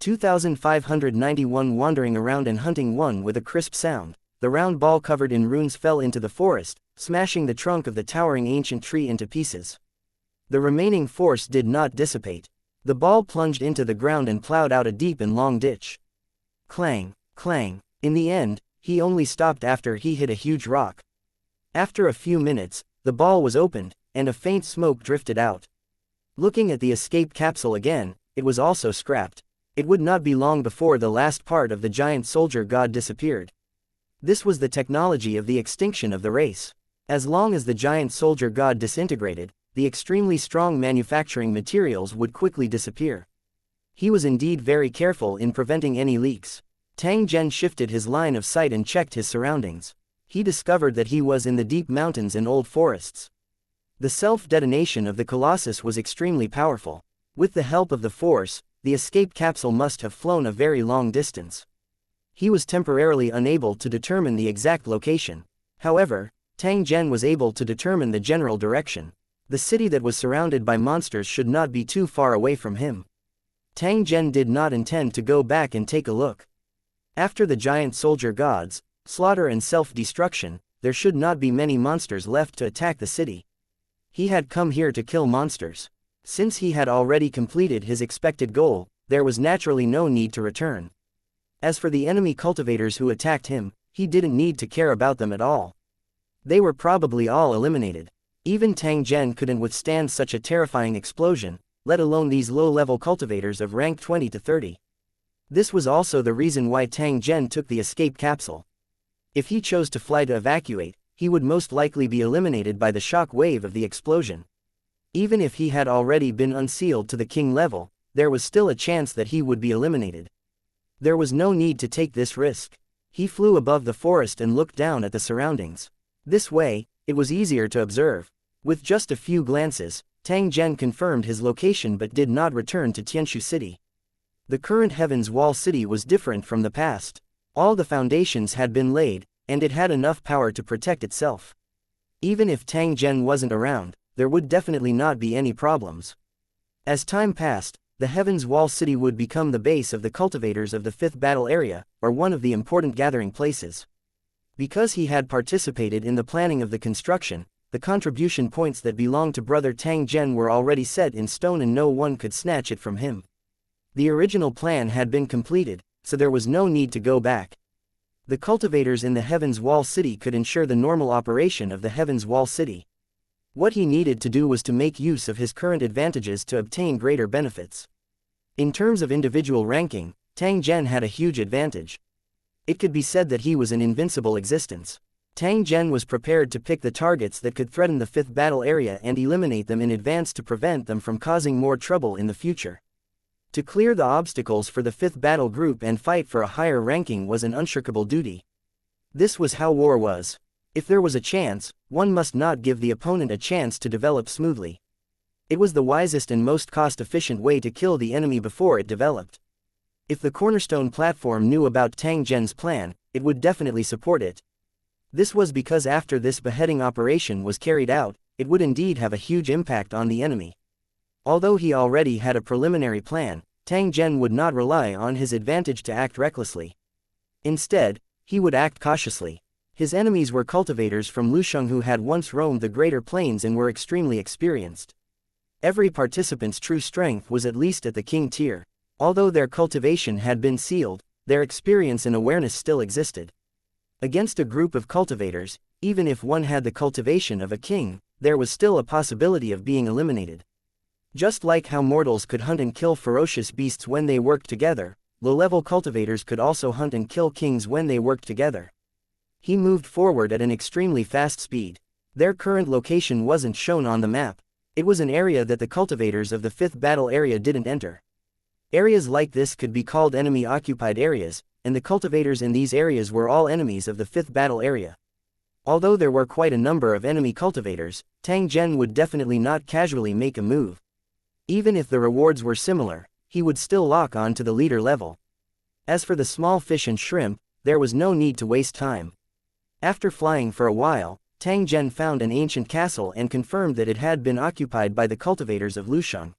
2591 Wandering around and hunting one with a crisp sound, the round ball covered in runes fell into the forest, smashing the trunk of the towering ancient tree into pieces. The remaining force did not dissipate. The ball plunged into the ground and plowed out a deep and long ditch. Clang, clang. In the end, he only stopped after he hit a huge rock. After a few minutes, the ball was opened, and a faint smoke drifted out. Looking at the escape capsule again, it was also scrapped. It would not be long before the last part of the giant soldier god disappeared. This was the technology of the extinction of the race. As long as the giant soldier god disintegrated, the extremely strong manufacturing materials would quickly disappear. He was indeed very careful in preventing any leaks. Tang Zhen shifted his line of sight and checked his surroundings. He discovered that he was in the deep mountains and old forests. The self-detonation of the Colossus was extremely powerful. With the help of the force, the escape capsule must have flown a very long distance. He was temporarily unable to determine the exact location. However, Tang Zhen was able to determine the general direction. The city that was surrounded by monsters should not be too far away from him. Tang Zhen did not intend to go back and take a look. After the giant soldier gods, slaughter and self-destruction, there should not be many monsters left to attack the city. He had come here to kill monsters. Since he had already completed his expected goal, there was naturally no need to return. As for the enemy cultivators who attacked him, he didn't need to care about them at all. They were probably all eliminated. Even Tang Zhen couldn't withstand such a terrifying explosion, let alone these low-level cultivators of rank 20 to 30. This was also the reason why Tang Zhen took the escape capsule. If he chose to fly to evacuate, he would most likely be eliminated by the shock wave of the explosion. Even if he had already been unsealed to the king level, there was still a chance that he would be eliminated. There was no need to take this risk. He flew above the forest and looked down at the surroundings. This way, it was easier to observe. With just a few glances, Tang Zhen confirmed his location but did not return to Tianshu City. The current Heaven's Wall City was different from the past. All the foundations had been laid, and it had enough power to protect itself. Even if Tang Zhen wasn't around, there would definitely not be any problems. As time passed, the Heaven's Wall City would become the base of the cultivators of the 5th Battle Area, or one of the important gathering places. Because he had participated in the planning of the construction, the contribution points that belonged to brother Tang Zhen were already set in stone and no one could snatch it from him. The original plan had been completed, so there was no need to go back. The cultivators in the Heaven's Wall City could ensure the normal operation of the Heaven's Wall City. What he needed to do was to make use of his current advantages to obtain greater benefits. In terms of individual ranking, Tang Zhen had a huge advantage. It could be said that he was an invincible existence. Tang Zhen was prepared to pick the targets that could threaten the 5th Battle Area and eliminate them in advance to prevent them from causing more trouble in the future. To clear the obstacles for the 5th Battle Group and fight for a higher ranking was an unshirkable duty. This was how war was. If there was a chance, one must not give the opponent a chance to develop smoothly. It was the wisest and most cost-efficient way to kill the enemy before it developed. If the Cornerstone platform knew about Tang Zhen's plan, it would definitely support it. This was because after this beheading operation was carried out, it would indeed have a huge impact on the enemy. Although he already had a preliminary plan, Tang Zhen would not rely on his advantage to act recklessly. Instead, he would act cautiously. His enemies were cultivators from Lusheng who had once roamed the Greater Plains and were extremely experienced. Every participant's true strength was at least at the king tier. Although their cultivation had been sealed, their experience and awareness still existed. Against a group of cultivators, even if one had the cultivation of a king, there was still a possibility of being eliminated. Just like how mortals could hunt and kill ferocious beasts when they worked together, low-level cultivators could also hunt and kill kings when they worked together. He moved forward at an extremely fast speed. Their current location wasn't shown on the map. It was an area that the cultivators of the 5th Battle Area didn't enter. Areas like this could be called enemy-occupied areas, and the cultivators in these areas were all enemies of the 5th Battle Area. Although there were quite a number of enemy cultivators, Tang Zhen would definitely not casually make a move. Even if the rewards were similar, he would still lock on to the leader level. As for the small fish and shrimp, there was no need to waste time. After flying for a while, Tang Zhen found an ancient castle and confirmed that it had been occupied by the cultivators of Lusheng.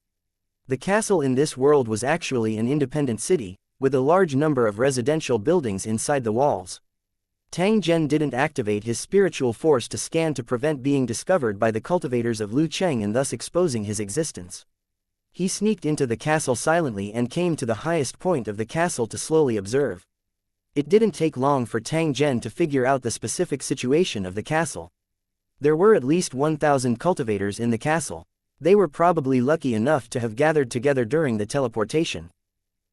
The castle in this world was actually an independent city, with a large number of residential buildings inside the walls. Tang Zhen didn't activate his spiritual force to scan to prevent being discovered by the cultivators of Lu Cheng and thus exposing his existence. He sneaked into the castle silently and came to the highest point of the castle to slowly observe. It didn't take long for Tang Zhen to figure out the specific situation of the castle. There were at least 1,000 cultivators in the castle. They were probably lucky enough to have gathered together during the teleportation.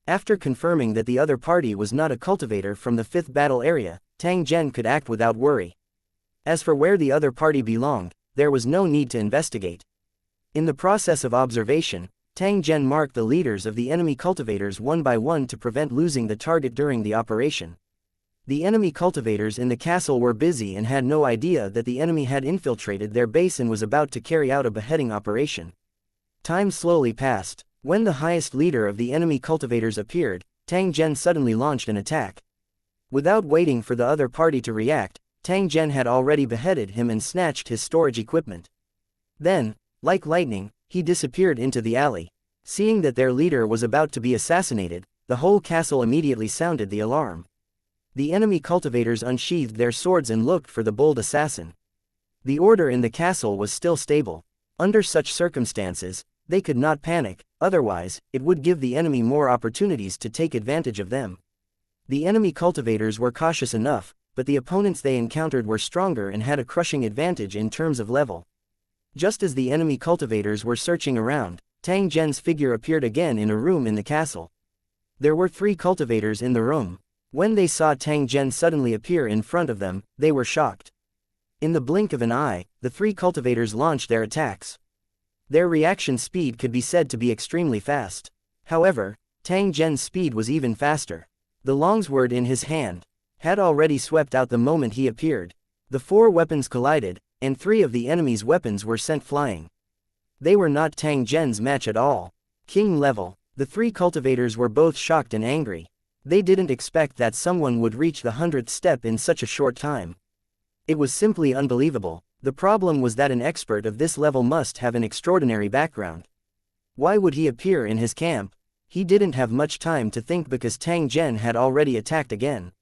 After confirming that the other party was not a cultivator from the 5th battle area, Tang Zhen could act without worry. As for where the other party belonged, there was no need to investigate. In the process of observation, Tang Zhen marked the leaders of the enemy cultivators one by one to prevent losing the target during the operation. The enemy cultivators in the castle were busy and had no idea that the enemy had infiltrated their base and was about to carry out a beheading operation. Time slowly passed. When the highest leader of the enemy cultivators appeared, Tang Zhen suddenly launched an attack. Without waiting for the other party to react, Tang Zhen had already beheaded him and snatched his storage equipment. Then, like lightning, he disappeared into the alley. Seeing that their leader was about to be assassinated, the whole castle immediately sounded the alarm. The enemy cultivators unsheathed their swords and looked for the bold assassin. The order in the castle was still stable. Under such circumstances, they could not panic, otherwise, it would give the enemy more opportunities to take advantage of them. The enemy cultivators were cautious enough, but the opponents they encountered were stronger and had a crushing advantage in terms of level. Just as the enemy cultivators were searching around, Tang Zhen's figure appeared again in a room in the castle. There were 3 cultivators in the room. When they saw Tang Zhen suddenly appear in front of them, they were shocked. In the blink of an eye, the 3 cultivators launched their attacks. Their reaction speed could be said to be extremely fast. However, Tang Zhen's speed was even faster. The longsword in his hand had already swept out the moment he appeared. The 4 weapons collided, and 3 of the enemy's weapons were sent flying. They were not Tang Zhen's match at all. King level. The 3 cultivators were both shocked and angry. They didn't expect that someone would reach the 100th step in such a short time. It was simply unbelievable. The problem was that an expert of this level must have an extraordinary background. Why would he appear in his camp? He didn't have much time to think because Tang Zhen had already attacked again.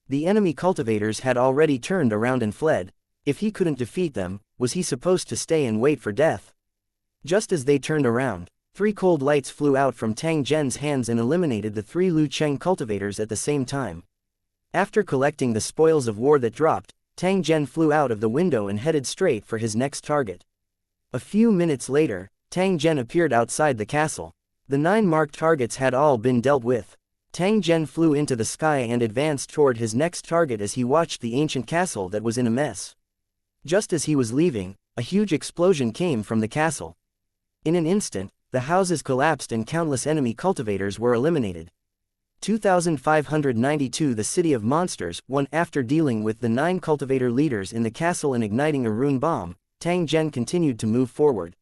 The enemy cultivators had already turned around and fled. If he couldn't defeat them, was he supposed to stay and wait for death? Just as they turned around, 3 cold lights flew out from Tang Zhen's hands and eliminated the 3 Lu Cheng cultivators at the same time. After collecting the spoils of war that dropped, Tang Zhen flew out of the window and headed straight for his next target. A few minutes later, Tang Zhen appeared outside the castle. The 9 marked targets had all been dealt with. Tang Zhen flew into the sky and advanced toward his next target as he watched the ancient castle that was in a mess. Just as he was leaving, a huge explosion came from the castle. In an instant, the houses collapsed and countless enemy cultivators were eliminated. 2592 The City of Monsters won. After dealing with the 9 cultivator leaders in the castle and igniting a rune bomb, Tang Zhen continued to move forward.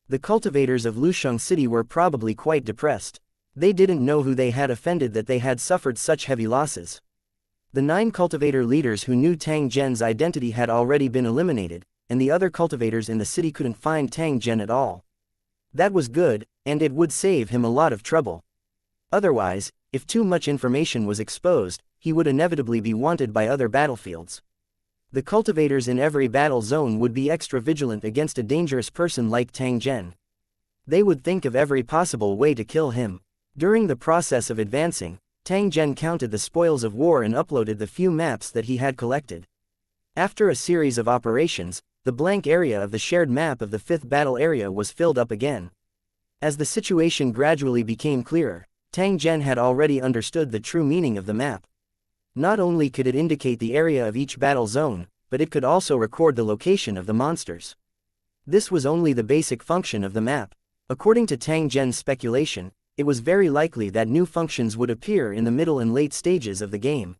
The cultivators of Lusheng City were probably quite depressed. They didn't know who they had offended that they had suffered such heavy losses. The 9 cultivator leaders who knew Tang Zhen's identity had already been eliminated, and the other cultivators in the city couldn't find Tang Zhen at all. That was good, and it would save him a lot of trouble. Otherwise, if too much information was exposed, he would inevitably be wanted by other battlefields. The cultivators in every battle zone would be extra vigilant against a dangerous person like Tang Zhen. They would think of every possible way to kill him. During the process of advancing, Tang Zhen counted the spoils of war and uploaded the few maps that he had collected. After a series of operations, the blank area of the shared map of the 5th battle area was filled up again. As the situation gradually became clearer, Tang Zhen had already understood the true meaning of the map. Not only could it indicate the area of each battle zone, but it could also record the location of the monsters. This was only the basic function of the map. According to Tang Zhen's speculation, it was very likely that new functions would appear in the middle and late stages of the game.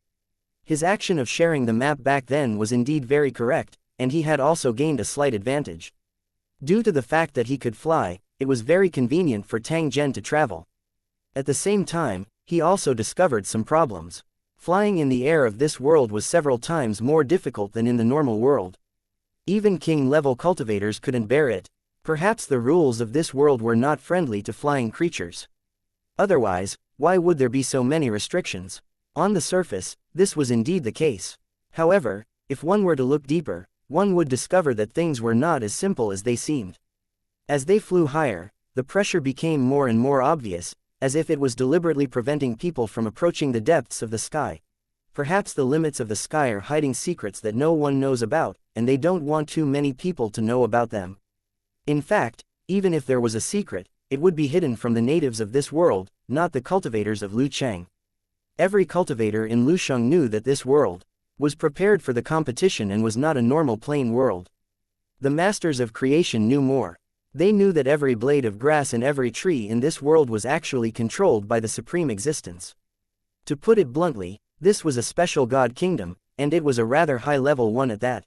His action of sharing the map back then was indeed very correct, and he had also gained a slight advantage. Due to the fact that he could fly, it was very convenient for Tang Zhen to travel. At the same time, he also discovered some problems. Flying in the air of this world was several times more difficult than in the normal world. Even king-level cultivators couldn't bear it. Perhaps the rules of this world were not friendly to flying creatures. Otherwise, why would there be so many restrictions? On the surface, this was indeed the case. However, if one were to look deeper, one would discover that things were not as simple as they seemed. As they flew higher, the pressure became more and more obvious, as if it was deliberately preventing people from approaching the depths of the sky. Perhaps the limits of the sky are hiding secrets that no one knows about, and they don't want too many people to know about them. In fact, even if there was a secret, it would be hidden from the natives of this world, not the cultivators of Lucheng. Every cultivator in Lusheng knew that this world was prepared for the competition and was not a normal plain world. The masters of creation knew more. They knew that every blade of grass and every tree in this world was actually controlled by the supreme existence. To put it bluntly, this was a special god kingdom, and it was a rather high-level one at that.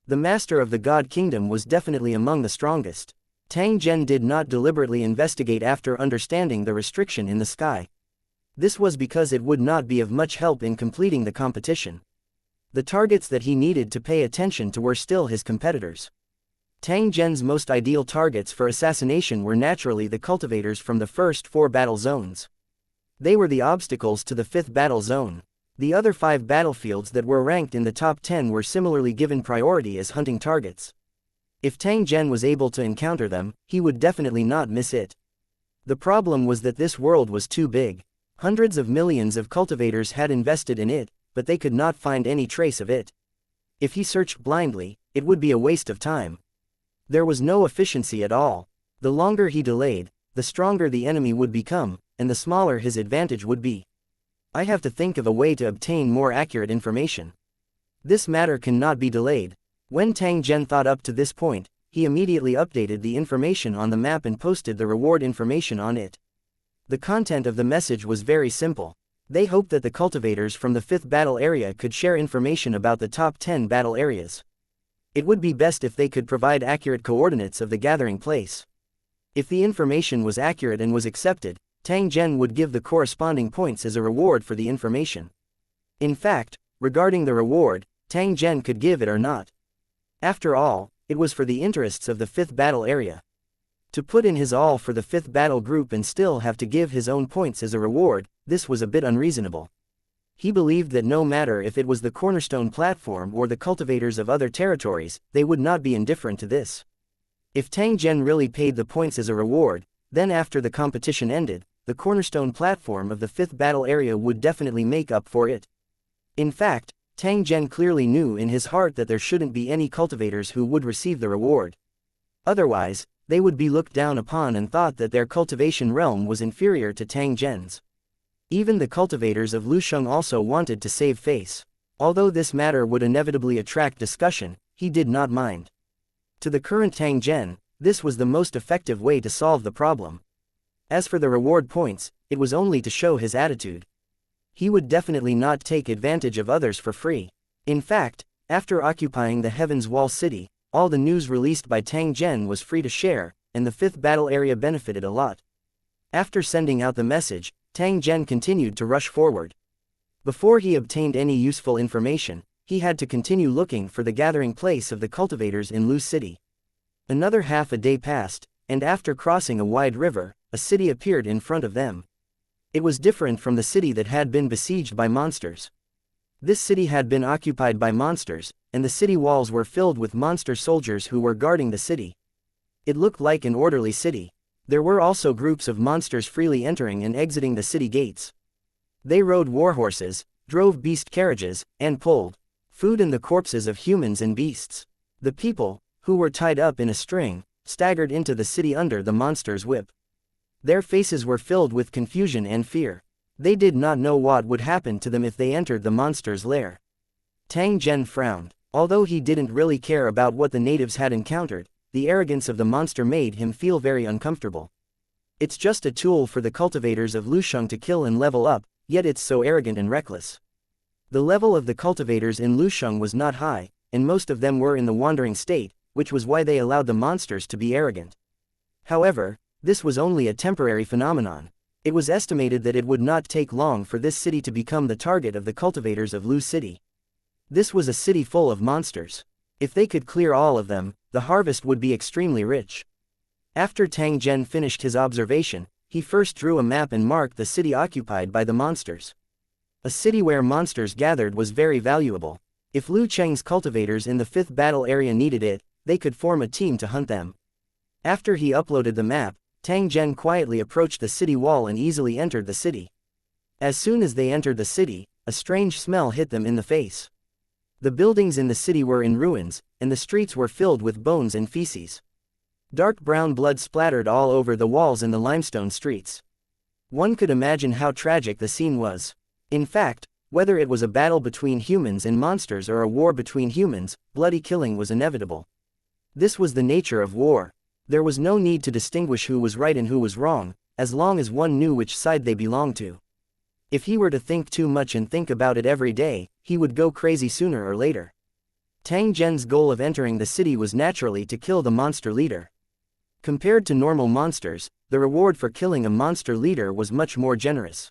The master of the god kingdom was definitely among the strongest. Tang Zhen did not deliberately investigate after understanding the restriction in the sky. This was because it would not be of much help in completing the competition. The targets that he needed to pay attention to were still his competitors. Tang Zhen's most ideal targets for assassination were naturally the cultivators from the first 4 battle zones. They were the obstacles to the 5th battle zone. The other 5 battlefields that were ranked in the top 10 were similarly given priority as hunting targets. If Tang Zhen was able to encounter them, he would definitely not miss it. The problem was that this world was too big. Hundreds of millions of cultivators had invested in it, but they could not find any trace of it. If he searched blindly, it would be a waste of time. There was no efficiency at all. The longer he delayed, the stronger the enemy would become, and the smaller his advantage would be. I have to think of a way to obtain more accurate information. This matter cannot be delayed. When Tang Zhen thought up to this point, he immediately updated the information on the map and posted the reward information on it. The content of the message was very simple. They hoped that the cultivators from the 5th battle area could share information about the top 10 battle areas. It would be best if they could provide accurate coordinates of the gathering place. If the information was accurate and was accepted, Tang Zhen would give the corresponding points as a reward for the information. In fact, regarding the reward, Tang Zhen could give it or not. After all, it was for the interests of the 5th battle area. To put in his all for the 5th battle group and still have to give his own points as a reward, this was a bit unreasonable. He believed that no matter if it was the cornerstone platform or the cultivators of other territories, they would not be indifferent to this. If Tang Zhen really paid the points as a reward, then after the competition ended, the cornerstone platform of the 5th battle area would definitely make up for it. In fact, Tang Zhen clearly knew in his heart that there shouldn't be any cultivators who would receive the reward. Otherwise, they would be looked down upon and thought that their cultivation realm was inferior to Tang Zhen's. Even the cultivators of Lusheng also wanted to save face. Although this matter would inevitably attract discussion, he did not mind. To the current Tang Zhen, this was the most effective way to solve the problem. As for the reward points, it was only to show his attitude. He would definitely not take advantage of others for free. In fact, after occupying the Heaven's Wall city, all the news released by Tang Zhen was free to share, and the 5th battle area benefited a lot. After sending out the message, Tang Zhen continued to rush forward. Before he obtained any useful information, he had to continue looking for the gathering place of the cultivators in Lu City. Another half a day passed, and after crossing a wide river, a city appeared in front of them. It was different from the city that had been besieged by monsters. This city had been occupied by monsters, and the city walls were filled with monster soldiers who were guarding the city. It looked like an orderly city. There were also groups of monsters freely entering and exiting the city gates. They rode war horses, drove beast carriages, and pulled food in the corpses of humans and beasts. The people, who were tied up in a string, staggered into the city under the monster's whip. Their faces were filled with confusion and fear. They did not know what would happen to them if they entered the monster's lair. Tang Zhen frowned. Although he didn't really care about what the natives had encountered, the arrogance of the monster made him feel very uncomfortable. It's just a tool for the cultivators of Lusheng to kill and level up, yet it's so arrogant and reckless. The level of the cultivators in Lusheng was not high, and most of them were in the wandering state, which was why they allowed the monsters to be arrogant. However, this was only a temporary phenomenon. It was estimated that it would not take long for this city to become the target of the cultivators of Lu City. This was a city full of monsters. If they could clear all of them, the harvest would be extremely rich. After Tang Zhen finished his observation, he first drew a map and marked the city occupied by the monsters. A city where monsters gathered was very valuable. If Lu Cheng's cultivators in the 5th battle area needed it, they could form a team to hunt them. After he uploaded the map, Tang Zhen quietly approached the city wall and easily entered the city. As soon as they entered the city, a strange smell hit them in the face. The buildings in the city were in ruins, and the streets were filled with bones and feces. Dark brown blood splattered all over the walls and the limestone streets. One could imagine how tragic the scene was. In fact, whether it was a battle between humans and monsters or a war between humans, bloody killing was inevitable. This was the nature of war. There was no need to distinguish who was right and who was wrong, as long as one knew which side they belonged to. If he were to think too much and think about it every day, he would go crazy sooner or later. Tang Zhen's goal of entering the city was naturally to kill the monster leader. Compared to normal monsters, the reward for killing a monster leader was much more generous.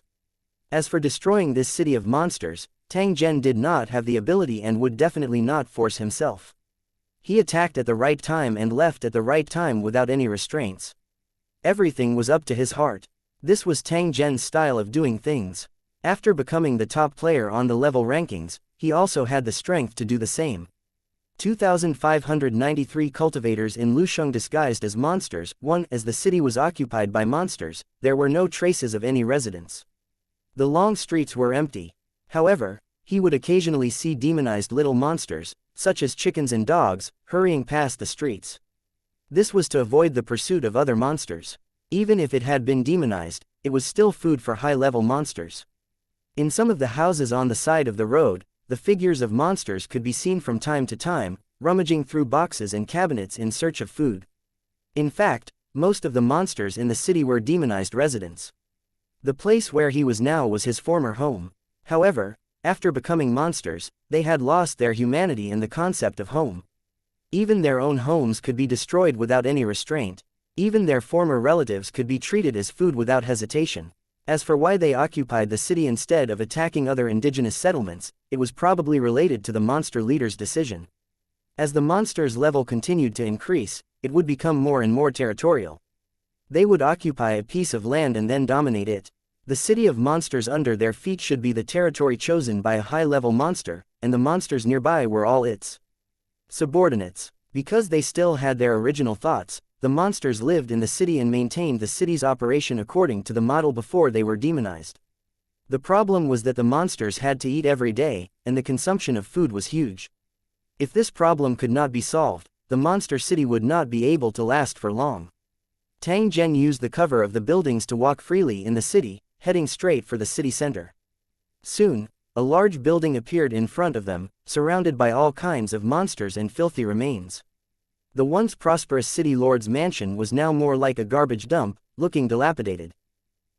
As for destroying this city of monsters, Tang Zhen did not have the ability and would definitely not force himself. He attacked at the right time and left at the right time without any restraints. Everything was up to his heart. This was Tang Zhen's style of doing things. After becoming the top player on the level rankings, he also had the strength to do the same. 2,593 cultivators in Lusheng disguised as monsters. 1. As the city was occupied by monsters, there were no traces of any residents. The long streets were empty. However, he would occasionally see demonized little monsters, such as chickens and dogs, hurrying past the streets. This was to avoid the pursuit of other monsters. Even if it had been demonized, it was still food for high-level monsters. In some of the houses on the side of the road, the figures of monsters could be seen from time to time, rummaging through boxes and cabinets in search of food. In fact, most of the monsters in the city were demonized residents. The place where he was now was his former home. However, after becoming monsters, they had lost their humanity and the concept of home. Even their own homes could be destroyed without any restraint. Even their former relatives could be treated as food without hesitation. As for why they occupied the city instead of attacking other indigenous settlements, it was probably related to the monster leader's decision. As the monsters' level continued to increase, it would become more and more territorial. They would occupy a piece of land and then dominate it. The city of monsters under their feet should be the territory chosen by a high-level monster, and the monsters nearby were all its subordinates. Because they still had their original thoughts, the monsters lived in the city and maintained the city's operation according to the model before they were demonized. The problem was that the monsters had to eat every day, and the consumption of food was huge. If this problem could not be solved, the monster city would not be able to last for long. Tang Zhen used the cover of the buildings to walk freely in the city, heading straight for the city center. Soon, a large building appeared in front of them, surrounded by all kinds of monsters and filthy remains. The once prosperous city lord's mansion was now more like a garbage dump, looking dilapidated.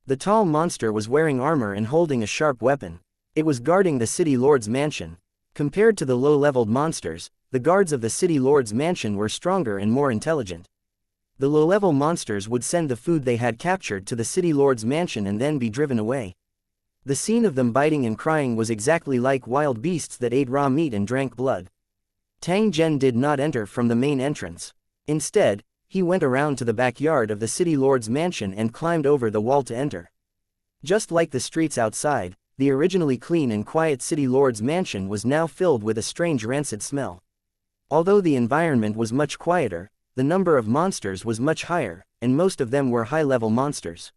The tall monster was wearing armor and holding a sharp weapon. It was guarding the city lord's mansion. Compared to the low-leveled monsters, the guards of the city lord's mansion were stronger and more intelligent. The low-level monsters would send the food they had captured to the city lord's mansion and then be driven away. The scene of them biting and crying was exactly like wild beasts that ate raw meat and drank blood. Tang Zhen did not enter from the main entrance. Instead, he went around to the backyard of the city lord's mansion and climbed over the wall to enter. Just like the streets outside, the originally clean and quiet city lord's mansion was now filled with a strange rancid smell. Although the environment was much quieter, the number of monsters was much higher, and most of them were high-level monsters.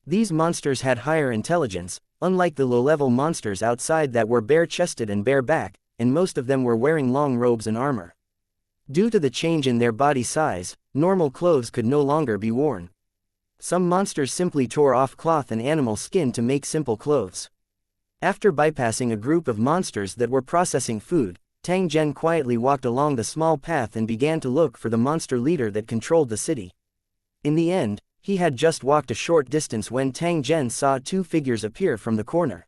These monsters had higher intelligence, unlike the low-level monsters outside that were bare-chested and bare-back, and most of them were wearing long robes and armor. Due to the change in their body size, normal clothes could no longer be worn. Some monsters simply tore off cloth and animal skin to make simple clothes. After bypassing a group of monsters that were processing food, Tang Zhen quietly walked along the small path and began to look for the monster leader that controlled the city. In the end, he had just walked a short distance when Tang Zhen saw two figures appear from the corner.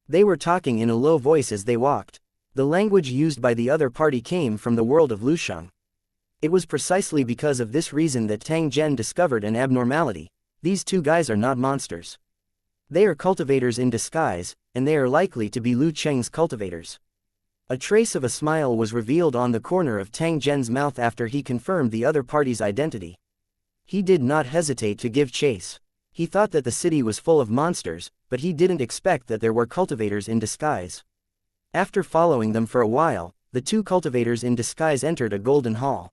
They were talking in a low voice as they walked. The language used by the other party came from the world of Lusheng. It was precisely because of this reason that Tang Zhen discovered an abnormality. These two guys are not monsters. They are cultivators in disguise, and they are likely to be Lu Cheng's cultivators. A trace of a smile was revealed on the corner of Tang Zhen's mouth after he confirmed the other party's identity. He did not hesitate to give chase. He thought that the city was full of monsters, but he didn't expect that there were cultivators in disguise. After following them for a while, the two cultivators in disguise entered a golden hall.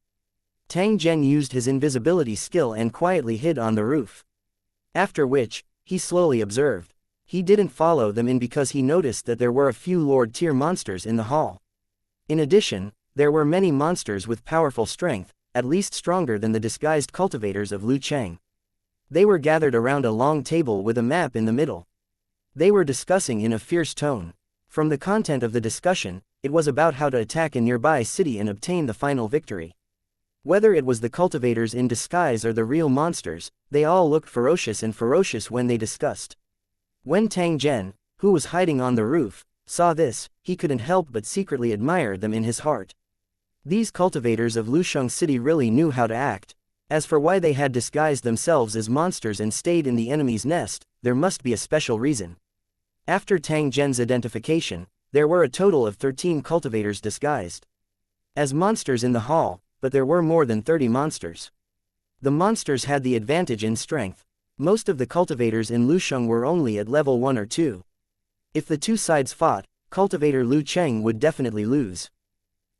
Tang Zhen used his invisibility skill and quietly hid on the roof. After which, he slowly observed. He didn't follow them in because he noticed that there were a few Lord-tier monsters in the hall. In addition, there were many monsters with powerful strength, at least stronger than the disguised cultivators of Lu Cheng. They were gathered around a long table with a map in the middle. They were discussing in a fierce tone. From the content of the discussion, it was about how to attack a nearby city and obtain the final victory. Whether it was the cultivators in disguise or the real monsters, they all looked ferocious when they discussed. When Tang Zhen, who was hiding on the roof, saw this, he couldn't help but secretly admire them in his heart. These cultivators of Lusheng City really knew how to act. As for why they had disguised themselves as monsters and stayed in the enemy's nest, there must be a special reason. After Tang Zhen's identification, there were a total of 13 cultivators disguised as monsters in the hall, but there were more than 30 monsters. The monsters had the advantage in strength. Most of the cultivators in Lusheng were only at level 1 or 2. If the two sides fought, cultivator Lu Cheng would definitely lose.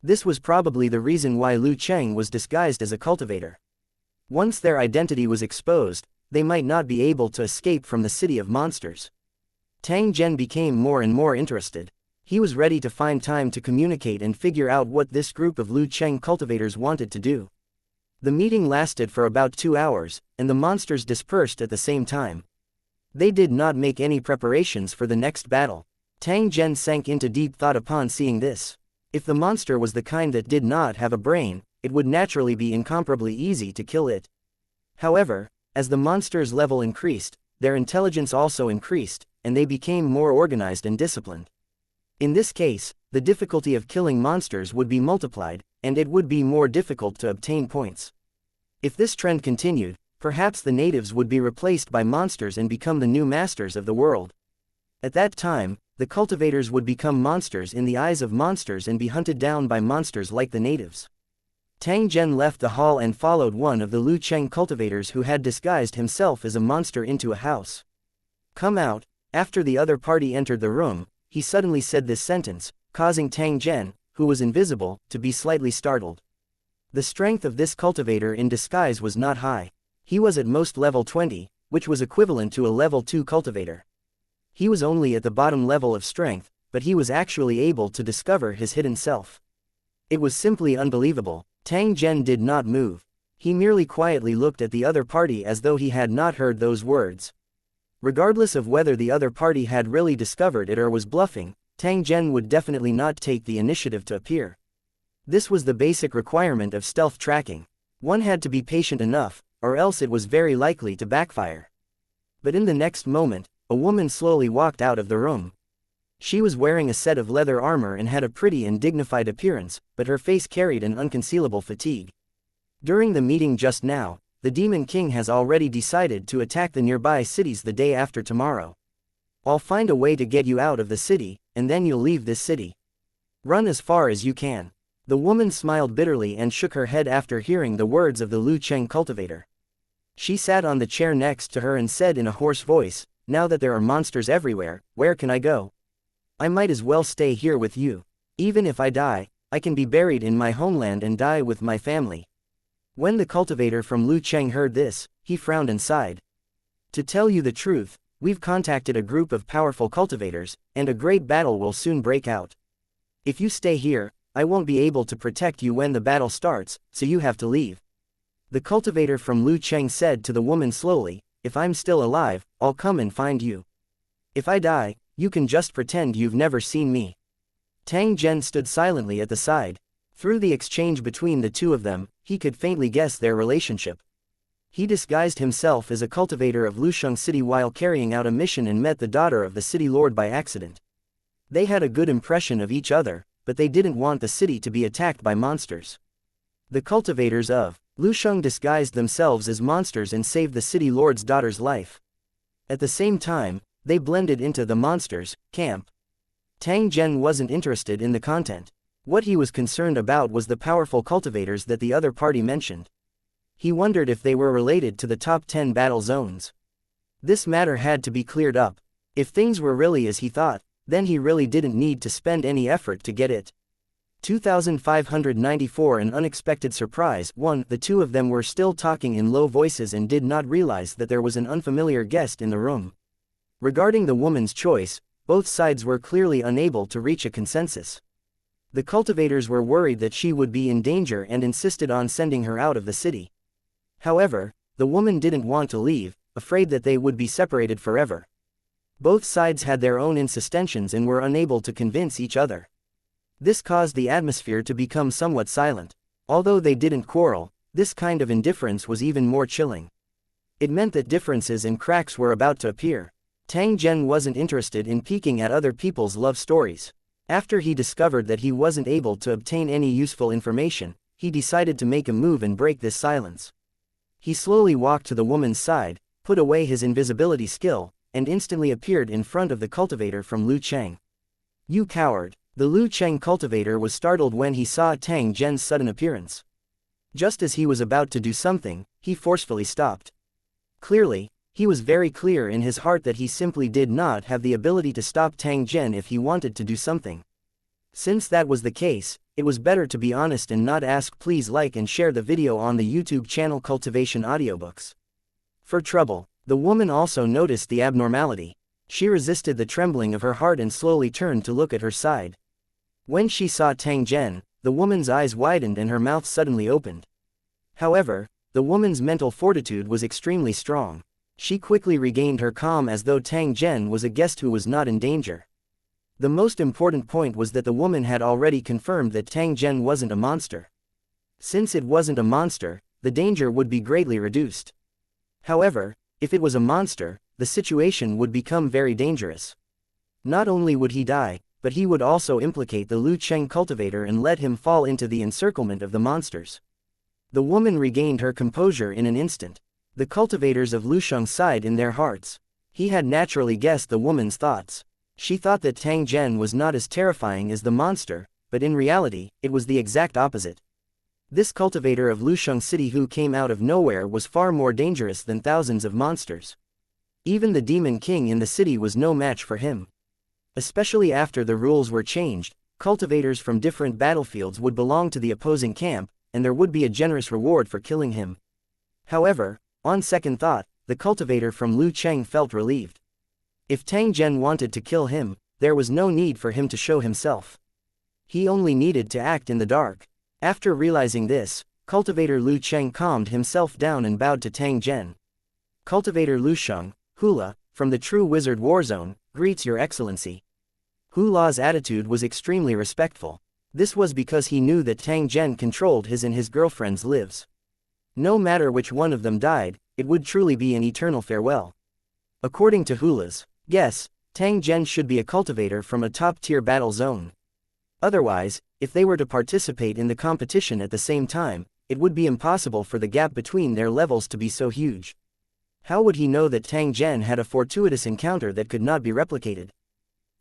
This was probably the reason why Lu Cheng was disguised as a cultivator. Once their identity was exposed, they might not be able to escape from the city of monsters. Tang Zhen became more and more interested. He was ready to find time to communicate and figure out what this group of Lu Cheng cultivators wanted to do. The meeting lasted for about 2 hours, and the monsters dispersed at the same time. They did not make any preparations for the next battle. Tang Zhen sank into deep thought upon seeing this. If the monster was the kind that did not have a brain, it would naturally be incomparably easy to kill it. However, as the monster's level increased, their intelligence also increased, and they became more organized and disciplined. In this case, the difficulty of killing monsters would be multiplied, and it would be more difficult to obtain points. If this trend continued, perhaps the natives would be replaced by monsters and become the new masters of the world. At that time, the cultivators would become monsters in the eyes of monsters and be hunted down by monsters like the natives. Tang Zhen left the hall and followed one of the Lu Cheng cultivators who had disguised himself as a monster into a house. "Come out." After the other party entered the room, he suddenly said this sentence, causing Tang Zhen, who was invisible, to be slightly startled. The strength of this cultivator in disguise was not high. He was at most level 20, which was equivalent to a level 2 cultivator. He was only at the bottom level of strength, but he was actually able to discover his hidden self. It was simply unbelievable. Tang Zhen did not move. He merely quietly looked at the other party as though he had not heard those words. Regardless of whether the other party had really discovered it or was bluffing, Tang Zhen would definitely not take the initiative to appear. This was the basic requirement of stealth tracking. One had to be patient enough, or else it was very likely to backfire. But in the next moment, a woman slowly walked out of the room. She was wearing a set of leather armor and had a pretty and dignified appearance, but her face carried an unconcealable fatigue. During the meeting just now, the Demon King has already decided to attack the nearby cities the day after tomorrow. I'll find a way to get you out of the city, and then you'll leave this city. Run as far as you can. The woman smiled bitterly and shook her head after hearing the words of the Lu Cheng cultivator. She sat on the chair next to her and said in a hoarse voice, "Now that there are monsters everywhere, where can I go? I might as well stay here with you. Even if I die, I can be buried in my homeland and die with my family." When the cultivator from Lu Cheng heard this, he frowned and sighed. "To tell you the truth, we've contacted a group of powerful cultivators, and a great battle will soon break out. If you stay here, I won't be able to protect you when the battle starts, so you have to leave." The cultivator from Lu Cheng said to the woman slowly, "If I'm still alive, I'll come and find you. If I die, you can just pretend you've never seen me." Tang Zhen stood silently at the side. Through the exchange between the two of them, he could faintly guess their relationship. He disguised himself as a cultivator of Lusheng City while carrying out a mission and met the daughter of the city lord by accident. They had a good impression of each other, but they didn't want the city to be attacked by monsters. The cultivators of Lusheng disguised themselves as monsters and saved the city lord's daughter's life. At the same time, they blended into the monsters' camp. Tang Zhen wasn't interested in the content. What he was concerned about was the powerful cultivators that the other party mentioned. He wondered if they were related to the top 10 battle zones. This matter had to be cleared up. If things were really as he thought, then he really didn't need to spend any effort to get it. 2594 An unexpected surprise. 1. The two of them were still talking in low voices and did not realize that there was an unfamiliar guest in the room. Regarding the woman's choice, both sides were clearly unable to reach a consensus. The cultivators were worried that she would be in danger and insisted on sending her out of the city. However, the woman didn't want to leave, afraid that they would be separated forever. Both sides had their own insistentions and were unable to convince each other. This caused the atmosphere to become somewhat silent. Although they didn't quarrel, this kind of indifference was even more chilling. It meant that differences and cracks were about to appear. Tang Zhen wasn't interested in peeking at other people's love stories. After he discovered that he wasn't able to obtain any useful information, he decided to make a move and break this silence. He slowly walked to the woman's side, put away his invisibility skill, and instantly appeared in front of the cultivator from Lu Cheng. "You coward!" The Lu Cheng cultivator was startled when he saw Tang Zhen's sudden appearance. Just as he was about to do something, he forcefully stopped. Clearly, he was very clear in his heart that he simply did not have the ability to stop Tang Zhen if he wanted to do something. Since that was the case, it was better to be honest and not ask. Please like and share the video on the YouTube channel Cultivation Audiobooks. For trouble, the woman also noticed the abnormality. She resisted the trembling of her heart and slowly turned to look at her side. When she saw Tang Zhen, the woman's eyes widened and her mouth suddenly opened. However, the woman's mental fortitude was extremely strong. She quickly regained her calm as though Tang Zhen was a guest who was not in danger. The most important point was that the woman had already confirmed that Tang Zhen wasn't a monster. Since it wasn't a monster, the danger would be greatly reduced. However, if it was a monster, the situation would become very dangerous. Not only would he die, but he would also implicate the Lu Cheng cultivator and let him fall into the encirclement of the monsters. The woman regained her composure in an instant. The cultivators of Lu Sheng sighed in their hearts. He had naturally guessed the woman's thoughts. She thought that Tang Zhen was not as terrifying as the monster, but in reality, it was the exact opposite. This cultivator of Lu Sheng City who came out of nowhere was far more dangerous than thousands of monsters. Even the Demon King in the city was no match for him. Especially after the rules were changed, cultivators from different battlefields would belong to the opposing camp, and there would be a generous reward for killing him. However, on second thought, the cultivator from Lu Cheng felt relieved. If Tang Zhen wanted to kill him, there was no need for him to show himself. He only needed to act in the dark. After realizing this, cultivator Lu Cheng calmed himself down and bowed to Tang Zhen. Cultivator Lu Sheng, Hula, from the True Wizard Warzone, greets Your Excellency. Hula's attitude was extremely respectful. This was because he knew that Tang Zhen controlled his and his girlfriend's lives. No matter which one of them died, it would truly be an eternal farewell. According to Hula's guess, Tang Zhen should be a cultivator from a top-tier battle zone. Otherwise, if they were to participate in the competition at the same time, it would be impossible for the gap between their levels to be so huge. How would he know that Tang Zhen had a fortuitous encounter that could not be replicated?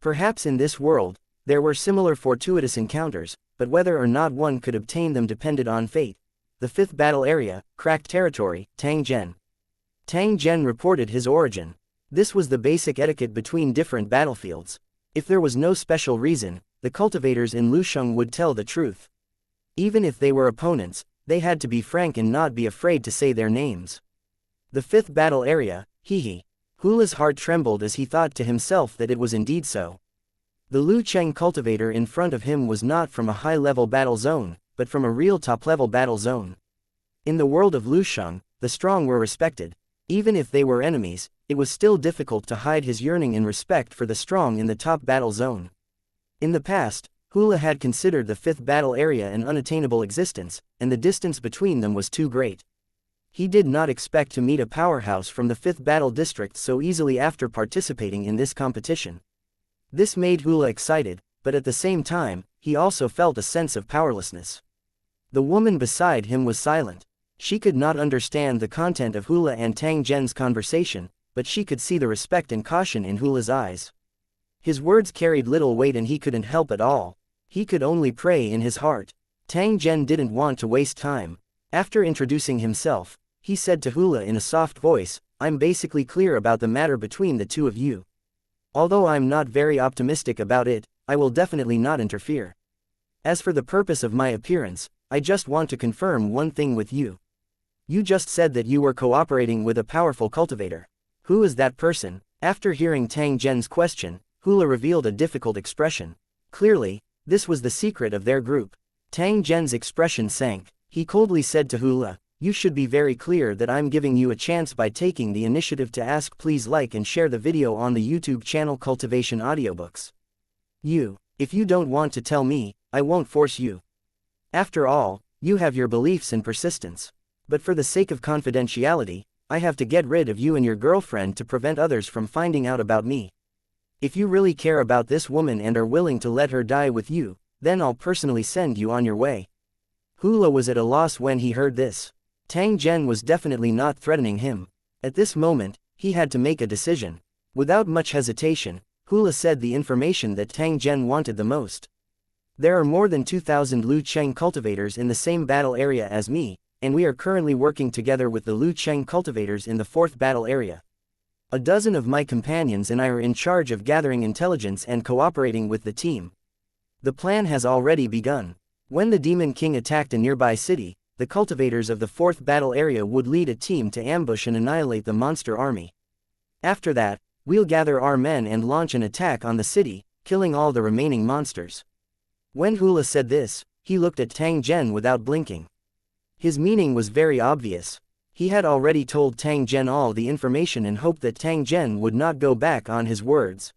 Perhaps in this world, there were similar fortuitous encounters, but whether or not one could obtain them depended on fate. The fifth battle area, cracked territory, Tang Zhen. Tang Zhen reported his origin. This was the basic etiquette between different battlefields. If there was no special reason, the cultivators in Lu Sheng would tell the truth. Even if they were opponents, they had to be frank and not be afraid to say their names. The fifth battle area, Hehe. Hula's heart trembled as he thought to himself that it was indeed so. The Lu Cheng cultivator in front of him was not from a high-level battle zone, but from a real top-level battle zone. In the world of Lu Sheng, the strong were respected. Even if they were enemies, it was still difficult to hide his yearning and respect for the strong in the top battle zone. In the past, Hula had considered the fifth battle area an unattainable existence, and the distance between them was too great. He did not expect to meet a powerhouse from the fifth battle district so easily after participating in this competition. This made Hula excited, but at the same time, he also felt a sense of powerlessness. The woman beside him was silent. She could not understand the content of Hula and Tang Zhen's conversation, but she could see the respect and caution in Hula's eyes. His words carried little weight and he couldn't help at all. He could only pray in his heart. Tang Zhen didn't want to waste time. After introducing himself, he said to Hula in a soft voice, "I'm basically clear about the matter between the two of you. Although I'm not very optimistic about it, I will definitely not interfere. As for the purpose of my appearance, I just want to confirm one thing with you. You just said that you were cooperating with a powerful cultivator. Who is that person?" After hearing Tang Zhen's question, Hula revealed a difficult expression. Clearly, this was the secret of their group. Tang Zhen's expression sank. He coldly said to Hula, "You should be very clear that I'm giving you a chance by taking the initiative to ask. Please like and share the video on the YouTube channel Cultivation Audiobooks. If you don't want to tell me, I won't force you. After all, you have your beliefs and persistence. But for the sake of confidentiality, I have to get rid of you and your girlfriend to prevent others from finding out about me. If you really care about this woman and are willing to let her die with you, then I'll personally send you on your way." Hula was at a loss when he heard this. Tang Zhen was definitely not threatening him. At this moment, he had to make a decision. Without much hesitation, Hula said the information that Tang Zhen wanted the most. "There are more than 2,000 Lu Cheng cultivators in the same battle area as me, and we are currently working together with the Lu Cheng cultivators in the 4th battle area. A dozen of my companions and I are in charge of gathering intelligence and cooperating with the team. The plan has already begun. When the Demon King attacked a nearby city, the cultivators of the 4th battle area would lead a team to ambush and annihilate the monster army. After that, we'll gather our men and launch an attack on the city, killing all the remaining monsters." When Hula said this, he looked at Tang Zhen without blinking. His meaning was very obvious. He had already told Tang Zhen all the information and hoped that Tang Zhen would not go back on his words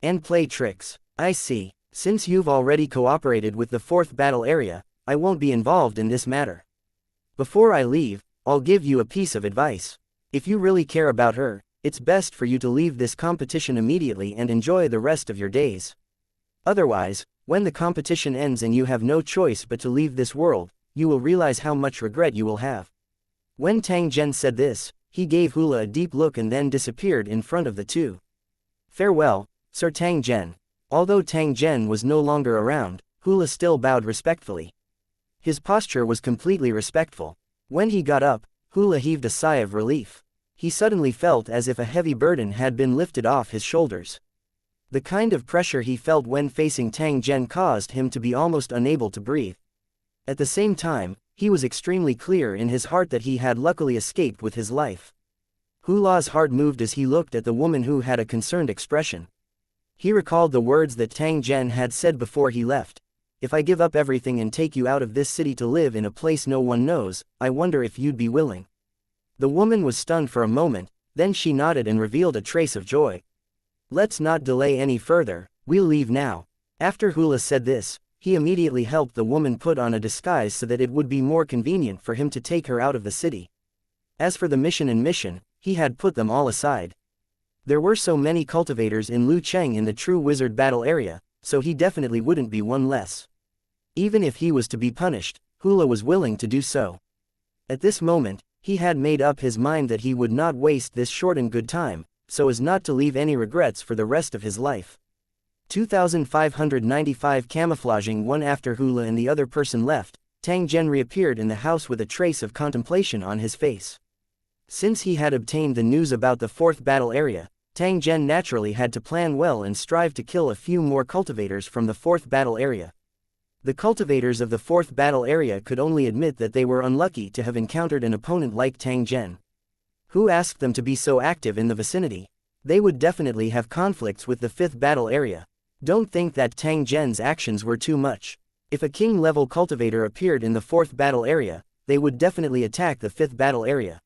and play tricks. "I see. Since you've already cooperated with the 4th battle area, I won't be involved in this matter. Before I leave, I'll give you a piece of advice. If you really care about her, it's best for you to leave this competition immediately and enjoy the rest of your days. Otherwise, when the competition ends and you have no choice but to leave this world, you will realize how much regret you will have." When Tang Zhen said this, he gave Hula a deep look and then disappeared in front of the two. "Farewell, Sir Tang Zhen." Although Tang Zhen was no longer around, Hula still bowed respectfully. His posture was completely respectful. When he got up, Hula heaved a sigh of relief. He suddenly felt as if a heavy burden had been lifted off his shoulders. The kind of pressure he felt when facing Tang Zhen caused him to be almost unable to breathe. At the same time, he was extremely clear in his heart that he had luckily escaped with his life. Hula's heart moved as he looked at the woman who had a concerned expression. He recalled the words that Tang Zhen had said before he left. "If I give up everything and take you out of this city to live in a place no one knows, I wonder if you'd be willing." The woman was stunned for a moment, then she nodded and revealed a trace of joy. "Let's not delay any further, we'll leave now." After Hula said this, he immediately helped the woman put on a disguise so that it would be more convenient for him to take her out of the city. As for the mission, he had put them all aside. There were so many cultivators in Lu Cheng in the true wizard battle area, so he definitely wouldn't be one less. Even if he was to be punished, Hula was willing to do so. At this moment, he had made up his mind that he would not waste this short and good time, so as not to leave any regrets for the rest of his life. 2595 Camouflaging. One after Hula and the other person left, Tang Zhen reappeared in the house with a trace of contemplation on his face. Since he had obtained the news about the 4th battle area, Tang Zhen naturally had to plan well and strive to kill a few more cultivators from the 4th battle area. The cultivators of the 4th battle area could only admit that they were unlucky to have encountered an opponent like Tang Zhen. Who asked them to be so active in the vicinity? They would definitely have conflicts with the 5th battle area. Don't think that Tang Zhen's actions were too much. If a king-level cultivator appeared in the 4th battle area, they would definitely attack the 5th battle area.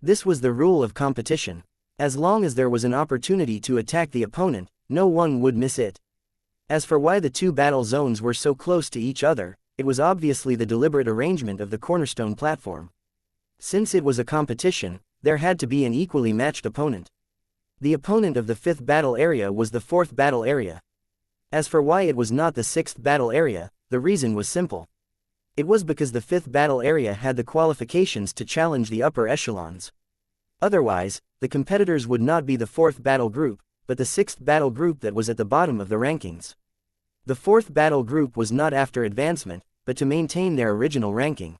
This was the rule of competition. As long as there was an opportunity to attack the opponent, no one would miss it. As for why the two battle zones were so close to each other, it was obviously the deliberate arrangement of the cornerstone platform. Since it was a competition, there had to be an equally matched opponent. The opponent of the 5th battle area was the 4th battle area. As for why it was not the 6th battle area, the reason was simple. It was because the 5th battle area had the qualifications to challenge the upper echelons. Otherwise, the competitors would not be the 4th battle group, but the 6th battle group that was at the bottom of the rankings. The 4th battle group was not after advancement, but to maintain their original ranking.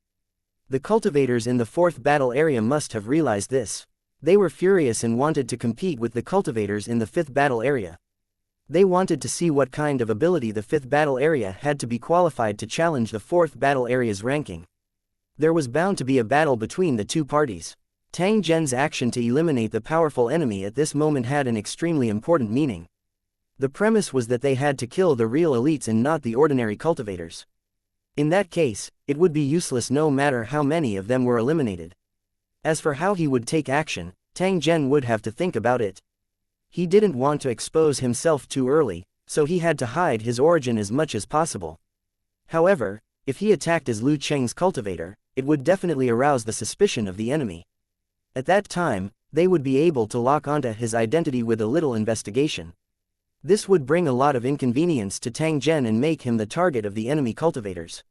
The cultivators in the 4th battle area must have realized this. They were furious and wanted to compete with the cultivators in the 5th battle area. They wanted to see what kind of ability the 5th battle area had to be qualified to challenge the 4th battle area's ranking. There was bound to be a battle between the two parties. Tang Zhen's action to eliminate the powerful enemy at this moment had an extremely important meaning. The premise was that they had to kill the real elites and not the ordinary cultivators. In that case, it would be useless no matter how many of them were eliminated. As for how he would take action, Tang Zhen would have to think about it. He didn't want to expose himself too early, so he had to hide his origin as much as possible. However, if he attacked as Lu Cheng's cultivator, it would definitely arouse the suspicion of the enemy. At that time, they would be able to lock onto his identity with a little investigation. This would bring a lot of inconvenience to Tang Zhen and make him the target of the enemy cultivators.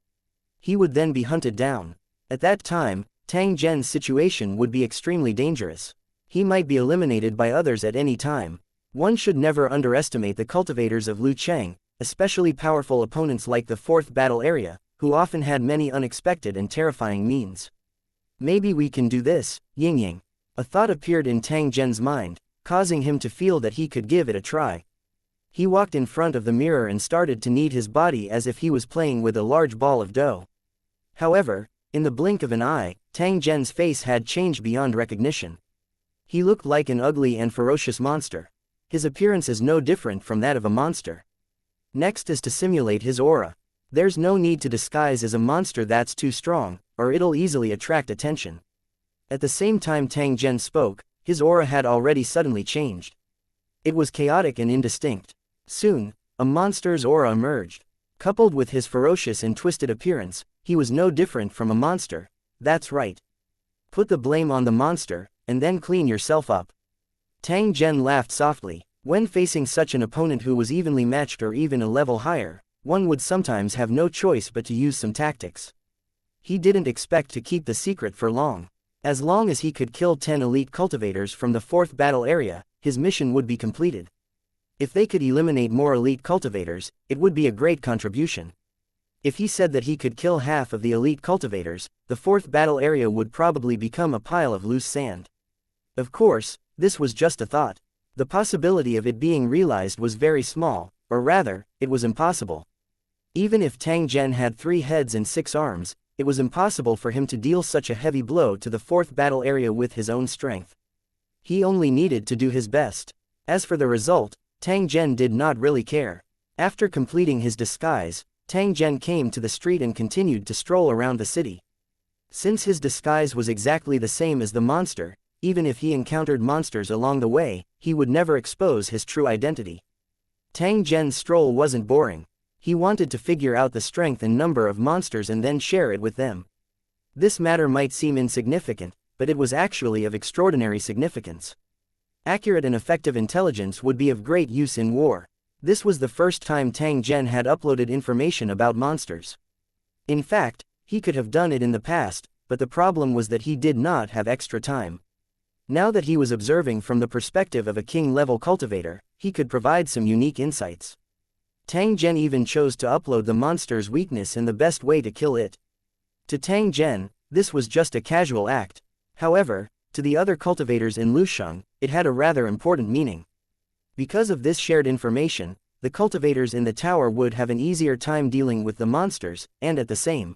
He would then be hunted down. At that time, Tang Zhen's situation would be extremely dangerous. He might be eliminated by others at any time. One should never underestimate the cultivators of Lu Cheng, especially powerful opponents like the 4th battle area, who often had many unexpected and terrifying means. Maybe we can do this, Ying Ying. A thought appeared in Tang Zhen's mind, causing him to feel that he could give it a try. He walked in front of the mirror and started to knead his body as if he was playing with a large ball of dough. However, in the blink of an eye, Tang Zhen's face had changed beyond recognition. He looked like an ugly and ferocious monster. His appearance is no different from that of a monster. Next is to simulate his aura. There's no need to disguise as a monster that's too strong, or it'll easily attract attention. At the same time Tang Zhen spoke, his aura had already suddenly changed. It was chaotic and indistinct. Soon, a monster's aura emerged. Coupled with his ferocious and twisted appearance, he was no different from a monster. That's right. Put the blame on the monster, and then clean yourself up. Tang Zhen laughed softly. When facing such an opponent who was evenly matched or even a level higher, one would sometimes have no choice but to use some tactics. He didn't expect to keep the secret for long. As long as he could kill 10 elite cultivators from the 4th battle area, his mission would be completed. If they could eliminate more elite cultivators, it would be a great contribution. If he said that he could kill half of the elite cultivators, the 4th battle area would probably become a pile of loose sand. Of course, this was just a thought. The possibility of it being realized was very small, or rather, it was impossible. Even if Tang Zhen had 3 heads and 6 arms, it was impossible for him to deal such a heavy blow to the 4th battle area with his own strength. He only needed to do his best. As for the result, Tang Zhen did not really care. After completing his disguise, Tang Zhen came to the street and continued to stroll around the city. Since his disguise was exactly the same as the monster, even if he encountered monsters along the way, he would never expose his true identity. Tang Zhen's stroll wasn't boring. He wanted to figure out the strength and number of monsters and then share it with them. This matter might seem insignificant, but it was actually of extraordinary significance. Accurate and effective intelligence would be of great use in war. This was the first time Tang Zhen had uploaded information about monsters. In fact, he could have done it in the past, but the problem was that he did not have extra time. Now that he was observing from the perspective of a king-level cultivator, he could provide some unique insights. Tang Zhen even chose to upload the monster's weakness and the best way to kill it. To Tang Zhen, this was just a casual act. However, to the other cultivators in Lusheng, it had a rather important meaning. Because of this shared information, the cultivators in the tower would have an easier time dealing with the monsters, and at the same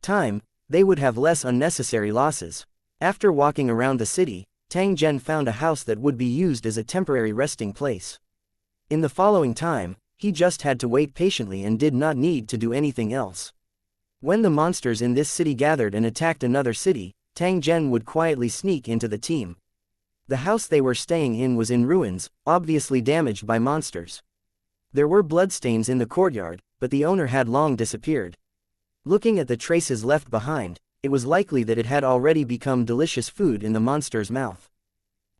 time, they would have less unnecessary losses. After walking around the city, Tang Zhen found a house that would be used as a temporary resting place. In the following time, he just had to wait patiently and did not need to do anything else. When the monsters in this city gathered and attacked another city, Tang Zhen would quietly sneak into the team. The house they were staying in was in ruins, obviously damaged by monsters. There were bloodstains in the courtyard, but the owner had long disappeared. Looking at the traces left behind, it was likely that it had already become delicious food in the monster's mouth.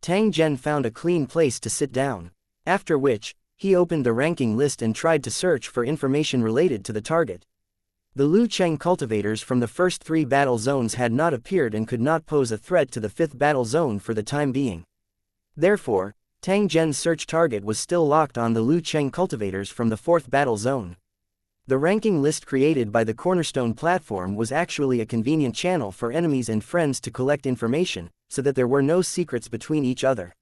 Tang Zhen found a clean place to sit down. After which, he opened the ranking list and tried to search for information related to the target. The Lu Cheng cultivators from the first 3 battle zones had not appeared and could not pose a threat to the 5th battle zone for the time being. Therefore, Tang Zhen's search target was still locked on the Lu Cheng cultivators from the 4th battle zone. The ranking list created by the Cornerstone platform was actually a convenient channel for enemies and friends to collect information, so that there were no secrets between each other.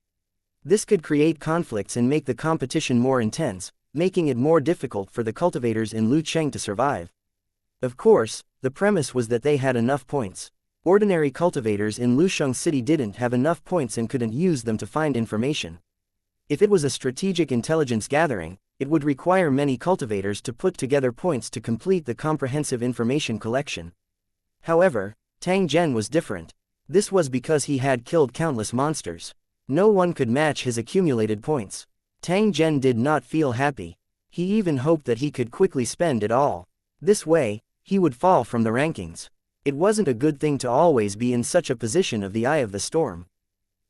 This could create conflicts and make the competition more intense, making it more difficult for the cultivators in Lucheng to survive. Of course, the premise was that they had enough points. Ordinary cultivators in Lusheng City didn't have enough points and couldn't use them to find information. If it was a strategic intelligence gathering, it would require many cultivators to put together points to complete the comprehensive information collection. However, Tang Zhen was different. This was because he had killed countless monsters. No one could match his accumulated points. Tang Zhen did not feel happy. He even hoped that he could quickly spend it all. This way, he would fall from the rankings. It wasn't a good thing to always be in such a position of the eye of the storm.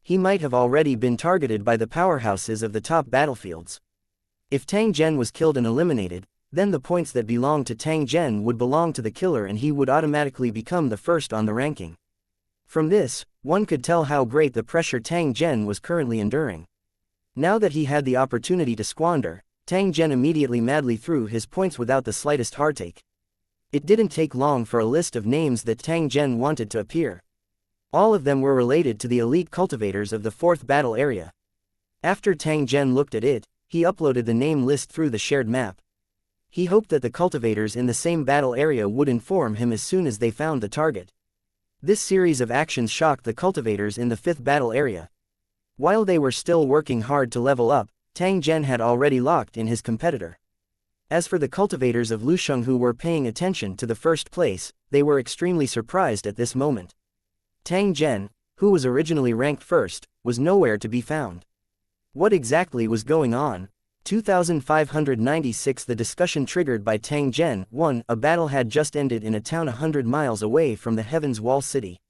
He might have already been targeted by the powerhouses of the top battlefields. If Tang Zhen was killed and eliminated, then the points that belonged to Tang Zhen would belong to the killer and he would automatically become the first on the ranking. From this, one could tell how great the pressure Tang Zhen was currently enduring. Now that he had the opportunity to squander, Tang Zhen immediately madly threw his points without the slightest heartache. It didn't take long for a list of names that Tang Zhen wanted to appear. All of them were related to the elite cultivators of the 4th battle area. After Tang Zhen looked at it, he uploaded the name list through the shared map. He hoped that the cultivators in the same battle area would inform him as soon as they found the target. This series of actions shocked the cultivators in the 5th battle area. While they were still working hard to level up, Tang Zhen had already locked in his competitor. As for the cultivators of Lusheng who were paying attention to the first place, they were extremely surprised at this moment. Tang Zhen, who was originally ranked first, was nowhere to be found. What exactly was going on? 2596 The discussion triggered by Tang Zhen. 1. A battle had just ended in a town 100 miles away from the Heaven's Wall City.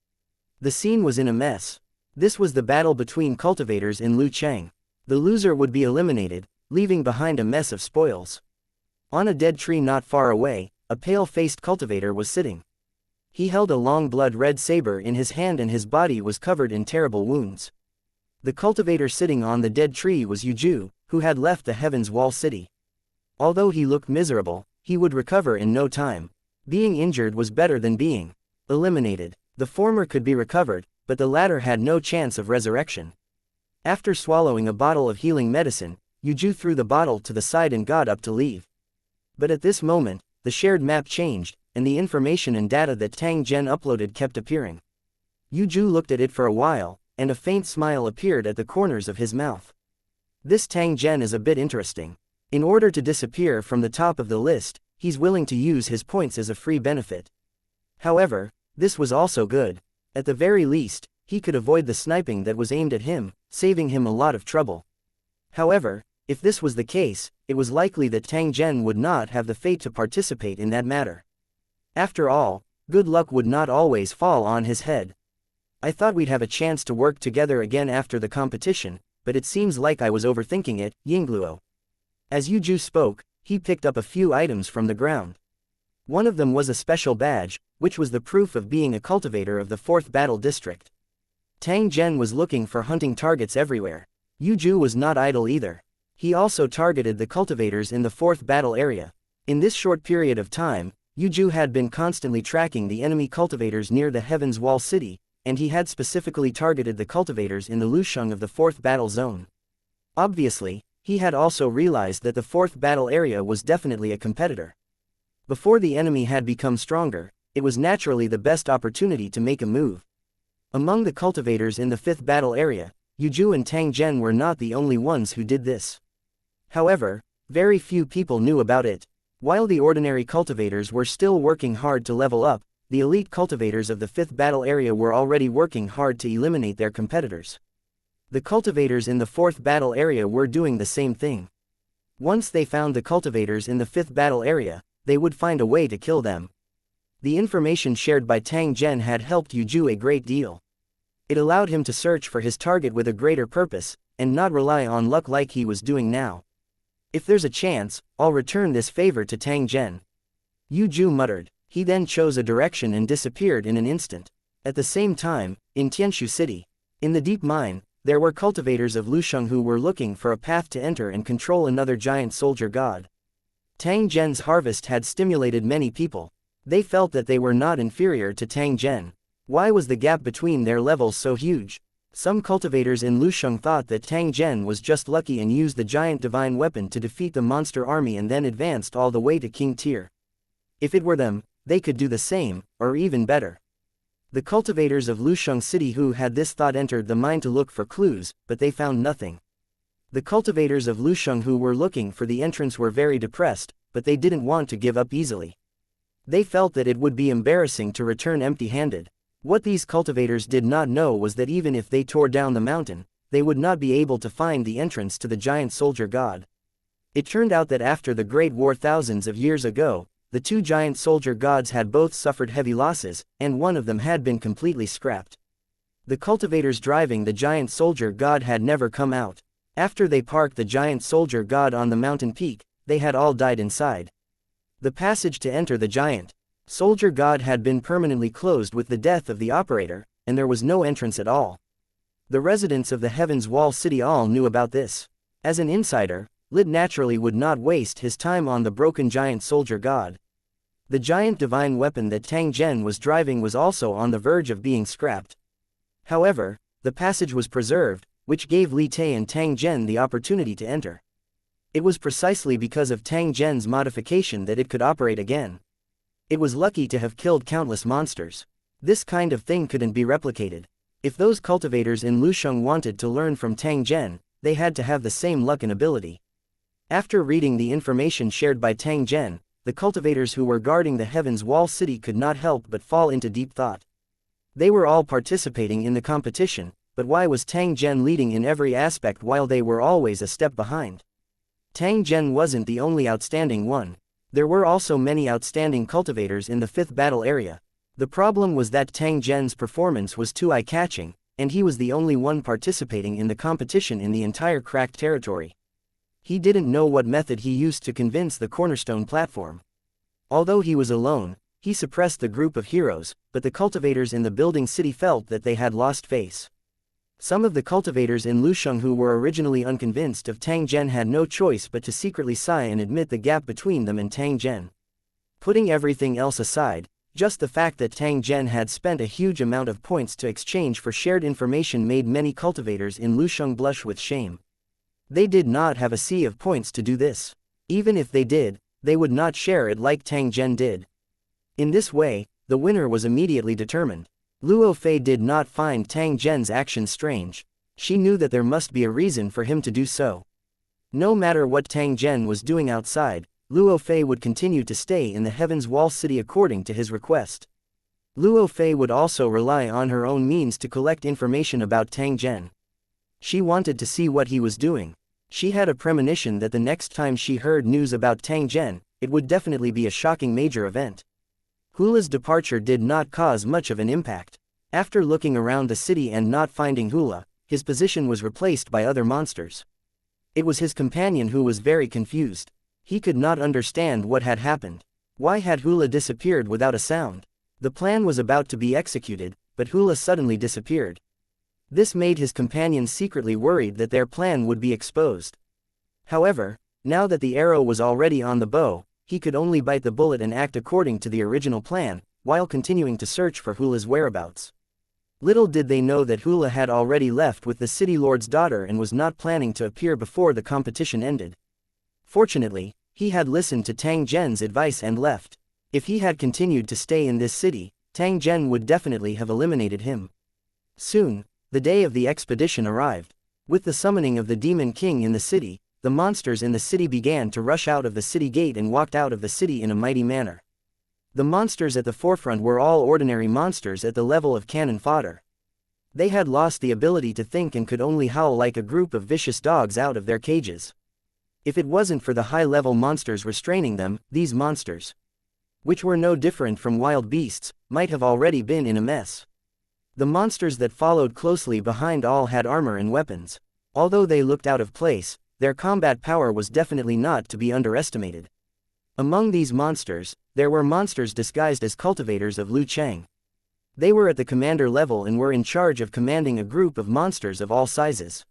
The scene was in a mess. This was the battle between cultivators in Lucheng. The loser would be eliminated, leaving behind a mess of spoils. On a dead tree not far away, a pale-faced cultivator was sitting. He held a long blood-red saber in his hand and his body was covered in terrible wounds. The cultivator sitting on the dead tree was Yuju, who had left the Heaven's Wall City. Although he looked miserable, he would recover in no time. Being injured was better than being eliminated. The former could be recovered, but the latter had no chance of resurrection. After swallowing a bottle of healing medicine, Yuju threw the bottle to the side and got up to leave. But at this moment, the shared map changed, and the information and data that Tang Zhen uploaded kept appearing. Yuju looked at it for a while, and a faint smile appeared at the corners of his mouth. This Tang Zhen is a bit interesting. In order to disappear from the top of the list, he's willing to use his points as a free benefit. However, this was also good. At the very least, he could avoid the sniping that was aimed at him, saving him a lot of trouble. However, if this was the case, it was likely that Tang Zhen would not have the fate to participate in that matter. After all, good luck would not always fall on his head. I thought we'd have a chance to work together again after the competition, but it seems like I was overthinking it, Yingluo. As Yuju spoke, he picked up a few items from the ground. One of them was a special badge, which was the proof of being a cultivator of the 4th battle district. Tang Zhen was looking for hunting targets everywhere. Yuju was not idle either. He also targeted the cultivators in the 4th battle area. In this short period of time, Yuju had been constantly tracking the enemy cultivators near the Heaven's Wall City, and he had specifically targeted the cultivators in the Lusheng of the 4th battle zone. Obviously, he had also realized that the 4th battle area was definitely a competitor. Before the enemy had become stronger, it was naturally the best opportunity to make a move. Among the cultivators in the 5th battle area, Yuju and Tang Zhen were not the only ones who did this. However, very few people knew about it. While the ordinary cultivators were still working hard to level up, the elite cultivators of the 5th battle area were already working hard to eliminate their competitors. The cultivators in the 4th battle area were doing the same thing. Once they found the cultivators in the 5th battle area, they would find a way to kill them. The information shared by Tang Zhen had helped Yuju a great deal. It allowed him to search for his target with a greater purpose, and not rely on luck like he was doing now. If there's a chance, I'll return this favor to Tang Zhen. Yuju muttered. He then chose a direction and disappeared in an instant. At the same time, in Tianshu City, in the deep mine, there were cultivators of Lusheng who were looking for a path to enter and control another giant soldier god. Tang Zhen's harvest had stimulated many people. They felt that they were not inferior to Tang Zhen. Why was the gap between their levels so huge? Some cultivators in Lusheng thought that Tang Zhen was just lucky and used the giant divine weapon to defeat the monster army and then advanced all the way to King tier. If it were them, they could do the same, or even better. The cultivators of Lusheng City who had this thought entered the mine to look for clues, but they found nothing. The cultivators of Lusheng who were looking for the entrance were very depressed, but they didn't want to give up easily. They felt that it would be embarrassing to return empty-handed. What these cultivators did not know was that even if they tore down the mountain, they would not be able to find the entrance to the giant soldier god. It turned out that after the Great War thousands of years ago, the two giant soldier gods had both suffered heavy losses, and one of them had been completely scrapped. The cultivators driving the giant soldier god had never come out. After they parked the giant soldier god on the mountain peak, they had all died inside. The passage to enter the giant soldier god had been permanently closed with the death of the operator, and there was no entrance at all. The residents of the Heaven's Wall City all knew about this. As an insider, Lid naturally would not waste his time on the broken giant soldier god. The giant divine weapon that Tang Zhen was driving was also on the verge of being scrapped. However, the passage was preserved, which gave Li Tai and Tang Zhen the opportunity to enter. It was precisely because of Tang Zhen's modification that it could operate again. It was lucky to have killed countless monsters. This kind of thing couldn't be replicated. If those cultivators in Lusheng wanted to learn from Tang Zhen, they had to have the same luck and ability. After reading the information shared by Tang Zhen, the cultivators who were guarding the Heaven's Wall City could not help but fall into deep thought. They were all participating in the competition, but why was Tang Zhen leading in every aspect while they were always a step behind? Tang Zhen wasn't the only outstanding one. There were also many outstanding cultivators in the 5th battle area. The problem was that Tang Zhen's performance was too eye-catching, and he was the only one participating in the competition in the entire cracked territory. He didn't know what method he used to convince the cornerstone platform. Although he was alone, he suppressed the group of heroes, but the cultivators in the building city felt that they had lost face. Some of the cultivators in Lusheng who were originally unconvinced of Tang Zhen had no choice but to secretly sigh and admit the gap between them and Tang Zhen. Putting everything else aside, just the fact that Tang Zhen had spent a huge amount of points to exchange for shared information made many cultivators in Lusheng blush with shame. They did not have a sea of points to do this. Even if they did, they would not share it like Tang Zhen did. In this way, the winner was immediately determined. Luo Fei did not find Tang Zhen's actions strange. She knew that there must be a reason for him to do so. No matter what Tang Zhen was doing outside, Luo Fei would continue to stay in the Heaven's Wall City according to his request. Luo Fei would also rely on her own means to collect information about Tang Zhen. She wanted to see what he was doing. She had a premonition that the next time she heard news about Tang Zhen, it would definitely be a shocking major event. Hula's departure did not cause much of an impact. After looking around the city and not finding Hula, his position was replaced by other monsters. It was his companion who was very confused. He could not understand what had happened. Why had Hula disappeared without a sound? The plan was about to be executed, but Hula suddenly disappeared. This made his companions secretly worried that their plan would be exposed. However, now that the arrow was already on the bow, he could only bite the bullet and act according to the original plan, while continuing to search for Hula's whereabouts. Little did they know that Hula had already left with the city lord's daughter and was not planning to appear before the competition ended. Fortunately, he had listened to Tang Zhen's advice and left. If he had continued to stay in this city, Tang Zhen would definitely have eliminated him. Soon, the day of the expedition arrived. With the summoning of the Demon King in the city, the monsters in the city began to rush out of the city gate and walked out of the city in a mighty manner. The monsters at the forefront were all ordinary monsters at the level of cannon fodder. They had lost the ability to think and could only howl like a group of vicious dogs out of their cages. If it wasn't for the high-level monsters restraining them, these monsters, which were no different from wild beasts, might have already been in a mess. The monsters that followed closely behind all had armor and weapons. Although they looked out of place, their combat power was definitely not to be underestimated. Among these monsters, there were monsters disguised as cultivators of Lu Chang. They were at the commander level and were in charge of commanding a group of monsters of all sizes.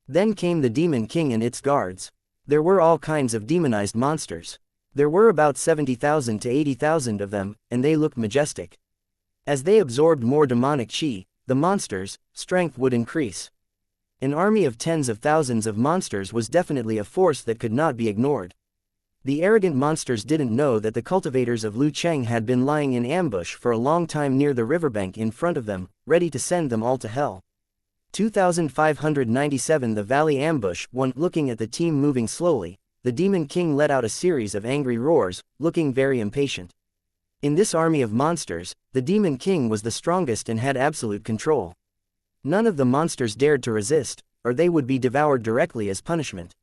Then came the Demon King and its guards. There were all kinds of demonized monsters. There were about 70,000 to 80,000 of them, and they looked majestic. As they absorbed more demonic chi, the monsters' strength would increase. An army of tens of thousands of monsters was definitely a force that could not be ignored. The arrogant monsters didn't know that the cultivators of Lu Cheng had been lying in ambush for a long time near the riverbank in front of them, ready to send them all to hell. 2597 The Valley Ambush 1 Looking at the team moving slowly, the Demon King let out a series of angry roars, looking very impatient. In this army of monsters, the Demon King was the strongest and had absolute control. None of the monsters dared to resist, or they would be devoured directly as punishment.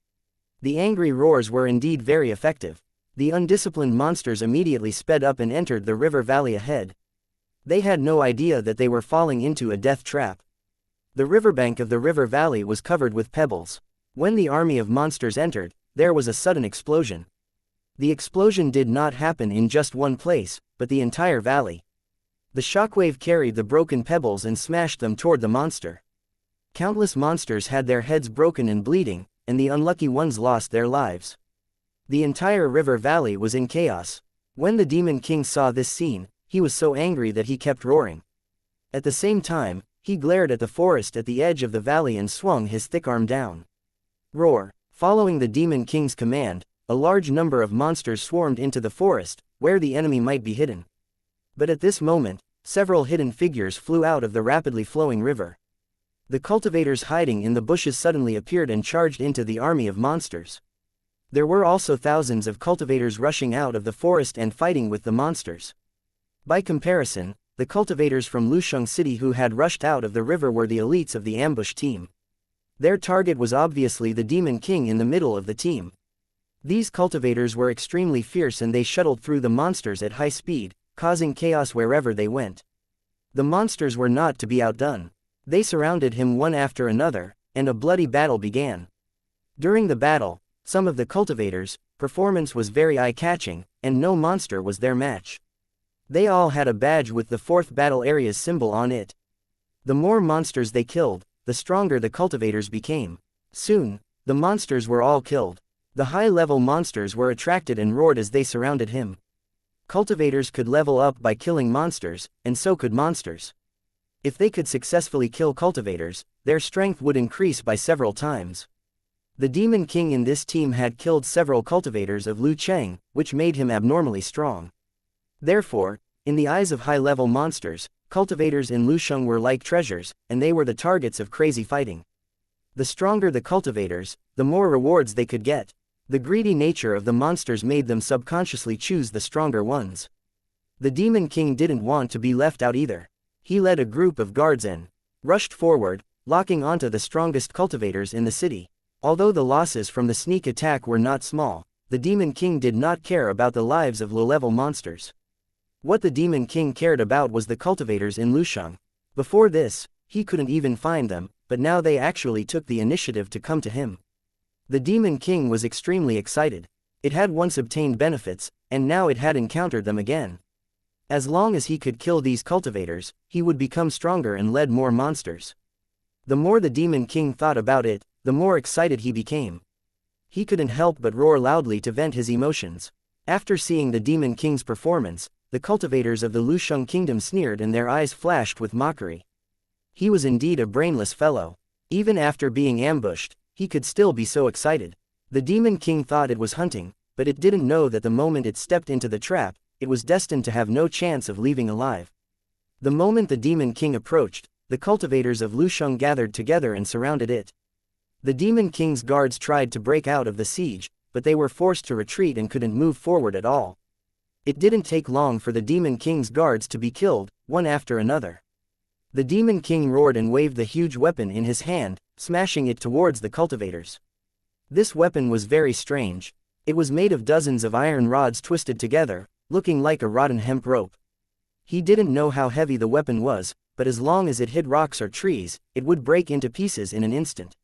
The angry roars were indeed very effective. The undisciplined monsters immediately sped up and entered the river valley ahead. They had no idea that they were falling into a death trap. The riverbank of the river valley was covered with pebbles. When the army of monsters entered, there was a sudden explosion. The explosion did not happen in just one place, but the entire valley. The shockwave carried the broken pebbles and smashed them toward the monster. Countless monsters had their heads broken and bleeding, and the unlucky ones lost their lives. The entire river valley was in chaos. When the Demon King saw this scene, he was so angry that he kept roaring. At the same time, he glared at the forest at the edge of the valley and swung his thick arm down. Roar! Following the Demon King's command, a large number of monsters swarmed into the forest, where the enemy might be hidden. But at this moment, several hidden figures flew out of the rapidly flowing river. The cultivators hiding in the bushes suddenly appeared and charged into the army of monsters. There were also thousands of cultivators rushing out of the forest and fighting with the monsters. By comparison, the cultivators from Lusheng City who had rushed out of the river were the elites of the ambush team. Their target was obviously the Demon King in the middle of the team. These cultivators were extremely fierce and they shuttled through the monsters at high speed, causing chaos wherever they went. The monsters were not to be outdone. They surrounded him one after another, and a bloody battle began. During the battle, some of the cultivators' performance was very eye-catching, and no monster was their match. They all had a badge with the 4th battle area's symbol on it. The more monsters they killed, the stronger the cultivators became. Soon, the monsters were all killed. The high-level monsters were attracted and roared as they surrounded him. Cultivators could level up by killing monsters, and so could monsters. If they could successfully kill cultivators, their strength would increase by several times. The Demon King in this team had killed several cultivators of Lu Cheng, which made him abnormally strong. Therefore, in the eyes of high-level monsters, cultivators in Lusheng were like treasures, and they were the targets of crazy fighting. The stronger the cultivators, the more rewards they could get. The greedy nature of the monsters made them subconsciously choose the stronger ones. The Demon King didn't want to be left out either. He led a group of guards and rushed forward, locking onto the strongest cultivators in the city. Although the losses from the sneak attack were not small, the Demon King did not care about the lives of low-level monsters. What the Demon King cared about was the cultivators in Lusheng. Before this, he couldn't even find them, but now they actually took the initiative to come to him. The Demon King was extremely excited. It had once obtained benefits, and now it had encountered them again. As long as he could kill these cultivators, he would become stronger and lead more monsters. The more the Demon King thought about it, the more excited he became. He couldn't help but roar loudly to vent his emotions. After seeing the Demon King's performance, the cultivators of the Lusheng Kingdom sneered and their eyes flashed with mockery. He was indeed a brainless fellow. Even after being ambushed, he could still be so excited. The Demon King thought it was hunting, but it didn't know that the moment it stepped into the trap, it was destined to have no chance of leaving alive. The moment the Demon King approached, the cultivators of Lusheng gathered together and surrounded it. The Demon King's guards tried to break out of the siege, but they were forced to retreat and couldn't move forward at all. It didn't take long for the Demon King's guards to be killed, one after another. The Demon King roared and waved the huge weapon in his hand, smashing it towards the cultivators. This weapon was very strange. It was made of dozens of iron rods twisted together, looking like a rotten hemp rope. He didn't know how heavy the weapon was, but as long as it hit rocks or trees, it would break into pieces in an instant.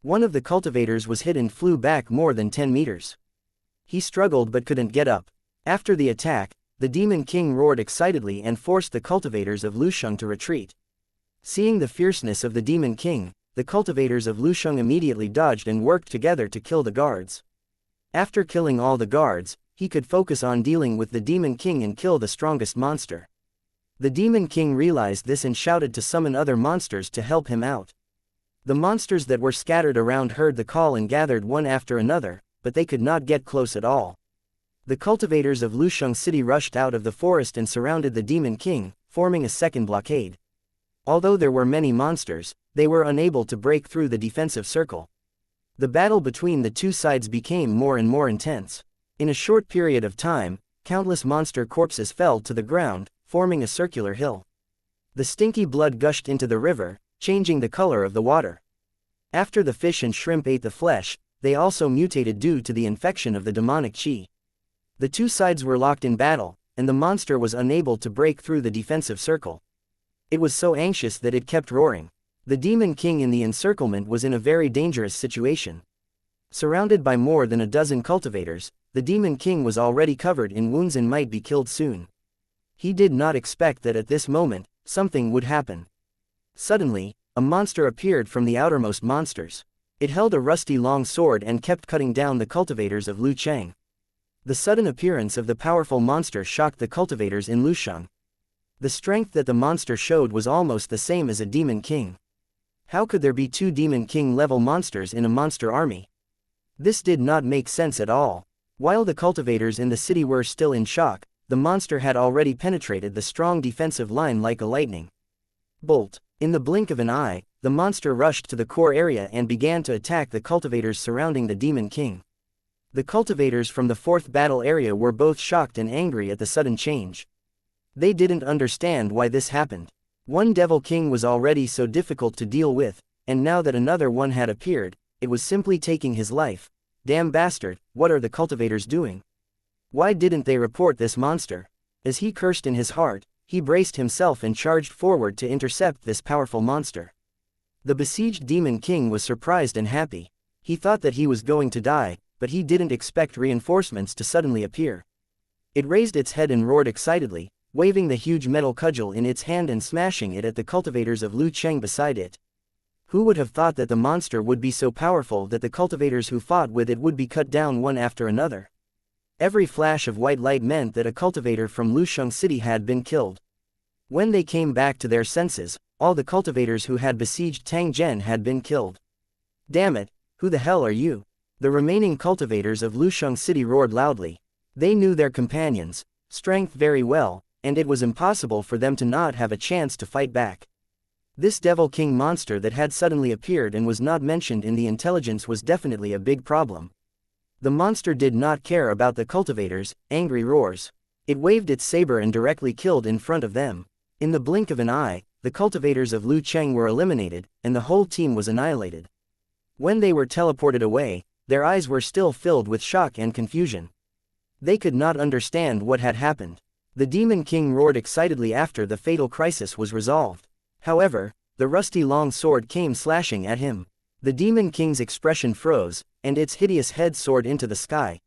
One of the cultivators was hit and flew back more than 10 meters. He struggled but couldn't get up. After the attack, the Demon King roared excitedly and forced the cultivators of Lusheng to retreat. Seeing the fierceness of the Demon King, the cultivators of Lusheng immediately dodged and worked together to kill the guards. After killing all the guards, he could focus on dealing with the Demon King and kill the strongest monster. The Demon King realized this and shouted to summon other monsters to help him out. The monsters that were scattered around heard the call and gathered one after another, but they could not get close at all. The cultivators of Lusheng City rushed out of the forest and surrounded the Demon King, forming a second blockade. Although there were many monsters, they were unable to break through the defensive circle. The battle between the two sides became more and more intense. In a short period of time, countless monster corpses fell to the ground, forming a circular hill. The stinky blood gushed into the river, changing the color of the water. After the fish and shrimp ate the flesh, they also mutated due to the infection of the demonic chi. The two sides were locked in battle, and the monster was unable to break through the defensive circle. It was so anxious that it kept roaring. The Demon King in the encirclement was in a very dangerous situation. Surrounded by more than a dozen cultivators, the Demon King was already covered in wounds and might be killed soon. He did not expect that at this moment, something would happen. Suddenly, a monster appeared from the outermost monsters. It held a rusty long sword and kept cutting down the cultivators of Lucheng. The sudden appearance of the powerful monster shocked the cultivators in Lusheng. The strength that the monster showed was almost the same as a Demon King. How could there be two Demon King level monsters in a monster army? This did not make sense at all. While the cultivators in the city were still in shock, the monster had already penetrated the strong defensive line like a lightning bolt. In the blink of an eye, the monster rushed to the core area and began to attack the cultivators surrounding the Demon King. The cultivators from the fourth battle area were both shocked and angry at the sudden change. They didn't understand why this happened. One Devil King was already so difficult to deal with, and now that another one had appeared, it was simply taking his life. Damn bastard, what are the cultivators doing? Why didn't they report this monster? As he cursed in his heart, he braced himself and charged forward to intercept this powerful monster. The besieged Demon King was surprised and happy. He thought that he was going to die, but he didn't expect reinforcements to suddenly appear. It raised its head and roared excitedly, waving the huge metal cudgel in its hand and smashing it at the cultivators of Lucheng beside it. Who would have thought that the monster would be so powerful that the cultivators who fought with it would be cut down one after another? Every flash of white light meant that a cultivator from Lusheng City had been killed. When they came back to their senses, all the cultivators who had besieged Tang Zhen had been killed. Damn it, who the hell are you? The remaining cultivators of Lusheng City roared loudly. They knew their companions' strength very well, and it was impossible for them to not have a chance to fight back. This Devil King monster that had suddenly appeared and was not mentioned in the intelligence was definitely a big problem. The monster did not care about the cultivators' angry roars. It waved its saber and directly killed in front of them. In the blink of an eye, the cultivators of Lucheng were eliminated, and the whole team was annihilated. When they were teleported away, their eyes were still filled with shock and confusion. They could not understand what had happened. The Demon King roared excitedly after the fatal crisis was resolved. However, the rusty long sword came slashing at him. The Demon King's expression froze, and its hideous head soared into the sky.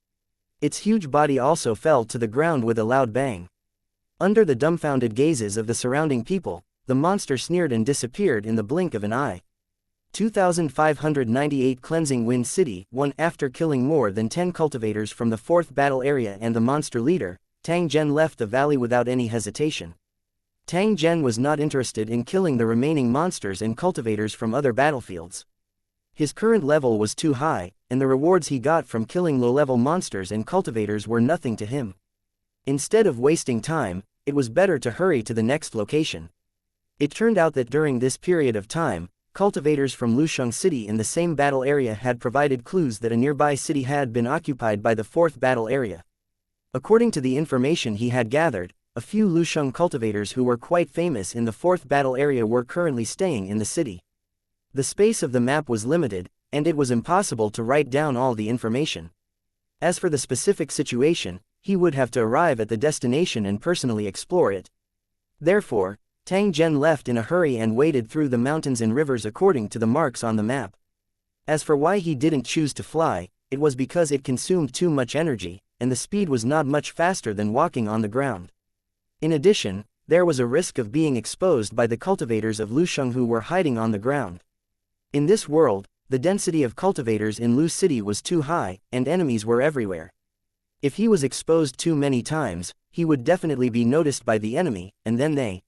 Its huge body also fell to the ground with a loud bang. Under the dumbfounded gazes of the surrounding people, the monster sneered and disappeared in the blink of an eye. 2598 Cleansing Wind City won. After killing more than 10 cultivators from the fourth battle area and the monster leader, Tang Zhen left the valley without any hesitation. Tang Zhen was not interested in killing the remaining monsters and cultivators from other battlefields. His current level was too high, and the rewards he got from killing low-level monsters and cultivators were nothing to him. Instead of wasting time, it was better to hurry to the next location. It turned out that during this period of time, cultivators from Lusheng City in the same battle area had provided clues that a nearby city had been occupied by the fourth battle area. According to the information he had gathered, a few Lusheng cultivators who were quite famous in the fourth battle area were currently staying in the city. The space of the map was limited, and it was impossible to write down all the information. As for the specific situation, he would have to arrive at the destination and personally explore it. Therefore, Tang Zhen left in a hurry and waded through the mountains and rivers according to the marks on the map. As for why he didn't choose to fly, it was because it consumed too much energy, and the speed was not much faster than walking on the ground. In addition, there was a risk of being exposed by the cultivators of Lusheng who were hiding on the ground. In this world, the density of cultivators in Lu City was too high, and enemies were everywhere. If he was exposed too many times, he would definitely be noticed by the enemy, and then they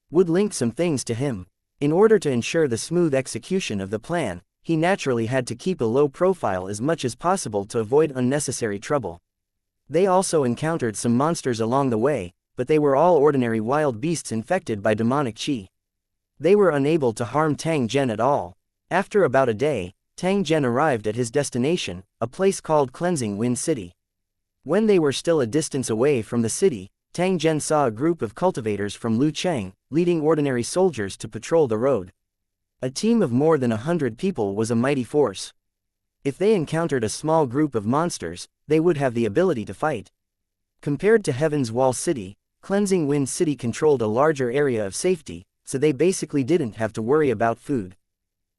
would link some things to him. In order to ensure the smooth execution of the plan, he naturally had to keep a low profile as much as possible to avoid unnecessary trouble. They also encountered some monsters along the way, but they were all ordinary wild beasts infected by demonic qi. They were unable to harm Tang Zhen at all. After about a day, Tang Zhen arrived at his destination, a place called Cleansing Wind City. When they were still a distance away from the city, Tang Zhen saw a group of cultivators from Lucheng, leading ordinary soldiers to patrol the road. A team of more than 100 people was a mighty force. If they encountered a small group of monsters, they would have the ability to fight. Compared to Heaven's Wall City, Cleansing Wind City controlled a larger area of safety, so they basically didn't have to worry about food.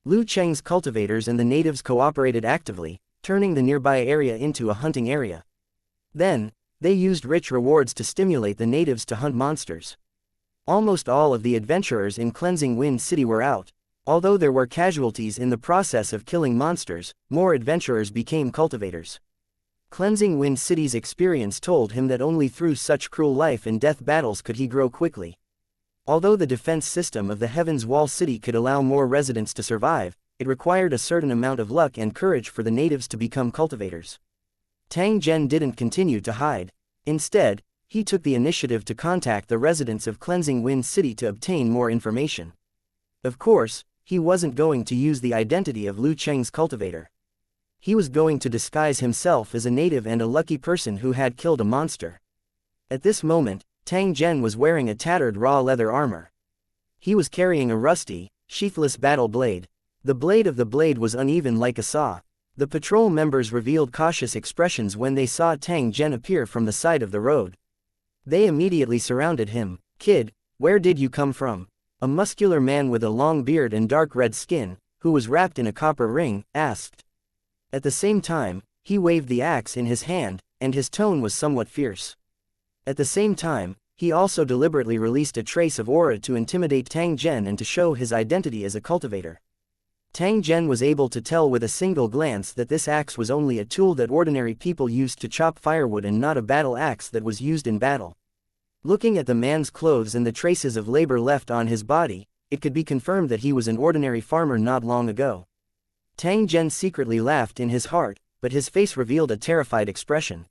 Lucheng's cultivators and the natives cooperated actively, turning the nearby area into a hunting area. Then, they used rich rewards to stimulate the natives to hunt monsters. Almost all of the adventurers in Cleansing Wind City were out. Although there were casualties in the process of killing monsters, more adventurers became cultivators. Cleansing Wind City's experience told him that only through such cruel life and death battles could he grow quickly. Although the defense system of the Heaven's Wall City could allow more residents to survive, it required a certain amount of luck and courage for the natives to become cultivators. Tang Zhen didn't continue to hide. Instead, he took the initiative to contact the residents of Cleansing Wind City to obtain more information. Of course, he wasn't going to use the identity of Lucheng's cultivator. He was going to disguise himself as a native and a lucky person who had killed a monster. At this moment, Tang Zhen was wearing a tattered raw leather armor. He was carrying a rusty, sheathless battle blade. The blade of the blade was uneven like a saw. The patrol members revealed cautious expressions when they saw Tang Zhen appear from the side of the road. They immediately surrounded him. "Kid, where did you come from?" A muscular man with a long beard and dark red skin, who was wrapped in a copper ring, asked. At the same time, he waved the axe in his hand, and his tone was somewhat fierce. At the same time, he also deliberately released a trace of aura to intimidate Tang Zhen and to show his identity as a cultivator. Tang Zhen was able to tell with a single glance that this axe was only a tool that ordinary people used to chop firewood and not a battle axe that was used in battle. Looking at the man's clothes and the traces of labor left on his body, it could be confirmed that he was an ordinary farmer not long ago. Tang Zhen secretly laughed in his heart, but his face revealed a terrified expression.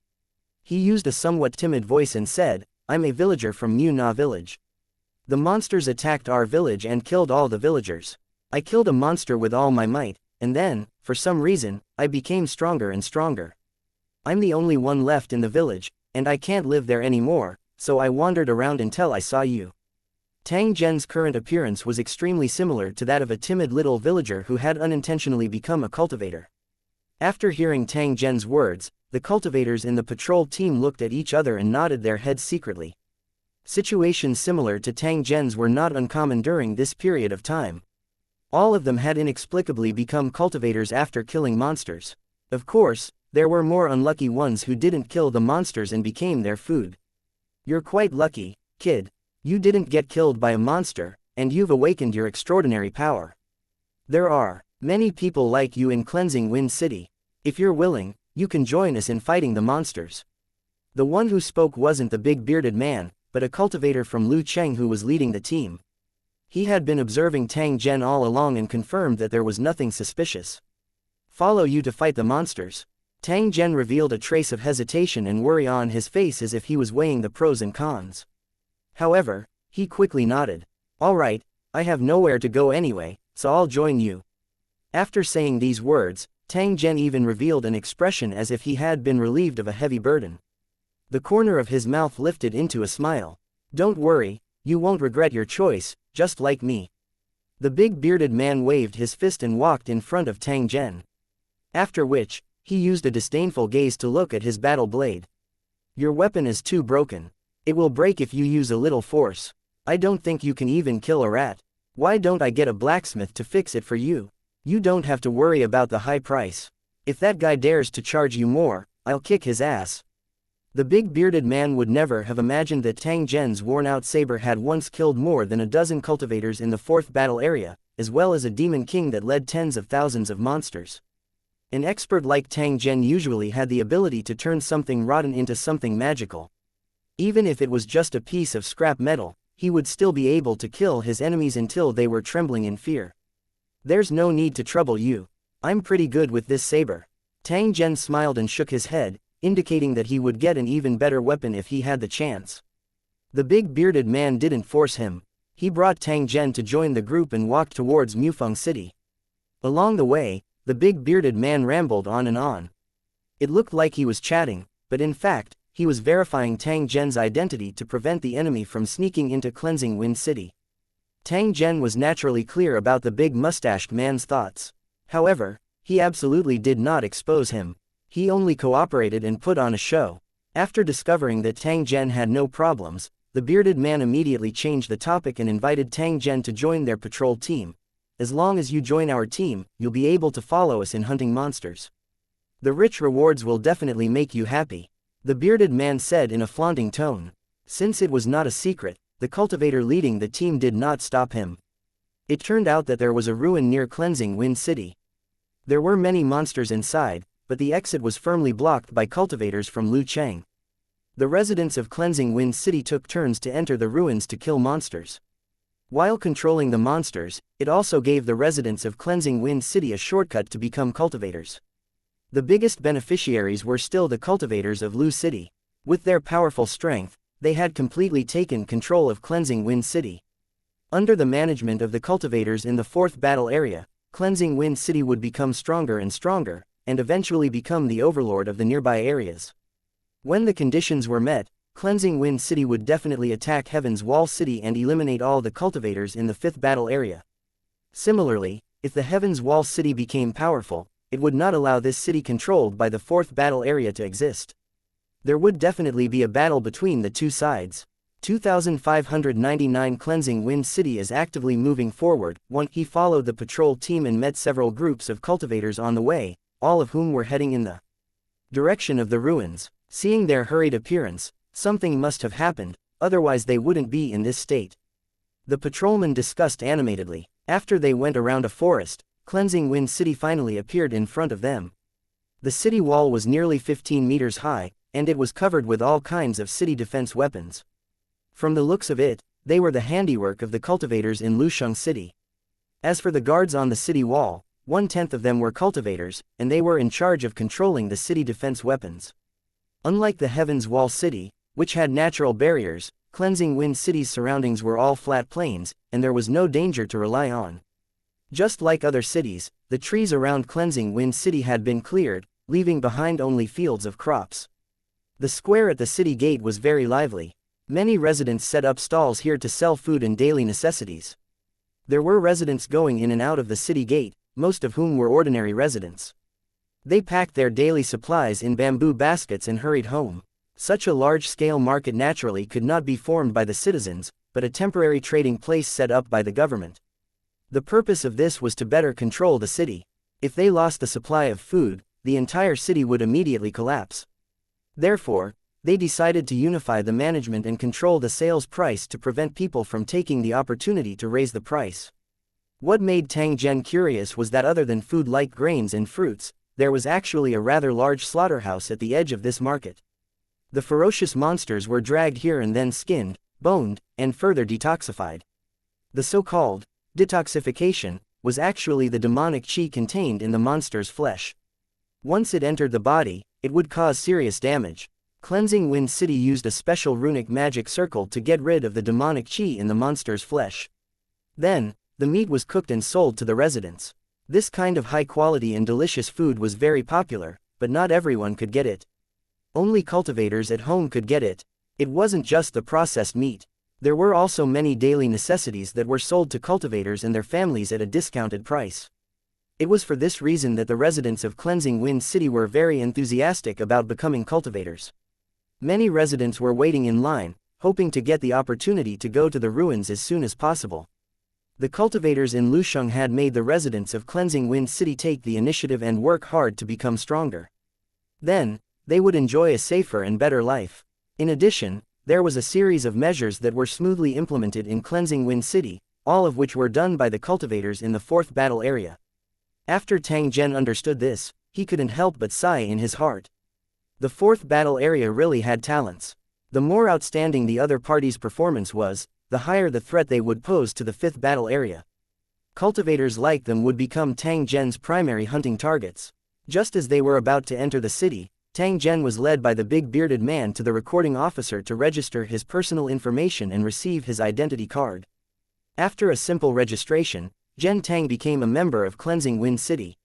He used a somewhat timid voice and said, "I'm a villager from Mu Na village. The monsters attacked our village and killed all the villagers. I killed a monster with all my might, and then, for some reason, I became stronger and stronger. I'm the only one left in the village, and I can't live there anymore. So I wandered around until I saw you." Tang Zhen's current appearance was extremely similar to that of a timid little villager who had unintentionally become a cultivator. After hearing Tang Zhen's words, the cultivators in the patrol team looked at each other and nodded their heads secretly. Situations similar to Tang Zhen's were not uncommon during this period of time. All of them had inexplicably become cultivators after killing monsters. Of course, there were more unlucky ones who didn't kill the monsters and became their food. You're quite lucky, kid. You didn't get killed by a monster, and you've awakened your extraordinary power. There are many people like you in Cleansing Wind City. If you're willing, you can join us in fighting the monsters. The one who spoke wasn't the big bearded man, but a cultivator from Lucheng who was leading the team. He had been observing Tang Zhen all along and confirmed that there was nothing suspicious. Follow you to fight the monsters. Tang Zhen revealed a trace of hesitation and worry on his face as if he was weighing the pros and cons. However, he quickly nodded. "All right, I have nowhere to go anyway, so I'll join you." After saying these words, Tang Zhen even revealed an expression as if he had been relieved of a heavy burden. The corner of his mouth lifted into a smile. "Don't worry, you won't regret your choice, just like me." The big bearded man waved his fist and walked in front of Tang Zhen. After which, he used a disdainful gaze to look at his battle blade. "Your weapon is too broken. It will break if you use a little force. I don't think you can even kill a rat. Why don't I get a blacksmith to fix it for you? You don't have to worry about the high price. If that guy dares to charge you more, I'll kick his ass." The big bearded man would never have imagined that Tang Zhen's worn-out saber had once killed more than a dozen cultivators in the 4th battle area, as well as a demon king that led tens of thousands of monsters. An expert like Tang Zhen usually had the ability to turn something rotten into something magical. Even if it was just a piece of scrap metal, he would still be able to kill his enemies until they were trembling in fear. There's no need to trouble you. I'm pretty good with this saber. Tang Zhen smiled and shook his head, indicating that he would get an even better weapon if he had the chance. The big bearded man didn't force him. He brought Tang Zhen to join the group and walked towards Mufeng City. Along the way, the big bearded man rambled on and on. It looked like he was chatting, but in fact, he was verifying Tang Zhen's identity to prevent the enemy from sneaking into Cleansing Wind City. Tang Zhen was naturally clear about the big mustached man's thoughts. However, he absolutely did not expose him. He only cooperated and put on a show. After discovering that Tang Zhen had no problems, the bearded man immediately changed the topic and invited Tang Zhen to join their patrol team. As long as you join our team, you'll be able to follow us in hunting monsters. The rich rewards will definitely make you happy, the bearded man said in a flaunting tone. Since it was not a secret, the cultivator leading the team did not stop him. It turned out that there was a ruin near Cleansing Wind City. There were many monsters inside, but the exit was firmly blocked by cultivators from Lucheng. The residents of Cleansing Wind City took turns to enter the ruins to kill monsters. While controlling the monsters, it also gave the residents of Cleansing Wind City a shortcut to become cultivators. The biggest beneficiaries were still the cultivators of Lu City. With their powerful strength, they had completely taken control of Cleansing Wind City. Under the management of the cultivators in the 4th battle area, Cleansing Wind City would become stronger and stronger, and eventually become the overlord of the nearby areas. When the conditions were met, Cleansing Wind City would definitely attack Heaven's Wall City and eliminate all the cultivators in the 5th battle area. Similarly, if the Heaven's Wall City became powerful, it would not allow this city controlled by the 4th battle area to exist. There would definitely be a battle between the two sides. 2599 Cleansing Wind City is actively moving forward. He followed the patrol team and met several groups of cultivators on the way, all of whom were heading in the direction of the ruins. Seeing their hurried appearance, something must have happened, otherwise they wouldn't be in this state. The patrolmen discussed animatedly. After they went around a forest, Cleansing Wind City finally appeared in front of them. The city wall was nearly 15 meters high, and it was covered with all kinds of city defense weapons. From the looks of it, they were the handiwork of the cultivators in Lusheng City. As for the guards on the city wall, 1/10 of them were cultivators, and they were in charge of controlling the city defense weapons. Unlike the Heaven's Wall City, which had natural barriers, Cleansing Wind City's surroundings were all flat plains, and there was no danger to rely on. Just like other cities, the trees around Cleansing Wind City had been cleared, leaving behind only fields of crops. The square at the city gate was very lively. Many residents set up stalls here to sell food and daily necessities. There were residents going in and out of the city gate, most of whom were ordinary residents. They packed their daily supplies in bamboo baskets and hurried home. Such a large-scale market naturally could not be formed by the citizens, but a temporary trading place set up by the government. The purpose of this was to better control the city. If they lost the supply of food, the entire city would immediately collapse. Therefore, they decided to unify the management and control the sales price to prevent people from taking the opportunity to raise the price. What made Tang Zhen curious was that other than food like grains and fruits, there was actually a rather large slaughterhouse at the edge of this market. The ferocious monsters were dragged here and then skinned, boned, and further detoxified. The so-called detoxification was actually the demonic qi contained in the monster's flesh. Once it entered the body, it would cause serious damage. Cleansing Wind City used a special runic magic circle to get rid of the demonic qi in the monster's flesh. Then, the meat was cooked and sold to the residents. This kind of high-quality and delicious food was very popular, but not everyone could get it. Only cultivators at home could get it. It wasn't just the processed meat. There were also many daily necessities that were sold to cultivators and their families at a discounted price. It was for this reason that the residents of Cleansing Wind City were very enthusiastic about becoming cultivators. Many residents were waiting in line, hoping to get the opportunity to go to the ruins as soon as possible. The cultivators in Lusheng had made the residents of Cleansing Wind City take the initiative and work hard to become stronger. Then, they would enjoy a safer and better life. In addition, there was a series of measures that were smoothly implemented in Cleansing Wind City, all of which were done by the cultivators in the 4th battle area. After Tang Zhen understood this, he couldn't help but sigh in his heart. The fourth battle area really had talents. The more outstanding the other party's performance was, the higher the threat they would pose to the fifth battle area. Cultivators like them would become Tang Zhen's primary hunting targets. Just as they were about to enter the city, Tang Zhen was led by the big bearded man to the recording officer to register his personal information and receive his identity card. After a simple registration, Zhen Tang became a member of Cleansing Wind City.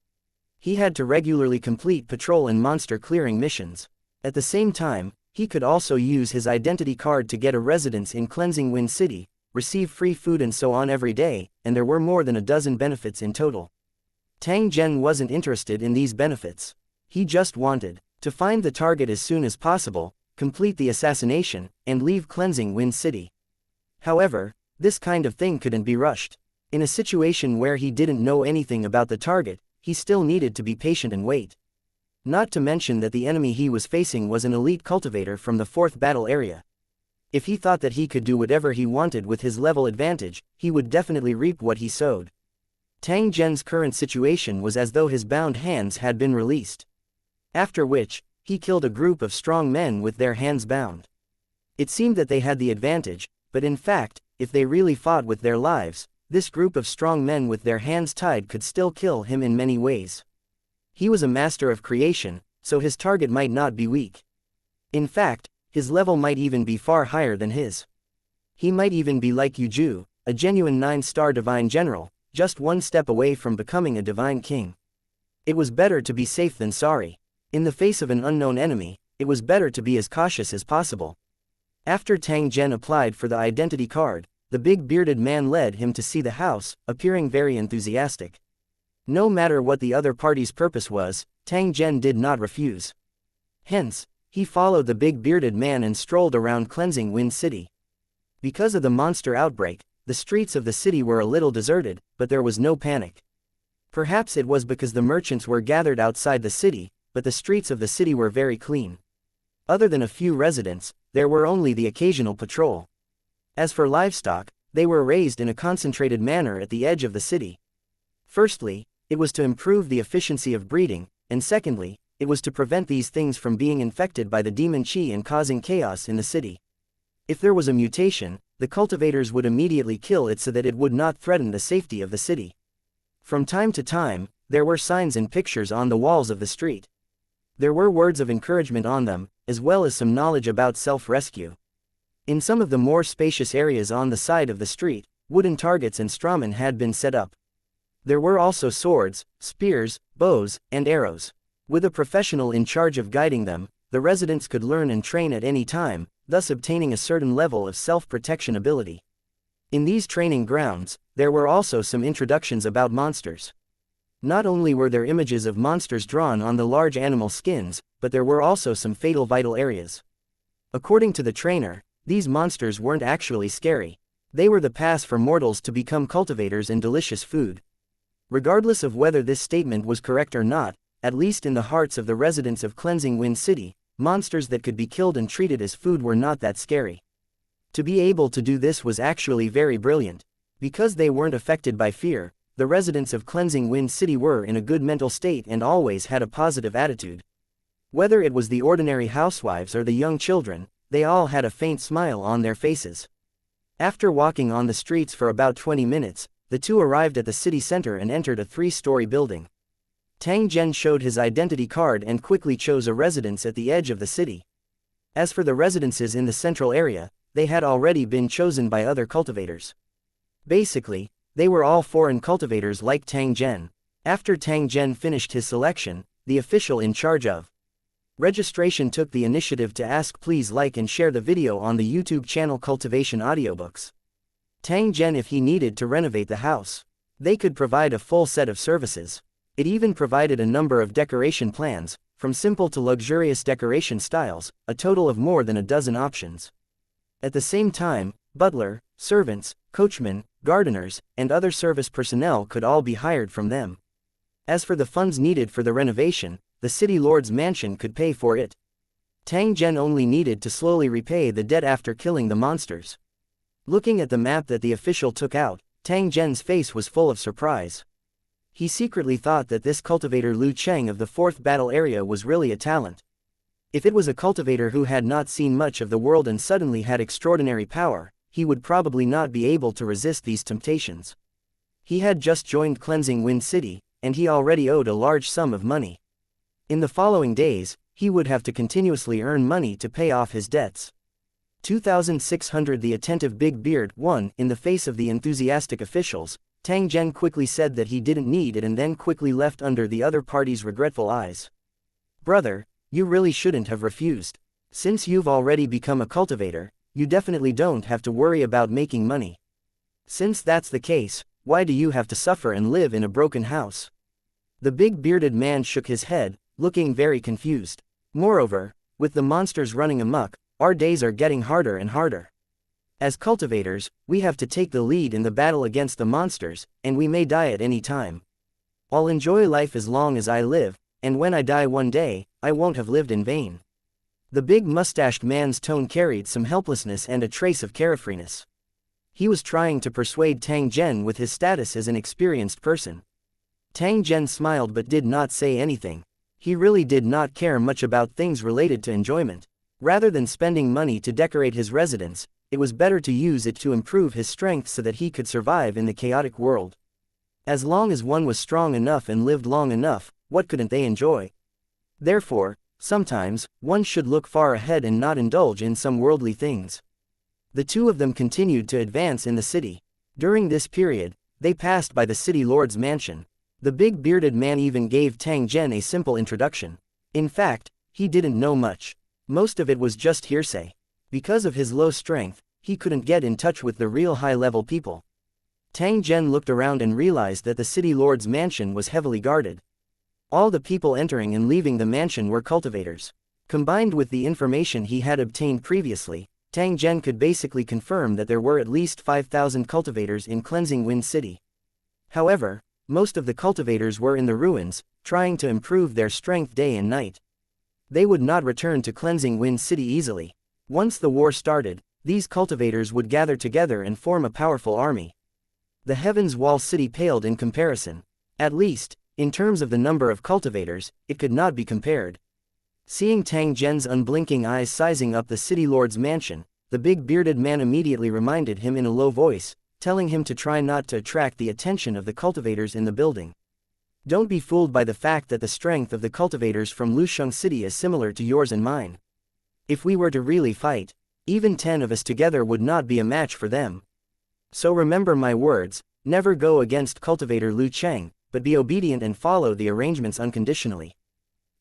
He had to regularly complete patrol and monster clearing missions. At the same time, he could also use his identity card to get a residence in Cleansing Wind City, receive free food and so on every day, and there were more than a dozen benefits in total. Tang Zhen wasn't interested in these benefits. He just wanted to find the target as soon as possible, complete the assassination, and leave Cleansing Wind City. However, this kind of thing couldn't be rushed. In a situation where he didn't know anything about the target, he still needed to be patient and wait. Not to mention that the enemy he was facing was an elite cultivator from the fourth battle area. If he thought that he could do whatever he wanted with his level advantage, he would definitely reap what he sowed. Tang Zhen's current situation was as though his bound hands had been released. After which, he killed a group of strong men with their hands bound. It seemed that they had the advantage, but in fact, if they really fought with their lives, this group of strong men with their hands tied could still kill him in many ways. He was a master of creation, so his target might not be weak. In fact, his level might even be far higher than his. He might even be like Yuju, a genuine 9-star divine general, just one step away from becoming a divine king. It was better to be safe than sorry. In the face of an unknown enemy, it was better to be as cautious as possible. After Tang Zhen applied for the identity card, the big bearded man led him to see the house, appearing very enthusiastic. No matter what the other party's purpose was, Tang Zhen did not refuse. Hence, he followed the big bearded man and strolled around Cleansing Wind City. Because of the monster outbreak, the streets of the city were a little deserted, but there was no panic. Perhaps it was because the merchants were gathered outside the city, but the streets of the city were very clean. Other than a few residents, there were only the occasional patrol. As for livestock, they were raised in a concentrated manner at the edge of the city. Firstly, it was to improve the efficiency of breeding, and secondly, it was to prevent these things from being infected by the demon qi and causing chaos in the city. If there was a mutation, the cultivators would immediately kill it so that it would not threaten the safety of the city. From time to time, there were signs and pictures on the walls of the street. There were words of encouragement on them, as well as some knowledge about self-rescue. In some of the more spacious areas on the side of the street, wooden targets and strawmen had been set up. There were also swords, spears, bows, and arrows. With a professional in charge of guiding them, the residents could learn and train at any time, thus obtaining a certain level of self-protection ability. In these training grounds, there were also some introductions about monsters. Not only were there images of monsters drawn on the large animal skins, but there were also some fatal vital areas. According to the trainer, these monsters weren't actually scary. They were the pass for mortals to become cultivators and delicious food. Regardless of whether this statement was correct or not, at least in the hearts of the residents of Cleansing Wind City, monsters that could be killed and treated as food were not that scary. To be able to do this was actually very brilliant. Because they weren't affected by fear, the residents of Cleansing Wind City were in a good mental state and always had a positive attitude. Whether it was the ordinary housewives or the young children, they all had a faint smile on their faces. After walking on the streets for about 20 minutes, the two arrived at the city center and entered a 3-story building. Tang Zhen showed his identity card and quickly chose a residence at the edge of the city. As for the residences in the central area, they had already been chosen by other cultivators. Basically, they were all foreign cultivators like Tang Zhen. After Tang Zhen finished his selection, the official in charge of registration took the initiative to ask please like and share the video on the YouTube channel Cultivation Audiobooks. Tang Zhen if he needed to renovate the house. They could provide a full set of services. It even provided a number of decoration plans, from simple to luxurious decoration styles, a total of more than a dozen options. At the same time, butler, servants, coachmen, gardeners, and other service personnel could all be hired from them. As for the funds needed for the renovation, the city lord's mansion could pay for it. Tang Zhen only needed to slowly repay the debt after killing the monsters. Looking at the map that the official took out, Tang Zhen's face was full of surprise. He secretly thought that this cultivator Lu Cheng of the 4th battle area was really a talent. If it was a cultivator who had not seen much of the world and suddenly had extraordinary power, he would probably not be able to resist these temptations. He had just joined Cleansing Wind City, and he already owed a large sum of money. In the following days, he would have to continuously earn money to pay off his debts. 2600 The attentive big beard won. In the face of the enthusiastic officials, Tang Zhen quickly said that he didn't need it and then quickly left under the other party's regretful eyes. Brother, you really shouldn't have refused. Since you've already become a cultivator, you definitely don't have to worry about making money. Since that's the case, why do you have to suffer and live in a broken house? The big bearded man shook his head, looking very confused. Moreover, with the monsters running amok, our days are getting harder and harder. As cultivators, we have to take the lead in the battle against the monsters, and we may die at any time. I'll enjoy life as long as I live, and when I die one day, I won't have lived in vain. The big mustached man's tone carried some helplessness and a trace of carefreeness. He was trying to persuade Tang Zhen with his status as an experienced person. Tang Zhen smiled but did not say anything. He really did not care much about things related to enjoyment. Rather than spending money to decorate his residence, it was better to use it to improve his strength so that he could survive in the chaotic world. As long as one was strong enough and lived long enough, what couldn't they enjoy? Therefore, sometimes, one should look far ahead and not indulge in some worldly things. The two of them continued to advance in the city. During this period, they passed by the city lord's mansion. The big bearded man even gave Tang Zhen a simple introduction. In fact, he didn't know much. Most of it was just hearsay. Because of his low strength, he couldn't get in touch with the real high-level people. Tang Zhen looked around and realized that the city lord's mansion was heavily guarded. All the people entering and leaving the mansion were cultivators. Combined with the information he had obtained previously, Tang Zhen could basically confirm that there were at least 5,000 cultivators in Cleansing Wind City. However, most of the cultivators were in the ruins, trying to improve their strength day and night. They would not return to Cleansing Wind City easily. Once the war started, these cultivators would gather together and form a powerful army. The Heaven's Wall City paled in comparison. At least, in terms of the number of cultivators, it could not be compared. Seeing Tang Zhen's unblinking eyes sizing up the city lord's mansion, the big bearded man immediately reminded him in a low voice, telling him to try not to attract the attention of the cultivators in the building. Don't be fooled by the fact that the strength of the cultivators from Lusheng City is similar to yours and mine. If we were to really fight, even 10 of us together would not be a match for them. So remember my words, never go against cultivator Lu Cheng, but be obedient and follow the arrangements unconditionally.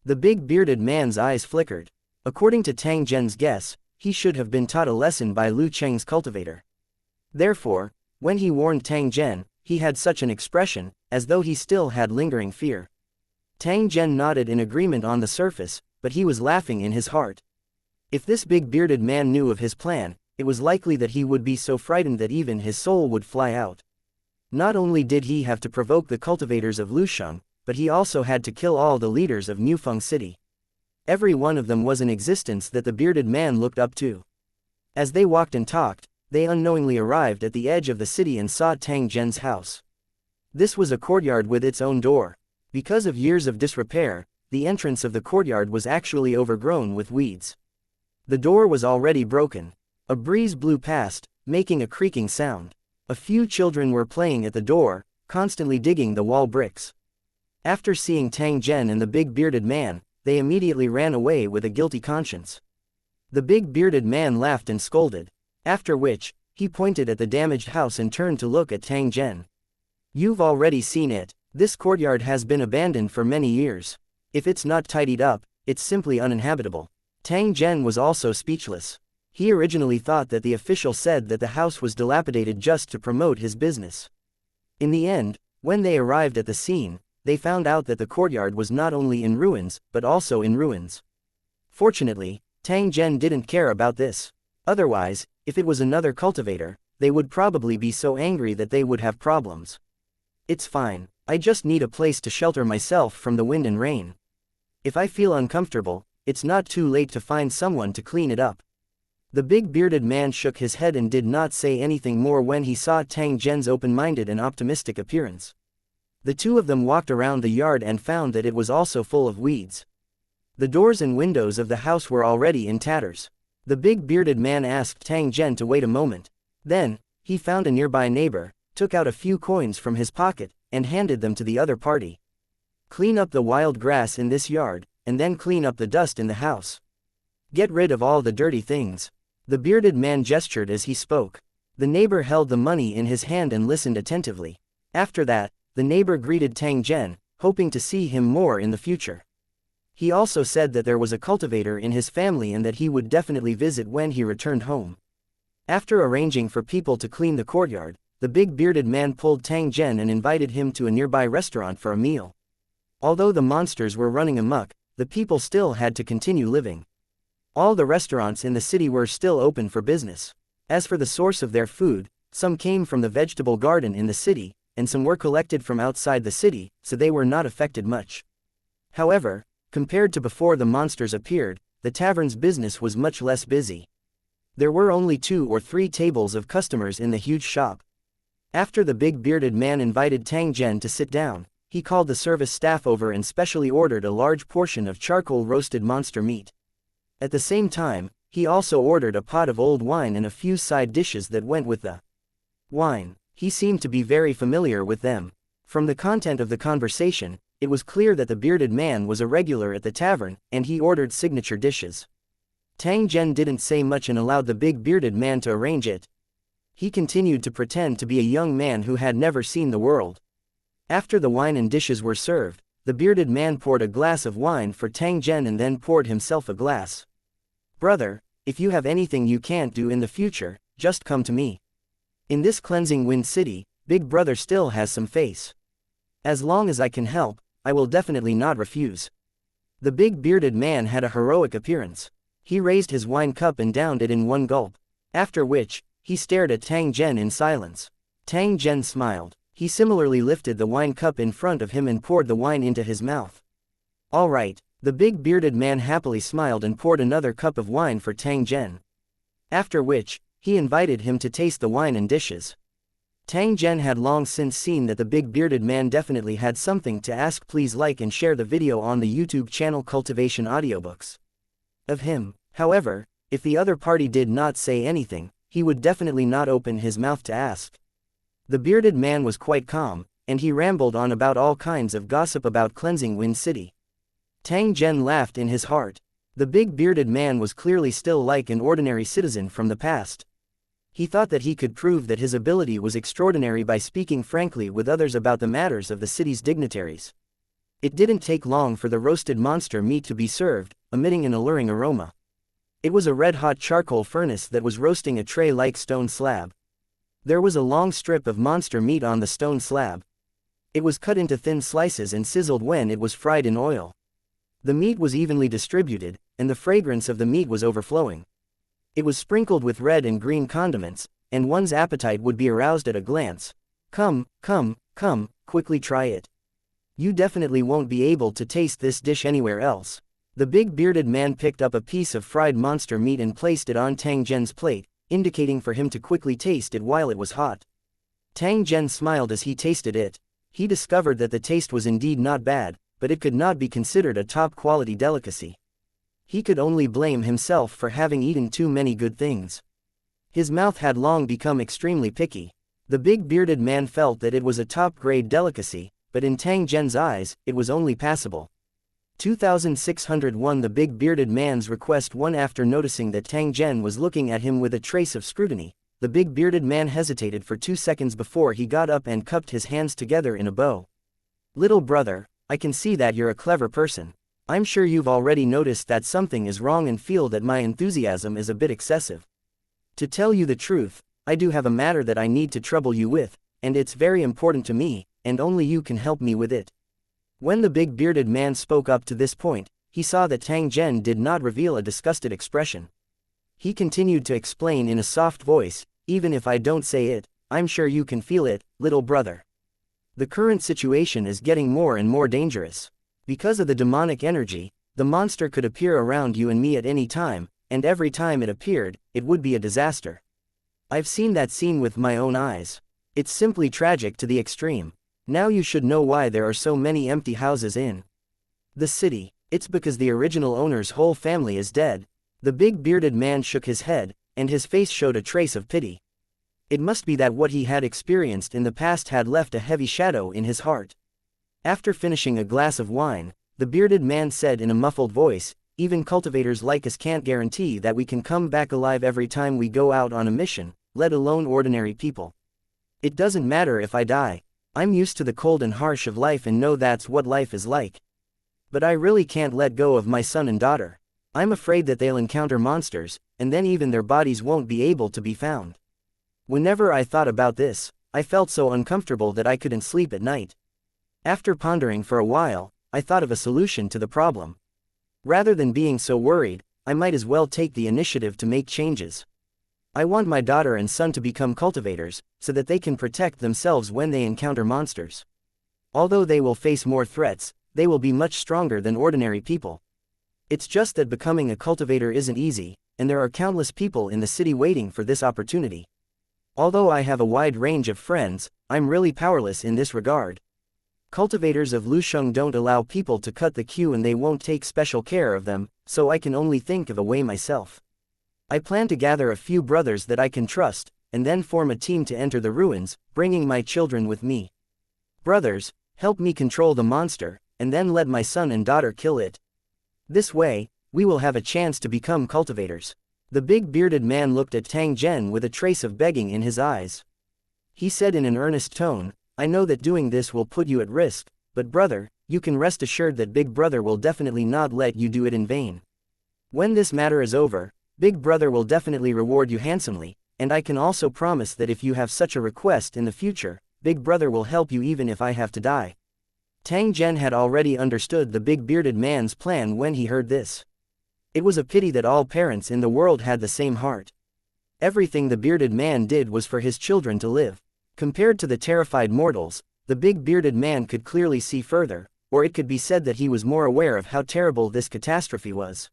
The big bearded man's eyes flickered. According to Tang Zhen's guess, he should have been taught a lesson by Lu Cheng's cultivator. Therefore, when he warned Tang Zhen, he had such an expression, as though he still had lingering fear. Tang Zhen nodded in agreement on the surface, but he was laughing in his heart. If this big bearded man knew of his plan, it was likely that he would be so frightened that even his soul would fly out. Not only did he have to provoke the cultivators of Lusheng, but he also had to kill all the leaders of Newfeng City. Every one of them was an existence that the bearded man looked up to. As they walked and talked, they unknowingly arrived at the edge of the city and saw Tang Zhen's house. This was a courtyard with its own door. Because of years of disrepair, the entrance of the courtyard was actually overgrown with weeds. The door was already broken. A breeze blew past, making a creaking sound. A few children were playing at the door, constantly digging the wall bricks. After seeing Tang Zhen and the big bearded man, they immediately ran away with a guilty conscience. The big bearded man laughed and scolded. After which, he pointed at the damaged house and turned to look at Tang Zhen. You've already seen it. This courtyard has been abandoned for many years. If it's not tidied up, it's simply uninhabitable. Tang Zhen was also speechless. He originally thought that the official said that the house was dilapidated just to promote his business. In the end, when they arrived at the scene, they found out that the courtyard was not only in ruins, but also in ruins. Fortunately, Tang Zhen didn't care about this. Otherwise, if it was another cultivator, they would probably be so angry that they would have problems. It's fine, I just need a place to shelter myself from the wind and rain. If I feel uncomfortable, it's not too late to find someone to clean it up. The big bearded man shook his head and did not say anything more when he saw Tang Zhen's open-minded and optimistic appearance. The two of them walked around the yard and found that it was also full of weeds. The doors and windows of the house were already in tatters. The big bearded man asked Tang Zhen to wait a moment. Then, he found a nearby neighbor, took out a few coins from his pocket, and handed them to the other party. Clean up the wild grass in this yard, and then clean up the dust in the house. Get rid of all the dirty things. The bearded man gestured as he spoke. The neighbor held the money in his hand and listened attentively. After that, the neighbor greeted Tang Zhen, hoping to see him more in the future. He also said that there was a cultivator in his family and that he would definitely visit when he returned home. After arranging for people to clean the courtyard, the big bearded man pulled Tang Zhen and invited him to a nearby restaurant for a meal. Although the monsters were running amok, the people still had to continue living. All the restaurants in the city were still open for business. As for the source of their food, some came from the vegetable garden in the city, and some were collected from outside the city, so they were not affected much. However, compared to before the monsters appeared, the tavern's business was much less busy. There were only 2 or 3 tables of customers in the huge shop. After the big bearded man invited Tang Zhen to sit down, he called the service staff over and specially ordered a large portion of charcoal roasted monster meat. At the same time, he also ordered a pot of old wine and a few side dishes that went with the wine. He seemed to be very familiar with them. From the content of the conversation, it was clear that the bearded man was a regular at the tavern, and he ordered signature dishes. Tang Zhen didn't say much and allowed the big bearded man to arrange it. He continued to pretend to be a young man who had never seen the world. After the wine and dishes were served, the bearded man poured a glass of wine for Tang Zhen and then poured himself a glass. "Brother, if you have anything you can't do in the future, just come to me. In this cleansing wind city, Big Brother still has some face. As long as I can help, I will definitely not refuse." The big bearded man had a heroic appearance. He raised his wine cup and downed it in one gulp. After which, he stared at Tang Zhen in silence. Tang Zhen smiled. He similarly lifted the wine cup in front of him and poured the wine into his mouth. "All right." The big bearded man happily smiled and poured another cup of wine for Tang Zhen. After which, he invited him to taste the wine and dishes. Tang Zhen had long since seen that the big bearded man definitely had something to ask. Please like and share the video on the YouTube channel Cultivation Audiobooks. Of him, however, if the other party did not say anything, he would definitely not open his mouth to ask. The bearded man was quite calm, and he rambled on about all kinds of gossip about cleansing Wind City. Tang Zhen laughed in his heart. The big bearded man was clearly still like an ordinary citizen from the past. He thought that he could prove that his ability was extraordinary by speaking frankly with others about the matters of the city's dignitaries. It didn't take long for the roasted monster meat to be served, emitting an alluring aroma. It was a red-hot charcoal furnace that was roasting a tray-like stone slab. There was a long strip of monster meat on the stone slab. It was cut into thin slices and sizzled when it was fried in oil. The meat was evenly distributed, and the fragrance of the meat was overflowing. It was sprinkled with red and green condiments, and one's appetite would be aroused at a glance. Come, quickly try it. You definitely won't be able to taste this dish anywhere else." The big bearded man picked up a piece of fried monster meat and placed it on Tang Zhen's plate, indicating for him to quickly taste it while it was hot. Tang Zhen smiled as he tasted it. He discovered that the taste was indeed not bad, but it could not be considered a top-quality delicacy. He could only blame himself for having eaten too many good things. His mouth had long become extremely picky. The big bearded man felt that it was a top-grade delicacy, but in Tang Zhen's eyes, it was only passable. 2601 The big bearded man's request won. After noticing that Tang Zhen was looking at him with a trace of scrutiny, the big bearded man hesitated for 2 seconds before he got up and cupped his hands together in a bow. "Little brother, I can see that you're a clever person. I'm sure you've already noticed that something is wrong and feel that my enthusiasm is a bit excessive. To tell you the truth, I do have a matter that I need to trouble you with, and it's very important to me, and only you can help me with it." When the big bearded man spoke up to this point, he saw that Tang Zhen did not reveal a disgusted expression. He continued to explain in a soft voice, "Even if I don't say it, I'm sure you can feel it, little brother. The current situation is getting more and more dangerous. Because of the demonic energy, the monster could appear around you and me at any time, and every time it appeared, it would be a disaster. I've seen that scene with my own eyes. It's simply tragic to the extreme. Now you should know why there are so many empty houses in the city. It's because the original owner's whole family is dead. The big bearded man shook his head, and his face showed a trace of pity. It must be that what he had experienced in the past had left a heavy shadow in his heart. After finishing a glass of wine, the bearded man said in a muffled voice, "Even cultivators like us can't guarantee that we can come back alive every time we go out on a mission, let alone ordinary people. It doesn't matter if I die. I'm used to the cold and harsh of life and know that's what life is like. But I really can't let go of my son and daughter. I'm afraid that they'll encounter monsters, and then even their bodies won't be able to be found. Whenever I thought about this, I felt so uncomfortable that I couldn't sleep at night. After pondering for a while, I thought of a solution to the problem. Rather than being so worried, I might as well take the initiative to make changes. I want my daughter and son to become cultivators, so that they can protect themselves when they encounter monsters. Although they will face more threats, they will be much stronger than ordinary people. It's just that becoming a cultivator isn't easy, and there are countless people in the city waiting for this opportunity. Although I have a wide range of friends, I'm really powerless in this regard. Cultivators of Lusheng don't allow people to cut the queue and they won't take special care of them, so I can only think of a way myself. I plan to gather a few brothers that I can trust, and then form a team to enter the ruins, bringing my children with me. Brothers, help me control the monster, and then let my son and daughter kill it. This way, we will have a chance to become cultivators." The big bearded man looked at Tang Zhen with a trace of begging in his eyes. He said in an earnest tone, "I know that doing this will put you at risk, but brother, you can rest assured that Big Brother will definitely not let you do it in vain. When this matter is over, Big Brother will definitely reward you handsomely, and I can also promise that if you have such a request in the future, Big Brother will help you even if I have to die." Tang Zhen had already understood the big bearded man's plan when he heard this. It was a pity that all parents in the world had the same heart. Everything the bearded man did was for his children to live. Compared to the terrified mortals, the big bearded man could clearly see further, or it could be said that he was more aware of how terrible this catastrophe was.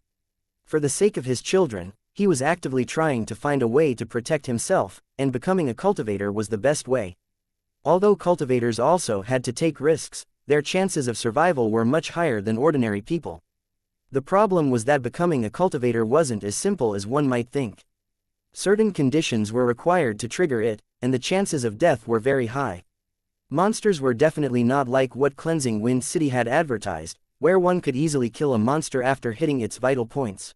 For the sake of his children, he was actively trying to find a way to protect himself, and becoming a cultivator was the best way. Although cultivators also had to take risks, their chances of survival were much higher than ordinary people. The problem was that becoming a cultivator wasn't as simple as one might think. Certain conditions were required to trigger it, and the chances of death were very high. Monsters were definitely not like what Cleansing Wind City had advertised, where one could easily kill a monster after hitting its vital points.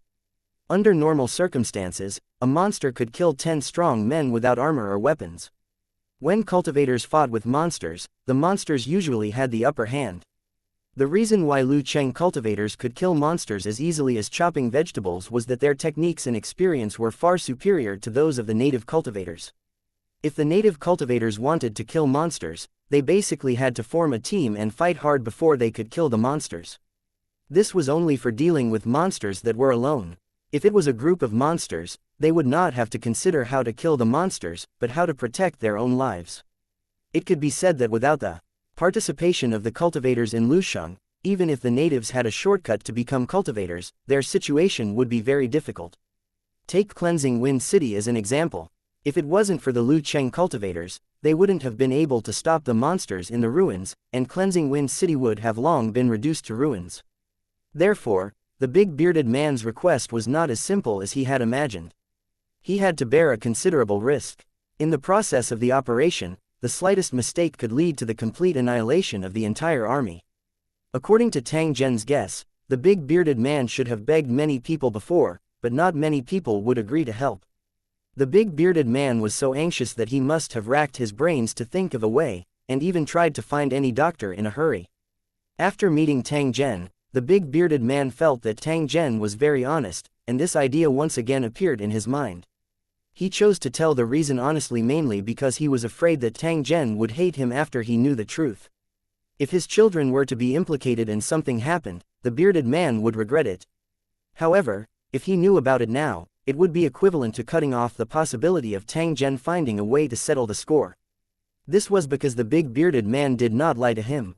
Under normal circumstances, a monster could kill 10 strong men without armor or weapons. When cultivators fought with monsters, the monsters usually had the upper hand. The reason why Lu Cheng cultivators could kill monsters as easily as chopping vegetables was that their techniques and experience were far superior to those of the native cultivators. If the native cultivators wanted to kill monsters, they basically had to form a team and fight hard before they could kill the monsters. This was only for dealing with monsters that were alone. If it was a group of monsters, they would not have to consider how to kill the monsters, but how to protect their own lives. It could be said that without the participation of the cultivators in Lusheng, even if the natives had a shortcut to become cultivators, their situation would be very difficult. Take Cleansing Wind City as an example. If it wasn't for the Lu Cheng cultivators, they wouldn't have been able to stop the monsters in the ruins, and Cleansing Wind City would have long been reduced to ruins. Therefore, the big bearded man's request was not as simple as he had imagined. He had to bear a considerable risk. In the process of the operation, the slightest mistake could lead to the complete annihilation of the entire army. According to Tang Zhen's guess, the big bearded man should have begged many people before, but not many people would agree to help. The big bearded man was so anxious that he must have racked his brains to think of a way, and even tried to find any doctor in a hurry. After meeting Tang Zhen, the big bearded man felt that Tang Zhen was very honest, and this idea once again appeared in his mind. He chose to tell the reason honestly mainly because he was afraid that Tang Zhen would hate him after he knew the truth. If his children were to be implicated and something happened, the bearded man would regret it. However, if he knew about it now, it would be equivalent to cutting off the possibility of Tang Zhen finding a way to settle the score. This was because the big bearded man did not lie to him.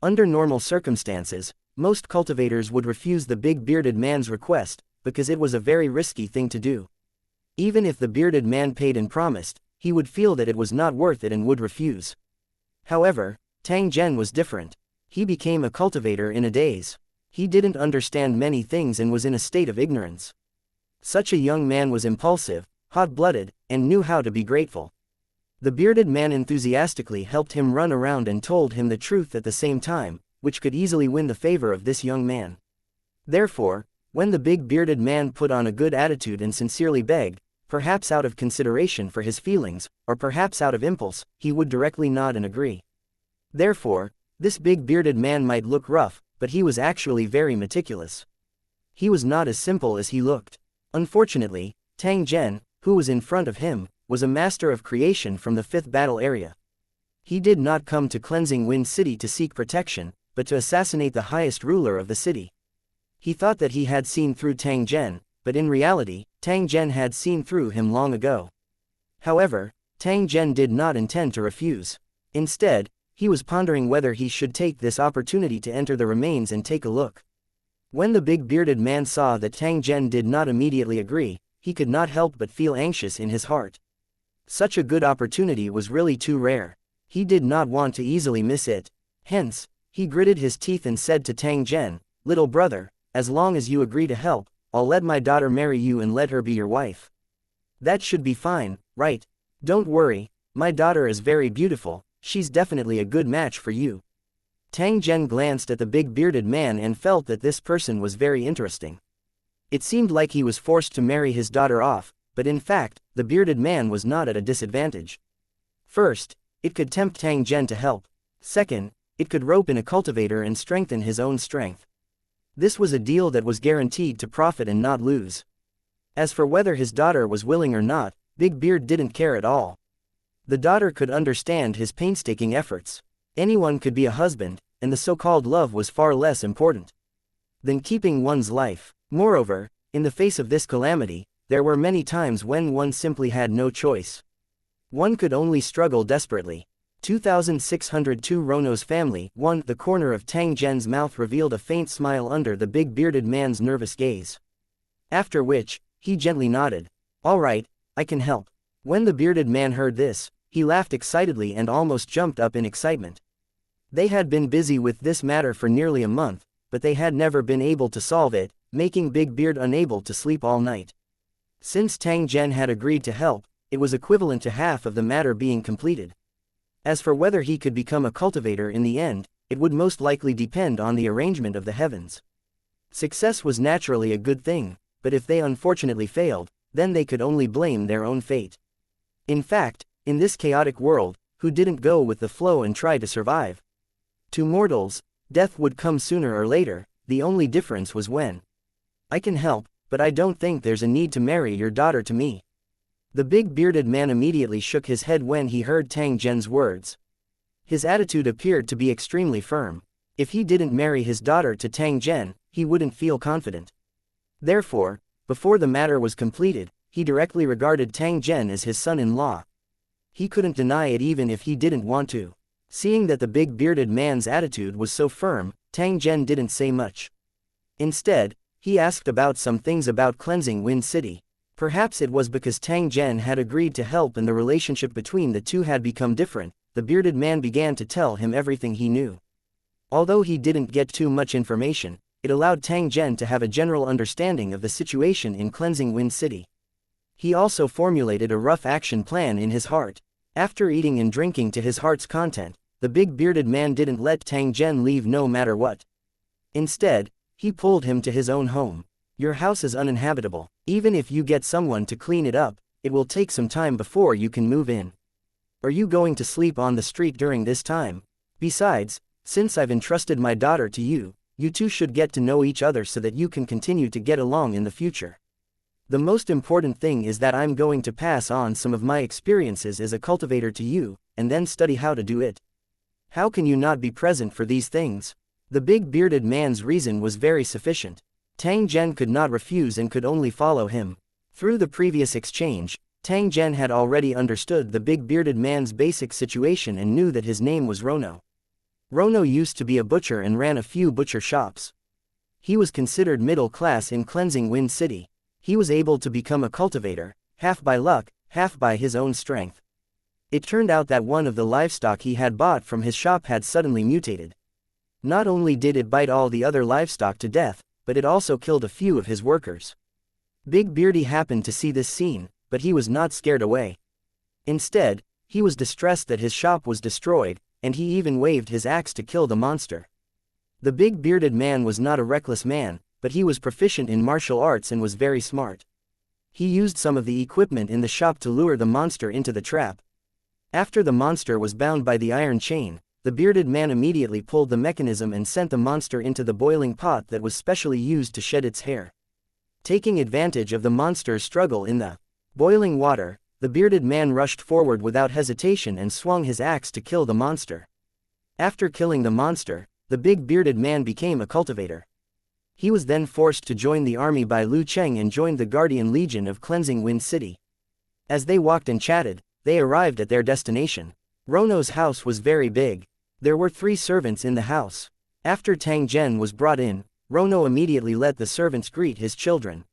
Under normal circumstances, most cultivators would refuse the big bearded man's request, because it was a very risky thing to do. Even if the bearded man paid and promised, he would feel that it was not worth it and would refuse. However, Tang Zhen was different. He became a cultivator in a daze. He didn't understand many things and was in a state of ignorance. Such a young man was impulsive, hot-blooded, and knew how to be grateful. The bearded man enthusiastically helped him run around and told him the truth at the same time, which could easily win the favor of this young man. Therefore, when the big bearded man put on a good attitude and sincerely begged, perhaps out of consideration for his feelings, or perhaps out of impulse, he would directly nod and agree. Therefore, this big bearded man might look rough, but he was actually very meticulous. He was not as simple as he looked. Unfortunately, Tang Zhen, who was in front of him, was a master of creation from the 5th battle area. He did not come to Cleansing Wind City to seek protection, but to assassinate the highest ruler of the city. He thought that he had seen through Tang Zhen, but in reality, Tang Zhen had seen through him long ago. However, Tang Zhen did not intend to refuse. Instead, he was pondering whether he should take this opportunity to enter the remains and take a look. When the big bearded man saw that Tang Zhen did not immediately agree, he could not help but feel anxious in his heart. Such a good opportunity was really too rare. He did not want to easily miss it. Hence, he gritted his teeth and said to Tang Zhen, "Little brother, as long as you agree to help, I'll let my daughter marry you and let her be your wife. That should be fine, right? Don't worry, my daughter is very beautiful, she's definitely a good match for you." Tang Zhen glanced at the big bearded man and felt that this person was very interesting. It seemed like he was forced to marry his daughter off, but in fact, the bearded man was not at a disadvantage. First, it could tempt Tang Zhen to help. Second, it could rope in a cultivator and strengthen his own strength. This was a deal that was guaranteed to profit and not lose. As for whether his daughter was willing or not, Big Beard didn't care at all. The daughter could understand his painstaking efforts. Anyone could be a husband, and the so-called love was far less important than keeping one's life. Moreover, in the face of this calamity, there were many times when one simply had no choice. One could only struggle desperately. 2602 Rono's family. 1. The corner of Tang Zhen's mouth revealed a faint smile under the big bearded man's nervous gaze. After which, he gently nodded. "All right, I can help." When the bearded man heard this, he laughed excitedly and almost jumped up in excitement. They had been busy with this matter for nearly a month, but they had never been able to solve it, making Big Beard unable to sleep all night. Since Tang Zhen had agreed to help, it was equivalent to half of the matter being completed. As for whether he could become a cultivator in the end, it would most likely depend on the arrangement of the heavens. Success was naturally a good thing, but if they unfortunately failed, then they could only blame their own fate. In fact, in this chaotic world, who didn't go with the flow and try to survive? To mortals, death would come sooner or later, the only difference was when. "I can help, but I don't think there's a need to marry your daughter to me." The big bearded man immediately shook his head when he heard Tang Zhen's words. His attitude appeared to be extremely firm. If he didn't marry his daughter to Tang Zhen, he wouldn't feel confident. Therefore, before the matter was completed, he directly regarded Tang Zhen as his son-in-law. He couldn't deny it even if he didn't want to. Seeing that the big bearded man's attitude was so firm, Tang Zhen didn't say much. Instead, he asked about some things about Cleansing Wind City. Perhaps it was because Tang Zhen had agreed to help and the relationship between the two had become different. The bearded man began to tell him everything he knew. Although he didn't get too much information, it allowed Tang Zhen to have a general understanding of the situation in Cleansing Wind City. He also formulated a rough action plan in his heart. After eating and drinking to his heart's content, the big bearded man didn't let Tang Zhen leave no matter what. Instead, he pulled him to his own home. "Your house is uninhabitable. Even if you get someone to clean it up, it will take some time before you can move in. Are you going to sleep on the street during this time? Besides, since I've entrusted my daughter to you, you two should get to know each other so that you can continue to get along in the future. The most important thing is that I'm going to pass on some of my experiences as a cultivator to you, and then study how to do it. How can you not be present for these things?" The big bearded man's reason was very sufficient. Tang Zhen could not refuse and could only follow him. Through the previous exchange, Tang Zhen had already understood the big bearded man's basic situation and knew that his name was Rono. Rono used to be a butcher and ran a few butcher shops. He was considered middle class in Cleansing Wind City. He was able to become a cultivator, half by luck, half by his own strength. It turned out that one of the livestock he had bought from his shop had suddenly mutated. Not only did it bite all the other livestock to death, but it also killed a few of his workers. Big Beardy happened to see this scene, but he was not scared away. Instead, he was distressed that his shop was destroyed, and he even waved his axe to kill the monster. The big bearded man was not a reckless man, but he was proficient in martial arts and was very smart. He used some of the equipment in the shop to lure the monster into the trap. After the monster was bound by the iron chain, the bearded man immediately pulled the mechanism and sent the monster into the boiling pot that was specially used to shed its hair. Taking advantage of the monster's struggle in the boiling water, the bearded man rushed forward without hesitation and swung his axe to kill the monster. After killing the monster, the big bearded man became a cultivator. He was then forced to join the army by Liu Cheng and joined the Guardian Legion of Cleansing Wind City. As they walked and chatted, they arrived at their destination. Rono's house was very big. There were 3 servants in the house. After Tang Zhen was brought in, Rono immediately let the servants greet his children.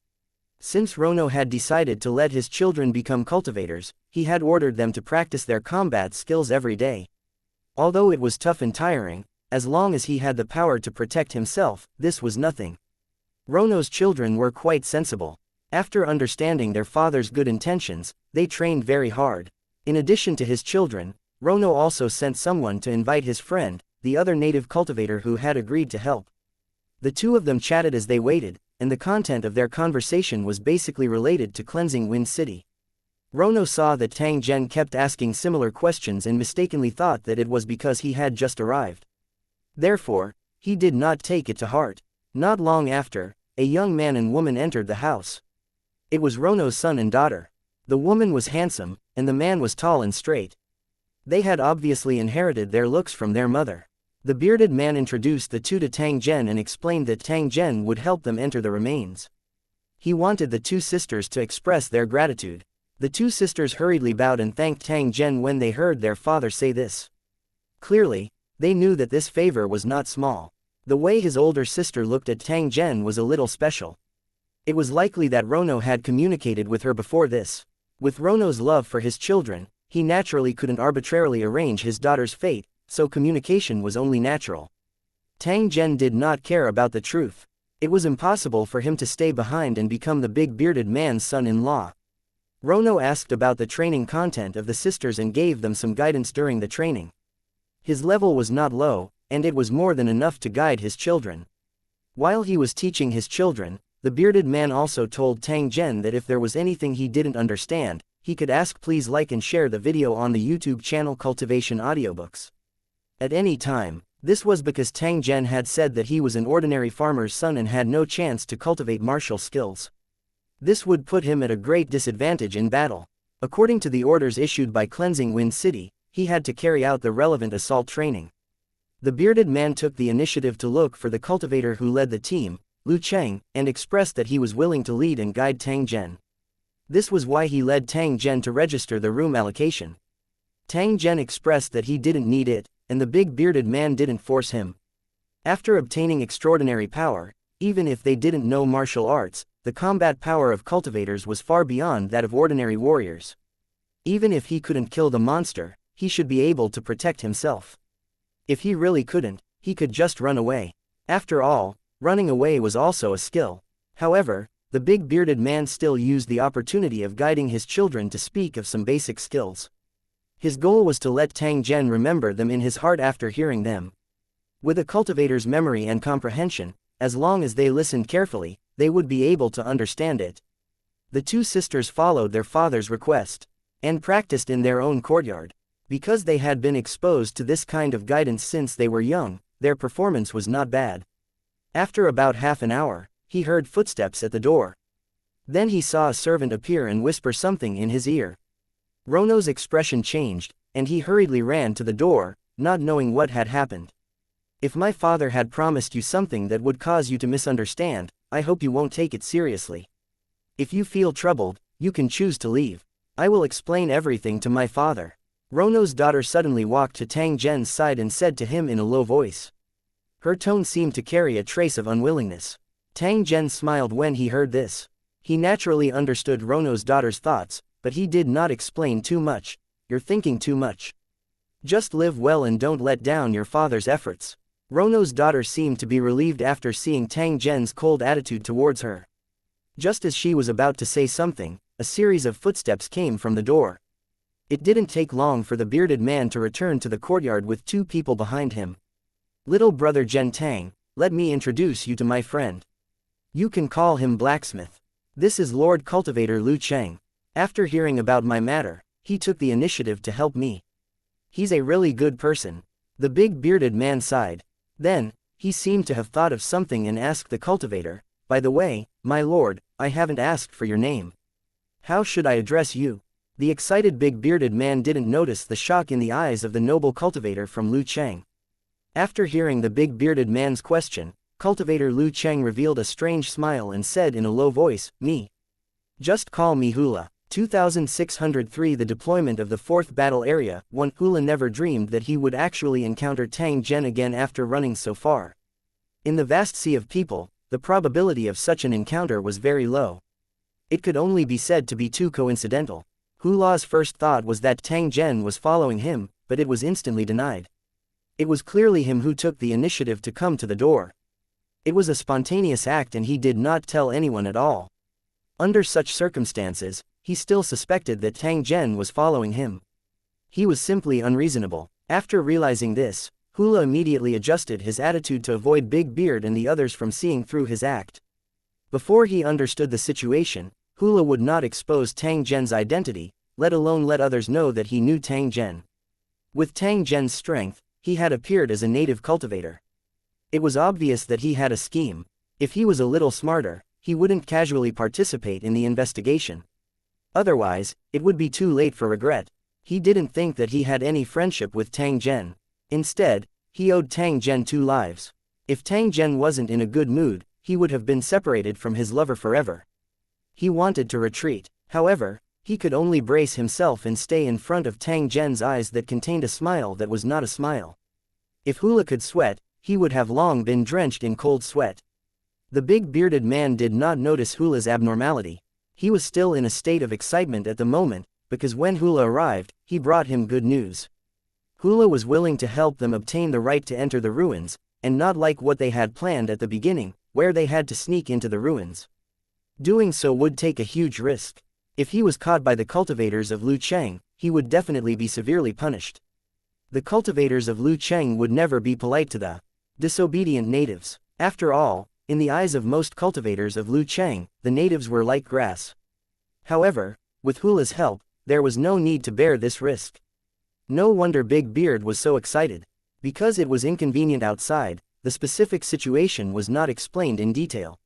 Since Rono had decided to let his children become cultivators, he had ordered them to practice their combat skills every day. Although it was tough and tiring, as long as he had the power to protect himself, this was nothing. Rono's children were quite sensible. After understanding their father's good intentions, they trained very hard. In addition to his children, Rono also sent someone to invite his friend, the other native cultivator who had agreed to help. The two of them chatted as they waited, and the content of their conversation was basically related to cleansing Wind City. Rono saw that Tang Zhen kept asking similar questions and mistakenly thought that it was because he had just arrived. Therefore, he did not take it to heart. Not long after, a young man and woman entered the house. It was Rono's son and daughter. The woman was handsome, and the man was tall and straight. They had obviously inherited their looks from their mother. The bearded man introduced the two to Tang Zhen and explained that Tang Zhen would help them enter the remains. He wanted the 2 sisters to express their gratitude. The 2 sisters hurriedly bowed and thanked Tang Zhen when they heard their father say this. Clearly, they knew that this favor was not small. The way his older sister looked at Tang Zhen was a little special. It was likely that Rono had communicated with her before this. With Rono's love for his children, he naturally couldn't arbitrarily arrange his daughter's fate, so communication was only natural. Tang Zhen did not care about the truth. It was impossible for him to stay behind and become the big bearded man's son-in-law. Rono asked about the training content of the sisters and gave them some guidance during the training. His level was not low, and it was more than enough to guide his children. While he was teaching his children, the bearded man also told Tang Zhen that if there was anything he didn't understand, he could ask. Please like and share the video on the YouTube channel Cultivation Audiobooks. At any time, this was because Tang Zhen had said that he was an ordinary farmer's son and had no chance to cultivate martial skills. This would put him at a great disadvantage in battle. According to the orders issued by Cleansing Wind City, he had to carry out the relevant assault training. The bearded man took the initiative to look for the cultivator who led the team, Liu Cheng, and expressed that he was willing to lead and guide Tang Zhen. This was why he led Tang Zhen to register the room allocation. Tang Zhen expressed that he didn't need it, and the big bearded man didn't force him. After obtaining extraordinary power, even if they didn't know martial arts, the combat power of cultivators was far beyond that of ordinary warriors. Even if he couldn't kill the monster, he should be able to protect himself. If he really couldn't, he could just run away. After all, running away was also a skill. However, the big bearded man still used the opportunity of guiding his children to speak of some basic skills. His goal was to let Tang Zhen remember them in his heart after hearing them. With a cultivator's memory and comprehension, as long as they listened carefully, they would be able to understand it. The 2 sisters followed their father's request, and practiced in their own courtyard. Because they had been exposed to this kind of guidance since they were young, their performance was not bad. After about half an hour, he heard footsteps at the door. Then he saw a servant appear and whisper something in his ear. Rono's expression changed, and he hurriedly ran to the door, not knowing what had happened. If my father had promised you something that would cause you to misunderstand, I hope you won't take it seriously. If you feel troubled, you can choose to leave. I will explain everything to my father. Rono's daughter suddenly walked to Tang Zhen's side and said to him in a low voice. Her tone seemed to carry a trace of unwillingness. Tang Zhen smiled when he heard this. He naturally understood Rono's daughter's thoughts, but he did not explain too much. you're thinking too much. Just live well and don't let down your father's efforts. Rono's daughter seemed to be relieved after seeing Tang Zhen's cold attitude towards her. Just as she was about to say something, a series of footsteps came from the door. It didn't take long for the bearded man to return to the courtyard with 2 people behind him. Little brother Zhen Tang, let me introduce you to my friend. You can call him Blacksmith. This is Lord Cultivator Lu Cheng. After hearing about my matter, he took the initiative to help me. He's a really good person. The big bearded man sighed. Then, he seemed to have thought of something and asked the cultivator, by the way, my lord, I haven't asked for your name. How should I address you? The excited big bearded man didn't notice the shock in the eyes of the noble cultivator from Lu Cheng. After hearing the big bearded man's question, cultivator Lu Cheng revealed a strange smile and said in a low voice, me. Just call me Hula. 2603 The deployment of the 4th battle area. Hula never dreamed that he would actually encounter Tang Zhen again after running so far. In the vast sea of people, the probability of such an encounter was very low. It could only be said to be too coincidental. Hula's first thought was that Tang Zhen was following him, but it was instantly denied. It was clearly him who took the initiative to come to the door. It was a spontaneous act and he did not tell anyone at all. Under such circumstances, he still suspected that Tang Zhen was following him. He was simply unreasonable. After realizing this, Hula immediately adjusted his attitude to avoid Big Beard and the others from seeing through his act. Before he understood the situation, Hula would not expose Tang Zhen's identity, let alone let others know that he knew Tang Zhen. With Tang Zhen's strength, he had appeared as a native cultivator. It was obvious that he had a scheme. If he was a little smarter, he wouldn't casually participate in the investigation. Otherwise, it would be too late for regret. He didn't think that he had any friendship with Tang Zhen. Instead, he owed Tang Zhen 2 lives. If Tang Zhen wasn't in a good mood, he would have been separated from his lover forever. He wanted to retreat. However, he could only brace himself and stay in front of Tang Zhen's eyes that contained a smile that was not a smile. If Hula could sweat, he would have long been drenched in cold sweat. The big bearded man did not notice Hula's abnormality. He was still in a state of excitement at the moment, because when Hula arrived, he brought him good news. Hula was willing to help them obtain the right to enter the ruins, and not like what they had planned at the beginning, where they had to sneak into the ruins. Doing so would take a huge risk. If he was caught by the cultivators of Lu Cheng, he would definitely be severely punished. The cultivators of Lu Cheng would never be polite to the disobedient natives. After all, in the eyes of most cultivators of Lu Cheng, the natives were like grass. However, with Hula's help, there was no need to bear this risk. No wonder Big Beard was so excited. Because it was inconvenient outside, the specific situation was not explained in detail.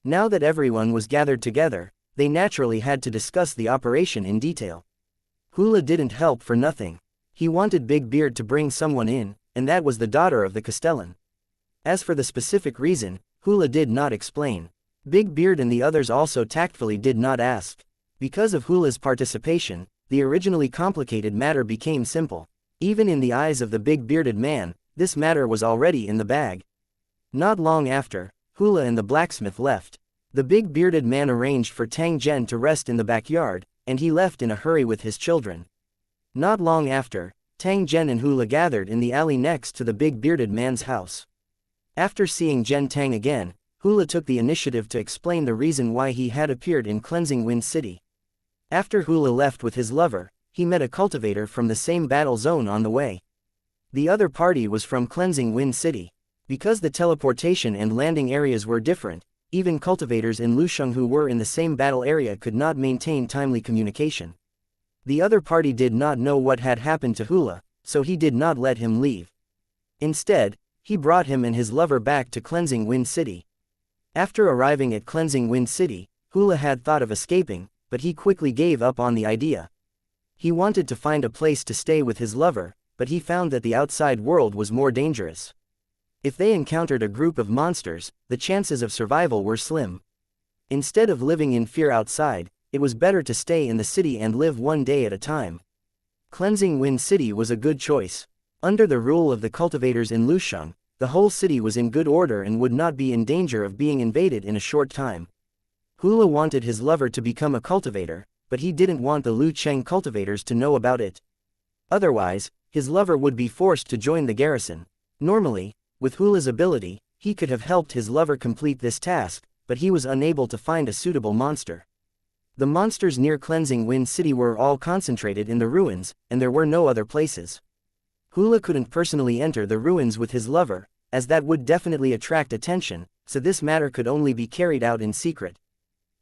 Now that everyone was gathered together, they naturally had to discuss the operation in detail. Hula didn't help for nothing. He wanted Big Beard to bring someone in, and that was the daughter of the Castellan. As for the specific reason, Hula did not explain. Big Beard and the others also tactfully did not ask. Because of Hula's participation, the originally complicated matter became simple. Even in the eyes of the big bearded man, this matter was already in the bag. Not long after, Hula and the blacksmith left. The big bearded man arranged for Tang Zhen to rest in the backyard, and he left in a hurry with his children. Not long after, Tang Zhen and Hula gathered in the alley next to the big bearded man's house. After seeing Zhen Tang again, Hula took the initiative to explain the reason why he had appeared in Cleansing Wind City. After Hula left with his lover, he met a cultivator from the same battle zone on the way. The other party was from Cleansing Wind City. Because the teleportation and landing areas were different, even cultivators in Lusheng who were in the same battle area could not maintain timely communication. The other party did not know what had happened to Hula, so he did not let him leave. Instead, he brought him and his lover back to Cleansing Wind City. After arriving at Cleansing Wind City, Hula had thought of escaping, but he quickly gave up on the idea. He wanted to find a place to stay with his lover, but he found that the outside world was more dangerous. If they encountered a group of monsters, the chances of survival were slim. Instead of living in fear outside, it was better to stay in the city and live one day at a time. Cleansing Wind City was a good choice. Under the rule of the cultivators in Lusheng, the whole city was in good order and would not be in danger of being invaded in a short time. Hula wanted his lover to become a cultivator, but he didn't want the Lu Cheng cultivators to know about it. Otherwise, his lover would be forced to join the garrison. Normally, with Hula's ability, he could have helped his lover complete this task, but he was unable to find a suitable monster. The monsters near Cleansing Wind City were all concentrated in the ruins, and there were no other places. Hula couldn't personally enter the ruins with his lover, as that would definitely attract attention, so this matter could only be carried out in secret.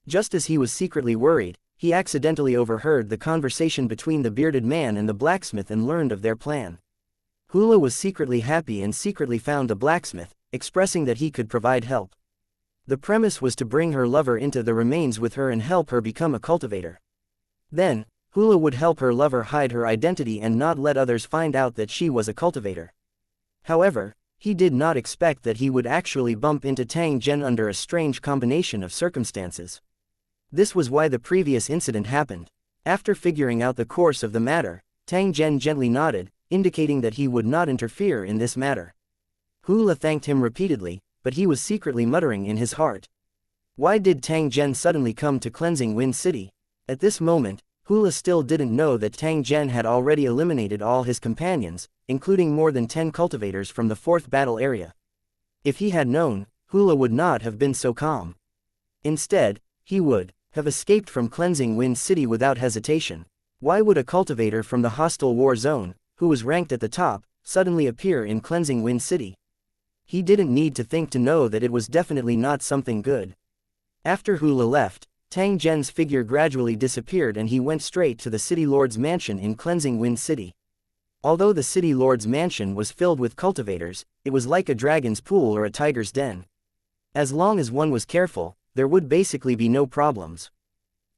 Just as he was secretly worried, he accidentally overheard the conversation between the bearded man and the blacksmith and learned of their plan. Hula was secretly happy and secretly found a blacksmith, expressing that he could provide help. The premise was to bring her lover into the remains with her and help her become a cultivator. Then, Hula would help her lover hide her identity and not let others find out that she was a cultivator. However, he did not expect that he would actually bump into Tang Zhen under a strange combination of circumstances. This was why the previous incident happened. After figuring out the course of the matter, Tang Zhen gently nodded, indicating that he would not interfere in this matter. Hula thanked him repeatedly, but he was secretly muttering in his heart. Why did Tang Zhen suddenly come to Cleansing Wind City? At this moment, Hula still didn't know that Tang Zhen had already eliminated all his companions, including more than 10 cultivators from the 4th battle area. If he had known, Hula would not have been so calm. Instead, he would have escaped from Cleansing Wind City without hesitation. Why would a cultivator from the hostile war zone, who was ranked at the top, suddenly appear in Cleansing Wind City? He didn't need to think to know that it was definitely not something good. After Hula left, Tang Zhen's figure gradually disappeared and he went straight to the City Lord's mansion in Cleansing Wind City. Although the City Lord's mansion was filled with cultivators, it was like a dragon's pool or a tiger's den. As long as one was careful, there would basically be no problems.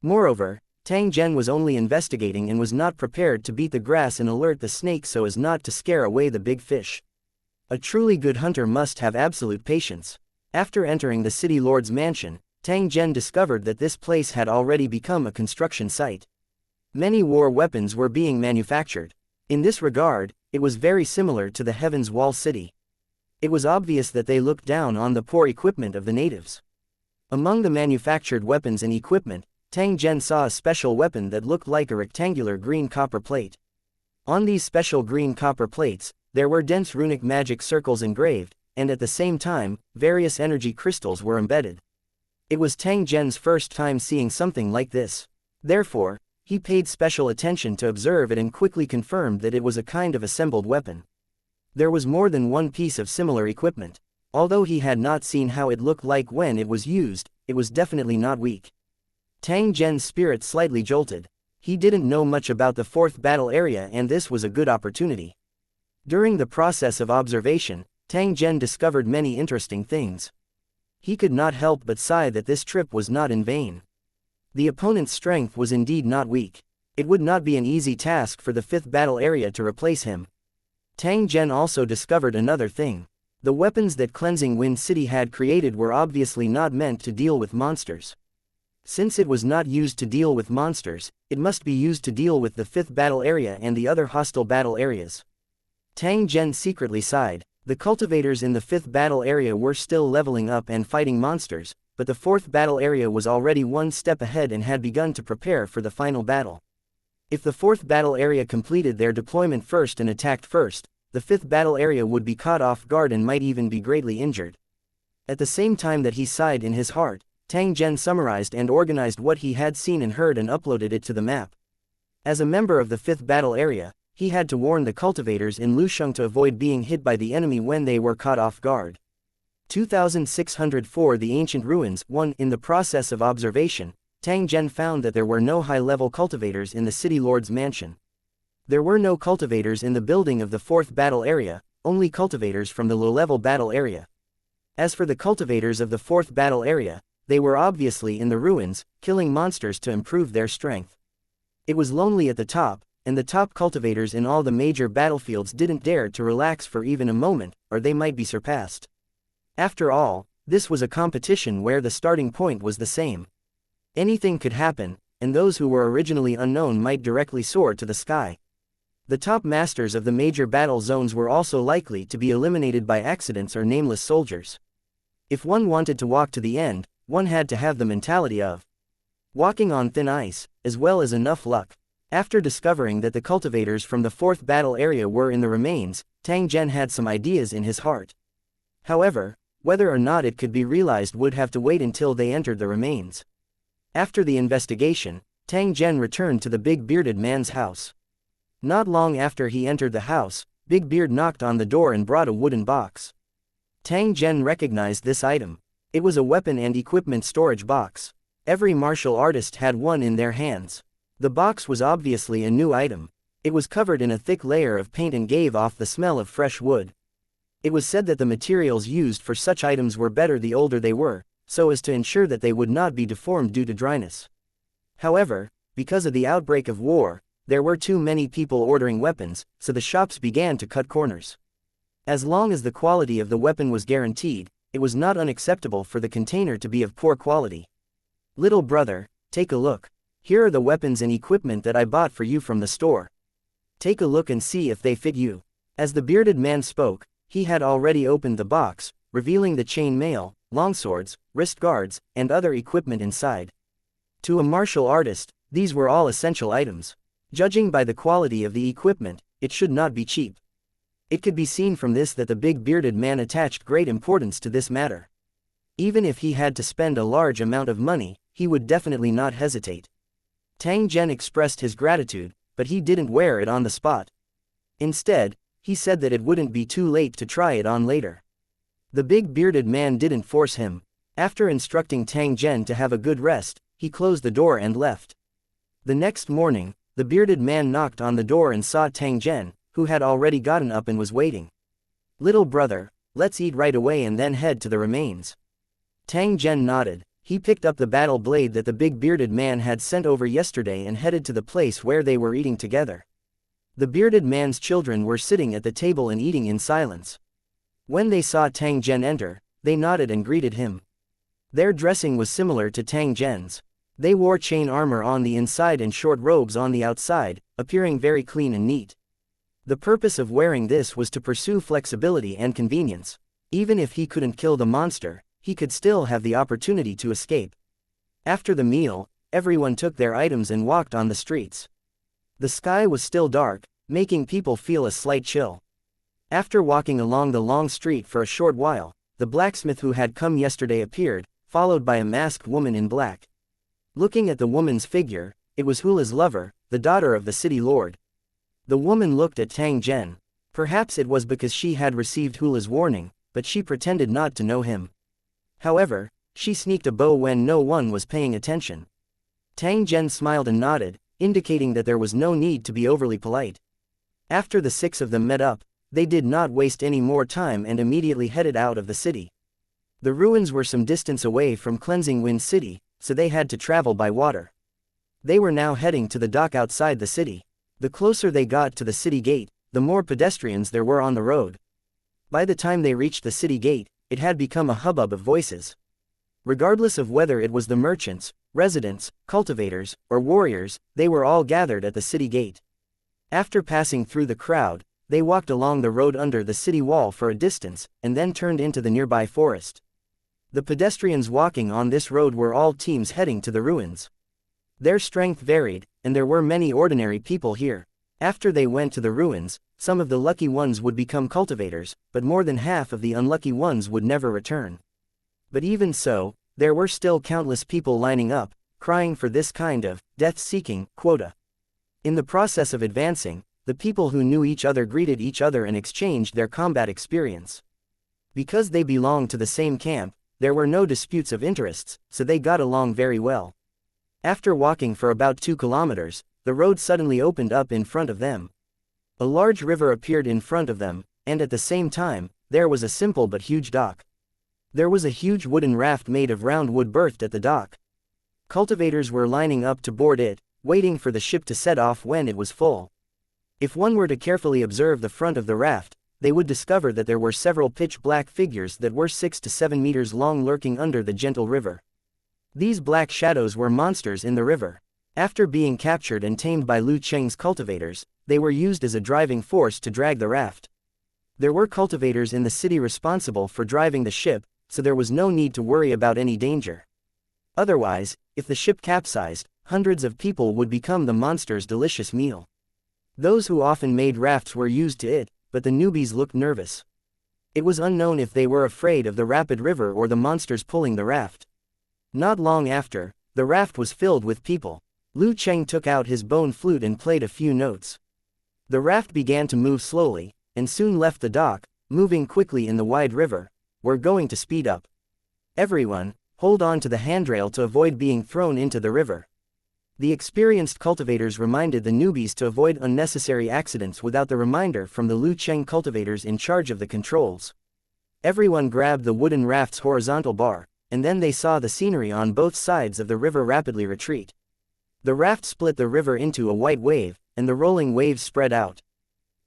Moreover, Tang Zhen was only investigating and was not prepared to beat the grass and alert the snake so as not to scare away the big fish. A truly good hunter must have absolute patience. After entering the City Lord's mansion, Tang Zhen discovered that this place had already become a construction site. Many war weapons were being manufactured. In this regard, it was very similar to the Heaven's Wall City. It was obvious that they looked down on the poor equipment of the natives. Among the manufactured weapons and equipment, Tang Zhen saw a special weapon that looked like a rectangular green copper plate. On these special green copper plates, there were dense runic magic circles engraved, and at the same time, various energy crystals were embedded. It was Tang Zhen's first time seeing something like this. Therefore, he paid special attention to observe it and quickly confirmed that it was a kind of assembled weapon. There was more than one piece of similar equipment. Although he had not seen how it looked like when it was used, it was definitely not weak. Tang Zhen's spirit slightly jolted. He didn't know much about the 4th battle area and this was a good opportunity. During the process of observation, Tang Zhen discovered many interesting things. He could not help but sigh that this trip was not in vain. The opponent's strength was indeed not weak. It would not be an easy task for the 5th battle area to replace him. Tang Zhen also discovered another thing. The weapons that Cleansing Wind City had created were obviously not meant to deal with monsters. Since it was not used to deal with monsters, it must be used to deal with the 5th battle area and the other hostile battle areas. Tang Zhen secretly sighed. The cultivators in the 5th battle area were still leveling up and fighting monsters, but the 4th battle area was already one step ahead and had begun to prepare for the final battle. If the 4th battle area completed their deployment first and attacked first, the 5th battle area would be caught off guard and might even be greatly injured. At the same time that he sighed in his heart, Tang Zhen summarized and organized what he had seen and heard and uploaded it to the map. As a member of the 5th battle area, he had to warn the cultivators in Lusheng to avoid being hit by the enemy when they were caught off guard. 2604 The Ancient Ruins 1 In the process of observation, Tang Zhen found that there were no high-level cultivators in the City Lord's mansion. There were no cultivators in the building of the 4th battle area, only cultivators from the low-level battle area. As for the cultivators of the 4th battle area, they were obviously in the ruins, killing monsters to improve their strength. It was lonely at the top, and the top cultivators in all the major battlefields didn't dare to relax for even a moment, or they might be surpassed. After all, this was a competition where the starting point was the same. Anything could happen, and those who were originally unknown might directly soar to the sky. The top masters of the major battle zones were also likely to be eliminated by accidents or nameless soldiers. If one wanted to walk to the end, one had to have the mentality of walking on thin ice, as well as enough luck. After discovering that the cultivators from the 4th battle area were in the remains, Tang Zhen had some ideas in his heart. However, whether or not it could be realized would have to wait until they entered the remains. After the investigation, Tang Zhen returned to the big bearded man's house. Not long after he entered the house, Big Beard knocked on the door and brought a wooden box. Tang Zhen recognized this item. It was a weapon and equipment storage box. Every martial artist had one in their hands. The box was obviously a new item. It was covered in a thick layer of paint and gave off the smell of fresh wood. It was said that the materials used for such items were better the older they were, so as to ensure that they would not be deformed due to dryness. However, because of the outbreak of war, there were too many people ordering weapons, so the shops began to cut corners. As long as the quality of the weapon was guaranteed, it was not unacceptable for the container to be of poor quality. Little brother, take a look. Here are the weapons and equipment that I bought for you from the store. Take a look and see if they fit you. As the bearded man spoke, he had already opened the box, revealing the chain mail, longswords, wrist guards, and other equipment inside. To a martial artist, these were all essential items. Judging by the quality of the equipment, it should not be cheap. It could be seen from this that the big bearded man attached great importance to this matter. Even if he had to spend a large amount of money, he would definitely not hesitate. Tang Zhen expressed his gratitude, but he didn't wear it on the spot. Instead, he said that it wouldn't be too late to try it on later. The big bearded man didn't force him. After instructing Tang Zhen to have a good rest, he closed the door and left. The next morning, the bearded man knocked on the door and saw Tang Zhen, who had already gotten up and was waiting. Little brother, let's eat right away and then head to the remains. Tang Zhen nodded. He picked up the battle blade that the big bearded man had sent over yesterday and headed to the place where they were eating together. The bearded man's children were sitting at the table and eating in silence. When they saw Tang Zhen enter, they nodded and greeted him. Their dressing was similar to Tang Zhen's. They wore chain armor on the inside and short robes on the outside, appearing very clean and neat. The purpose of wearing this was to pursue flexibility and convenience. Even if he couldn't kill the monster, he could still have the opportunity to escape. After the meal, everyone took their items and walked on the streets. The sky was still dark, making people feel a slight chill. After walking along the long street for a short while, the blacksmith who had come yesterday appeared, followed by a masked woman in black. Looking at the woman's figure, it was Hula's lover, the daughter of the city lord. The woman looked at Tang Zhen. Perhaps it was because she had received Hula's warning, but she pretended not to know him. However, she sneaked a bow when no one was paying attention. Tang Zhen smiled and nodded, indicating that there was no need to be overly polite. After the 6 of them met up, they did not waste any more time and immediately headed out of the city. The ruins were some distance away from Cleansing Wind City, so they had to travel by water. They were now heading to the dock outside the city. The closer they got to the city gate, the more pedestrians there were on the road. By the time they reached the city gate, it had become a hubbub of voices. Regardless of whether it was the merchants, residents, cultivators, or warriors, they were all gathered at the city gate. After passing through the crowd, they walked along the road under the city wall for a distance, and then turned into the nearby forest. The pedestrians walking on this road were all teams heading to the ruins. Their strength varied, and there were many ordinary people here. After they went to the ruins, some of the lucky ones would become cultivators, but more than half of the unlucky ones would never return. But even so, there were still countless people lining up, crying for this kind of death-seeking quota. In the process of advancing, the people who knew each other greeted each other and exchanged their combat experience. Because they belonged to the same camp, there were no disputes of interests, so they got along very well. After walking for about 2 kilometers, the road suddenly opened up in front of them. A large river appeared in front of them, and at the same time, there was a simple but huge dock. There was a huge wooden raft made of round wood berthed at the dock. Cultivators were lining up to board it, waiting for the ship to set off when it was full. If one were to carefully observe the front of the raft, they would discover that there were several pitch-black figures that were 6 to 7 meters long lurking under the gentle river. These black shadows were monsters in the river. After being captured and tamed by Lu Cheng's cultivators, they were used as a driving force to drag the raft. There were cultivators in the city responsible for driving the ship, so there was no need to worry about any danger. Otherwise, if the ship capsized, hundreds of people would become the monster's delicious meal. Those who often made rafts were used to it, but the newbies looked nervous. It was unknown if they were afraid of the rapid river or the monsters pulling the raft. Not long after, the raft was filled with people. Lu Cheng took out his bone flute and played a few notes. The raft began to move slowly, and soon left the dock, moving quickly in the wide river. We're going to speed up. Everyone, hold on to the handrail to avoid being thrown into the river. The experienced cultivators reminded the newbies to avoid unnecessary accidents without the reminder from the Lu Cheng cultivators in charge of the controls. Everyone grabbed the wooden raft's horizontal bar, and then they saw the scenery on both sides of the river rapidly retreat. The raft split the river into a white wave, and the rolling waves spread out.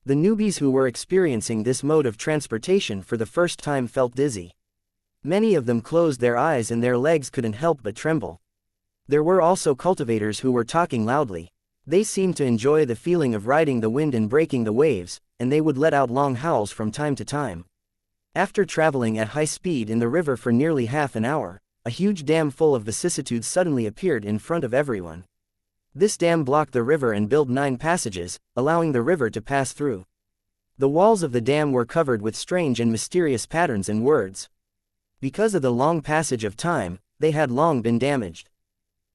The newbies who were experiencing this mode of transportation for the first time felt dizzy. Many of them closed their eyes and their legs couldn't help but tremble. There were also cultivators who were talking loudly. They seemed to enjoy the feeling of riding the wind and breaking the waves, and they would let out long howls from time to time. After traveling at high speed in the river for nearly half an hour, a huge dam full of vicissitudes suddenly appeared in front of everyone. This dam blocked the river and built 9 passages, allowing the river to pass through. The walls of the dam were covered with strange and mysterious patterns and words. Because of the long passage of time, they had long been damaged.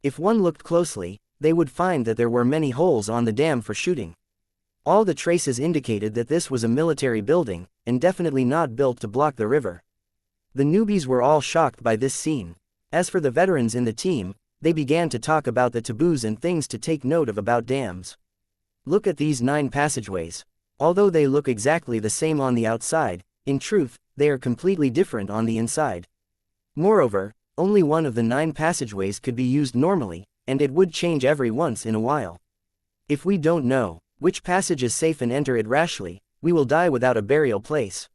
If one looked closely, they would find that there were many holes on the dam for shooting. All the traces indicated that this was a military building, and definitely not built to block the river. The newbies were all shocked by this scene. As for the veterans in the team, they began to talk about the taboos and things to take note of about dams. Look at these 9 passageways. Although they look exactly the same on the outside, in truth, they are completely different on the inside. Moreover, only one of the 9 passageways could be used normally, and it would change every once in a while. If we don't know which passage is safe and enter it rashly, we will die without a burial place.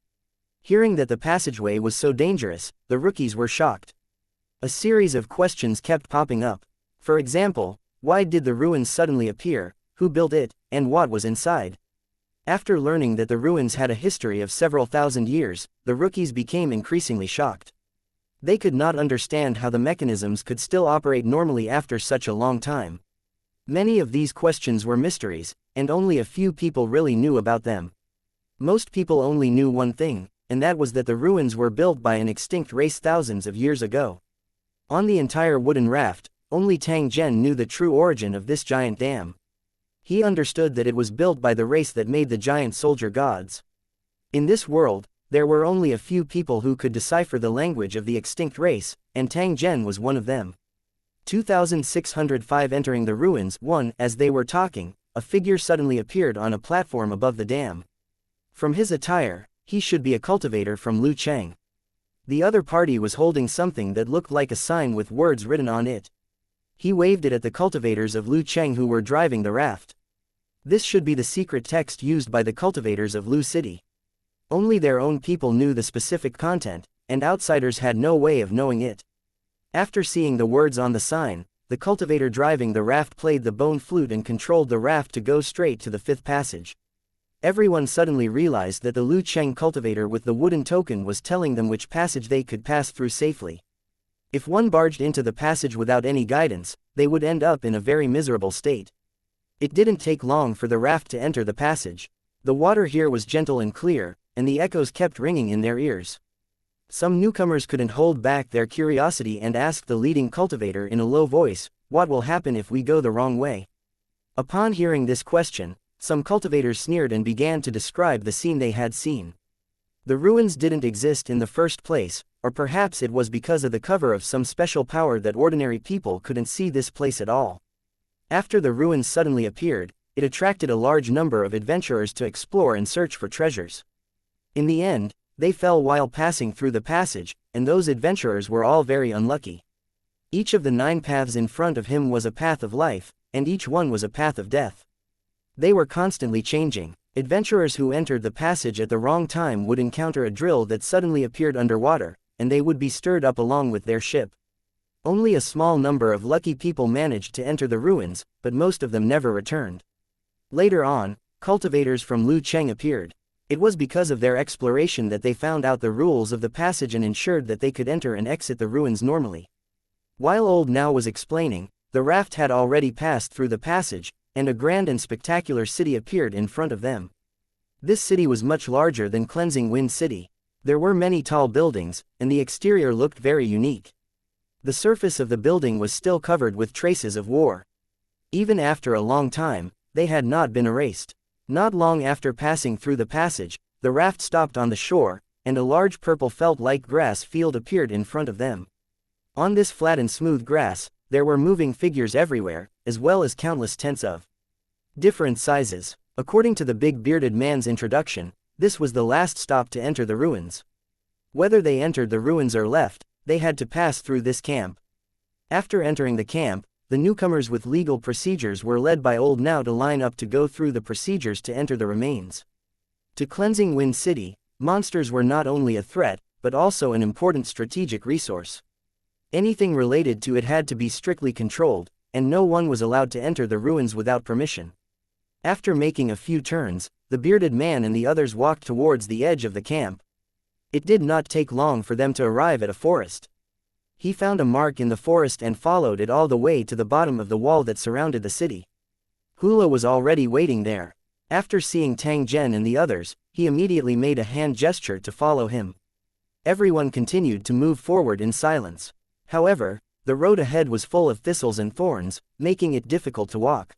Hearing that the passageway was so dangerous, the rookies were shocked. A series of questions kept popping up. For example, why did the ruins suddenly appear, who built it, and what was inside? After learning that the ruins had a history of several thousand years, the rookies became increasingly shocked. They could not understand how the mechanisms could still operate normally after such a long time. Many of these questions were mysteries, and only a few people really knew about them. Most people only knew one thing, and that was that the ruins were built by an extinct race thousands of years ago. On the entire wooden raft, only Tang Zhen knew the true origin of this giant dam. He understood that it was built by the race that made the giant soldier gods. In this world, there were only a few people who could decipher the language of the extinct race, and Tang Zhen was one of them. 2605 Entering the ruins. 1. As they were talking, a figure suddenly appeared on a platform above the dam. From his attire, he should be a cultivator from Lu Cheng. The other party was holding something that looked like a sign with words written on it. He waved it at the cultivators of Lu Cheng who were driving the raft. This should be the secret text used by the cultivators of Lu City. Only their own people knew the specific content, and outsiders had no way of knowing it. After seeing the words on the sign, the cultivator driving the raft played the bone flute and controlled the raft to go straight to the 5th passage. Everyone suddenly realized that the Lu Cheng cultivator with the wooden token was telling them which passage they could pass through safely. If one barged into the passage without any guidance, they would end up in a very miserable state. It didn't take long for the raft to enter the passage. The water here was gentle and clear, and the echoes kept ringing in their ears. Some newcomers couldn't hold back their curiosity and asked the leading cultivator in a low voice, "What will happen if we go the wrong way?" Upon hearing this question, some cultivators sneered and began to describe the scene they had seen. The ruins didn't exist in the first place, or perhaps it was because of the cover of some special power that ordinary people couldn't see this place at all. After the ruins suddenly appeared, it attracted a large number of adventurers to explore and search for treasures. In the end, they fell while passing through the passage, and those adventurers were all very unlucky. Each of the 9 paths in front of him was a path of life, and each one was a path of death. They were constantly changing. Adventurers who entered the passage at the wrong time would encounter a drill that suddenly appeared underwater, and they would be stirred up along with their ship. Only a small number of lucky people managed to enter the ruins, but most of them never returned. Later on, cultivators from Lu Cheng appeared. It was because of their exploration that they found out the rules of the passage and ensured that they could enter and exit the ruins normally. While Old Now was explaining, The raft had already passed through the passage, and a grand and spectacular city appeared in front of them. This city was much larger than Cleansing Wind City. There were many tall buildings, and the exterior looked very unique. The surface of the building was still covered with traces of war. Even after a long time, they had not been erased. Not long after passing through the passage, the raft stopped on the shore, and a large purple felt-like grass field appeared in front of them. On this flat and smooth grass, there were moving figures everywhere, as well as countless tents of different sizes. According to the big bearded man's introduction, this was the last stop to enter the ruins. Whether they entered the ruins or left, they had to pass through this camp. After entering the camp, the newcomers with legal procedures were led by Old Now to line up to go through the procedures to enter the remains. To Cleansing Wind City, monsters were not only a threat, but also an important strategic resource. Anything related to it had to be strictly controlled, and no one was allowed to enter the ruins without permission. After making a few turns, the bearded man and the others walked towards the edge of the camp. It did not take long for them to arrive at a forest. He found a mark in the forest and followed it all the way to the bottom of the wall that surrounded the city. Hula was already waiting there. After seeing Tang Zhen and the others, he immediately made a hand gesture to follow him. Everyone continued to move forward in silence. However, the road ahead was full of thistles and thorns, making it difficult to walk.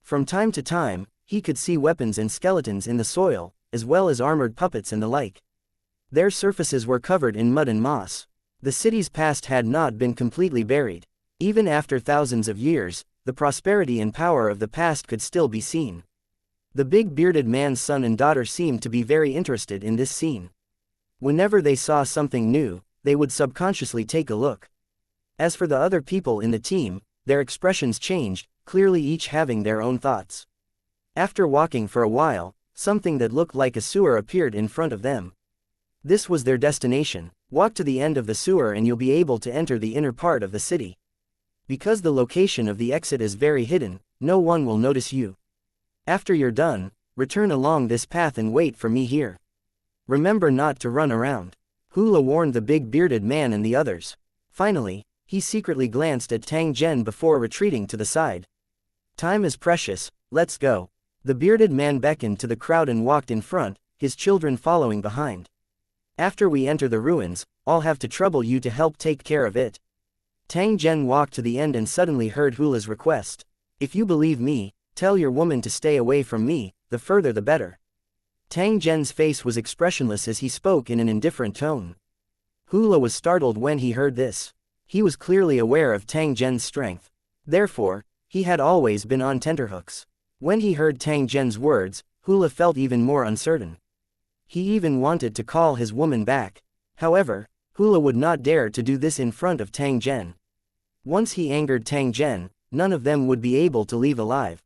From time to time, he could see weapons and skeletons in the soil, as well as armored puppets and the like. Their surfaces were covered in mud and moss. The city's past had not been completely buried. Even after thousands of years, the prosperity and power of the past could still be seen. The big bearded man's son and daughter seemed to be very interested in this scene. Whenever they saw something new, they would subconsciously take a look. As for the other people in the team, their expressions changed, clearly each having their own thoughts. After walking for a while, something that looked like a sewer appeared in front of them. This was their destination. Walk to the end of the sewer and you'll be able to enter the inner part of the city. Because the location of the exit is very hidden, no one will notice you. After you're done, return along this path and wait for me here. Remember not to run around. Hula warned the big bearded man and the others. Finally, he secretly glanced at Tang Zhen before retreating to the side. Time is precious, let's go. The bearded man beckoned to the crowd and walked in front, his children following behind. After we enter the ruins, I'll have to trouble you to help take care of it. Tang Zhen walked to the end and suddenly heard Hula's request. If you believe me, tell your woman to stay away from me, the further the better. Tang Zhen's face was expressionless as he spoke in an indifferent tone. Hula was startled when he heard this. He was clearly aware of Tang Zhen's strength. Therefore, he had always been on tenterhooks. When he heard Tang Zhen's words, Hula felt even more uncertain. He even wanted to call his woman back. However, Hula would not dare to do this in front of Tang Zhen. Once he angered Tang Zhen, none of them would be able to leave alive.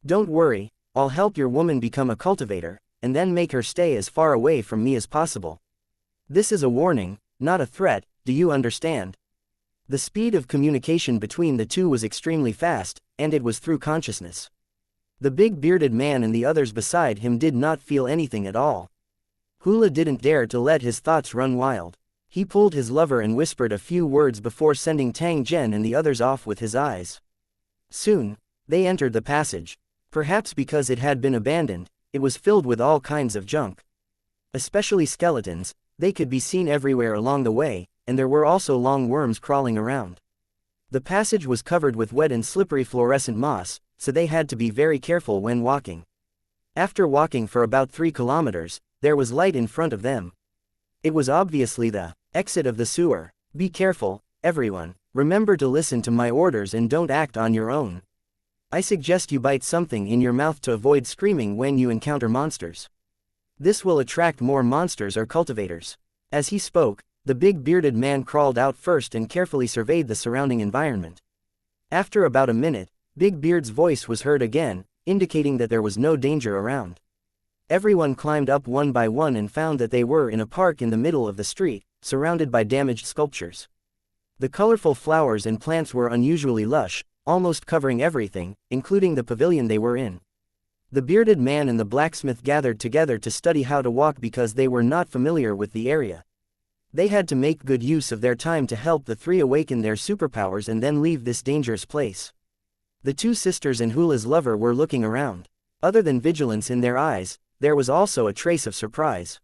Don't worry, I'll help your woman become a cultivator, and then make her stay as far away from me as possible. This is a warning, not a threat, do you understand? The speed of communication between the two was extremely fast, and it was through consciousness. The big bearded man and the others beside him did not feel anything at all. Hula didn't dare to let his thoughts run wild. He pulled his lever and whispered a few words before sending Tang Zhen and the others off with his eyes. Soon, they entered the passage. Perhaps because it had been abandoned, it was filled with all kinds of junk. Especially skeletons, they could be seen everywhere along the way, and there were also long worms crawling around. The passage was covered with wet and slippery fluorescent moss, so they had to be very careful when walking. After walking for about 3 kilometers, there was light in front of them. It was obviously the exit of the sewer. Be careful, everyone. Remember to listen to my orders and don't act on your own. I suggest you bite something in your mouth to avoid screaming when you encounter monsters. This will attract more monsters or cultivators. As he spoke, the big bearded man crawled out first and carefully surveyed the surrounding environment. After about a minute, Big Beard's voice was heard again, indicating that there was no danger around. Everyone climbed up one by one and found that they were in a park in the middle of the street, surrounded by damaged sculptures. The colorful flowers and plants were unusually lush, almost covering everything, including the pavilion they were in. The bearded man and the blacksmith gathered together to study how to walk because they were not familiar with the area. They had to make good use of their time to help the three awaken their superpowers and then leave this dangerous place. The two sisters and Hula's lover were looking around. Other than vigilance in their eyes, there was also a trace of surprise.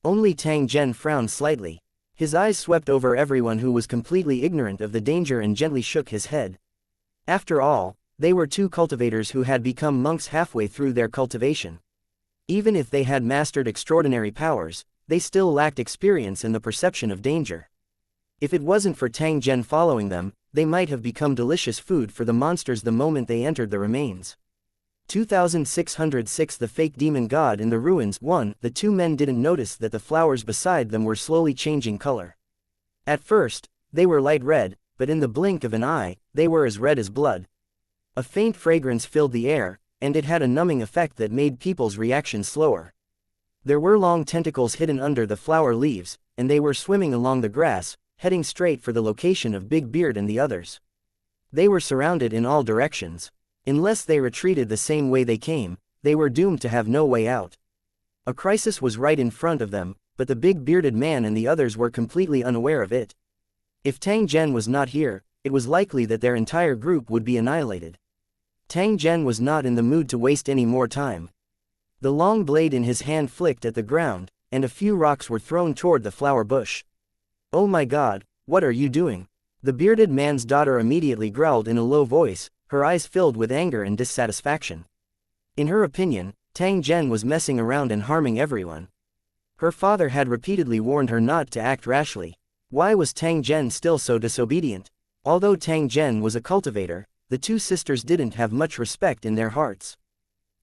Only Tang Zhen frowned slightly. His eyes swept over everyone who was completely ignorant of the danger and gently shook his head. After all, they were two cultivators who had become monks halfway through their cultivation. Even if they had mastered extraordinary powers, they still lacked experience in the perception of danger. If it wasn't for Tang Zhen following them, they might have become delicious food for the monsters the moment they entered the remains. 2606 The Fake Demon God in the Ruins 1. The two men didn't notice that the flowers beside them were slowly changing color. At first, they were light red, but in the blink of an eye, they were as red as blood. A faint fragrance filled the air, and it had a numbing effect that made people's reactions slower. There were long tentacles hidden under the flower leaves, and they were swimming along the grass, heading straight for the location of Big Beard and the others. They were surrounded in all directions. Unless they retreated the same way they came, they were doomed to have no way out. A crisis was right in front of them, but the big bearded man and the others were completely unaware of it. If Tang Zhen was not here, it was likely that their entire group would be annihilated. Tang Zhen was not in the mood to waste any more time. The long blade in his hand flicked at the ground, and a few rocks were thrown toward the flower bush. "Oh my God, what are you doing?" The bearded man's daughter immediately growled in a low voice, her eyes filled with anger and dissatisfaction. In her opinion, Tang Zhen was messing around and harming everyone. Her father had repeatedly warned her not to act rashly. Why was Tang Zhen still so disobedient? Although Tang Zhen was a cultivator, the two sisters didn't have much respect in their hearts.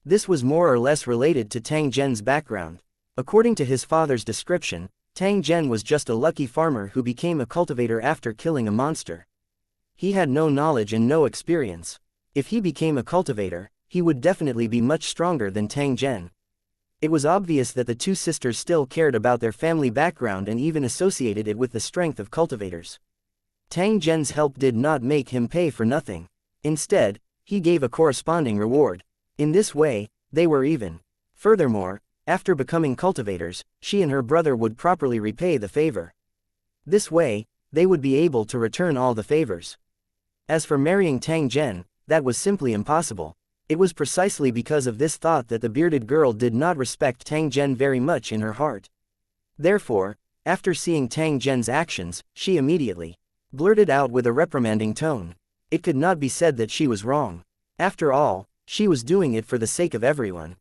This was more or less related to Tang Zhen's background. According to his father's description, Tang Zhen was just a lucky farmer who became a cultivator after killing a monster. He had no knowledge and no experience. If he became a cultivator, he would definitely be much stronger than Tang Zhen. It was obvious that the two sisters still cared about their family background and even associated it with the strength of cultivators. Tang Zhen's help did not make him pay for nothing. Instead, he gave a corresponding reward. In this way, they were even. Furthermore, after becoming cultivators, she and her brother would properly repay the favor. This way, they would be able to return all the favors. As for marrying Tang Zhen, that was simply impossible. It was precisely because of this thought that the bearded girl did not respect Tang Zhen very much in her heart. Therefore, after seeing Tang Zhen's actions, she immediately blurted out with a reprimanding tone. It could not be said that she was wrong. After all, she was doing it for the sake of everyone.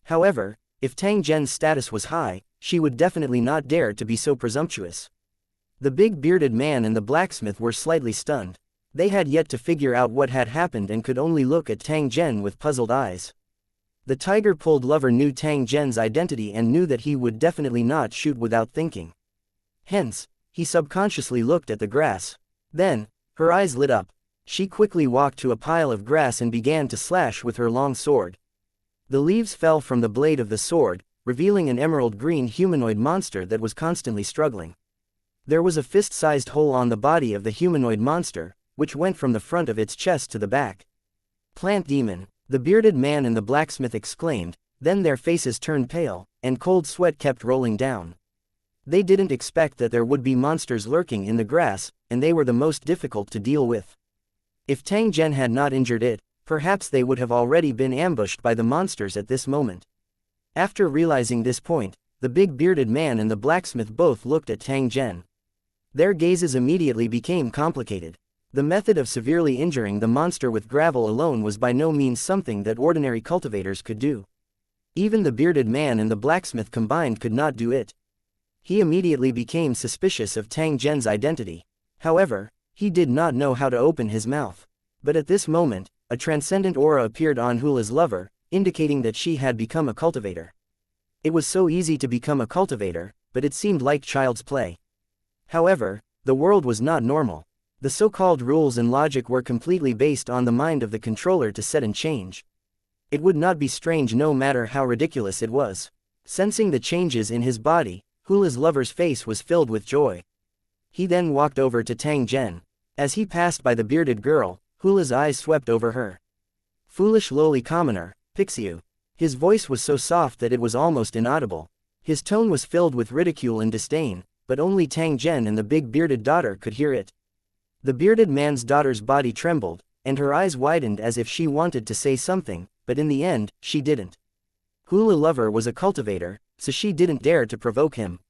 However, if Tang Zhen's status was high, she would definitely not dare to be so presumptuous. The big bearded man and the blacksmith were slightly stunned. They had yet to figure out what had happened and could only look at Tang Zhen with puzzled eyes. The tiger-pulled lover knew Tang Zhen's identity and knew that he would definitely not shoot without thinking. Hence, he subconsciously looked at the grass. Then, her eyes lit up. She quickly walked to a pile of grass and began to slash with her long sword. The leaves fell from the blade of the sword, revealing an emerald-green humanoid monster that was constantly struggling. There was a fist-sized hole on the body of the humanoid monster, which went from the front of its chest to the back. "Plant demon," the bearded man and the blacksmith exclaimed, then their faces turned pale, and cold sweat kept rolling down. They didn't expect that there would be monsters lurking in the grass, and they were the most difficult to deal with. If Tang Zhen had not injured it, perhaps they would have already been ambushed by the monsters at this moment. After realizing this point, the big bearded man and the blacksmith both looked at Tang Zhen. Their gazes immediately became complicated. The method of severely injuring the monster with gravel alone was by no means something that ordinary cultivators could do. Even the bearded man and the blacksmith combined could not do it. He immediately became suspicious of Tang Zhen's identity. However, he did not know how to open his mouth. But at this moment, a transcendent aura appeared on Hula's lover, indicating that she had become a cultivator. It was so easy to become a cultivator, but it seemed like child's play. However, the world was not normal. The so-called rules and logic were completely based on the mind of the controller to set and change. It would not be strange no matter how ridiculous it was. Sensing the changes in his body, Hula's lover's face was filled with joy. He then walked over to Tang Zhen. As he passed by the bearded girl, Hula's eyes swept over her. "Foolish lowly commoner, Pixiu." His voice was so soft that it was almost inaudible. His tone was filled with ridicule and disdain, but only Tang Zhen and the big bearded daughter could hear it. The bearded man's daughter's body trembled, and her eyes widened as if she wanted to say something, but in the end, she didn't. Hula Lover was a cultivator, so she didn't dare to provoke him.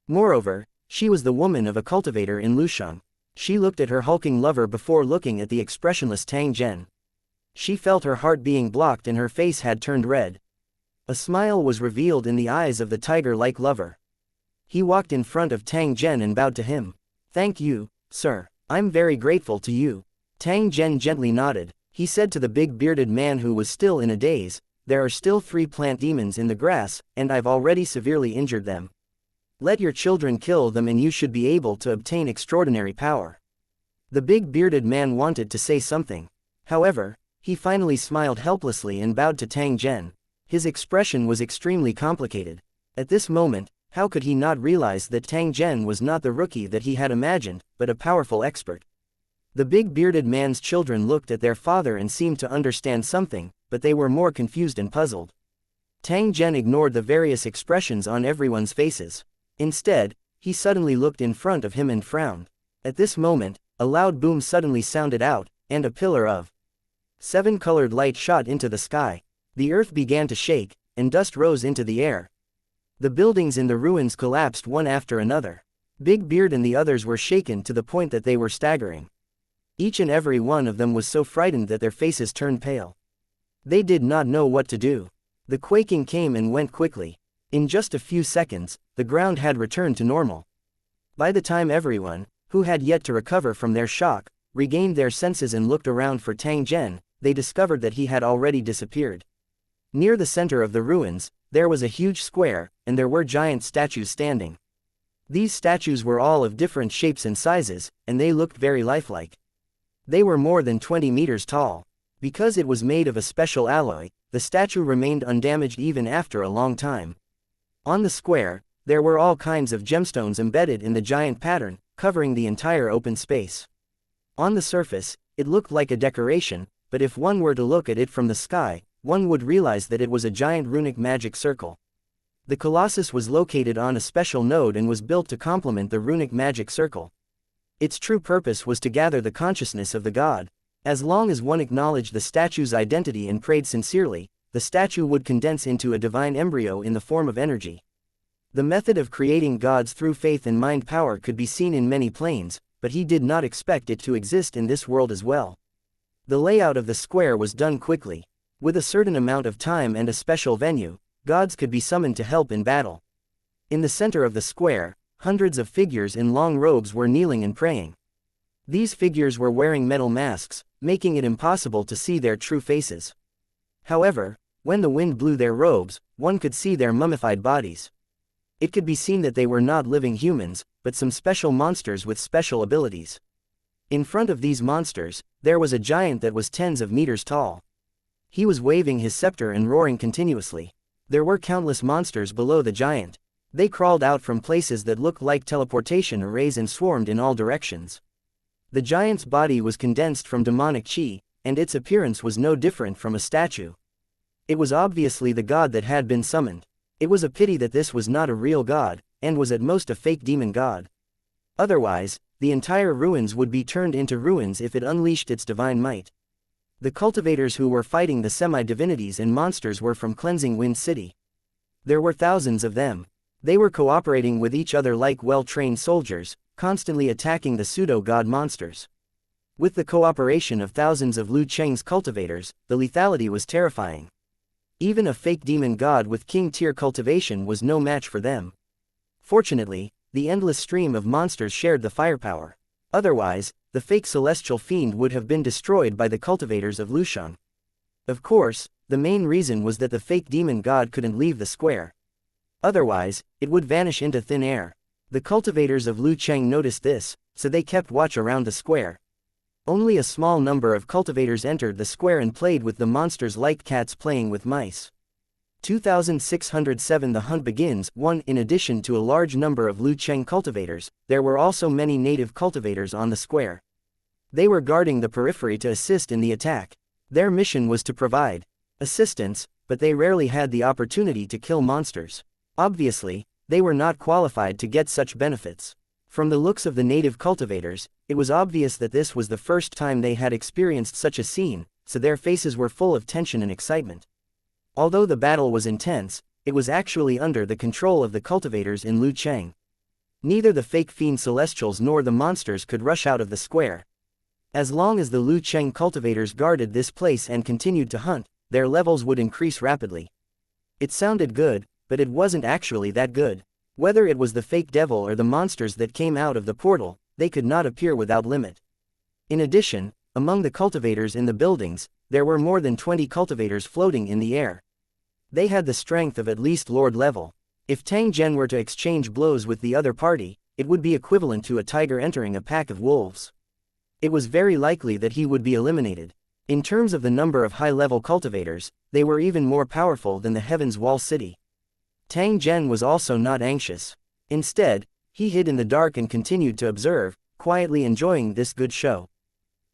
Moreover, she was the woman of a cultivator in Lushang. She looked at her hulking lover before looking at the expressionless Tang Zhen. She felt her heart being blocked and her face had turned red. A smile was revealed in the eyes of the tiger-like lover. He walked in front of Tang Zhen and bowed to him. "Thank you, sir. I'm very grateful to you." Tang Zhen gently nodded. He said to the big bearded man who was still in a daze, "There are still 3 plant demons in the grass, and I've already severely injured them. Let your children kill them and you should be able to obtain extraordinary power." The big bearded man wanted to say something. However, he finally smiled helplessly and bowed to Tang Zhen. His expression was extremely complicated. At this moment, how could he not realize that Tang Zhen was not the rookie that he had imagined, but a powerful expert? The big bearded man's children looked at their father and seemed to understand something, but they were more confused and puzzled. Tang Zhen ignored the various expressions on everyone's faces. Instead, he suddenly looked in front of him and frowned. At this moment, a loud boom suddenly sounded out, and a pillar of 7-colored light shot into the sky. The earth began to shake, and dust rose into the air. The buildings in the ruins collapsed one after another. Big Beard and the others were shaken to the point that they were staggering. Each and every one of them was so frightened that their faces turned pale. They did not know what to do. The quaking came and went quickly. In just a few seconds, the ground had returned to normal. By the time everyone, who had yet to recover from their shock, regained their senses and looked around for Tang Zhen, they discovered that he had already disappeared. Near the center of the ruins, there was a huge square, and there were giant statues standing. These statues were all of different shapes and sizes, and they looked very lifelike. They were more than 20 meters tall. Because it was made of a special alloy, the statue remained undamaged even after a long time. On the square, there were all kinds of gemstones embedded in the giant pattern, covering the entire open space. On the surface, it looked like a decoration, but if one were to look at it from the sky, one would realize that it was a giant runic magic circle. The Colossus was located on a special node and was built to complement the runic magic circle. Its true purpose was to gather the consciousness of the god. As long as one acknowledged the statue's identity and prayed sincerely, the statue would condense into a divine embryo in the form of energy. The method of creating gods through faith and mind power could be seen in many planes, but he did not expect it to exist in this world as well. The layout of the square was done quickly. With a certain amount of time and a special venue, gods could be summoned to help in battle. In the center of the square, hundreds of figures in long robes were kneeling and praying. These figures were wearing metal masks, making it impossible to see their true faces. However, when the wind blew their robes, one could see their mummified bodies. It could be seen that they were not living humans, but some special monsters with special abilities. In front of these monsters, there was a giant that was tens of meters tall. He was waving his scepter and roaring continuously. There were countless monsters below the giant. They crawled out from places that looked like teleportation arrays and swarmed in all directions. The giant's body was condensed from demonic chi, and its appearance was no different from a statue. It was obviously the god that had been summoned. It was a pity that this was not a real god, and was at most a fake demon god. Otherwise, the entire ruins would be turned into ruins if it unleashed its divine might. The cultivators who were fighting the semi-divinities and monsters were from Cleansing Wind City. There were thousands of them. They were cooperating with each other like well-trained soldiers, constantly attacking the pseudo-god monsters. With the cooperation of thousands of Lu Cheng's cultivators, the lethality was terrifying. Even a fake demon god with king-tier cultivation was no match for them. Fortunately, the endless stream of monsters shared the firepower. Otherwise, the fake celestial fiend would have been destroyed by the cultivators of Lushang. Of course, the main reason was that the fake demon god couldn't leave the square. Otherwise, it would vanish into thin air. The cultivators of Lu Cheng noticed this, so they kept watch around the square. Only a small number of cultivators entered the square and played with the monsters like cats playing with mice. 2607 The hunt begins. 1 In addition to a large number of Lu Cheng cultivators, there were also many native cultivators on the square. They were guarding the periphery to assist in the attack. Their mission was to provide assistance, but they rarely had the opportunity to kill monsters. Obviously, they were not qualified to get such benefits. From the looks of the native cultivators, it was obvious that this was the first time they had experienced such a scene, so their faces were full of tension and excitement. Although the battle was intense, it was actually under the control of the cultivators in Lucheng. Neither the fake fiend celestials nor the monsters could rush out of the square. As long as the Lucheng cultivators guarded this place and continued to hunt, their levels would increase rapidly. It sounded good, but it wasn't actually that good. Whether it was the fake devil or the monsters that came out of the portal, they could not appear without limit. In addition, among the cultivators in the buildings, there were more than 20 cultivators floating in the air. They had the strength of at least Lord level. If Tang Zhen were to exchange blows with the other party, it would be equivalent to a tiger entering a pack of wolves. It was very likely that he would be eliminated. In terms of the number of high-level cultivators, they were even more powerful than the Heaven's Wall City. Tang Zhen was also not anxious. Instead, he hid in the dark and continued to observe, quietly enjoying this good show.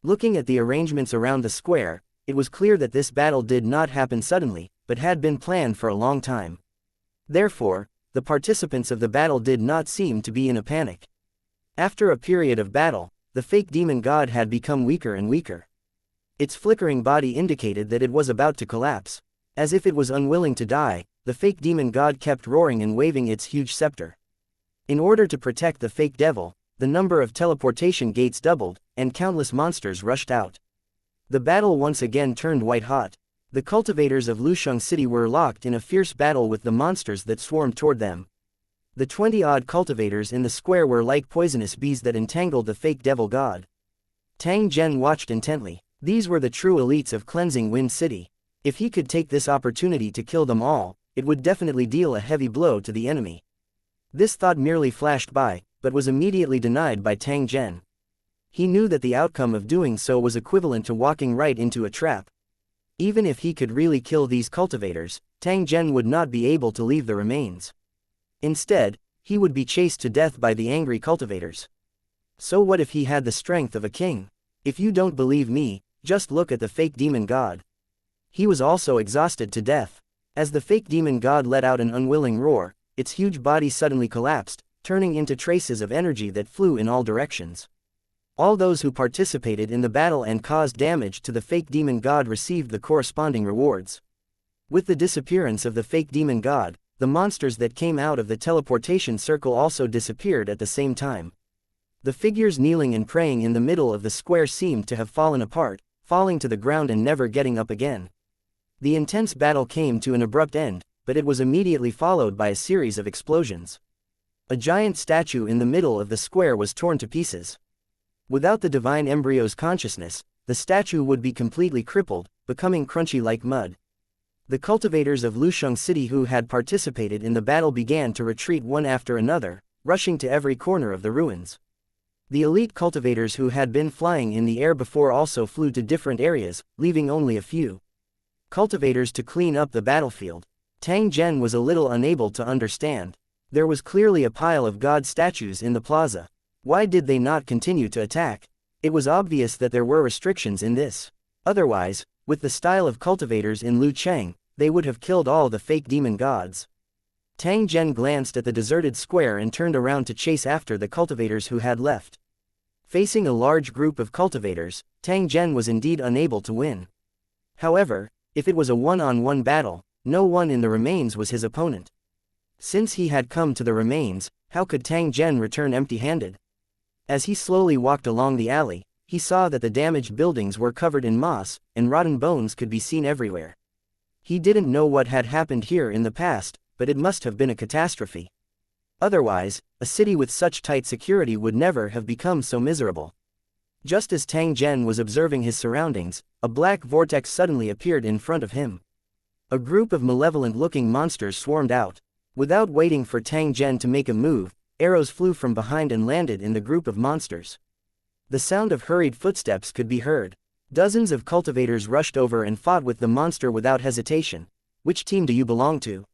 Looking at the arrangements around the square, it was clear that this battle did not happen suddenly, but had been planned for a long time. Therefore, the participants of the battle did not seem to be in a panic. After a period of battle, the fake demon god had become weaker and weaker. Its flickering body indicated that it was about to collapse. As if it was unwilling to die, the fake demon god kept roaring and waving its huge scepter. In order to protect the fake devil, the number of teleportation gates doubled, and countless monsters rushed out. The battle once again turned white-hot. The cultivators of Lusheng City were locked in a fierce battle with the monsters that swarmed toward them. The 20-odd cultivators in the square were like poisonous bees that entangled the fake devil god. Tang Zhen watched intently. These were the true elites of Cleansing Wind City. If he could take this opportunity to kill them all, it would definitely deal a heavy blow to the enemy. This thought merely flashed by, but was immediately denied by Tang Zhen. He knew that the outcome of doing so was equivalent to walking right into a trap. Even if he could really kill these cultivators, Tang Zhen would not be able to leave the remains. Instead, he would be chased to death by the angry cultivators. So what if he had the strength of a king? If you don't believe me, just look at the fake demon god. He was also exhausted to death. As the fake demon god let out an unwilling roar, its huge body suddenly collapsed, turning into traces of energy that flew in all directions. All those who participated in the battle and caused damage to the fake demon god received the corresponding rewards. With the disappearance of the fake demon god, the monsters that came out of the teleportation circle also disappeared at the same time. The figures kneeling and praying in the middle of the square seemed to have fallen apart, falling to the ground and never getting up again. The intense battle came to an abrupt end, but it was immediately followed by a series of explosions. A giant statue in the middle of the square was torn to pieces. Without the divine embryo's consciousness, the statue would be completely crippled, becoming crunchy like mud. The cultivators of Lusheng City who had participated in the battle began to retreat one after another, rushing to every corner of the ruins. The elite cultivators who had been flying in the air before also flew to different areas, leaving only a few cultivators to clean up the battlefield. Tang Zhen was a little unable to understand. There was clearly a pile of god statues in the plaza. Why did they not continue to attack? It was obvious that there were restrictions in this. Otherwise, with the style of cultivators in Lucheng, they would have killed all the fake demon gods. Tang Zhen glanced at the deserted square and turned around to chase after the cultivators who had left. Facing a large group of cultivators, Tang Zhen was indeed unable to win. However, if it was a one-on-one battle, no one in the remains was his opponent. Since he had come to the remains, how could Tang Zhen return empty-handed? As he slowly walked along the alley, he saw that the damaged buildings were covered in moss, and rotten bones could be seen everywhere. He didn't know what had happened here in the past, but it must have been a catastrophe. Otherwise, a city with such tight security would never have become so miserable. Just as Tang Zhen was observing his surroundings, a black vortex suddenly appeared in front of him. A group of malevolent-looking monsters swarmed out. Without waiting for Tang Zhen to make a move, arrows flew from behind and landed in the group of monsters. The sound of hurried footsteps could be heard. Dozens of cultivators rushed over and fought with the monster without hesitation. Which team do you belong to?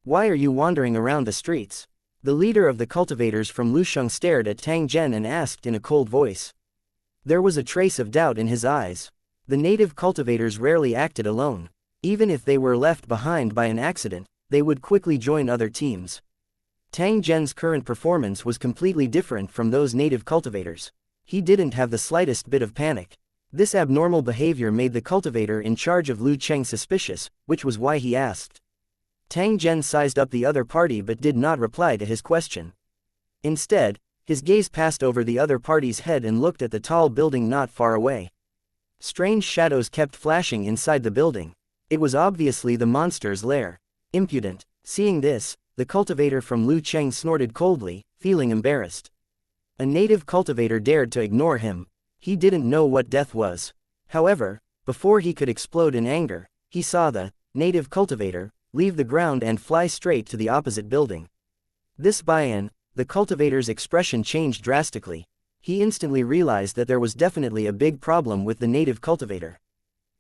Why are you wandering around the streets? The leader of the cultivators from Lusheng stared at Tang Zhen and asked in a cold voice. There was a trace of doubt in his eyes. The native cultivators rarely acted alone. Even if they were left behind by an accident, they would quickly join other teams. Tang Zhen's current performance was completely different from those native cultivators. He didn't have the slightest bit of panic. This abnormal behavior made the cultivator in charge of Lu Cheng suspicious, which was why he asked. Tang Zhen sized up the other party but did not reply to his question. Instead, his gaze passed over the other party's head and looked at the tall building not far away. Strange shadows kept flashing inside the building. It was obviously the monster's lair. Impudent. Seeing this, the cultivator from Lu Cheng snorted coldly, feeling embarrassed. A native cultivator dared to ignore him. He didn't know what death was. However, before he could explode in anger, he saw the native cultivator leave the ground and fly straight to the opposite building. This buy-in, the cultivator's expression changed drastically. He instantly realized that there was definitely a big problem with the native cultivator.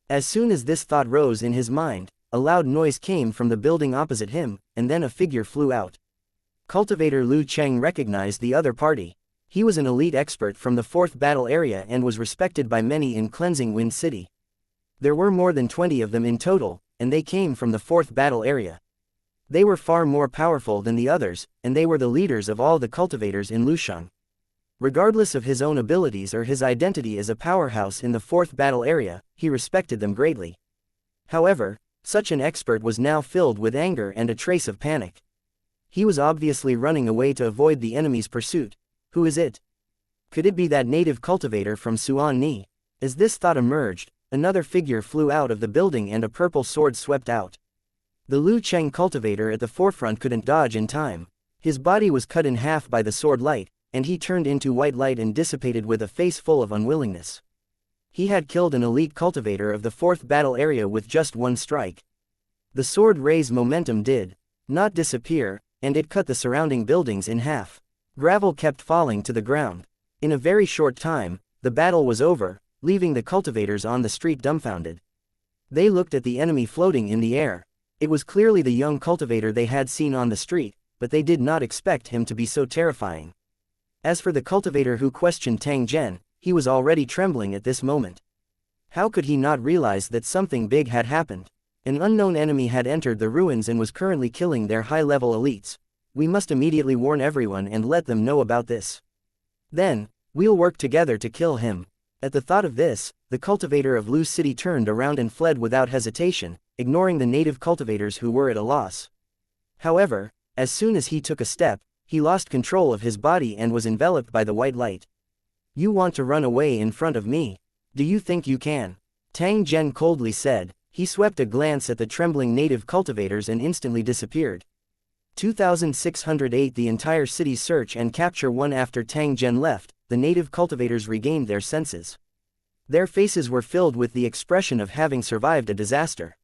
As soon as this thought rose in his mind, a loud noise came from the building opposite him, and then a figure flew out. Cultivator Lu Cheng recognized the other party. He was an elite expert from the 4th battle area and was respected by many in Cleansing Wind City. There were more than 20 of them in total, and they came from the 4th battle area. They were far more powerful than the others, and they were the leaders of all the cultivators in Lushang. Regardless of his own abilities or his identity as a powerhouse in the 4th battle area, he respected them greatly. However, such an expert was now filled with anger and a trace of panic. He was obviously running away to avoid the enemy's pursuit. Who is it? Could it be that native cultivator from Suan Ni? As this thought emerged, another figure flew out of the building and a purple sword swept out. The Lu Cheng cultivator at the forefront couldn't dodge in time. His body was cut in half by the sword light, and he turned into white light and dissipated with a face full of unwillingness. He had killed an elite cultivator of the 4th battle area with just one strike. The sword ray's momentum did not disappear, and it cut the surrounding buildings in half. Gravel kept falling to the ground. In a very short time, the battle was over, leaving the cultivators on the street dumbfounded. They looked at the enemy floating in the air. It was clearly the young cultivator they had seen on the street, but they did not expect him to be so terrifying. As for the cultivator who questioned Tang Zhen, he was already trembling at this moment. How could he not realize that something big had happened? An unknown enemy had entered the ruins and was currently killing their high-level elites. We must immediately warn everyone and let them know about this. Then, we'll work together to kill him. At the thought of this, the cultivator of Lu City turned around and fled without hesitation, ignoring the native cultivators who were at a loss. However, as soon as he took a step, he lost control of his body and was enveloped by the white light. You want to run away in front of me? Do you think you can? Tang Zhen coldly said. He swept a glance at the trembling native cultivators and instantly disappeared. 2608 The entire city's search and capture one. After Tang Zhen left, the native cultivators regained their senses. Their faces were filled with the expression of having survived a disaster.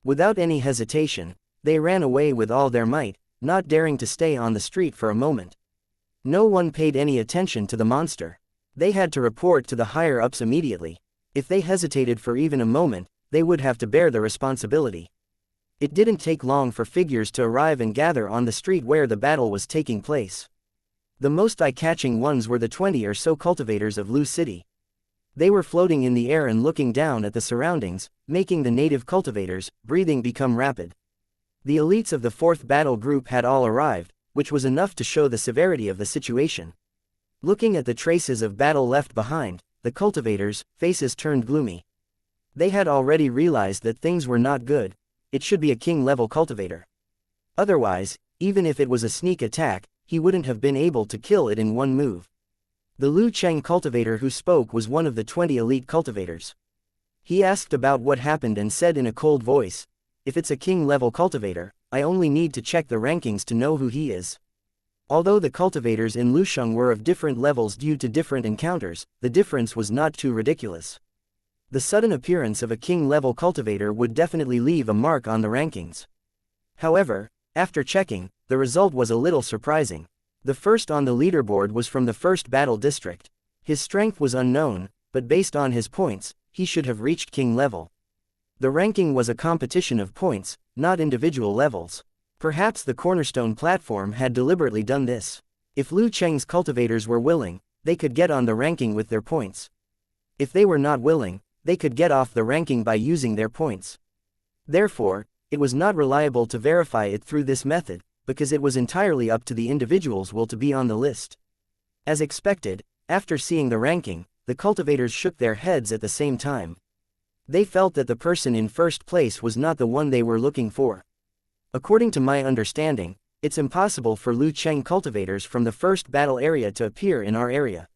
Without any hesitation, they ran away with all their might, not daring to stay on the street for a moment. No one paid any attention to the monster. They had to report to the higher-ups immediately. If they hesitated for even a moment, they would have to bear the responsibility. It didn't take long for figures to arrive and gather on the street where the battle was taking place. The most eye-catching ones were the 20 or so cultivators of Lu City. They were floating in the air and looking down at the surroundings, making the native cultivators' breathing become rapid. The elites of the 4th battle group had all arrived, which was enough to show the severity of the situation. Looking at the traces of battle left behind, the cultivators' faces turned gloomy. They had already realized that things were not good. It should be a king-level cultivator. Otherwise, even if it was a sneak attack, he wouldn't have been able to kill it in one move. The Lu Cheng cultivator who spoke was one of the 20 elite cultivators. He asked about what happened and said in a cold voice, "If it's a king-level cultivator, I only need to check the rankings to know who he is." Although the cultivators in Lusheng were of different levels due to different encounters, the difference was not too ridiculous. The sudden appearance of a king-level cultivator would definitely leave a mark on the rankings. However, after checking, the result was a little surprising. The first on the leaderboard was from the 1st battle district. His strength was unknown, but based on his points, he should have reached king level. The ranking was a competition of points, not individual levels. Perhaps the cornerstone platform had deliberately done this. If Lu Cheng's cultivators were willing, they could get on the ranking with their points. If they were not willing, they could get off the ranking by using their points. Therefore, it was not reliable to verify it through this method, because it was entirely up to the individual's will to be on the list. As expected, after seeing the ranking, the cultivators shook their heads at the same time. They felt that the person in first place was not the one they were looking for. According to my understanding, it's impossible for Lu Cheng cultivators from the first battle area to appear in our area.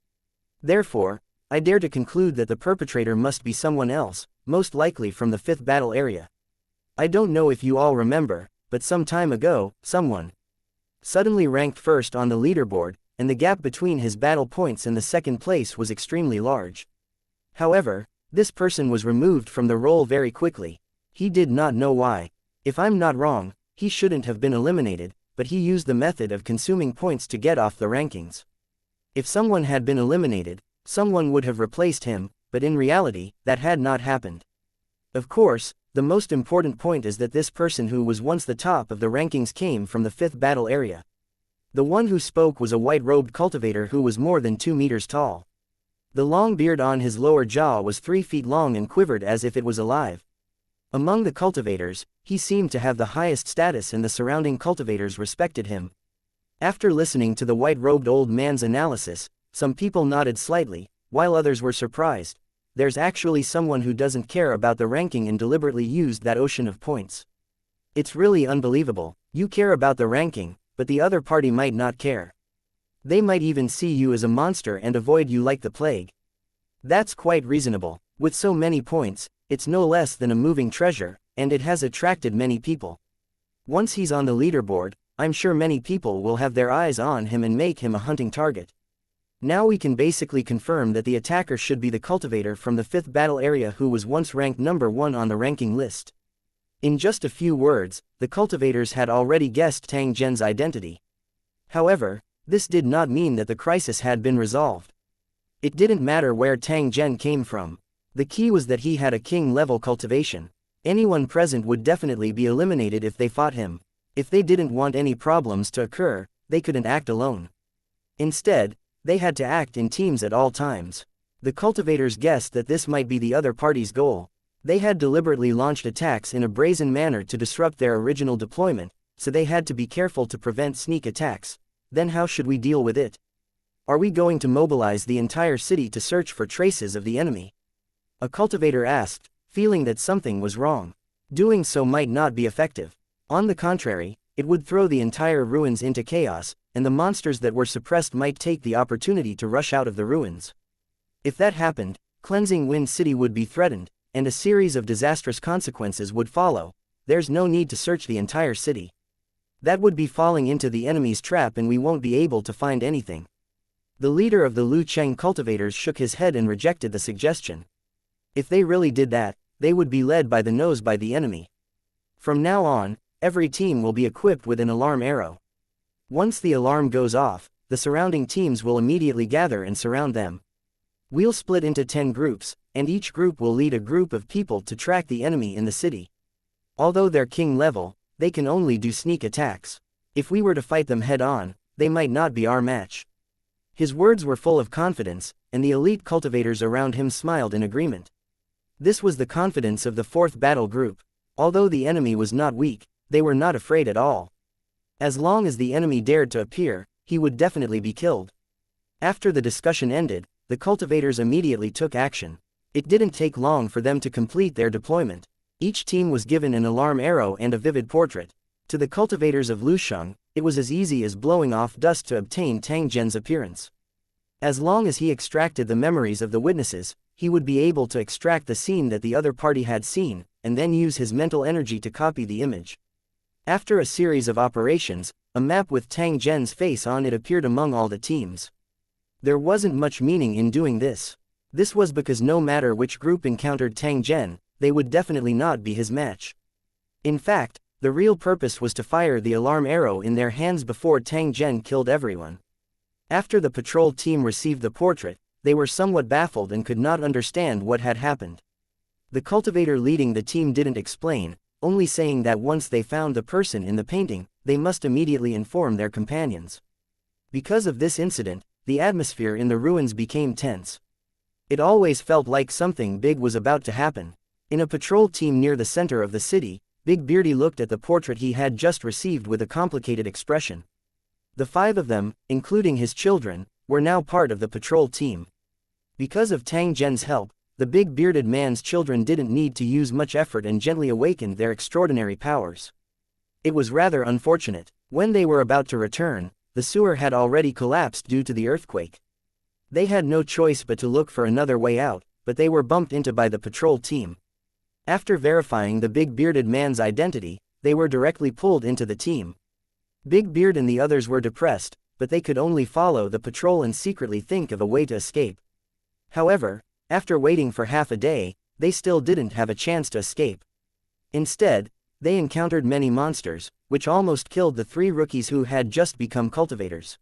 Therefore, I dare to conclude that the perpetrator must be someone else, most likely from the 5th battle area. I don't know if you all remember, but some time ago, someone suddenly ranked first on the leaderboard, and the gap between his battle points and the second place was extremely large. However, this person was removed from the role very quickly. He did not know why. If I'm not wrong, he shouldn't have been eliminated, but he used the method of consuming points to get off the rankings. If someone had been eliminated, someone would have replaced him, but in reality, that had not happened. Of course, the most important point is that this person who was once the top of the rankings came from the 5th battle area. The one who spoke was a white-robed cultivator who was more than 2 meters tall. The long beard on his lower jaw was 3 feet long and quivered as if it was alive. Among the cultivators, he seemed to have the highest status and the surrounding cultivators respected him. After listening to the white-robed old man's analysis, some people nodded slightly, while others were surprised. There's actually someone who doesn't care about the ranking and deliberately used that ocean of points. It's really unbelievable. You care about the ranking, but the other party might not care. They might even see you as a monster and avoid you like the plague. That's quite reasonable. With so many points, it's no less than a moving treasure, and it has attracted many people. Once he's on the leaderboard, I'm sure many people will have their eyes on him and make him a hunting target. Now we can basically confirm that the attacker should be the cultivator from the 5th battle area who was once ranked number 1 on the ranking list. In just a few words, the cultivators had already guessed Tang Zhen's identity. However, this did not mean that the crisis had been resolved. It didn't matter where Tang Zhen came from. The key was that he had a king-level cultivation. Anyone present would definitely be eliminated if they fought him. If they didn't want any problems to occur, they couldn't act alone. Instead, they had to act in teams at all times. The cultivators guessed that this might be the other party's goal. They had deliberately launched attacks in a brazen manner to disrupt their original deployment, so they had to be careful to prevent sneak attacks. Then how should we deal with it? Are we going to mobilize the entire city to search for traces of the enemy? A cultivator asked, feeling that something was wrong. Doing so might not be effective. On the contrary, it would throw the entire ruins into chaos, and the monsters that were suppressed might take the opportunity to rush out of the ruins. If that happened, Cleansing Wind City would be threatened, and a series of disastrous consequences would follow. There's no need to search the entire city. That would be falling into the enemy's trap and we won't be able to find anything. The leader of the Lu Cheng cultivators shook his head and rejected the suggestion. If they really did that, they would be led by the nose by the enemy. From now on, every team will be equipped with an alarm arrow. Once the alarm goes off, the surrounding teams will immediately gather and surround them. We'll split into 10 groups, and each group will lead a group of people to track the enemy in the city. Although they're king level, they can only do sneak attacks. If we were to fight them head-on, they might not be our match. His words were full of confidence, and the elite cultivators around him smiled in agreement. This was the confidence of the 4th battle group. Although the enemy was not weak, they were not afraid at all. As long as the enemy dared to appear, he would definitely be killed. After the discussion ended, the cultivators immediately took action. It didn't take long for them to complete their deployment. Each team was given an alarm arrow and a vivid portrait. To the cultivators of Lusheng, it was as easy as blowing off dust to obtain Tang Zhen's appearance. As long as he extracted the memories of the witnesses, he would be able to extract the scene that the other party had seen, and then use his mental energy to copy the image. After a series of operations, a map with Tang Zhen's face on it appeared among all the teams. There wasn't much meaning in doing this. This was because no matter which group encountered Tang Zhen, they would definitely not be his match. In fact, the real purpose was to fire the alarm arrow in their hands before Tang Zhen killed everyone. After the patrol team received the portrait, they were somewhat baffled and could not understand what had happened. The cultivator leading the team didn't explain, only saying that once they found the person in the painting, they must immediately inform their companions. Because of this incident, the atmosphere in the ruins became tense. It always felt like something big was about to happen. In a patrol team near the center of the city, Big Beardy looked at the portrait he had just received with a complicated expression. The 5 of them, including his children, were now part of the patrol team. Because of Tang Zhen's help, the big bearded man's children didn't need to use much effort and gently awakened their extraordinary powers. It was rather unfortunate. When they were about to return, the sewer had already collapsed due to the earthquake. They had no choice but to look for another way out, but they were bumped into by the patrol team. After verifying the big bearded man's identity, they were directly pulled into the team. Big Beard and the others were depressed, but they could only follow the patrol and secretly think of a way to escape. However, after waiting for half a day, they still didn't have a chance to escape. Instead, they encountered many monsters, which almost killed the 3 rookies who had just become cultivators.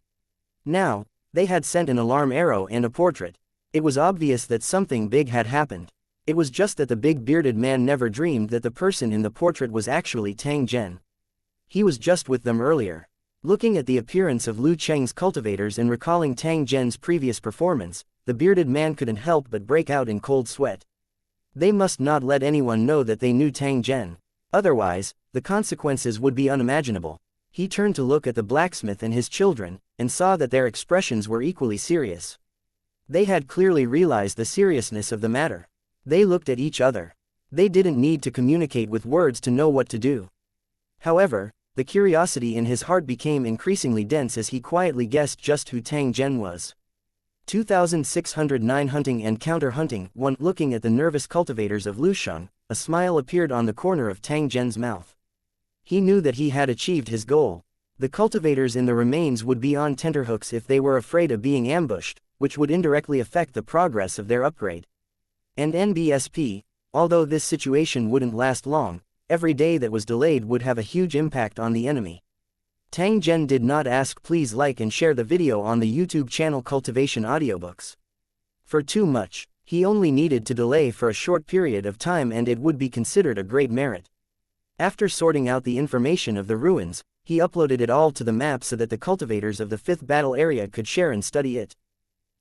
Now, they had sent an alarm arrow and a portrait. It was obvious that something big had happened. It was just that the big bearded man never dreamed that the person in the portrait was actually Tang Zhen. He was just with them earlier. Looking at the appearance of Lu Cheng's cultivators and recalling Tang Zhen's previous performance, the bearded man couldn't help but break out in cold sweat. They must not let anyone know that they knew Tang Zhen. Otherwise, the consequences would be unimaginable. He turned to look at the blacksmith and his children, and saw that their expressions were equally serious. They had clearly realized the seriousness of the matter. They looked at each other. They didn't need to communicate with words to know what to do. However, the curiosity in his heart became increasingly dense as he quietly guessed just who Tang Zhen was. 2609 Hunting and Counter-Hunting 1. Looking at the nervous cultivators of Lusheng, a smile appeared on the corner of Tang Zhen's mouth. He knew that he had achieved his goal. The cultivators in the remains would be on tenterhooks if they were afraid of being ambushed, which would indirectly affect the progress of their upgrade. And NBSP, although this situation wouldn't last long, every day that was delayed would have a huge impact on the enemy. Tang Zhen did not ask. Please like and share the video on the YouTube channel Cultivation Audiobooks. For too much, he only needed to delay for a short period of time and it would be considered a great merit. After sorting out the information of the ruins, he uploaded it all to the map so that the cultivators of the 5th battle area could share and study it.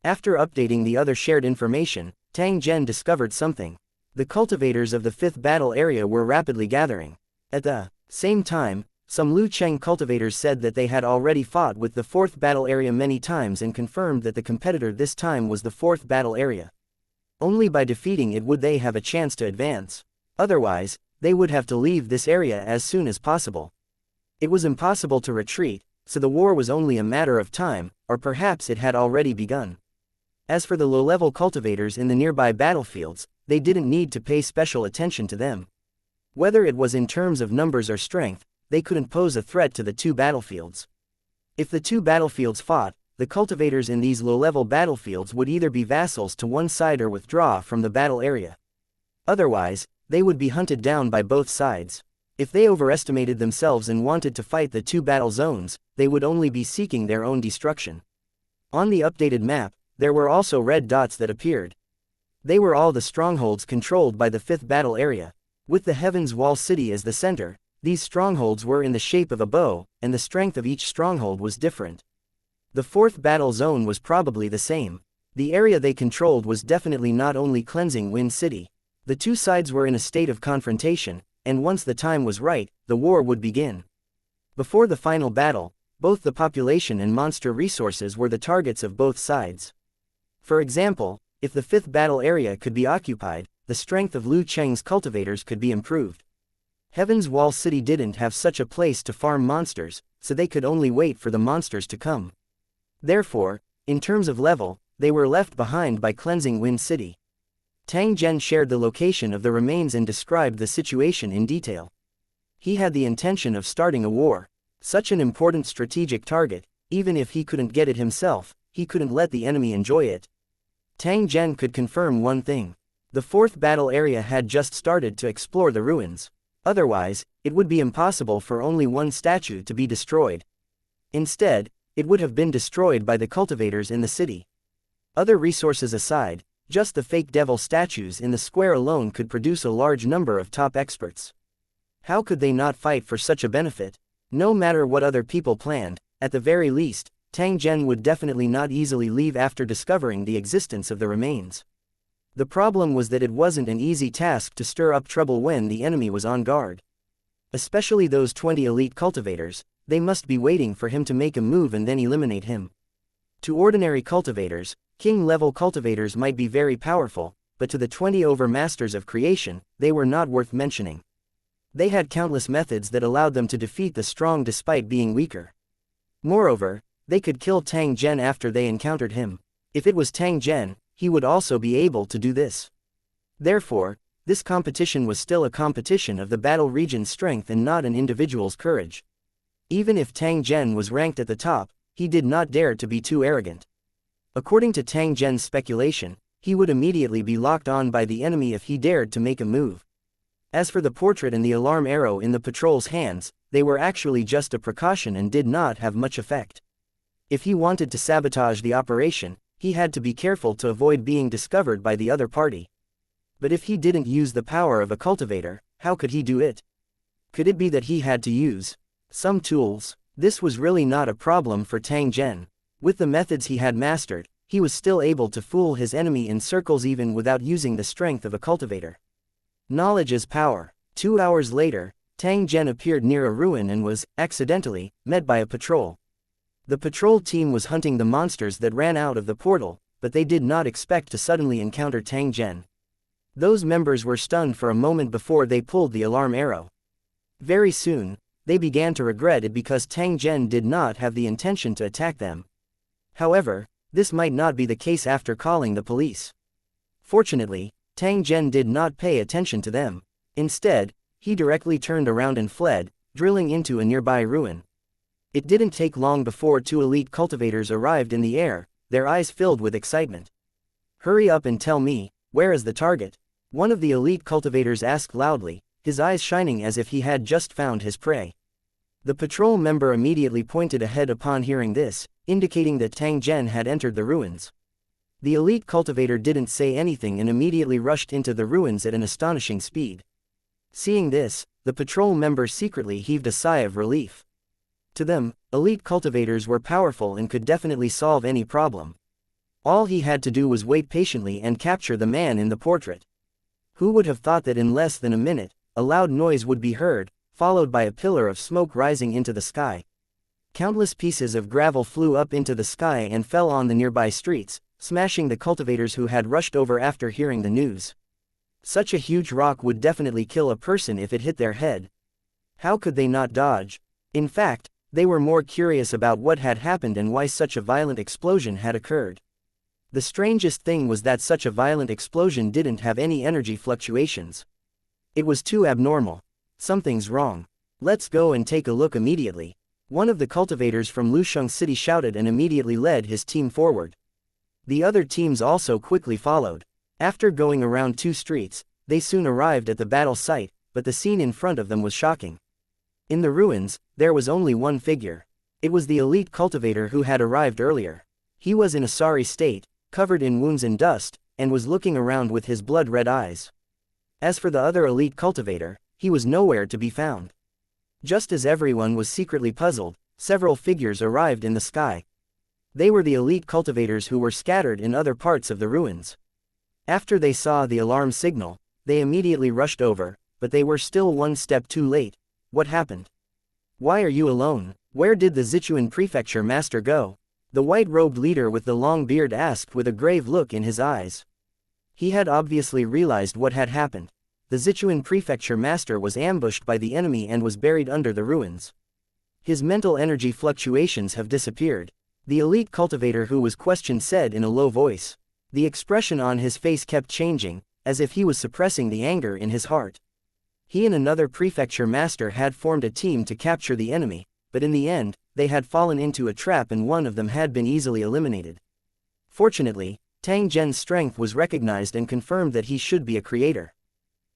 After updating the other shared information, Tang Zhen discovered something. The cultivators of the 5th battle area were rapidly gathering. At the same time, some Lu Cheng cultivators said that they had already fought with the 4th battle area many times and confirmed that the competitor this time was the 4th battle area. Only by defeating it would they have a chance to advance. Otherwise, they would have to leave this area as soon as possible. It was impossible to retreat, so the war was only a matter of time, or perhaps it had already begun. As for the low-level cultivators in the nearby battlefields, they didn't need to pay special attention to them. Whether it was in terms of numbers or strength, they couldn't pose a threat to the 2 battlefields. If the 2 battlefields fought, the cultivators in these low-level battlefields would either be vassals to one side or withdraw from the battle area. Otherwise, they would be hunted down by both sides. If they overestimated themselves and wanted to fight the 2 battle zones, they would only be seeking their own destruction. On the updated map, there were also red dots that appeared. They were all the strongholds controlled by the 5th battle area. With the Heaven's Wall City as the center, these strongholds were in the shape of a bow, and the strength of each stronghold was different. The 4th battle zone was probably the same. The area they controlled was definitely not only Cleansing Wind City. The 2 sides were in a state of confrontation, and once the time was right, the war would begin. Before the final battle, both the population and monster resources were the targets of both sides. For example, if the 5th battle area could be occupied, the strength of Lu Cheng's cultivators could be improved. Heaven's Wall City didn't have such a place to farm monsters, so they could only wait for the monsters to come. Therefore, in terms of level, they were left behind by Cleansing Wind City. Tang Zhen shared the location of the remains and described the situation in detail. He had the intention of starting a war. Such an important strategic target, even if he couldn't get it himself, he couldn't let the enemy enjoy it. Tang Zhen could confirm one thing. The 4th battle area had just started to explore the ruins. Otherwise, it would be impossible for only one statue to be destroyed. Instead, it would have been destroyed by the cultivators in the city. Other resources aside, just the fake devil statues in the square alone could produce a large number of top experts. How could they not fight for such a benefit? No matter what other people planned, at the very least, Tang Zhen would definitely not easily leave after discovering the existence of the remains. The problem was that it wasn't an easy task to stir up trouble when the enemy was on guard. Especially those 20 elite cultivators, they must be waiting for him to make a move and then eliminate him. To ordinary cultivators, king-level cultivators might be very powerful, but to the 20 overmasters of creation, they were not worth mentioning. They had countless methods that allowed them to defeat the strong despite being weaker. Moreover, they could kill Tang Zhen after they encountered him. If it was Tang Zhen, he would also be able to do this. Therefore, this competition was still a competition of the battle region's strength and not an individual's courage. Even if Tang Zhen was ranked at the top, he did not dare to be too arrogant. According to Tang Zhen's speculation, he would immediately be locked on by the enemy if he dared to make a move. As for the portrait and the alarm arrow in the patrol's hands, they were actually just a precaution and did not have much effect. If he wanted to sabotage the operation, he had to be careful to avoid being discovered by the other party. But if he didn't use the power of a cultivator, how could he do it? Could it be that he had to use some tools? This was really not a problem for Tang Zhen. With the methods he had mastered, he was still able to fool his enemy in circles even without using the strength of a cultivator. Knowledge is power. 2 hours later, Tang Zhen appeared near a ruin and was, accidentally, met by a patrol. The patrol team was hunting the monsters that ran out of the portal, but they did not expect to suddenly encounter Tang Zhen. Those members were stunned for a moment before they pulled the alarm arrow. Very soon, they began to regret it because Tang Zhen did not have the intention to attack them. However, this might not be the case after calling the police. Fortunately, Tang Zhen did not pay attention to them. Instead, he directly turned around and fled, drilling into a nearby ruin. It didn't take long before 2 elite cultivators arrived in the air, their eyes filled with excitement. "Hurry up and tell me, where is the target?" one of the elite cultivators asked loudly, his eyes shining as if he had just found his prey. The patrol member immediately pointed ahead upon hearing this, indicating that Tang Zhen had entered the ruins. The elite cultivator didn't say anything and immediately rushed into the ruins at an astonishing speed. Seeing this, the patrol member secretly heaved a sigh of relief. To them, elite cultivators were powerful and could definitely solve any problem. All he had to do was wait patiently and capture the man in the portrait. Who would have thought that in less than a minute, a loud noise would be heard, followed by a pillar of smoke rising into the sky. Countless pieces of gravel flew up into the sky and fell on the nearby streets, smashing the cultivators who had rushed over after hearing the news. Such a huge rock would definitely kill a person if it hit their head. How could they not dodge? In fact, they were more curious about what had happened and why such a violent explosion had occurred. The strangest thing was that such a violent explosion didn't have any energy fluctuations. It was too abnormal. Something's wrong. Let's go and take a look immediately. One of the cultivators from Lusheng City shouted and immediately led his team forward. The other teams also quickly followed. After going around 2 streets, they soon arrived at the battle site, but the scene in front of them was shocking. In the ruins, there was only one figure. It was the elite cultivator who had arrived earlier. He was in a sorry state, covered in wounds and dust, and was looking around with his blood-red eyes. As for the other elite cultivator, he was nowhere to be found. Just as everyone was secretly puzzled, several figures arrived in the sky. They were the elite cultivators who were scattered in other parts of the ruins. After they saw the alarm signal, they immediately rushed over, but they were still one step too late. What happened? Why are you alone? Where did the Sichuan prefecture master go? The white-robed leader with the long beard asked with a grave look in his eyes. He had obviously realized what had happened. The Sichuan prefecture master was ambushed by the enemy and was buried under the ruins. His mental energy fluctuations have disappeared. The elite cultivator who was questioned said in a low voice. The expression on his face kept changing, as if he was suppressing the anger in his heart. He and another prefecture master had formed a team to capture the enemy, but in the end, they had fallen into a trap and one of them had been easily eliminated. Fortunately, Tang Zhen's strength was recognized and confirmed that he should be a creator.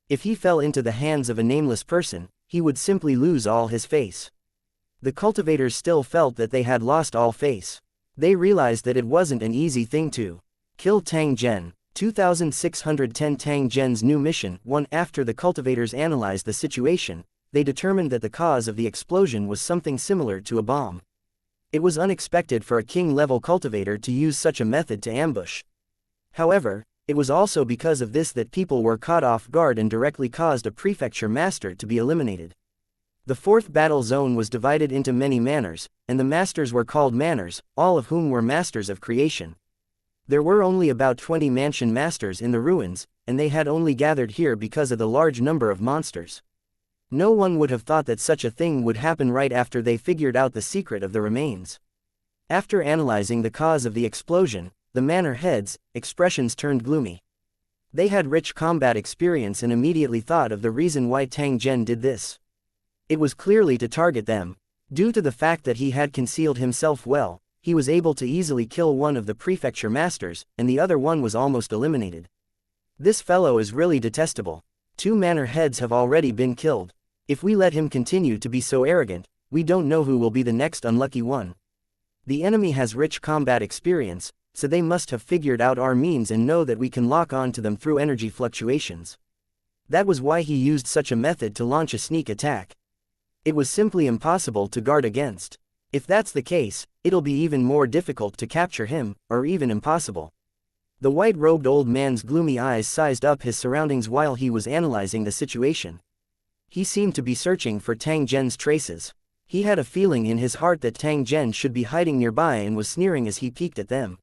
If he fell into the hands of a nameless person, he would simply lose all his face. The cultivators still felt that they had lost all face. They realized that it wasn't an easy thing to kill Tang Zhen. 2610 Tang Zhen's new mission. 1. After the cultivators analyzed the situation, they determined that the cause of the explosion was something similar to a bomb. It was unexpected for a king-level cultivator to use such a method to ambush. However, it was also because of this that people were caught off guard and directly caused a prefecture master to be eliminated. The fourth battle zone was divided into many manors, and the masters were called manors, all of whom were masters of creation. There were only about 20 mansion masters in the ruins, and they had only gathered here because of the large number of monsters. No one would have thought that such a thing would happen right after they figured out the secret of the remains. After analyzing the cause of the explosion, the manor heads' expressions turned gloomy. They had rich combat experience and immediately thought of the reason why Tang Zhen did this. It was clearly to target them. Due to the fact that he had concealed himself well, he was able to easily kill one of the prefecture masters, and the other one was almost eliminated. This fellow is really detestable. 2 manor heads have already been killed. If we let him continue to be so arrogant, we don't know who will be the next unlucky one. The enemy has rich combat experience, so they must have figured out our means and know that we can lock on to them through energy fluctuations. That was why he used such a method to launch a sneak attack. It was simply impossible to guard against. If that's the case, it'll be even more difficult to capture him, or even impossible. The white-robed old man's gloomy eyes sized up his surroundings while he was analyzing the situation. He seemed to be searching for Tang Zhen's traces. He had a feeling in his heart that Tang Zhen should be hiding nearby and was sneering as he peeked at them.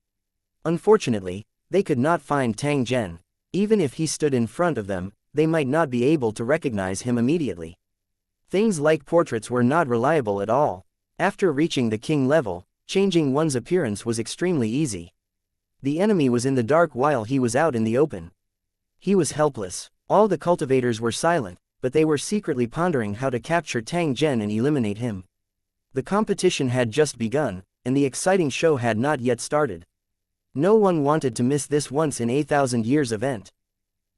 Unfortunately, they could not find Tang Zhen. Even if he stood in front of them, they might not be able to recognize him immediately. Things like portraits were not reliable at all. After reaching the king level, changing one's appearance was extremely easy. The enemy was in the dark while he was out in the open. He was helpless. All the cultivators were silent, but they were secretly pondering how to capture Tang Zhen and eliminate him. The competition had just begun, and the exciting show had not yet started. No one wanted to miss this once-in-a-thousand-years event.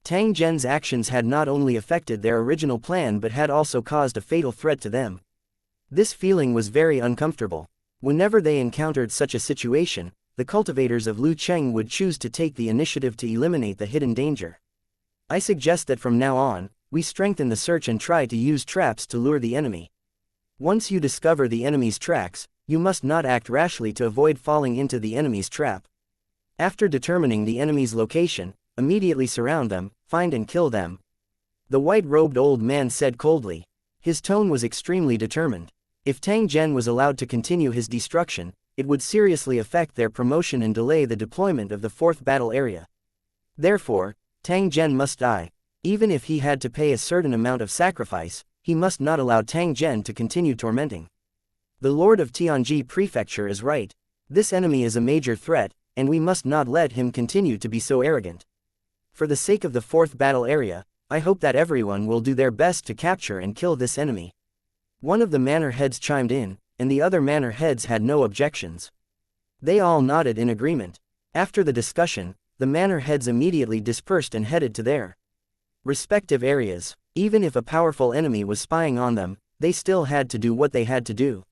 Tang Zhen's actions had not only affected their original plan but had also caused a fatal threat to them. This feeling was very uncomfortable. Whenever they encountered such a situation, the cultivators of Lu Cheng would choose to take the initiative to eliminate the hidden danger. I suggest that from now on, we strengthen the search and try to use traps to lure the enemy. Once you discover the enemy's tracks, you must not act rashly to avoid falling into the enemy's trap. After determining the enemy's location, immediately surround them, find and kill them. The white-robed old man said coldly. His tone was extremely determined. If Tang Zhen was allowed to continue his destruction, it would seriously affect their promotion and delay the deployment of the 4th battle area. Therefore, Tang Zhen must die. Even if he had to pay a certain amount of sacrifice, he must not allow Tang Zhen to continue tormenting. The Lord of Tianji Prefecture is right. This enemy is a major threat, and we must not let him continue to be so arrogant. For the sake of the 4th battle area, I hope that everyone will do their best to capture and kill this enemy. One of the manor heads chimed in, and the other manor heads had no objections. They all nodded in agreement. After the discussion, the manor heads immediately dispersed and headed to their respective areas. Even if a powerful enemy was spying on them, they still had to do what they had to do.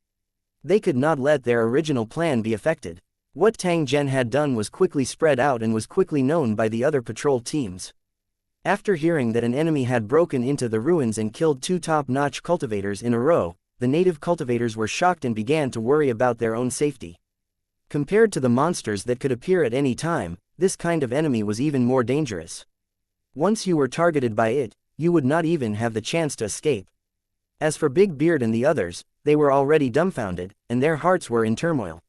They could not let their original plan be affected. What Tang Zhen had done was quickly spread out and was quickly known by the other patrol teams. After hearing that an enemy had broken into the ruins and killed 2 top-notch cultivators in a row, the native cultivators were shocked and began to worry about their own safety. Compared to the monsters that could appear at any time, this kind of enemy was even more dangerous. Once you were targeted by it, you would not even have the chance to escape. As for Big Beard and the others, they were already dumbfounded, and their hearts were in turmoil.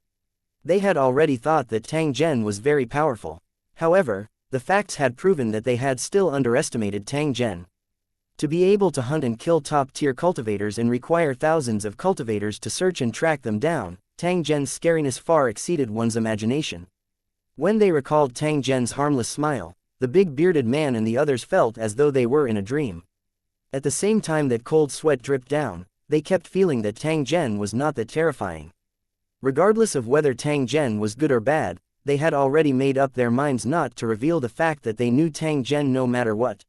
They had already thought that Tang Zhen was very powerful. However, the facts had proven that they had still underestimated Tang Zhen. To be able to hunt and kill top-tier cultivators and require thousands of cultivators to search and track them down, Tang Zhen's scariness far exceeded one's imagination. When they recalled Tang Zhen's harmless smile, the big bearded man and the others felt as though they were in a dream. At the same time that cold sweat dripped down, they kept feeling that Tang Zhen was not that terrifying. Regardless of whether Tang Zhen was good or bad, they had already made up their minds not to reveal the fact that they knew Tang Zhen no matter what.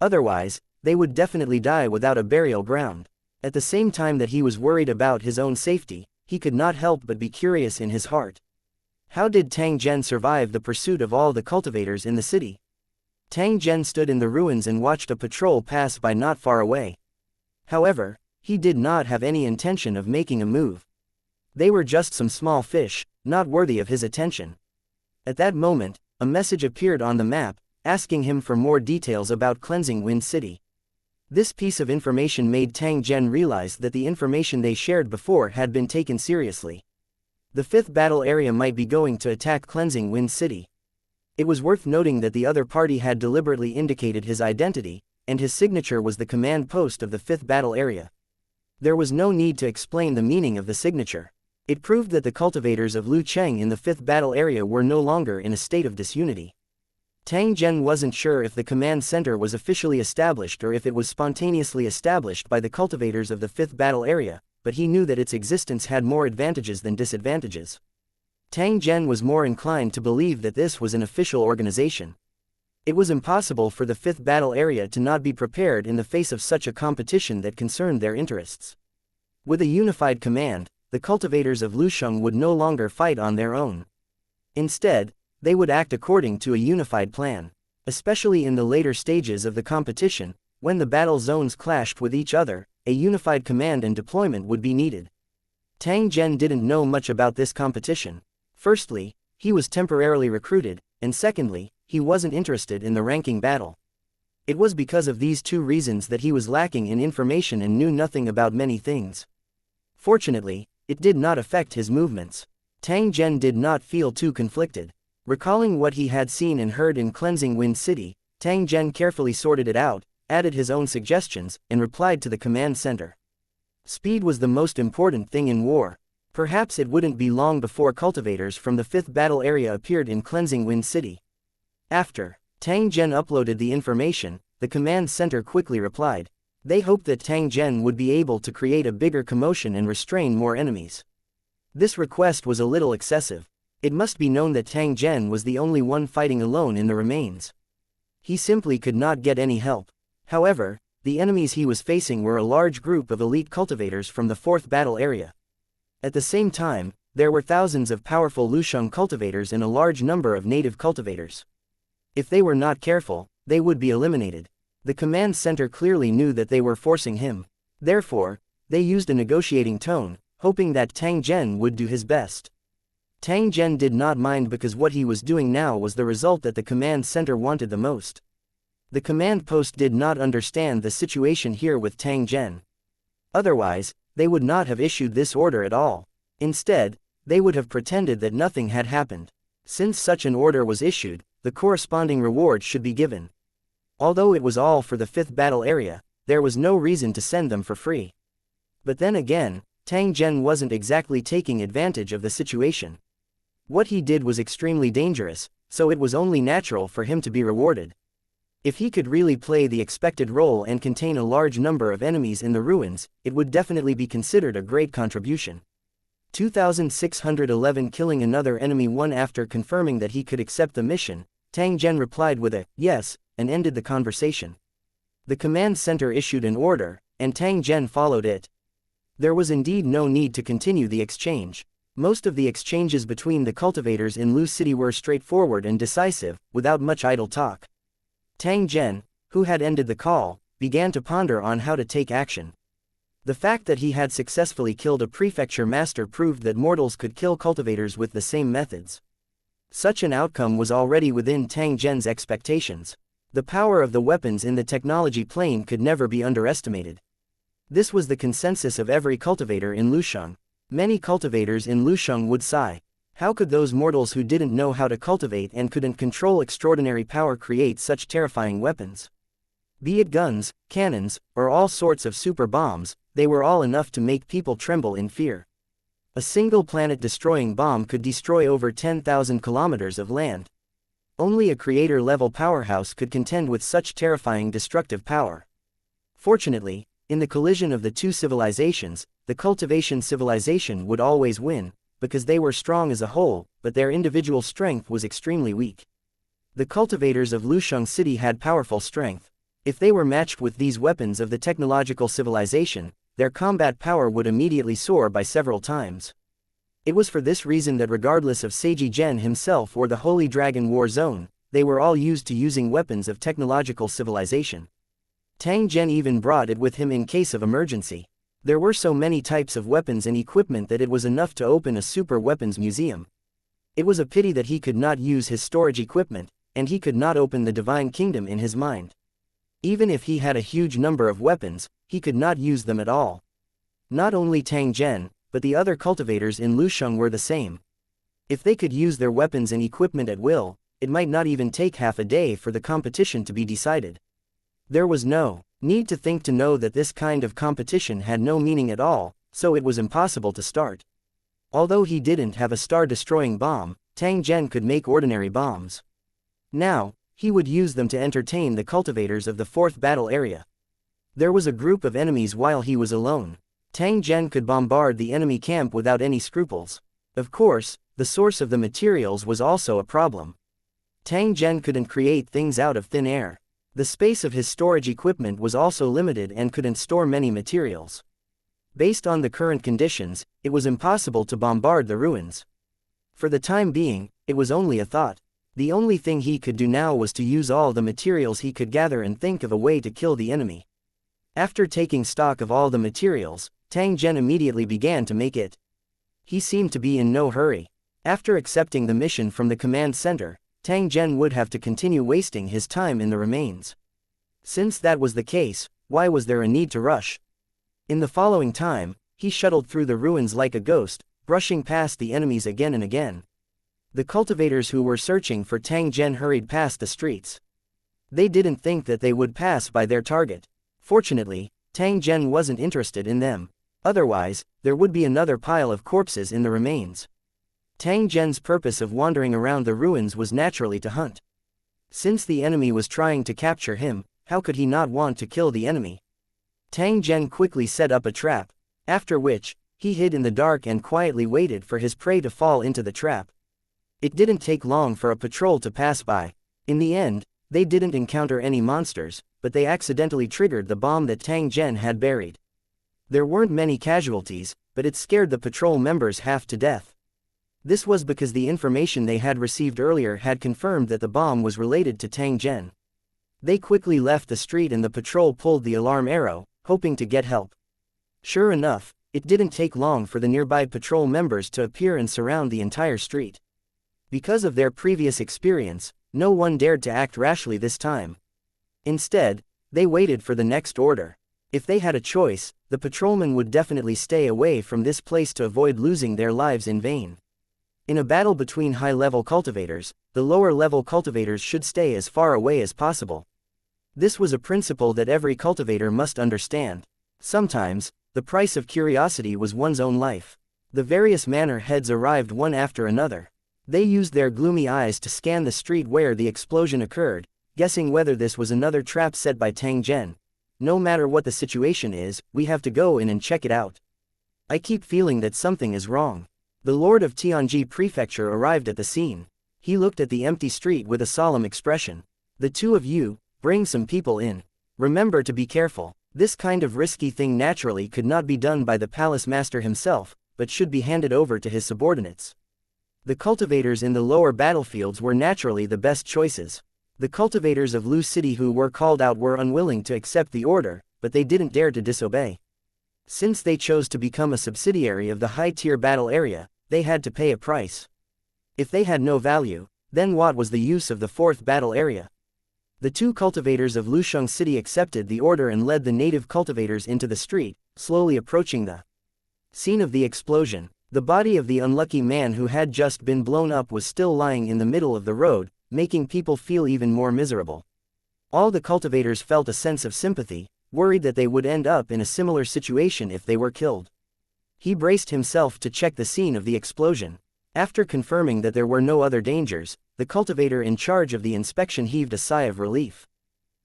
Otherwise, they would definitely die without a burial ground. At the same time that he was worried about his own safety, he could not help but be curious in his heart. How did Tang Zhen survive the pursuit of all the cultivators in the city? Tang Zhen stood in the ruins and watched a patrol pass by not far away. However, he did not have any intention of making a move. They were just some small fish, not worthy of his attention. At that moment, a message appeared on the map, asking him for more details about Cleansing Wind City. This piece of information made Tang Zhen realize that the information they shared before had been taken seriously. The fifth battle area might be going to attack Cleansing Wind City. It was worth noting that the other party had deliberately indicated his identity, and his signature was the command post of the fifth battle area. There was no need to explain the meaning of the signature. It proved that the cultivators of Lu Cheng in the fifth battle area were no longer in a state of disunity. Tang Zhen wasn't sure if the command center was officially established or if it was spontaneously established by the cultivators of the fifth battle area, but he knew that its existence had more advantages than disadvantages. Tang Zhen was more inclined to believe that this was an official organization. It was impossible for the fifth battle area to not be prepared in the face of such a competition that concerned their interests. With a unified command, the cultivators of Lusheng would no longer fight on their own. Instead, they would act according to a unified plan. Especially in the later stages of the competition, when the battle zones clashed with each other, a unified command and deployment would be needed. Tang Zhen didn't know much about this competition. Firstly, he was temporarily recruited, and secondly, he wasn't interested in the ranking battle. It was because of these two reasons that he was lacking in information and knew nothing about many things. Fortunately, it did not affect his movements. Tang Zhen did not feel too conflicted. Recalling what he had seen and heard in Cleansing Wind City, Tang Zhen carefully sorted it out, added his own suggestions, and replied to the command center. Speed was the most important thing in war. Perhaps it wouldn't be long before cultivators from the fifth battle area appeared in Cleansing Wind City. After Tang Zhen uploaded the information, the command center quickly replied. They hoped that Tang Zhen would be able to create a bigger commotion and restrain more enemies. This request was a little excessive. It must be known that Tang Zhen was the only one fighting alone in the remains. He simply could not get any help. However, the enemies he was facing were a large group of elite cultivators from the fourth battle area. At the same time, there were thousands of powerful Lusheng cultivators and a large number of native cultivators. If they were not careful, they would be eliminated. The command center clearly knew that they were forcing him. Therefore, they used a negotiating tone, hoping that Tang Zhen would do his best. Tang Zhen did not mind because what he was doing now was the result that the command center wanted the most. The command post did not understand the situation here with Tang Zhen. Otherwise, they would not have issued this order at all. Instead, they would have pretended that nothing had happened. Since such an order was issued, the corresponding reward should be given. Although it was all for the fifth battle area, there was no reason to send them for free. But then again, Tang Zhen wasn't exactly taking advantage of the situation. What he did was extremely dangerous, so it was only natural for him to be rewarded. If he could really play the expected role and contain a large number of enemies in the ruins, it would definitely be considered a great contribution. 2611 Killing another enemy. One. After confirming that he could accept the mission, Tang Zhen replied with a yes, and ended the conversation. The command center issued an order, and Tang Zhen followed it. There was indeed no need to continue the exchange. Most of the exchanges between the cultivators in Lu City were straightforward and decisive, without much idle talk. Tang Zhen, who had ended the call, began to ponder on how to take action. The fact that he had successfully killed a prefecture master proved that mortals could kill cultivators with the same methods. Such an outcome was already within Tang Zhen's expectations. The power of the weapons in the technology plane could never be underestimated. This was the consensus of every cultivator in Lusheng. Many cultivators in Lusheng would sigh. How could those mortals who didn't know how to cultivate and couldn't control extraordinary power create such terrifying weapons? Be it guns, cannons, or all sorts of super bombs, they were all enough to make people tremble in fear. A single planet-destroying bomb could destroy over 10,000 kilometers of land. Only a creator-level powerhouse could contend with such terrifying destructive power. Fortunately, in the collision of the two civilizations, the cultivation civilization would always win, because they were strong as a whole, but their individual strength was extremely weak. The cultivators of Lusheng City had powerful strength. If they were matched with these weapons of the technological civilization, their combat power would immediately soar by several times. It was for this reason that regardless of Seiji Zhen himself or the Holy Dragon War Zone, they were all used to using weapons of technological civilization. Tang Zhen even brought it with him in case of emergency. There were so many types of weapons and equipment that it was enough to open a super weapons museum. It was a pity that he could not use his storage equipment, and he could not open the Divine Kingdom in his mind. Even if he had a huge number of weapons, he could not use them at all. Not only Tang Zhen, but the other cultivators in Lusheng were the same. If they could use their weapons and equipment at will, it might not even take half a day for the competition to be decided. There was no need to think to know that this kind of competition had no meaning at all, so it was impossible to start. Although he didn't have a star-destroying bomb, Tang Zhen could make ordinary bombs. Now, he would use them to entertain the cultivators of the fourth battle area. There was a group of enemies while he was alone. Tang Zhen could bombard the enemy camp without any scruples. Of course, the source of the materials was also a problem. Tang Zhen couldn't create things out of thin air. The space of his storage equipment was also limited and couldn't store many materials. Based on the current conditions, it was impossible to bombard the ruins. For the time being, it was only a thought. The only thing he could do now was to use all the materials he could gather and think of a way to kill the enemy. After taking stock of all the materials, Tang Zhen immediately began to make it. He seemed to be in no hurry. After accepting the mission from the command center, Tang Zhen would have to continue wasting his time in the remains. Since that was the case, why was there a need to rush? In the following time, he shuttled through the ruins like a ghost, brushing past the enemies again and again. The cultivators who were searching for Tang Zhen hurried past the streets. They didn't think that they would pass by their target. Fortunately, Tang Zhen wasn't interested in them. Otherwise, there would be another pile of corpses in the remains. Tang Zhen's purpose of wandering around the ruins was naturally to hunt. Since the enemy was trying to capture him, how could he not want to kill the enemy? Tang Zhen quickly set up a trap, after which, he hid in the dark and quietly waited for his prey to fall into the trap. It didn't take long for a patrol to pass by. In the end, they didn't encounter any monsters, but they accidentally triggered the bomb that Tang Zhen had buried. There weren't many casualties, but it scared the patrol members half to death. This was because the information they had received earlier had confirmed that the bomb was related to Tang Zhen. They quickly left the street and the patrol pulled the alarm arrow, hoping to get help. Sure enough, it didn't take long for the nearby patrol members to appear and surround the entire street. Because of their previous experience, no one dared to act rashly this time. Instead, they waited for the next order. If they had a choice, the patrolmen would definitely stay away from this place to avoid losing their lives in vain. In a battle between high-level cultivators, the lower-level cultivators should stay as far away as possible. This was a principle that every cultivator must understand. Sometimes, the price of curiosity was one's own life. The various manor heads arrived one after another. They used their gloomy eyes to scan the street where the explosion occurred, guessing whether this was another trap set by Tang Zhen. No matter what the situation is, we have to go in and check it out. I keep feeling that something is wrong. The Lord of Tianji Prefecture arrived at the scene. He looked at the empty street with a solemn expression. The two of you, bring some people in. Remember to be careful. This kind of risky thing naturally could not be done by the palace master himself, but should be handed over to his subordinates. The cultivators in the lower battlefields were naturally the best choices. The cultivators of Lu City who were called out were unwilling to accept the order, but they didn't dare to disobey. Since they chose to become a subsidiary of the high-tier battle area, they had to pay a price. If they had no value, then what was the use of the fourth battle area? The two cultivators of Lusheng City accepted the order and led the native cultivators into the street, slowly approaching the scene of the explosion. The body of the unlucky man who had just been blown up was still lying in the middle of the road, making people feel even more miserable. All the cultivators felt a sense of sympathy, worried that they would end up in a similar situation if they were killed. He braced himself to check the scene of the explosion. After confirming that there were no other dangers, the cultivator in charge of the inspection heaved a sigh of relief.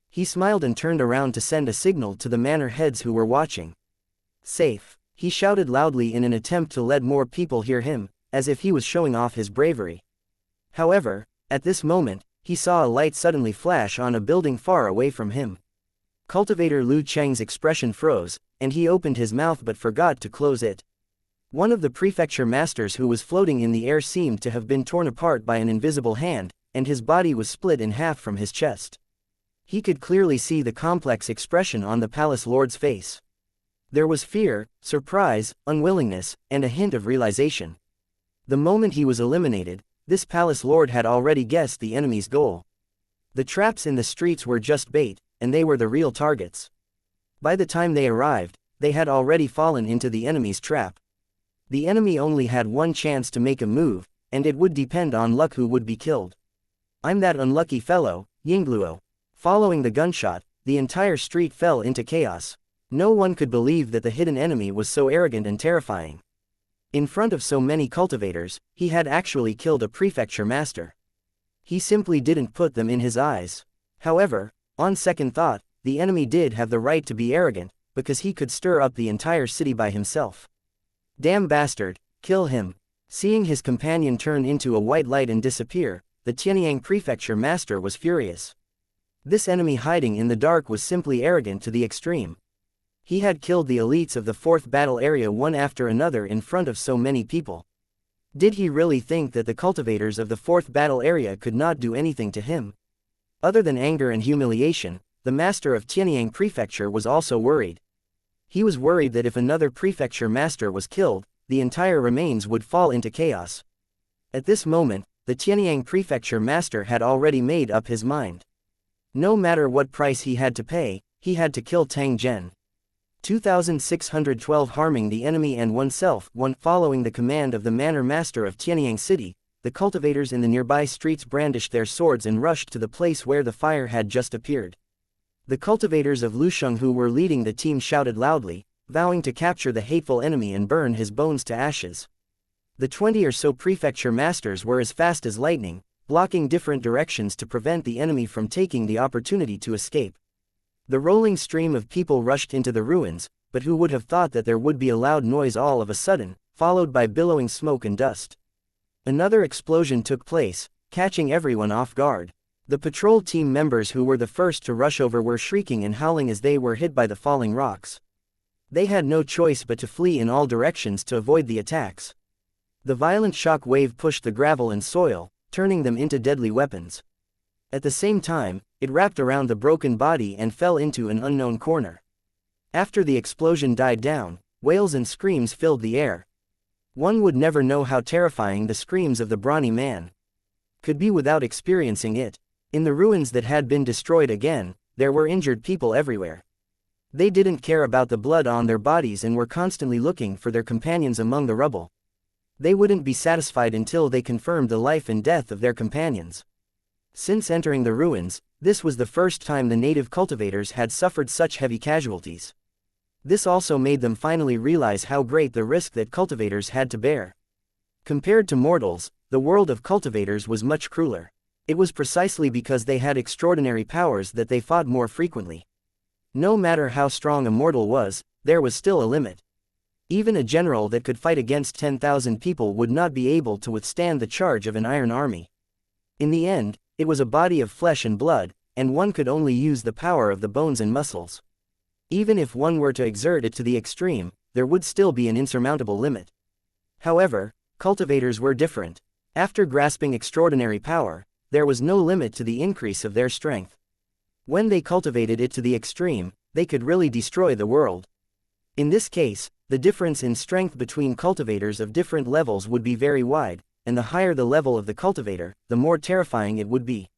He smiled and turned around to send a signal to the manor heads who were watching. Safe, he shouted loudly in an attempt to let more people hear him, as if he was showing off his bravery. However, at this moment, he saw a light suddenly flash on a building far away from him. Cultivator Lu Cheng's expression froze, and he opened his mouth but forgot to close it. One of the prefecture masters who was floating in the air seemed to have been torn apart by an invisible hand, and his body was split in half from his chest. He could clearly see the complex expression on the palace lord's face. There was fear, surprise, unwillingness, and a hint of realization. The moment he was eliminated, this palace lord had already guessed the enemy's goal. The traps in the streets were just bait, and they were the real targets. By the time they arrived, they had already fallen into the enemy's trap. The enemy only had one chance to make a move, and it would depend on luck who would be killed. "I'm that unlucky fellow," Yingluo. Following the gunshot, the entire street fell into chaos. No one could believe that the hidden enemy was so arrogant and terrifying. In front of so many cultivators, he had actually killed a prefecture master. He simply didn't put them in his eyes. However, on second thought, the enemy did have the right to be arrogant, because he could stir up the entire city by himself. "Damn bastard, kill him." Seeing his companion turn into a white light and disappear, the Tianyang prefecture master was furious. This enemy hiding in the dark was simply arrogant to the extreme. He had killed the elites of the 4th battle area one after another in front of so many people. Did he really think that the cultivators of the 4th battle area could not do anything to him? Other than anger and humiliation, the master of Tianyang prefecture was also worried. He was worried that if another prefecture master was killed, the entire remains would fall into chaos. At this moment, the Tianyang prefecture master had already made up his mind. No matter what price he had to pay, he had to kill Tang Zhen. 2612 Harming the enemy and oneself. Following the command of the manor master of Tianyang City, the cultivators in the nearby streets brandished their swords and rushed to the place where the fire had just appeared. The cultivators of Lusheng who were leading the team shouted loudly, vowing to capture the hateful enemy and burn his bones to ashes. The 20 or so prefecture masters were as fast as lightning, blocking different directions to prevent the enemy from taking the opportunity to escape. The rolling stream of people rushed into the ruins, but who would have thought that there would be a loud noise all of a sudden, followed by billowing smoke and dust. Another explosion took place, catching everyone off guard. The patrol team members who were the first to rush over were shrieking and howling as they were hit by the falling rocks. They had no choice but to flee in all directions to avoid the attacks. The violent shock wave pushed the gravel and soil, turning them into deadly weapons. At the same time, it wrapped around the broken body and fell into an unknown corner. After the explosion died down, wails and screams filled the air. One would never know how terrifying the screams of the brawny man could be without experiencing it. In the ruins that had been destroyed again, there were injured people everywhere. They didn't care about the blood on their bodies and were constantly looking for their companions among the rubble. They wouldn't be satisfied until they confirmed the life and death of their companions. Since entering the ruins, this was the first time the native cultivators had suffered such heavy casualties. This also made them finally realize how great the risk that cultivators had to bear. Compared to mortals, the world of cultivators was much crueler. It was precisely because they had extraordinary powers that they fought more frequently. No matter how strong a mortal was, there was still a limit. Even a general that could fight against 10,000 people would not be able to withstand the charge of an iron army. In the end, it was a body of flesh and blood, and one could only use the power of the bones and muscles. Even if one were to exert it to the extreme, there would still be an insurmountable limit. However, cultivators were different. After grasping extraordinary power, there was no limit to the increase of their strength. When they cultivated it to the extreme, they could really destroy the world. In this case, the difference in strength between cultivators of different levels would be very wide, and the higher the level of the cultivator, the more terrifying it would be.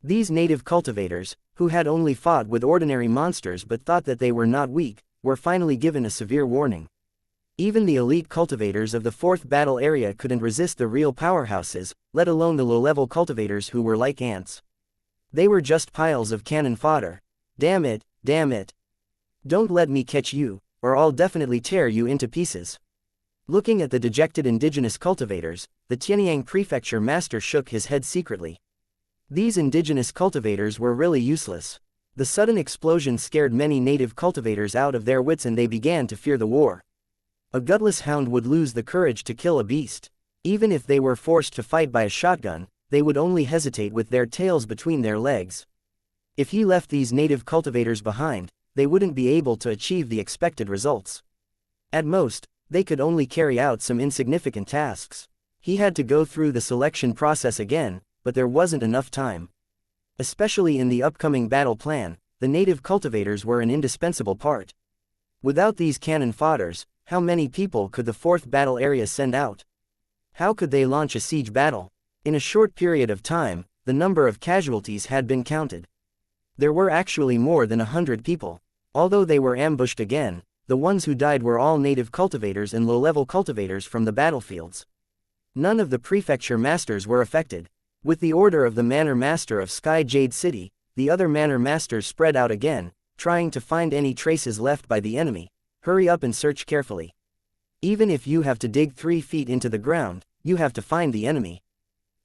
These native cultivators, who had only fought with ordinary monsters but thought that they were not weak, were finally given a severe warning. Even the elite cultivators of the 4th battle area couldn't resist the real powerhouses, let alone the low-level cultivators who were like ants. They were just piles of cannon fodder. Damn it, damn it. Don't let me catch you, or I'll definitely tear you into pieces. Looking at the dejected indigenous cultivators, the Tianyang prefecture master shook his head secretly. These indigenous cultivators were really useless. The sudden explosion scared many native cultivators out of their wits and they began to fear the war. A gutless hound would lose the courage to kill a beast. Even if they were forced to fight by a shotgun, they would only hesitate with their tails between their legs. If he left these native cultivators behind, they wouldn't be able to achieve the expected results. At most, they could only carry out some insignificant tasks. He had to go through the selection process again, but there wasn't enough time. Especially in the upcoming battle plan, the native cultivators were an indispensable part. Without these cannon fodders, how many people could the 4th battle area send out? How could they launch a siege battle? In a short period of time, the number of casualties had been counted. There were actually more than 100 people. Although they were ambushed again, the ones who died were all native cultivators and low-level cultivators from the battlefields. None of the prefecture masters were affected. With the order of the manor master of Sky Jade City, the other manor masters spread out again, trying to find any traces left by the enemy. Hurry up and search carefully. Even if you have to dig 3 feet into the ground, you have to find the enemy.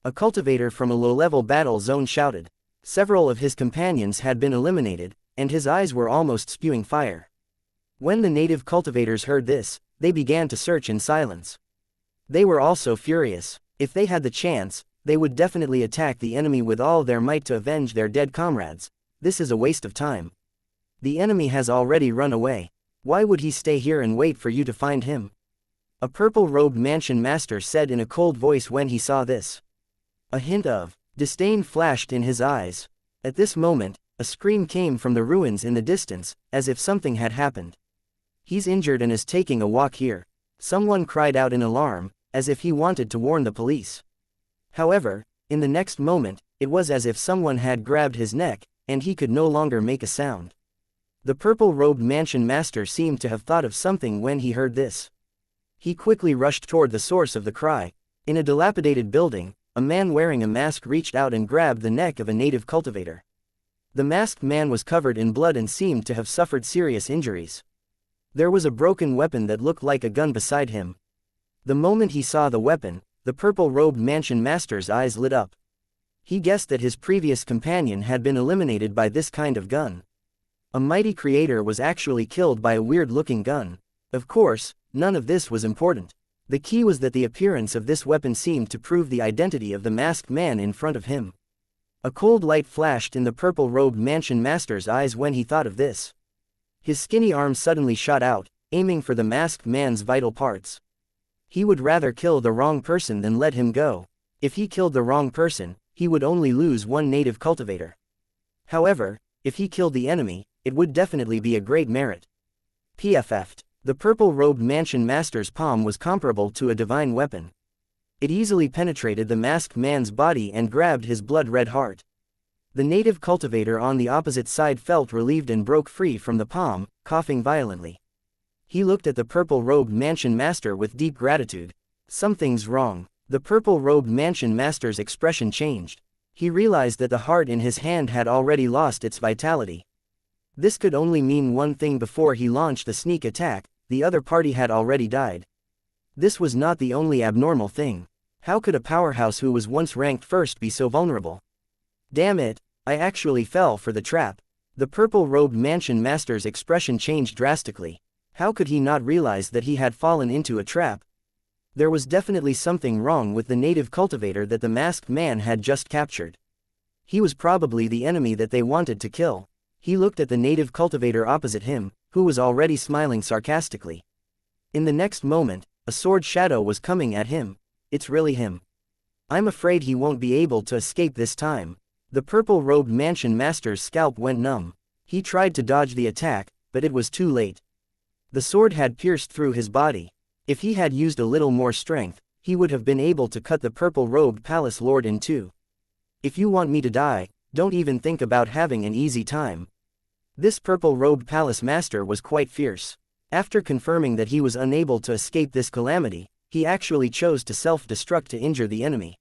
A cultivator from a low-level battle zone shouted. Several of his companions had been eliminated, and his eyes were almost spewing fire. When the native cultivators heard this, they began to search in silence. They were also furious. If they had the chance, they would definitely attack the enemy with all their might to avenge their dead comrades. This is a waste of time. The enemy has already run away. Why would he stay here and wait for you to find him? A purple-robed mansion master said in a cold voice when he saw this. A hint of disdain flashed in his eyes. At this moment, a scream came from the ruins in the distance, as if something had happened. He's injured and is taking a walk here. Someone cried out in alarm, as if he wanted to warn the police. However, in the next moment, it was as if someone had grabbed his neck, and he could no longer make a sound. The purple-robed mansion master seemed to have thought of something when he heard this. He quickly rushed toward the source of the cry. In a dilapidated building, a man wearing a mask reached out and grabbed the neck of a native cultivator. The masked man was covered in blood and seemed to have suffered serious injuries. There was a broken weapon that looked like a gun beside him. The moment he saw the weapon, the purple-robed mansion master's eyes lit up. He guessed that his previous companion had been eliminated by this kind of gun. A mighty creator was actually killed by a weird-looking gun. Of course, none of this was important. The key was that the appearance of this weapon seemed to prove the identity of the masked man in front of him. A cold light flashed in the purple-robed mansion master's eyes when he thought of this. His skinny arm suddenly shot out, aiming for the masked man's vital parts. He would rather kill the wrong person than let him go. If he killed the wrong person, he would only lose one native cultivator. However, if he killed the enemy, it would definitely be a great merit. PFF'd. The purple-robed mansion master's palm was comparable to a divine weapon. It easily penetrated the masked man's body and grabbed his blood-red heart. The native cultivator on the opposite side felt relieved and broke free from the palm, coughing violently. He looked at the purple-robed mansion master with deep gratitude. Something's wrong. The purple-robed mansion master's expression changed. He realized that the heart in his hand had already lost its vitality. This could only mean one thing: before he launched the sneak attack, the other party had already died. This was not the only abnormal thing. How could a powerhouse who was once ranked first be so vulnerable? Damn it, I actually fell for the trap. The purple-robed mansion master's expression changed drastically. How could he not realize that he had fallen into a trap? There was definitely something wrong with the native cultivator that the masked man had just captured. He was probably the enemy that they wanted to kill. He looked at the native cultivator opposite him, who was already smiling sarcastically. In the next moment, a sword shadow was coming at him. It's really him. I'm afraid he won't be able to escape this time. The purple-robed mansion master's scalp went numb. He tried to dodge the attack, but it was too late. The sword had pierced through his body. If he had used a little more strength, he would have been able to cut the purple-robed palace lord in two. If you want me to die, don't even think about having an easy time. This purple-robed palace master was quite fierce. After confirming that he was unable to escape this calamity, he actually chose to self-destruct to injure the enemy.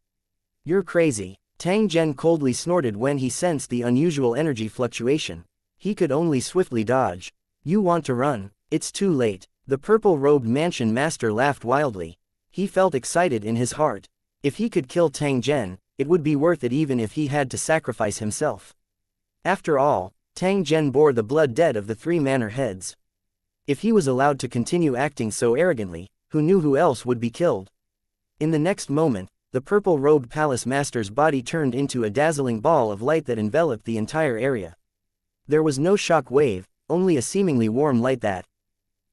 You're crazy. Tang Zhen coldly snorted when he sensed the unusual energy fluctuation. He could only swiftly dodge. You want to run? It's too late. The purple-robed mansion master laughed wildly. He felt excited in his heart. If he could kill Tang Zhen, it would be worth it even if he had to sacrifice himself. After all, Tang Zhen bore the blood debt of the 3 manor heads. If he was allowed to continue acting so arrogantly, who knew who else would be killed? In the next moment, the purple-robed palace master's body turned into a dazzling ball of light that enveloped the entire area. There was no shock wave, only a seemingly warm light that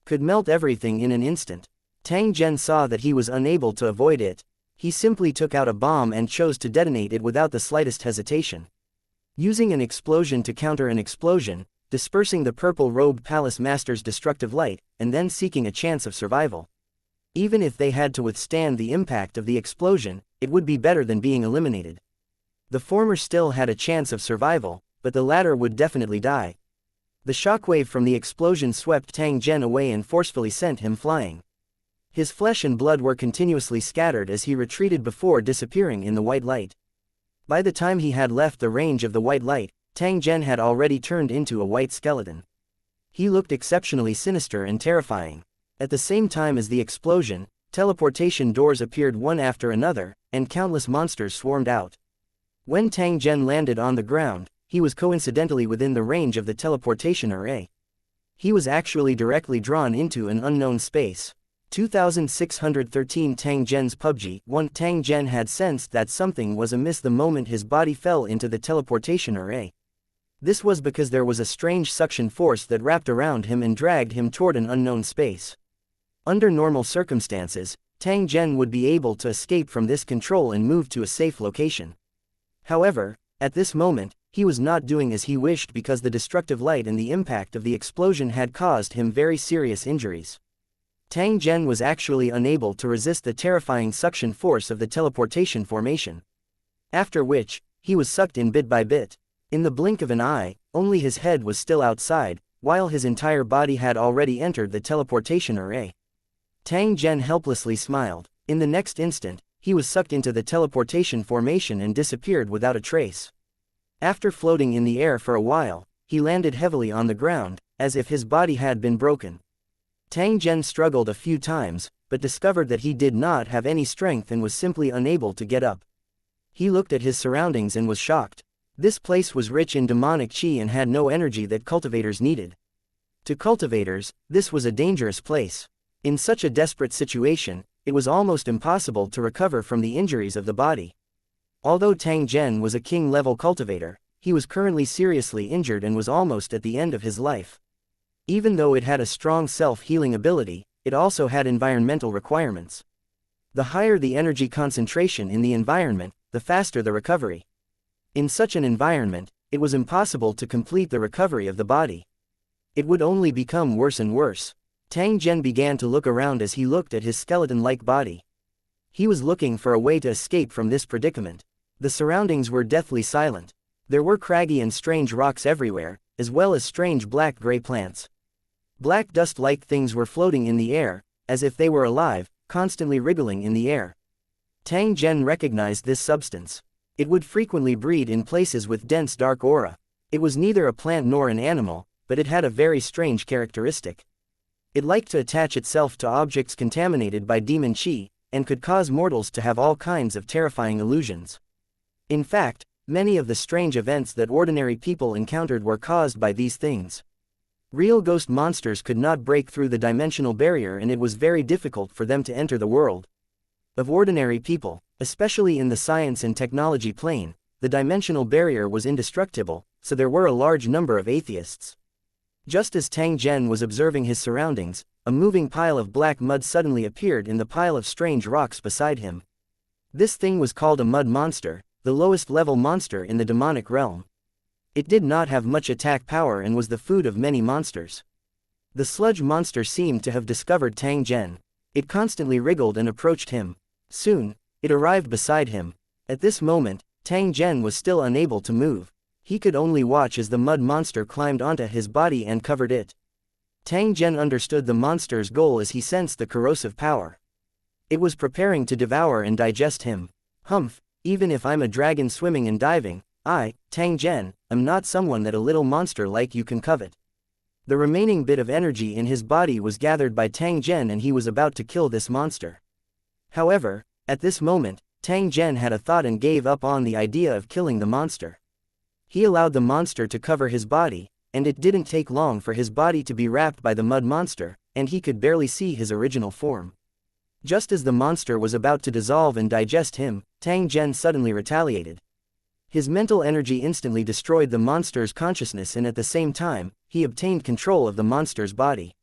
could melt everything in an instant. Tang Zhen saw that he was unable to avoid it. He simply took out a bomb and chose to detonate it without the slightest hesitation. Using an explosion to counter an explosion, dispersing the purple-robed palace master's destructive light, and then seeking a chance of survival. Even if they had to withstand the impact of the explosion, it would be better than being eliminated. The former still had a chance of survival, but the latter would definitely die. The shockwave from the explosion swept Tang Zhen away and forcefully sent him flying. His flesh and blood were continuously scattered as he retreated before disappearing in the white light. By the time he had left the range of the white light, Tang Zhen had already turned into a white skeleton. He looked exceptionally sinister and terrifying. At the same time as the explosion, teleportation doors appeared one after another, and countless monsters swarmed out. When Tang Zhen landed on the ground, he was coincidentally within the range of the teleportation array. He was actually directly drawn into an unknown space. 2613 Tang Zhen's PUBG. 1 Tang Zhen had sensed that something was amiss the moment his body fell into the teleportation array. This was because there was a strange suction force that wrapped around him and dragged him toward an unknown space. Under normal circumstances, Tang Zhen would be able to escape from this control and move to a safe location. However, at this moment, he was not doing as he wished because the destructive light and the impact of the explosion had caused him very serious injuries. Tang Zhen was actually unable to resist the terrifying suction force of the teleportation formation. After which, he was sucked in bit by bit. In the blink of an eye, only his head was still outside, while his entire body had already entered the teleportation array. Tang Zhen helplessly smiled. In the next instant, he was sucked into the teleportation formation and disappeared without a trace. After floating in the air for a while, he landed heavily on the ground, as if his body had been broken. Tang Zhen struggled a few times, but discovered that he did not have any strength and was simply unable to get up. He looked at his surroundings and was shocked. This place was rich in demonic qi and had no energy that cultivators needed. To cultivators, this was a dangerous place. In such a desperate situation, it was almost impossible to recover from the injuries of the body. Although Tang Zhen was a king-level cultivator, he was currently seriously injured and was almost at the end of his life. Even though it had a strong self-healing ability, it also had environmental requirements. The higher the energy concentration in the environment, the faster the recovery. In such an environment, it was impossible to complete the recovery of the body. It would only become worse and worse. Tang Zhen began to look around as he looked at his skeleton-like body. He was looking for a way to escape from this predicament. The surroundings were deathly silent. There were craggy and strange rocks everywhere, as well as strange black-gray plants. Black dust-like things were floating in the air, as if they were alive, constantly wriggling in the air. Tang Zhen recognized this substance. It would frequently breed in places with dense dark aura. It was neither a plant nor an animal, but it had a very strange characteristic. It liked to attach itself to objects contaminated by demon qi, and could cause mortals to have all kinds of terrifying illusions. In fact, many of the strange events that ordinary people encountered were caused by these things. Real ghost monsters could not break through the dimensional barrier, and it was very difficult for them to enter the world of ordinary people. Especially in the science and technology plane, the dimensional barrier was indestructible, so there were a large number of atheists. Just as Tang Zhen was observing his surroundings, a moving pile of black mud suddenly appeared in the pile of strange rocks beside him. This thing was called a mud monster, the lowest level monster in the demonic realm. It did not have much attack power and was the food of many monsters. The sludge monster seemed to have discovered Tang Zhen. It constantly wriggled and approached him. Soon, it arrived beside him. At this moment, Tang Zhen was still unable to move. He could only watch as the mud monster climbed onto his body and covered it. Tang Zhen understood the monster's goal as he sensed the corrosive power. It was preparing to devour and digest him. Humph, even if I'm a dragon swimming and diving, I, Tang Zhen, am not someone that a little monster like you can covet. The remaining bit of energy in his body was gathered by Tang Zhen and he was about to kill this monster. However, at this moment, Tang Zhen had a thought and gave up on the idea of killing the monster. He allowed the monster to cover his body, and it didn't take long for his body to be wrapped by the mud monster, and he could barely see his original form. Just as the monster was about to dissolve and digest him, Tang Zhen suddenly retaliated. His mental energy instantly destroyed the monster's consciousness, and at the same time, he obtained control of the monster's body.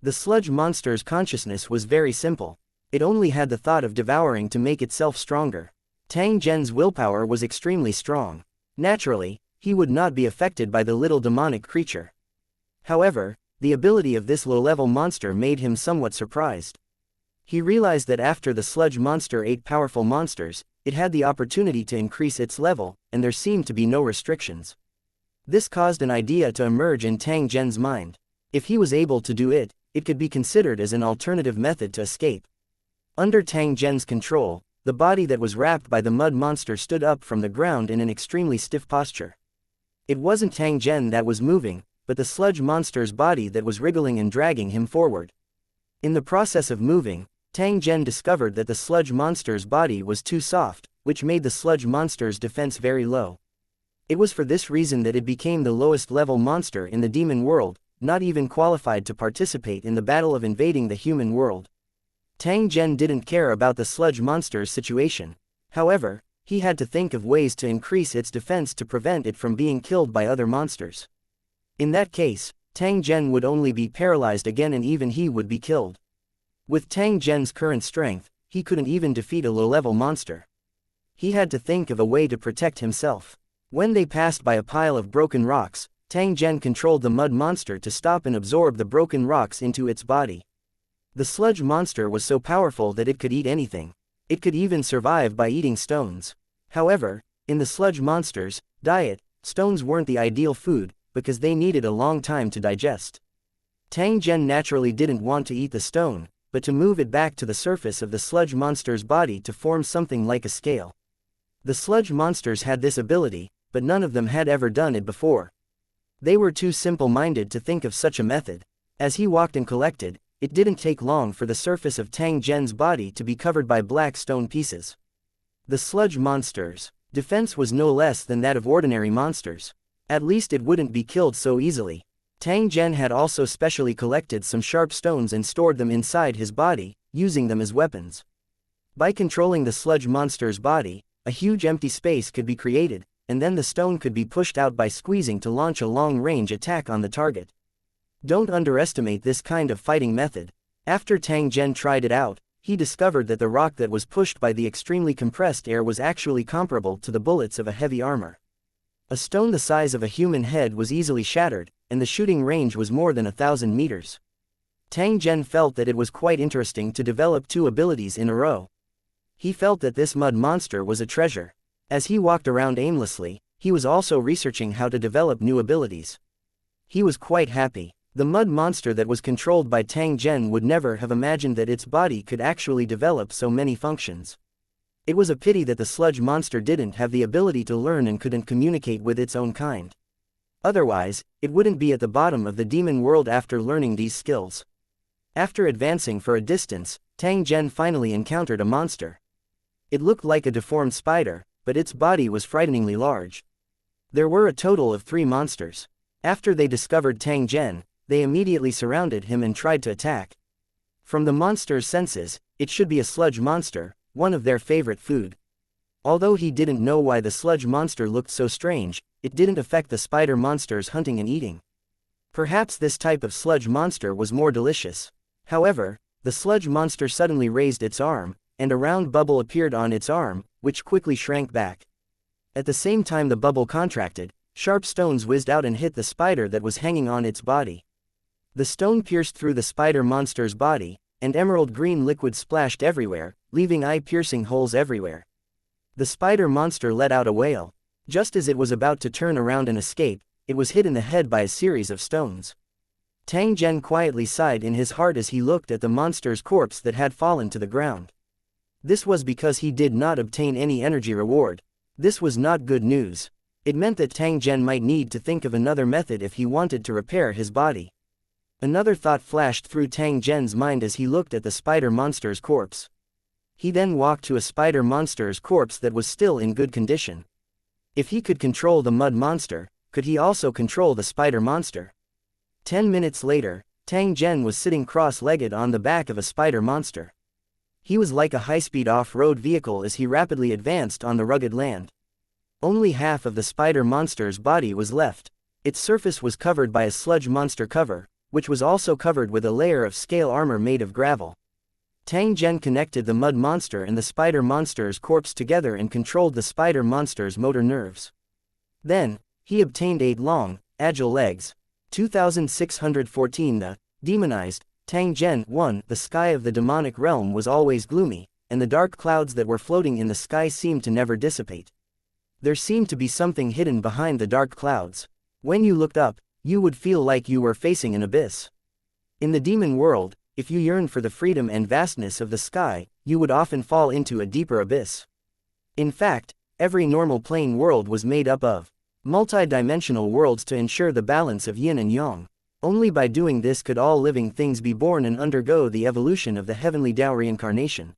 The sludge monster's consciousness was very simple. It only had the thought of devouring to make itself stronger. Tang Zhen's willpower was extremely strong. Naturally, he would not be affected by the little demonic creature. However, the ability of this low-level monster made him somewhat surprised. He realized that after the sludge monster ate powerful monsters, it had the opportunity to increase its level, and there seemed to be no restrictions. This caused an idea to emerge in Tang Zhen's mind. If he was able to do it, it could be considered as an alternative method to escape. Under Tang Zhen's control, the body that was wrapped by the mud monster stood up from the ground in an extremely stiff posture. It wasn't Tang Zhen that was moving, but the sludge monster's body that was wriggling and dragging him forward. In the process of moving, Tang Zhen discovered that the sludge monster's body was too soft, which made the sludge monster's defense very low. It was for this reason that it became the lowest level monster in the demon world, not even qualified to participate in the battle of invading the human world. Tang Zhen didn't care about the sludge monster's situation. However, he had to think of ways to increase its defense to prevent it from being killed by other monsters. In that case, Tang Zhen would only be paralyzed again and even he would be killed. With Tang Zhen's current strength, he couldn't even defeat a low-level monster. He had to think of a way to protect himself. When they passed by a pile of broken rocks, Tang Zhen controlled the mud monster to stop and absorb the broken rocks into its body. The sludge monster was so powerful that it could eat anything. It could even survive by eating stones. However, in the sludge monster's diet, stones weren't the ideal food, because they needed a long time to digest. Tang Zhen naturally didn't want to eat the stone, but to move it back to the surface of the sludge monster's body to form something like a scale. The sludge monsters had this ability, but none of them had ever done it before. They were too simple-minded to think of such a method. As he walked and collected, it didn't take long for the surface of Tang Zhen's body to be covered by black stone pieces. The sludge monster's defense was no less than that of ordinary monsters. At least it wouldn't be killed so easily. Tang Zhen had also specially collected some sharp stones and stored them inside his body, using them as weapons. By controlling the sludge monster's body, a huge empty space could be created, and then the stone could be pushed out by squeezing to launch a long-range attack on the target. Don't underestimate this kind of fighting method. After Tang Zhen tried it out, he discovered that the rock that was pushed by the extremely compressed air was actually comparable to the bullets of a heavy armor. A stone the size of a human head was easily shattered, and the shooting range was more than 1,000 meters. Tang Zhen felt that it was quite interesting to develop two abilities in a row. He felt that this mud monster was a treasure. As he walked around aimlessly, he was also researching how to develop new abilities. He was quite happy. The mud monster that was controlled by Tang Zhen would never have imagined that its body could actually develop so many functions. It was a pity that the sludge monster didn't have the ability to learn and couldn't communicate with its own kind. Otherwise, it wouldn't be at the bottom of the demon world after learning these skills. After advancing for a distance, Tang Zhen finally encountered a monster. It looked like a deformed spider, but its body was frighteningly large. There were a total of 3 monsters. After they discovered Tang Zhen, they immediately surrounded him and tried to attack. From the monster's senses, it should be a sludge monster, one of their favorite food. Although he didn't know why the sludge monster looked so strange, it didn't affect the spider monster's hunting and eating. Perhaps this type of sludge monster was more delicious. However, the sludge monster suddenly raised its arm, and a round bubble appeared on its arm, which quickly shrank back. At the same time the bubble contracted, sharp stones whizzed out and hit the spider that was hanging on its body. The stone pierced through the spider monster's body, and emerald green liquid splashed everywhere, leaving eye-piercing holes everywhere. The spider monster let out a wail. Just as it was about to turn around and escape, it was hit in the head by a series of stones. Tang Zhen quietly sighed in his heart as he looked at the monster's corpse that had fallen to the ground. This was because he did not obtain any energy reward. This was not good news. It meant that Tang Zhen might need to think of another method if he wanted to repair his body. Another thought flashed through Tang Zhen's mind as he looked at the spider monster's corpse. He then walked to a spider monster's corpse that was still in good condition. If he could control the mud monster, could he also control the spider monster? 10 minutes later, Tang Zhen was sitting cross-legged on the back of a spider monster. He was like a high-speed off-road vehicle as he rapidly advanced on the rugged land. Only half of the spider monster's body was left. Its surface was covered by a sludge monster cover, which was also covered with a layer of scale armor made of gravel. Tang Zhen connected the mud monster and the spider monster's corpse together and controlled the spider monster's motor nerves. Then, he obtained 8 long, agile legs. 2614 The demonized Tang Zhen 1. The sky of the demonic realm was always gloomy, and the dark clouds that were floating in the sky seemed to never dissipate. There seemed to be something hidden behind the dark clouds. When you looked up, you would feel like you were facing an abyss. In the demon world, if you yearned for the freedom and vastness of the sky, you would often fall into a deeper abyss. In fact, every normal plane world was made up of multi-dimensional worlds to ensure the balance of yin and yang. Only by doing this could all living things be born and undergo the evolution of the heavenly Tao reincarnation.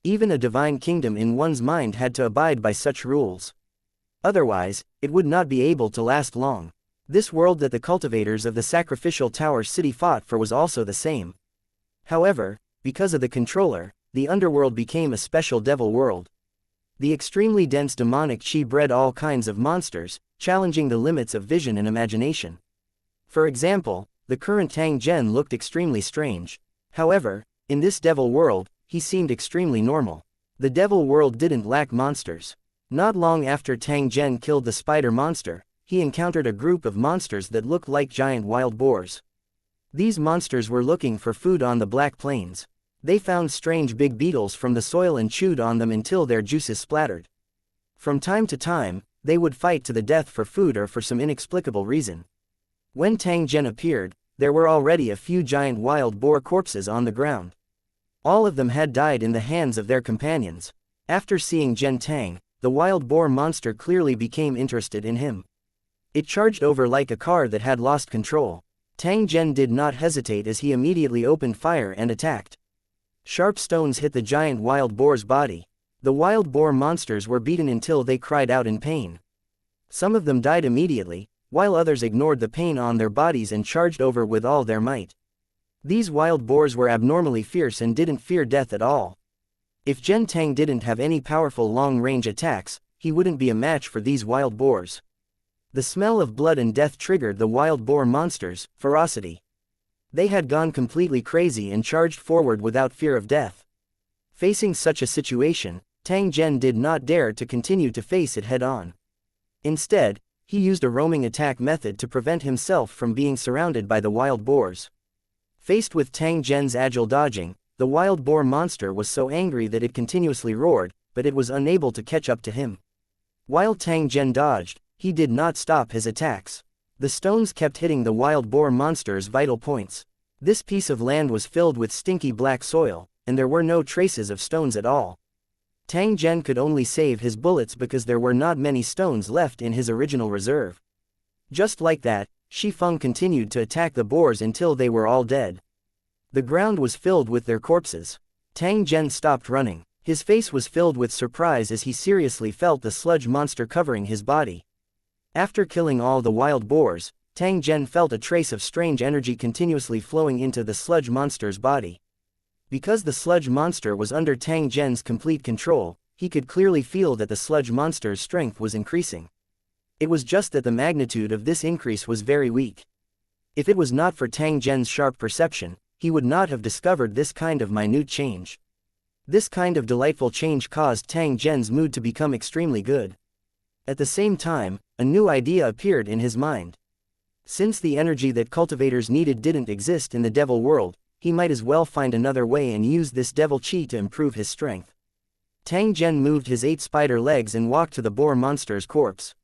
Even a divine kingdom in one's mind had to abide by such rules. Otherwise, it would not be able to last long. This world that the cultivators of the sacrificial tower city fought for was also the same. However, because of the controller, the underworld became a special devil world. The extremely dense demonic chi bred all kinds of monsters, challenging the limits of vision and imagination. For example, the current Tang Zhen looked extremely strange. However, in this devil world, he seemed extremely normal. The devil world didn't lack monsters. Not long after Tang Zhen killed the spider monster, he encountered a group of monsters that looked like giant wild boars. These monsters were looking for food on the Black Plains. They found strange big beetles from the soil and chewed on them until their juices splattered. From time to time, they would fight to the death for food or for some inexplicable reason. When Tang Zhen appeared, there were already a few giant wild boar corpses on the ground. All of them had died in the hands of their companions. After seeing Zhen Tang, the wild boar monster clearly became interested in him. It charged over like a car that had lost control. Tang Zhen did not hesitate as he immediately opened fire and attacked. Sharp stones hit the giant wild boar's body. The wild boar monsters were beaten until they cried out in pain. Some of them died immediately, while others ignored the pain on their bodies and charged over with all their might. These wild boars were abnormally fierce and didn't fear death at all. If Zhen Tang didn't have any powerful long-range attacks, he wouldn't be a match for these wild boars. The smell of blood and death triggered the wild boar monsters' ferocity. They had gone completely crazy and charged forward without fear of death. Facing such a situation, Tang Zhen did not dare to continue to face it head-on. Instead, he used a roaming attack method to prevent himself from being surrounded by the wild boars. Faced with Tang Zhen's agile dodging, the wild boar monster was so angry that it continuously roared, but it was unable to catch up to him. While Tang Zhen dodged, he did not stop his attacks. The stones kept hitting the wild boar monster's vital points. This piece of land was filled with stinky black soil, and there were no traces of stones at all. Tang Zhen could only save his bullets because there were not many stones left in his original reserve. Just like that, Shi Feng continued to attack the boars until they were all dead. The ground was filled with their corpses. Tang Zhen stopped running. His face was filled with surprise as he seriously felt the sludge monster covering his body. After killing all the wild boars, Tang Zhen felt a trace of strange energy continuously flowing into the sludge monster's body. Because the sludge monster was under Tang Zhen's complete control, he could clearly feel that the sludge monster's strength was increasing. It was just that the magnitude of this increase was very weak. If it was not for Tang Zhen's sharp perception, he would not have discovered this kind of minute change. This kind of delightful change caused Tang Zhen's mood to become extremely good. At the same time, a new idea appeared in his mind. Since the energy that cultivators needed didn't exist in the devil world, he might as well find another way and use this devil chi to improve his strength. Tang Zhen moved his 8 spider legs and walked to the boar monster's corpse.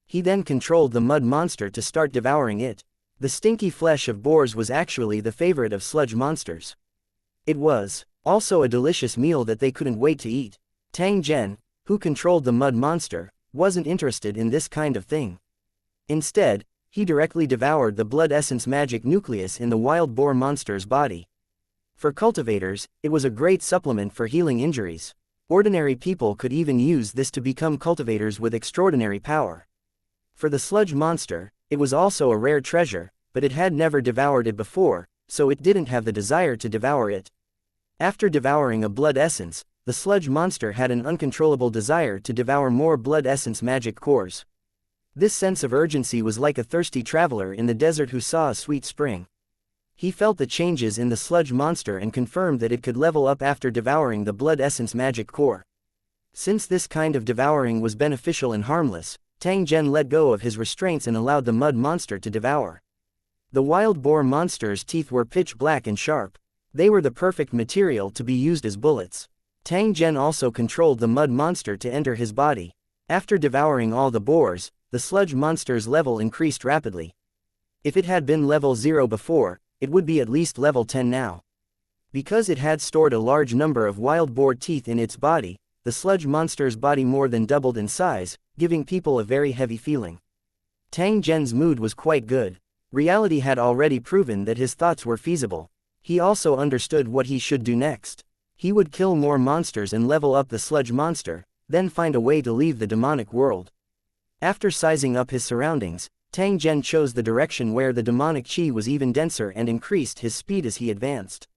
He then controlled the mud monster to start devouring it. The stinky flesh of boars was actually the favorite of sludge monsters. It was also a delicious meal that they couldn't wait to eat. Tang Zhen, who controlled the mud monster, wasn't interested in this kind of thing. Instead, he directly devoured the blood essence magic nucleus in the wild boar monster's body. For cultivators, it was a great supplement for healing injuries. Ordinary people could even use this to become cultivators with extraordinary power. For the sludge monster, it was also a rare treasure, but it had never devoured it before, so it didn't have the desire to devour it. After devouring a blood essence, the sludge monster had an uncontrollable desire to devour more blood essence magic cores. This sense of urgency was like a thirsty traveler in the desert who saw a sweet spring. He felt the changes in the sludge monster and confirmed that it could level up after devouring the blood essence magic core. Since this kind of devouring was beneficial and harmless, Tang Zhen let go of his restraints and allowed the mud monster to devour. The wild boar monster's teeth were pitch black and sharp. They were the perfect material to be used as bullets. Tang Zhen also controlled the mud monster to enter his body. After devouring all the boars, the sludge monster's level increased rapidly. If it had been level 0 before, it would be at least level 10 now. Because it had stored a large number of wild boar teeth in its body, the sludge monster's body more than doubled in size, giving people a very heavy feeling. Tang Zhen's mood was quite good. Reality had already proven that his thoughts were feasible. He also understood what he should do next. He would kill more monsters and level up the sludge monster, then find a way to leave the demonic world. After sizing up his surroundings, Tang Zhen chose the direction where the demonic qi was even denser and increased his speed as he advanced.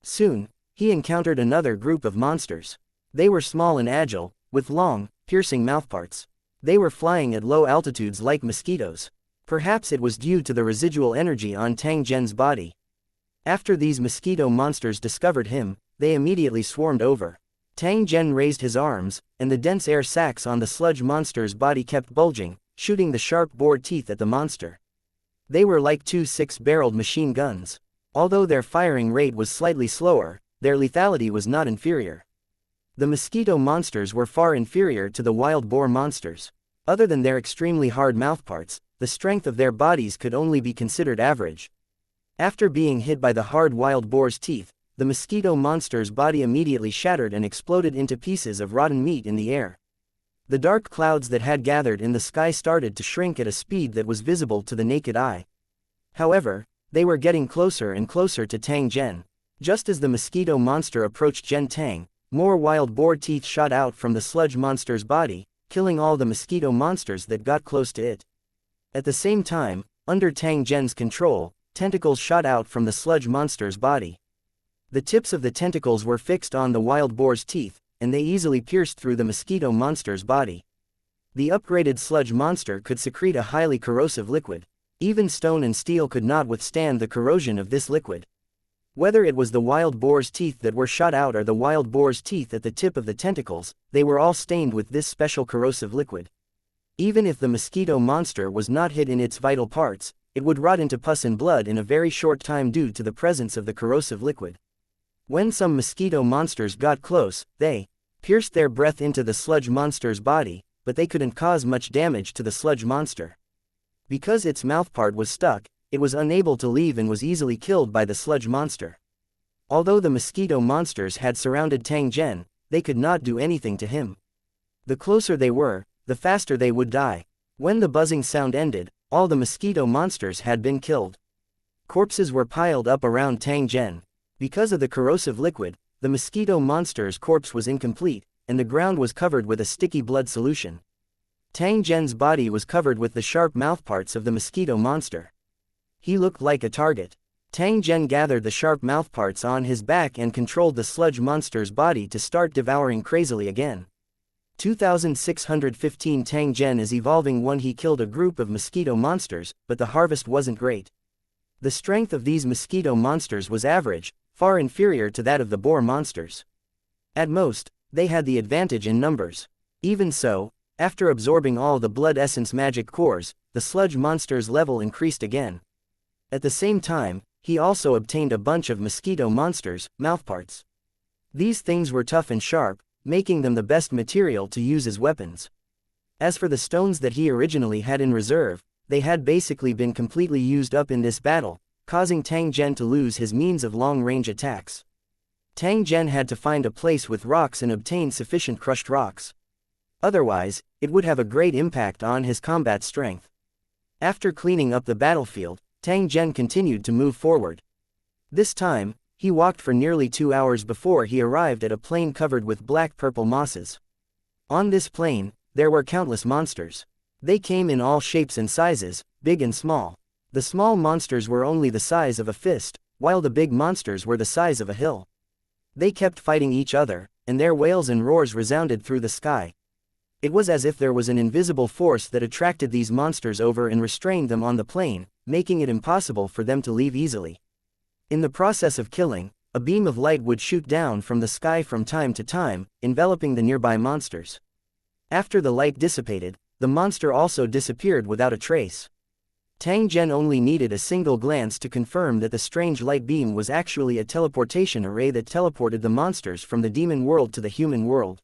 Soon, he encountered another group of monsters. They were small and agile, with long, piercing mouthparts. They were flying at low altitudes like mosquitoes. Perhaps it was due to the residual energy on Tang Zhen's body. After these mosquito monsters discovered him, they immediately swarmed over. Tang Zhen raised his arms, and the dense air sacs on the sludge monster's body kept bulging, shooting the sharp boar teeth at the monster. They were like two 6-barreled machine guns. Although their firing rate was slightly slower, their lethality was not inferior. The mosquito monsters were far inferior to the wild boar monsters. Other than their extremely hard mouthparts, the strength of their bodies could only be considered average. After being hit by the hard wild boar's teeth, the mosquito monster's body immediately shattered and exploded into pieces of rotten meat in the air. The dark clouds that had gathered in the sky started to shrink at a speed that was visible to the naked eye. However, they were getting closer and closer to Tang Zhen. Just as the mosquito monster approached Zhen Tang, more wild boar teeth shot out from the sludge monster's body, killing all the mosquito monsters that got close to it. At the same time, under Tang Zhen's control, tentacles shot out from the sludge monster's body. The tips of the tentacles were fixed on the wild boar's teeth, and they easily pierced through the mosquito monster's body. The upgraded sludge monster could secrete a highly corrosive liquid. Even stone and steel could not withstand the corrosion of this liquid. Whether it was the wild boar's teeth that were shot out or the wild boar's teeth at the tip of the tentacles, they were all stained with this special corrosive liquid. Even if the mosquito monster was not hit in its vital parts, it would rot into pus and blood in a very short time due to the presence of the corrosive liquid. When some mosquito monsters got close, they pierced their breath into the sludge monster's body, but they couldn't cause much damage to the sludge monster. Because its mouthpart was stuck, it was unable to leave and was easily killed by the sludge monster. Although the mosquito monsters had surrounded Tang Zhen, they could not do anything to him. The closer they were, the faster they would die. When the buzzing sound ended, all the mosquito monsters had been killed. Corpses were piled up around Tang Zhen. Because of the corrosive liquid, the mosquito monster's corpse was incomplete, and the ground was covered with a sticky blood solution. Tang Zhen's body was covered with the sharp mouthparts of the mosquito monster. He looked like a target. Tang Zhen gathered the sharp mouthparts on his back and controlled the sludge monster's body to start devouring crazily again. 2615 Tang Zhen is evolving one. He killed a group of mosquito monsters, but the harvest wasn't great. The strength of these mosquito monsters was average, far inferior to that of the boar monsters. At most, they had the advantage in numbers. Even so, after absorbing all the blood essence magic cores, the sludge monster's level increased again. At the same time, he also obtained a bunch of mosquito monsters' mouthparts. These things were tough and sharp, making them the best material to use as weapons. As for the stones that he originally had in reserve, they had basically been completely used up in this battle, causing Tang Zhen to lose his means of long-range attacks. Tang Zhen had to find a place with rocks and obtain sufficient crushed rocks. Otherwise, it would have a great impact on his combat strength. After cleaning up the battlefield, Tang Zhen continued to move forward. This time, he walked for nearly 2 hours before he arrived at a plain covered with black-purple mosses. On this plain, there were countless monsters. They came in all shapes and sizes, big and small. The small monsters were only the size of a fist, while the big monsters were the size of a hill. They kept fighting each other, and their wails and roars resounded through the sky. It was as if there was an invisible force that attracted these monsters over and restrained them on the plain, making it impossible for them to leave easily. In the process of killing, a beam of light would shoot down from the sky from time to time, enveloping the nearby monsters. After the light dissipated, the monster also disappeared without a trace. Tang Zhen only needed a single glance to confirm that the strange light beam was actually a teleportation array that teleported the monsters from the demon world to the human world.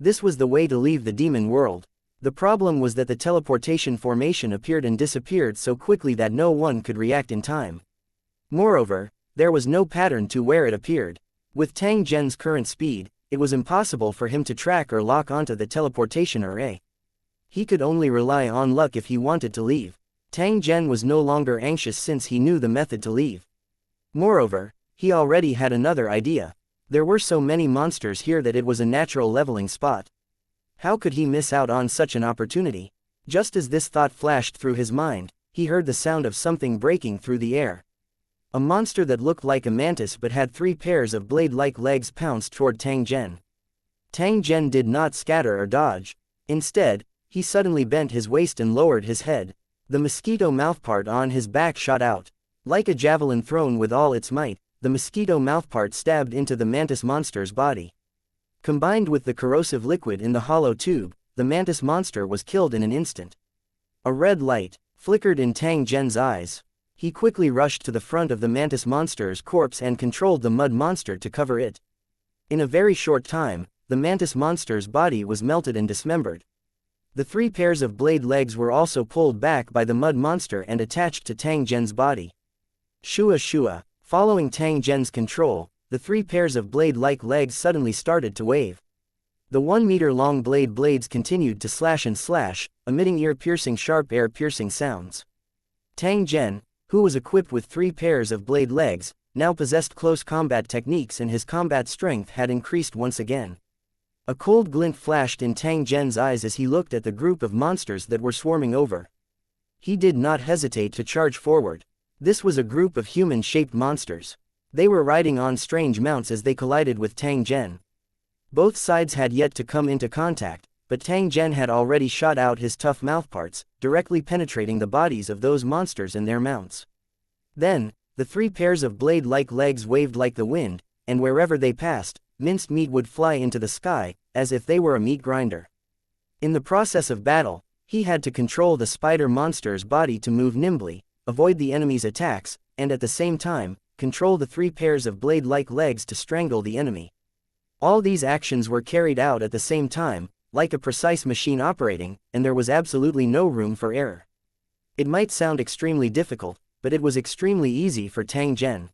This was the way to leave the demon world. The problem was that the teleportation formation appeared and disappeared so quickly that no one could react in time. Moreover, there was no pattern to where it appeared. With Tang Zhen's current speed, it was impossible for him to track or lock onto the teleportation array. He could only rely on luck if he wanted to leave. Tang Zhen was no longer anxious since he knew the method to leave. Moreover, he already had another idea. There were so many monsters here that it was a natural leveling spot. How could he miss out on such an opportunity? Just as this thought flashed through his mind, he heard the sound of something breaking through the air. A monster that looked like a mantis but had 3 pairs of blade-like legs pounced toward Tang Zhen. Tang Zhen did not scatter or dodge. Instead, he suddenly bent his waist and lowered his head. The mosquito mouthpart on his back shot out. Like a javelin thrown with all its might, the mosquito mouthpart stabbed into the mantis monster's body. Combined with the corrosive liquid in the hollow tube, the mantis monster was killed in an instant. A red light flickered in Tang Zhen's eyes. He quickly rushed to the front of the mantis monster's corpse and controlled the mud monster to cover it. In a very short time, the mantis monster's body was melted and dismembered. The 3 pairs of blade legs were also pulled back by the mud monster and attached to Tang Zhen's body. Shua shua, following Tang Zhen's control, the 3 pairs of blade-like legs suddenly started to wave. The 1-meter-long blades continued to slash and slash, emitting sharp ear-piercing sounds. Tang Zhen, who was equipped with 3 pairs of blade legs, now possessed close combat techniques and his combat strength had increased once again. A cold glint flashed in Tang Zhen's eyes as he looked at the group of monsters that were swarming over. He did not hesitate to charge forward. This was a group of human-shaped monsters. They were riding on strange mounts as they collided with Tang Zhen. Both sides had yet to come into contact, but Tang Zhen had already shot out his tough mouthparts, directly penetrating the bodies of those monsters and their mounts. Then, the 3 pairs of blade-like legs waved like the wind, and wherever they passed, minced meat would fly into the sky, as if they were a meat grinder. In the process of battle, he had to control the spider monster's body to move nimbly, avoid the enemy's attacks, and at the same time, control the 3 pairs of blade-like legs to strangle the enemy. All these actions were carried out at the same time, like a precise machine operating, and there was absolutely no room for error. It might sound extremely difficult, but it was extremely easy for Tang Zhen.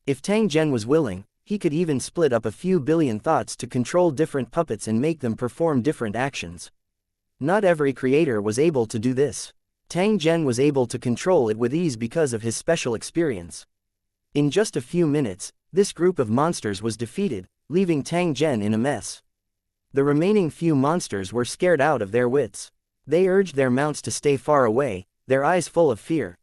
If Tang Zhen was willing, he could even split up a few billion thoughts to control different puppets and make them perform different actions. Not every creator was able to do this. Tang Zhen was able to control it with ease because of his special experience. In just a few minutes, this group of monsters was defeated, leaving Tang Zhen in a mess. The remaining few monsters were scared out of their wits. They urged their mounts to stay far away, their eyes full of fear.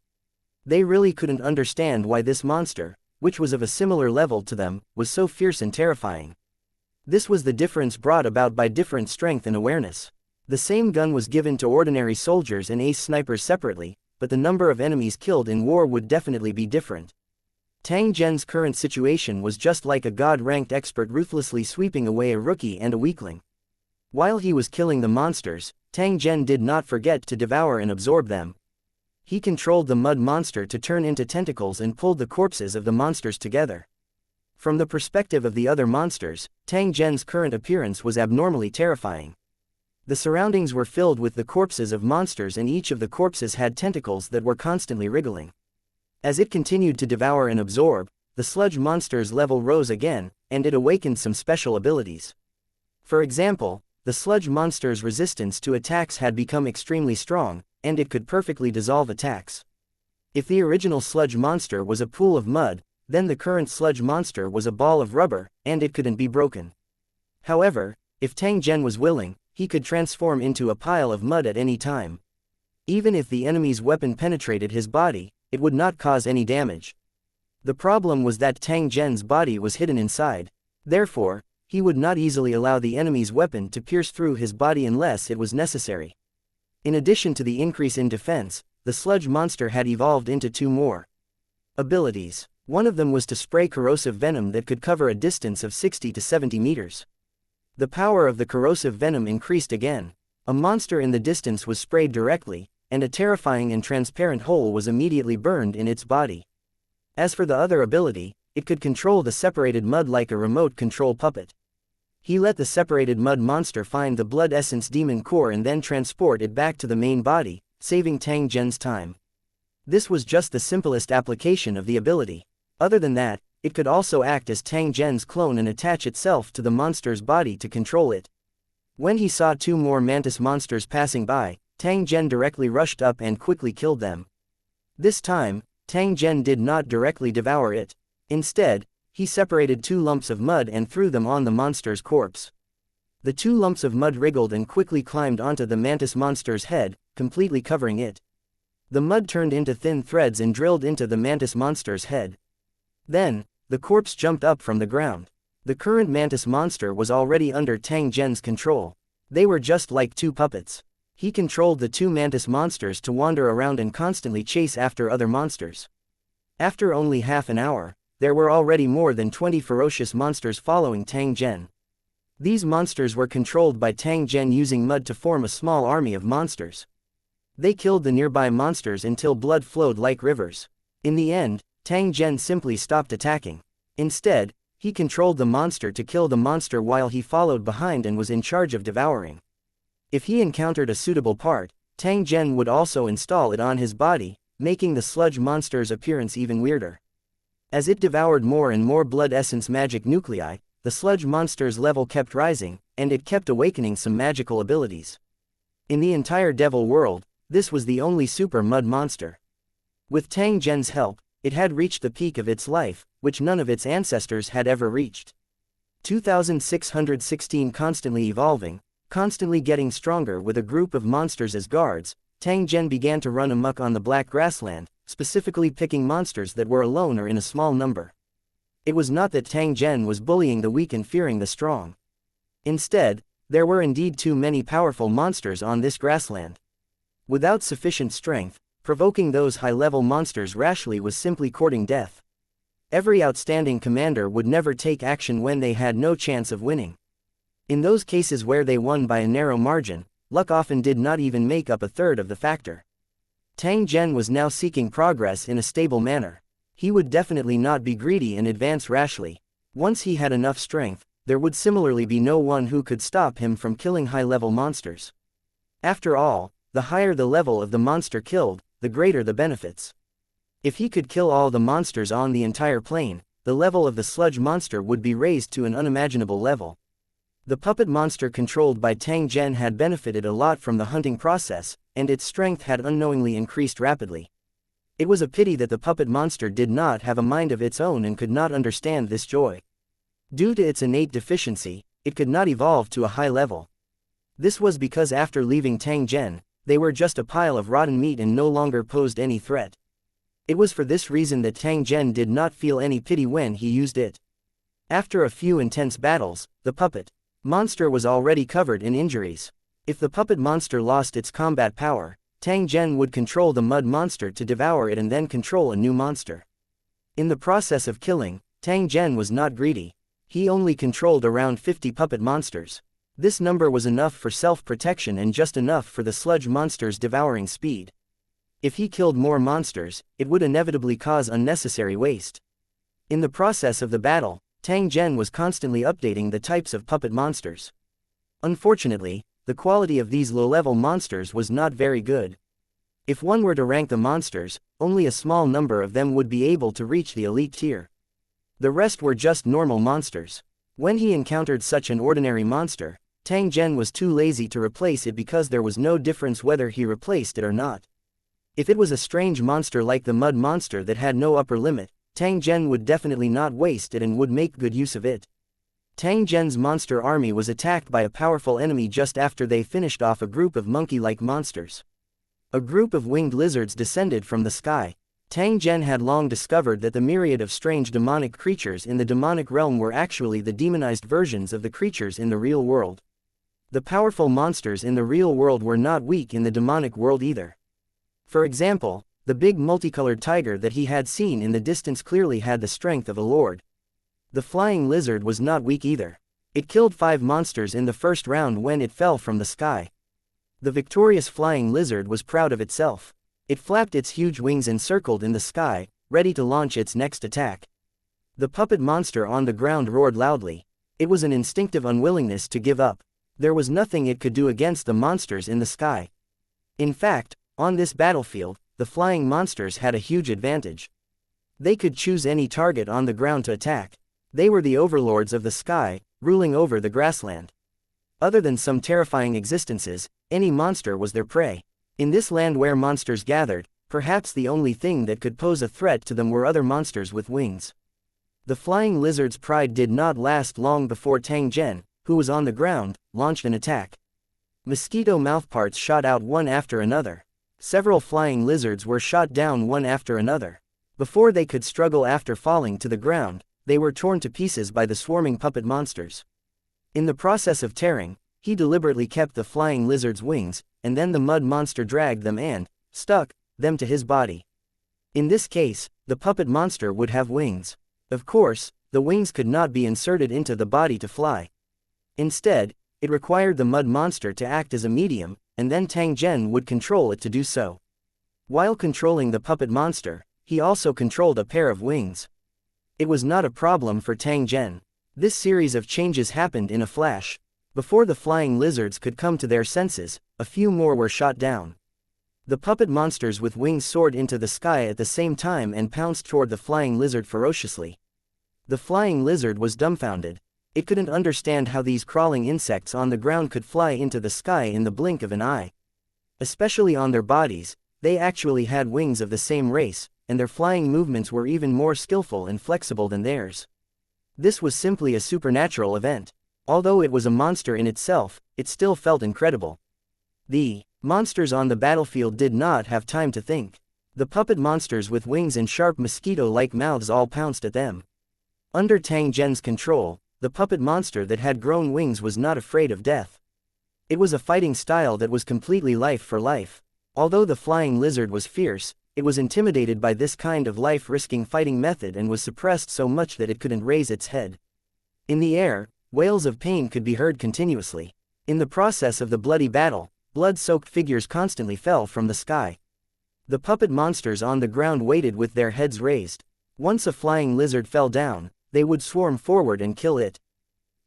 They really couldn't understand why this monster, which was of a similar level to them, was so fierce and terrifying. This was the difference brought about by different strength and awareness. The same gun was given to ordinary soldiers and ace snipers separately, but the number of enemies killed in war would definitely be different. Tang Zhen's current situation was just like a god-ranked expert ruthlessly sweeping away a rookie and a weakling. While he was killing the monsters, Tang Zhen did not forget to devour and absorb them. He controlled the mud monster to turn into tentacles and pulled the corpses of the monsters together. From the perspective of the other monsters, Tang Zhen's current appearance was abnormally terrifying. The surroundings were filled with the corpses of monsters and each of the corpses had tentacles that were constantly wriggling. As it continued to devour and absorb, the sludge monster's level rose again, and it awakened some special abilities. For example, the sludge monster's resistance to attacks had become extremely strong, and it could perfectly dissolve attacks. If the original sludge monster was a pool of mud, then the current sludge monster was a ball of rubber, and it couldn't be broken. However, if Tang Zhen was willing, he could transform into a pile of mud at any time. Even if the enemy's weapon penetrated his body, it would not cause any damage. The problem was that Tang Zhen's body was hidden inside. Therefore, he would not easily allow the enemy's weapon to pierce through his body unless it was necessary. In addition to the increase in defense, the sludge monster had evolved into 2 more abilities. One of them was to spray corrosive venom that could cover a distance of 60 to 70 meters. The power of the corrosive venom increased again. A monster in the distance was sprayed directly, and a terrifying and transparent hole was immediately burned in its body. As for the other ability, it could control the separated mud like a remote control puppet. He let the separated mud monster find the blood essence demon core and then transport it back to the main body, saving Tang Zhen's time. This was just the simplest application of the ability. Other than that, it could also act as Tang Zhen's clone and attach itself to the monster's body to control it. When he saw two more mantis monsters passing by, Tang Zhen directly rushed up and quickly killed them. This time, Tang Zhen did not directly devour it. Instead, he separated two lumps of mud and threw them on the monster's corpse. The two lumps of mud wriggled and quickly climbed onto the mantis monster's head, completely covering it. The mud turned into thin threads and drilled into the mantis monster's head. Then, the corpse jumped up from the ground. The current mantis monster was already under Tang Zhen's control. They were just like two puppets. He controlled the two mantis monsters to wander around and constantly chase after other monsters. After only half an hour, there were already more than 20 ferocious monsters following Tang Zhen. These monsters were controlled by Tang Zhen using mud to form a small army of monsters. They killed the nearby monsters until blood flowed like rivers. In the end, Tang Zhen simply stopped attacking. Instead, he controlled the monster to kill the monster while he followed behind and was in charge of devouring. If he encountered a suitable part, Tang Zhen would also install it on his body, making the sludge monster's appearance even weirder. As it devoured more and more blood essence magic nuclei, the sludge monster's level kept rising, and it kept awakening some magical abilities. In the entire devil world, this was the only super mud monster. With Tang Zhen's help, it had reached the peak of its life, which none of its ancestors had ever reached. 2616 Constantly evolving, constantly getting stronger with a group of monsters as guards, Tang Zhen began to run amok on the black grassland, specifically picking monsters that were alone or in a small number. It was not that Tang Zhen was bullying the weak and fearing the strong. Instead, there were indeed too many powerful monsters on this grassland. Without sufficient strength, provoking those high-level monsters rashly was simply courting death. Every outstanding commander would never take action when they had no chance of winning. In those cases where they won by a narrow margin, luck often did not even make up a third of the factor. Tang Zhen was now seeking progress in a stable manner. He would definitely not be greedy and advance rashly. Once he had enough strength, there would similarly be no one who could stop him from killing high-level monsters. After all, the higher the level of the monster killed, the greater the benefits. If he could kill all the monsters on the entire plane, the level of the sludge monster would be raised to an unimaginable level. The puppet monster controlled by Tang Zhen had benefited a lot from the hunting process, and its strength had unknowingly increased rapidly. It was a pity that the puppet monster did not have a mind of its own and could not understand this joy. Due to its innate deficiency, it could not evolve to a high level. This was because after leaving Tang Zhen, they were just a pile of rotten meat and no longer posed any threat. It was for this reason that Tang Zhen did not feel any pity when he used it. After a few intense battles, the puppet monster was already covered in injuries. If the puppet monster lost its combat power, Tang Zhen would control the mud monster to devour it and then control a new monster. In the process of killing, Tang Zhen was not greedy. He only controlled around 50 puppet monsters. This number was enough for self-protection and just enough for the sludge monster's devouring speed. If he killed more monsters, it would inevitably cause unnecessary waste. In the process of the battle, Tang Zhen was constantly updating the types of puppet monsters. Unfortunately, the quality of these low-level monsters was not very good. If one were to rank the monsters, only a small number of them would be able to reach the elite tier. The rest were just normal monsters. When he encountered such an ordinary monster, Tang Zhen was too lazy to replace it because there was no difference whether he replaced it or not. If it was a strange monster like the mud monster that had no upper limit, Tang Zhen would definitely not waste it and would make good use of it. Tang Zhen's monster army was attacked by a powerful enemy just after they finished off a group of monkey-like monsters. A group of winged lizards descended from the sky. Tang Zhen had long discovered that the myriad of strange demonic creatures in the demonic realm were actually the demonized versions of the creatures in the real world. The powerful monsters in the real world were not weak in the demonic world either. For example, the big multicolored tiger that he had seen in the distance clearly had the strength of a lord. The flying lizard was not weak either. It killed 5 monsters in the first round when it fell from the sky. The victorious flying lizard was proud of itself. It flapped its huge wings and circled in the sky, ready to launch its next attack. The puppet monster on the ground roared loudly. It was an instinctive unwillingness to give up. There was nothing it could do against the monsters in the sky. In fact, on this battlefield, the flying monsters had a huge advantage. They could choose any target on the ground to attack. They were the overlords of the sky, ruling over the grassland. Other than some terrifying existences, any monster was their prey. In this land where monsters gathered, perhaps the only thing that could pose a threat to them were other monsters with wings. The flying lizard's pride did not last long before Tang Zhen, who was on the ground, launched an attack. Mosquito mouthparts shot out one after another. Several flying lizards were shot down one after another. Before they could struggle after falling to the ground, they were torn to pieces by the swarming puppet monsters. In the process of tearing, he deliberately kept the flying lizard's wings, and then the mud monster dragged them and stuck them to his body. In this case, the puppet monster would have wings. Of course, the wings could not be inserted into the body to fly. Instead, it required the mud monster to act as a medium, and then Tang Zhen would control it to do so. While controlling the puppet monster, he also controlled a pair of wings. It was not a problem for Tang Zhen. This series of changes happened in a flash. Before the flying lizards could come to their senses, a few more were shot down. The puppet monsters with wings soared into the sky at the same time and pounced toward the flying lizard ferociously. The flying lizard was dumbfounded. It couldn't understand how these crawling insects on the ground could fly into the sky in the blink of an eye. Especially on their bodies, they actually had wings of the same race, and their flying movements were even more skillful and flexible than theirs. This was simply a supernatural event. Although it was a monster in itself, it still felt incredible. The monsters on the battlefield did not have time to think. The puppet monsters with wings and sharp mosquito-like mouths all pounced at them. Under Tang Zhen's control, the puppet monster that had grown wings was not afraid of death. It was a fighting style that was completely life for life. Although the flying lizard was fierce, it was intimidated by this kind of life-risking fighting method and was suppressed so much that it couldn't raise its head. In the air, wails of pain could be heard continuously. In the process of the bloody battle, blood-soaked figures constantly fell from the sky. The puppet monsters on the ground waited with their heads raised. Once a flying lizard fell down, they would swarm forward and kill it.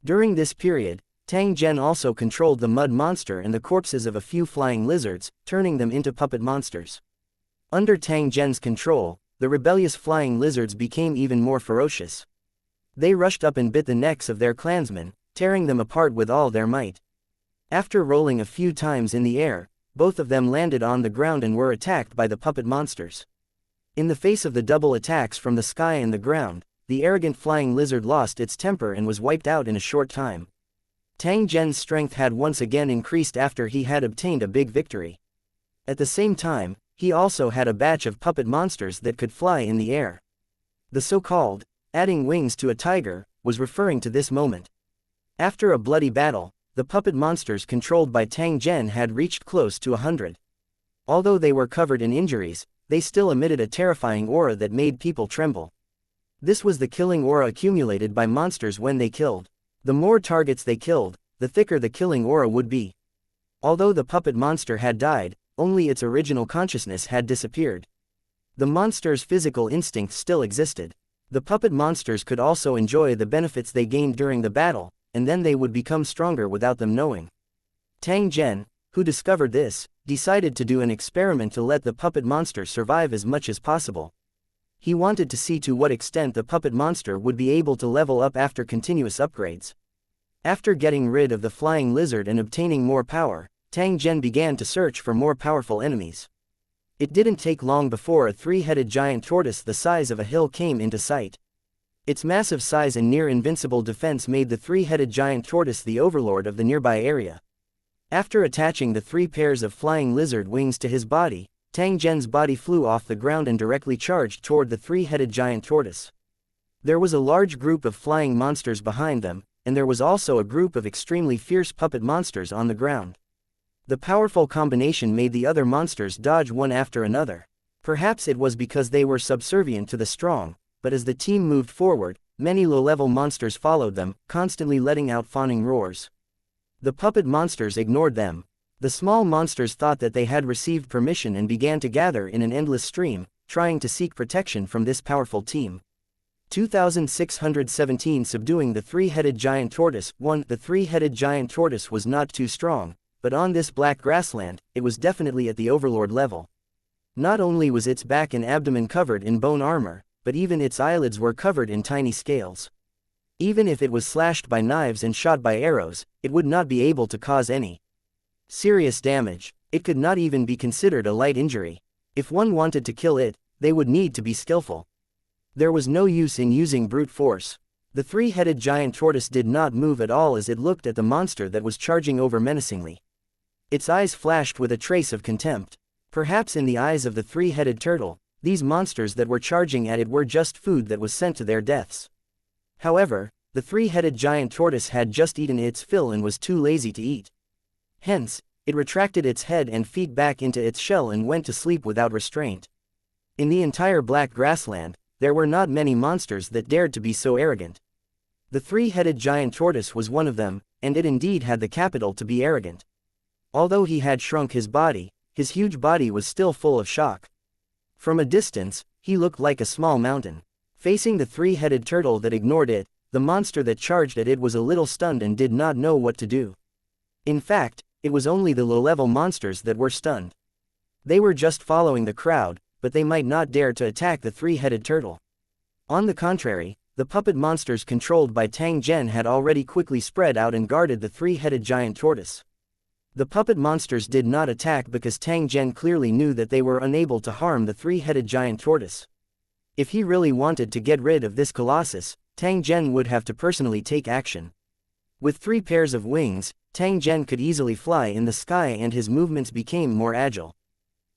During this period, Tang Zhen also controlled the mud monster and the corpses of a few flying lizards, turning them into puppet monsters. Under Tang Zhen's control, the rebellious flying lizards became even more ferocious. They rushed up and bit the necks of their clansmen, tearing them apart with all their might. After rolling a few times in the air, both of them landed on the ground and were attacked by the puppet monsters. In the face of the double attacks from the sky and the ground, the arrogant flying lizard lost its temper and was wiped out in a short time. Tang Zhen's strength had once again increased after he had obtained a big victory. At the same time, he also had a batch of puppet monsters that could fly in the air. The so-called adding wings to a tiger was referring to this moment. After a bloody battle, the puppet monsters controlled by Tang Zhen had reached close to 100. Although they were covered in injuries, they still emitted a terrifying aura that made people tremble. This was the killing aura accumulated by monsters when they killed. The more targets they killed, the thicker the killing aura would be. Although the puppet monster had died, only its original consciousness had disappeared. The monster's physical instincts still existed. The puppet monsters could also enjoy the benefits they gained during the battle, and then they would become stronger without them knowing. Tang Zhen, who discovered this, decided to do an experiment to let the puppet monster survive as much as possible. He wanted to see to what extent the puppet monster would be able to level up after continuous upgrades. After getting rid of the flying lizard and obtaining more power, Tang Zhen began to search for more powerful enemies. It didn't take long before a three-headed giant tortoise the size of a hill came into sight. Its massive size and near-invincible defense made the three-headed giant tortoise the overlord of the nearby area. After attaching the 3 pairs of flying lizard wings to his body, Tang Zhen's body flew off the ground and directly charged toward the three-headed giant tortoise. There was a large group of flying monsters behind them, and there was also a group of extremely fierce puppet monsters on the ground. The powerful combination made the other monsters dodge one after another. Perhaps it was because they were subservient to the strong, but as the team moved forward, many low-level monsters followed them, constantly letting out fawning roars. The puppet monsters ignored them. The small monsters thought that they had received permission and began to gather in an endless stream, trying to seek protection from this powerful team. 2617 Subduing the three-headed giant tortoise. 1. The three-headed giant tortoise was not too strong, but on this black grassland, it was definitely at the overlord level. Not only was its back and abdomen covered in bone armor, but even its eyelids were covered in tiny scales. Even if it was slashed by knives and shot by arrows, it would not be able to cause any serious damage. It could not even be considered a light injury. If one wanted to kill it, they would need to be skillful. There was no use in using brute force. The three-headed giant tortoise did not move at all as it looked at the monster that was charging over menacingly. Its eyes flashed with a trace of contempt. Perhaps in the eyes of the three-headed turtle, these monsters that were charging at it were just food that was sent to their deaths. However, the three-headed giant tortoise had just eaten its fill and was too lazy to eat. Hence, it retracted its head and feet back into its shell and went to sleep without restraint. In the entire black grassland, there were not many monsters that dared to be so arrogant. The three-headed giant tortoise was one of them, and it indeed had the capital to be arrogant. Although he had shrunk his huge body was still full of shock. From a distance, he looked like a small mountain. Facing the three-headed turtle that ignored it, the monster that charged at it was a little stunned and did not know what to do. In fact, it was only the low-level monsters that were stunned. They were just following the crowd, but they might not dare to attack the three-headed turtle. On the contrary, the puppet monsters controlled by Tang Zhen had already quickly spread out and guarded the three-headed giant tortoise. The puppet monsters did not attack because Tang Zhen clearly knew that they were unable to harm the three-headed giant tortoise. If he really wanted to get rid of this colossus, Tang Zhen would have to personally take action. With 3 pairs of wings, Tang Zhen could easily fly in the sky and his movements became more agile.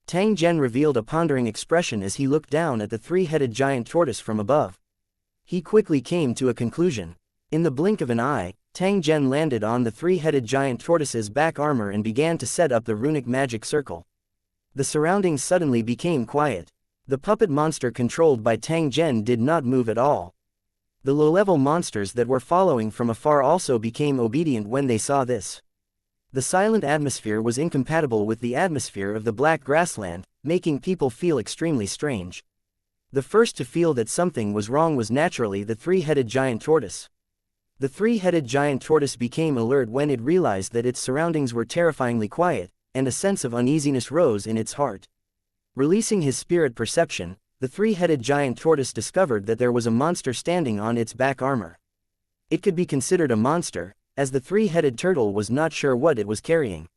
Tang Zhen revealed a pondering expression as he looked down at the three-headed giant tortoise from above. He quickly came to a conclusion. In the blink of an eye, Tang Zhen landed on the three-headed giant tortoise's back armor and began to set up the runic magic circle. The surroundings suddenly became quiet. The puppet monster controlled by Tang Zhen did not move at all. The low-level monsters that were following from afar also became obedient when they saw this. The silent atmosphere was incompatible with the atmosphere of the black grassland, making people feel extremely strange. The first to feel that something was wrong was naturally the three-headed giant tortoise. The three-headed giant tortoise became alert when it realized that its surroundings were terrifyingly quiet, and a sense of uneasiness rose in its heart. Releasing his spirit perception, the three-headed giant tortoise discovered that there was a monster standing on its back armor. It could be considered a monster, as the three-headed turtle was not sure what it was carrying.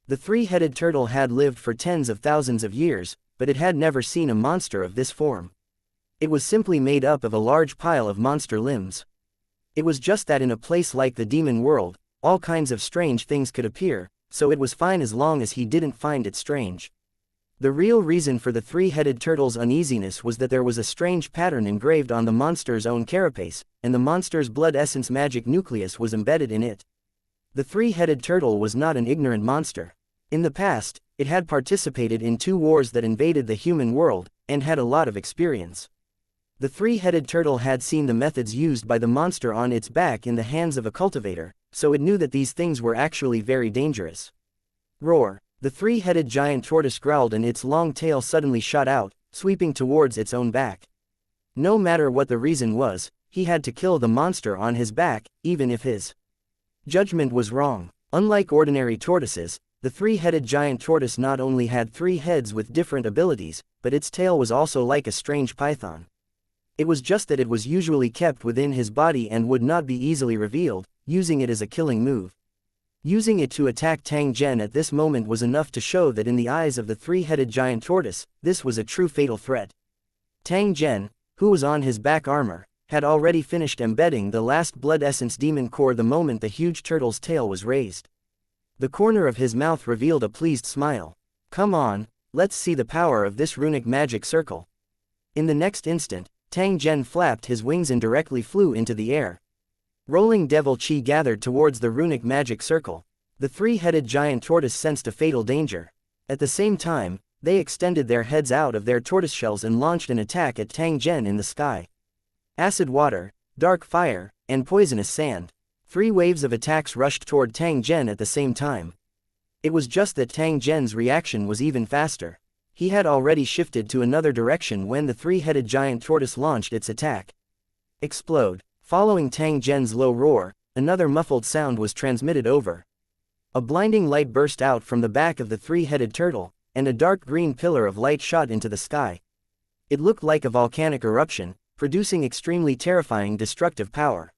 The three-headed turtle had lived for tens of thousands of years, but it had never seen a monster of this form. It was simply made up of a large pile of monster limbs. It was just that in a place like the demon world, all kinds of strange things could appear, so it was fine as long as he didn't find it strange. The real reason for the three-headed turtle's uneasiness was that there was a strange pattern engraved on the monster's own carapace, and the monster's blood essence magic nucleus was embedded in it. The three-headed turtle was not an ignorant monster. In the past, it had participated in 2 wars that invaded the human world, and had a lot of experience. The three-headed turtle had seen the methods used by the monster on its back in the hands of a cultivator, so it knew that these things were actually very dangerous. Roar! The three-headed giant tortoise growled and its long tail suddenly shot out, sweeping towards its own back. No matter what the reason was, he had to kill the monster on his back, even if his judgment was wrong. Unlike ordinary tortoises, the three-headed giant tortoise not only had 3 heads with different abilities, but its tail was also like a strange python. It was just that it was usually kept within his body and would not be easily revealed, using it as a killing move. Using it to attack Tang Zhen at this moment was enough to show that in the eyes of the three-headed giant tortoise, this was a true fatal threat. Tang Zhen, who was on his back armor, had already finished embedding the last blood essence demon core the moment the huge turtle's tail was raised. The corner of his mouth revealed a pleased smile. Come on, let's see the power of this runic magic circle. In the next instant, Tang Zhen flapped his wings and directly flew into the air. Rolling devil chi gathered towards the runic magic circle. The three-headed giant tortoise sensed a fatal danger. At the same time, they extended their heads out of their tortoise shells and launched an attack at Tang Zhen in the sky. Acid water, dark fire, and poisonous sand. 3 waves of attacks rushed toward Tang Zhen at the same time. It was just that Tang Zhen's reaction was even faster. He had already shifted to another direction when the three-headed giant tortoise launched its attack. Explode. Following Tang Zhen's low roar, another muffled sound was transmitted over. A blinding light burst out from the back of the three-headed turtle, and a dark green pillar of light shot into the sky. It looked like a volcanic eruption, producing extremely terrifying destructive power.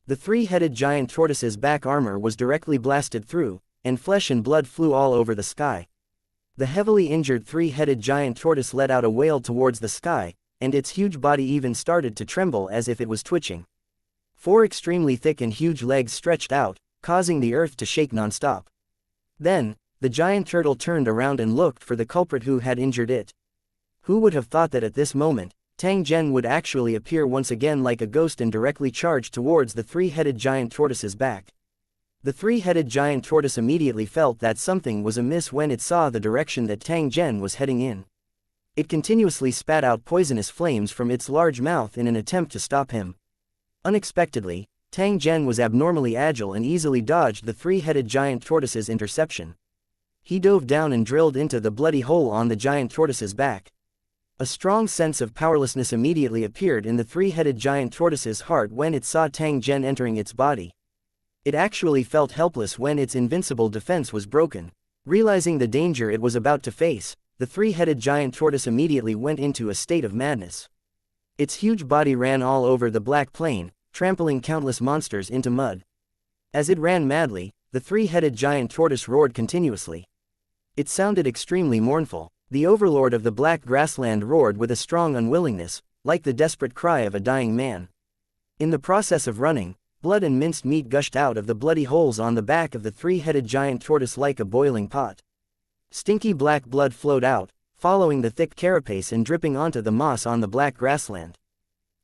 The three-headed giant tortoise's back armor was directly blasted through, and flesh and blood flew all over the sky. The heavily injured three-headed giant tortoise let out a wail towards the sky, and its huge body even started to tremble as if it was twitching. Four extremely thick and huge legs stretched out, causing the earth to shake non-stop. Then, the giant turtle turned around and looked for the culprit who had injured it. Who would have thought that at this moment, Tang Zhen would actually appear once again like a ghost and directly charge towards the three-headed giant tortoise's back. The three-headed giant tortoise immediately felt that something was amiss when it saw the direction that Tang Zhen was heading in. It continuously spat out poisonous flames from its large mouth in an attempt to stop him. Unexpectedly, Tang Zhen was abnormally agile and easily dodged the three-headed giant tortoise's interception. He dove down and drilled into the bloody hole on the giant tortoise's back. A strong sense of powerlessness immediately appeared in the three-headed giant tortoise's heart when it saw Tang Zhen entering its body. It actually felt helpless when its invincible defense was broken. Realizing the danger it was about to face, the three-headed giant tortoise immediately went into a state of madness. Its huge body ran all over the black plain, trampling countless monsters into mud. As it ran madly, the three-headed giant tortoise roared continuously. It sounded extremely mournful. The overlord of the black grassland roared with a strong unwillingness, like the desperate cry of a dying man. In the process of running, blood and minced meat gushed out of the bloody holes on the back of the three-headed giant tortoise like a boiling pot. Stinky black blood flowed out, following the thick carapace and dripping onto the moss on the black grassland.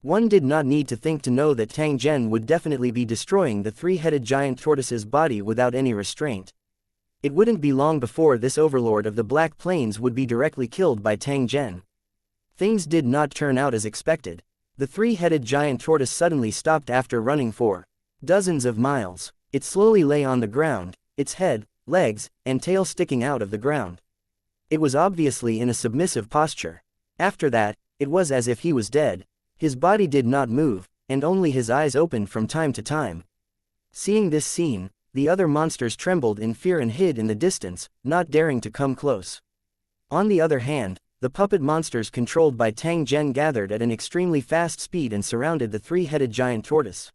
One did not need to think to know that Tang Zhen would definitely be destroying the three-headed giant tortoise's body without any restraint. It wouldn't be long before this overlord of the Black Plains would be directly killed by Tang Zhen. Things did not turn out as expected. The three-headed giant tortoise suddenly stopped after running for dozens of miles. It slowly lay on the ground, its head, legs, and tail sticking out of the ground. It was obviously in a submissive posture. After that, it was as if he was dead. His body did not move, and only his eyes opened from time to time. Seeing this scene, the other monsters trembled in fear and hid in the distance, not daring to come close. On the other hand, the puppet monsters controlled by Tang Zhen gathered at an extremely fast speed and surrounded the three-headed giant tortoise.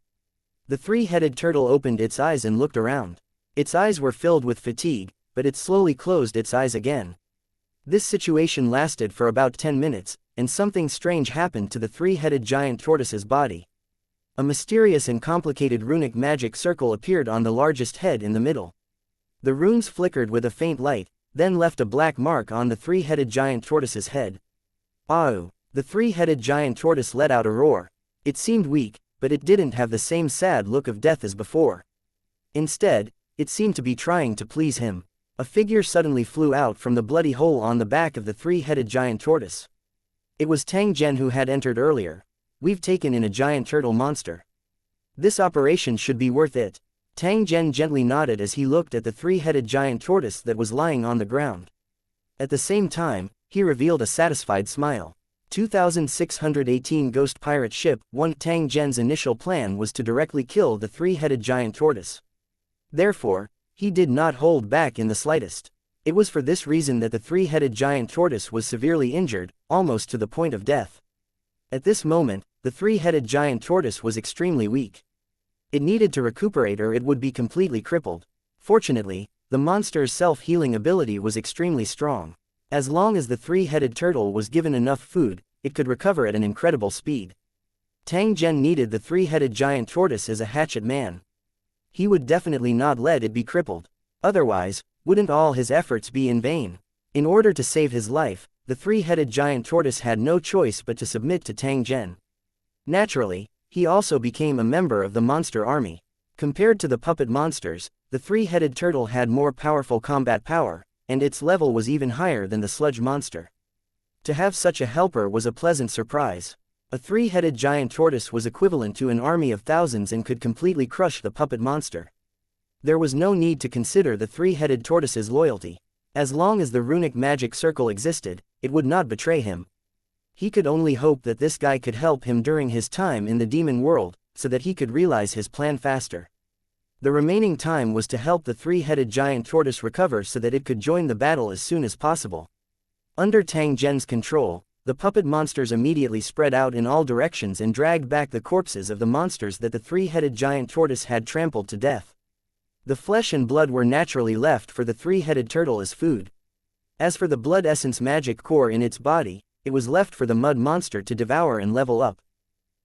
The three-headed turtle opened its eyes and looked around. Its eyes were filled with fatigue, but it slowly closed its eyes again. This situation lasted for about 10 minutes, and something strange happened to the three-headed giant tortoise's body. A mysterious and complicated runic magic circle appeared on the largest head in the middle. The runes flickered with a faint light, then left a black mark on the three-headed giant tortoise's head. "Au!" The three-headed giant tortoise let out a roar. It seemed weak, but it didn't have the same sad look of death as before. Instead, it seemed to be trying to please him. A figure suddenly flew out from the bloody hole on the back of the three-headed giant tortoise. It was Tang Zhen who had entered earlier. "We've taken in a giant turtle monster. This operation should be worth it." Tang Zhen gently nodded as he looked at the three-headed giant tortoise that was lying on the ground. At the same time, he revealed a satisfied smile. 2618 Ghost Pirate Ship 1. Tang Zhen's initial plan was to directly kill the three-headed giant tortoise. Therefore, he did not hold back in the slightest. It was for this reason that the three-headed giant tortoise was severely injured, almost to the point of death. At this moment, the three-headed giant tortoise was extremely weak. It needed to recuperate or it would be completely crippled. Fortunately, the monster's self-healing ability was extremely strong. As long as the three-headed turtle was given enough food, it could recover at an incredible speed. Tang Zhen needed the three-headed giant tortoise as a hatchet man. He would definitely not let it be crippled. Otherwise, wouldn't all his efforts be in vain? In order to save his life, the three-headed giant tortoise had no choice but to submit to Tang Zhen. Naturally, he also became a member of the monster army. Compared to the puppet monsters, the three-headed turtle had more powerful combat power, and its level was even higher than the sludge monster. To have such a helper was a pleasant surprise. A three-headed giant tortoise was equivalent to an army of thousands and could completely crush the puppet monster. There was no need to consider the three-headed tortoise's loyalty. As long as the runic magic circle existed, it would not betray him. He could only hope that this guy could help him during his time in the demon world, so that he could realize his plan faster. The remaining time was to help the three-headed giant tortoise recover so that it could join the battle as soon as possible. Under Tang Zhen's control, the puppet monsters immediately spread out in all directions and dragged back the corpses of the monsters that the three-headed giant tortoise had trampled to death. The flesh and blood were naturally left for the three-headed turtle as food. As for the blood essence magic core in its body, it was left for the mud monster to devour and level up.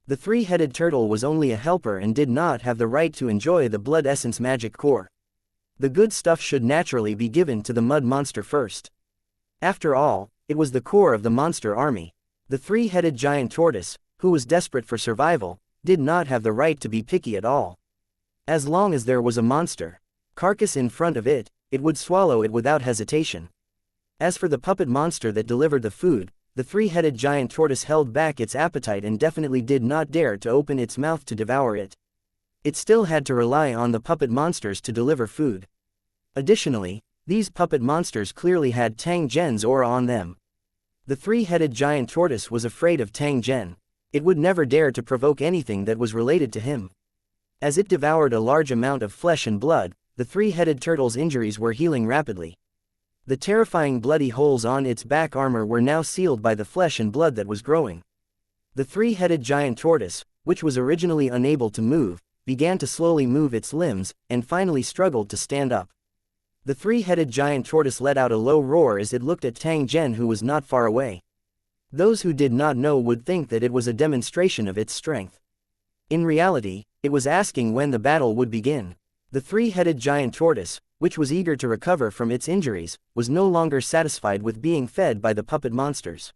The three-headed turtle was only a helper and did not have the right to enjoy the blood essence magic core. The good stuff should naturally be given to the mud monster first. After all, it was the core of the monster army. The three-headed giant tortoise, who was desperate for survival, did not have the right to be picky at all. As long as there was a monster carcass in front of it, it would swallow it without hesitation. As for the puppet monster that delivered the food, the three-headed giant tortoise held back its appetite and definitely did not dare to open its mouth to devour it. It still had to rely on the puppet monsters to deliver food. Additionally, these puppet monsters clearly had Tang Zhen's aura on them. The three-headed giant tortoise was afraid of Tang Zhen. It would never dare to provoke anything that was related to him. As it devoured a large amount of flesh and blood, the three-headed turtle's injuries were healing rapidly. The terrifying bloody holes on its back armor were now sealed by the flesh and blood that was growing. The three-headed giant tortoise, which was originally unable to move, began to slowly move its limbs, and finally struggled to stand up. The three-headed giant tortoise let out a low roar as it looked at Tang Zhen, who was not far away. Those who did not know would think that it was a demonstration of its strength. In reality, it was asking when the battle would begin. The three-headed giant tortoise, which was eager to recover from its injuries, was no longer satisfied with being fed by the puppet monsters.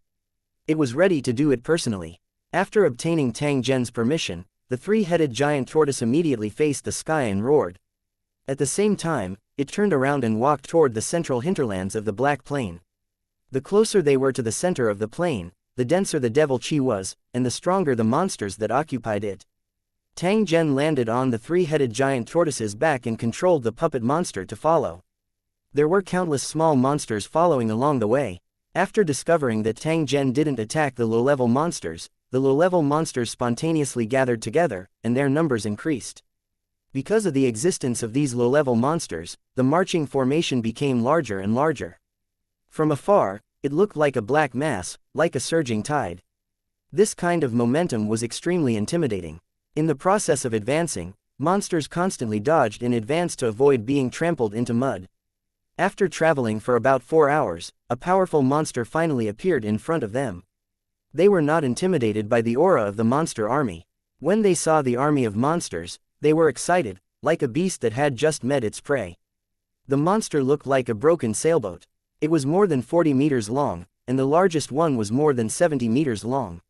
It was ready to do it personally. After obtaining Tang Zhen's permission, the three-headed giant tortoise immediately faced the sky and roared. At the same time, it turned around and walked toward the central hinterlands of the Black Plain. The closer they were to the center of the plain, the denser the devil chi was, and the stronger the monsters that occupied it. Tang Zhen landed on the three-headed giant tortoise's back and controlled the puppet monster to follow. There were countless small monsters following along the way. After discovering that Tang Zhen didn't attack the low-level monsters, the low-level monsters spontaneously gathered together, and their numbers increased. Because of the existence of these low-level monsters, the marching formation became larger and larger. From afar, it looked like a black mass, like a surging tide. This kind of momentum was extremely intimidating. In the process of advancing, monsters constantly dodged in advance to avoid being trampled into mud. After traveling for about 4 hours, a powerful monster finally appeared in front of them. They were not intimidated by the aura of the monster army. When they saw the army of monsters, they were excited, like a beast that had just met its prey. The monster looked like a broken sailboat. It was more than 40 meters long, and the largest one was more than 70 meters long.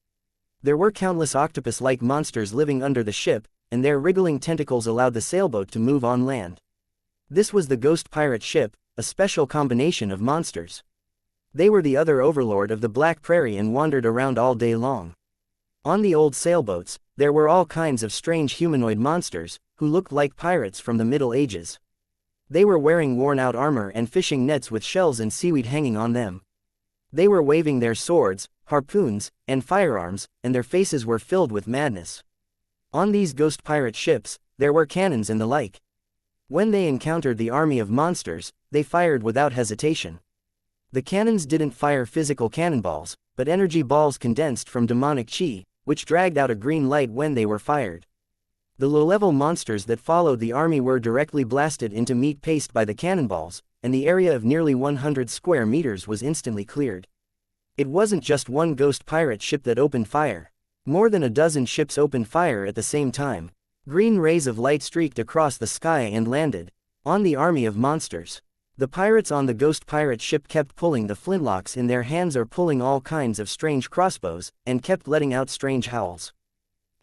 There were countless octopus-like monsters living under the ship, and their wriggling tentacles allowed the sailboat to move on land. This was the ghost pirate ship, a special combination of monsters. They were the other overlord of the Black Prairie and wandered around all day long. On the old sailboats, there were all kinds of strange humanoid monsters, who looked like pirates from the Middle Ages. They were wearing worn-out armor and fishing nets with shells and seaweed hanging on them. They were waving their swords, harpoons, and firearms, and their faces were filled with madness. On these ghost pirate ships, there were cannons and the like. When they encountered the army of monsters, they fired without hesitation. The cannons didn't fire physical cannonballs, but energy balls condensed from demonic chi, which dragged out a green light when they were fired. The low-level monsters that followed the army were directly blasted into meat paste by the cannonballs, and the area of nearly 100 square meters was instantly cleared. It wasn't just one ghost pirate ship that opened fire. More than a dozen ships opened fire at the same time. Green rays of light streaked across the sky and landed on the army of monsters. The pirates on the ghost pirate ship kept pulling the flintlocks in their hands or pulling all kinds of strange crossbows, and kept letting out strange howls.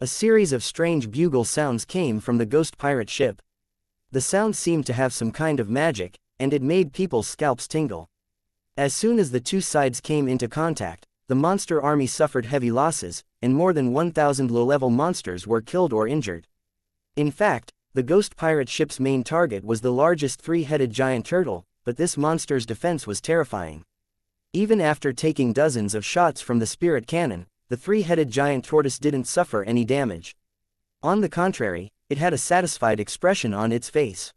A series of strange bugle sounds came from the ghost pirate ship. The sounds seemed to have some kind of magic, and it made people's scalps tingle. As soon as the two sides came into contact, the monster army suffered heavy losses, and more than 1,000 low-level monsters were killed or injured. In fact, the ghost pirate ship's main target was the largest three-headed giant turtle, but this monster's defense was terrifying. Even after taking dozens of shots from the spirit cannon, the three-headed giant tortoise didn't suffer any damage. On the contrary, it had a satisfied expression on its face.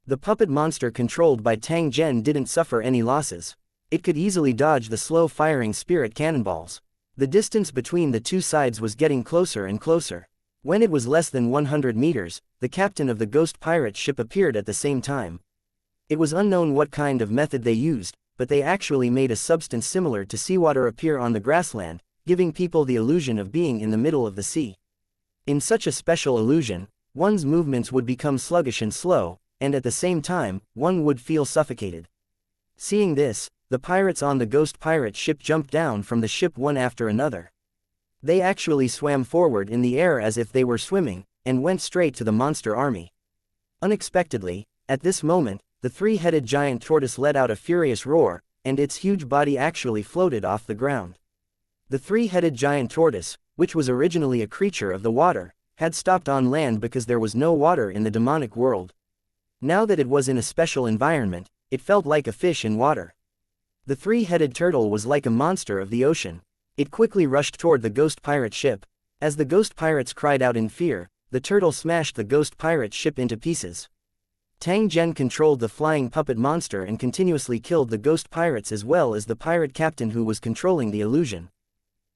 The puppet monster controlled by Tang Zhen didn't suffer any losses. It could easily dodge the slow-firing spirit cannonballs. The distance between the two sides was getting closer and closer. When it was less than 100 meters, the captain of the ghost pirate ship appeared at the same time. It was unknown what kind of method they used, but they actually made a substance similar to seawater appear on the grassland, giving people the illusion of being in the middle of the sea. In such a special illusion, one's movements would become sluggish and slow, and at the same time, one would feel suffocated. Seeing this, the pirates on the ghost pirate ship jumped down from the ship one after another. They actually swam forward in the air as if they were swimming, and went straight to the monster army. Unexpectedly, at this moment, the three-headed giant tortoise let out a furious roar, and its huge body actually floated off the ground. The three-headed giant tortoise, which was originally a creature of the water, had stopped on land because there was no water in the demonic world. Now that it was in a special environment, it felt like a fish in water. The three-headed turtle was like a monster of the ocean. It quickly rushed toward the ghost pirate ship. As the ghost pirates cried out in fear, the turtle smashed the ghost pirate ship into pieces. Tang Zhen controlled the flying puppet monster and continuously killed the ghost pirates as well as the pirate captain who was controlling the illusion.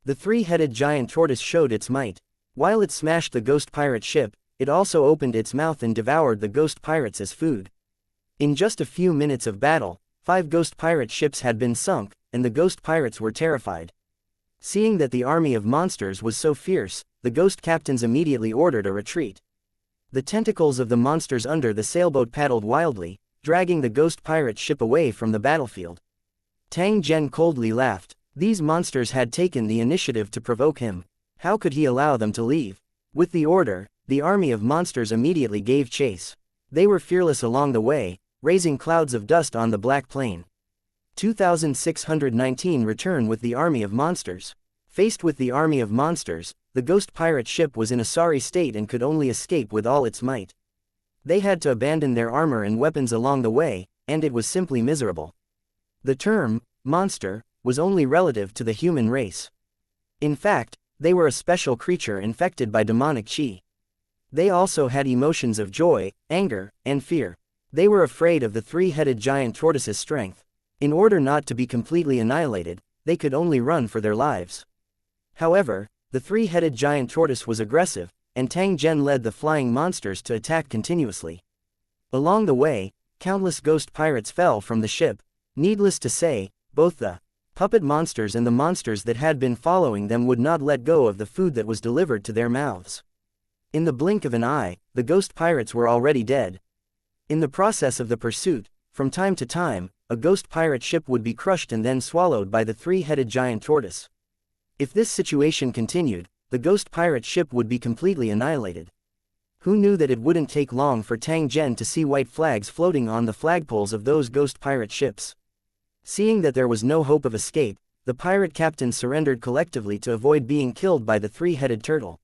The three-headed giant tortoise showed its might. While it smashed the ghost pirate ship, it also opened its mouth and devoured the ghost pirates as food. In just a few minutes of battle, 5 ghost pirate ships had been sunk, and the ghost pirates were terrified. Seeing that the army of monsters was so fierce, the ghost captains immediately ordered a retreat. The tentacles of the monsters under the sailboat paddled wildly, dragging the ghost pirate ship away from the battlefield. Tang Zhen coldly laughed. These monsters had taken the initiative to provoke him. How could he allow them to leave? With the order, the army of monsters immediately gave chase. They were fearless along the way, raising clouds of dust on the black plain. 2619 Return with the army of monsters. Faced with the army of monsters, the ghost pirate ship was in a sorry state and could only escape with all its might. They had to abandon their armor and weapons along the way, and it was simply miserable. The term, monster, was only relative to the human race. In fact, they were a special creature infected by demonic qi. They also had emotions of joy, anger, and fear. They were afraid of the three-headed giant tortoise's strength. In order not to be completely annihilated, they could only run for their lives. However, the three-headed giant tortoise was aggressive, and Tang Zhen led the flying monsters to attack continuously. Along the way, countless ghost pirates fell from the ship. Needless to say, both the puppet monsters and the monsters that had been following them would not let go of the food that was delivered to their mouths. In the blink of an eye, the ghost pirates were already dead. In the process of the pursuit, from time to time, a ghost pirate ship would be crushed and then swallowed by the three-headed giant tortoise. If this situation continued, the ghost pirate ship would be completely annihilated. Who knew that it wouldn't take long for Tang Zhen to see white flags floating on the flagpoles of those ghost pirate ships? Seeing that there was no hope of escape, the pirate captains surrendered collectively to avoid being killed by the three-headed turtle.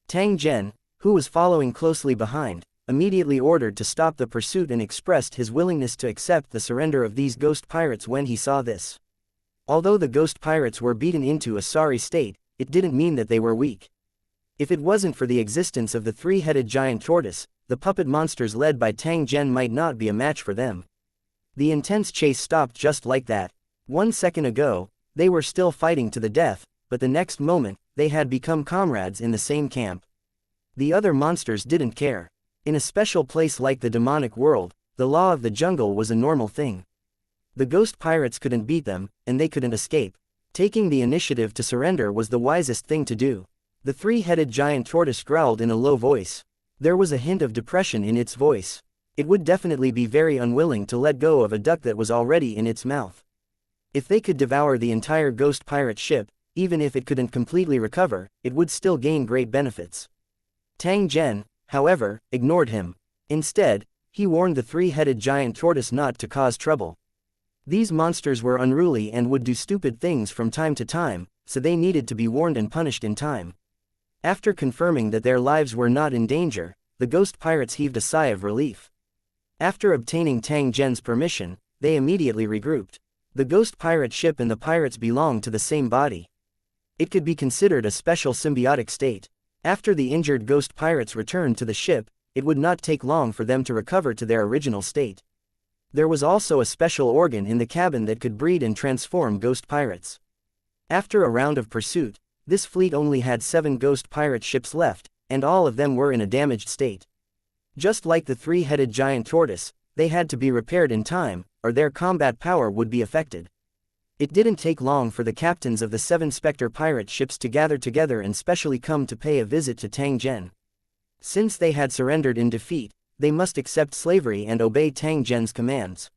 Tang Zhen, who was following closely behind, immediately ordered to stop the pursuit and expressed his willingness to accept the surrender of these ghost pirates when he saw this. Although the ghost pirates were beaten into a sorry state, it didn't mean that they were weak. If it wasn't for the existence of the three-headed giant tortoise, the puppet monsters led by Tang Zhen might not be a match for them. The intense chase stopped just like that. 1 second ago, they were still fighting to the death, but the next moment, they had become comrades in the same camp. The other monsters didn't care. In a special place like the demonic world, the law of the jungle was a normal thing. The ghost pirates couldn't beat them, and they couldn't escape. Taking the initiative to surrender was the wisest thing to do. The three-headed giant tortoise growled in a low voice. There was a hint of depression in its voice. It would definitely be very unwilling to let go of a duck that was already in its mouth. If they could devour the entire ghost pirate ship, even if it couldn't completely recover, it would still gain great benefits. Tang Zhen, however, ignored him. Instead, he warned the three-headed giant tortoise not to cause trouble. These monsters were unruly and would do stupid things from time to time, so they needed to be warned and punished in time. After confirming that their lives were not in danger, the ghost pirates heaved a sigh of relief. After obtaining Tang Zhen's permission, they immediately regrouped. The ghost pirate ship and the pirates belonged to the same body. It could be considered a special symbiotic state. After the injured ghost pirates returned to the ship, it would not take long for them to recover to their original state. There was also a special organ in the cabin that could breed and transform ghost pirates. After a round of pursuit, this fleet only had 7 ghost pirate ships left, and all of them were in a damaged state. Just like the 3-headed giant tortoise, they had to be repaired in time, or their combat power would be affected. It didn't take long for the captains of the 7 Spectre pirate ships to gather together and specially come to pay a visit to Tang Zhen. Since they had surrendered in defeat, they must accept slavery and obey Tang Zhen's commands.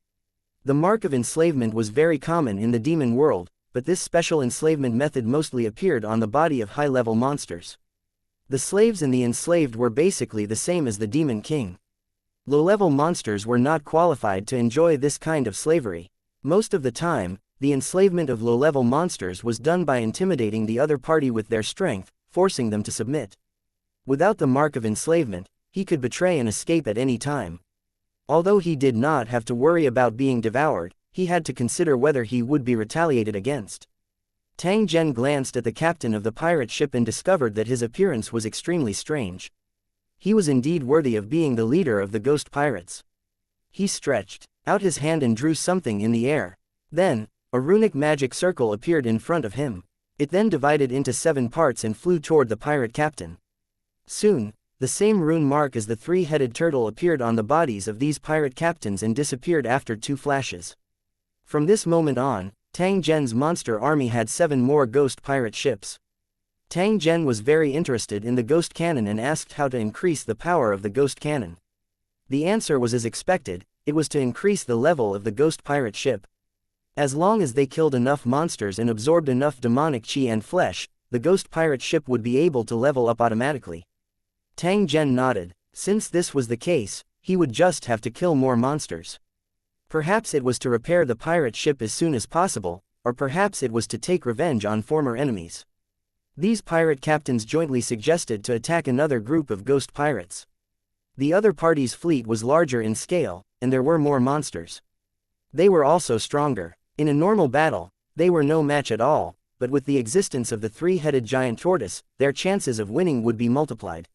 The mark of enslavement was very common in the demon world, but this special enslavement method mostly appeared on the body of high-level monsters. The slaves and the enslaved were basically the same as the demon king. Low-level monsters were not qualified to enjoy this kind of slavery. Most of the time, the enslavement of low-level monsters was done by intimidating the other party with their strength, forcing them to submit. Without the mark of enslavement, he could betray and escape at any time. Although he did not have to worry about being devoured, he had to consider whether he would be retaliated against. Tang Zhen glanced at the captain of the pirate ship and discovered that his appearance was extremely strange. He was indeed worthy of being the leader of the ghost pirates. He stretched out his hand and drew something in the air. Then, a runic magic circle appeared in front of him. It then divided into 7 parts and flew toward the pirate captain. Soon, the same rune mark as the 3-headed turtle appeared on the bodies of these pirate captains and disappeared after 2 flashes. From this moment on, Tang Zhen's monster army had 7 more ghost pirate ships. Tang Zhen was very interested in the ghost cannon and asked how to increase the power of the ghost cannon. The answer was as expected, it was to increase the level of the ghost pirate ship. As long as they killed enough monsters and absorbed enough demonic chi and flesh, the ghost pirate ship would be able to level up automatically. Tang Zhen nodded. Since this was the case, he would just have to kill more monsters. Perhaps it was to repair the pirate ship as soon as possible, or perhaps it was to take revenge on former enemies. These pirate captains jointly suggested to attack another group of ghost pirates. The other party's fleet was larger in scale, and there were more monsters. They were also stronger. In a normal battle, they were no match at all, but with the existence of the 3-headed giant tortoise, their chances of winning would be multiplied.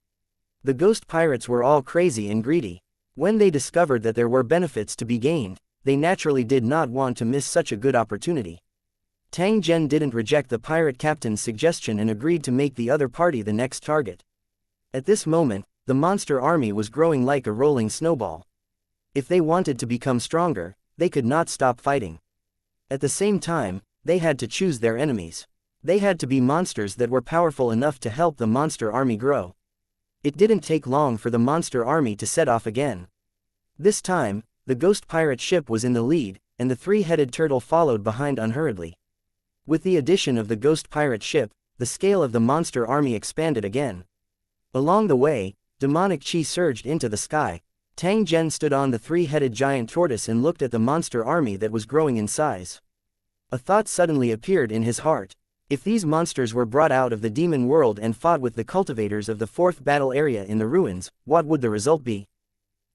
The ghost pirates were all crazy and greedy. When they discovered that there were benefits to be gained, they naturally did not want to miss such a good opportunity. Tang Zhen didn't reject the pirate captain's suggestion and agreed to make the other party the next target. At this moment, the monster army was growing like a rolling snowball. If they wanted to become stronger, they could not stop fighting. At the same time, they had to choose their enemies. They had to be monsters that were powerful enough to help the monster army grow. It didn't take long for the monster army to set off again. This time, the ghost pirate ship was in the lead, and the 3-headed turtle followed behind unhurriedly. With the addition of the ghost pirate ship, the scale of the monster army expanded again. Along the way, demonic chi surged into the sky. Tang Zhen stood on the 3-headed giant tortoise and looked at the monster army that was growing in size. A thought suddenly appeared in his heart. If these monsters were brought out of the demon world and fought with the cultivators of the 4th battle area in the ruins, what would the result be?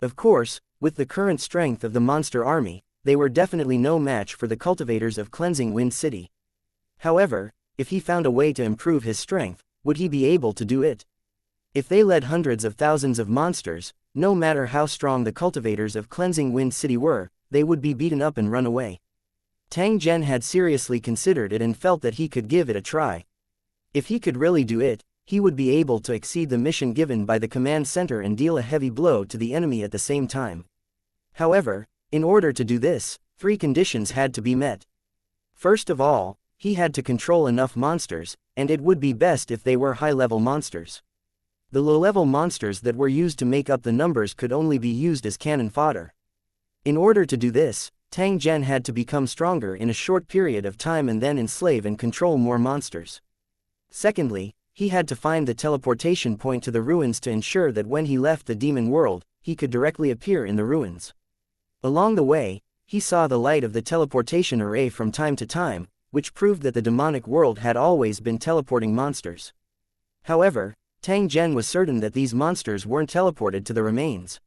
Of course, with the current strength of the monster army, they were definitely no match for the cultivators of Cleansing Wind City. However, if he found a way to improve his strength, would he be able to do it? If they led hundreds of thousands of monsters, no matter how strong the cultivators of Cleansing Wind City were, they would be beaten up and run away. Tang Zhen had seriously considered it and felt that he could give it a try. If he could really do it, he would be able to exceed the mission given by the command center and deal a heavy blow to the enemy at the same time. However, in order to do this, 3 conditions had to be met. First of all, he had to control enough monsters, and it would be best if they were high-level monsters. The low-level monsters that were used to make up the numbers could only be used as cannon fodder. In order to do this, Tang Zhen had to become stronger in a short period of time and then enslave and control more monsters. Secondly, he had to find the teleportation point to the ruins to ensure that when he left the demon world, he could directly appear in the ruins. Along the way, he saw the light of the teleportation array from time to time, which proved that the demonic world had always been teleporting monsters. However, Tang Zhen was certain that these monsters weren't teleported to the remains.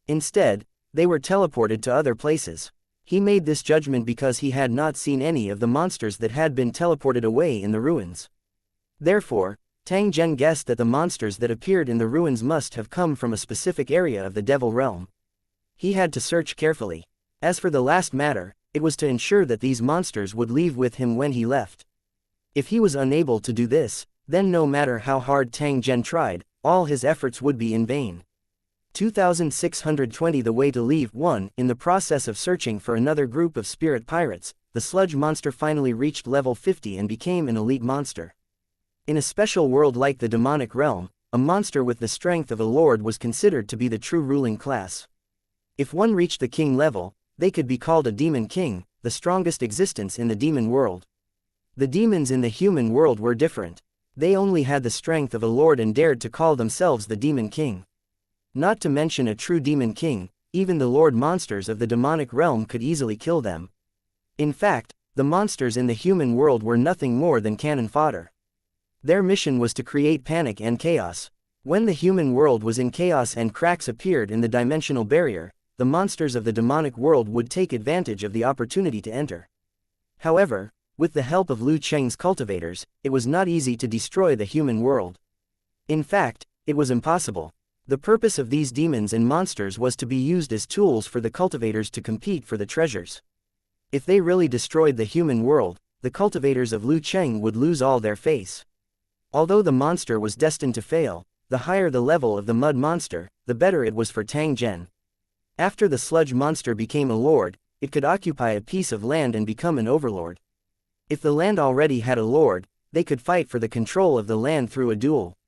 Instead, they were teleported to other places. He made this judgment because he had not seen any of the monsters that had been teleported away in the ruins. Therefore, Tang Zhen guessed that the monsters that appeared in the ruins must have come from a specific area of the Devil Realm. He had to search carefully. As for the last matter, it was to ensure that these monsters would leave with him when he left. If he was unable to do this, then no matter how hard Tang Zhen tried, all his efforts would be in vain. 2620 The way to leave. 1. In the process of searching for another group of spirit pirates, the sludge monster finally reached level 50 and became an elite monster. In a special world like the demonic realm, a monster with the strength of a lord was considered to be the true ruling class. If one reached the king level, they could be called a demon king, the strongest existence in the demon world. The demons in the human world were different. They only had the strength of a lord and dared to call themselves the demon king. Not to mention a true demon king, even the lord monsters of the demonic realm could easily kill them. In fact, the monsters in the human world were nothing more than cannon fodder. Their mission was to create panic and chaos. When the human world was in chaos and cracks appeared in the dimensional barrier, the monsters of the demonic world would take advantage of the opportunity to enter. However, with the help of Liu Cheng's cultivators, it was not easy to destroy the human world. In fact, it was impossible. The purpose of these demons and monsters was to be used as tools for the cultivators to compete for the treasures. If they really destroyed the human world, the cultivators of Liu Cheng would lose all their face. Although the monster was destined to fail, the higher the level of the mud monster, the better it was for Tang Zhen. After the sludge monster became a lord, it could occupy a piece of land and become an overlord. If the land already had a lord, they could fight for the control of the land through a duel.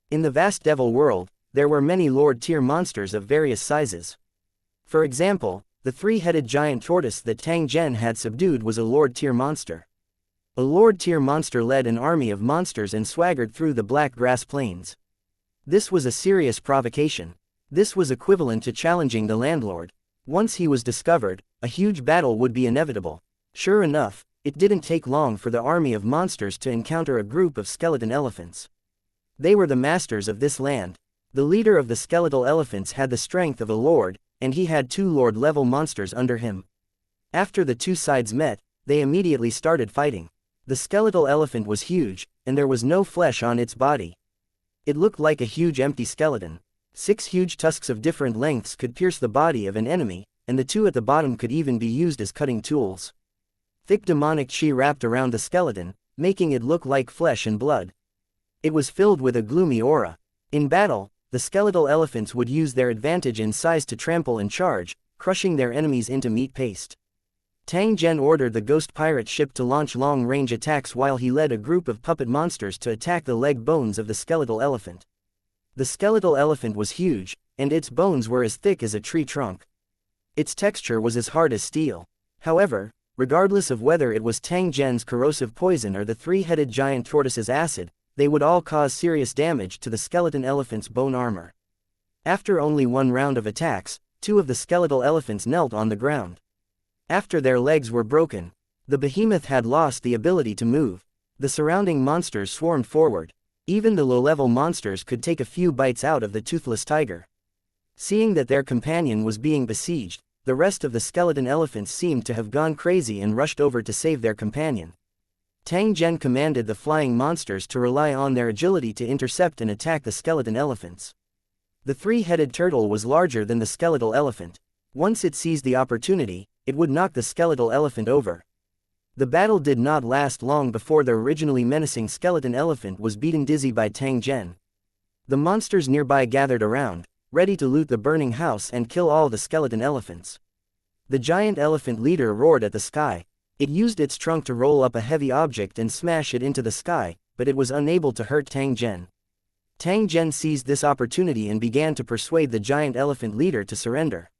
In the vast devil world, there were many lord-tier monsters of various sizes. For example, the three-headed giant tortoise that Tang Zhen had subdued was a lord-tier monster. A lord-tier monster led an army of monsters and swaggered through the black grass plains. This was a serious provocation. This was equivalent to challenging the landlord. Once he was discovered, a huge battle would be inevitable. Sure enough, it didn't take long for the army of monsters to encounter a group of skeleton elephants. They were the masters of this land. The leader of the skeletal elephants had the strength of a lord, and he had 2 lord-level monsters under him. After the two sides met, they immediately started fighting. The skeletal elephant was huge, and there was no flesh on its body. It looked like a huge empty skeleton. 6 huge tusks of different lengths could pierce the body of an enemy, and the 2 at the bottom could even be used as cutting tools. Thick demonic chi wrapped around the skeleton, making it look like flesh and blood. It was filled with a gloomy aura. In battle, the skeletal elephants would use their advantage in size to trample and charge, crushing their enemies into meat paste. Tang Zhen ordered the ghost pirate ship to launch long-range attacks while he led a group of puppet monsters to attack the leg bones of the skeletal elephant. The skeletal elephant was huge, and its bones were as thick as a tree trunk. Its texture was as hard as steel. However, regardless of whether it was Tang Zhen's corrosive poison or the three-headed giant tortoise's acid, they would all cause serious damage to the skeleton elephant's bone armor. After only 1 round of attacks, 2 of the skeletal elephants knelt on the ground. After their legs were broken, the behemoth had lost the ability to move. The surrounding monsters swarmed forward. Even the low-level monsters could take a few bites out of the toothless tiger. Seeing that their companion was being besieged, the rest of the skeleton elephants seemed to have gone crazy and rushed over to save their companion. Tang Zhen commanded the flying monsters to rely on their agility to intercept and attack the skeleton elephants. The 3-headed turtle was larger than the skeletal elephant. Once it seized the opportunity, it would knock the skeletal elephant over. The battle did not last long before the originally menacing skeleton elephant was beaten dizzy by Tang Zhen. The monsters nearby gathered around, ready to loot the burning house and kill all the skeleton elephants. The giant elephant leader roared at the sky. It used its trunk to roll up a heavy object and smash it into the sky, but it was unable to hurt Tang Zhen. Tang Zhen seized this opportunity and began to persuade the giant elephant leader to surrender.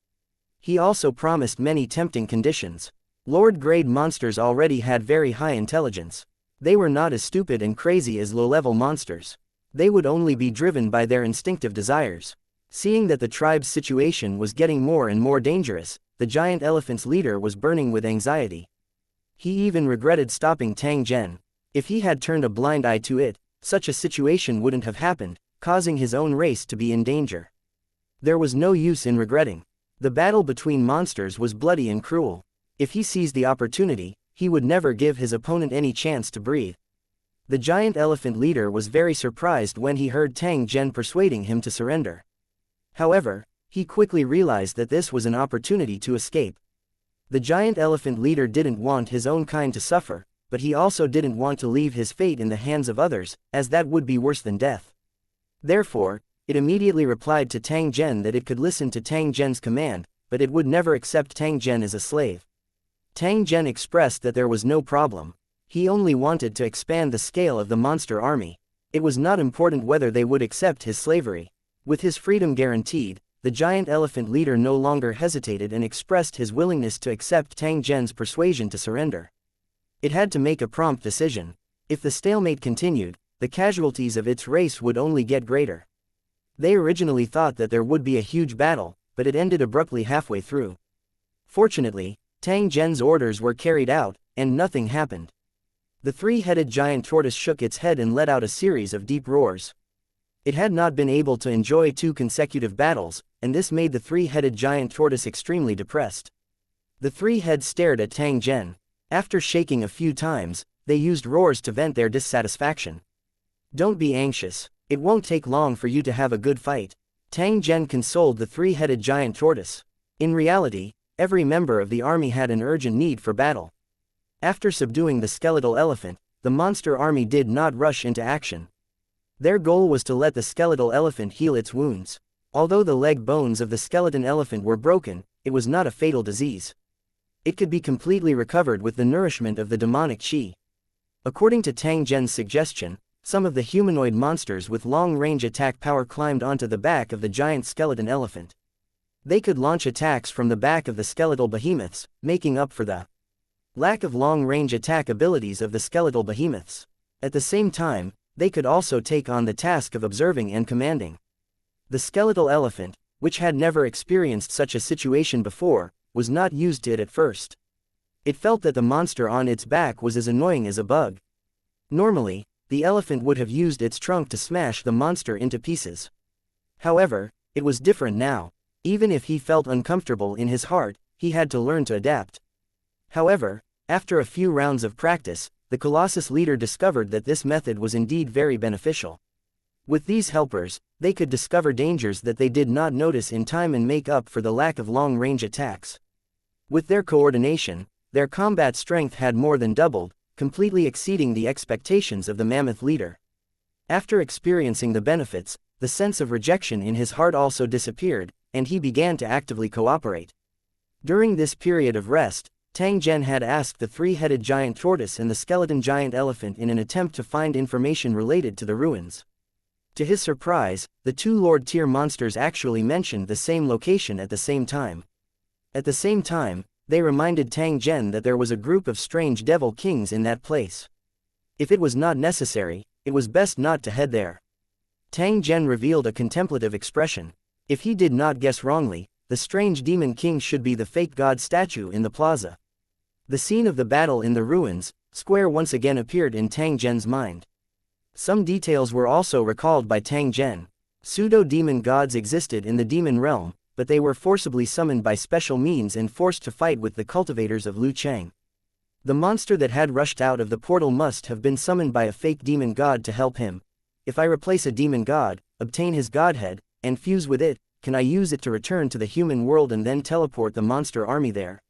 He also promised many tempting conditions. Lord-grade monsters already had very high intelligence. They were not as stupid and crazy as low-level monsters. They would only be driven by their instinctive desires. Seeing that the tribe's situation was getting more and more dangerous, the giant elephant's leader was burning with anxiety. He even regretted stopping Tang Zhen. If he had turned a blind eye to it, such a situation wouldn't have happened, causing his own race to be in danger. There was no use in regretting. The battle between monsters was bloody and cruel. If he seized the opportunity, he would never give his opponent any chance to breathe. The giant elephant leader was very surprised when he heard Tang Zhen persuading him to surrender. However, he quickly realized that this was an opportunity to escape. The giant elephant leader didn't want his own kind to suffer, but he also didn't want to leave his fate in the hands of others, as that would be worse than death. Therefore, it immediately replied to Tang Zhen that it could listen to Tang Zhen's command, but it would never accept Tang Zhen as a slave. Tang Zhen expressed that there was no problem. He only wanted to expand the scale of the monster army. It was not important whether they would accept his slavery. With his freedom guaranteed, the giant elephant leader no longer hesitated and expressed his willingness to accept Tang Zhen's persuasion to surrender. It had to make a prompt decision. If the stalemate continued, the casualties of its race would only get greater. They originally thought that there would be a huge battle, but it ended abruptly halfway through. Fortunately, Tang Zhen's orders were carried out, and nothing happened. The three-headed giant tortoise shook its head and let out a series of deep roars. It had not been able to enjoy 2 consecutive battles, and this made the three-headed giant tortoise extremely depressed. The three heads stared at Tang Zhen. After shaking a few times, they used roars to vent their dissatisfaction. "Don't be anxious. It won't take long for you to have a good fight," Tang Zhen consoled the three-headed giant tortoise. In reality, every member of the army had an urgent need for battle. After subduing the skeletal elephant, the monster army did not rush into action. Their goal was to let the skeletal elephant heal its wounds. Although the leg bones of the skeleton elephant were broken, it was not a fatal disease. It could be completely recovered with the nourishment of the demonic qi. According to Tang Zhen's suggestion, some of the humanoid monsters with long-range attack power climbed onto the back of the giant skeleton elephant. They could launch attacks from the back of the skeletal behemoths, making up for the lack of long-range attack abilities of the skeletal behemoths. At the same time, they could also take on the task of observing and commanding. The skeletal elephant, which had never experienced such a situation before, was not used to it at first. It felt that the monster on its back was as annoying as a bug. Normally, the elephant would have used its trunk to smash the monster into pieces. However, it was different now. Even if he felt uncomfortable in his heart, he had to learn to adapt. However, after a few rounds of practice, the Colossus leader discovered that this method was indeed very beneficial. With these helpers, they could discover dangers that they did not notice in time and make up for the lack of long-range attacks. With their coordination, their combat strength had more than doubled, completely exceeding the expectations of the mammoth leader. After experiencing the benefits, the sense of rejection in his heart also disappeared, and he began to actively cooperate. During this period of rest, Tang Zhen had asked the three-headed giant tortoise and the skeleton giant elephant in an attempt to find information related to the ruins. To his surprise, the 2 Lord-tier monsters actually mentioned the same location at the same time. At the same time, they reminded Tang Zhen that there was a group of strange devil kings in that place. If it was not necessary, it was best not to head there. Tang Zhen revealed a contemplative expression. If he did not guess wrongly, the strange demon king should be the fake god statue in the plaza. The scene of the battle in the ruins square once again appeared in Tang Zhen's mind. Some details were also recalled by Tang Zhen. Pseudo-demon gods existed in the demon realm, but they were forcibly summoned by special means and forced to fight with the cultivators of Lu Chang. The monster that had rushed out of the portal must have been summoned by a fake demon god to help him. If I replace a demon god, obtain his godhead, and fuse with it, can I use it to return to the human world and then teleport the monster army there?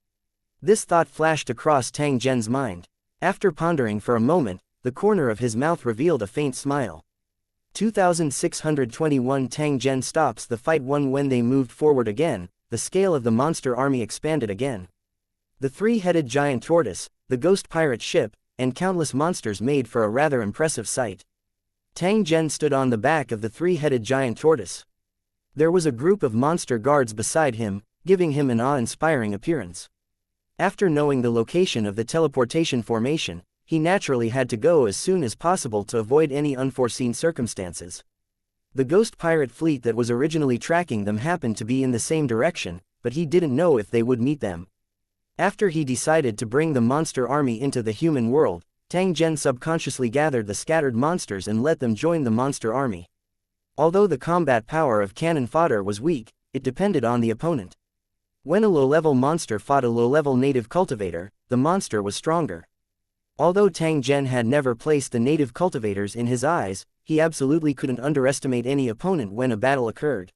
This thought flashed across Tang Zhen's mind. After pondering for a moment, the corner of his mouth revealed a faint smile. 2621 Tang Zhen stops the fight. When they moved forward again, the scale of the monster army expanded again. The three-headed giant tortoise, the ghost pirate ship, and countless monsters made for a rather impressive sight. Tang Zhen stood on the back of the three-headed giant tortoise. There was a group of monster guards beside him, giving him an awe-inspiring appearance. After knowing the location of the teleportation formation, he naturally had to go as soon as possible to avoid any unforeseen circumstances. The ghost pirate fleet that was originally tracking them happened to be in the same direction, but he didn't know if they would meet them. After he decided to bring the monster army into the human world, Tang Zhen subconsciously gathered the scattered monsters and let them join the monster army. Although the combat power of cannon fodder was weak, it depended on the opponent. When a low-level monster fought a low-level native cultivator, the monster was stronger. Although Tang Zhen had never placed the native cultivators in his eyes, he absolutely couldn't underestimate any opponent when a battle occurred.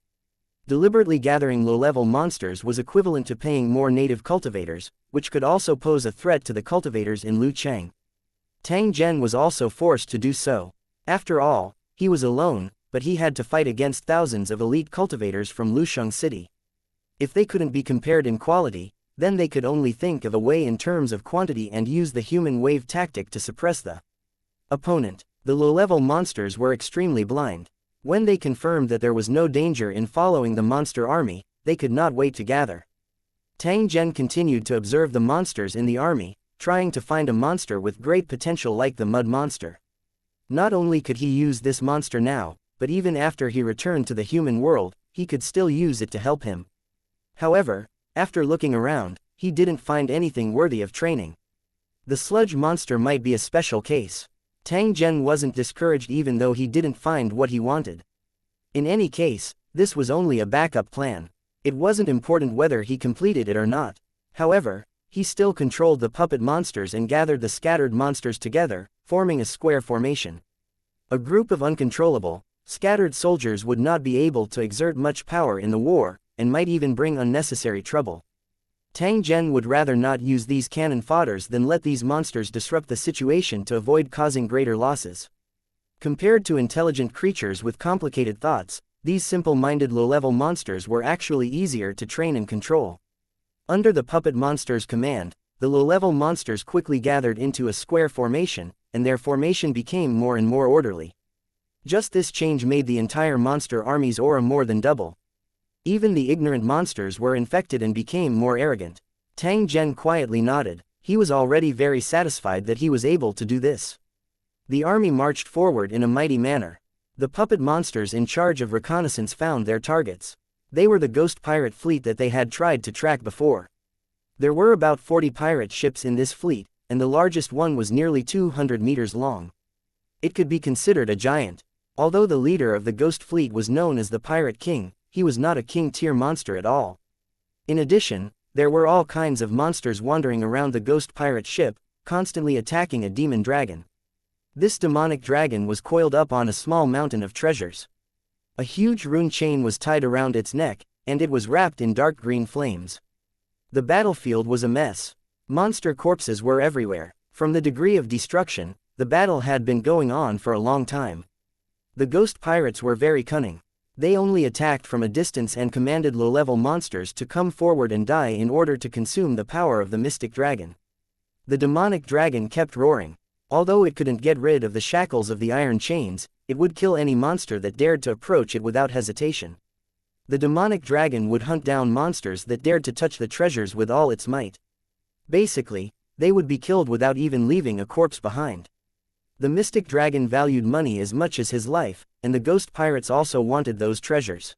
Deliberately gathering low-level monsters was equivalent to paying more native cultivators, which could also pose a threat to the cultivators in Lucheng. Tang Zhen was also forced to do so. After all, he was alone, but he had to fight against thousands of elite cultivators from Lusheng City. If they couldn't be compared in quality, then they could only think of a way in terms of quantity and use the human wave tactic to suppress the opponent. The low-level monsters were extremely blind. When they confirmed that there was no danger in following the monster army, they could not wait to gather. Tang Zhen continued to observe the monsters in the army, trying to find a monster with great potential like the mud monster. Not only could he use this monster now, but even after he returned to the human world, he could still use it to help him. However, after looking around, he didn't find anything worthy of training. The sludge monster might be a special case. Tang Zhen wasn't discouraged even though he didn't find what he wanted. In any case, this was only a backup plan. It wasn't important whether he completed it or not. However, he still controlled the puppet monsters and gathered the scattered monsters together, forming a square formation. A group of uncontrollable, scattered soldiers would not be able to exert much power in the war, and might even bring unnecessary trouble. Tang Zhen would rather not use these cannon fodders than let these monsters disrupt the situation to avoid causing greater losses. Compared to intelligent creatures with complicated thoughts, these simple-minded low-level monsters were actually easier to train and control. Under the puppet monster's command, the low-level monsters quickly gathered into a square formation, and their formation became more and more orderly. Just this change made the entire monster army's aura more than double. Even the ignorant monsters were infected and became more arrogant. Tang Zhen quietly nodded. He was already very satisfied that he was able to do this. The army marched forward in a mighty manner. The puppet monsters in charge of reconnaissance found their targets. They were the ghost pirate fleet that they had tried to track before. There were about 40 pirate ships in this fleet, and the largest one was nearly 200 meters long. It could be considered a giant. Although the leader of the ghost fleet was known as the Pirate King, he was not a king-tier monster at all. In addition, there were all kinds of monsters wandering around the ghost pirate ship, constantly attacking a demon dragon. This demonic dragon was coiled up on a small mountain of treasures. A huge rune chain was tied around its neck, and it was wrapped in dark green flames. The battlefield was a mess. Monster corpses were everywhere. From the degree of destruction, the battle had been going on for a long time. The ghost pirates were very cunning. They only attacked from a distance and commanded low-level monsters to come forward and die in order to consume the power of the mystic dragon. The demonic dragon kept roaring. Although it couldn't get rid of the shackles of the iron chains, it would kill any monster that dared to approach it without hesitation. The demonic dragon would hunt down monsters that dared to touch the treasures with all its might. Basically, they would be killed without even leaving a corpse behind. The mystic dragon valued money as much as his life, and the ghost pirates also wanted those treasures.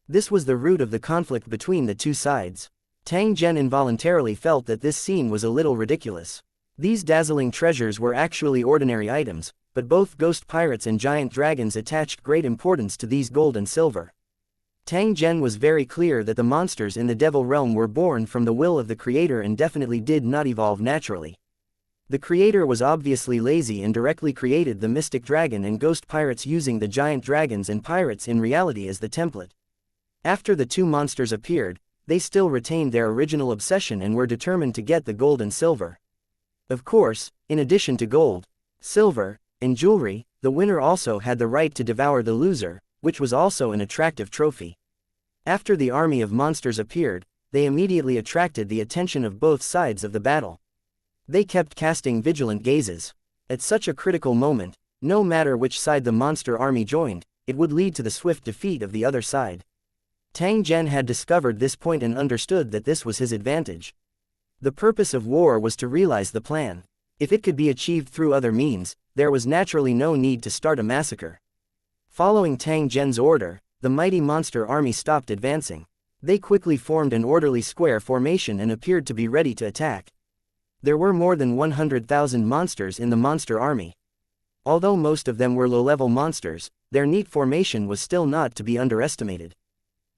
This was the root of the conflict between the two sides. Tang Zhen involuntarily felt that this scene was a little ridiculous. These dazzling treasures were actually ordinary items, but both ghost pirates and giant dragons attached great importance to these gold and silver. Tang Zhen was very clear that the monsters in the devil realm were born from the will of the creator and definitely did not evolve naturally. The creator was obviously lazy and directly created the mystic dragon and ghost pirates using the giant dragons and pirates in reality as the template. After the two monsters appeared, they still retained their original obsession and were determined to get the gold and silver. Of course, in addition to gold, silver, and jewelry, the winner also had the right to devour the loser, which was also an attractive trophy. After the army of monsters appeared, they immediately attracted the attention of both sides of the battle. They kept casting vigilant gazes. At such a critical moment, no matter which side the monster army joined, it would lead to the swift defeat of the other side. Tang Zhen had discovered this point and understood that this was his advantage. The purpose of war was to realize the plan. If it could be achieved through other means, there was naturally no need to start a massacre. Following Tang Zhen's order, the mighty monster army stopped advancing. They quickly formed an orderly square formation and appeared to be ready to attack. There were more than 100,000 monsters in the monster army. Although most of them were low-level monsters, their neat formation was still not to be underestimated.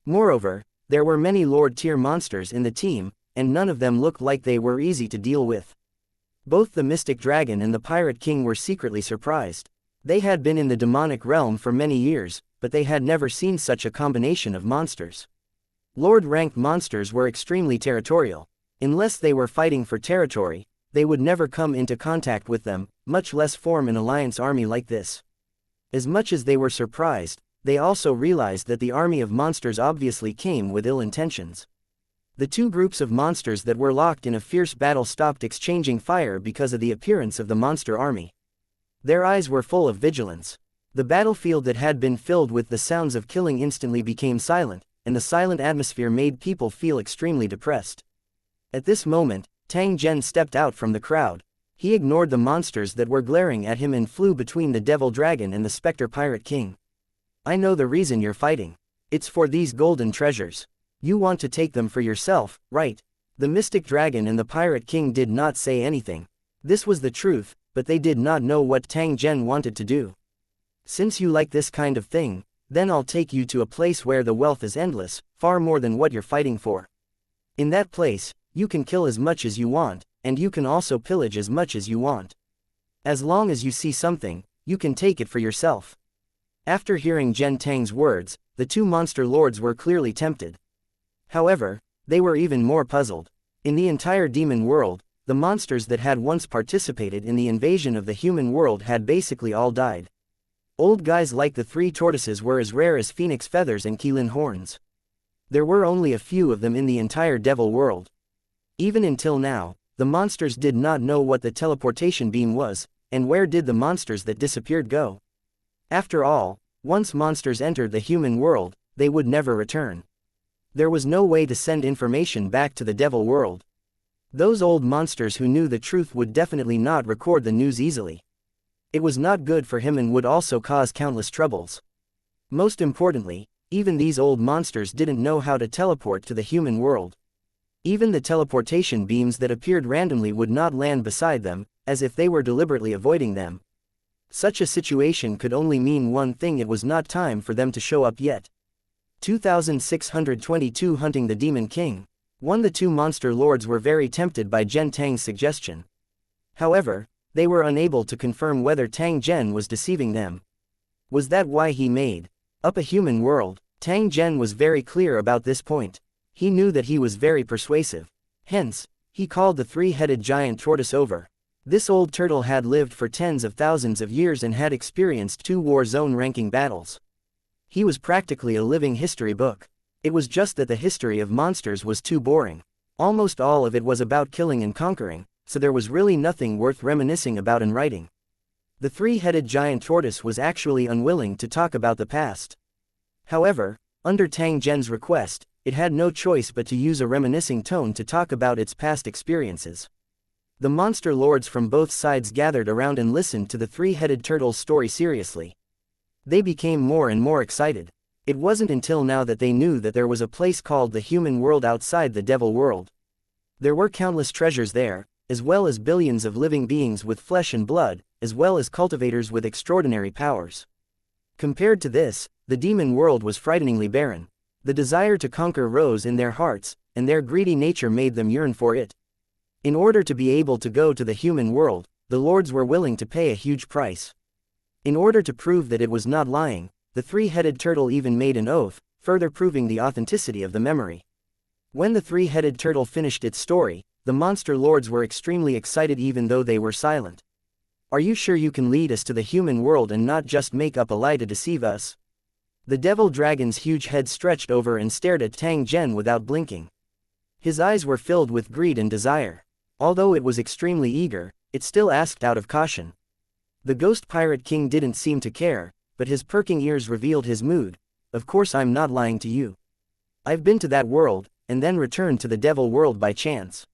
Moreover, There were many Lord-tier monsters in the team, and none of them looked like they were easy to deal with. Both the Mystic Dragon and the Pirate King were secretly surprised. They had been in the demonic realm for many years, but they had never seen such a combination of monsters. Lord-ranked monsters were extremely territorial. Unless they were fighting for territory, they would never come into contact with them, much less form an alliance army like this. As much as they were surprised, they also realized that the army of monsters obviously came with ill intentions. The two groups of monsters that were locked in a fierce battle stopped exchanging fire because of the appearance of the monster army. Their eyes were full of vigilance. The battlefield that had been filled with the sounds of killing instantly became silent, and the silent atmosphere made people feel extremely depressed. At this moment, Tang Zhen stepped out from the crowd. He ignored the monsters that were glaring at him and flew between the Devil Dragon and the Spectre Pirate King. I know the reason you're fighting. It's for these golden treasures. You want to take them for yourself, right? The Mystic Dragon and the Pirate King did not say anything. This was the truth, but they did not know what Tang Zhen wanted to do. Since you like this kind of thing, then I'll take you to a place where the wealth is endless, far more than what you're fighting for. In that place, you can kill as much as you want, and you can also pillage as much as you want. As long as you see something, you can take it for yourself. After hearing Zhen Tang's words, the two monster lords were clearly tempted. However, they were even more puzzled. In the entire demon world, the monsters that had once participated in the invasion of the human world had basically all died. Old guys like the three tortoises were as rare as phoenix feathers and Keelan horns. There were only a few of them in the entire devil world. Even until now, the monsters did not know what the teleportation beam was, and where did the monsters that disappeared go? After all, once monsters entered the human world, they would never return. There was no way to send information back to the devil world. Those old monsters who knew the truth would definitely not record the news easily. It was not good for him and would also cause countless troubles. Most importantly, even these old monsters didn't know how to teleport to the human world. Even the teleportation beams that appeared randomly would not land beside them, as if they were deliberately avoiding them. Such a situation could only mean one thing: it was not time for them to show up yet. 2622 Hunting the Demon King. The two monster lords were very tempted by Zhen Tang's suggestion. However, they were unable to confirm whether Tang Zhen was deceiving them. Was that why he made up a human world? Tang Zhen was very clear about this point. He knew that he was very persuasive. Hence, he called the three-headed giant tortoise over. This old turtle had lived for tens of thousands of years and had experienced 2 war zone ranking battles. He was practically a living history book. It was just that the history of monsters was too boring. Almost all of it was about killing and conquering, so there was really nothing worth reminiscing about in writing. The three-headed giant tortoise was actually unwilling to talk about the past. However, under Tang Zhen's request, it had no choice but to use a reminiscing tone to talk about its past experiences. The monster lords from both sides gathered around and listened to the three-headed turtle's story seriously. They became more and more excited. It wasn't until now that they knew that there was a place called the human world outside the devil world. There were countless treasures there, as well as billions of living beings with flesh and blood, as well as cultivators with extraordinary powers. Compared to this, the demon world was frighteningly barren. The desire to conquer rose in their hearts, and their greedy nature made them yearn for it. In order to be able to go to the human world, the lords were willing to pay a huge price. In order to prove that it was not lying, the three-headed turtle even made an oath, further proving the authenticity of the memory. When the three-headed turtle finished its story, the monster lords were extremely excited even though they were silent. Are you sure you can lead us to the human world and not just make up a lie to deceive us? The devil dragon's huge head stretched over and stared at Tang Zhen without blinking. His eyes were filled with greed and desire. Although it was extremely eager, it still asked out of caution. The ghost pirate king didn't seem to care, but his perking ears revealed his mood. Of course I'm not lying to you. I've been to that world, and then returned to the devil world by chance.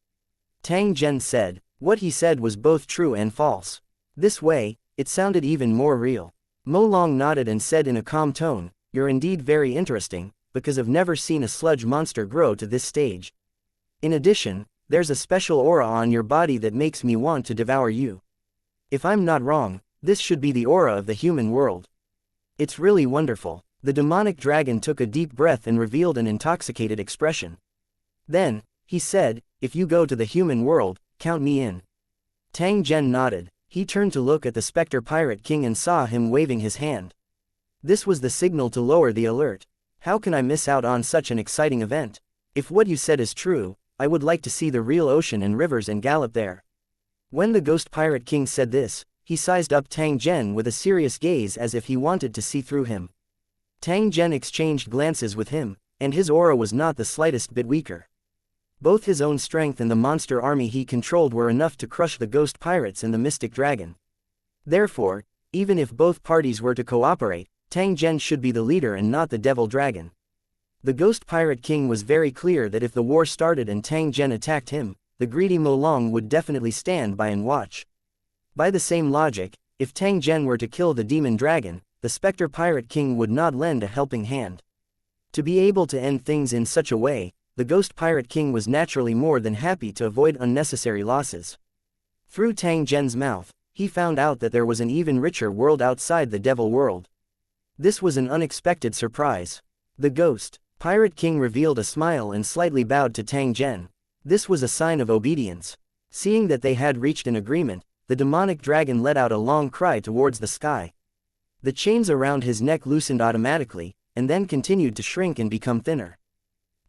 Tang Zhen said. What he said was both true and false. This way, it sounded even more real. Mo Long nodded and said in a calm tone, "You're indeed very interesting, because I've never seen a sludge monster grow to this stage. In addition, there's a special aura on your body that makes me want to devour you. If I'm not wrong, this should be the aura of the human world. It's really wonderful." The demonic dragon took a deep breath and revealed an intoxicated expression. Then, he said, "If you go to the human world, count me in." Tang Zhen nodded. He turned to look at the Spectre Pirate King and saw him waving his hand. This was the signal to lower the alert. How can I miss out on such an exciting event? If what you said is true, I would like to see the real ocean and rivers and gallop there. When the Ghost Pirate King said this, he sized up Tang Zhen with a serious gaze as if he wanted to see through him. Tang Zhen exchanged glances with him, and his aura was not the slightest bit weaker. Both his own strength and the monster army he controlled were enough to crush the ghost pirates and the mystic dragon. Therefore, even if both parties were to cooperate, Tang Zhen should be the leader and not the devil dragon. The Ghost Pirate King was very clear that if the war started and Tang Zhen attacked him, the greedy Mo Long would definitely stand by and watch. By the same logic, if Tang Zhen were to kill the demon dragon, the Spectre Pirate King would not lend a helping hand. To be able to end things in such a way, the Ghost Pirate King was naturally more than happy to avoid unnecessary losses. Through Tang Zhen's mouth, he found out that there was an even richer world outside the devil world. This was an unexpected surprise. The Ghost Pirate King revealed a smile and slightly bowed to Tang Zhen. This was a sign of obedience. Seeing that they had reached an agreement, the demonic dragon let out a long cry towards the sky. The chains around his neck loosened automatically, and then continued to shrink and become thinner.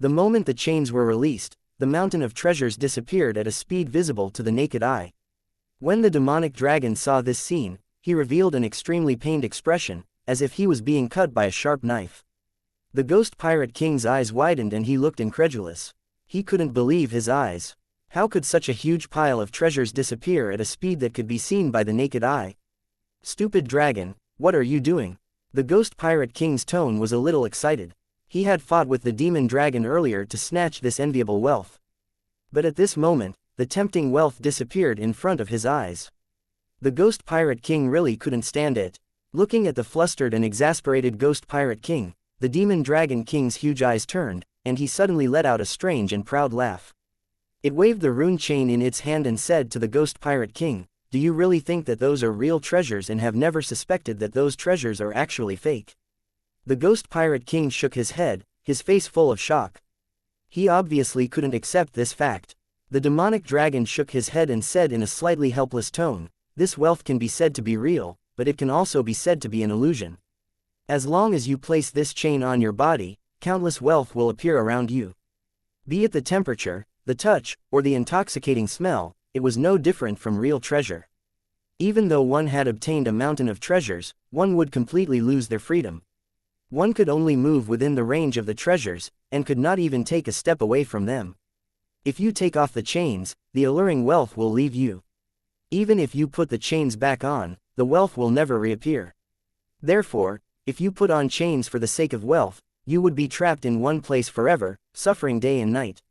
The moment the chains were released, the mountain of treasures disappeared at a speed visible to the naked eye. When the demonic dragon saw this scene, he revealed an extremely pained expression, as if he was being cut by a sharp knife. The Ghost Pirate King's eyes widened and he looked incredulous. He couldn't believe his eyes. How could such a huge pile of treasures disappear at a speed that could be seen by the naked eye? "Stupid dragon, what are you doing?" The Ghost Pirate King's tone was a little excited. He had fought with the demon dragon earlier to snatch this enviable wealth. But at this moment, the tempting wealth disappeared in front of his eyes. The Ghost Pirate King really couldn't stand it. Looking at the flustered and exasperated Ghost Pirate King, the demon dragon king's huge eyes turned, and he suddenly let out a strange and proud laugh. It waved the rune chain in its hand and said to the Ghost Pirate King, "Do you really think that those are real treasures and have never suspected that those treasures are actually fake?" The Ghost Pirate King shook his head, his face full of shock. He obviously couldn't accept this fact. The demonic dragon shook his head and said in a slightly helpless tone, "This wealth can be said to be real, but it can also be said to be an illusion. As long as you place this chain on your body, countless wealth will appear around you. Be it the temperature, the touch, or the intoxicating smell, it was no different from real treasure. Even though one had obtained a mountain of treasures, one would completely lose their freedom. One could only move within the range of the treasures, and could not even take a step away from them. If you take off the chains, the alluring wealth will leave you. Even if you put the chains back on, the wealth will never reappear. Therefore, if you put on chains for the sake of wealth, you would be trapped in one place forever, suffering day and night.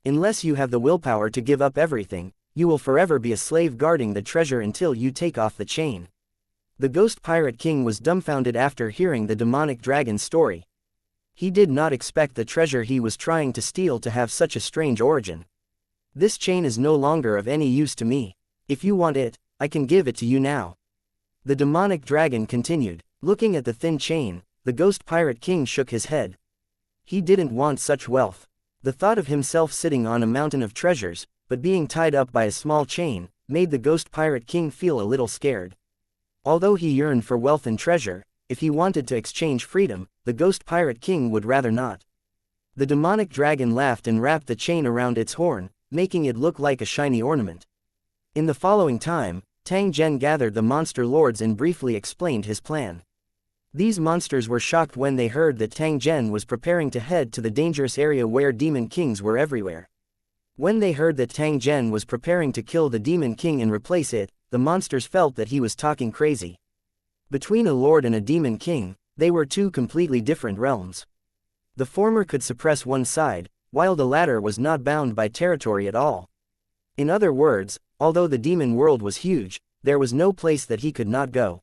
Unless you have the willpower to give up everything, you will forever be a slave guarding the treasure until you take off the chain." The Ghost Pirate King was dumbfounded after hearing the demonic dragon's story. He did not expect the treasure he was trying to steal to have such a strange origin. "This chain is no longer of any use to me. If you want it, I can give it to you now." The demonic dragon continued. Looking at the thin chain, the Ghost Pirate King shook his head. He didn't want such wealth. The thought of himself sitting on a mountain of treasures, but being tied up by a small chain, made the Ghost Pirate King feel a little scared. Although he yearned for wealth and treasure, if he wanted to exchange freedom, the Ghost Pirate King would rather not. The demonic dragon laughed and wrapped the chain around its horn, making it look like a shiny ornament. In the following time, Tang Zhen gathered the monster lords and briefly explained his plan. These monsters were shocked when they heard that Tang Zhen was preparing to head to the dangerous area where demon kings were everywhere. When they heard that Tang Zhen was preparing to kill the demon king and replace it, the monsters felt that he was talking crazy. Between a lord and a demon king, they were two completely different realms. The former could suppress one side, while the latter was not bound by territory at all. In other words, although the demon world was huge, there was no place that he could not go.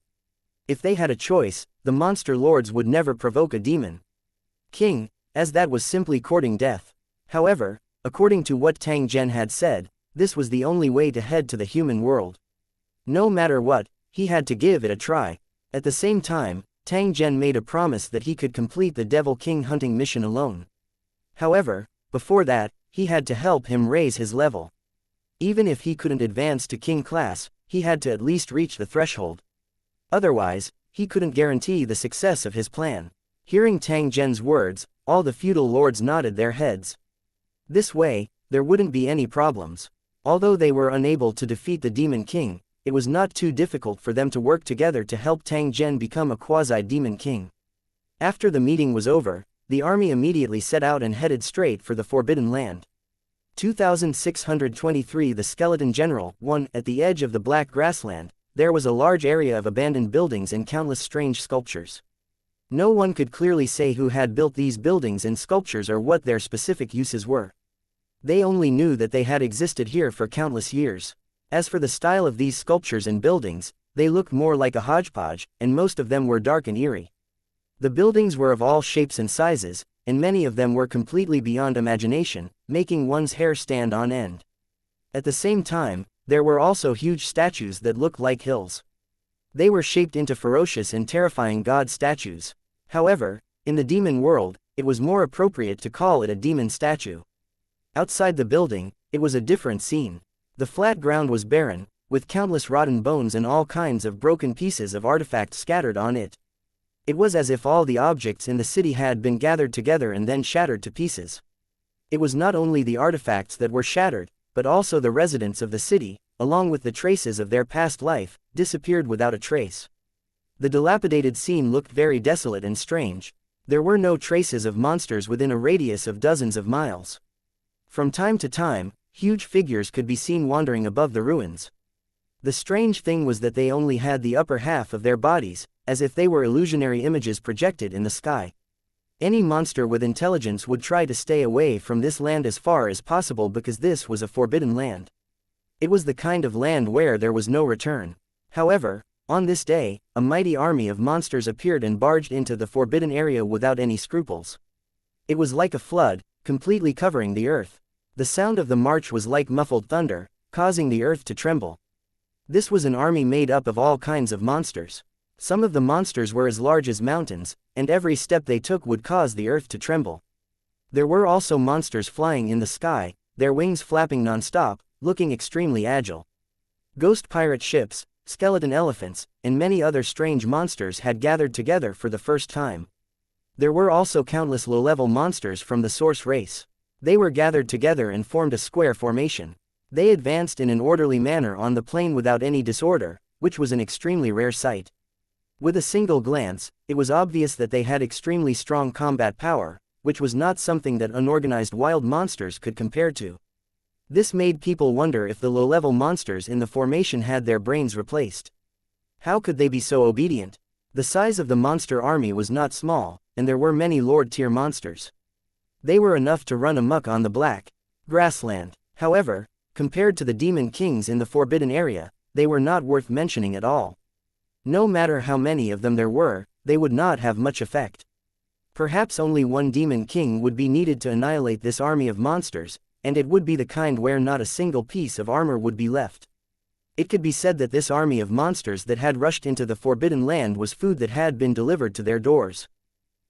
If they had a choice, the monster lords would never provoke a demon king, as that was simply courting death. However, according to what Tang Zhen had said, this was the only way to head to the human world. No matter what, he had to give it a try. At the same time, Tang Zhen made a promise that he could complete the Devil King hunting mission alone. However, before that, he had to help him raise his level. Even if he couldn't advance to King class, he had to at least reach the threshold. Otherwise, he couldn't guarantee the success of his plan. Hearing Tang Zhen's words, all the feudal lords nodded their heads. This way, there wouldn't be any problems. Although they were unable to defeat the Demon King, it was not too difficult for them to work together to help Tang Zhen become a quasi-demon king. After the meeting was over, the army immediately set out and headed straight for the Forbidden Land. 2623 The Skeleton General. 1. At the edge of the Black Grassland, there was a large area of abandoned buildings and countless strange sculptures. No one could clearly say who had built these buildings and sculptures or what their specific uses were. They only knew that they had existed here for countless years. As for the style of these sculptures and buildings, they looked more like a hodgepodge, and most of them were dark and eerie. The buildings were of all shapes and sizes, and many of them were completely beyond imagination, making one's hair stand on end. At the same time, there were also huge statues that looked like hills. They were shaped into ferocious and terrifying god statues. However, in the demon world, it was more appropriate to call it a demon statue. Outside the building, it was a different scene. The flat ground was barren, with countless rotten bones and all kinds of broken pieces of artifacts scattered on it. It was as if all the objects in the city had been gathered together and then shattered to pieces. It was not only the artifacts that were shattered, but also the residents of the city, along with the traces of their past life, disappeared without a trace. The dilapidated scene looked very desolate and strange. There were no traces of monsters within a radius of dozens of miles. From time to time, huge figures could be seen wandering above the ruins. The strange thing was that they only had the upper half of their bodies, as if they were illusionary images projected in the sky. Any monster with intelligence would try to stay away from this land as far as possible because this was a forbidden land. It was the kind of land where there was no return. However, on this day, a mighty army of monsters appeared and barged into the forbidden area without any scruples. It was like a flood, completely covering the earth. The sound of the march was like muffled thunder, causing the earth to tremble. This was an army made up of all kinds of monsters. Some of the monsters were as large as mountains, and every step they took would cause the earth to tremble. There were also monsters flying in the sky, their wings flapping non-stop, looking extremely agile. Ghost pirate ships, skeleton elephants, and many other strange monsters had gathered together for the first time. There were also countless low-level monsters from the source race. They were gathered together and formed a square formation. They advanced in an orderly manner on the plain without any disorder, which was an extremely rare sight. With a single glance, it was obvious that they had extremely strong combat power, which was not something that unorganized wild monsters could compare to. This made people wonder if the low-level monsters in the formation had their brains replaced. How could they be so obedient? The size of the monster army was not small, and there were many Lord-tier monsters. They were enough to run amok on the Black Grassland. However, compared to the demon kings in the forbidden area, they were not worth mentioning at all. No matter how many of them there were, they would not have much effect. Perhaps only one demon king would be needed to annihilate this army of monsters, and it would be the kind where not a single piece of armor would be left. It could be said that this army of monsters that had rushed into the forbidden land was food that had been delivered to their doors.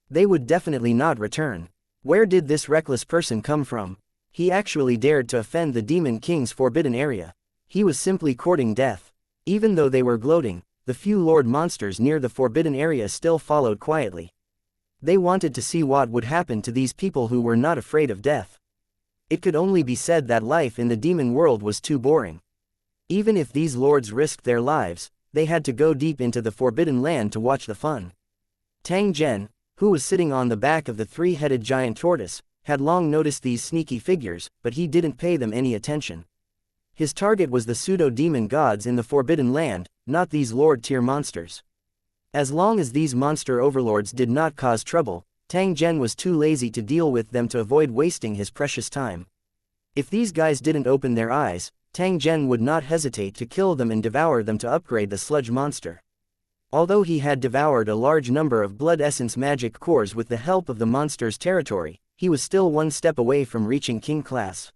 They would definitely not return. Where did this reckless person come from? He actually dared to offend the Demon King's forbidden area. He was simply courting death. Even though they were gloating, the few Lord monsters near the forbidden area still followed quietly. They wanted to see what would happen to these people who were not afraid of death. It could only be said that life in the demon world was too boring. Even if these lords risked their lives, they had to go deep into the forbidden land to watch the fun. Tang Zhen, who was sitting on the back of the three-headed giant tortoise, had long noticed these sneaky figures, but he didn't pay them any attention. His target was the pseudo-demon gods in the forbidden land, not these lord-tier monsters. As long as these monster overlords did not cause trouble, Tang Zhen was too lazy to deal with them to avoid wasting his precious time. If these guys didn't open their eyes, Tang Zhen would not hesitate to kill them and devour them to upgrade the sludge monster. Although he had devoured a large number of blood essence magic cores with the help of the monster's territory, he was still one step away from reaching king class.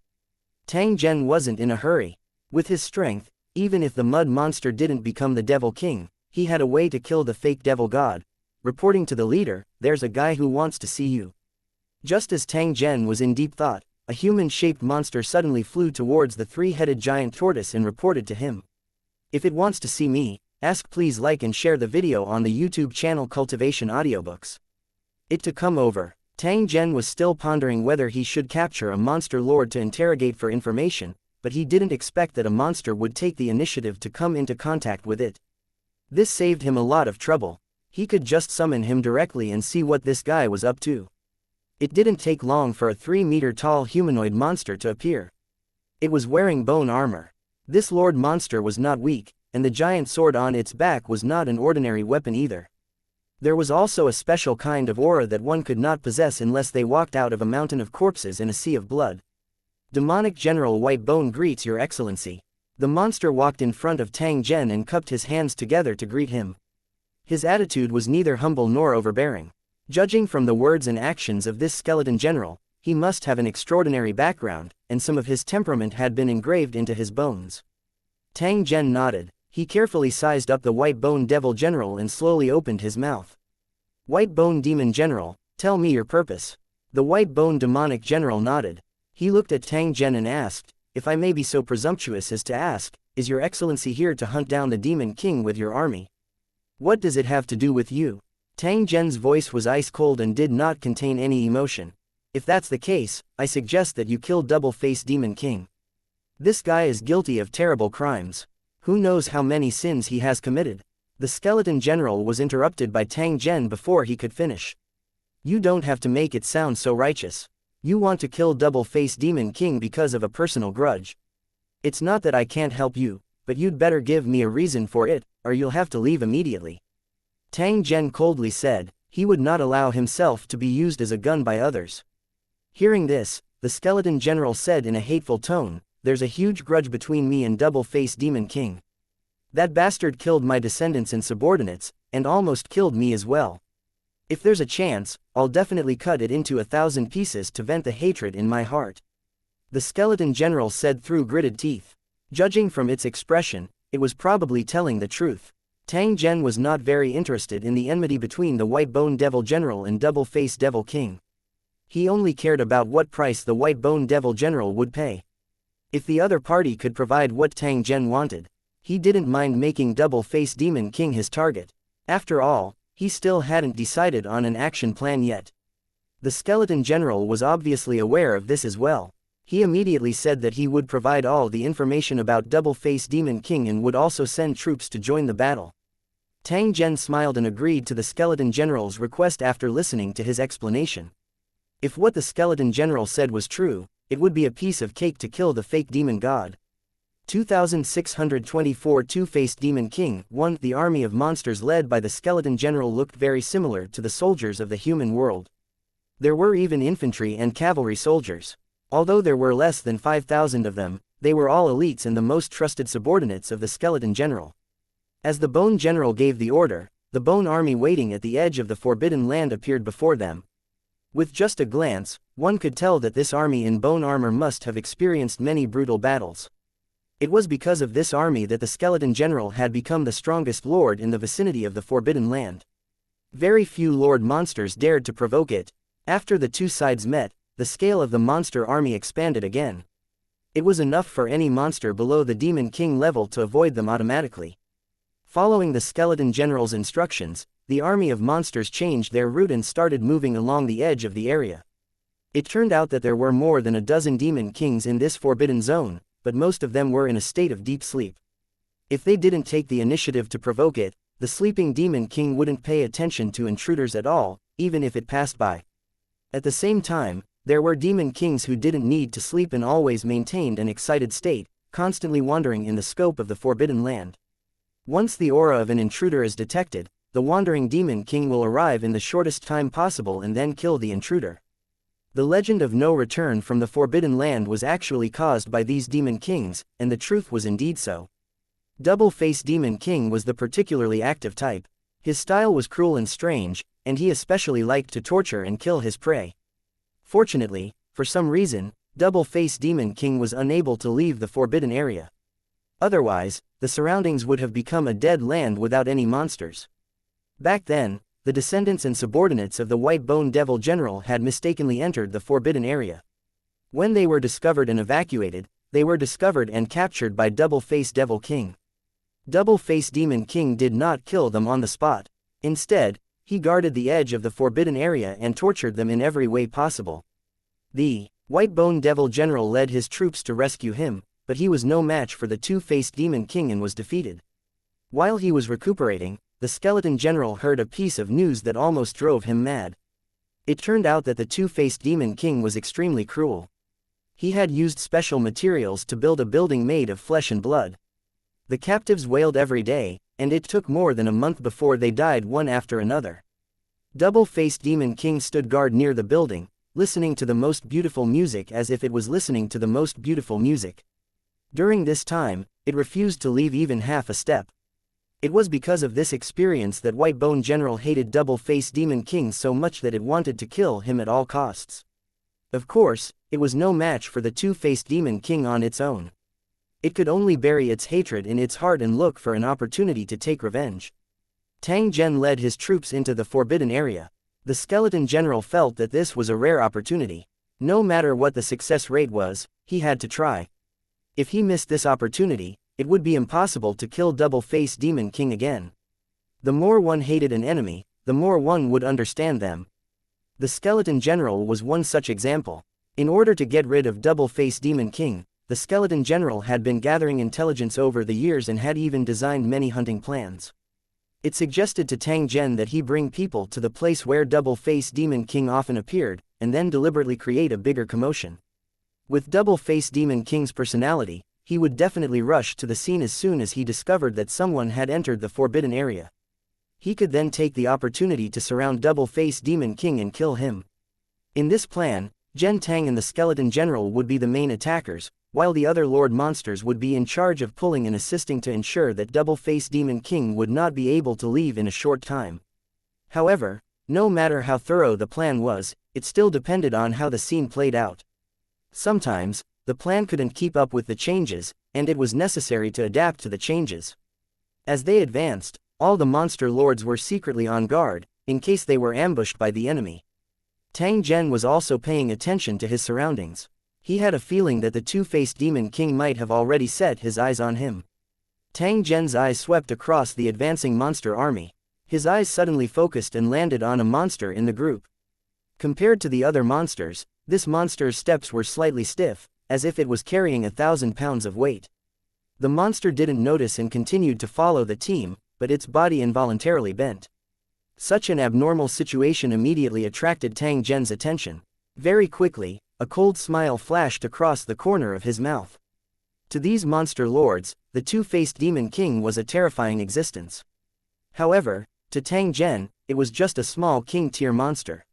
Tang Zhen wasn't in a hurry. With his strength, even if the mud monster didn't become the devil king, he had a way to kill the fake devil god. reporting to the leader, "There's a guy who wants to see you." Just as Tang Zhen was in deep thought, a human-shaped monster suddenly flew towards the three-headed giant tortoise and reported to him, "If it wants to see me, ask, please like and share the video on the YouTube channel Cultivation Audiobooks." It to come over. Tang Zhen was still pondering whether he should capture a monster lord to interrogate for information, but he didn't expect that a monster would take the initiative to come into contact with it. This saved him a lot of trouble. He could just summon him directly and see what this guy was up to. It didn't take long for a 3-meter-tall humanoid monster to appear. It was wearing bone armor. This lord monster was not weak, and the giant sword on its back was not an ordinary weapon either. There was also a special kind of aura that one could not possess unless they walked out of a mountain of corpses in a sea of blood. "Demonic General White Bone greets your excellency." The monster walked in front of Tang Zhen and cupped his hands together to greet him. His attitude was neither humble nor overbearing. Judging from the words and actions of this skeleton general, he must have an extraordinary background, and some of his temperament had been engraved into his bones. Tang Zhen nodded. He carefully sized up the White Bone Devil General and slowly opened his mouth. "White Bone Demon General, tell me your purpose." The White Bone Demonic General nodded. He looked at Tang Zhen and asked, "If I may be so presumptuous as to ask, is your excellency here to hunt down the Demon King with your army? What does it have to do with you?" Tang Zhen's voice was ice cold and did not contain any emotion. "If that's the case, I suggest that you kill Double-Faced Demon King. This guy is guilty of terrible crimes. Who knows how many sins he has committed?" The skeleton general was interrupted by Tang Zhen before he could finish. "You don't have to make it sound so righteous. You want to kill Double-Faced Demon King because of a personal grudge. It's not that I can't help you, but you'd better give me a reason for it, or you'll have to leave immediately." Tang Zhen coldly said. He would not allow himself to be used as a gun by others. Hearing this, the skeleton general said in a hateful tone, "There's a huge grudge between me and Double-Faced Demon King. That bastard killed my descendants and subordinates, and almost killed me as well. If there's a chance, I'll definitely cut it into 1,000 pieces to vent the hatred in my heart." The skeleton general said through gritted teeth. Judging from its expression, it was probably telling the truth. Tang Zhen was not very interested in the enmity between the White Bone Devil General and Double-Faced Devil King. He only cared about what price the White Bone Devil General would pay. If the other party could provide what Tang Zhen wanted, he didn't mind making Double-Faced Demon King his target. After all, he still hadn't decided on an action plan yet. The skeleton general was obviously aware of this as well. He immediately said that he would provide all the information about Double-Faced Demon King and would also send troops to join the battle. Tang Zhen smiled and agreed to the skeleton general's request after listening to his explanation. If what the skeleton general said was true, it would be a piece of cake to kill the fake demon god. 2624 Two-Faced Demon King 1. The army of monsters led by the skeleton general looked very similar to the soldiers of the human world. There were even infantry and cavalry soldiers. Although there were less than 5,000 of them, they were all elites and the most trusted subordinates of the skeleton general. As the Bone General gave the order, the Bone Army waiting at the edge of the Forbidden Land appeared before them. With just a glance, one could tell that this army in bone armor must have experienced many brutal battles. It was because of this army that the skeleton general had become the strongest lord in the vicinity of the Forbidden Land. Very few lord monsters dared to provoke it. After the two sides met, the scale of the monster army expanded again. It was enough for any monster below the Demon King level to avoid them automatically. Following the skeleton general's instructions, the army of monsters changed their route and started moving along the edge of the area. It turned out that there were more than a dozen Demon Kings in this forbidden zone, but most of them were in a state of deep sleep. If they didn't take the initiative to provoke it, the sleeping Demon King wouldn't pay attention to intruders at all, even if it passed by. At the same time, there were Demon Kings who didn't need to sleep and always maintained an excited state, constantly wandering in the scope of the Forbidden Land. Once the aura of an intruder is detected, the wandering Demon King will arrive in the shortest time possible and then kill the intruder. The legend of no return from the Forbidden Land was actually caused by these Demon Kings, and the truth was indeed so. Double-Faced Demon King was the particularly active type. His style was cruel and strange, and he especially liked to torture and kill his prey. Fortunately, for some reason, Double-Faced Demon King was unable to leave the forbidden area. Otherwise, the surroundings would have become a dead land without any monsters. Back then, the descendants and subordinates of the White Bone Devil General had mistakenly entered the forbidden area. When they were discovered and evacuated, they were discovered and captured by Double-Faced Devil King. Double-Faced Demon King did not kill them on the spot. Instead, he guarded the edge of the forbidden area and tortured them in every way possible. The White Bone Devil General led his troops to rescue him, but he was no match for the Two-Faced Demon King and was defeated. While he was recuperating, the Skeleton General heard a piece of news that almost drove him mad. It turned out that the Two-Faced Demon King was extremely cruel. He had used special materials to build a building made of flesh and blood. The captives wailed every day, and it took more than a month before they died one after another. Double-Faced Demon King stood guard near the building, listening to the most beautiful music as if it was listening to the most beautiful music. During this time, it refused to leave even half a step. It was because of this experience that White Bone General hated Double-Faced Demon King so much that it wanted to kill him at all costs. Of course, it was no match for the Two-Faced Demon King on its own. It could only bury its hatred in its heart and look for an opportunity to take revenge. Tang Zhen led his troops into the forbidden area. The Skeleton General felt that this was a rare opportunity. No matter what the success rate was, he had to try. If he missed this opportunity, it would be impossible to kill Double-Faced Demon King again. The more one hated an enemy, the more one would understand them. The Skeleton General was one such example. In order to get rid of Double-Faced Demon King, the Skeleton General had been gathering intelligence over the years and had even designed many hunting plans. It suggested to Tang Zhen that he bring people to the place where Double-Faced Demon King often appeared, and then deliberately create a bigger commotion. With Double-Faced Demon King's personality, he would definitely rush to the scene as soon as he discovered that someone had entered the forbidden area. He could then take the opportunity to surround Double-Faced Demon King and kill him. In this plan, Zhen Tang and the Skeleton General would be the main attackers, while the other Lord Monsters would be in charge of pulling and assisting to ensure that Double-Faced Demon King would not be able to leave in a short time. However, no matter how thorough the plan was, it still depended on how the scene played out. Sometimes, the plan couldn't keep up with the changes, and it was necessary to adapt to the changes. As they advanced, all the monster lords were secretly on guard, in case they were ambushed by the enemy. Tang Zhen was also paying attention to his surroundings. He had a feeling that the Two-Faced Demon King might have already set his eyes on him. Tang Zhen's eyes swept across the advancing monster army. His eyes suddenly focused and landed on a monster in the group. Compared to the other monsters, this monster's steps were slightly stiff, as if it was carrying 1,000 pounds of weight. The monster didn't notice and continued to follow the team, but its body involuntarily bent. Such an abnormal situation immediately attracted Tang Zhen's attention. Very quickly, a cold smile flashed across the corner of his mouth. To these monster lords, the Two-Faced Demon King was a terrifying existence. However, to Tang Zhen, it was just a small king-tier monster.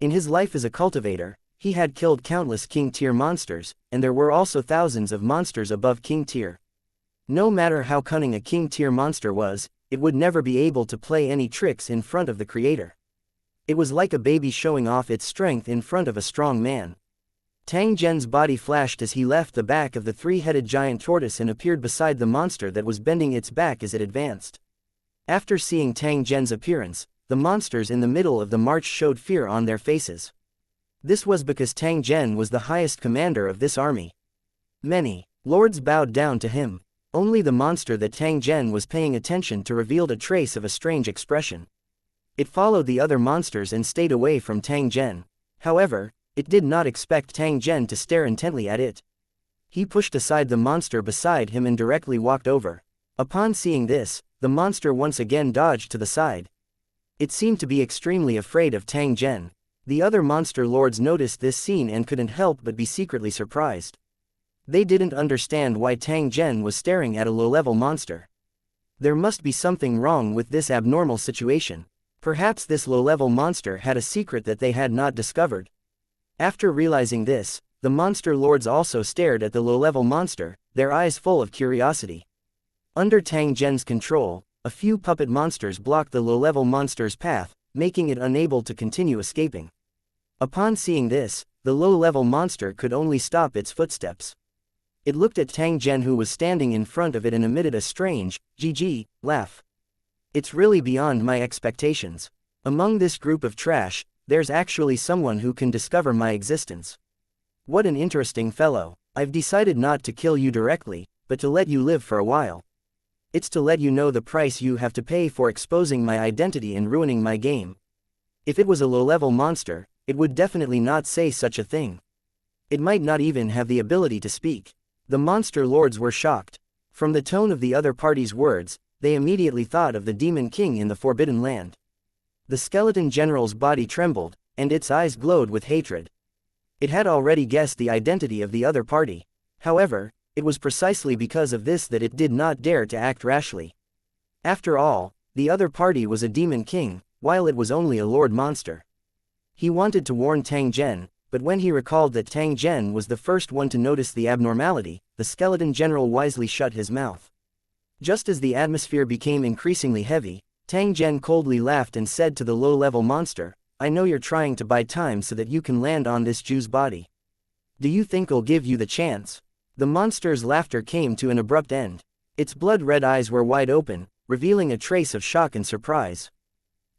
In his life as a cultivator, he had killed countless king-tier monsters, and there were also thousands of monsters above king-tier. No matter how cunning a king-tier monster was, it would never be able to play any tricks in front of the creator. It was like a baby showing off its strength in front of a strong man. Tang Zhen's body flashed as he left the back of the three-headed giant tortoise and appeared beside the monster that was bending its back as it advanced. After seeing Tang Zhen's appearance, the monsters in the middle of the march showed fear on their faces. This was because Tang Zhen was the highest commander of this army. Many lords bowed down to him. Only the monster that Tang Zhen was paying attention to revealed a trace of a strange expression. It followed the other monsters and stayed away from Tang Zhen. However, it did not expect Tang Zhen to stare intently at it. He pushed aside the monster beside him and directly walked over. Upon seeing this, the monster once again dodged to the side. It seemed to be extremely afraid of Tang Zhen. The other monster lords noticed this scene and couldn't help but be secretly surprised. They didn't understand why Tang Zhen was staring at a low-level monster. There must be something wrong with this abnormal situation. Perhaps this low-level monster had a secret that they had not discovered. After realizing this, the monster lords also stared at the low-level monster, their eyes full of curiosity. Under Tang Zhen's control, a few puppet monsters blocked the low-level monster's path, making it unable to continue escaping. Upon seeing this, the low-level monster could only stop its footsteps. It looked at Tang Zhen, who was standing in front of it, and emitted a strange, GG, laugh. It's really beyond my expectations. Among this group of trash, there's actually someone who can discover my existence. What an interesting fellow. I've decided not to kill you directly, but to let you live for a while. It's to let you know the price you have to pay for exposing my identity and ruining my game. If it was a low-level monster, it would definitely not say such a thing. It might not even have the ability to speak. The monster lords were shocked. From the tone of the other party's words, they immediately thought of the Demon King in the Forbidden Land. The skeleton general's body trembled, and its eyes glowed with hatred. It had already guessed the identity of the other party. However, it was precisely because of this that it did not dare to act rashly. After all, the other party was a Demon King, while it was only a Lord Monster. He wanted to warn Tang Zhen, but when he recalled that Tang Zhen was the first one to notice the abnormality, the skeleton general wisely shut his mouth. Just as the atmosphere became increasingly heavy, Tang Zhen coldly laughed and said to the low-level monster, "I know you're trying to buy time so that you can land on this Jew's body. Do you think I'll give you the chance?" The monster's laughter came to an abrupt end. Its blood-red eyes were wide open, revealing a trace of shock and surprise.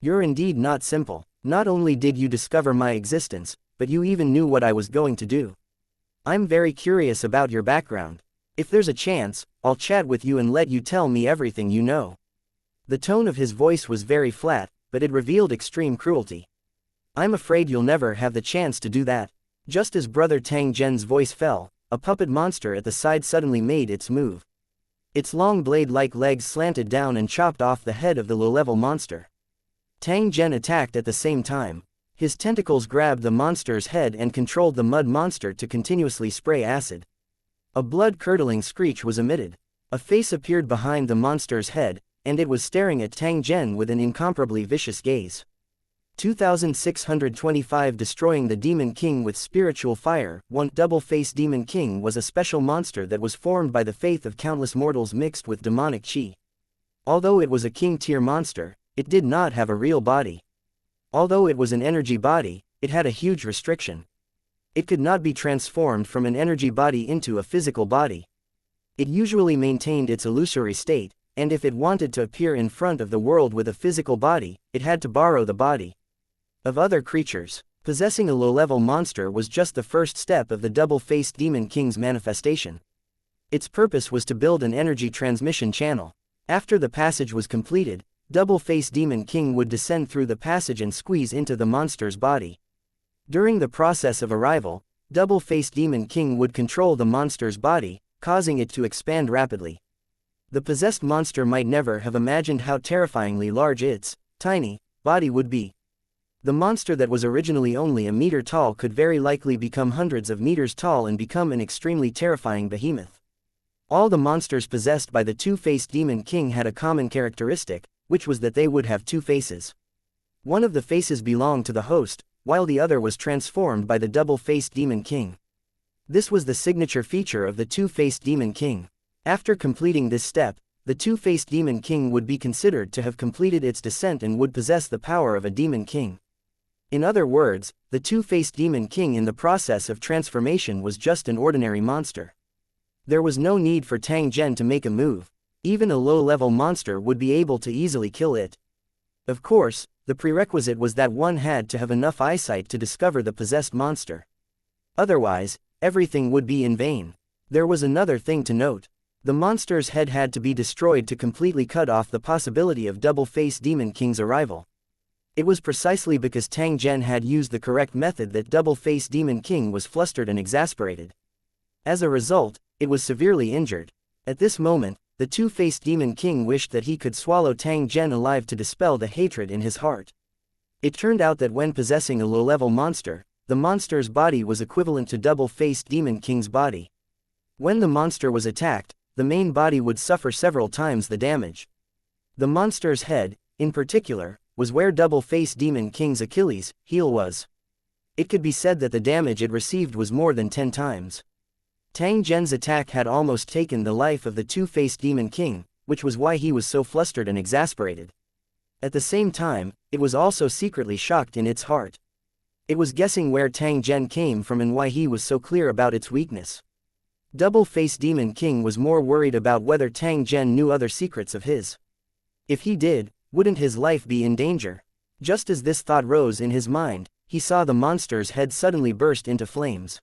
"You're indeed not simple. Not only did you discover my existence, but you even knew what I was going to do. I'm very curious about your background. If there's a chance, I'll chat with you and let you tell me everything you know." The tone of his voice was very flat, but it revealed extreme cruelty. "I'm afraid you'll never have the chance to do that." Just as Brother Tang Zhen's voice fell, a puppet monster at the side suddenly made its move. Its long blade-like legs slanted down and chopped off the head of the low-level monster. Tang Zhen attacked at the same time. His tentacles grabbed the monster's head and controlled the mud monster to continuously spray acid. A blood-curdling screech was emitted. A face appeared behind the monster's head, and it was staring at Tang Zhen with an incomparably vicious gaze. 2625 Destroying the Demon King with Spiritual Fire. 1. Double-Faced Demon King was a special monster that was formed by the faith of countless mortals mixed with demonic chi. Although it was a king-tier monster, it did not have a real body. Although it was an energy body, it had a huge restriction. It could not be transformed from an energy body into a physical body. It usually maintained its illusory state, and if it wanted to appear in front of the world with a physical body, it had to borrow the body of other creatures. Possessing a low-level monster was just the first step of the double-faced Demon King's manifestation. Its purpose was to build an energy transmission channel. After the passage was completed, Double-Faced Demon King would descend through the passage and squeeze into the monster's body. During the process of arrival, Double-Faced Demon King would control the monster's body, causing it to expand rapidly. The possessed monster might never have imagined how terrifyingly large its tiny body would be. The monster that was originally only a meter tall could very likely become hundreds of meters tall and become an extremely terrifying behemoth. All the monsters possessed by the two-faced Demon King had a common characteristic, which was that they would have two faces. One of the faces belonged to the host, while the other was transformed by the double-faced Demon King. This was the signature feature of the two-faced Demon King. After completing this step, the two-faced Demon King would be considered to have completed its descent and would possess the power of a Demon King. In other words, the two-faced Demon King in the process of transformation was just an ordinary monster. There was no need for Tang Zhen to make a move. Even a low-level monster would be able to easily kill it. Of course, the prerequisite was that one had to have enough eyesight to discover the possessed monster. Otherwise, everything would be in vain. There was another thing to note. The monster's head had to be destroyed to completely cut off the possibility of double-faced Demon King's arrival. It was precisely because Tang Zhen had used the correct method that double-faced Demon King was flustered and exasperated. As a result, it was severely injured. At this moment, the two-faced Demon King wished that he could swallow Tang Zhen alive to dispel the hatred in his heart. It turned out that when possessing a low-level monster, the monster's body was equivalent to double-faced Demon King's body. When the monster was attacked, the main body would suffer several times the damage. The monster's head, in particular, was where double-faced Demon King's Achilles heel was. It could be said that the damage it received was more than 10 times. Tang Zhen's attack had almost taken the life of the two-faced Demon King, which was why he was so flustered and exasperated. At the same time, it was also secretly shocked in its heart. It was guessing where Tang Zhen came from and why he was so clear about its weakness. Double-faced Demon King was more worried about whether Tang Zhen knew other secrets of his. If he did, wouldn't his life be in danger? Just as this thought rose in his mind, he saw the monster's head suddenly burst into flames.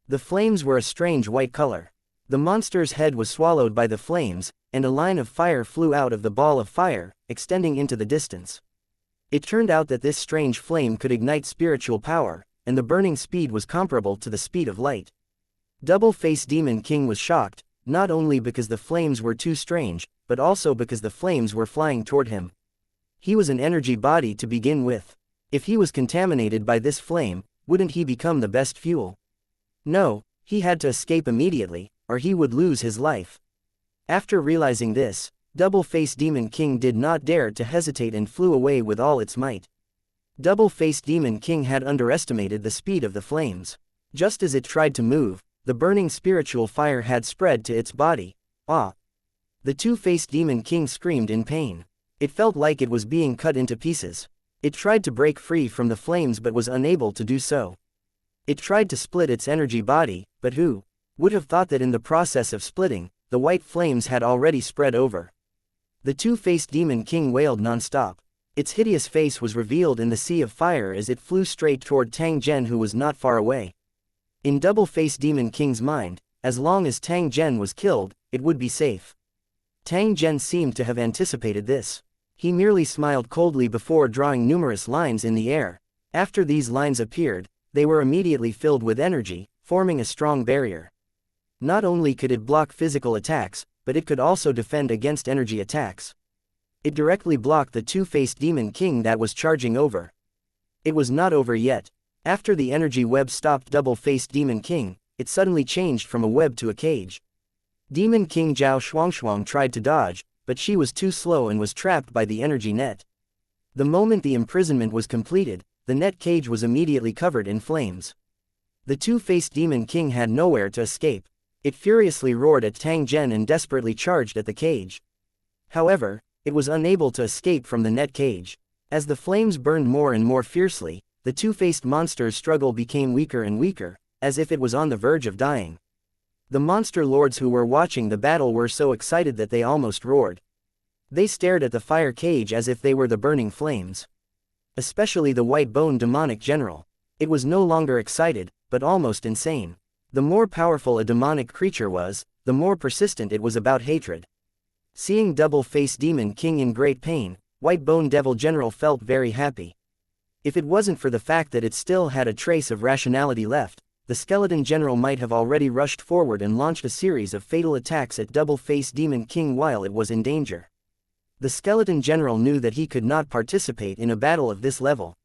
The flames were a strange white color. The monster's head was swallowed by the flames, and a line of fire flew out of the ball of fire, extending into the distance. It turned out that this strange flame could ignite spiritual power, and the burning speed was comparable to the speed of light. Double-faced Demon King was shocked, not only because the flames were too strange, but also because the flames were flying toward him. He was an energy body to begin with. If he was contaminated by this flame, wouldn't he become the best fuel? No, he had to escape immediately, or he would lose his life. After realizing this, Double-faced Demon King did not dare to hesitate and flew away with all its might. Double-faced Demon King had underestimated the speed of the flames. Just as it tried to move, the burning spiritual fire had spread to its body. Ah! The two-faced Demon King screamed in pain. It felt like it was being cut into pieces. It tried to break free from the flames but was unable to do so. It tried to split its energy body, but who would have thought that in the process of splitting, the white flames had already spread over? The two-faced Demon King wailed non-stop. Its hideous face was revealed in the sea of fire as it flew straight toward Tang Zhen, who was not far away. In Double-faced Demon King's mind, as long as Tang Zhen was killed, it would be safe. Tang Zhen seemed to have anticipated this. He merely smiled coldly before drawing numerous lines in the air. After these lines appeared, they were immediately filled with energy, forming a strong barrier. Not only could it block physical attacks, but it could also defend against energy attacks. It directly blocked the two-faced Demon King that was charging over. It was not over yet. After the energy web stopped Double-faced Demon King, it suddenly changed from a web to a cage. Demon King Zhao Xuangshuang tried to dodge, but she was too slow and was trapped by the energy net. The moment the imprisonment was completed, the net cage was immediately covered in flames. The two-faced Demon King had nowhere to escape. It furiously roared at Tang Zhen and desperately charged at the cage. However, it was unable to escape from the net cage. As the flames burned more and more fiercely, the two-faced monster's struggle became weaker and weaker, as if it was on the verge of dying. The monster lords who were watching the battle were so excited that they almost roared. They stared at the fire cage as if they were the burning flames. Especially the white-boned demonic general. It was no longer excited, but almost insane. The more powerful a demonic creature was, the more persistent it was about hatred. Seeing Double-faced Demon King in great pain, White-boned Devil General felt very happy. If it wasn't for the fact that it still had a trace of rationality left, the Skeleton General might have already rushed forward and launched a series of fatal attacks at Double-faced Demon King while it was in danger. The Skeleton General knew that he could not participate in a battle of this level.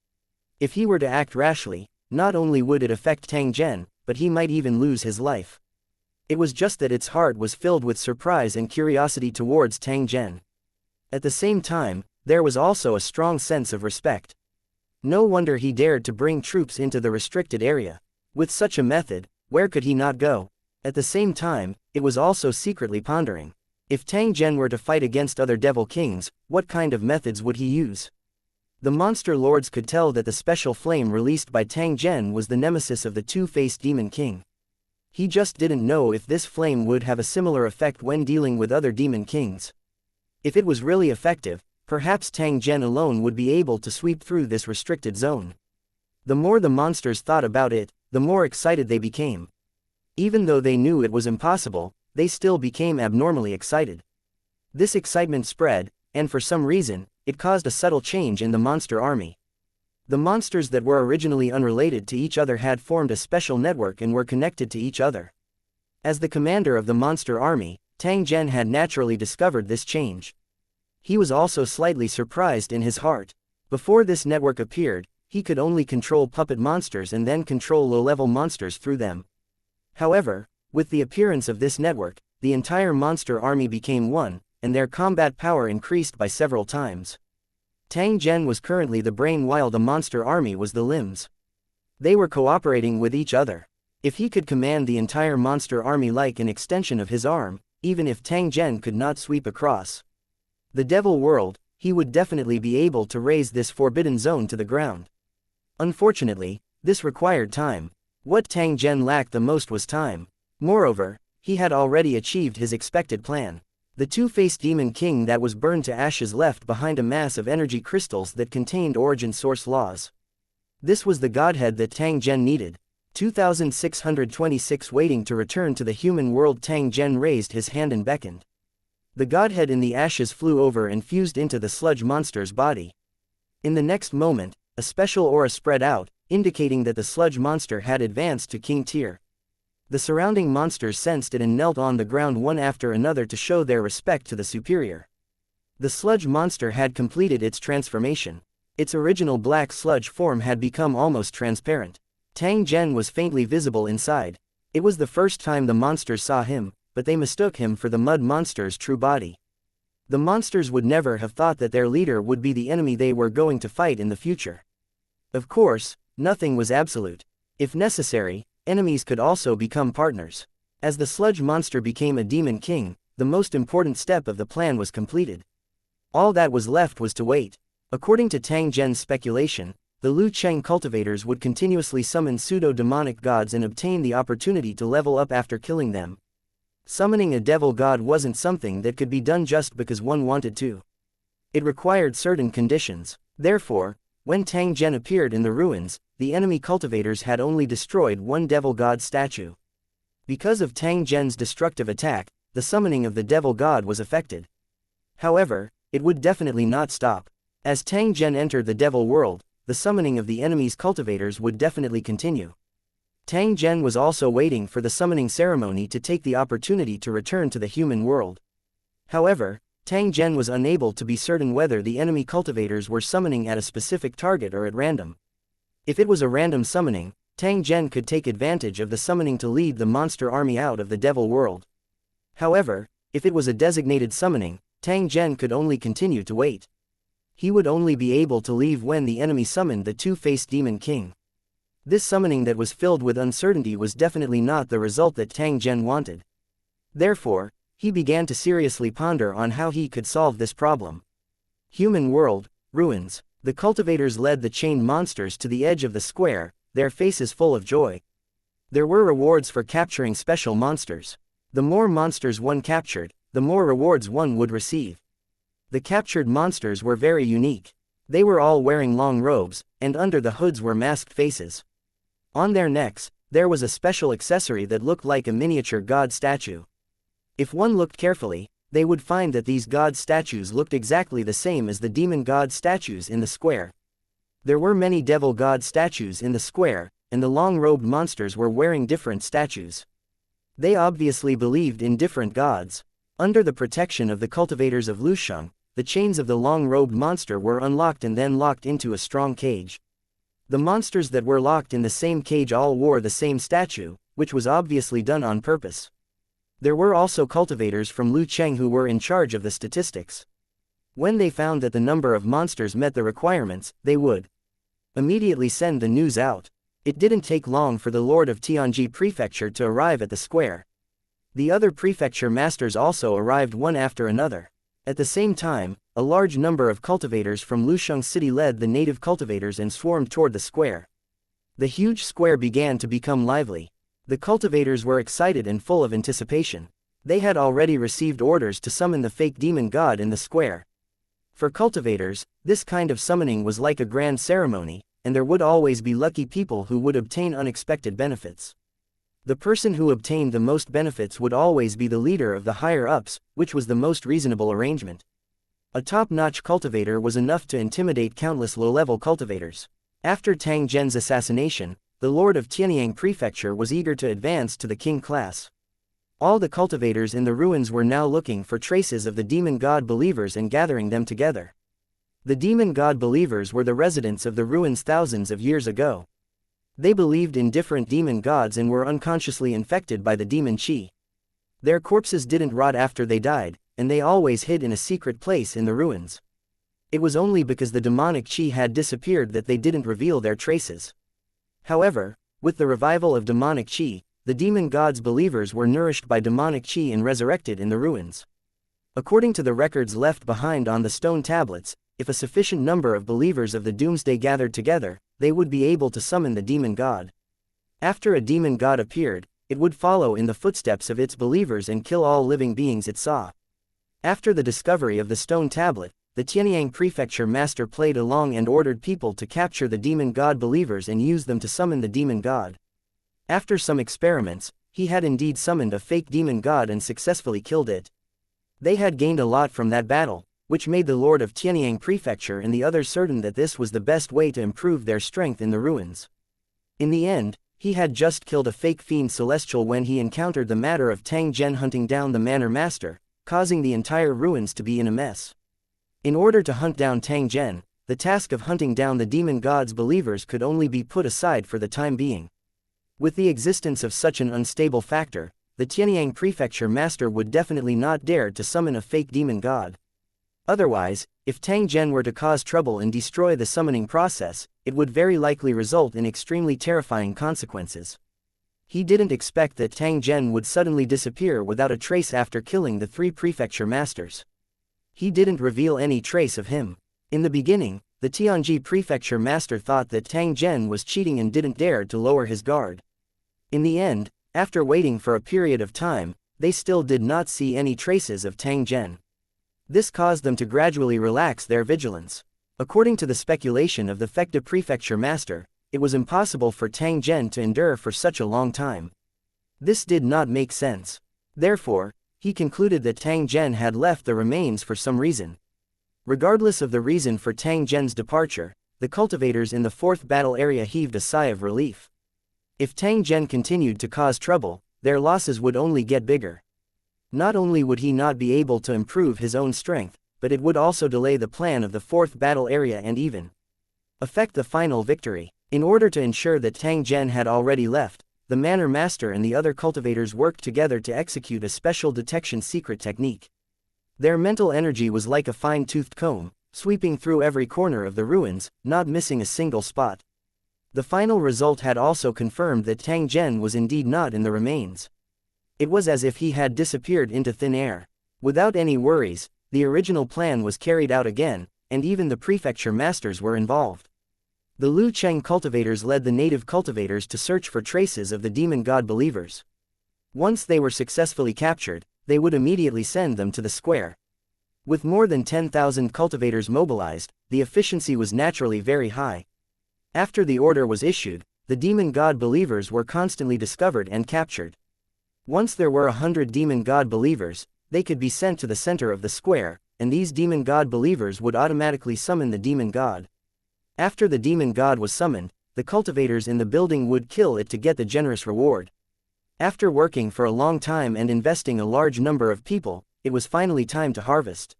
If he were to act rashly, not only would it affect Tang Zhen, but he might even lose his life. It was just that its heart was filled with surprise and curiosity towards Tang Zhen. At the same time, there was also a strong sense of respect. No wonder he dared to bring troops into the restricted area. With such a method, where could he not go? At the same time, it was also secretly pondering. If Tang Zhen were to fight against other devil kings, what kind of methods would he use? The monster lords could tell that the special flame released by Tang Zhen was the nemesis of the two-faced Demon King. He just didn't know if this flame would have a similar effect when dealing with other demon kings. If it was really effective, perhaps Tang Zhen alone would be able to sweep through this restricted zone. The more the monsters thought about it, the more excited they became. Even though they knew it was impossible, they still became abnormally excited. This excitement spread, and for some reason, it caused a subtle change in the monster army. The monsters that were originally unrelated to each other had formed a special network and were connected to each other. As the commander of the monster army, Tang Zhen had naturally discovered this change. He was also slightly surprised in his heart. Before this network appeared, he could only control puppet monsters and then control low-level monsters through them. However, with the appearance of this network, the entire monster army became one, and their combat power increased by several times. Tang Zhen was currently the brain while the monster army was the limbs. They were cooperating with each other. If he could command the entire monster army like an extension of his arm, even if Tang Zhen could not sweep across the devil world, he would definitely be able to raise this forbidden zone to the ground. Unfortunately, this required time. What Tang Zhen lacked the most was time. Moreover, he had already achieved his expected plan. The two-faced demon king that was burned to ashes left behind a mass of energy crystals that contained origin source laws. This was the godhead that Tang Zhen needed. 2626 Waiting to return to the human world. Tang Zhen raised his hand and beckoned. The godhead in the ashes flew over and fused into the sludge monster's body. In the next moment, a special aura spread out, indicating that the sludge monster had advanced to king tier. The surrounding monsters sensed it and knelt on the ground one after another to show their respect to the superior. The sludge monster had completed its transformation. Its original black sludge form had become almost transparent. Tang Zhen was faintly visible inside. It was the first time the monsters saw him, but they mistook him for the mud monster's true body. The monsters would never have thought that their leader would be the enemy they were going to fight in the future. Of course, nothing was absolute. If necessary, enemies could also become partners. As the sludge monster became a demon king, the most important step of the plan was completed. All that was left was to wait. According to Tang Zhen's speculation, the Lu Cheng cultivators would continuously summon pseudo-demonic gods and obtain the opportunity to level up after killing them. Summoning a devil god wasn't something that could be done just because one wanted to. It required certain conditions. Therefore, when Tang Zhen appeared in the ruins, the enemy cultivators had only destroyed one devil god statue. Because of Tang Zhen's destructive attack, the summoning of the devil god was affected. However, it would definitely not stop. As Tang Zhen entered the devil world, the summoning of the enemy's cultivators would definitely continue. Tang Zhen was also waiting for the summoning ceremony to take the opportunity to return to the human world. However, Tang Zhen was unable to be certain whether the enemy cultivators were summoning at a specific target or at random. If it was a random summoning, Tang Zhen could take advantage of the summoning to lead the monster army out of the devil world. However, if it was a designated summoning, Tang Zhen could only continue to wait. He would only be able to leave when the enemy summoned the two-faced demon king. This summoning that was filled with uncertainty was definitely not the result that Tang Zhen wanted. Therefore, he began to seriously ponder on how he could solve this problem. Human world, ruins. The cultivators led the chained monsters to the edge of the square, their faces full of joy. There were rewards for capturing special monsters. The more monsters one captured, the more rewards one would receive. The captured monsters were very unique. They were all wearing long robes, and under the hoods were masked faces. On their necks, there was a special accessory that looked like a miniature god statue. If one looked carefully, they would find that these god statues looked exactly the same as the demon god statues in the square. There were many devil god statues in the square, and the long-robed monsters were wearing different statues. They obviously believed in different gods. Under the protection of the cultivators of Lusheng, the chains of the long-robed monster were unlocked and then locked into a strong cage. The monsters that were locked in the same cage all wore the same statue, which was obviously done on purpose. There were also cultivators from Lu Cheng who were in charge of the statistics. When they found that the number of monsters met the requirements, they would immediately send the news out. It didn't take long for the Lord of Tianji Prefecture to arrive at the square. The other prefecture masters also arrived one after another. At the same time, a large number of cultivators from Lusheng City led the native cultivators and swarmed toward the square. The huge square began to become lively. The cultivators were excited and full of anticipation. They had already received orders to summon the fake demon god in the square. For cultivators, this kind of summoning was like a grand ceremony, and there would always be lucky people who would obtain unexpected benefits. The person who obtained the most benefits would always be the leader of the higher-ups, which was the most reasonable arrangement. A top-notch cultivator was enough to intimidate countless low-level cultivators. After Tang Zhen's assassination, the Lord of Tianyang Prefecture was eager to advance to the king class. All the cultivators in the ruins were now looking for traces of the demon god believers and gathering them together. The demon god believers were the residents of the ruins thousands of years ago. They believed in different demon gods and were unconsciously infected by the demon chi. Their corpses didn't rot after they died, and they always hid in a secret place in the ruins. It was only because the demonic chi had disappeared that they didn't reveal their traces. However, with the revival of demonic chi, the demon gods' believers were nourished by demonic chi and resurrected in the ruins. According to the records left behind on the stone tablets, if a sufficient number of believers of the Doomsday gathered together, they would be able to summon the demon god. After a demon god appeared, it would follow in the footsteps of its believers and kill all living beings it saw. After the discovery of the stone tablet, the Tianyang prefecture master played along and ordered people to capture the demon god believers and use them to summon the demon god. After some experiments, he had indeed summoned a fake demon god and successfully killed it. They had gained a lot from that battle, which made the lord of Tianyang prefecture and the others certain that this was the best way to improve their strength in the ruins. In the end, he had just killed a fake fiend celestial when he encountered the matter of Tang Zhen hunting down the manor master, causing the entire ruins to be in a mess. In order to hunt down Tang Zhen, the task of hunting down the demon god's believers could only be put aside for the time being. With the existence of such an unstable factor, the Tianyang prefecture master would definitely not dare to summon a fake demon god. Otherwise, if Tang Zhen were to cause trouble and destroy the summoning process, it would very likely result in extremely terrifying consequences. He didn't expect that Tang Zhen would suddenly disappear without a trace after killing the 3 prefecture masters. He didn't reveal any trace of him. In the beginning, the Tianji prefecture master thought that Tang Zhen was cheating and didn't dare to lower his guard. In the end, after waiting for a period of time, they still did not see any traces of Tang Zhen. This caused them to gradually relax their vigilance. According to the speculation of the Fekta prefecture master, it was impossible for Tang Zhen to endure for such a long time. This did not make sense. Therefore, he concluded that Tang Zhen had left the remains for some reason. Regardless of the reason for Tang Zhen's departure, the cultivators in the 4th battle area heaved a sigh of relief. If Tang Zhen continued to cause trouble, their losses would only get bigger. Not only would he not be able to improve his own strength, but it would also delay the plan of the 4th battle area and even affect the final victory. In order to ensure that Tang Zhen had already left, the manor master and the other cultivators worked together to execute a special detection secret technique. Their mental energy was like a fine-toothed comb, sweeping through every corner of the ruins, not missing a single spot. The final result had also confirmed that Tang Zhen was indeed not in the remains. It was as if he had disappeared into thin air. Without any worries, the original plan was carried out again, and even the prefecture masters were involved. The Lu Cheng cultivators led the native cultivators to search for traces of the demon god believers. Once they were successfully captured, they would immediately send them to the square. With more than 10,000 cultivators mobilized, the efficiency was naturally very high. After the order was issued, the demon god believers were constantly discovered and captured. Once there were 100 demon god believers, they could be sent to the center of the square, and these demon god believers would automatically summon the demon god. After the demon god was summoned, the cultivators in the building would kill it to get the generous reward. After working for a long time and investing a large number of people, it was finally time to harvest.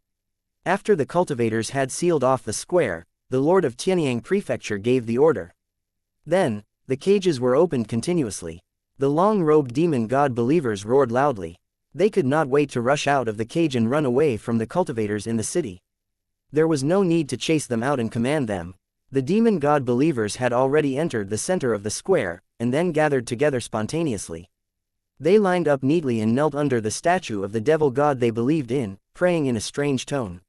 After the cultivators had sealed off the square, the lord of Tianyang prefecture gave the order. Then, the cages were opened continuously. The long-robed demon god believers roared loudly. They could not wait to rush out of the cage and run away from the cultivators in the city. There was no need to chase them out and command them. The demon god believers had already entered the center of the square, and then gathered together spontaneously. They lined up neatly and knelt under the statue of the devil god they believed in, praying in a strange tone.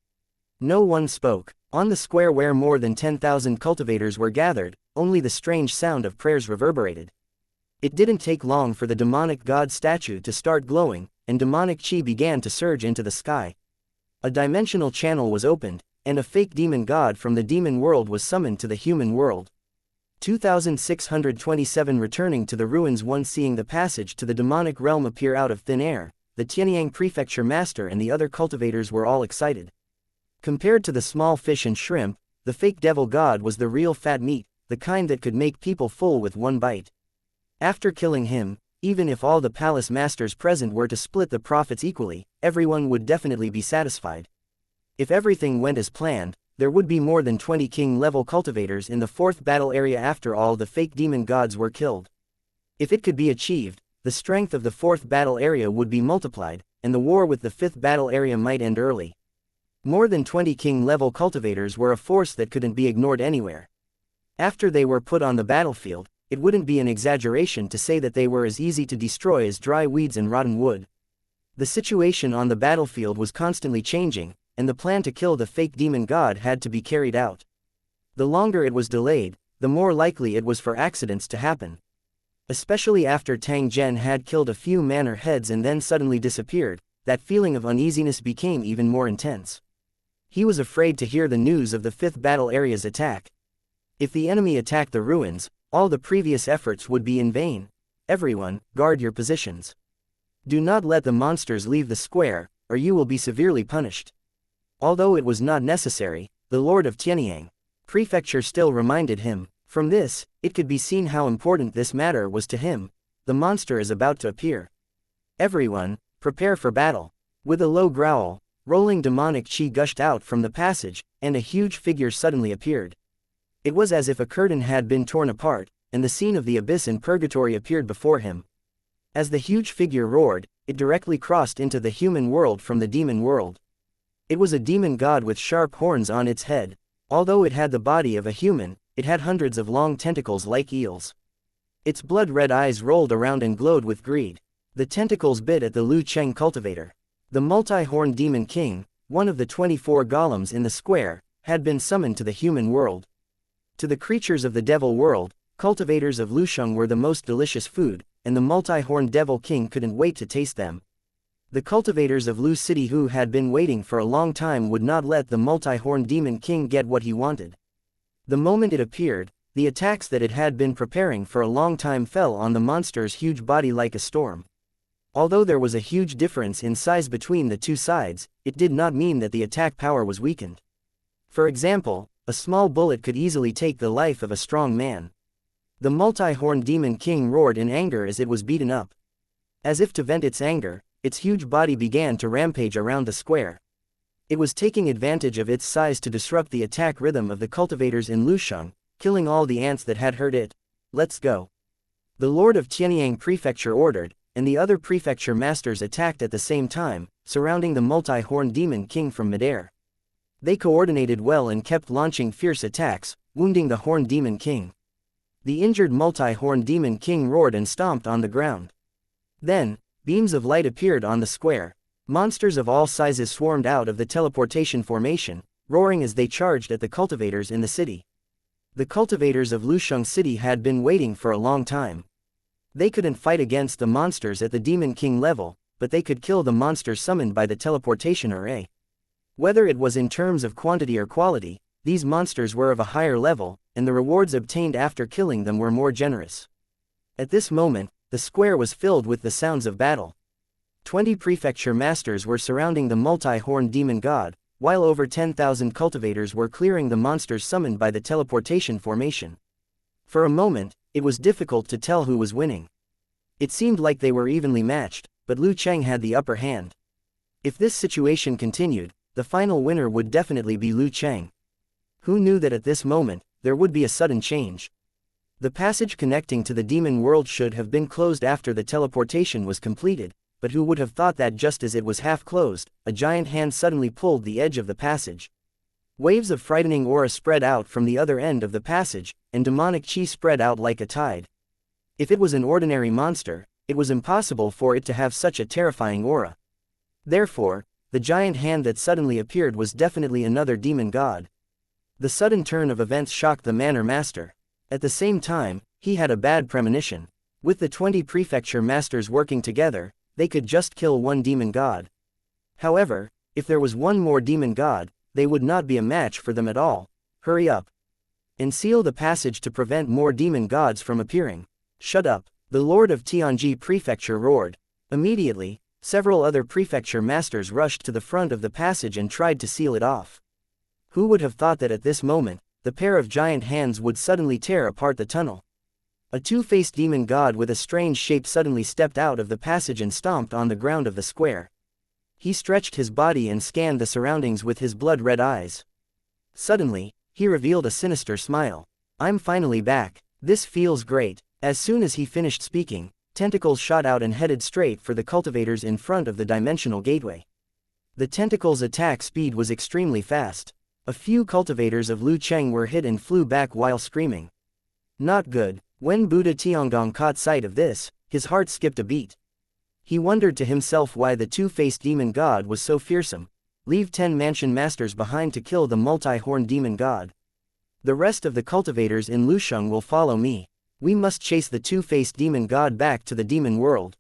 No one spoke. On the square where more than 10,000 cultivators were gathered, only the strange sound of prayers reverberated. It didn't take long for the demonic god statue to start glowing, and demonic chi began to surge into the sky. A dimensional channel was opened, and a fake demon god from the demon world was summoned to the human world. 2627 Returning to the ruins. Once seeing the passage to the demonic realm appear out of thin air, the Tianyang prefecture master and the other cultivators were all excited. Compared to the small fish and shrimp, the fake devil god was the real fat meat, the kind that could make people full with one bite. After killing him, even if all the palace masters present were to split the profits equally, everyone would definitely be satisfied. If everything went as planned, there would be more than 20 king-level cultivators in the 4th battle area after all the fake demon gods were killed. If it could be achieved, the strength of the 4th battle area would be multiplied, and the war with the 5th battle area might end early. More than 20 king-level cultivators were a force that couldn't be ignored anywhere. After they were put on the battlefield, it wouldn't be an exaggeration to say that they were as easy to destroy as dry weeds and rotten wood. The situation on the battlefield was constantly changing, and the plan to kill the fake demon god had to be carried out. The longer it was delayed, the more likely it was for accidents to happen. Especially after Tang Zhen had killed a few manor heads and then suddenly disappeared, that feeling of uneasiness became even more intense. He was afraid to hear the news of the 5th battle area's attack. If the enemy attacked the ruins, all the previous efforts would be in vain. Everyone, guard your positions. Do not let the monsters leave the square, or you will be severely punished. Although it was not necessary, the Lord of Tianyang Prefecture still reminded him. From this, it could be seen how important this matter was to him. The monster is about to appear. Everyone, prepare for battle. With a low growl, rolling demonic chi gushed out from the passage, and a huge figure suddenly appeared. It was as if a curtain had been torn apart, and the scene of the abyss in purgatory appeared before him. As the huge figure roared, it directly crossed into the human world from the demon world. It was a demon god with sharp horns on its head. Although it had the body of a human, it had hundreds of long tentacles like eels. Its blood-red eyes rolled around and glowed with greed. The tentacles bit at the Lu Cheng cultivator. The multi-horned demon king, one of the 24 golems in the square, had been summoned to the human world. To the creatures of the devil world, cultivators of Lusheng were the most delicious food, and the multi-horned devil king couldn't wait to taste them. The cultivators of Lu City who had been waiting for a long time would not let the multi-horned demon king get what he wanted. The moment it appeared, the attacks that it had been preparing for a long time fell on the monster's huge body like a storm. Although there was a huge difference in size between the two sides, it did not mean that the attack power was weakened. For example, a small bullet could easily take the life of a strong man. The multi-horned demon king roared in anger as it was beaten up. As if to vent its anger, its huge body began to rampage around the square. It was taking advantage of its size to disrupt the attack rhythm of the cultivators in Lusheng, killing all the ants that had hurt it. Let's go. The Lord of Tianyang Prefecture ordered, and the other prefecture masters attacked at the same time, surrounding the multi-horned demon king from midair. They coordinated well and kept launching fierce attacks, wounding the horned demon king. The injured multi-horned demon king roared and stomped on the ground. Then, beams of light appeared on the square. Monsters of all sizes swarmed out of the teleportation formation, roaring as they charged at the cultivators in the city. The cultivators of Lusheng City had been waiting for a long time. They couldn't fight against the monsters at the Demon King level, but they could kill the monsters summoned by the teleportation array. Whether it was in terms of quantity or quality, these monsters were of a higher level, and the rewards obtained after killing them were more generous. At this moment, the square was filled with the sounds of battle. 20 prefecture masters were surrounding the multi-horned demon god, while over 10,000 cultivators were clearing the monsters summoned by the teleportation formation. For a moment, it was difficult to tell who was winning. It seemed like they were evenly matched, but Lu Cheng had the upper hand. If this situation continued, the final winner would definitely be Lu Cheng. Who knew that at this moment, there would be a sudden change? The passage connecting to the demon world should have been closed after the teleportation was completed, but who would have thought that just as it was half closed, a giant hand suddenly pulled the edge of the passage. Waves of frightening aura spread out from the other end of the passage, and demonic chi spread out like a tide. If it was an ordinary monster, it was impossible for it to have such a terrifying aura. Therefore, the giant hand that suddenly appeared was definitely another demon god. The sudden turn of events shocked the Manor Master. At the same time, he had a bad premonition. With the 20 prefecture masters working together, they could just kill one demon god. However, if there was one more demon god, they would not be a match for them at all. Hurry up. And seal the passage to prevent more demon gods from appearing. Shut up, the Lord of Tianji Prefecture roared. Immediately, several other prefecture masters rushed to the front of the passage and tried to seal it off. Who would have thought that at this moment, the pair of giant hands would suddenly tear apart the tunnel? A two-faced demon god with a strange shape suddenly stepped out of the passage and stomped on the ground of the square. He stretched his body and scanned the surroundings with his blood-red eyes. Suddenly, he revealed a sinister smile. I'm finally back. This feels great. As soon as he finished speaking, tentacles shot out and headed straight for the cultivators in front of the dimensional gateway. The tentacles' attack speed was extremely fast. A few cultivators of Lu Cheng were hit and flew back while screaming. Not good. When Buddha Tiangong caught sight of this, his heart skipped a beat. He wondered to himself why the two-faced demon god was so fearsome. Leave 10 mansion masters behind to kill the multi-horned demon god. The rest of the cultivators in Lusheng will follow me. We must chase the two-faced demon god back to the demon world.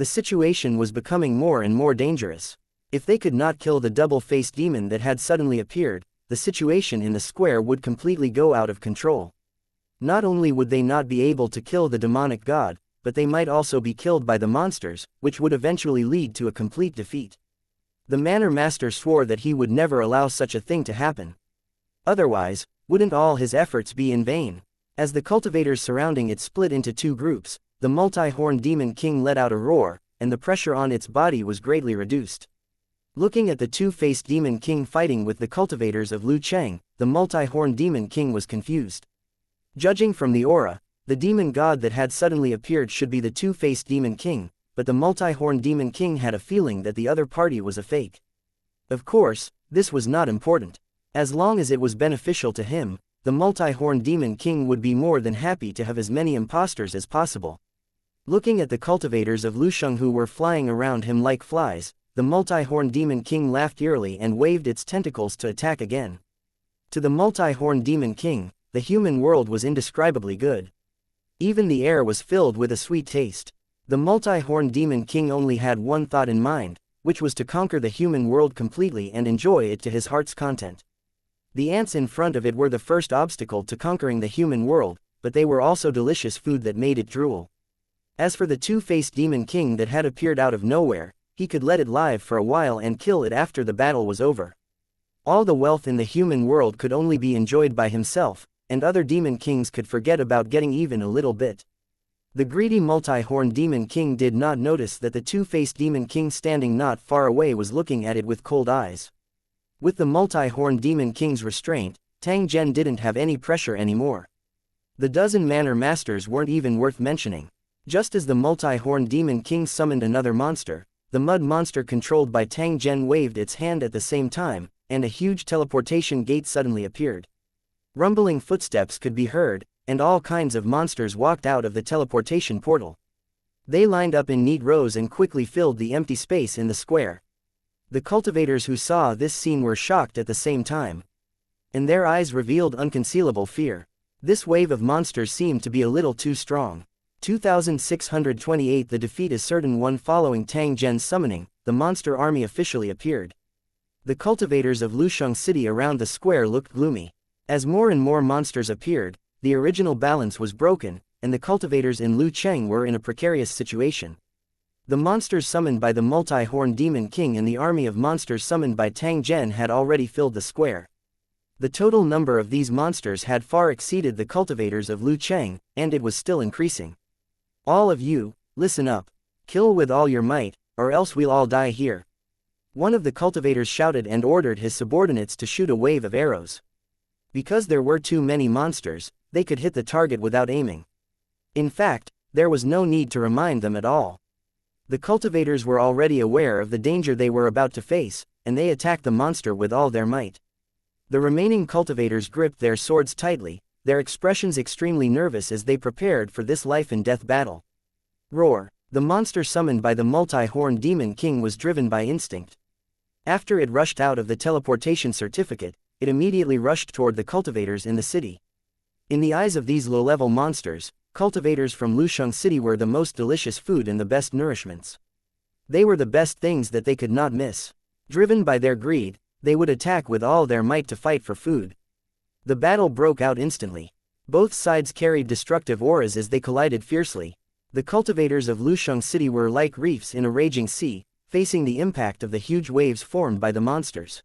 The situation was becoming more and more dangerous. If they could not kill the double-faced demon that had suddenly appeared, the situation in the square would completely go out of control. Not only would they not be able to kill the demonic god, but they might also be killed by the monsters, which would eventually lead to a complete defeat. The Manor Master swore that he would never allow such a thing to happen. Otherwise, wouldn't all his efforts be in vain? As the cultivators surrounding it split into two groups, the multi-horned demon king let out a roar, and the pressure on its body was greatly reduced. Looking at the two-faced demon king fighting with the cultivators of Lucheng, the multi-horned demon king was confused. Judging from the aura, the demon god that had suddenly appeared should be the two-faced demon king, but the multi-horned demon king had a feeling that the other party was a fake. Of course, this was not important. As long as it was beneficial to him, the multi-horned demon king would be more than happy to have as many imposters as possible. Looking at the cultivators of Lusheng who were flying around him like flies, the multi-horned demon king laughed eerily and waved its tentacles to attack again. To the multi-horned demon king, the human world was indescribably good. Even the air was filled with a sweet taste. The multi-horned demon king only had one thought in mind, which was to conquer the human world completely and enjoy it to his heart's content. The ants in front of it were the first obstacle to conquering the human world, but they were also delicious food that made it drool. As for the two-faced demon king that had appeared out of nowhere, he could let it live for a while and kill it after the battle was over. All the wealth in the human world could only be enjoyed by himself, and other demon kings could forget about getting even a little bit. The greedy multi-horned demon king did not notice that the two-faced demon king standing not far away was looking at it with cold eyes. With the multi-horned demon king's restraint, Tang Zhen didn't have any pressure anymore. The dozen manor masters weren't even worth mentioning. Just as the multi-horned demon king summoned another monster, the mud monster controlled by Tang Zhen waved its hand at the same time, and a huge teleportation gate suddenly appeared. Rumbling footsteps could be heard, and all kinds of monsters walked out of the teleportation portal. They lined up in neat rows and quickly filled the empty space in the square. The cultivators who saw this scene were shocked at the same time. And their eyes revealed unconcealable fear. This wave of monsters seemed to be a little too strong. 2628 The defeat is certain. One following Tang Zhen's summoning, the monster army officially appeared. The cultivators of Lusheng City around the square looked gloomy. As more and more monsters appeared, the original balance was broken, and the cultivators in Lucheng were in a precarious situation. The monsters summoned by the multi-horned demon king and the army of monsters summoned by Tang Zhen had already filled the square. The total number of these monsters had far exceeded the cultivators of Lucheng, and it was still increasing. All of you, listen up. Kill with all your might, or else we'll all die here. One of the cultivators shouted and ordered his subordinates to shoot a wave of arrows. Because there were too many monsters, they could hit the target without aiming. In fact, there was no need to remind them at all. The cultivators were already aware of the danger they were about to face, and they attacked the monster with all their might. The remaining cultivators gripped their swords tightly, their expressions extremely nervous as they prepared for this life-and-death battle. Roar! The monster summoned by the multi-horned demon king was driven by instinct. After it rushed out of the teleportation certificate, it immediately rushed toward the cultivators in the city. In the eyes of these low-level monsters, cultivators from Lusheng City were the most delicious food and the best nourishments. They were the best things that they could not miss. Driven by their greed, they would attack with all their might to fight for food. The battle broke out instantly. Both sides carried destructive auras as they collided fiercely. The cultivators of Lusheng City were like reefs in a raging sea, facing the impact of the huge waves formed by the monsters.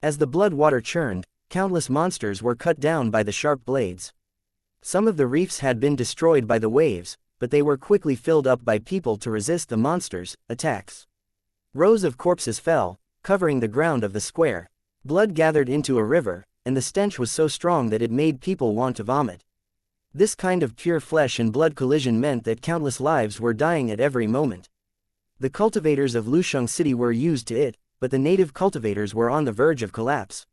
As the blood water churned, countless monsters were cut down by the sharp blades. Some of the reefs had been destroyed by the waves, but they were quickly filled up by people to resist the monsters' attacks. Rows of corpses fell, covering the ground of the square. Blood gathered into a river, and the stench was so strong that it made people want to vomit. This kind of pure flesh and blood collision meant that countless lives were dying at every moment. The cultivators of Lusheng City were used to it, but the native cultivators were on the verge of collapse.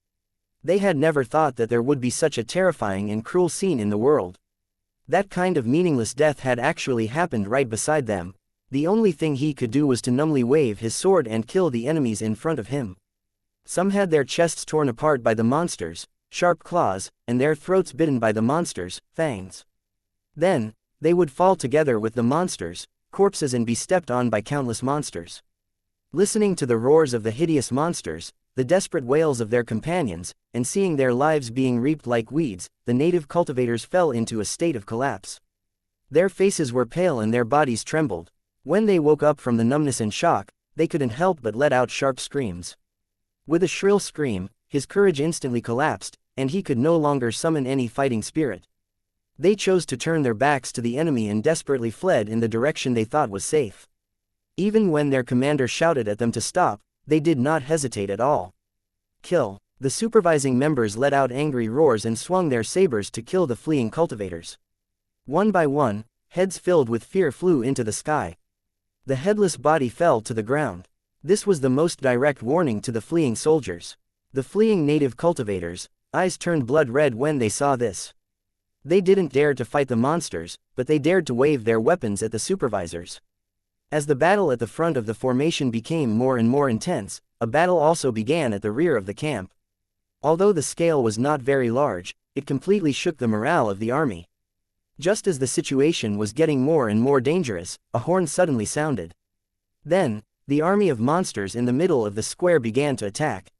They had never thought that there would be such a terrifying and cruel scene in the world. That kind of meaningless death had actually happened right beside them. The only thing he could do was to numbly wave his sword and kill the enemies in front of him. Some had their chests torn apart by the monsters' sharp claws, and their throats bitten by the monsters' fangs. Then, they would fall together with the monsters, corpses and be stepped on by countless monsters. Listening to the roars of the hideous monsters, the desperate wails of their companions, and seeing their lives being reaped like weeds, the native cultivators fell into a state of collapse. Their faces were pale and their bodies trembled. When they woke up from the numbness and shock, they couldn't help but let out sharp screams. With a shrill scream, his courage instantly collapsed, and he could no longer summon any fighting spirit. They chose to turn their backs to the enemy and desperately fled in the direction they thought was safe. Even when their commander shouted at them to stop, they did not hesitate at all. Kill! The supervising members let out angry roars and swung their sabers to kill the fleeing cultivators. One by one, heads filled with fear flew into the sky. The headless body fell to the ground. This was the most direct warning to the fleeing soldiers. The fleeing native cultivators' eyes turned blood red when they saw this. They didn't dare to fight the monsters, but they dared to wave their weapons at the supervisors. As the battle at the front of the formation became more and more intense, a battle also began at the rear of the camp. Although the scale was not very large, it completely shook the morale of the army. Just as the situation was getting more and more dangerous, a horn suddenly sounded. Then, the army of monsters in the middle of the square began to attack.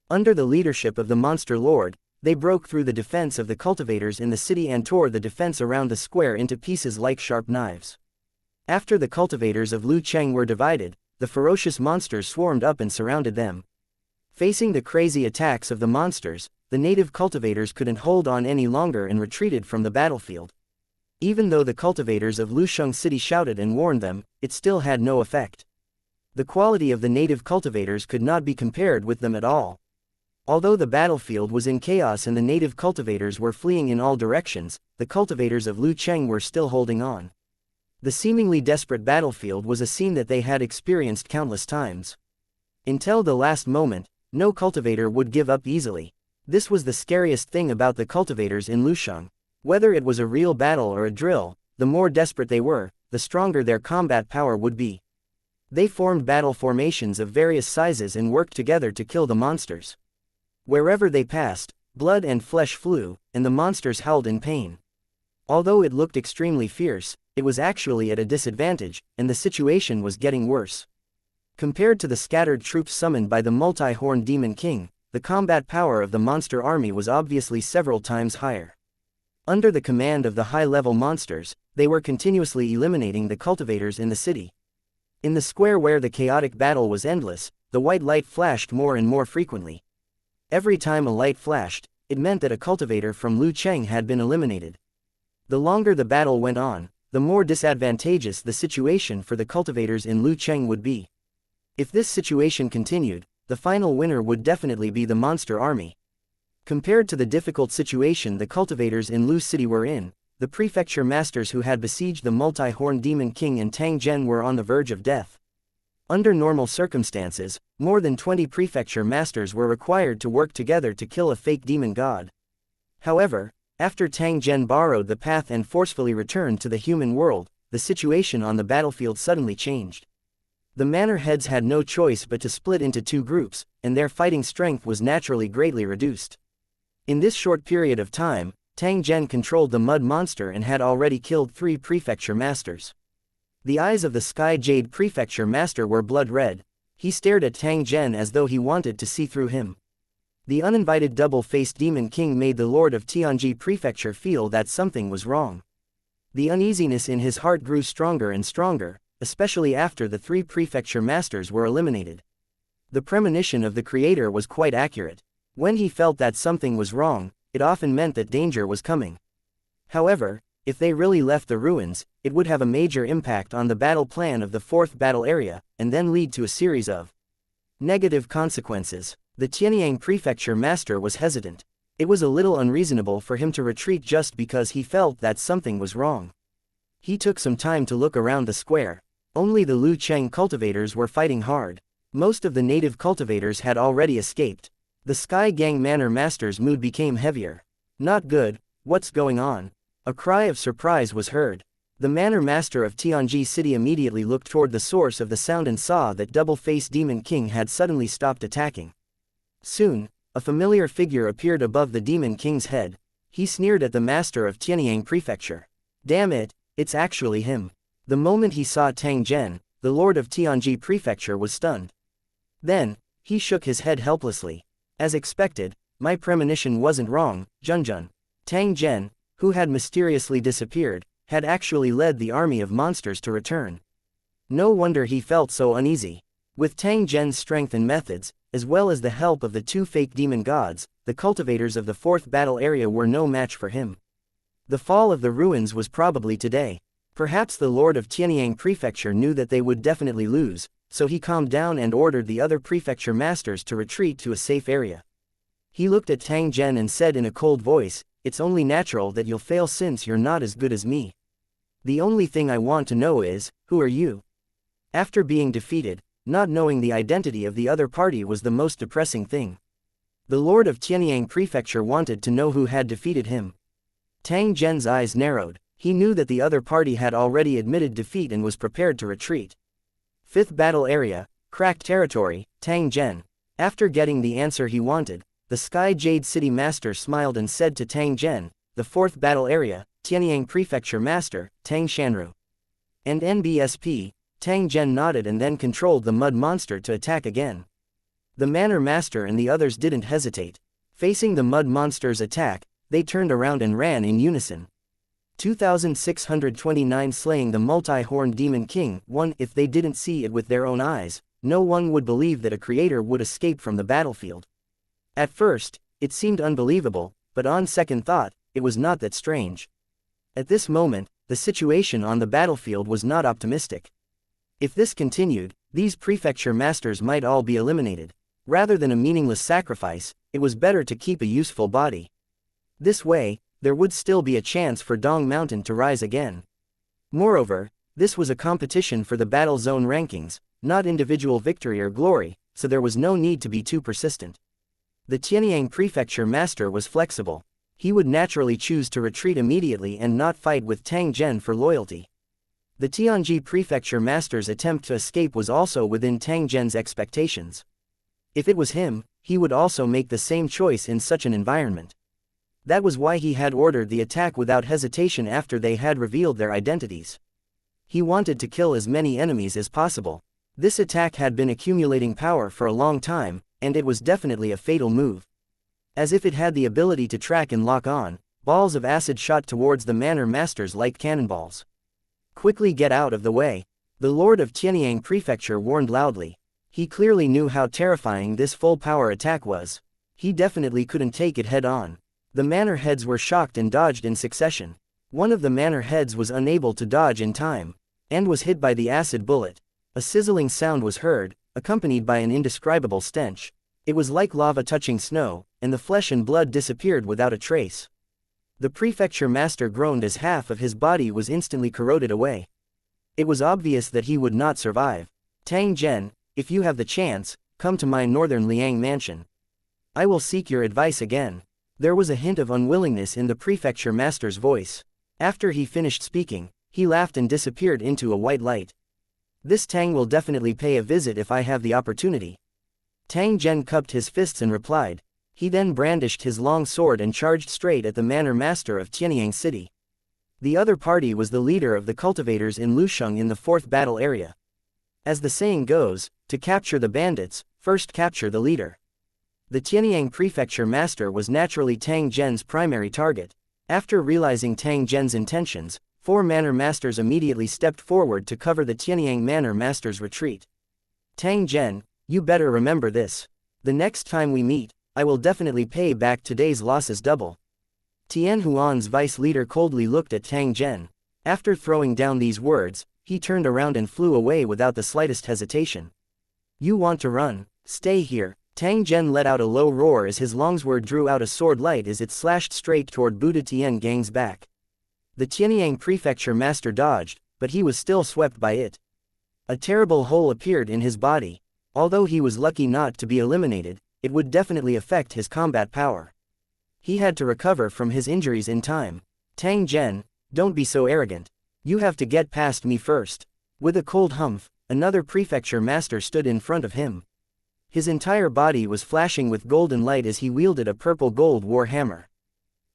Under the leadership of the monster lord, they broke through the defense of the cultivators in the city and tore the defense around the square into pieces like sharp knives. After the cultivators of Lu Cheng were divided, the ferocious monsters swarmed up and surrounded them. Facing the crazy attacks of the monsters, the native cultivators couldn't hold on any longer and retreated from the battlefield. Even though the cultivators of Lusheng City shouted and warned them, it still had no effect. The quality of the native cultivators could not be compared with them at all. Although the battlefield was in chaos and the native cultivators were fleeing in all directions, the cultivators of Lu Cheng were still holding on. The seemingly desperate battlefield was a scene that they had experienced countless times. Until the last moment, no cultivator would give up easily. This was the scariest thing about the cultivators in Lusheng. Whether it was a real battle or a drill, the more desperate they were, the stronger their combat power would be. They formed battle formations of various sizes and worked together to kill the monsters. Wherever they passed, blood and flesh flew, and the monsters howled in pain. Although it looked extremely fierce, it was actually at a disadvantage, and the situation was getting worse. Compared to the scattered troops summoned by the multi-horned Demon King, the combat power of the monster army was obviously several times higher. Under the command of the high-level monsters, they were continuously eliminating the cultivators in the city. In the square where the chaotic battle was endless, the white light flashed more and more frequently. Every time a light flashed, it meant that a cultivator from Lu Cheng had been eliminated. The longer the battle went on, the more disadvantageous the situation for the cultivators in Lu Cheng would be. If this situation continued, the final winner would definitely be the monster army. Compared to the difficult situation the cultivators in Lu City were in, the prefecture masters who had besieged the multi-horned Demon King and Tang Zhen were on the verge of death. Under normal circumstances, more than 20 prefecture masters were required to work together to kill a fake demon god. However, after Tang Zhen borrowed the path and forcefully returned to the human world, the situation on the battlefield suddenly changed. The manor heads had no choice but to split into two groups, and their fighting strength was naturally greatly reduced. In this short period of time, Tang Zhen controlled the mud monster and had already killed 3 prefecture masters. The eyes of the Sky Jade prefecture master were blood red. He stared at Tang Zhen as though he wanted to see through him. The uninvited double-faced Demon King made the Lord of Tianji prefecture feel that something was wrong. The uneasiness in his heart grew stronger and stronger, especially after the 3 prefecture masters were eliminated. The premonition of the creator was quite accurate. When he felt that something was wrong, it often meant that danger was coming. However, if they really left the ruins, it would have a major impact on the battle plan of the 4th battle area, and then lead to a series of negative consequences. The Tianyang prefecture master was hesitant. It was a little unreasonable for him to retreat just because he felt that something was wrong. He took some time to look around the square. Only the Lu Cheng cultivators were fighting hard. Most of the native cultivators had already escaped. The Sky Gang Manor Master's mood became heavier. Not good, what's going on? A cry of surprise was heard. The Manor Master of Tianji City immediately looked toward the source of the sound and saw that double-faced Demon King had suddenly stopped attacking. Soon, a familiar figure appeared above the Demon King's head. He sneered at the Master of Tianyang Prefecture. Damn it, it's actually him. The moment he saw Tang Zhen, the lord of Tianji Prefecture was stunned. Then, he shook his head helplessly. As expected, my premonition wasn't wrong, Junjun. Tang Zhen, who had mysteriously disappeared, had actually led the army of monsters to return. No wonder he felt so uneasy. With Tang Zhen's strength and methods, as well as the help of the two fake demon gods, the cultivators of the fourth battle area were no match for him. The fall of the ruins was probably today. Perhaps the lord of Tianyang Prefecture knew that they would definitely lose, so he calmed down and ordered the other prefecture masters to retreat to a safe area. He looked at Tang Zhen and said in a cold voice, "It's only natural that you'll fail since you're not as good as me. The only thing I want to know is, who are you?" After being defeated, not knowing the identity of the other party was the most depressing thing. The lord of Tianyang Prefecture wanted to know who had defeated him. Tang Zhen's eyes narrowed. He knew that the other party had already admitted defeat and was prepared to retreat. Fifth battle area, cracked territory, Tang Zhen. After getting the answer he wanted, the Sky Jade City Master smiled and said to Tang Zhen, "The fourth battle area, Tianyang Prefecture Master, Tang Shanru." And NBSP, Tang Zhen nodded and then controlled the mud monster to attack again. The Manor Master and the others didn't hesitate. Facing the mud monster's attack, they turned around and ran in unison. 2629 Slaying the multi-horned Demon King. 1. If they didn't see it with their own eyes, no one would believe that a creator would escape from the battlefield. At first, it seemed unbelievable, but on second thought, it was not that strange. At this moment, the situation on the battlefield was not optimistic. If this continued, these prefecture masters might all be eliminated. Rather than a meaningless sacrifice, it was better to keep a useful body. This way, there would still be a chance for Dong Mountain to rise again. Moreover, this was a competition for the battle zone rankings, not individual victory or glory, so there was no need to be too persistent. The Tianyang Prefecture Master was flexible. He would naturally choose to retreat immediately and not fight with Tang Zhen for loyalty. The Tianji Prefecture Master's attempt to escape was also within Tang Zhen's expectations. If it was him, he would also make the same choice in such an environment. That was why he had ordered the attack without hesitation after they had revealed their identities. He wanted to kill as many enemies as possible. This attack had been accumulating power for a long time, and it was definitely a fatal move. As if it had the ability to track and lock on, balls of acid shot towards the Manor Masters like cannonballs. "Quickly get out of the way," the Lord of Tianyang Prefecture warned loudly. He clearly knew how terrifying this full-power attack was. He definitely couldn't take it head-on. The manor heads were shocked and dodged in succession. One of the manor heads was unable to dodge in time, and was hit by the acid bullet. A sizzling sound was heard, accompanied by an indescribable stench. It was like lava touching snow, and the flesh and blood disappeared without a trace. The prefecture master groaned as half of his body was instantly corroded away. It was obvious that he would not survive. "Tang Zhen, if you have the chance, come to my northern Liang mansion. I will seek your advice again." There was a hint of unwillingness in the prefecture master's voice. After he finished speaking, he laughed and disappeared into a white light. "This Tang will definitely pay a visit if I have the opportunity." Tang Zhen cupped his fists and replied. He then brandished his long sword and charged straight at the manor master of Tianyang City. The other party was the leader of the cultivators in Lusheng in the fourth battle area. As the saying goes, to capture the bandits, first capture the leader. The Tianyang Prefecture Master was naturally Tang Zhen's primary target. After realizing Tang Zhen's intentions, 4 Manor Masters immediately stepped forward to cover the Tianyang Manor Master's retreat. "Tang Zhen, you better remember this. The next time we meet, I will definitely pay back today's losses double." Tian Huan's vice leader coldly looked at Tang Zhen. After throwing down these words, he turned around and flew away without the slightest hesitation. "You want to run? Stay here." Tang Zhen let out a low roar as his longsword drew out a sword light as it slashed straight toward Buddha Tian Gang's back. The Tianyang Prefecture Master dodged, but he was still swept by it. A terrible hole appeared in his body. Although he was lucky not to be eliminated, it would definitely affect his combat power. He had to recover from his injuries in time. "Tang Zhen, don't be so arrogant. You have to get past me first." With a cold humph, another prefecture master stood in front of him. His entire body was flashing with golden light as he wielded a purple gold war hammer.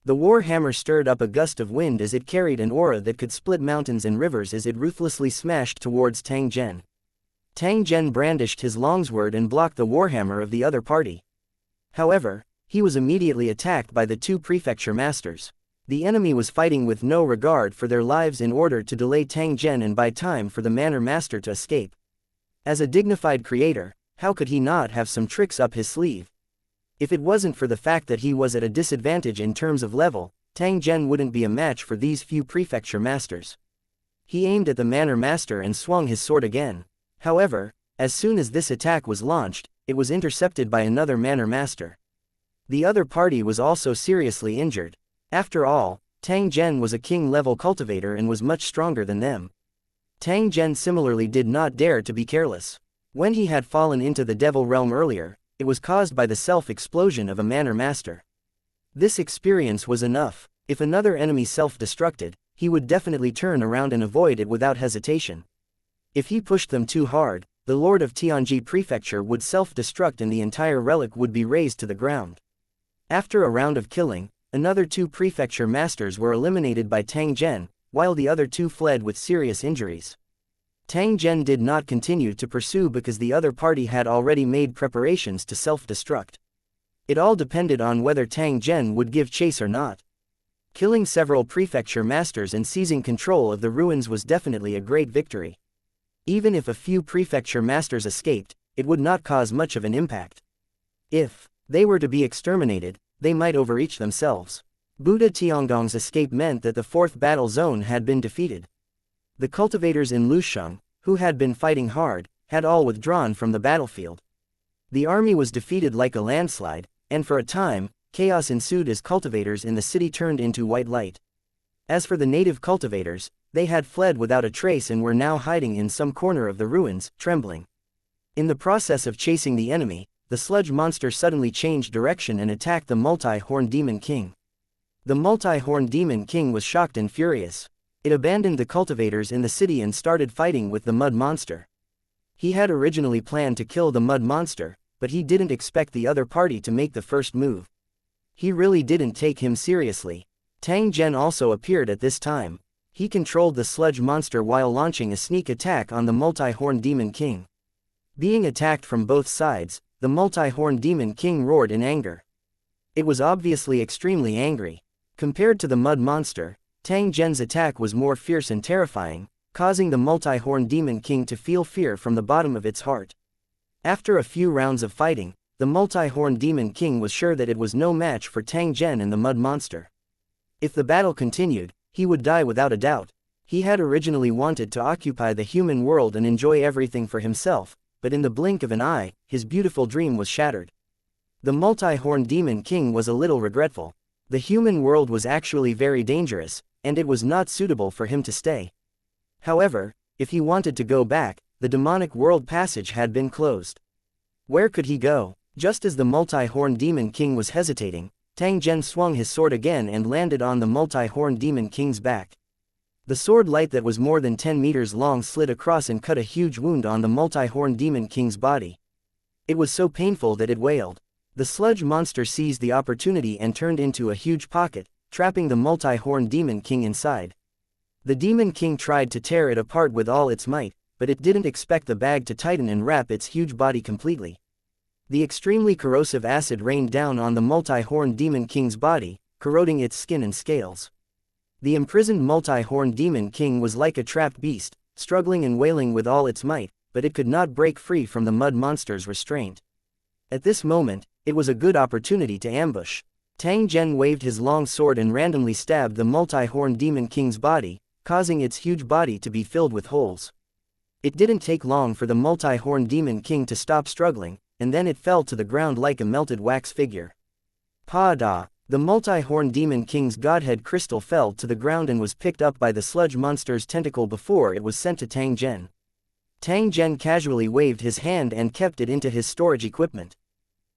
The war hammer stirred up a gust of wind as it carried an aura that could split mountains and rivers as it ruthlessly smashed towards Tang Zhen. Tang Zhen brandished his longsword and blocked the warhammer of the other party. However, he was immediately attacked by the two prefecture masters. The enemy was fighting with no regard for their lives in order to delay Tang Zhen and buy time for the manor master to escape. As a dignified creator, how could he not have some tricks up his sleeve? If it wasn't for the fact that he was at a disadvantage in terms of level, Tang Zhen wouldn't be a match for these few prefecture masters. He aimed at the manor master and swung his sword again. However, as soon as this attack was launched, it was intercepted by another manor master. The other party was also seriously injured. After all, Tang Zhen was a king-level cultivator and was much stronger than them. Tang Zhen similarly did not dare to be careless. When he had fallen into the devil realm earlier, it was caused by the self-explosion of a manor master. This experience was enough. If another enemy self-destructed, he would definitely turn around and avoid it without hesitation. If he pushed them too hard, the Lord of Tianji Prefecture would self-destruct and the entire relic would be razed to the ground. After a round of killing, another two prefecture masters were eliminated by Tang Zhen, while the other two fled with serious injuries. Tang Zhen did not continue to pursue because the other party had already made preparations to self-destruct. It all depended on whether Tang Zhen would give chase or not. Killing several prefecture masters and seizing control of the ruins was definitely a great victory. Even if a few prefecture masters escaped, it would not cause much of an impact. If they were to be exterminated, they might overreach themselves. Buddha Tiangong's escape meant that the fourth battle zone had been defeated. The cultivators in Lusheng, who had been fighting hard, had all withdrawn from the battlefield. The army was defeated like a landslide, and for a time, chaos ensued as cultivators in the city turned into white light. As for the native cultivators, they had fled without a trace and were now hiding in some corner of the ruins, trembling. In the process of chasing the enemy, the sludge monster suddenly changed direction and attacked the multi-horned demon king. The multi-horned demon king was shocked and furious. It abandoned the cultivators in the city and started fighting with the mud monster. He had originally planned to kill the mud monster, but he didn't expect the other party to make the first move. He really didn't take him seriously. Tang Zhen also appeared at this time. He controlled the sludge monster while launching a sneak attack on the multi-horned demon king. Being attacked from both sides, the multi-horned demon king roared in anger. It was obviously extremely angry. Compared to the mud monster, Tang Zhen's attack was more fierce and terrifying, causing the multi-horned demon king to feel fear from the bottom of its heart. After a few rounds of fighting, the multi-horned demon king was sure that it was no match for Tang Zhen and the mud monster. If the battle continued, he would die without a doubt. He had originally wanted to occupy the human world and enjoy everything for himself, but in the blink of an eye, his beautiful dream was shattered. The multi-horned demon king was a little regretful. The human world was actually very dangerous, and it was not suitable for him to stay. However, if he wanted to go back, the demonic world passage had been closed. Where could he go? Just as the multi-horned demon king was hesitating, Tang Zhen swung his sword again and landed on the multi-horned demon king's back. The sword light that was more than 10 meters long slid across and cut a huge wound on the multi-horned demon king's body. It was so painful that it wailed. The sludge monster seized the opportunity and turned into a huge pocket, trapping the multi-horned demon king inside. The demon king tried to tear it apart with all its might, but it didn't expect the bag to tighten and wrap its huge body completely. The extremely corrosive acid rained down on the multi-horned demon king's body, corroding its skin and scales. The imprisoned multi-horned demon king was like a trapped beast, struggling and wailing with all its might, but it could not break free from the mud monster's restraint. At this moment, it was a good opportunity to ambush. Tang Zhen waved his long sword and randomly stabbed the multi-horned demon king's body, causing its huge body to be filled with holes. It didn't take long for the multi-horned demon king to stop struggling, and then it fell to the ground like a melted wax figure. Pa-da! The multi-horned demon king's godhead crystal fell to the ground and was picked up by the sludge monster's tentacle before it was sent to Tang Zhen. Tang Zhen casually waved his hand and kept it into his storage equipment.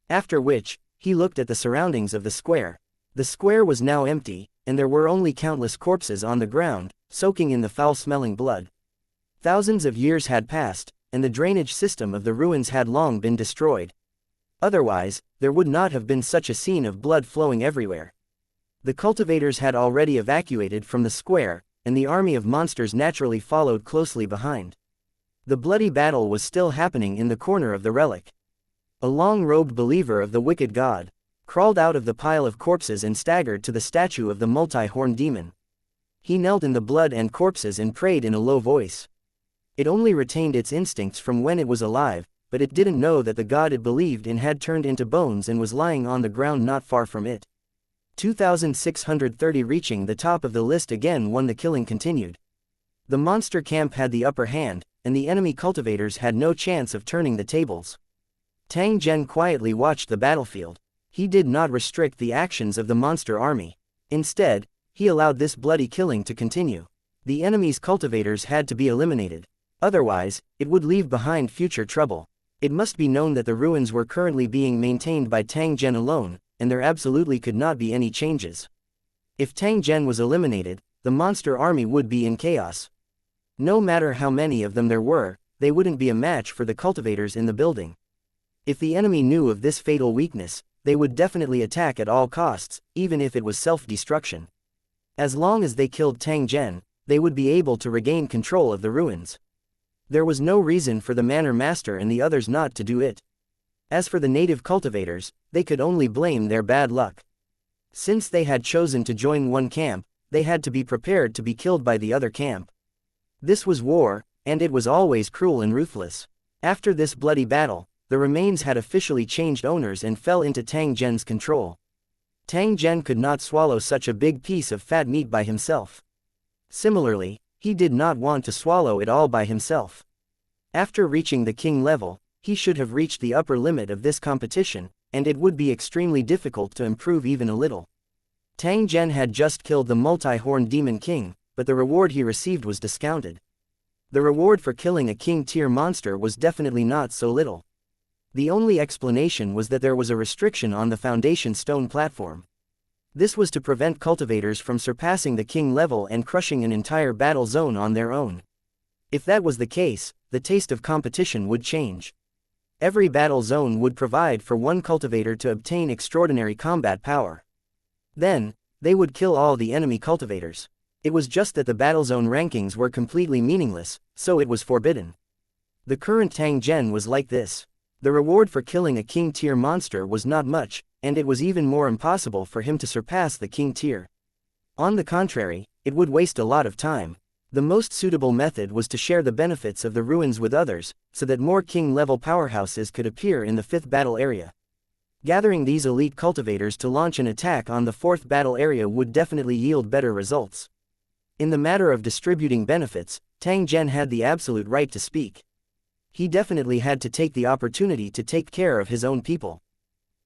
After which, he looked at the surroundings of the square. The square was now empty, and there were only countless corpses on the ground, soaking in the foul-smelling blood. Thousands of years had passed, and the drainage system of the ruins had long been destroyed. Otherwise, there would not have been such a scene of blood flowing everywhere. The cultivators had already evacuated from the square, and the army of monsters naturally followed closely behind. The bloody battle was still happening in the corner of the relic. A long-robed believer of the wicked god crawled out of the pile of corpses and staggered to the statue of the multi-horned demon. He knelt in the blood and corpses and prayed in a low voice. It only retained its instincts from when it was alive, but it didn't know that the god it believed in had turned into bones and was lying on the ground not far from it. 2630 reaching the top of the list again when the killing continued. The monster camp had the upper hand, and the enemy cultivators had no chance of turning the tables. Tang Zhen quietly watched the battlefield. He did not restrict the actions of the monster army. Instead, he allowed this bloody killing to continue. The enemy's cultivators had to be eliminated. Otherwise, it would leave behind future trouble. It must be known that the ruins were currently being maintained by Tang Zhen alone, and there absolutely could not be any changes. If Tang Zhen was eliminated, the monster army would be in chaos. No matter how many of them there were, they wouldn't be a match for the cultivators in the building. If the enemy knew of this fatal weakness, they would definitely attack at all costs, even if it was self-destruction. As long as they killed Tang Zhen, they would be able to regain control of the ruins. There was no reason for the Manor Master and the others not to do it. As for the native cultivators, they could only blame their bad luck. Since they had chosen to join one camp, they had to be prepared to be killed by the other camp. This was war, and it was always cruel and ruthless. After this bloody battle, the remains had officially changed owners and fell into Tang Zhen's control. Tang Zhen could not swallow such a big piece of fat meat by himself. Similarly, he did not want to swallow it all by himself. After reaching the king level, he should have reached the upper limit of this competition, and it would be extremely difficult to improve even a little. Tang Zhen had just killed the multi-horned demon king, but the reward he received was discounted. The reward for killing a king-tier monster was definitely not so little. The only explanation was that there was a restriction on the foundation stone platform. This was to prevent cultivators from surpassing the king level and crushing an entire battle zone on their own. If that was the case, the taste of competition would change. Every battle zone would provide for one cultivator to obtain extraordinary combat power. Then, they would kill all the enemy cultivators. It was just that the battle zone rankings were completely meaningless, so it was forbidden. The current Tang Zhen was like this. The reward for killing a king-tier monster was not much, and it was even more impossible for him to surpass the king tier. On the contrary, it would waste a lot of time. The most suitable method was to share the benefits of the ruins with others, so that more king-level powerhouses could appear in the 5th battle area. Gathering these elite cultivators to launch an attack on the 4th battle area would definitely yield better results. In the matter of distributing benefits, Tang Zhen had the absolute right to speak. He definitely had to take the opportunity to take care of his own people.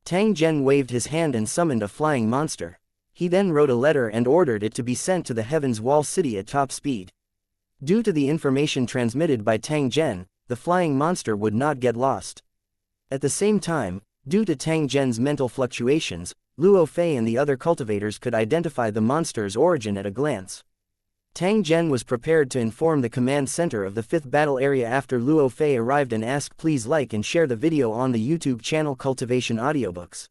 Tang Zhen waved his hand and summoned a flying monster. He then wrote a letter and ordered it to be sent to the Heaven's Wall City at top speed. Due to the information transmitted by Tang Zhen, the flying monster would not get lost. At the same time, due to Tang Zhen's mental fluctuations, Luo Fei and the other cultivators could identify the monster's origin at a glance. Tang Zhen was prepared to inform the command center of the 5th battle area after Luo Fei arrived and asked please like and share the video on the YouTube channel Cultivation Audiobooks.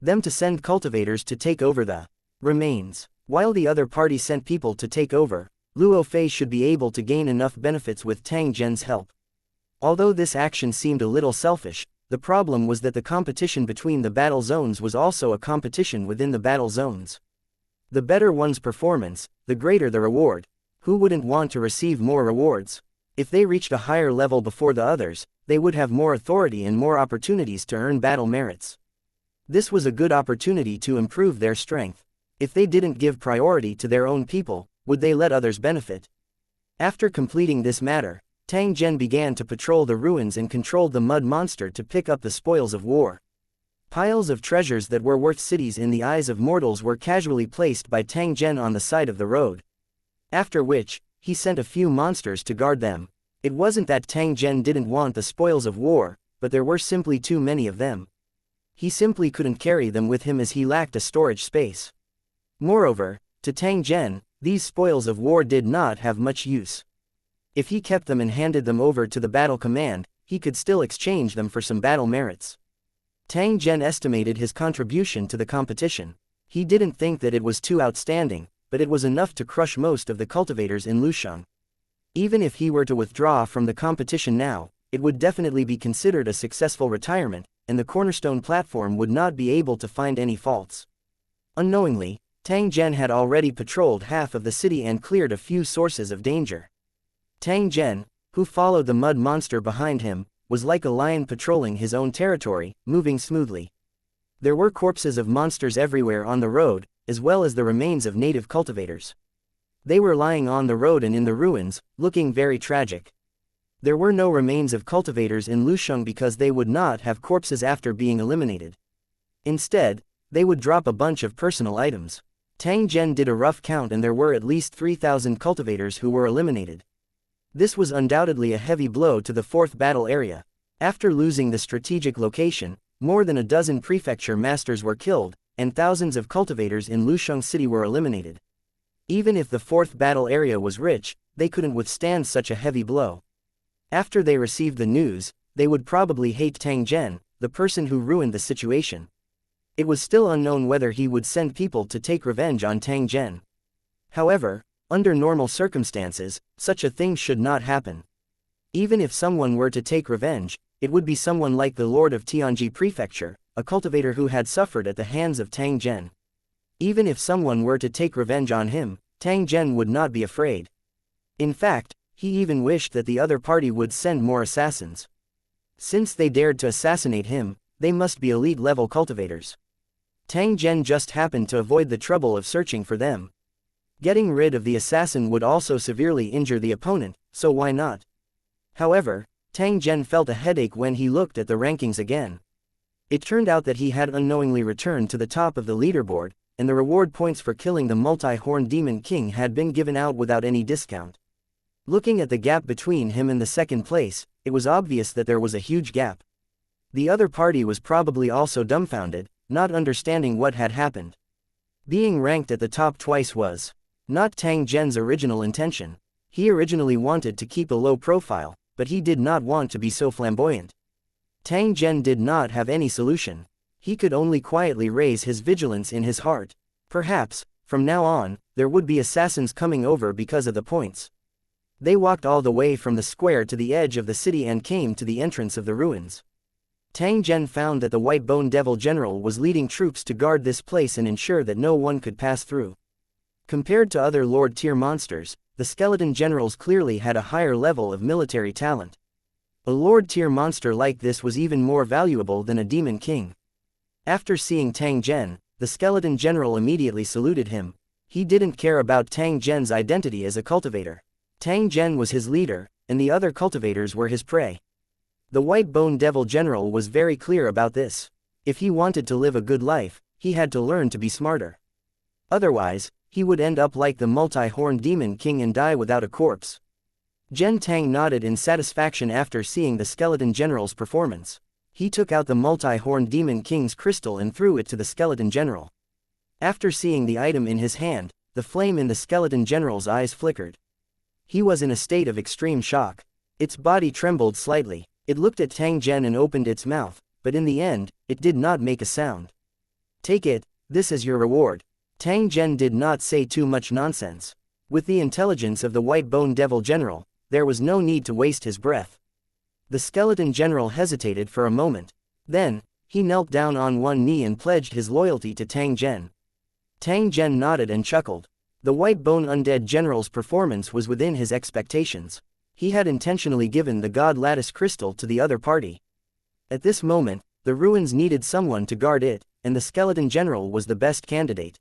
Them to send cultivators to take over the remains. While the other party sent people to take over, Luo Fei should be able to gain enough benefits with Tang Zhen's help. Although this action seemed a little selfish, the problem was that the competition between the battle zones was also a competition within the battle zones. The better one's performance, the greater the reward. Who wouldn't want to receive more rewards? If they reached a higher level before the others, they would have more authority and more opportunities to earn battle merits. This was a good opportunity to improve their strength. If they didn't give priority to their own people, would they let others benefit? After completing this matter, Tang Zhen began to patrol the ruins and controlled the mud monster to pick up the spoils of war. Piles of treasures that were worth cities in the eyes of mortals were casually placed by Tang Zhen on the side of the road. After which, he sent a few monsters to guard them. It wasn't that Tang Zhen didn't want the spoils of war, but there were simply too many of them. He simply couldn't carry them with him as he lacked a storage space. Moreover, to Tang Zhen, these spoils of war did not have much use. If he kept them and handed them over to the battle command, he could still exchange them for some battle merits. Tang Zhen estimated his contribution to the competition. He didn't think that it was too outstanding, but it was enough to crush most of the cultivators in Lusheng. Even if he were to withdraw from the competition now, it would definitely be considered a successful retirement, and the cornerstone platform would not be able to find any faults. Unknowingly, Tang Zhen had already patrolled half of the city and cleared a few sources of danger. Tang Zhen, who followed the mud monster behind him, was like a lion patrolling his own territory, moving smoothly. There were corpses of monsters everywhere on the road, as well as the remains of native cultivators. They were lying on the road and in the ruins, looking very tragic. There were no remains of cultivators in Lusheng because they would not have corpses after being eliminated. Instead, they would drop a bunch of personal items. Tang Zhen did a rough count and there were at least 3,000 cultivators who were eliminated. This was undoubtedly a heavy blow to the 4th battle area. After losing the strategic location, more than a dozen prefecture masters were killed, and thousands of cultivators in Lusheng City were eliminated. Even if the 4th battle area was rich, they couldn't withstand such a heavy blow. After they received the news, they would probably hate Tang Zhen, the person who ruined the situation. It was still unknown whether he would send people to take revenge on Tang Zhen. However, under normal circumstances, such a thing should not happen. Even if someone were to take revenge, it would be someone like the Lord of Tianji Prefecture, a cultivator who had suffered at the hands of Tang Zhen. Even if someone were to take revenge on him, Tang Zhen would not be afraid. In fact, he even wished that the other party would send more assassins. Since they dared to assassinate him, they must be elite-level cultivators. Tang Zhen just happened to avoid the trouble of searching for them. Getting rid of the assassin would also severely injure the opponent, so why not? However, Tang Zhen felt a headache when he looked at the rankings again. It turned out that he had unknowingly returned to the top of the leaderboard, and the reward points for killing the multi-horned demon king had been given out without any discount. Looking at the gap between him and the second place, it was obvious that there was a huge gap. The other party was probably also dumbfounded, not understanding what had happened. Being ranked at the top twice was not Tang Zhen's original intention. He originally wanted to keep a low profile, but he did not want to be so flamboyant. Tang Zhen did not have any solution. He could only quietly raise his vigilance in his heart. Perhaps, from now on, there would be assassins coming over because of the points. They walked all the way from the square to the edge of the city and came to the entrance of the ruins. Tang Zhen found that the White Bone Devil General was leading troops to guard this place and ensure that no one could pass through. Compared to other Lord-tier monsters, the Skeleton Generals clearly had a higher level of military talent. A Lord-tier monster like this was even more valuable than a Demon King. After seeing Tang Zhen, the Skeleton General immediately saluted him. He didn't care about Tang Zhen's identity as a cultivator. Tang Zhen was his leader, and the other cultivators were his prey. The White Bone Devil General was very clear about this. If he wanted to live a good life, he had to learn to be smarter. Otherwise, he would end up like the multi-horned Demon King and die without a corpse. Zhen Tang nodded in satisfaction after seeing the Skeleton General's performance. He took out the multi-horned Demon King's crystal and threw it to the Skeleton General. After seeing the item in his hand, the flame in the Skeleton General's eyes flickered. He was in a state of extreme shock. Its body trembled slightly. It looked at Tang Zhen and opened its mouth, but in the end, it did not make a sound. "Take it, this is your reward." Tang Zhen did not say too much nonsense. With the intelligence of the White Bone Devil General, there was no need to waste his breath. The Skeleton General hesitated for a moment. Then, he knelt down on one knee and pledged his loyalty to Tang Zhen. Tang Zhen nodded and chuckled. The White Bone Undead General's performance was within his expectations. He had intentionally given the God Lattice Crystal to the other party. At this moment, the ruins needed someone to guard it, and the Skeleton General was the best candidate.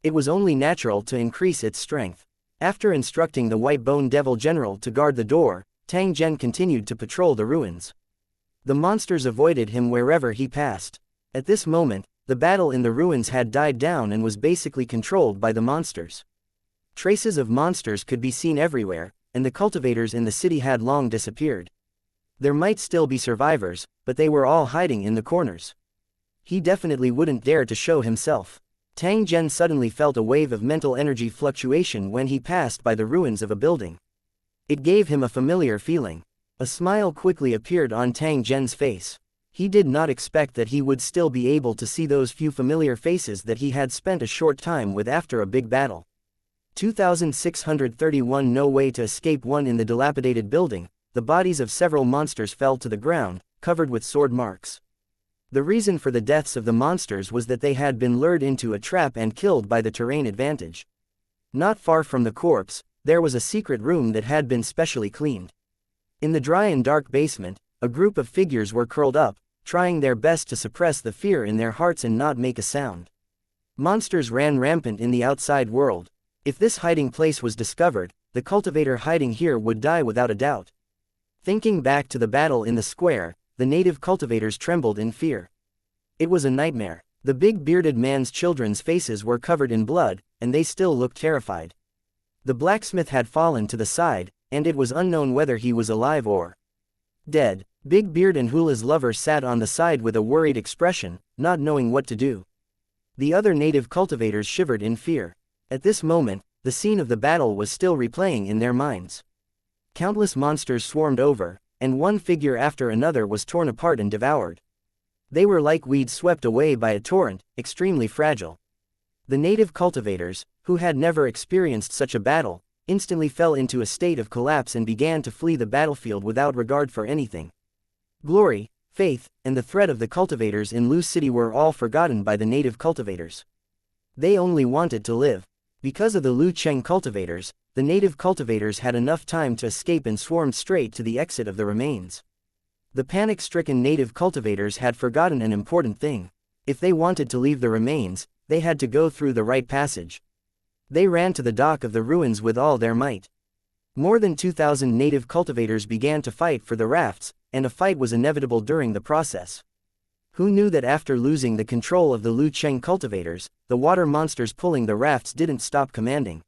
It was only natural to increase its strength. After instructing the White Bone Devil General to guard the door, Tang Zhen continued to patrol the ruins. The monsters avoided him wherever he passed. At this moment, the battle in the ruins had died down and was basically controlled by the monsters. Traces of monsters could be seen everywhere, and the cultivators in the city had long disappeared. There might still be survivors, but they were all hiding in the corners. He definitely wouldn't dare to show himself. Tang Zhen suddenly felt a wave of mental energy fluctuation when he passed by the ruins of a building. It gave him a familiar feeling. A smile quickly appeared on Tang Zhen's face. He did not expect that he would still be able to see those few familiar faces that he had spent a short time with after a big battle. 2631 No way to escape. One in the dilapidated building, the bodies of several monsters fell to the ground, covered with sword marks. The reason for the deaths of the monsters was that they had been lured into a trap and killed by the terrain advantage. Not far from the corpse, there was a secret room that had been specially cleaned. In the dry and dark basement, a group of figures were curled up, trying their best to suppress the fear in their hearts and not make a sound. Monsters ran rampant in the outside world. If this hiding place was discovered, the cultivator hiding here would die without a doubt. Thinking back to the battle in the square, the native cultivators trembled in fear. It was a nightmare. The big bearded man's children's faces were covered in blood, and they still looked terrified. The blacksmith had fallen to the side, and it was unknown whether he was alive or dead. Big Beard and Hula's lover sat on the side with a worried expression, not knowing what to do. The other native cultivators shivered in fear. At this moment, the scene of the battle was still replaying in their minds. Countless monsters swarmed over, and one figure after another was torn apart and devoured. They were like weeds swept away by a torrent, extremely fragile. The native cultivators, who had never experienced such a battle, instantly fell into a state of collapse and began to flee the battlefield without regard for anything. Glory, faith, and the threat of the cultivators in Lu City were all forgotten by the native cultivators. They only wanted to live. Because of the Lu Cheng cultivators, the native cultivators had enough time to escape and swarmed straight to the exit of the remains. The panic-stricken native cultivators had forgotten an important thing. If they wanted to leave the remains, they had to go through the right passage. They ran to the dock of the ruins with all their might. More than 2,000 native cultivators began to fight for the rafts, and a fight was inevitable during the process. Who knew that after losing the control of the Lu Cheng cultivators, the water monsters pulling the rafts didn't stop commanding.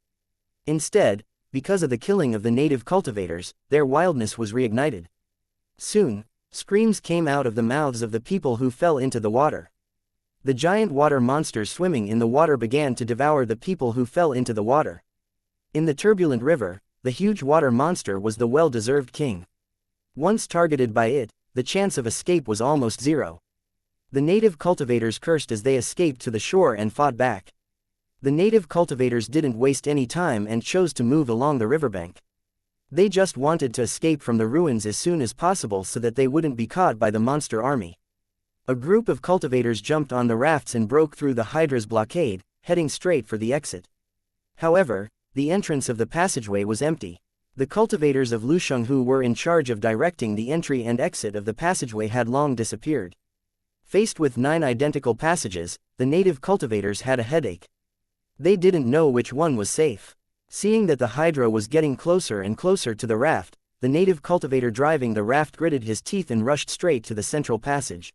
Instead, because of the killing of the native cultivators, their wildness was reignited. Soon, screams came out of the mouths of the people who fell into the water. The giant water monsters swimming in the water began to devour the people who fell into the water. In the turbulent river, the huge water monster was the well-deserved king. Once targeted by it, the chance of escape was almost zero. The native cultivators cursed as they escaped to the shore and fought back. The native cultivators didn't waste any time and chose to move along the riverbank. They just wanted to escape from the ruins as soon as possible so that they wouldn't be caught by the monster army. A group of cultivators jumped on the rafts and broke through the Hydra's blockade, heading straight for the exit. However, the entrance of the passageway was empty. The cultivators of Lusheng who were in charge of directing the entry and exit of the passageway had long disappeared. Faced with 9 identical passages, the native cultivators had a headache. They didn't know which one was safe. Seeing that the Hydra was getting closer and closer to the raft, the native cultivator driving the raft gritted his teeth and rushed straight to the central passage.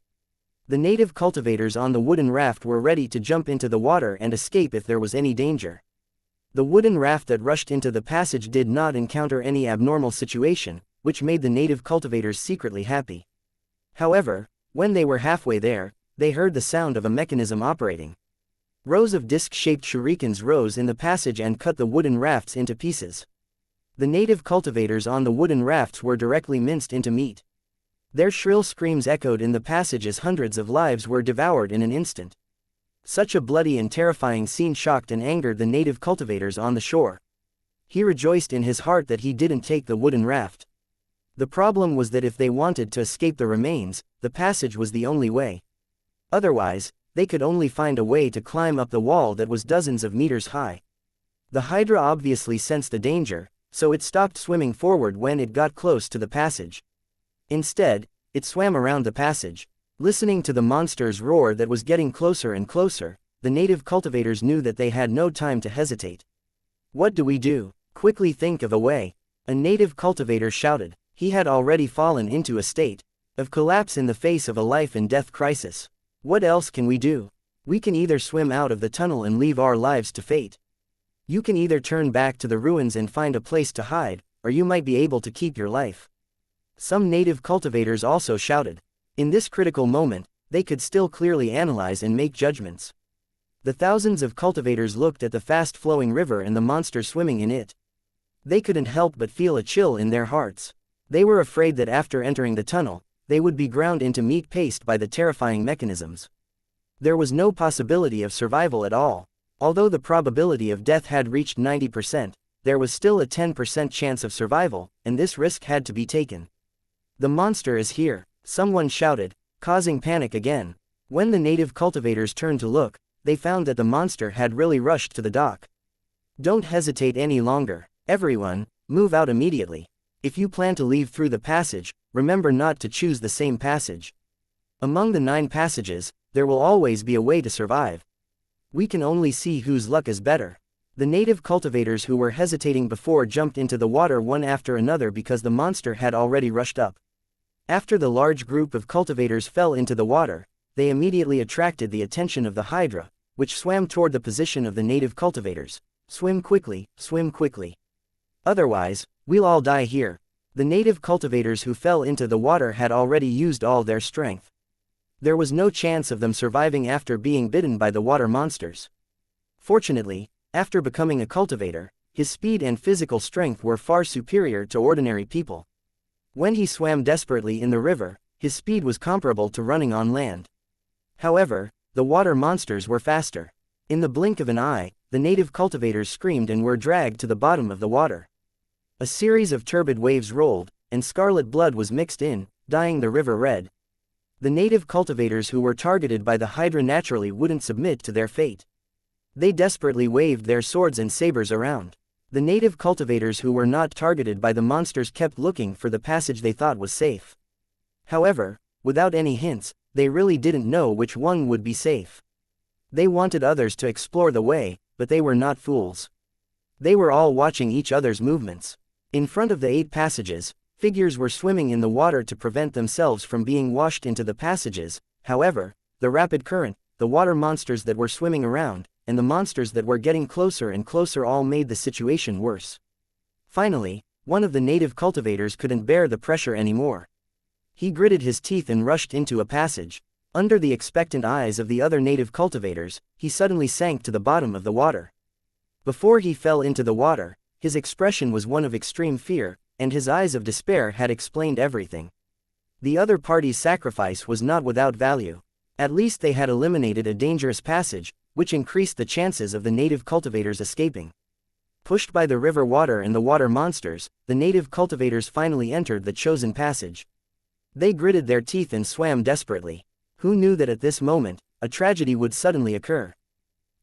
The native cultivators on the wooden raft were ready to jump into the water and escape if there was any danger. The wooden raft that rushed into the passage did not encounter any abnormal situation, which made the native cultivators secretly happy. However, when they were halfway there, they heard the sound of a mechanism operating. Rows of disc-shaped shurikens rose in the passage and cut the wooden rafts into pieces. The native cultivators on the wooden rafts were directly minced into meat. Their shrill screams echoed in the passage as hundreds of lives were devoured in an instant. Such a bloody and terrifying scene shocked and angered the native cultivators on the shore. He rejoiced in his heart that he didn't take the wooden raft. The problem was that if they wanted to escape the remains, the passage was the only way. Otherwise, they could only find a way to climb up the wall that was dozens of meters high. The Hydra obviously sensed the danger, so it stopped swimming forward when it got close to the passage. Instead, it swam around the passage. Listening to the monster's roar that was getting closer and closer, the native cultivators knew that they had no time to hesitate. "What do we do? Quickly think of a way," a native cultivator shouted. He had already fallen into a state of collapse in the face of a life-and-death crisis. "What else can we do? We can either swim out of the tunnel and leave our lives to fate. You can either turn back to the ruins and find a place to hide, or you might be able to keep your life." Some native cultivators also shouted. In this critical moment, they could still clearly analyze and make judgments. The thousands of cultivators looked at the fast-flowing river and the monster swimming in it. They couldn't help but feel a chill in their hearts. They were afraid that after entering the tunnel, they would be ground into meat paste by the terrifying mechanisms. There was no possibility of survival at all. Although the probability of death had reached 90%, there was still a 10% chance of survival, and this risk had to be taken. The monster is here, someone shouted, causing panic again. When the native cultivators turned to look, they found that the monster had really rushed to the dock. Don't hesitate any longer. Everyone, move out immediately. If you plan to leave through the passage, remember not to choose the same passage. Among the 9 passages, there will always be a way to survive. We can only see whose luck is better. The native cultivators who were hesitating before jumped into the water one after another because the monster had already rushed up. After the large group of cultivators fell into the water, they immediately attracted the attention of the Hydra, which swam toward the position of the native cultivators. Swim quickly, swim quickly. Otherwise, we'll all die here. The native cultivators who fell into the water had already used all their strength. There was no chance of them surviving after being bitten by the water monsters. Fortunately, after becoming a cultivator, his speed and physical strength were far superior to ordinary people. When he swam desperately in the river, his speed was comparable to running on land. However, the water monsters were faster. In the blink of an eye, the native cultivators screamed and were dragged to the bottom of the water. A series of turbid waves rolled, and scarlet blood was mixed in, dyeing the river red. The native cultivators who were targeted by the Hydra naturally wouldn't submit to their fate. They desperately waved their swords and sabers around. The native cultivators who were not targeted by the monsters kept looking for the passage they thought was safe. However, without any hints, they really didn't know which one would be safe. They wanted others to explore the way, but they were not fools. They were all watching each other's movements. In front of the 8 passages, figures were swimming in the water to prevent themselves from being washed into the passages. However, the rapid current, the water monsters that were swimming around, and the monsters that were getting closer and closer all made the situation worse. Finally, one of the native cultivators couldn't bear the pressure anymore. He gritted his teeth and rushed into a passage. Under the expectant eyes of the other native cultivators, he suddenly sank to the bottom of the water. Before he fell into the water, his expression was one of extreme fear, and his eyes of despair had explained everything. The other party's sacrifice was not without value. At least they had eliminated a dangerous passage, which increased the chances of the native cultivators escaping. Pushed by the river water and the water monsters, the native cultivators finally entered the chosen passage. They gritted their teeth and swam desperately. Who knew that at this moment, a tragedy would suddenly occur?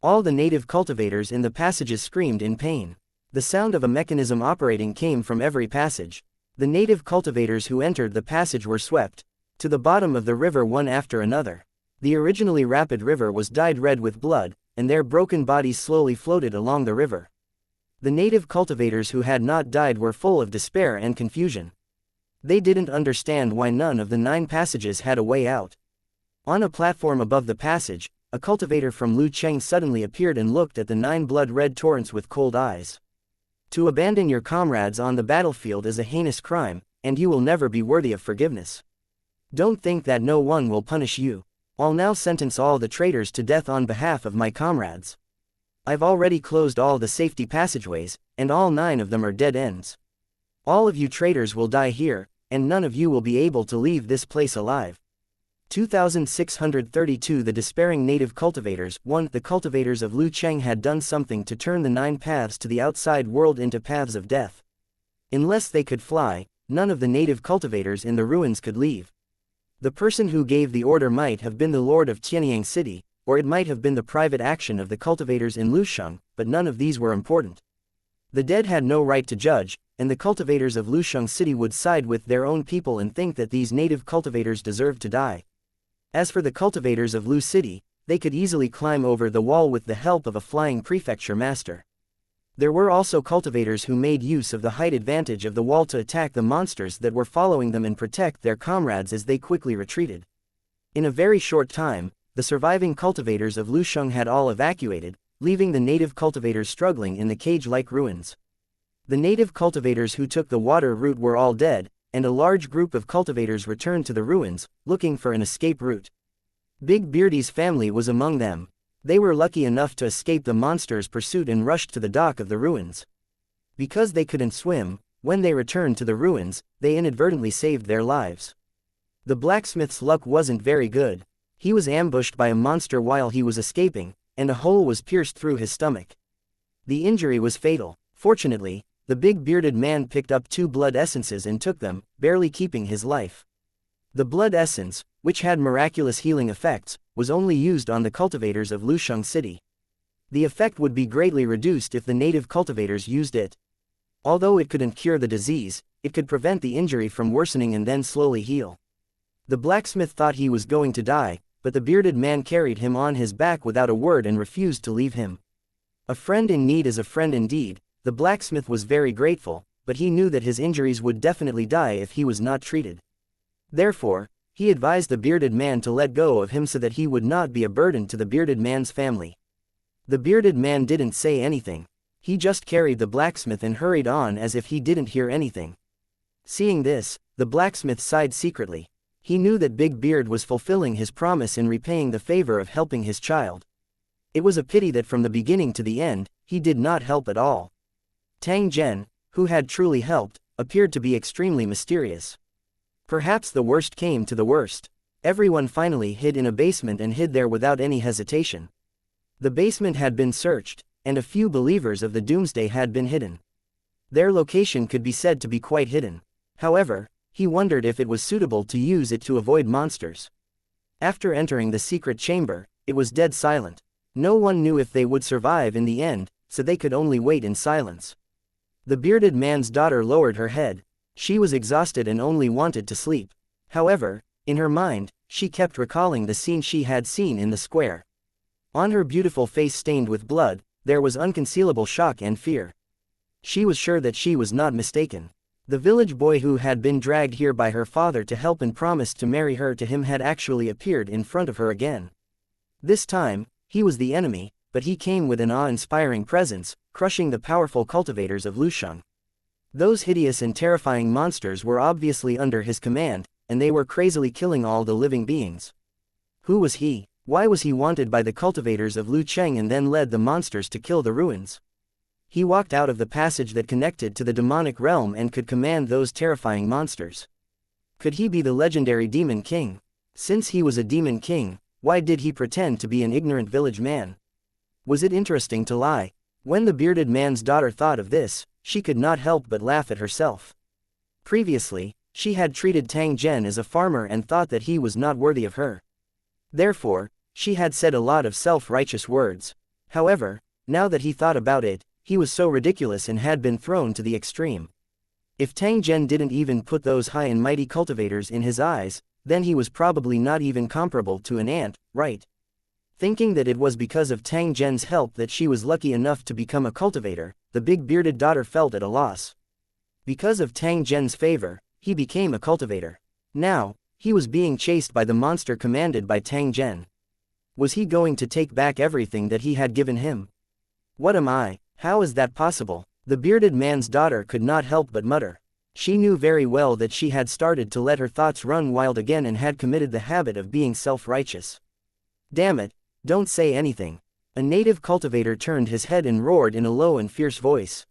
All the native cultivators in the passages screamed in pain. The sound of a mechanism operating came from every passage. The native cultivators who entered the passage were swept to the bottom of the river one after another. The originally rapid river was dyed red with blood, and their broken bodies slowly floated along the river. The native cultivators who had not died were full of despair and confusion. They didn't understand why none of the 9 passages had a way out. On a platform above the passage, a cultivator from Lu Cheng suddenly appeared and looked at the 9 blood-red torrents with cold eyes. To abandon your comrades on the battlefield is a heinous crime, and you will never be worthy of forgiveness. Don't think that no one will punish you. I'll now sentence all the traitors to death on behalf of my comrades. I've already closed all the safety passageways, and all 9 of them are dead ends. All of you traitors will die here, and none of you will be able to leave this place alive. 2632 The despairing native cultivators. 1. The cultivators of Lu Cheng had done something to turn the 9 paths to the outside world into paths of death. Unless they could fly, none of the native cultivators in the ruins could leave. The person who gave the order might have been the lord of Tianyang City, or it might have been the private action of the cultivators in Lusheng, but none of these were important. The dead had no right to judge, and the cultivators of Lusheng City would side with their own people and think that these native cultivators deserved to die. As for the cultivators of Lu City, they could easily climb over the wall with the help of a flying prefecture master. There were also cultivators who made use of the height advantage of the wall to attack the monsters that were following them and protect their comrades as they quickly retreated. In a very short time, the surviving cultivators of Lusheng had all evacuated, leaving the native cultivators struggling in the cage-like ruins. The native cultivators who took the water route were all dead, and a large group of cultivators returned to the ruins, looking for an escape route. Big Beardy's family was among them. They were lucky enough to escape the monsters' pursuit and rushed to the dock of the ruins. Because they couldn't swim, when they returned to the ruins, they inadvertently saved their lives. The blacksmith's luck wasn't very good. He was ambushed by a monster while he was escaping, and a hole was pierced through his stomach. The injury was fatal. Fortunately, the big bearded man picked up 2 blood essences and took them, barely keeping his life. The blood essence, which had miraculous healing effects, was only used on the cultivators of Lusheng City. The effect would be greatly reduced if the native cultivators used it. Although it couldn't cure the disease, it could prevent the injury from worsening and then slowly heal. The blacksmith thought he was going to die, but the bearded man carried him on his back without a word and refused to leave him. A friend in need is a friend indeed. The blacksmith was very grateful, but he knew that his injuries would definitely die if he was not treated. Therefore, he advised the bearded man to let go of him so that he would not be a burden to the bearded man's family. The bearded man didn't say anything. He just carried the blacksmith and hurried on as if he didn't hear anything. Seeing this, the blacksmith sighed secretly. He knew that Big Beard was fulfilling his promise in repaying the favor of helping his child. It was a pity that from the beginning to the end, he did not help at all. Tang Zhen, who had truly helped, appeared to be extremely mysterious. Perhaps the worst came to the worst. Everyone finally hid in a basement and hid there without any hesitation. The basement had been searched, and a few believers of the doomsday had been hidden. Their location could be said to be quite hidden. However, he wondered if it was suitable to use it to avoid monsters. After entering the secret chamber, it was dead silent. No one knew if they would survive in the end, so they could only wait in silence. The bearded man's daughter lowered her head. She was exhausted and only wanted to sleep. However, in her mind, she kept recalling the scene she had seen in the square. On her beautiful face stained with blood, there was unconcealable shock and fear. She was sure that she was not mistaken. The village boy who had been dragged here by her father to help and promised to marry her to him had actually appeared in front of her again. This time, he was the enemy, but he came with an awe-inspiring presence, crushing the powerful cultivators of Lusheng. Those hideous and terrifying monsters were obviously under his command, and they were crazily killing all the living beings. Who was he? Why was he wanted by the cultivators of Lucheng and then led the monsters to kill the ruins? He walked out of the passage that connected to the demonic realm and could command those terrifying monsters. Could he be the legendary Demon King? Since he was a Demon King, why did he pretend to be an ignorant village man? Was it interesting to lie? When the bearded man's daughter thought of this, she could not help but laugh at herself. Previously, she had treated Tang Zhen as a farmer and thought that he was not worthy of her. Therefore, she had said a lot of self-righteous words. However, now that he thought about it, he was so ridiculous and had been thrown to the extreme. If Tang Zhen didn't even put those high and mighty cultivators in his eyes, then he was probably not even comparable to an ant, right? Thinking that it was because of Tang Zhen's help that she was lucky enough to become a cultivator, the big bearded daughter felt at a loss. Because of Tang Zhen's favor, he became a cultivator. Now, he was being chased by the monster commanded by Tang Zhen. Was he going to take back everything that he had given him? What am I? How is that possible? The bearded man's daughter could not help but mutter. She knew very well that she had started to let her thoughts run wild again and had committed the habit of being self-righteous. Damn it, don't say anything. A native cultivator turned his head and roared in a low and fierce voice.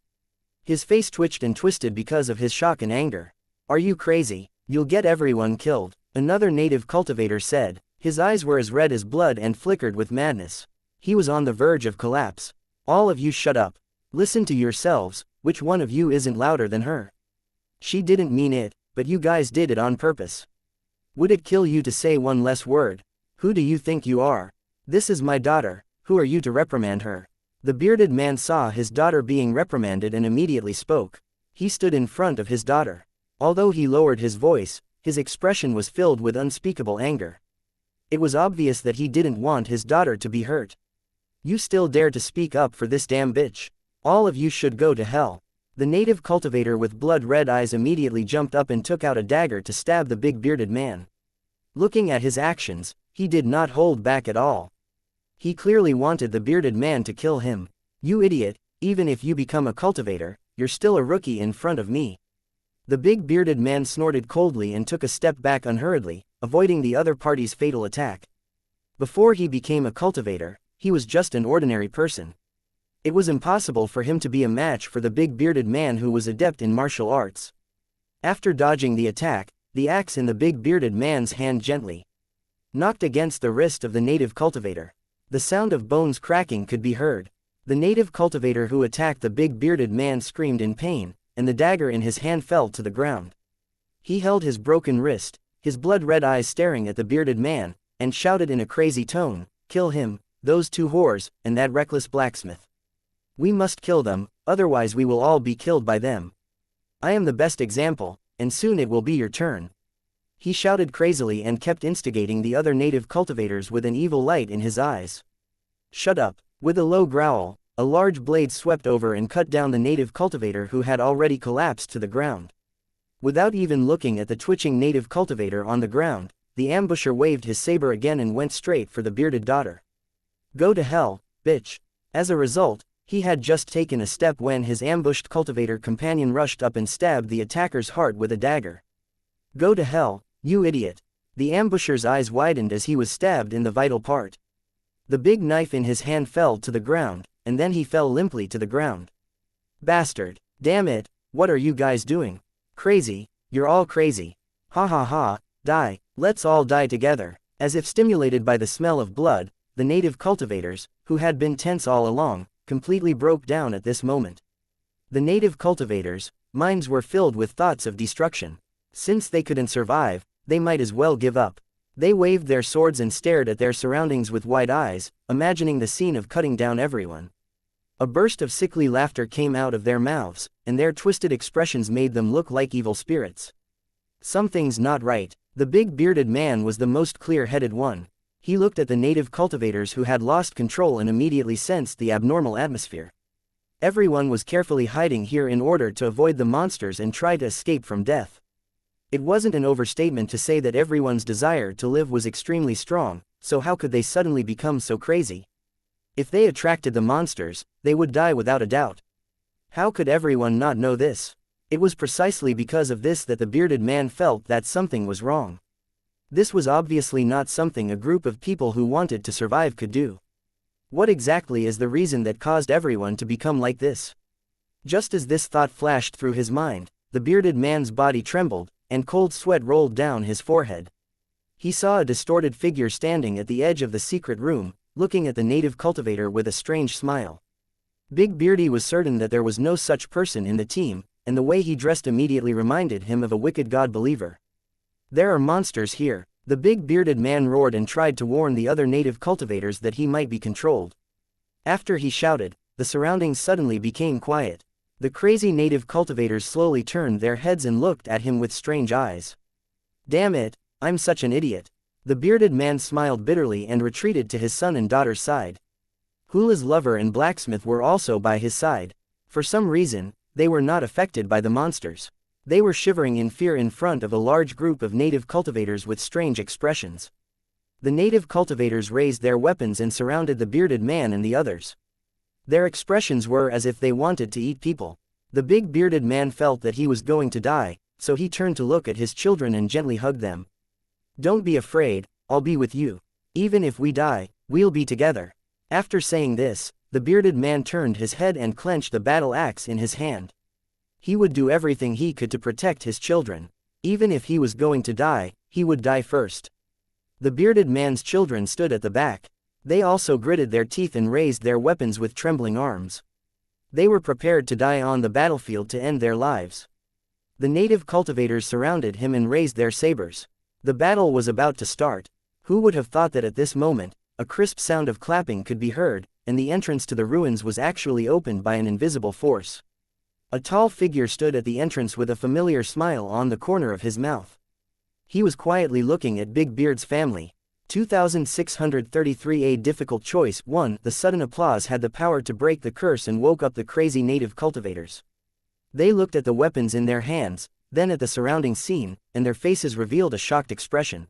His face twitched and twisted because of his shock and anger. Are you crazy? You'll get everyone killed, another native cultivator said. His eyes were as red as blood and flickered with madness. He was on the verge of collapse. All of you shut up. Listen to yourselves, which one of you isn't louder than her? She didn't mean it, but you guys did it on purpose. Would it kill you to say one less word? Who do you think you are? This is my daughter, who are you to reprimand her? The bearded man saw his daughter being reprimanded and immediately spoke. He stood in front of his daughter. Although he lowered his voice, his expression was filled with unspeakable anger. It was obvious that he didn't want his daughter to be hurt. You still dare to speak up for this damn bitch? All of you should go to hell. The native cultivator with blood-red eyes immediately jumped up and took out a dagger to stab the big bearded man. Looking at his actions, he did not hold back at all. He clearly wanted the bearded man to kill him. You idiot, even if you become a cultivator, you're still a rookie in front of me. The big bearded man snorted coldly and took a step back unhurriedly, avoiding the other party's fatal attack. Before he became a cultivator, he was just an ordinary person. It was impossible for him to be a match for the big bearded man who was adept in martial arts. After dodging the the axe in the big bearded man's hand gently knocked against the wrist of the native cultivator. The sound of bones cracking could be heard. The native cultivator who attacked the big bearded man screamed in pain, and the dagger in his hand fell to the ground. He held his broken wrist, his blood-red eyes staring at the bearded man, and shouted in a crazy tone, "Kill him, those two whores, and that reckless blacksmith. We must kill them, otherwise we will all be killed by them. I am the best example, and soon it will be your turn." He shouted crazily and kept instigating the other native cultivators with an evil light in his eyes. "Shut up." With a low growl, a large blade swept over and cut down the native cultivator who had already collapsed to the ground. Without even looking at the twitching native cultivator on the ground, the ambusher waved his saber again and went straight for the bearded daughter. "Go to hell, bitch." As a result, he had just taken a step when his ambushed cultivator companion rushed up and stabbed the attacker's heart with a dagger. "Go to hell, you idiot." The ambusher's eyes widened as he was stabbed in the vital part. The big knife in his hand fell to the ground, and then he fell limply to the ground. "Bastard. Damn it, what are you guys doing? Crazy, you're all crazy. Ha ha ha, die, let's all die together." As if stimulated by the smell of blood, the native cultivators, who had been tense all along, completely broke down at this moment. The native cultivators' minds were filled with thoughts of destruction. Since they couldn't survive, they might as well give up. They waved their swords and stared at their surroundings with wide eyes, imagining the scene of cutting down everyone. A burst of sickly laughter came out of their mouths, and their twisted expressions made them look like evil spirits. Something's not right. The big bearded man was the most clear-headed one. He looked at the native cultivators who had lost control and immediately sensed the abnormal atmosphere. Everyone was carefully hiding here in order to avoid the monsters and try to escape from death. It wasn't an overstatement to say that everyone's desire to live was extremely strong, so how could they suddenly become so crazy? If they attracted the monsters, they would die without a doubt. How could everyone not know this? It was precisely because of this that the bearded man felt that something was wrong. This was obviously not something a group of people who wanted to survive could do. What exactly is the reason that caused everyone to become like this? Just as this thought flashed through his mind, the bearded man's body trembled, and cold sweat rolled down his forehead. He saw a distorted figure standing at the edge of the secret room, looking at the native cultivator with a strange smile. Big Beardy was certain that there was no such person in the team, and the way he dressed immediately reminded him of a wicked god believer. "There are monsters here," the big bearded man roared and tried to warn the other native cultivators that he might be controlled. After he shouted, the surroundings suddenly became quiet. The crazy native cultivators slowly turned their heads and looked at him with strange eyes. "Damn it, I'm such an idiot." The bearded man smiled bitterly and retreated to his son and daughter's side. Hula's lover and blacksmith were also by his side. For some reason, they were not affected by the monsters. They were shivering in fear in front of a large group of native cultivators with strange expressions. The native cultivators raised their weapons and surrounded the bearded man and the others. Their expressions were as if they wanted to eat people. The big bearded man felt that he was going to die, so he turned to look at his children and gently hugged them. "Don't be afraid, I'll be with you. Even if we die, we'll be together." After saying this, the bearded man turned his head and clenched the battle axe in his hand. He would do everything he could to protect his children. Even if he was going to die, he would die first. The bearded man's children stood at the back. They also gritted their teeth and raised their weapons with trembling arms. They were prepared to die on the battlefield to end their lives. The native cultivators surrounded him and raised their sabers. The battle was about to start. Who would have thought that at this moment, a crisp sound of clapping could be heard, and the entrance to the ruins was actually opened by an invisible force. A tall figure stood at the entrance with a familiar smile on the corner of his mouth. He was quietly looking at Big Beard's family. 2633 A difficult choice. 1. The sudden applause had the power to break the curse and woke up the crazy native cultivators. They looked at the weapons in their hands, then at the surrounding scene, and their faces revealed a shocked expression.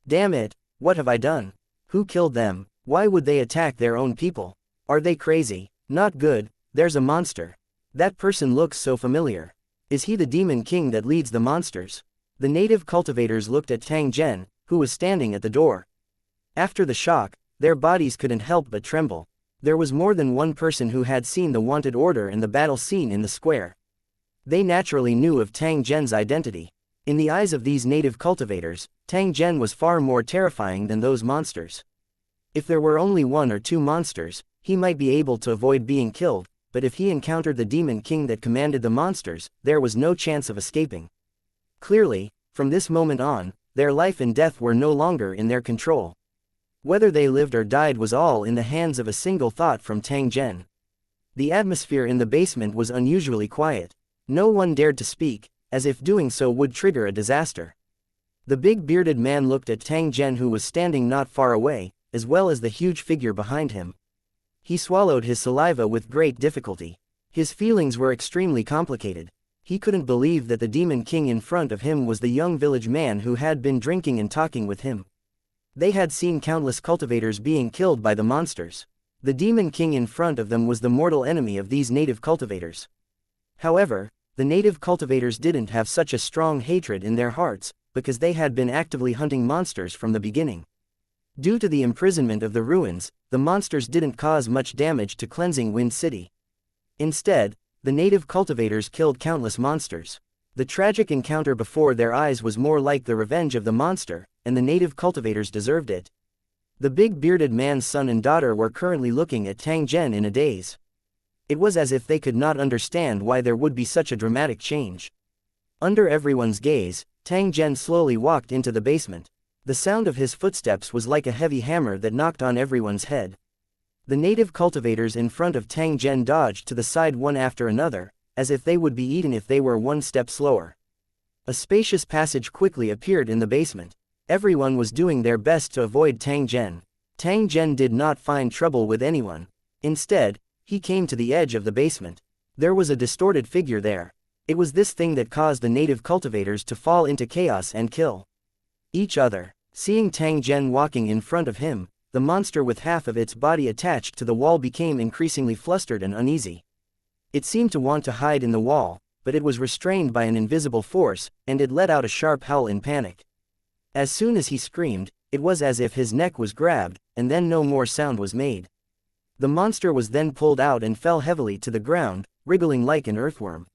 "Damn it, what have I done? Who killed them? Why would they attack their own people? Are they crazy? Not good, there's a monster. That person looks so familiar. Is he the demon king that leads the monsters?" The native cultivators looked at Tang Zhen, who was standing at the door. After the shock, their bodies couldn't help but tremble. There was more than one person who had seen the wanted order and the battle scene in the square. They naturally knew of Tang Zhen's identity. In the eyes of these native cultivators, Tang Zhen was far more terrifying than those monsters. If there were only one or two monsters, he might be able to avoid being killed, but if he encountered the demon king that commanded the monsters, there was no chance of escaping. Clearly, from this moment on, their life and death were no longer in their control. Whether they lived or died was all in the hands of a single thought from Tang Zhen. The atmosphere in the basement was unusually quiet. No one dared to speak, as if doing so would trigger a disaster. The big bearded man looked at Tang Zhen, who was standing not far away, as well as the huge figure behind him. He swallowed his saliva with great difficulty. His feelings were extremely complicated. He couldn't believe that the demon king in front of him was the young village man who had been drinking and talking with him. They had seen countless cultivators being killed by the monsters. The demon king in front of them was the mortal enemy of these native cultivators. However, the native cultivators didn't have such a strong hatred in their hearts, because they had been actively hunting monsters from the beginning. Due to the imprisonment of the ruins, the monsters didn't cause much damage to Cleansing Wind City. Instead, the native cultivators killed countless monsters. The tragic encounter before their eyes was more like the revenge of the monster, and the native cultivators deserved it. The big bearded man's son and daughter were currently looking at Tang Zhen in a daze. It was as if they could not understand why there would be such a dramatic change. Under everyone's gaze, Tang Zhen slowly walked into the basement. The sound of his footsteps was like a heavy hammer that knocked on everyone's head. The native cultivators in front of Tang Zhen dodged to the side one after another, as if they would be eaten if they were one step slower. A spacious passage quickly appeared in the basement. Everyone was doing their best to avoid Tang Zhen. Tang Zhen did not find trouble with anyone. Instead, he came to the edge of the basement. There was a distorted figure there. It was this thing that caused the native cultivators to fall into chaos and kill each other. Seeing Tang Zhen walking in front of him, the monster with half of its body attached to the wall became increasingly flustered and uneasy. It seemed to want to hide in the wall, but it was restrained by an invisible force, and it let out a sharp howl in panic. As soon as he screamed, it was as if his neck was grabbed, and then no more sound was made. The monster was then pulled out and fell heavily to the ground, wriggling like an earthworm.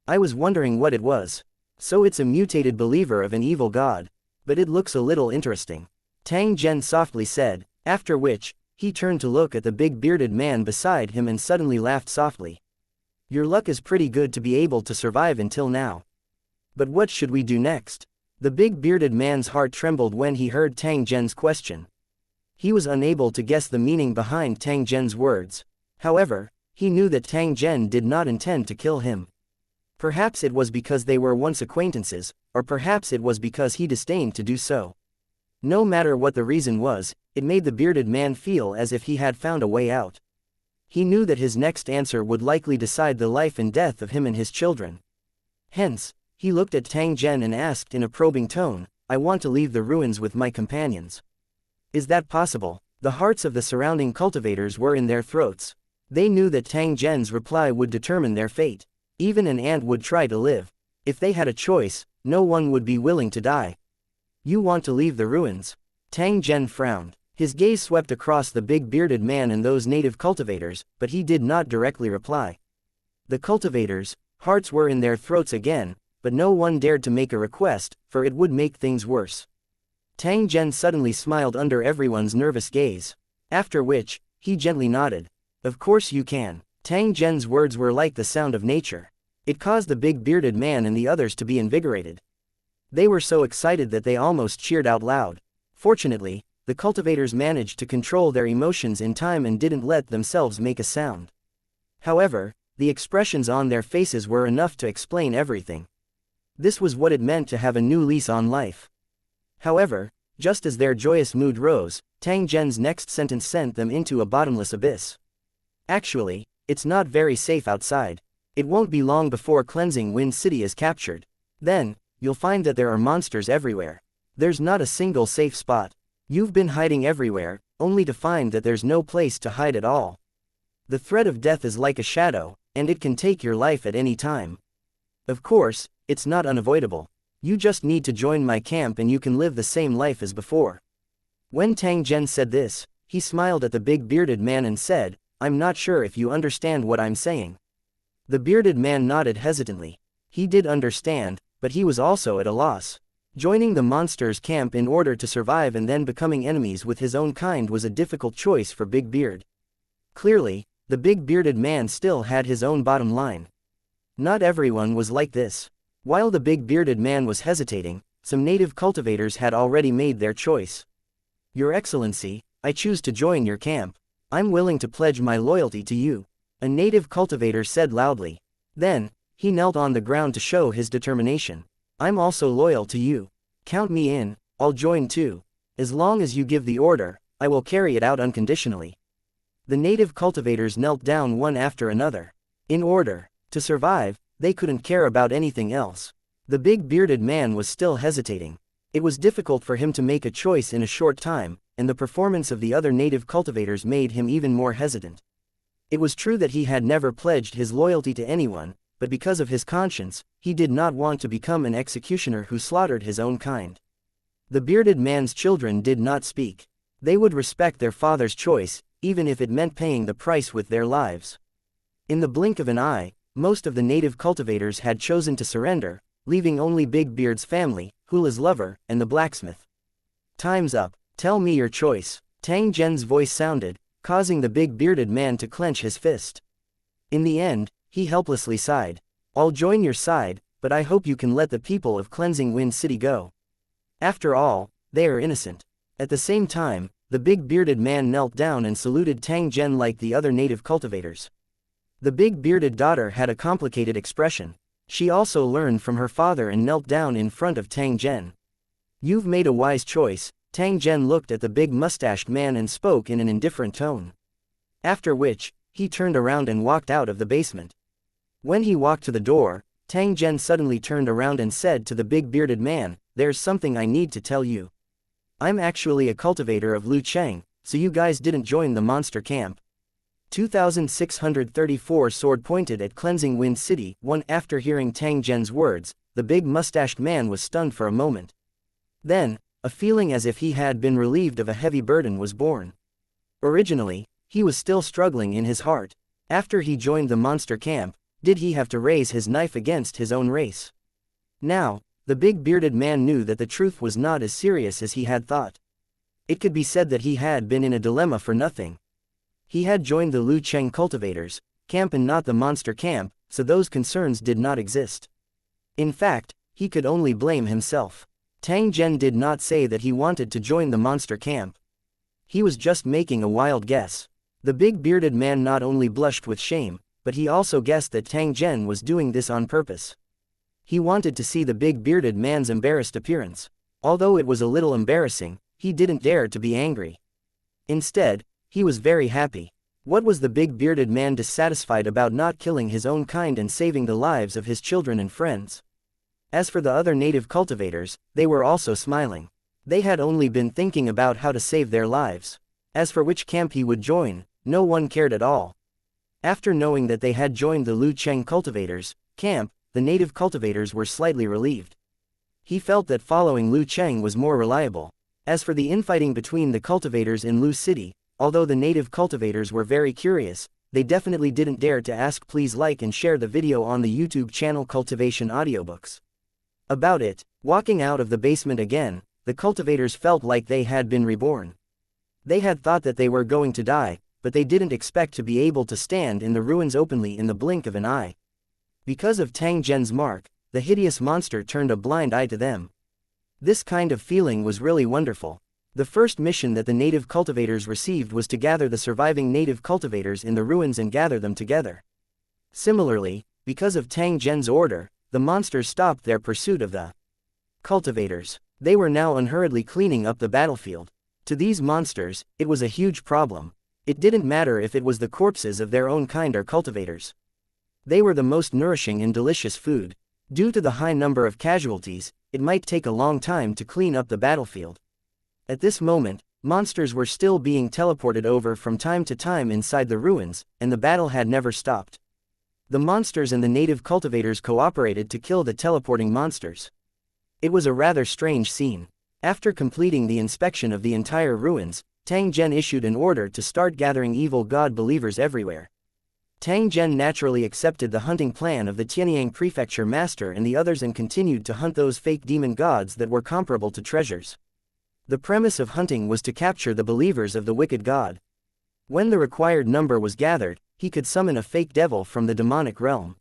I was wondering what it was. So it's a mutated believer of an evil god. But it looks a little interesting, Tang Zhen softly said, after which, he turned to look at the big bearded man beside him and suddenly laughed softly. Your luck is pretty good to be able to survive until now. But what should we do next? The big bearded man's heart trembled when he heard Tang Zhen's question. He was unable to guess the meaning behind Tang Zhen's words. However, he knew that Tang Zhen did not intend to kill him. Perhaps it was because they were once acquaintances, or perhaps it was because he disdained to do so. No matter what the reason was, it made the bearded man feel as if he had found a way out. He knew that his next answer would likely decide the life and death of him and his children. Hence, he looked at Tang Zhen and asked in a probing tone, I want to leave the ruins with my companions. Is that possible? The hearts of the surrounding cultivators were in their throats. They knew that Tang Zhen's reply would determine their fate. Even an ant would try to live. If they had a choice, no one would be willing to die. You want to leave the ruins? Tang Zhen frowned. His gaze swept across the big bearded man and those native cultivators, but he did not directly reply. The cultivators' hearts were in their throats again, but no one dared to make a request, for it would make things worse. Tang Zhen suddenly smiled under everyone's nervous gaze. After which, he gently nodded. Of course you can. Tang Zhen's words were like the sound of nature. It caused the big bearded man and the others to be invigorated. They were so excited that they almost cheered out loud. Fortunately, the cultivators managed to control their emotions in time and didn't let themselves make a sound. However, the expressions on their faces were enough to explain everything. This was what it meant to have a new lease on life. However, just as their joyous mood rose, Tang Zhen's next sentence sent them into a bottomless abyss. Actually, it's not very safe outside. It won't be long before Cleansing Wind City is captured. Then, you'll find that there are monsters everywhere. There's not a single safe spot. You've been hiding everywhere, only to find that there's no place to hide at all. The threat of death is like a shadow, and it can take your life at any time. Of course, it's not unavoidable. You just need to join my camp and you can live the same life as before. When Tang Zhen said this, he smiled at the big bearded man and said, I'm not sure if you understand what I'm saying. The bearded man nodded hesitantly. He did understand, but he was also at a loss. Joining the monsters' camp in order to survive and then becoming enemies with his own kind was a difficult choice for Big Beard. Clearly, the big bearded man still had his own bottom line. Not everyone was like this. While the big bearded man was hesitating, some native cultivators had already made their choice. Your Excellency, I choose to join your camp. I'm willing to pledge my loyalty to you, a native cultivator said loudly. Then, he knelt on the ground to show his determination. I'm also loyal to you. Count me in, I'll join too. As long as you give the order, I will carry it out unconditionally. The native cultivators knelt down one after another. In order to survive, they couldn't care about anything else. The big bearded man was still hesitating. It was difficult for him to make a choice in a short time, and the performance of the other native cultivators made him even more hesitant. It was true that he had never pledged his loyalty to anyone, but because of his conscience, he did not want to become an executioner who slaughtered his own kind. The bearded man's children did not speak. They would respect their father's choice, even if it meant paying the price with their lives. In the blink of an eye, most of the native cultivators had chosen to surrender, leaving only Big Beard's family, Hula's lover, and the blacksmith. Time's up, tell me your choice, Tang Zhen's voice sounded, causing the big bearded man to clench his fist. In the end, he helplessly sighed. I'll join your side, but I hope you can let the people of Cleansing Wind City go. After all, they are innocent. At the same time, the big bearded man knelt down and saluted Tang Zhen like the other native cultivators. The big bearded daughter had a complicated expression. She also learned from her father and knelt down in front of Tang Zhen. You've made a wise choice, Tang Zhen looked at the big mustached man and spoke in an indifferent tone. After which, he turned around and walked out of the basement. When he walked to the door, Tang Zhen suddenly turned around and said to the big bearded man, there's something I need to tell you. I'm actually a cultivator of Lu Cheng, so you guys didn't join the monster camp. 2634 sword pointed at Cleansing Wind City. After hearing Tang Zhen's words, the big mustached man was stunned for a moment. Then, a feeling as if he had been relieved of a heavy burden was born. Originally, he was still struggling in his heart. After he joined the monster camp, did he have to raise his knife against his own race? Now, the big bearded man knew that the truth was not as serious as he had thought. It could be said that he had been in a dilemma for nothing. He had joined the Lu Cheng cultivators camp and not the monster camp, so those concerns did not exist. In fact, he could only blame himself. Tang Zhen did not say that he wanted to join the monster camp. He was just making a wild guess. The big bearded man not only blushed with shame, but he also guessed that Tang Zhen was doing this on purpose. He wanted to see the big bearded man's embarrassed appearance. Although it was a little embarrassing, he didn't dare to be angry. Instead, he was very happy. What was the big bearded man dissatisfied about not killing his own kind and saving the lives of his children and friends? As for the other native cultivators, they were also smiling. They had only been thinking about how to save their lives. As for which camp he would join, no one cared at all. After knowing that they had joined the Lu Cheng cultivators camp, the native cultivators were slightly relieved. He felt that following Lu Cheng was more reliable. As for the infighting between the cultivators in Lu City, although the native cultivators were very curious, they definitely didn't dare to ask. Please like and share the video on the YouTube channel Cultivation Audiobooks. About it, walking out of the basement again, the cultivators felt like they had been reborn. They had thought that they were going to die, but they didn't expect to be able to stand in the ruins openly in the blink of an eye. Because of Tang Zhen's mark, the hideous monster turned a blind eye to them. This kind of feeling was really wonderful. The first mission that the native cultivators received was to gather the surviving native cultivators in the ruins and gather them together. Similarly, because of Tang Zhen's order, the monsters stopped their pursuit of the cultivators. They were now unhurriedly cleaning up the battlefield. To these monsters, it was a huge problem. It didn't matter if it was the corpses of their own kind or cultivators. They were the most nourishing and delicious food. Due to the high number of casualties, it might take a long time to clean up the battlefield. At this moment, monsters were still being teleported over from time to time inside the ruins, and the battle had never stopped. The monsters and the native cultivators cooperated to kill the teleporting monsters. It was a rather strange scene. After completing the inspection of the entire ruins, Tang Zhen issued an order to start gathering evil god believers everywhere. Tang Zhen naturally accepted the hunting plan of the Tianyang prefecture master and the others and continued to hunt those fake demon gods that were comparable to treasures. The premise of hunting was to capture the believers of the wicked god. When the required number was gathered, he could summon a fake devil from the demonic realm.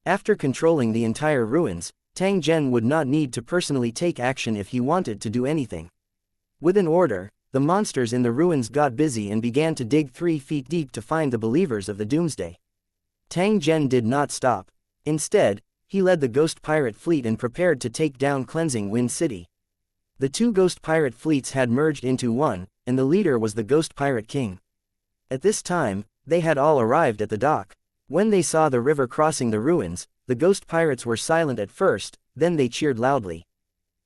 After controlling the entire ruins, Tang Zhen would not need to personally take action if he wanted to do anything. With an order, the monsters in the ruins got busy and began to dig 3 feet deep to find the believers of the doomsday. Tang Zhen did not stop. Instead, he led the ghost pirate fleet and prepared to take down Cleansing Wind City. The 2 ghost pirate fleets had merged into one, and the leader was the ghost pirate king. At this time, they had all arrived at the dock. When they saw the river crossing the ruins, the ghost pirates were silent at first, then they cheered loudly.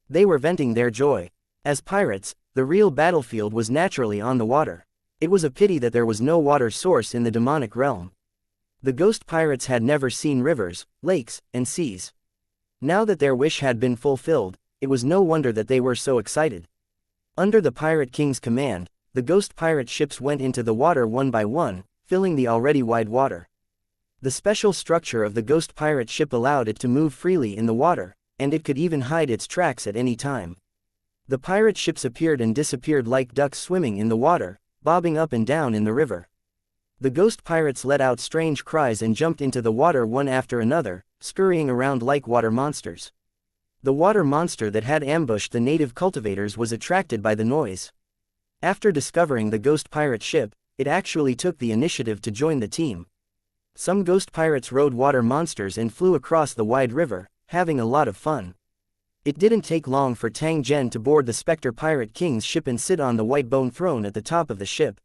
They were venting their joy. As pirates, the real battlefield was naturally on the water. It was a pity that there was no water source in the demonic realm. The ghost pirates had never seen rivers, lakes, and seas. Now that their wish had been fulfilled, it was no wonder that they were so excited. Under the Pirate King's command, the ghost pirate ships went into the water one by one, filling the already wide water. The special structure of the ghost pirate ship allowed it to move freely in the water, and it could even hide its tracks at any time. The pirate ships appeared and disappeared like ducks swimming in the water, bobbing up and down in the river. The ghost pirates let out strange cries and jumped into the water one after another, scurrying around like water monsters. The water monster that had ambushed the native cultivators was attracted by the noise. After discovering the ghost pirate ship, it actually took the initiative to join the team. Some ghost pirates rode water monsters and flew across the wide river, having a lot of fun. It didn't take long for Tang Zhen to board the Spectre Pirate King's ship and sit on the white bone throne at the top of the ship.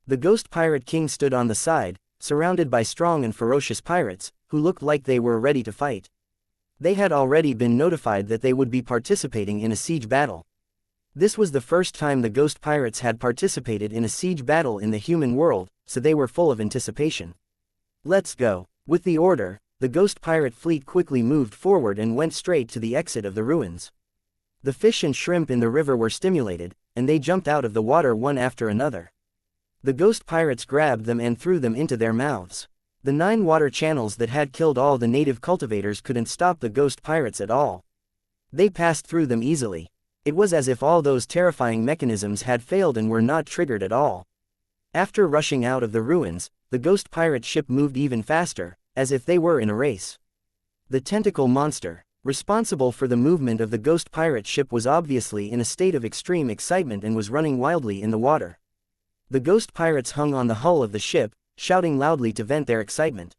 The Ghost Pirate King stood on the side, surrounded by strong and ferocious pirates, who looked like they were ready to fight. They had already been notified that they would be participating in a siege battle. This was the first time the Ghost Pirates had participated in a siege battle in the human world, so they were full of anticipation. Let's go. With the order, the Ghost Pirate fleet quickly moved forward and went straight to the exit of the ruins. The fish and shrimp in the river were stimulated, and they jumped out of the water one after another. The Ghost Pirates grabbed them and threw them into their mouths. The 9 water channels that had killed all the native cultivators couldn't stop the Ghost Pirates at all. They passed through them easily. It was as if all those terrifying mechanisms had failed and were not triggered at all. After rushing out of the ruins, the Ghost Pirate ship moved even faster, as if they were in a race. The tentacle monster, responsible for the movement of the Ghost Pirate ship, was obviously in a state of extreme excitement and was running wildly in the water. The Ghost Pirates hung on the hull of the ship, shouting loudly to vent their excitement.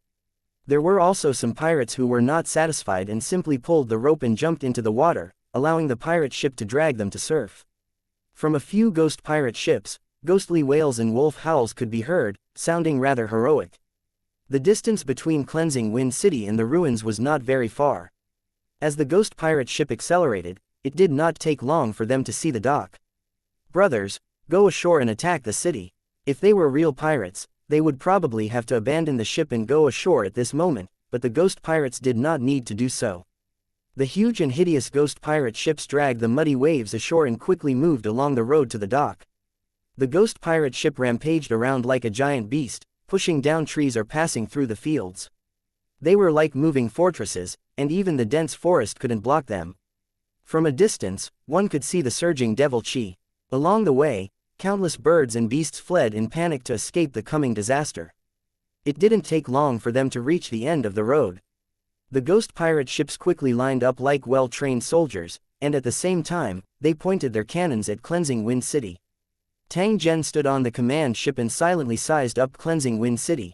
There were also some pirates who were not satisfied and simply pulled the rope and jumped into the water, allowing the pirate ship to drag them to surf. From a few Ghost Pirate ships, ghostly wails and wolf howls could be heard, sounding rather heroic. The distance between Cleansing Wind City and the ruins was not very far. As the Ghost Pirate ship accelerated, it did not take long for them to see the dock. Brothers, go ashore and attack the city. If they were real pirates, they would probably have to abandon the ship and go ashore at this moment, but the Ghost Pirates did not need to do so. The huge and hideous Ghost Pirate ships dragged the muddy waves ashore and quickly moved along the road to the dock. The Ghost Pirate ship rampaged around like a giant beast, pushing down trees or passing through the fields. They were like moving fortresses, and even the dense forest couldn't block them. From a distance, one could see the surging devil chi. Along the way, countless birds and beasts fled in panic to escape the coming disaster. It didn't take long for them to reach the end of the road. The Ghost Pirate ships quickly lined up like well-trained soldiers, and at the same time, they pointed their cannons at Cleansing Wind City. Tang Zhen stood on the command ship and silently sized up Cleansing Wind City.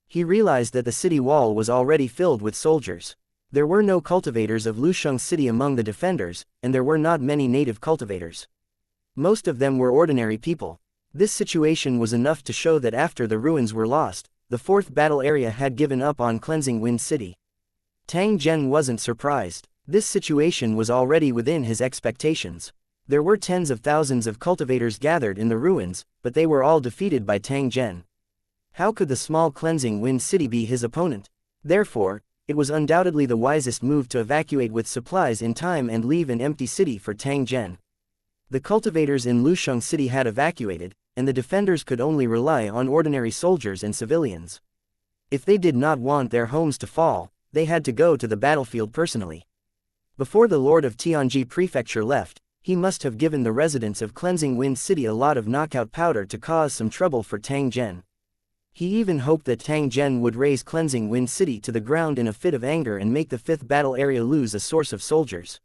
He realized that the city wall was already filled with soldiers. There were no cultivators of Lusheng City among the defenders, and there were not many native cultivators. Most of them were ordinary people. This situation was enough to show that after the ruins were lost, the 4th battle area had given up on Cleansing Wind City. Tang Zhen wasn't surprised. This situation was already within his expectations. There were tens of thousands of cultivators gathered in the ruins, but they were all defeated by Tang Zhen. How could the small Cleansing Wind City be his opponent? Therefore, it was undoubtedly the wisest move to evacuate with supplies in time and leave an empty city for Tang Zhen. The cultivators in Lusheng City had evacuated, and the defenders could only rely on ordinary soldiers and civilians. If they did not want their homes to fall, they had to go to the battlefield personally. Before the Lord of Tianji Prefecture left, he must have given the residents of Cleansing Wind City a lot of knockout powder to cause some trouble for Tang Zhen. He even hoped that Tang Zhen would raise Cleansing Wind City to the ground in a fit of anger and make the 5th battle area lose a source of soldiers.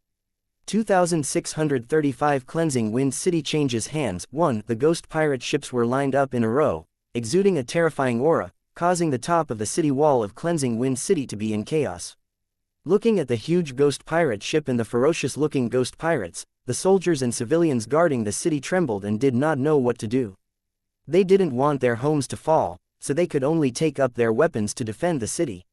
2635 Cleansing Wind City changes hands. 1. The ghost pirate ships were lined up in a row, exuding a terrifying aura, causing the top of the city wall of Cleansing Wind City to be in chaos. Looking at the huge ghost pirate ship and the ferocious-looking ghost pirates, the soldiers and civilians guarding the city trembled and did not know what to do. They didn't want their homes to fall, so they could only take up their weapons to defend the city.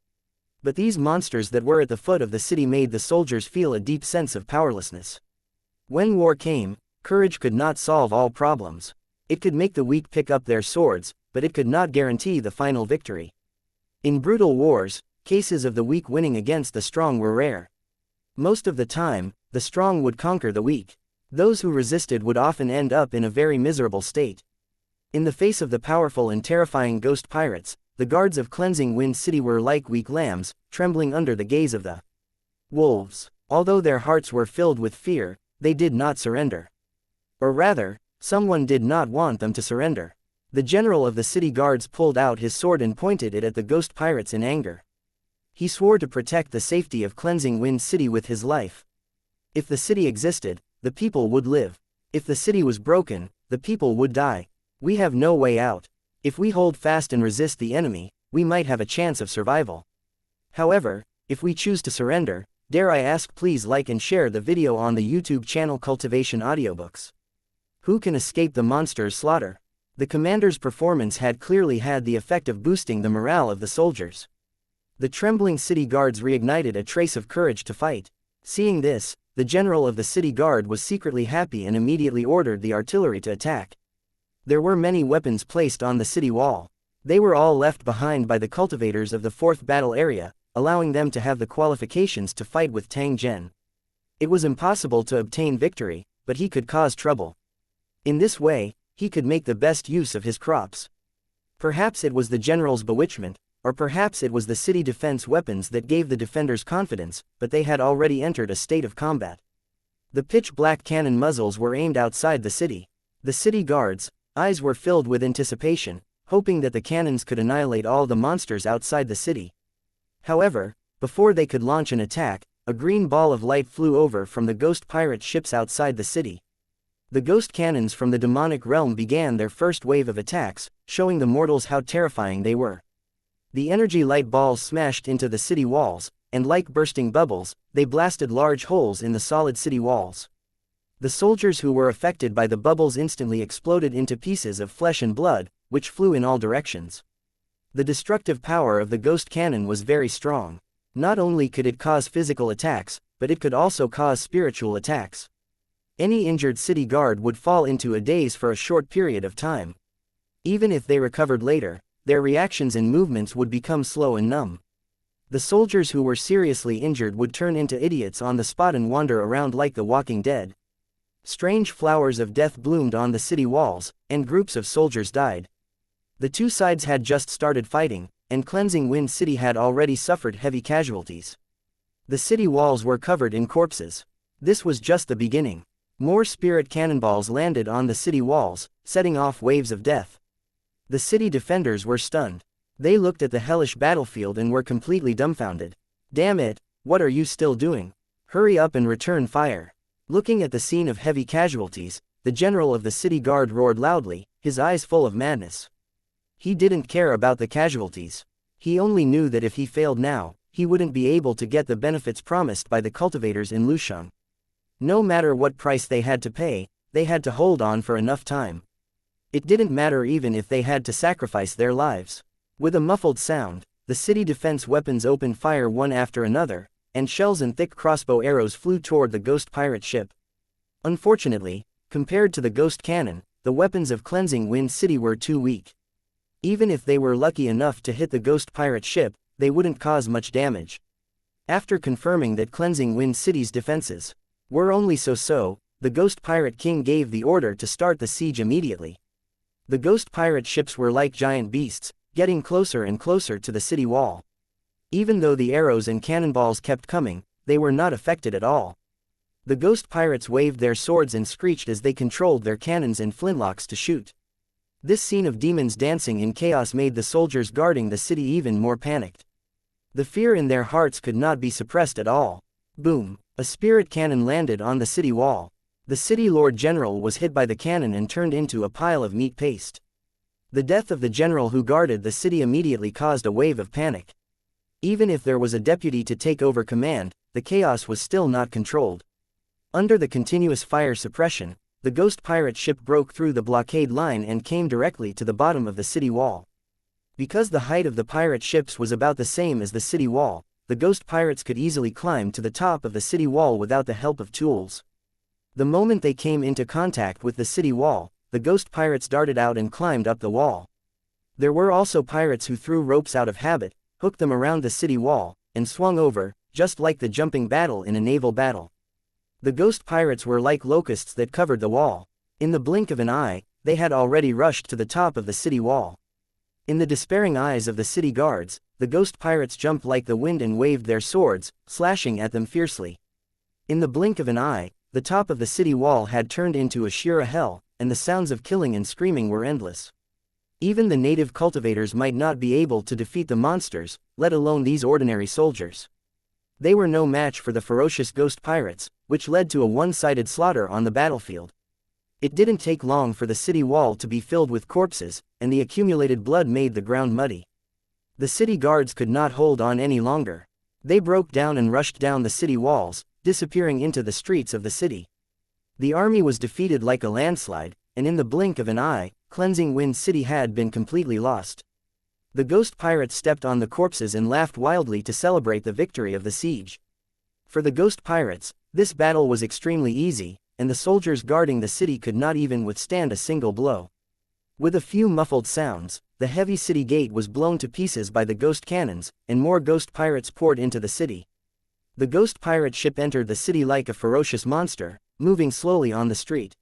But these monsters that were at the foot of the city made the soldiers feel a deep sense of powerlessness. When war came, courage could not solve all problems. It could make the weak pick up their swords, but it could not guarantee the final victory. In brutal wars, cases of the weak winning against the strong were rare. Most of the time, the strong would conquer the weak. Those who resisted would often end up in a very miserable state. In the face of the powerful and terrifying ghost pirates, the guards of Cleansing Wind City were like weak lambs, trembling under the gaze of the wolves. Although their hearts were filled with fear, they did not surrender. Or rather, someone did not want them to surrender. The general of the city guards pulled out his sword and pointed it at the ghost pirates in anger. He swore to protect the safety of Cleansing Wind City with his life. If the city existed, the people would live. If the city was broken, the people would die. We have no way out. If we hold fast and resist the enemy, we might have a chance of survival. However, if we choose to surrender, dare I ask, please like and share the video on the YouTube channel Cultivation Audiobooks. Who can escape the monster's slaughter? The commander's performance had clearly had the effect of boosting the morale of the soldiers. The trembling city guards reignited a trace of courage to fight. Seeing this, the general of the city guard was secretly happy and immediately ordered the artillery to attack. There were many weapons placed on the city wall. They were all left behind by the cultivators of the 4th battle area, allowing them to have the qualifications to fight with Tang Zhen. It was impossible to obtain victory, but he could cause trouble. In this way, he could make the best use of his crops. Perhaps it was the general's bewitchment, or perhaps it was the city defense weapons that gave the defenders confidence, but they had already entered a state of combat. The pitch-black cannon muzzles were aimed outside the city. The city guards' eyes were filled with anticipation, hoping that the cannons could annihilate all the monsters outside the city. However, before they could launch an attack, a green ball of light flew over from the ghost pirate ships outside the city. The ghost cannons from the demonic realm began their first wave of attacks, showing the mortals how terrifying they were. The energy light balls smashed into the city walls, and like bursting bubbles, they blasted large holes in the solid city walls. The soldiers who were affected by the bubbles instantly exploded into pieces of flesh and blood, which flew in all directions. The destructive power of the ghost cannon was very strong. Not only could it cause physical attacks, but it could also cause spiritual attacks. Any injured city guard would fall into a daze for a short period of time. Even if they recovered later, their reactions and movements would become slow and numb. The soldiers who were seriously injured would turn into idiots on the spot and wander around like the walking dead. Strange flowers of death bloomed on the city walls, and groups of soldiers died. The two sides had just started fighting, and Cleansing Wind City had already suffered heavy casualties. The city walls were covered in corpses. This was just the beginning. More spirit cannonballs landed on the city walls, setting off waves of death. The city defenders were stunned. They looked at the hellish battlefield and were completely dumbfounded. Damn it, what are you still doing? Hurry up and return fire. Looking at the scene of heavy casualties, the general of the city guard roared loudly, his eyes full of madness. He didn't care about the casualties. He only knew that if he failed now, he wouldn't be able to get the benefits promised by the cultivators in Lusheng. No matter what price they had to pay, they had to hold on for enough time. It didn't matter even if they had to sacrifice their lives. With a muffled sound, the city defense weapons opened fire one after another, and shells and thick crossbow arrows flew toward the ghost pirate ship. Unfortunately, compared to the ghost cannon, the weapons of Cleansing Wind City were too weak. Even if they were lucky enough to hit the ghost pirate ship, they wouldn't cause much damage. After confirming that Cleansing Wind City's defenses were only so-so, the ghost pirate king gave the order to start the siege immediately. The ghost pirate ships were like giant beasts, getting closer and closer to the city wall. Even though the arrows and cannonballs kept coming, they were not affected at all. The ghost pirates waved their swords and screeched as they controlled their cannons and flintlocks to shoot. This scene of demons dancing in chaos made the soldiers guarding the city even more panicked. The fear in their hearts could not be suppressed at all. Boom! A spirit cannon landed on the city wall. The city lord general was hit by the cannon and turned into a pile of meat paste. The death of the general who guarded the city immediately caused a wave of panic. Even if there was a deputy to take over command, the chaos was still not controlled. Under the continuous fire suppression, the ghost pirate ship broke through the blockade line and came directly to the bottom of the city wall. Because the height of the pirate ships was about the same as the city wall, the ghost pirates could easily climb to the top of the city wall without the help of tools. The moment they came into contact with the city wall, the ghost pirates darted out and climbed up the wall. There were also pirates who threw ropes out of habit, hooked them around the city wall, and swung over, just like the jumping battle in a naval battle. The ghost pirates were like locusts that covered the wall. In the blink of an eye, they had already rushed to the top of the city wall. In the despairing eyes of the city guards, the ghost pirates jumped like the wind and waved their swords, slashing at them fiercely. In the blink of an eye, the top of the city wall had turned into a sheer hell, and the sounds of killing and screaming were endless. Even the native cultivators might not be able to defeat the monsters, let alone these ordinary soldiers. They were no match for the ferocious ghost pirates, which led to a one-sided slaughter on the battlefield. It didn't take long for the city wall to be filled with corpses, and the accumulated blood made the ground muddy. The city guards could not hold on any longer. They broke down and rushed down the city walls, disappearing into the streets of the city. The army was defeated like a landslide, and in the blink of an eye, Cleansing Wind City had been completely lost. The ghost pirates stepped on the corpses and laughed wildly to celebrate the victory of the siege. For the ghost pirates, this battle was extremely easy, and the soldiers guarding the city could not even withstand a single blow. With a few muffled sounds, the heavy city gate was blown to pieces by the ghost cannons, and more ghost pirates poured into the city. The ghost pirate ship entered the city like a ferocious monster, moving slowly on the street.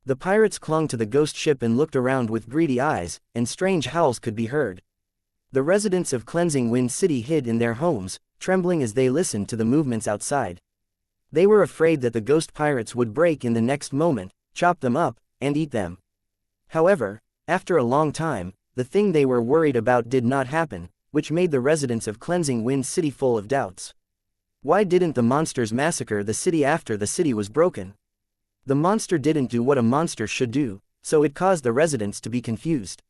The pirates clung to the ghost ship and looked around with greedy eyes, and strange howls could be heard. The residents of Cleansing Wind City hid in their homes, trembling as they listened to the movements outside. They were afraid that the ghost pirates would break in the next moment, chop them up, and eat them. However, after a long time, the thing they were worried about did not happen, which made the residents of Cleansing Wind City full of doubts. Why didn't the monsters massacre the city after the city was broken? The monster didn't do what a monster should do, so it caused the residents to be confused.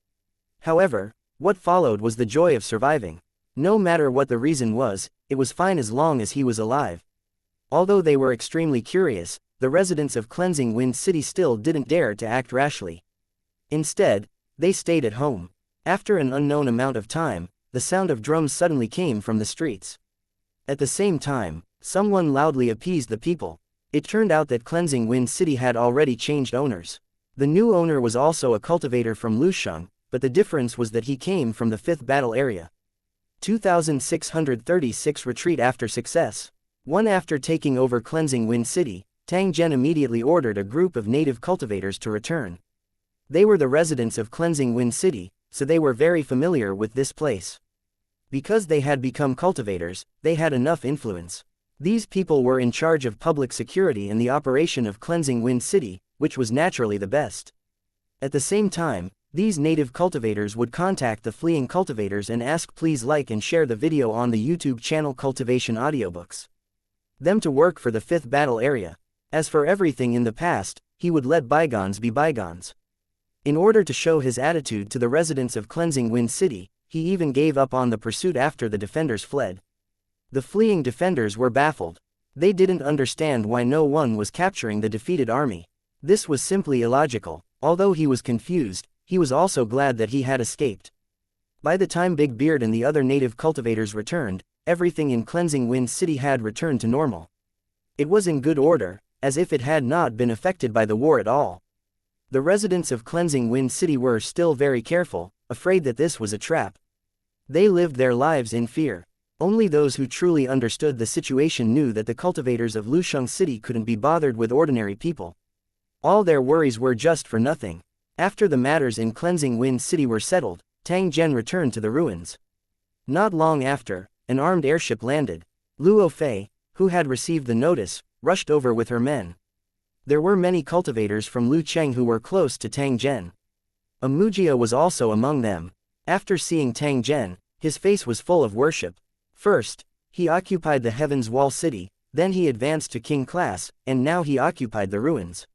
However, what followed was the joy of surviving. No matter what the reason was, it was fine as long as he was alive. Although they were extremely curious, the residents of Cleansing Wind City still didn't dare to act rashly. Instead, they stayed at home. After an unknown amount of time, the sound of drums suddenly came from the streets. At the same time, someone loudly appeased the people. It turned out that Cleansing Wind City had already changed owners. The new owner was also a cultivator from Lusheng, but the difference was that he came from the 5th battle area. 2636 Retreat after success. After taking over Cleansing Wind City, Tang Zhen immediately ordered a group of native cultivators to return. They were the residents of Cleansing Wind City, so they were very familiar with this place. Because they had become cultivators, they had enough influence. These people were in charge of public security and the operation of Cleansing Wind City, which was naturally the best. At the same time, these native cultivators would contact the fleeing cultivators and ask please like and share the video on the YouTube channel Cultivation Audiobooks. Them to work for the 5th battle area. As for everything in the past, he would let bygones be bygones. In order to show his attitude to the residents of Cleansing Wind City, he even gave up on the pursuit after the defenders fled. The fleeing defenders were baffled. They didn't understand why no one was capturing the defeated army. This was simply illogical. Although he was confused, he was also glad that he had escaped. By the time Big Beard and the other native cultivators returned, everything in Cleansing Wind City had returned to normal. It was in good order, as if it had not been affected by the war at all. The residents of Cleansing Wind City were still very careful, afraid that this was a trap. They lived their lives in fear. Only those who truly understood the situation knew that the cultivators of Lusheng City couldn't be bothered with ordinary people. All their worries were just for nothing. After the matters in Cleansing Wind City were settled, Tang Zhen returned to the ruins. Not long after, an armed airship landed. Luo Fei, who had received the notice, rushed over with her men. There were many cultivators from Lu Cheng who were close to Tang Zhen. A wuxia was also among them. After seeing Tang Zhen, his face was full of worship. First, he occupied the Heaven's Wall city, then he advanced to king class, and now he occupied the ruins.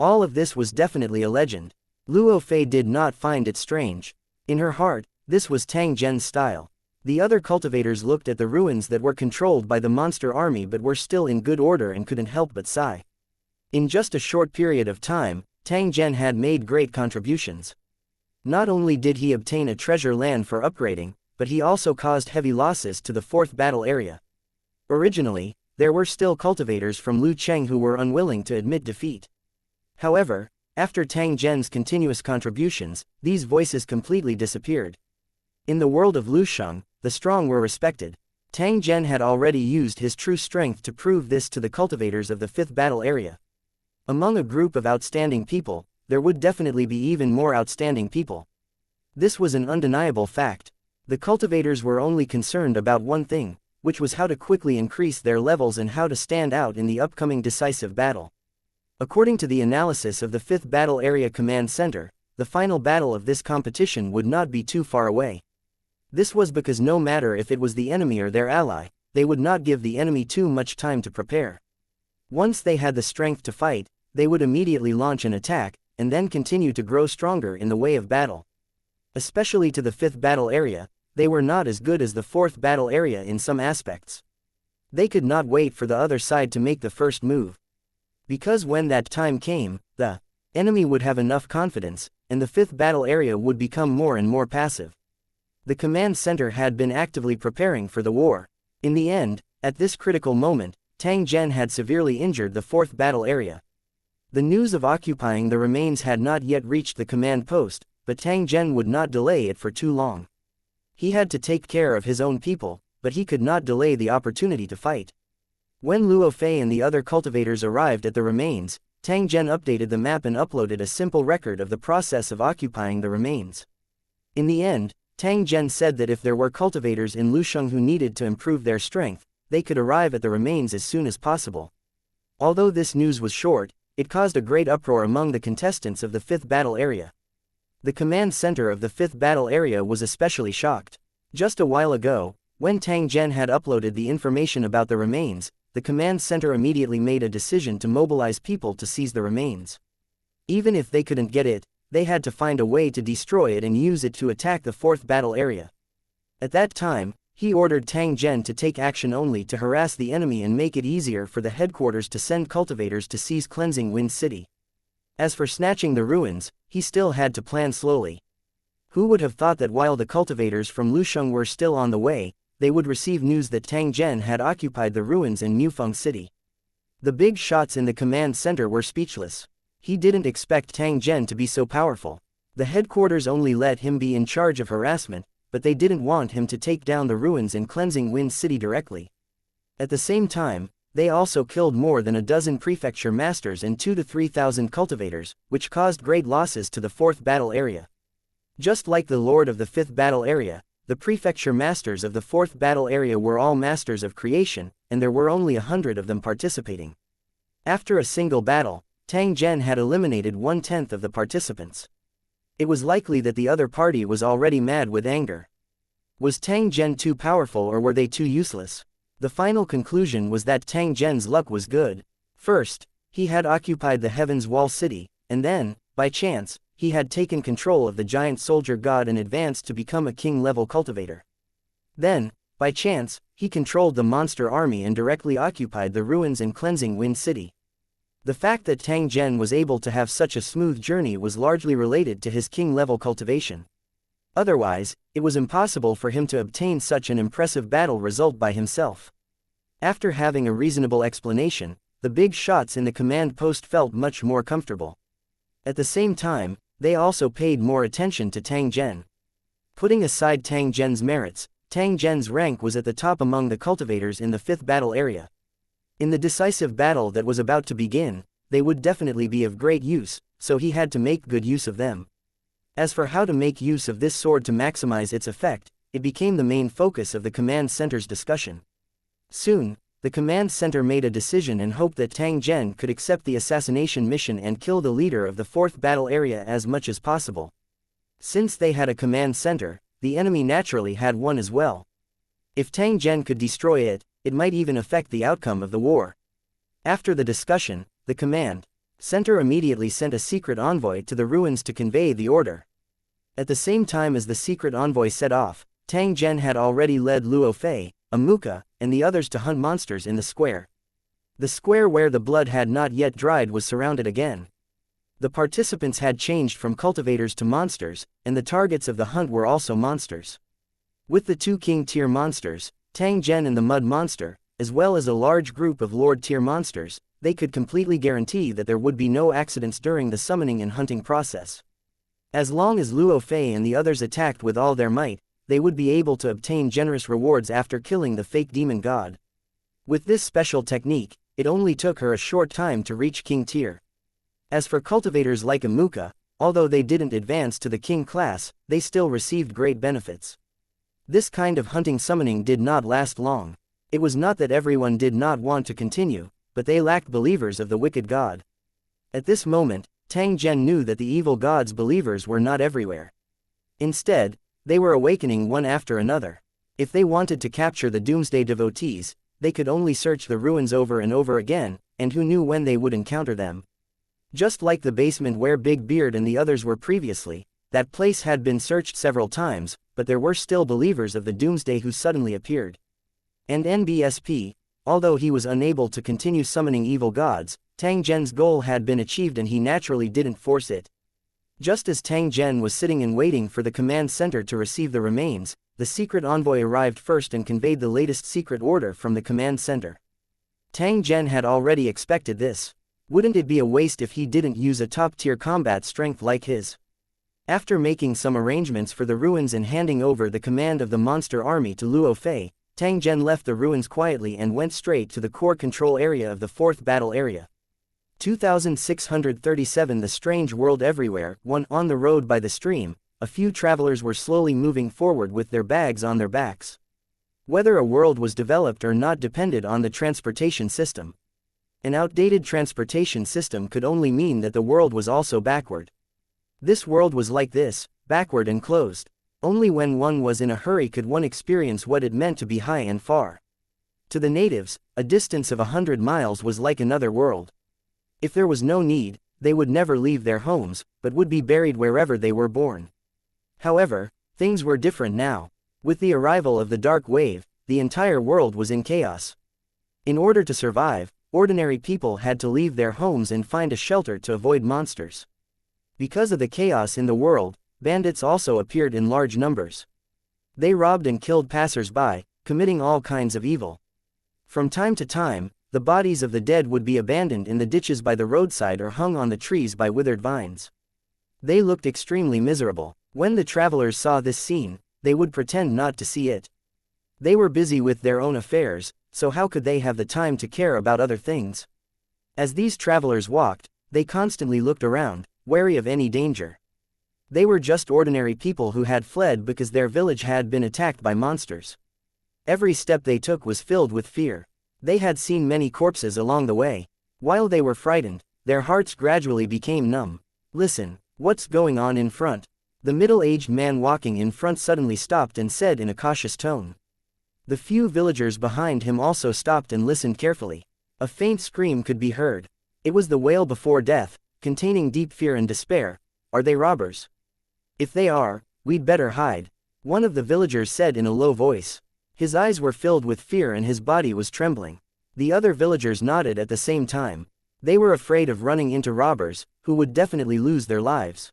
All of this was definitely a legend. Luo Fei did not find it strange. In her heart, this was Tang Zhen's style. The other cultivators looked at the ruins that were controlled by the monster army but were still in good order and couldn't help but sigh. In just a short period of time, Tang Zhen had made great contributions. Not only did he obtain a treasure land for upgrading, but he also caused heavy losses to the 4th battle area. Originally, there were still cultivators from Lu Cheng who were unwilling to admit defeat. However, after Tang Zhen's continuous contributions, these voices completely disappeared. In the world of Lusheng, the strong were respected. Tang Zhen had already used his true strength to prove this to the cultivators of the 5th battle area. Among a group of outstanding people, there would definitely be even more outstanding people. This was an undeniable fact. The cultivators were only concerned about one thing, which was how to quickly increase their levels and how to stand out in the upcoming decisive battle. According to the analysis of the 5th Battle Area Command Center, the final battle of this competition would not be too far away. This was because no matter if it was the enemy or their ally, they would not give the enemy too much time to prepare. Once they had the strength to fight, they would immediately launch an attack, and then continue to grow stronger in the way of battle. Especially to the 5th Battle Area, they were not as good as the 4th Battle Area in some aspects. They could not wait for the other side to make the first move. Because when that time came, the enemy would have enough confidence, and the 5th Battle Area would become more and more passive. The command center had been actively preparing for the war. In the end, at this critical moment, Tang Zhen had severely injured the 4th battle area. The news of occupying the remains had not yet reached the command post, but Tang Zhen would not delay it for too long. He had to take care of his own people, but he could not delay the opportunity to fight. When Luo Fei and the other cultivators arrived at the remains, Tang Zhen updated the map and uploaded a simple record of the process of occupying the remains. In the end, Tang Zhen said that if there were cultivators in Lusheng who needed to improve their strength, they could arrive at the remains as soon as possible. Although this news was short, it caused a great uproar among the contestants of the 5th battle area. The command center of the 5th battle area was especially shocked. Just a while ago, when Tang Zhen had uploaded the information about the remains, the command center immediately made a decision to mobilize people to seize the remains. Even if they couldn't get it, they had to find a way to destroy it and use it to attack the 4th battle area. At that time, he ordered Tang Zhen to take action only to harass the enemy and make it easier for the headquarters to send cultivators to seize Cleansing Wind City. As for snatching the ruins, he still had to plan slowly. Who would have thought that while the cultivators from Lusheng were still on the way, they would receive news that Tang Zhen had occupied the ruins in Mufeng City. The big shots in the command center were speechless. He didn't expect Tang Zhen to be so powerful. The headquarters only let him be in charge of harassment, but they didn't want him to take down the ruins in Cleansing Wind City directly. At the same time, they also killed more than a dozen prefecture masters and 2,000 to 3,000 cultivators, which caused great losses to the 4th battle area. Just like the lord of the 5th battle area, the prefecture masters of the 4th battle area were all masters of creation, and there were only 100 of them participating. After a single battle, Tang Zhen had eliminated 1/10 of the participants. It was likely that the other party was already mad with anger. Was Tang Zhen too powerful or were they too useless? The final conclusion was that Tang Zhen's luck was good. First, he had occupied the Heaven's Wall City, and then, by chance, he had taken control of the giant soldier god and advanced to become a king-level cultivator. Then, by chance, he controlled the monster army and directly occupied the ruins in Cleansing Wind City. The fact that Tang Zhen was able to have such a smooth journey was largely related to his king-level cultivation. Otherwise, it was impossible for him to obtain such an impressive battle result by himself. After having a reasonable explanation, the big shots in the command post felt much more comfortable. At the same time, they also paid more attention to Tang Zhen. Putting aside Tang Zhen's merits, Tang Zhen's rank was at the top among the cultivators in the 5th battle area. In the decisive battle that was about to begin, they would definitely be of great use, so he had to make good use of them. As for how to make use of this sword to maximize its effect, it became the main focus of the command center's discussion. Soon, the command center made a decision and hoped that Tang Zhen could accept the assassination mission and kill the leader of the 4th battle area as much as possible. Since they had a command center, the enemy naturally had one as well. If Tang Zhen could destroy it, it might even affect the outcome of the war. After the discussion, the command center immediately sent a secret envoy to the ruins to convey the order. At the same time as the secret envoy set off, Tang Zhen had already led Luo Fei, Amuka, and the others to hunt monsters in the square. The square where the blood had not yet dried was surrounded again. The participants had changed from cultivators to monsters, and the targets of the hunt were also monsters. With the 2 king-tier monsters, Tang Zhen and the mud monster, as well as a large group of lord-tier monsters, they could completely guarantee that there would be no accidents during the summoning and hunting process. As long as Luo Fei and the others attacked with all their might, they would be able to obtain generous rewards after killing the fake demon god. With this special technique, it only took her a short time to reach king tier. As for cultivators like Amuka, although they didn't advance to the king class, they still received great benefits. This kind of hunting summoning did not last long. It was not that everyone did not want to continue, but they lacked believers of the wicked god. At this moment, Tang Zhen knew that the evil god's believers were not everywhere. Instead, they were awakening one after another. If they wanted to capture the doomsday devotees, they could only search the ruins over and over again, and who knew when they would encounter them. Just like the basement where Big Beard and the others were previously, that place had been searched several times, but there were still believers of the doomsday who suddenly appeared. And NBSP, although he was unable to continue summoning evil gods, Tang Zhen's goal had been achieved and he naturally didn't force it. Just as Tang Zhen was sitting and waiting for the command center to receive the remains, the secret envoy arrived first and conveyed the latest secret order from the command center. Tang Zhen had already expected this. Wouldn't it be a waste if he didn't use a top-tier combat strength like his? After making some arrangements for the ruins and handing over the command of the monster army to Luo Fei, Tang Zhen left the ruins quietly and went straight to the core control area of the 4th battle area. 2637 The Strange World Everywhere. On the road by the stream, a few travelers were slowly moving forward with their bags on their backs. Whether a world was developed or not depended on the transportation system. An outdated transportation system could only mean that the world was also backward. This world was like this, backward and closed. Only when one was in a hurry could one experience what it meant to be high and far. To the natives, a distance of 100 miles was like another world. If there was no need, they would never leave their homes, but would be buried wherever they were born. However, things were different now. With the arrival of the dark wave, the entire world was in chaos. In order to survive, ordinary people had to leave their homes and find a shelter to avoid monsters. Because of the chaos in the world, bandits also appeared in large numbers. They robbed and killed passers-by, committing all kinds of evil. From time to time, the bodies of the dead would be abandoned in the ditches by the roadside or hung on the trees by withered vines. They looked extremely miserable. When the travelers saw this scene, they would pretend not to see it. They were busy with their own affairs, so how could they have the time to care about other things? As these travelers walked, they constantly looked around, wary of any danger. They were just ordinary people who had fled because their village had been attacked by monsters. Every step they took was filled with fear. They had seen many corpses along the way. While they were frightened, their hearts gradually became numb. Listen, what's going on in front? The middle-aged man walking in front suddenly stopped and said in a cautious tone. The few villagers behind him also stopped and listened carefully. A faint scream could be heard. It was the wail before death, containing deep fear and despair. Are they robbers? If they are, we'd better hide, one of the villagers said in a low voice. His eyes were filled with fear and his body was trembling. The other villagers nodded at the same time. They were afraid of running into robbers, who would definitely lose their lives.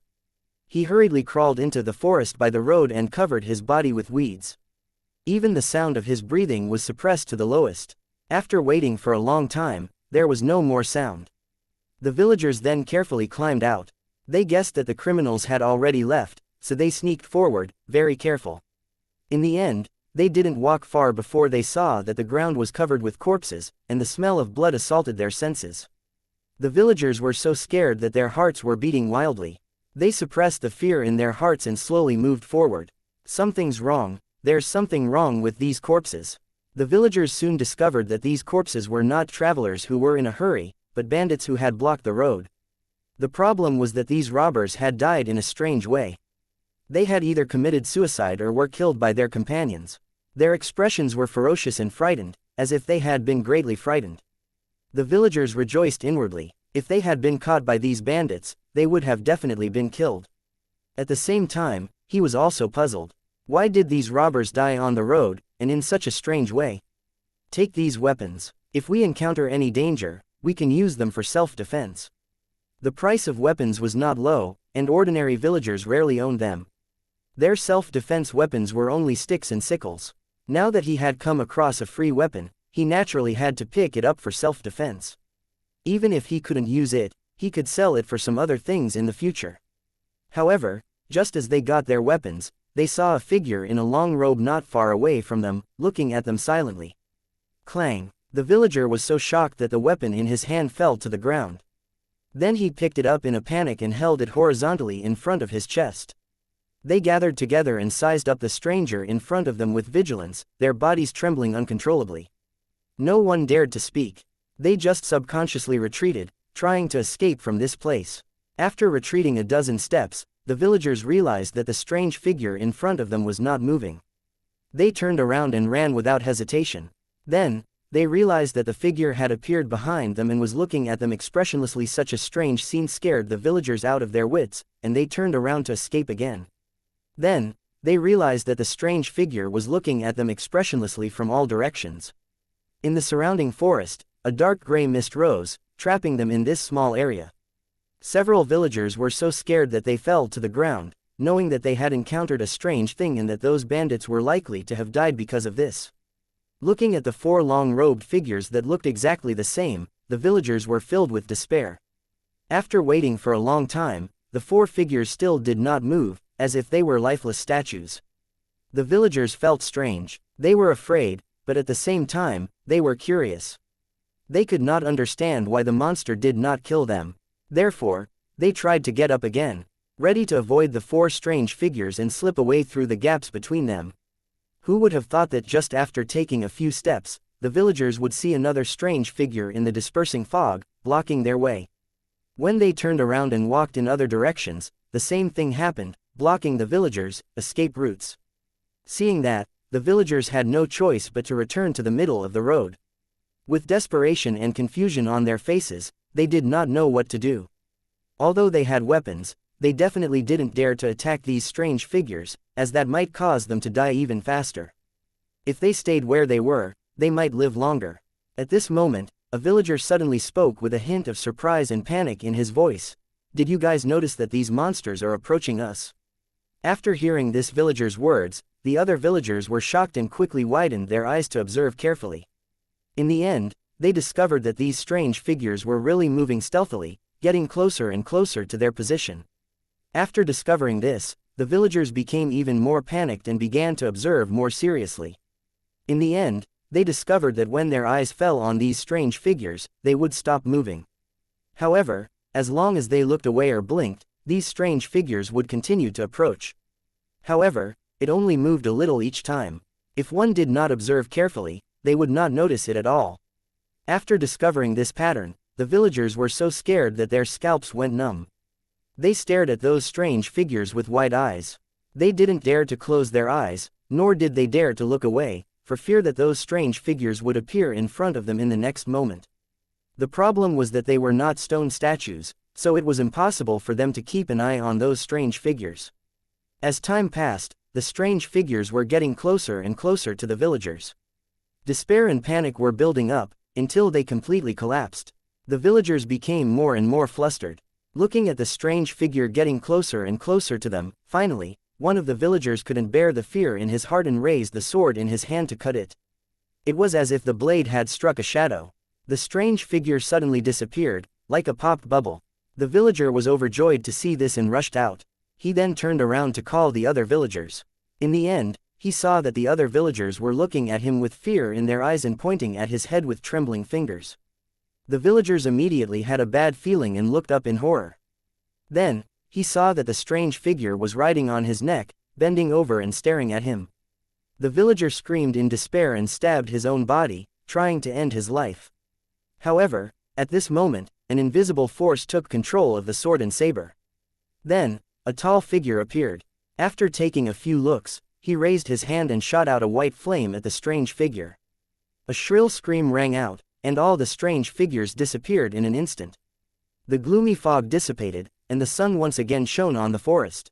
He hurriedly crawled into the forest by the road and covered his body with weeds. Even the sound of his breathing was suppressed to the lowest. After waiting for a long time, there was no more sound. The villagers then carefully climbed out. They guessed that the criminals had already left, so they sneaked forward, very careful. In the end, they didn't walk far before they saw that the ground was covered with corpses, and the smell of blood assaulted their senses. The villagers were so scared that their hearts were beating wildly. They suppressed the fear in their hearts and slowly moved forward. Something's wrong, there's something wrong with these corpses. The villagers soon discovered that these corpses were not travelers who were in a hurry, but bandits who had blocked the road. The problem was that these robbers had died in a strange way. They had either committed suicide or were killed by their companions. Their expressions were ferocious and frightened, as if they had been greatly frightened. The villagers rejoiced inwardly. If they had been caught by these bandits, they would have definitely been killed. At the same time, he was also puzzled. Why did these robbers die on the road, and in such a strange way? Take these weapons. If we encounter any danger, we can use them for self-defense. The price of weapons was not low, and ordinary villagers rarely owned them. Their self-defense weapons were only sticks and sickles. Now that he had come across a free weapon, he naturally had to pick it up for self-defense. Even if he couldn't use it, he could sell it for some other things in the future. However, just as they got their weapons, they saw a figure in a long robe not far away from them, looking at them silently. Clang! The villager was so shocked that the weapon in his hand fell to the ground. Then he picked it up in a panic and held it horizontally in front of his chest. They gathered together and sized up the stranger in front of them with vigilance, their bodies trembling uncontrollably. No one dared to speak. They just subconsciously retreated, trying to escape from this place. After retreating a dozen steps, the villagers realized that the strange figure in front of them was not moving. They turned around and ran without hesitation. Then, they realized that the figure had appeared behind them and was looking at them expressionlessly. Such a strange scene scared the villagers out of their wits, and they turned around to escape again. Then, they realized that the strange figure was looking at them expressionlessly from all directions. In the surrounding forest, a dark gray mist rose, trapping them in this small area. Several villagers were so scared that they fell to the ground, knowing that they had encountered a strange thing and that those bandits were likely to have died because of this. Looking at the four long-robed figures that looked exactly the same, the villagers were filled with despair. After waiting for a long time, the four figures still did not move, as if they were lifeless statues. The villagers felt strange. They were afraid, but at the same time, they were curious. They could not understand why the monster did not kill them. Therefore, they tried to get up again, ready to avoid the four strange figures and slip away through the gaps between them. Who would have thought that just after taking a few steps, the villagers would see another strange figure in the dispersing fog, blocking their way? When they turned around and walked in other directions, the same thing happened, blocking the villagers' escape routes. Seeing that, the villagers had no choice but to return to the middle of the road. With desperation and confusion on their faces, they did not know what to do. Although they had weapons, they definitely didn't dare to attack these strange figures, as that might cause them to die even faster. If they stayed where they were, they might live longer. At this moment, a villager suddenly spoke with a hint of surprise and panic in his voice. "Did you guys notice that these monsters are approaching us?" After hearing this villager's words, the other villagers were shocked and quickly widened their eyes to observe carefully. In the end, they discovered that these strange figures were really moving stealthily, getting closer and closer to their position. After discovering this, the villagers became even more panicked and began to observe more seriously. In the end, they discovered that when their eyes fell on these strange figures, they would stop moving. However, as long as they looked away or blinked, these strange figures would continue to approach. However, it only moved a little each time. If one did not observe carefully, they would not notice it at all. After discovering this pattern, the villagers were so scared that their scalps went numb. They stared at those strange figures with wide eyes. They didn't dare to close their eyes, nor did they dare to look away, for fear that those strange figures would appear in front of them in the next moment. The problem was that they were not stone statues, so it was impossible for them to keep an eye on those strange figures. As time passed, the strange figures were getting closer and closer to the villagers. Despair and panic were building up, until they completely collapsed. The villagers became more and more flustered. Looking at the strange figure getting closer and closer to them, finally, one of the villagers couldn't bear the fear in his heart and raised the sword in his hand to cut it. It was as if the blade had struck a shadow. The strange figure suddenly disappeared, like a popped bubble. The villager was overjoyed to see this and rushed out. He then turned around to call the other villagers. In the end, he saw that the other villagers were looking at him with fear in their eyes and pointing at his head with trembling fingers. The villagers immediately had a bad feeling and looked up in horror. Then, He saw that the strange figure was riding on his neck, bending over and staring at him. The villager screamed in despair and stabbed his own body, trying to end his life. However, at this moment, an invisible force took control of the sword and saber. Then, a tall figure appeared. After taking a few looks, he raised his hand and shot out a white flame at the strange figure. A shrill scream rang out, and all the strange figures disappeared in an instant. The gloomy fog dissipated, and the sun once again shone on the forest.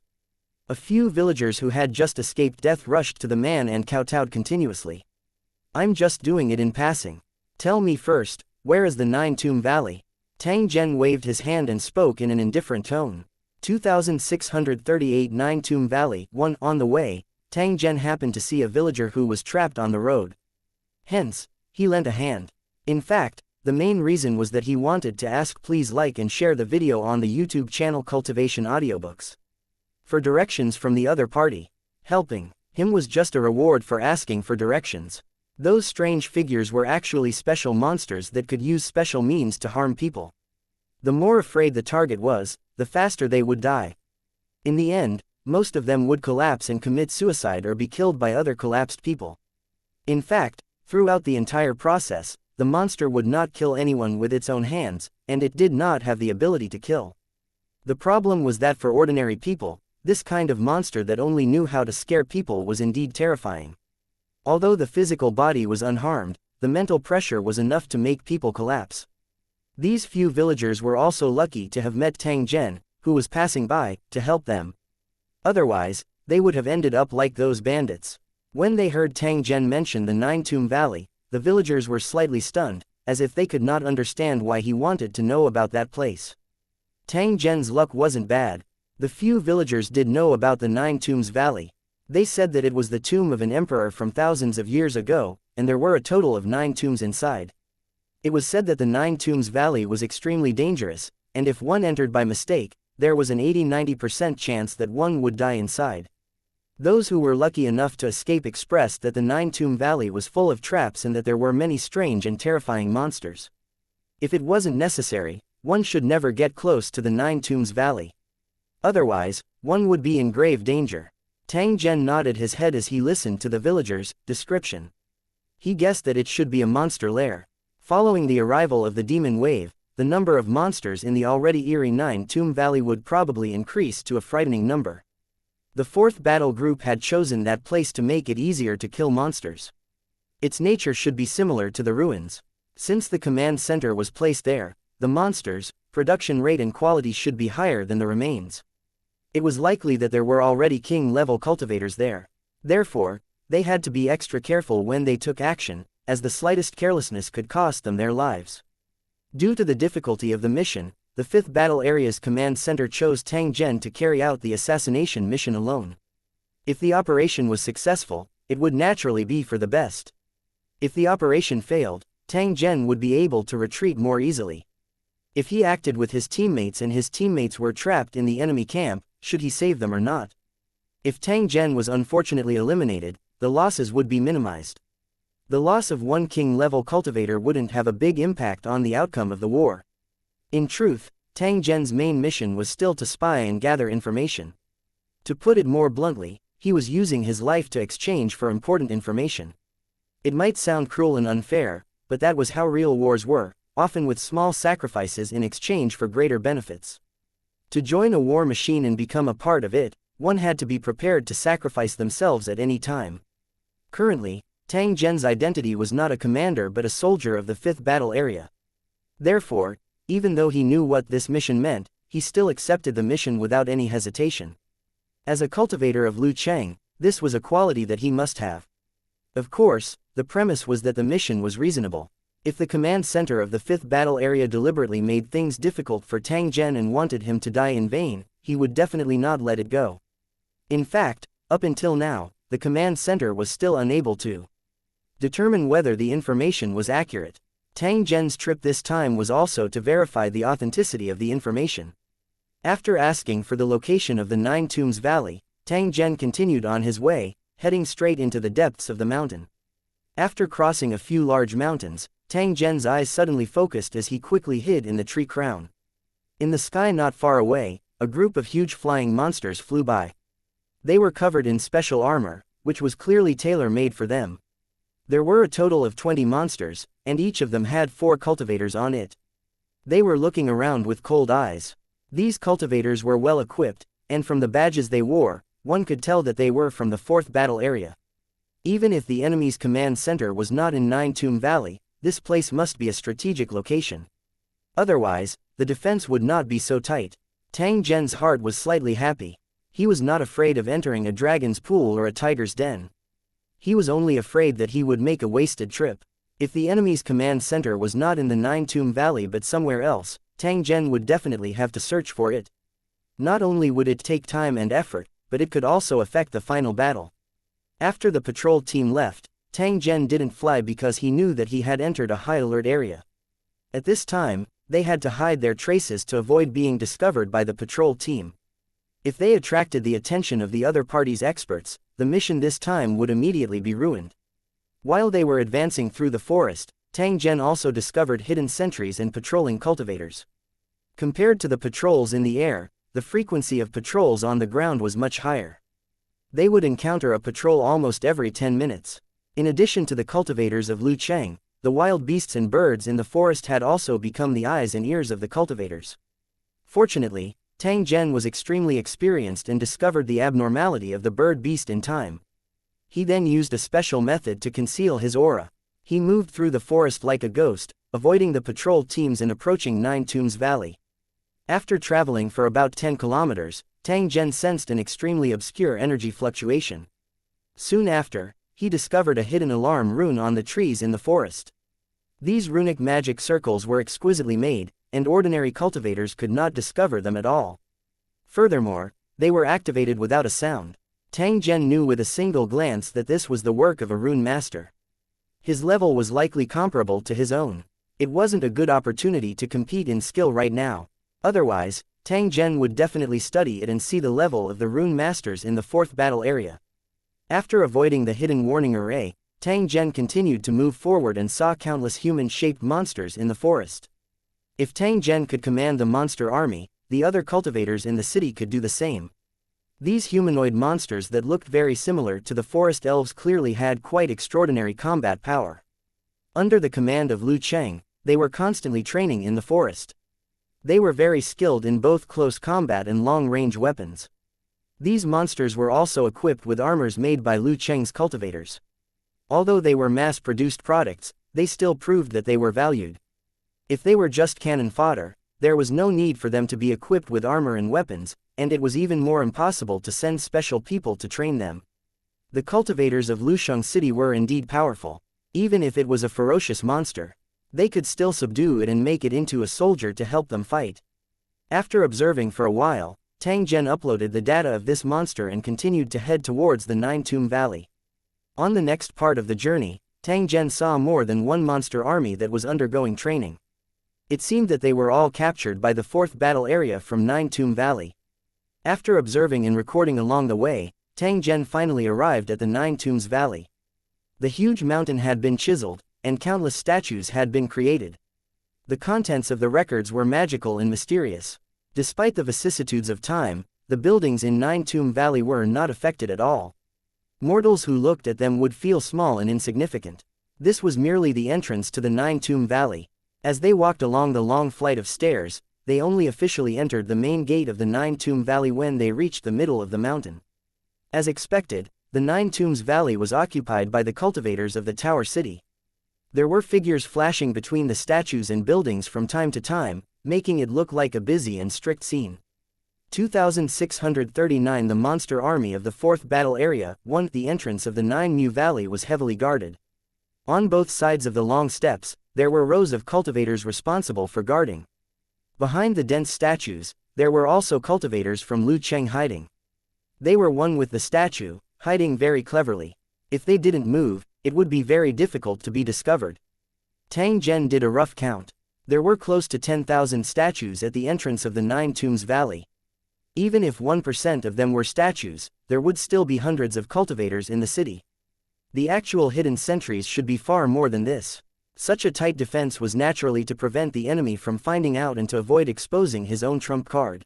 A few villagers who had just escaped death rushed to the man and kowtowed continuously. "I'm just doing it in passing. Tell me first, where is the Nine-Tomb Valley?" Tang Zhen waved his hand and spoke in an indifferent tone. 2638 Nine-Tomb Valley. 1. On the way, Tang Zhen happened to see a villager who was trapped on the road. Hence, he lent a hand. In fact, the main reason was that he wanted to ask please like and share the video on the YouTube channel Cultivation Audiobooks. For directions from the other party. Helping him was just a reward for asking for directions. Those strange figures were actually special monsters that could use special means to harm people. The more afraid the target was, the faster they would die. In the end, most of them would collapse and commit suicide or be killed by other collapsed people. In fact, throughout the entire process, the monster would not kill anyone with its own hands, and it did not have the ability to kill. The problem was that for ordinary people, this kind of monster that only knew how to scare people was indeed terrifying. Although the physical body was unharmed, the mental pressure was enough to make people collapse. These few villagers were also lucky to have met Tang Zhen, who was passing by, to help them. Otherwise, they would have ended up like those bandits. When they heard Tang Zhen mention the Nine-Tomb Valley, the villagers were slightly stunned, as if they could not understand why he wanted to know about that place. Tang Zhen's luck wasn't bad. The few villagers did know about the Nine Tombs Valley. They said that it was the tomb of an emperor from thousands of years ago, and there were a total of 9 tombs inside. It was said that the Nine Tombs Valley was extremely dangerous, and if one entered by mistake, there was an 80–90% chance that one would die inside. Those who were lucky enough to escape expressed that the Nine-Tomb Valley was full of traps and that there were many strange and terrifying monsters. If it wasn't necessary, one should never get close to the Nine Tombs Valley. Otherwise, one would be in grave danger. Tang Zhen nodded his head as he listened to the villagers' description. He guessed that it should be a monster lair. Following the arrival of the demon wave, the number of monsters in the already eerie Nine-Tomb Valley would probably increase to a frightening number. The 4th battle group had chosen that place to make it easier to kill monsters. Its nature should be similar to the ruins. Since the command center was placed there, the monsters' production rate and quality should be higher than the remains. It was likely that there were already king-level cultivators there. Therefore, they had to be extra careful when they took action, as the slightest carelessness could cost them their lives. Due to the difficulty of the mission, the 5th Battle Area's command center chose Tang Zhen to carry out the assassination mission alone. If the operation was successful, it would naturally be for the best. If the operation failed, Tang Zhen would be able to retreat more easily. If he acted with his teammates and his teammates were trapped in the enemy camp, should he save them or not? If Tang Zhen was unfortunately eliminated, the losses would be minimized. The loss of one king-level cultivator wouldn't have a big impact on the outcome of the war. In truth, Tang Zhen's main mission was still to spy and gather information. To put it more bluntly, he was using his life to exchange for important information. It might sound cruel and unfair, but that was how real wars were, often with small sacrifices in exchange for greater benefits. To join a war machine and become a part of it, one had to be prepared to sacrifice themselves at any time. Currently, Tang Zhen's identity was not a commander but a soldier of the 5th Battle Area. Therefore, even though he knew what this mission meant, he still accepted the mission without any hesitation. As a cultivator of Lu Cheng, this was a quality that he must have. Of course, the premise was that the mission was reasonable. If the command center of the 5th Battle Area deliberately made things difficult for Tang Zhen and wanted him to die in vain, he would definitely not let it go. In fact, up until now, the command center was still unable to determine whether the information was accurate. Tang Zhen's trip this time was also to verify the authenticity of the information. After asking for the location of the Nine Tombs Valley, Tang Zhen continued on his way, heading straight into the depths of the mountain. After crossing a few large mountains, Tang Zhen's eyes suddenly focused as he quickly hid in the tree crown. In the sky not far away, a group of huge flying monsters flew by. They were covered in special armor, which was clearly tailor-made for them. There were a total of 20 monsters, and each of them had 4 cultivators on it. They were looking around with cold eyes. These cultivators were well equipped, and from the badges they wore, one could tell that they were from the 4th battle area. Even if the enemy's command center was not in Nine Tomb Valley, this place must be a strategic location. Otherwise, the defense would not be so tight. Tang Zhen's heart was slightly happy. He was not afraid of entering a dragon's pool or a tiger's den. He was only afraid that he would make a wasted trip. If the enemy's command center was not in the Nine Tomb Valley but somewhere else, Tang Zhen would definitely have to search for it. Not only would it take time and effort, but it could also affect the final battle. After the patrol team left, Tang Zhen didn't fly because he knew that he had entered a high-alert area. At this time, they had to hide their traces to avoid being discovered by the patrol team. If they attracted the attention of the other party's experts, the mission this time would immediately be ruined. While they were advancing through the forest, Tang Zhen also discovered hidden sentries and patrolling cultivators. Compared to the patrols in the air, the frequency of patrols on the ground was much higher. They would encounter a patrol almost every 10 minutes. In addition to the cultivators of Lu Cheng, the wild beasts and birds in the forest had also become the eyes and ears of the cultivators. Fortunately, Tang Zhen was extremely experienced and discovered the abnormality of the bird beast in time. He then used a special method to conceal his aura. He moved through the forest like a ghost, avoiding the patrol teams and approaching Nine Tombs Valley. After traveling for about 10 kilometers, Tang Zhen sensed an extremely obscure energy fluctuation. Soon after, he discovered a hidden alarm rune on the trees in the forest. These runic magic circles were exquisitely made, and ordinary cultivators could not discover them at all. Furthermore, they were activated without a sound. Tang Zhen knew with a single glance that this was the work of a rune master. His level was likely comparable to his own. It wasn't a good opportunity to compete in skill right now. Otherwise, Tang Zhen would definitely study it and see the level of the rune masters in the 4th battle area. After avoiding the hidden warning array, Tang Zhen continued to move forward and saw countless human-shaped monsters in the forest. If Tang Zhen could command the monster army, the other cultivators in the city could do the same. These humanoid monsters that looked very similar to the forest elves clearly had quite extraordinary combat power. Under the command of Lu Cheng, they were constantly training in the forest. They were very skilled in both close combat and long-range weapons. These monsters were also equipped with armors made by Lu Cheng's cultivators. Although they were mass-produced products, they still proved that they were valued. If they were just cannon fodder, there was no need for them to be equipped with armor and weapons, and it was even more impossible to send special people to train them. The cultivators of Lusheng City were indeed powerful. Even if it was a ferocious monster, they could still subdue it and make it into a soldier to help them fight. After observing for a while, Tang Zhen uploaded the data of this monster and continued to head towards the Nine Tomb Valley. On the next part of the journey, Tang Zhen saw more than one monster army that was undergoing training. It seemed that they were all captured by the 4th battle area from Nine Tomb Valley. After observing and recording along the way, Tang Zhen finally arrived at the Nine Tombs Valley. The huge mountain had been chiseled, and countless statues had been created. The contents of the records were magical and mysterious. Despite the vicissitudes of time, the buildings in Nine Tomb Valley were not affected at all. Mortals who looked at them would feel small and insignificant. This was merely the entrance to the Nine Tomb Valley. As they walked along the long flight of stairs, they only officially entered the main gate of the Nine Tomb Valley when they reached the middle of the mountain. As expected, the Nine Tombs Valley was occupied by the cultivators of the Tower City. There were figures flashing between the statues and buildings from time to time, making it look like a busy and strict scene. 2639 The monster army of the 4th battle area. 1 The entrance of the Nine Mu Valley was heavily guarded. On both sides of the long steps, there were rows of cultivators responsible for guarding. Behind the dense statues, there were also cultivators from Lu Cheng hiding. They were one with the statue, hiding very cleverly. If they didn't move, it would be very difficult to be discovered. Tang Zhen did a rough count. There were close to 10,000 statues at the entrance of the Nine Tombs Valley. Even if 1% of them were statues, there would still be hundreds of cultivators in the city. The actual hidden sentries should be far more than this. Such a tight defense was naturally to prevent the enemy from finding out and to avoid exposing his own trump card.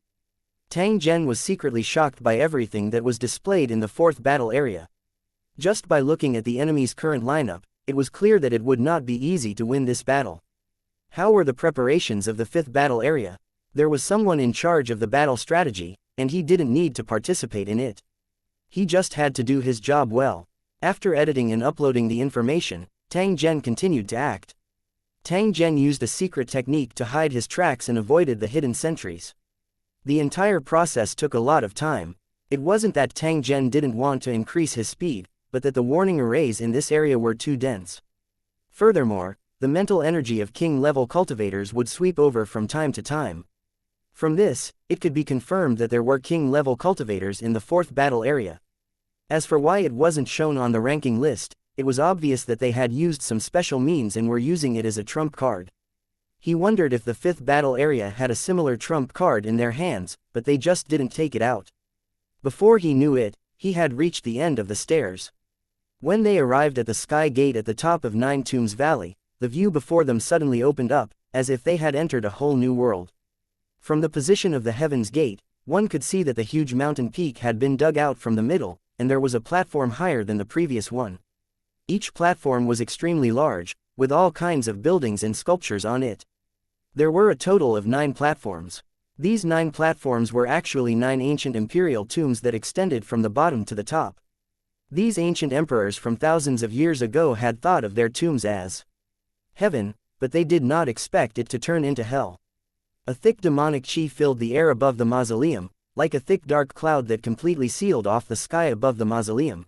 Tang Zhen was secretly shocked by everything that was displayed in the fourth battle area. Just by looking at the enemy's current lineup, it was clear that it would not be easy to win this battle. How were the preparations of the fifth battle area? There was someone in charge of the battle strategy, and he didn't need to participate in it. He just had to do his job well. After editing and uploading the information, Tang Zhen continued to act. Tang Zhen used a secret technique to hide his tracks and avoided the hidden sentries. The entire process took a lot of time. It wasn't that Tang Zhen didn't want to increase his speed, but that the warning arrays in this area were too dense. Furthermore, the mental energy of king-level cultivators would sweep over from time to time. From this, it could be confirmed that there were king-level cultivators in the fourth battle area. As for why it wasn't shown on the ranking list, it was obvious that they had used some special means and were using it as a trump card. He wondered if the fifth battle area had a similar trump card in their hands, but they just didn't take it out. Before he knew it, he had reached the end of the stairs. When they arrived at the sky gate at the top of Nine Tombs Valley, the view before them suddenly opened up, as if they had entered a whole new world. From the position of the Heaven's Gate, one could see that the huge mountain peak had been dug out from the middle, and there was a platform higher than the previous one. Each platform was extremely large, with all kinds of buildings and sculptures on it. There were a total of 9 platforms. These 9 platforms were actually 9 ancient imperial tombs that extended from the bottom to the top. These ancient emperors from thousands of years ago had thought of their tombs as heaven, but they did not expect it to turn into hell. A thick demonic chi filled the air above the mausoleum, like a thick dark cloud that completely sealed off the sky above the mausoleum.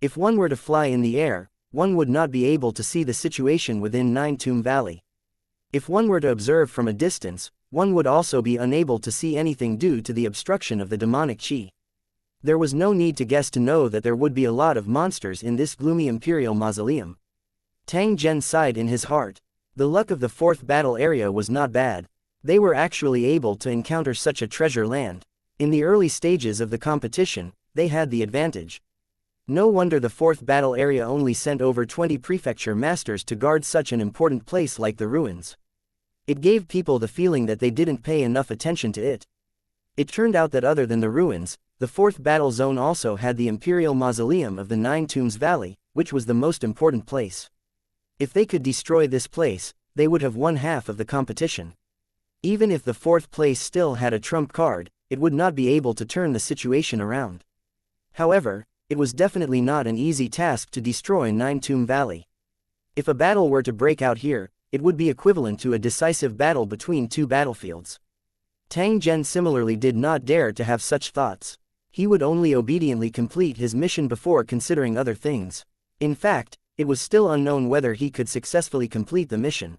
If one were to fly in the air, one would not be able to see the situation within Nine Tomb Valley. If one were to observe from a distance, one would also be unable to see anything due to the obstruction of the demonic chi. There was no need to guess to know that there would be a lot of monsters in this gloomy imperial mausoleum. Tang Zhen sighed in his heart. The luck of the fourth battle area was not bad. They were actually able to encounter such a treasure land. In the early stages of the competition, they had the advantage. No wonder the fourth battle area only sent over 20 prefecture masters to guard such an important place like the ruins. It gave people the feeling that they didn't pay enough attention to it. It turned out that other than the ruins, the fourth battle zone also had the Imperial Mausoleum of the Nine Tombs Valley, which was the most important place. If they could destroy this place, they would have won half of the competition. Even if the fourth place still had a trump card, it would not be able to turn the situation around. However, it was definitely not an easy task to destroy Nine Tomb Valley. If a battle were to break out here, it would be equivalent to a decisive battle between 2 battlefields. Tang Zhen similarly did not dare to have such thoughts. He would only obediently complete his mission before considering other things. In fact, it was still unknown whether he could successfully complete the mission.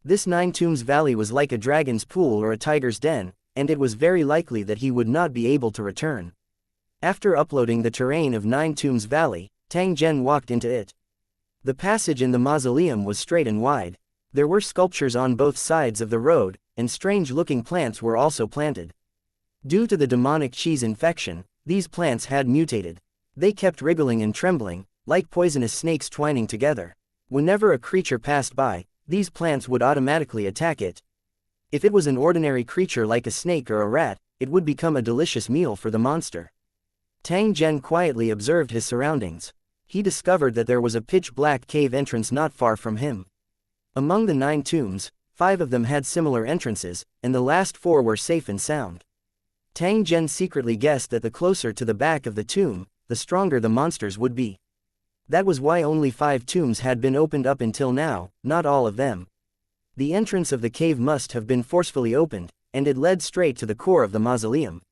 This Nine Tombs Valley was like a dragon's pool or a tiger's den, and it was very likely that he would not be able to return. After uploading the terrain of Nine Tombs Valley, Tang Zhen walked into it. The passage in the mausoleum was straight and wide. There were sculptures on both sides of the road, and strange-looking plants were also planted. Due to the demonic chi's infection, these plants had mutated. They kept wriggling and trembling, like poisonous snakes twining together. Whenever a creature passed by, these plants would automatically attack it. If it was an ordinary creature like a snake or a rat, it would become a delicious meal for the monster. Tang Zhen quietly observed his surroundings. He discovered that there was a pitch-black cave entrance not far from him. Among the 9 tombs, 5 of them had similar entrances, and the last 4 were safe and sound. Tang Zhen secretly guessed that the closer to the back of the tomb, the stronger the monsters would be. That was why only 5 tombs had been opened up until now, not all of them. The entrance of the cave must have been forcefully opened, and it led straight to the core of the mausoleum.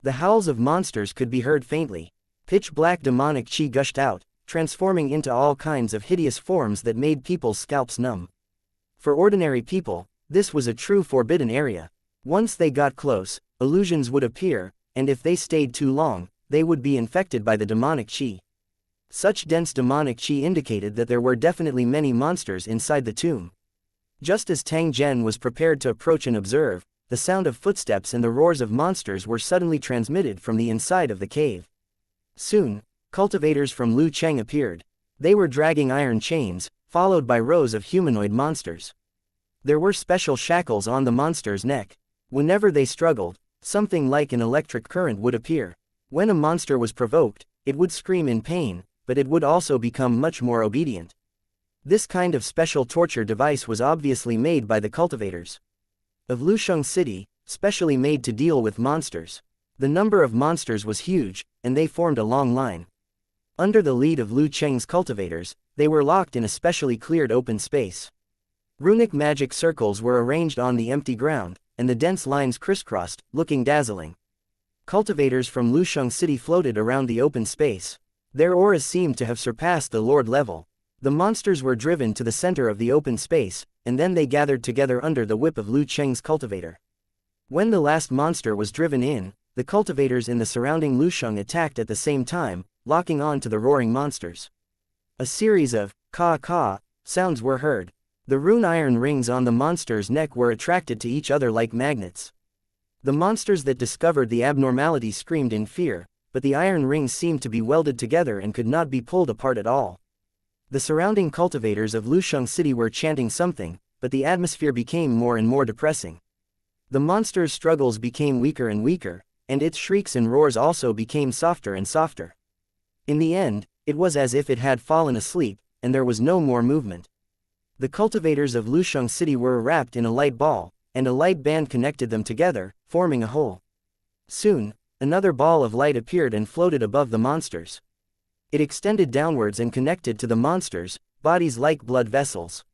The howls of monsters could be heard faintly. Pitch-black demonic chi gushed out, transforming into all kinds of hideous forms that made people's scalps numb. For ordinary people, this was a true forbidden area. Once they got close, illusions would appear, and if they stayed too long, they would be infected by the demonic chi. Such dense demonic chi indicated that there were definitely many monsters inside the tomb. Just as Tang Zhen was prepared to approach and observe, the sound of footsteps and the roars of monsters were suddenly transmitted from the inside of the cave. Soon, cultivators from Lu Cheng appeared. They were dragging iron chains, followed by rows of humanoid monsters. There were special shackles on the monster's neck. Whenever they struggled, Something like an electric current would appear. When a monster was provoked, it would scream in pain, but it would also become much more obedient. This kind of special torture device was obviously made by the cultivators of Lusheng City, specially made to deal with monsters. The number of monsters was huge, and they formed a long line. Under the lead of Lu Cheng's cultivators, they were locked in a specially cleared open space. Runic magic circles were arranged on the empty ground, and the dense lines crisscrossed, looking dazzling. Cultivators from Lusheng City floated around the open space. Their auras seemed to have surpassed the Lord level. The monsters were driven to the center of the open space, and then they gathered together under the whip of Lu Cheng's cultivator. When the last monster was driven in, the cultivators in the surrounding Lusheng attacked at the same time, locking on to the roaring monsters. A series of "ka-ka" sounds were heard. The rune iron rings on the monster's neck were attracted to each other like magnets. The monsters that discovered the abnormality screamed in fear, but the iron rings seemed to be welded together and could not be pulled apart at all. The surrounding cultivators of Lusheng City were chanting something, but the atmosphere became more and more depressing. The monster's struggles became weaker and weaker, and its shrieks and roars also became softer and softer. In the end, it was as if it had fallen asleep, and there was no more movement. The cultivators of Lusheng City were wrapped in a light ball, and a light band connected them together, forming a whole. Soon, another ball of light appeared and floated above the monsters. It extended downwards and connected to the monsters' bodies like blood vessels.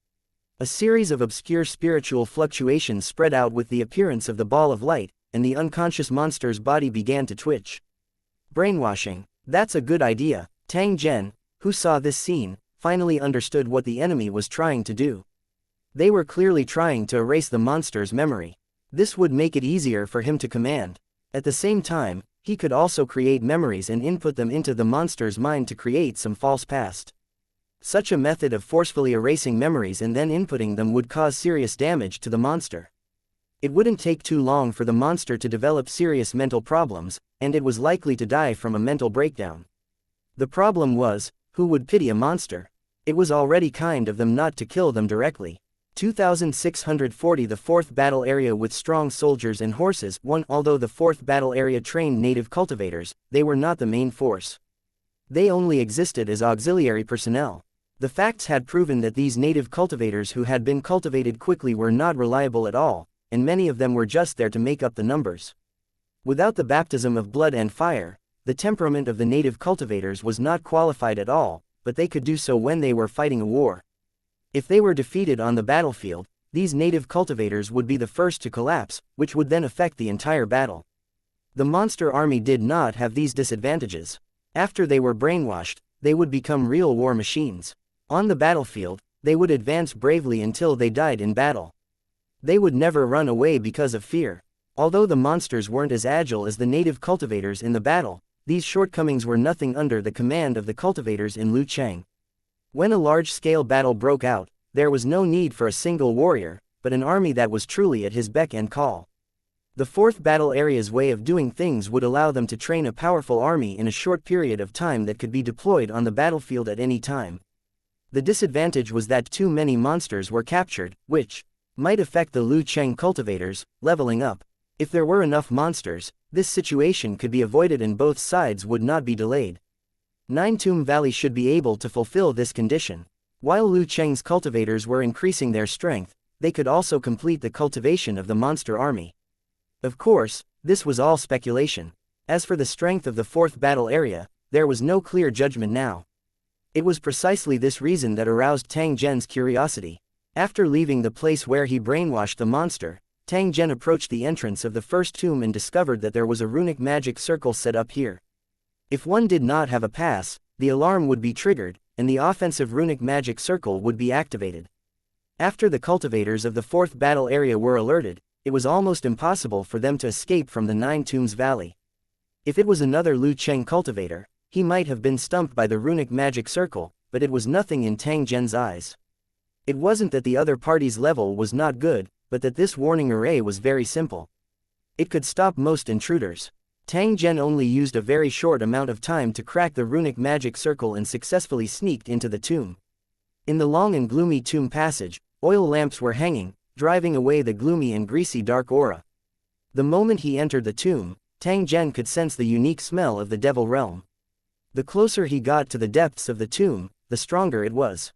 A series of obscure spiritual fluctuations spread out with the appearance of the ball of light, and the unconscious monster's body began to twitch. Brainwashing. That's a good idea. Tang Zhen, who saw this scene, finally understood what the enemy was trying to do. They were clearly trying to erase the monster's memory. This would make it easier for him to command. At the same time, he could also create memories and input them into the monster's mind to create some false past. Such a method of forcefully erasing memories and then inputting them would cause serious damage to the monster. It wouldn't take too long for the monster to develop serious mental problems, and it was likely to die from a mental breakdown. The problem was, who would pity a monster? It was already kind of them not to kill them directly. 2640 The 4th battle area with strong soldiers and horses won. Although the 4th battle area trained native cultivators, they were not the main force. They only existed as auxiliary personnel. The facts had proven that these native cultivators who had been cultivated quickly were not reliable at all, and many of them were just there to make up the numbers. Without the baptism of blood and fire, the temperament of the native cultivators was not qualified at all, but they could do so when they were fighting a war. If they were defeated on the battlefield, these native cultivators would be the first to collapse, which would then affect the entire battle. The monster army did not have these disadvantages. After they were brainwashed, they would become real war machines. On the battlefield, they would advance bravely until they died in battle. They would never run away because of fear. Although the monsters weren't as agile as the native cultivators in the battle, these shortcomings were nothing under the command of the cultivators in Lucheng. When a large-scale battle broke out, there was no need for a single warrior, but an army that was truly at his beck and call. The 4th battle area's way of doing things would allow them to train a powerful army in a short period of time that could be deployed on the battlefield at any time. The disadvantage was that too many monsters were captured, which might affect the Lucheng cultivators leveling up. If there were enough monsters, this situation could be avoided and both sides would not be delayed. Nine Tomb Valley should be able to fulfill this condition. While Lucheng's cultivators were increasing their strength, they could also complete the cultivation of the monster army. Of course, this was all speculation. As for the strength of the 4th battle area, there was no clear judgment now. It was precisely this reason that aroused Tang Zhen's curiosity. After leaving the place where he brainwashed the monster, Tang Zhen approached the entrance of the first tomb and discovered that there was a runic magic circle set up here. If one did not have a pass, the alarm would be triggered, and the offensive runic magic circle would be activated. After the cultivators of the 4th battle area were alerted, it was almost impossible for them to escape from the Nine Tombs Valley. If it was another Lucheng cultivator, he might have been stumped by the runic magic circle, but it was nothing in Tang Zhen's eyes. It wasn't that the other party's level was not good, but that this warning array was very simple. It could stop most intruders. Tang Zhen only used a very short amount of time to crack the runic magic circle and successfully sneaked into the tomb. In the long and gloomy tomb passage, oil lamps were hanging, driving away the gloomy and greasy dark aura. The moment he entered the tomb, Tang Zhen could sense the unique smell of the devil realm. The closer he got to the depths of the tomb, the stronger it was.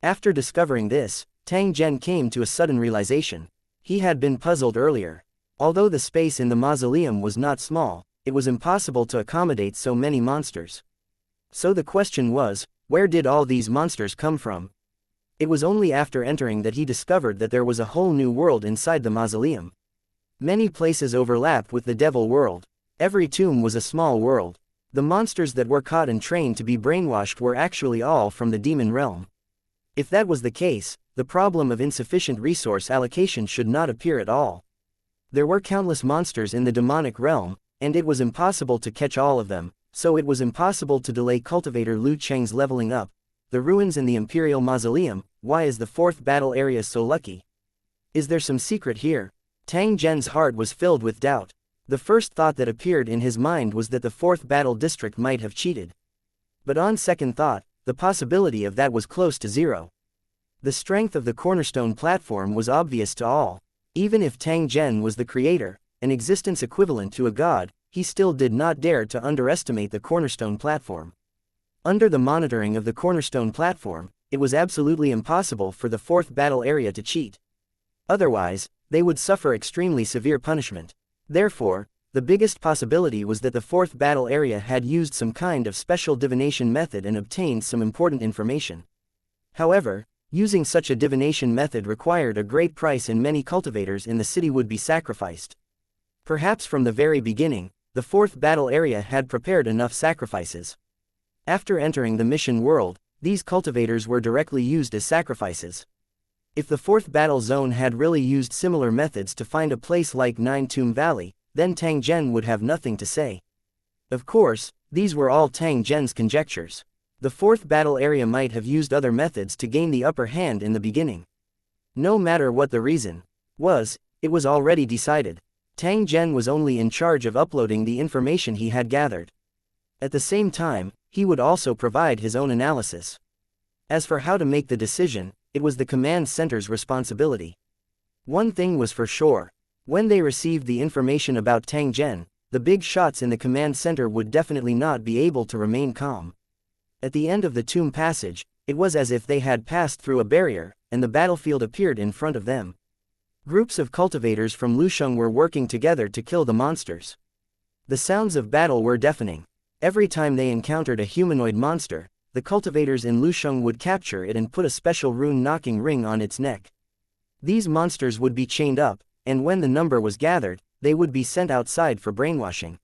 After discovering this, Tang Zhen came to a sudden realization. He had been puzzled earlier. Although the space in the mausoleum was not small, it was impossible to accommodate so many monsters. So the question was, where did all these monsters come from? It was only after entering that he discovered that there was a whole new world inside the mausoleum. Many places overlapped with the devil world. Every tomb was a small world. The monsters that were caught and trained to be brainwashed were actually all from the demon realm. If that was the case, the problem of insufficient resource allocation should not appear at all. There were countless monsters in the demonic realm, and it was impossible to catch all of them, so it was impossible to delay cultivator Lu Cheng's leveling up. The ruins in the Imperial Mausoleum, why is the fourth battle area so lucky? Is there some secret here? Tang Zhen's heart was filled with doubt. The first thought that appeared in his mind was that the fourth battle district might have cheated. But on second thought, the possibility of that was close to zero. The strength of the cornerstone platform was obvious to all. Even if Tang Zhen was the creator, an existence equivalent to a god, he still did not dare to underestimate the cornerstone platform. Under the monitoring of the cornerstone platform, it was absolutely impossible for the fourth battle area to cheat. Otherwise, they would suffer extremely severe punishment. Therefore, the biggest possibility was that the fourth battle area had used some kind of special divination method and obtained some important information. However, using such a divination method required a great price and many cultivators in the city would be sacrificed. Perhaps from the very beginning, the fourth battle area had prepared enough sacrifices. After entering the mission world, these cultivators were directly used as sacrifices. If the fourth battle zone had really used similar methods to find a place like Nine Tomb Valley, then Tang Zhen would have nothing to say. Of course, these were all Tang Zhen's conjectures. The fourth battle area might have used other methods to gain the upper hand in the beginning. No matter what the reason was, it was already decided. Tang Zhen was only in charge of uploading the information he had gathered. At the same time, he would also provide his own analysis. As for how to make the decision, it was the command center's responsibility. One thing was for sure. When they received the information about Tang Zhen, the big shots in the command center would definitely not be able to remain calm. At the end of the tomb passage, it was as if they had passed through a barrier, and the battlefield appeared in front of them. Groups of cultivators from Lusheng were working together to kill the monsters. The sounds of battle were deafening. Every time they encountered a humanoid monster, the cultivators in Lusheng would capture it and put a special rune-knocking ring on its neck. These monsters would be chained up, and when the number was gathered, they would be sent outside for brainwashing.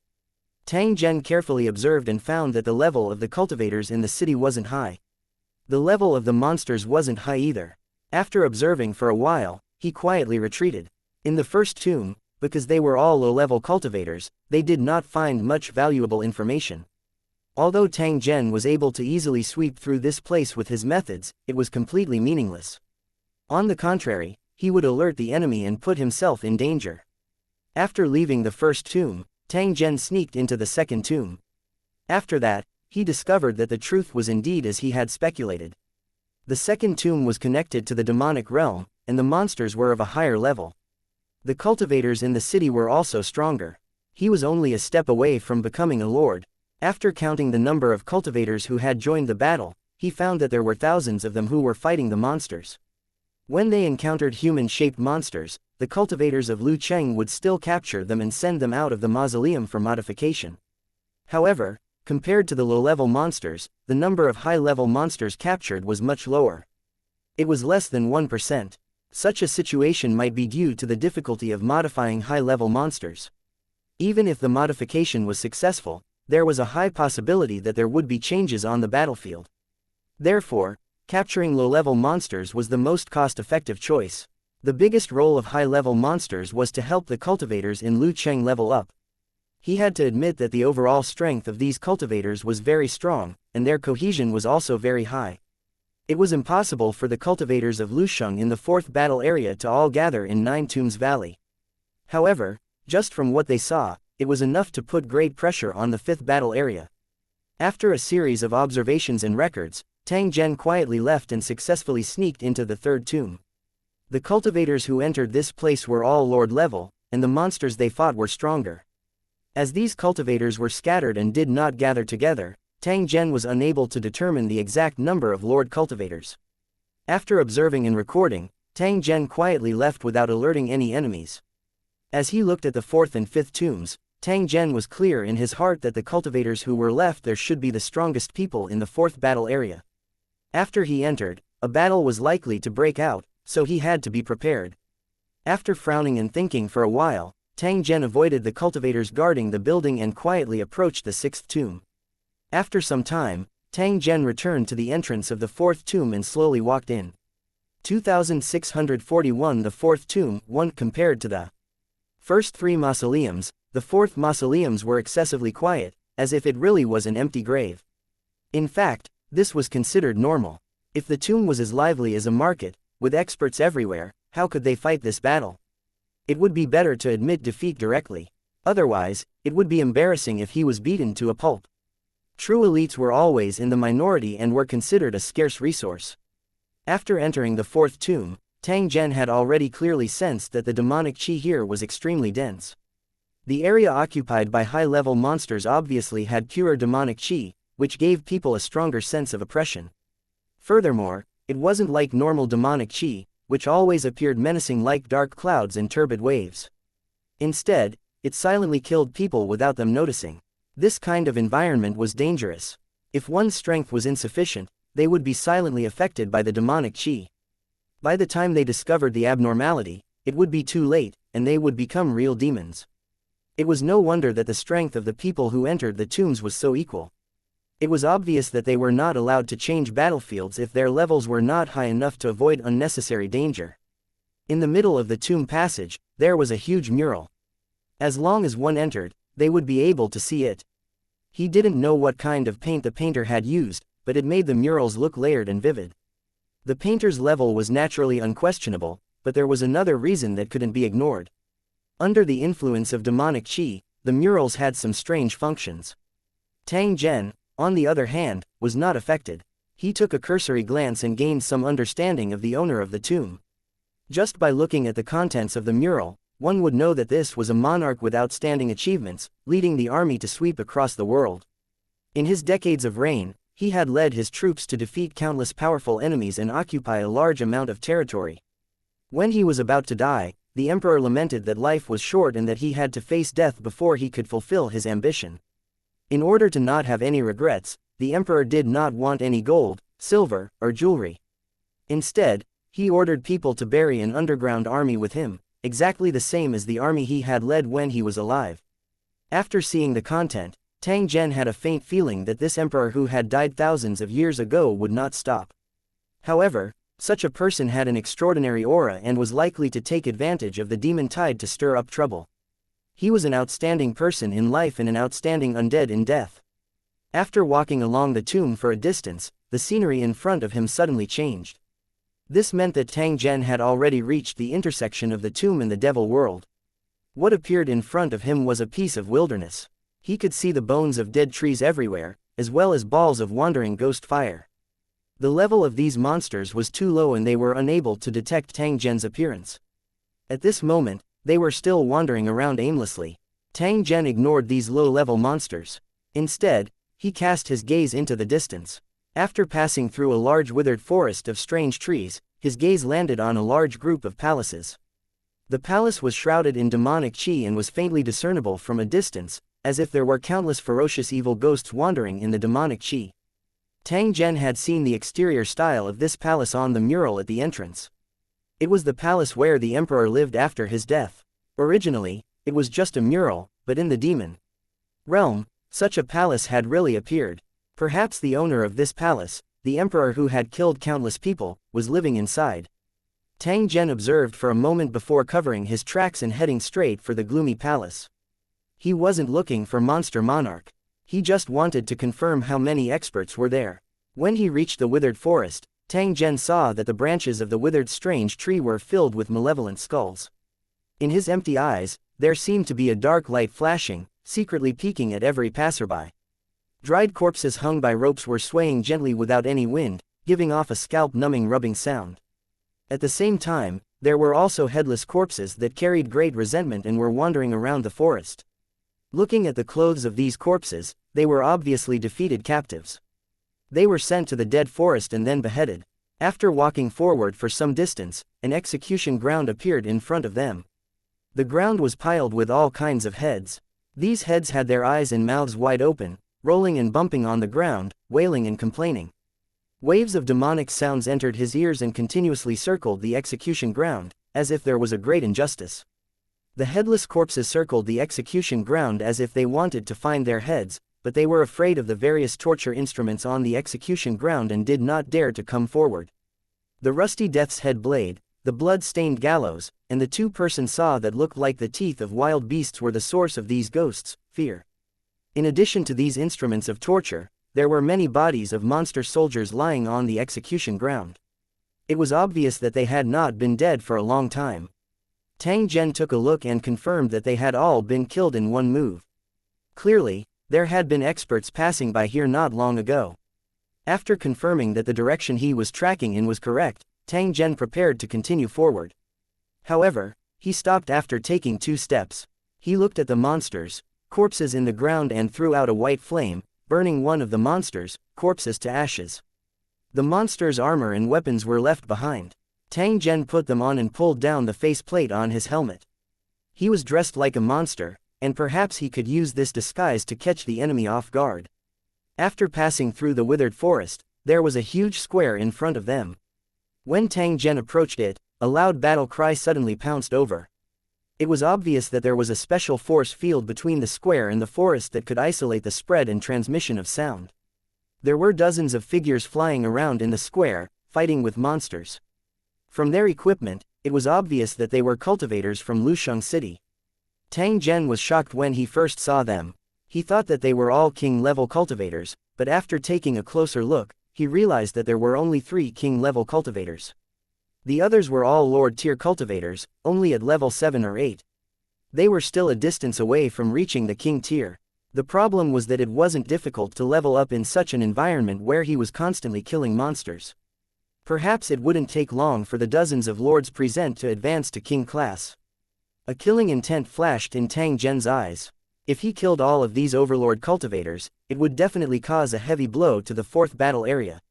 Tang Zhen carefully observed and found that the level of the cultivators in the city wasn't high. The level of the monsters wasn't high either. After observing for a while, he quietly retreated. In the first tomb, because they were all low-level cultivators, they did not find much valuable information. Although Tang Zhen was able to easily sweep through this place with his methods, it was completely meaningless. On the contrary, he would alert the enemy and put himself in danger. After leaving the first tomb, Tang Zhen sneaked into the second tomb. After that, he discovered that the truth was indeed as he had speculated. The second tomb was connected to the demonic realm, and the monsters were of a higher level. The cultivators in the city were also stronger. He was only a step away from becoming a lord. After counting the number of cultivators who had joined the battle, he found that there were thousands of them who were fighting the monsters. When they encountered human-shaped monsters, the cultivators of Lu Cheng would still capture them and send them out of the mausoleum for modification. However, compared to the low-level monsters, the number of high-level monsters captured was much lower. It was less than 1%. Such a situation might be due to the difficulty of modifying high-level monsters. Even if the modification was successful, there was a high possibility that there would be changes on the battlefield. Therefore, capturing low-level monsters was the most cost-effective choice. The biggest role of high-level monsters was to help the cultivators in Lu Cheng level up. He had to admit that the overall strength of these cultivators was very strong, and their cohesion was also very high. It was impossible for the cultivators of Lusheng in the fourth battle area to all gather in Nine Tombs Valley. However, just from what they saw, it was enough to put great pressure on the fifth battle area. After a series of observations and records, Tang Zhen quietly left and successfully sneaked into the third tomb. The cultivators who entered this place were all lord level, and the monsters they fought were stronger. As these cultivators were scattered and did not gather together, Tang Zhen was unable to determine the exact number of Lord cultivators. After observing and recording, Tang Zhen quietly left without alerting any enemies. As he looked at the fourth and fifth tombs, Tang Zhen was clear in his heart that the cultivators who were left there should be the strongest people in the fourth battle area. After he entered, a battle was likely to break out, so he had to be prepared. After frowning and thinking for a while, Tang Zhen avoided the cultivators guarding the building and quietly approached the sixth tomb. After some time, Tang Zhen returned to the entrance of the fourth tomb and slowly walked in. 2641 The fourth tomb, 1 compared to the first 3 mausoleums, the fourth mausoleums were excessively quiet, as if it really was an empty grave. In fact, this was considered normal. If the tomb was as lively as a market, with experts everywhere, how could they fight this battle? It would be better to admit defeat directly. Otherwise, it would be embarrassing if he was beaten to a pulp. True elites were always in the minority and were considered a scarce resource. After entering the fourth tomb, Tang Zhen had already clearly sensed that the demonic qi here was extremely dense. The area occupied by high-level monsters obviously had pure demonic qi, which gave people a stronger sense of oppression. Furthermore, it wasn't like normal demonic qi, which always appeared menacing like dark clouds and turbid waves. Instead, it silently killed people without them noticing. This kind of environment was dangerous. If one's strength was insufficient, they would be silently affected by the demonic qi. By the time they discovered the abnormality, it would be too late, and they would become real demons. It was no wonder that the strength of the people who entered the tombs was so equal. It was obvious that they were not allowed to change battlefields if their levels were not high enough to avoid unnecessary danger. In the middle of the tomb passage, there was a huge mural. As long as one entered, they would be able to see it. He didn't know what kind of paint the painter had used, but it made the murals look layered and vivid. The painter's level was naturally unquestionable, but there was another reason that couldn't be ignored. Under the influence of demonic qi, the murals had some strange functions. Tang Zhen, on the other hand, was not affected. He took a cursory glance and gained some understanding of the owner of the tomb. Just by looking at the contents of the mural, one would know that this was a monarch with outstanding achievements, leading the army to sweep across the world. In his decades of reign, he had led his troops to defeat countless powerful enemies and occupy a large amount of territory. When he was about to die, the emperor lamented that life was short and that he had to face death before he could fulfill his ambition. In order to not have any regrets, the emperor did not want any gold, silver, or jewelry. Instead, he ordered people to bury an underground army with him, exactly the same as the army he had led when he was alive. After seeing the content, Tang Zhen had a faint feeling that this emperor who had died thousands of years ago would not stop. However, such a person had an extraordinary aura and was likely to take advantage of the demon tide to stir up trouble. He was an outstanding person in life and an outstanding undead in death. After walking along the tomb for a distance, the scenery in front of him suddenly changed. This meant that Tang Zhen had already reached the intersection of the tomb and the devil world. What appeared in front of him was a piece of wilderness. He could see the bones of dead trees everywhere, as well as balls of wandering ghost fire. The level of these monsters was too low and they were unable to detect Tang Zhen's appearance. At this moment, they were still wandering around aimlessly. Tang Zhen ignored these low-level monsters. Instead, he cast his gaze into the distance. After passing through a large withered forest of strange trees, his gaze landed on a large group of palaces. The palace was shrouded in demonic qi and was faintly discernible from a distance, as if there were countless ferocious evil ghosts wandering in the demonic qi. Tang Zhen had seen the exterior style of this palace on the mural at the entrance. It was the palace where the emperor lived after his death. Originally, it was just a mural, but in the demon realm, such a palace had really appeared. Perhaps the owner of this palace, the emperor who had killed countless people, was living inside. Tang Zhen observed for a moment before covering his tracks and heading straight for the gloomy palace. He wasn't looking for Monster Monarch. He just wanted to confirm how many experts were there. When he reached the withered forest, Tang Zhen saw that the branches of the withered strange tree were filled with malevolent skulls. In his empty eyes, there seemed to be a dark light flashing, secretly peeking at every passerby. Dried corpses hung by ropes were swaying gently without any wind, giving off a scalp-numbing rubbing sound. At the same time, there were also headless corpses that carried great resentment and were wandering around the forest. Looking at the clothes of these corpses, they were obviously defeated captives. They were sent to the dead forest and then beheaded. After walking forward for some distance, an execution ground appeared in front of them. The ground was piled with all kinds of heads. These heads had their eyes and mouths wide open, rolling and bumping on the ground, wailing and complaining. Waves of demonic sounds entered his ears and continuously circled the execution ground, as if there was a great injustice. The headless corpses circled the execution ground as if they wanted to find their heads, but they were afraid of the various torture instruments on the execution ground and did not dare to come forward. The rusty death's head blade, the blood-stained gallows, and the two-person saw that looked like the teeth of wild beasts were the source of these ghosts' fear. In addition to these instruments of torture, there were many bodies of monster soldiers lying on the execution ground. It was obvious that they had not been dead for a long time. Tang Zhen took a look and confirmed that they had all been killed in one move. Clearly, there had been experts passing by here not long ago. After confirming that the direction he was tracking in was correct, Tang Zhen prepared to continue forward. However, he stopped after taking 2 steps. He looked at the monsters' corpses in the ground and threw out a white flame, burning one of the monsters' corpses to ashes. The monster's armor and weapons were left behind. Tang Zhen put them on and pulled down the faceplate on his helmet. He was dressed like a monster, and perhaps he could use this disguise to catch the enemy off guard. After passing through the withered forest, there was a huge square in front of them. When Tang Zhen approached it, a loud battle cry suddenly pounced over. It was obvious that there was a special force field between the square and the forest that could isolate the spread and transmission of sound. There were dozens of figures flying around in the square, fighting with monsters. From their equipment, it was obvious that they were cultivators from Lusheng City. Tang Zhen was shocked when he first saw them. He thought that they were all king-level cultivators, but after taking a closer look, he realized that there were only 3 king-level cultivators. The others were all Lord-tier cultivators, only at level 7 or 8. They were still a distance away from reaching the king tier. The problem was that it wasn't difficult to level up in such an environment where he was constantly killing monsters. Perhaps it wouldn't take long for the dozens of lords present to advance to king class. A killing intent flashed in Tang Zhen's eyes. If he killed all of these overlord cultivators, it would definitely cause a heavy blow to the 4th battle area.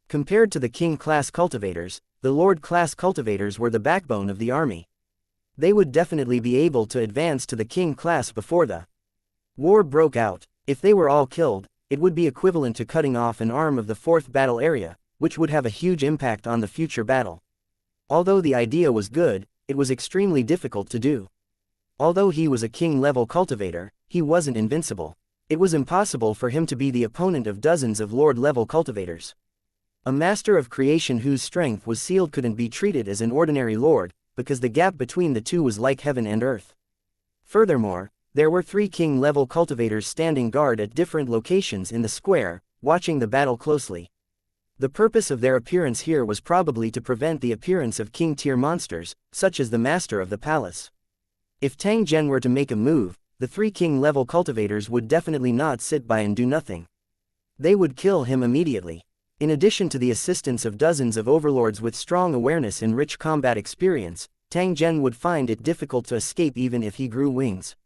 Compared to the king class cultivators, the lord class cultivators were the backbone of the army. They would definitely be able to advance to the king class before the war broke out. If they were all killed, it would be equivalent to cutting off an arm of the 4th battle area, which would have a huge impact on the future battle. Although the idea was good, it was extremely difficult to do. Although he was a king-level cultivator, he wasn't invincible. It was impossible for him to be the opponent of dozens of lord-level cultivators. A master of creation whose strength was sealed couldn't be treated as an ordinary lord, because the gap between the two was like heaven and earth. Furthermore, there were 3 king-level cultivators standing guard at different locations in the square, watching the battle closely. The purpose of their appearance here was probably to prevent the appearance of king-tier monsters, such as the master of the palace. If Tang Zhen were to make a move, the 3 king-level cultivators would definitely not sit by and do nothing. They would kill him immediately. In addition to the assistance of dozens of overlords with strong awareness and rich combat experience, Tang Zhen would find it difficult to escape even if he grew wings.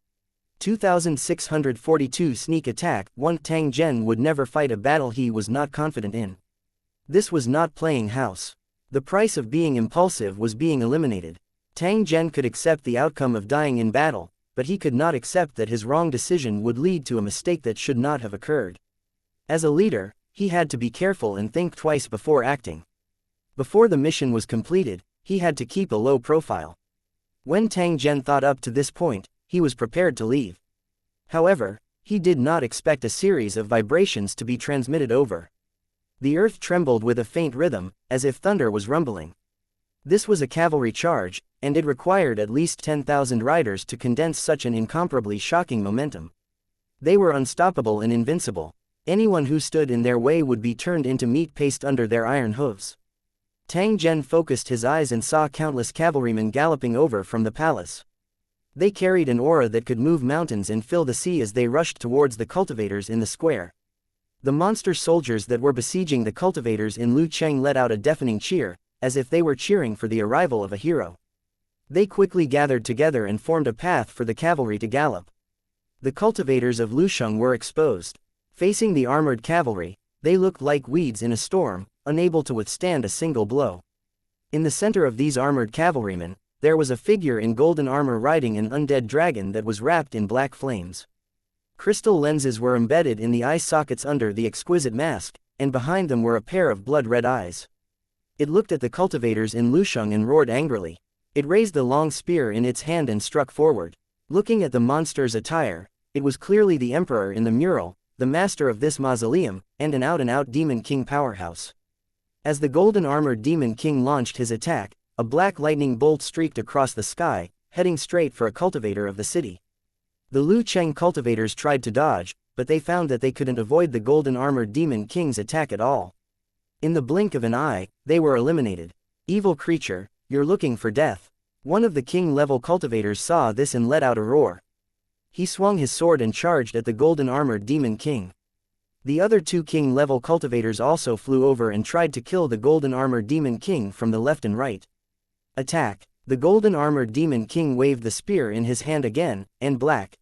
2642 Sneak Attack. 1 Tang Zhen would never fight a battle he was not confident in. This was not playing house. The price of being impulsive was being eliminated. Tang Zhen could accept the outcome of dying in battle, but he could not accept that his wrong decision would lead to a mistake that should not have occurred. As a leader, he had to be careful and think twice before acting. Before the mission was completed, he had to keep a low profile. When Tang Zhen thought up to this point, he was prepared to leave. However, he did not expect a series of vibrations to be transmitted over. The earth trembled with a faint rhythm, as if thunder was rumbling. This was a cavalry charge, and it required at least 10,000 riders to condense such an incomparably shocking momentum. They were unstoppable and invincible. Anyone who stood in their way would be turned into meat paste under their iron hooves. Tang Zhen focused his eyes and saw countless cavalrymen galloping over from the palace. They carried an aura that could move mountains and fill the sea as they rushed towards the cultivators in the square. The monster soldiers that were besieging the cultivators in Lucheng let out a deafening cheer, as if they were cheering for the arrival of a hero. They quickly gathered together and formed a path for the cavalry to gallop. The cultivators of Lusheng were exposed. Facing the armored cavalry, they looked like weeds in a storm, unable to withstand a single blow. In the center of these armored cavalrymen, there was a figure in golden armor riding an undead dragon that was wrapped in black flames. Crystal lenses were embedded in the eye sockets under the exquisite mask, and behind them were a pair of blood-red eyes. It looked at the cultivators in Lusheng and roared angrily. It raised the long spear in its hand and struck forward. Looking at the monster's attire, it was clearly the emperor in the mural, the master of this mausoleum, and an out-and-out Demon King powerhouse. As the golden-armored Demon King launched his attack, a black lightning bolt streaked across the sky, heading straight for a cultivator of the city. The Lucheng cultivators tried to dodge, but they found that they couldn't avoid the golden-armored Demon King's attack at all. In the blink of an eye, they were eliminated. Evil creature, you're looking for death. One of the king-level cultivators saw this and let out a roar. He swung his sword and charged at the golden-armored Demon King. The other two king-level cultivators also flew over and tried to kill the golden-armored Demon King from the left and right. Attack! The golden-armored Demon King waved the spear in his hand again, and black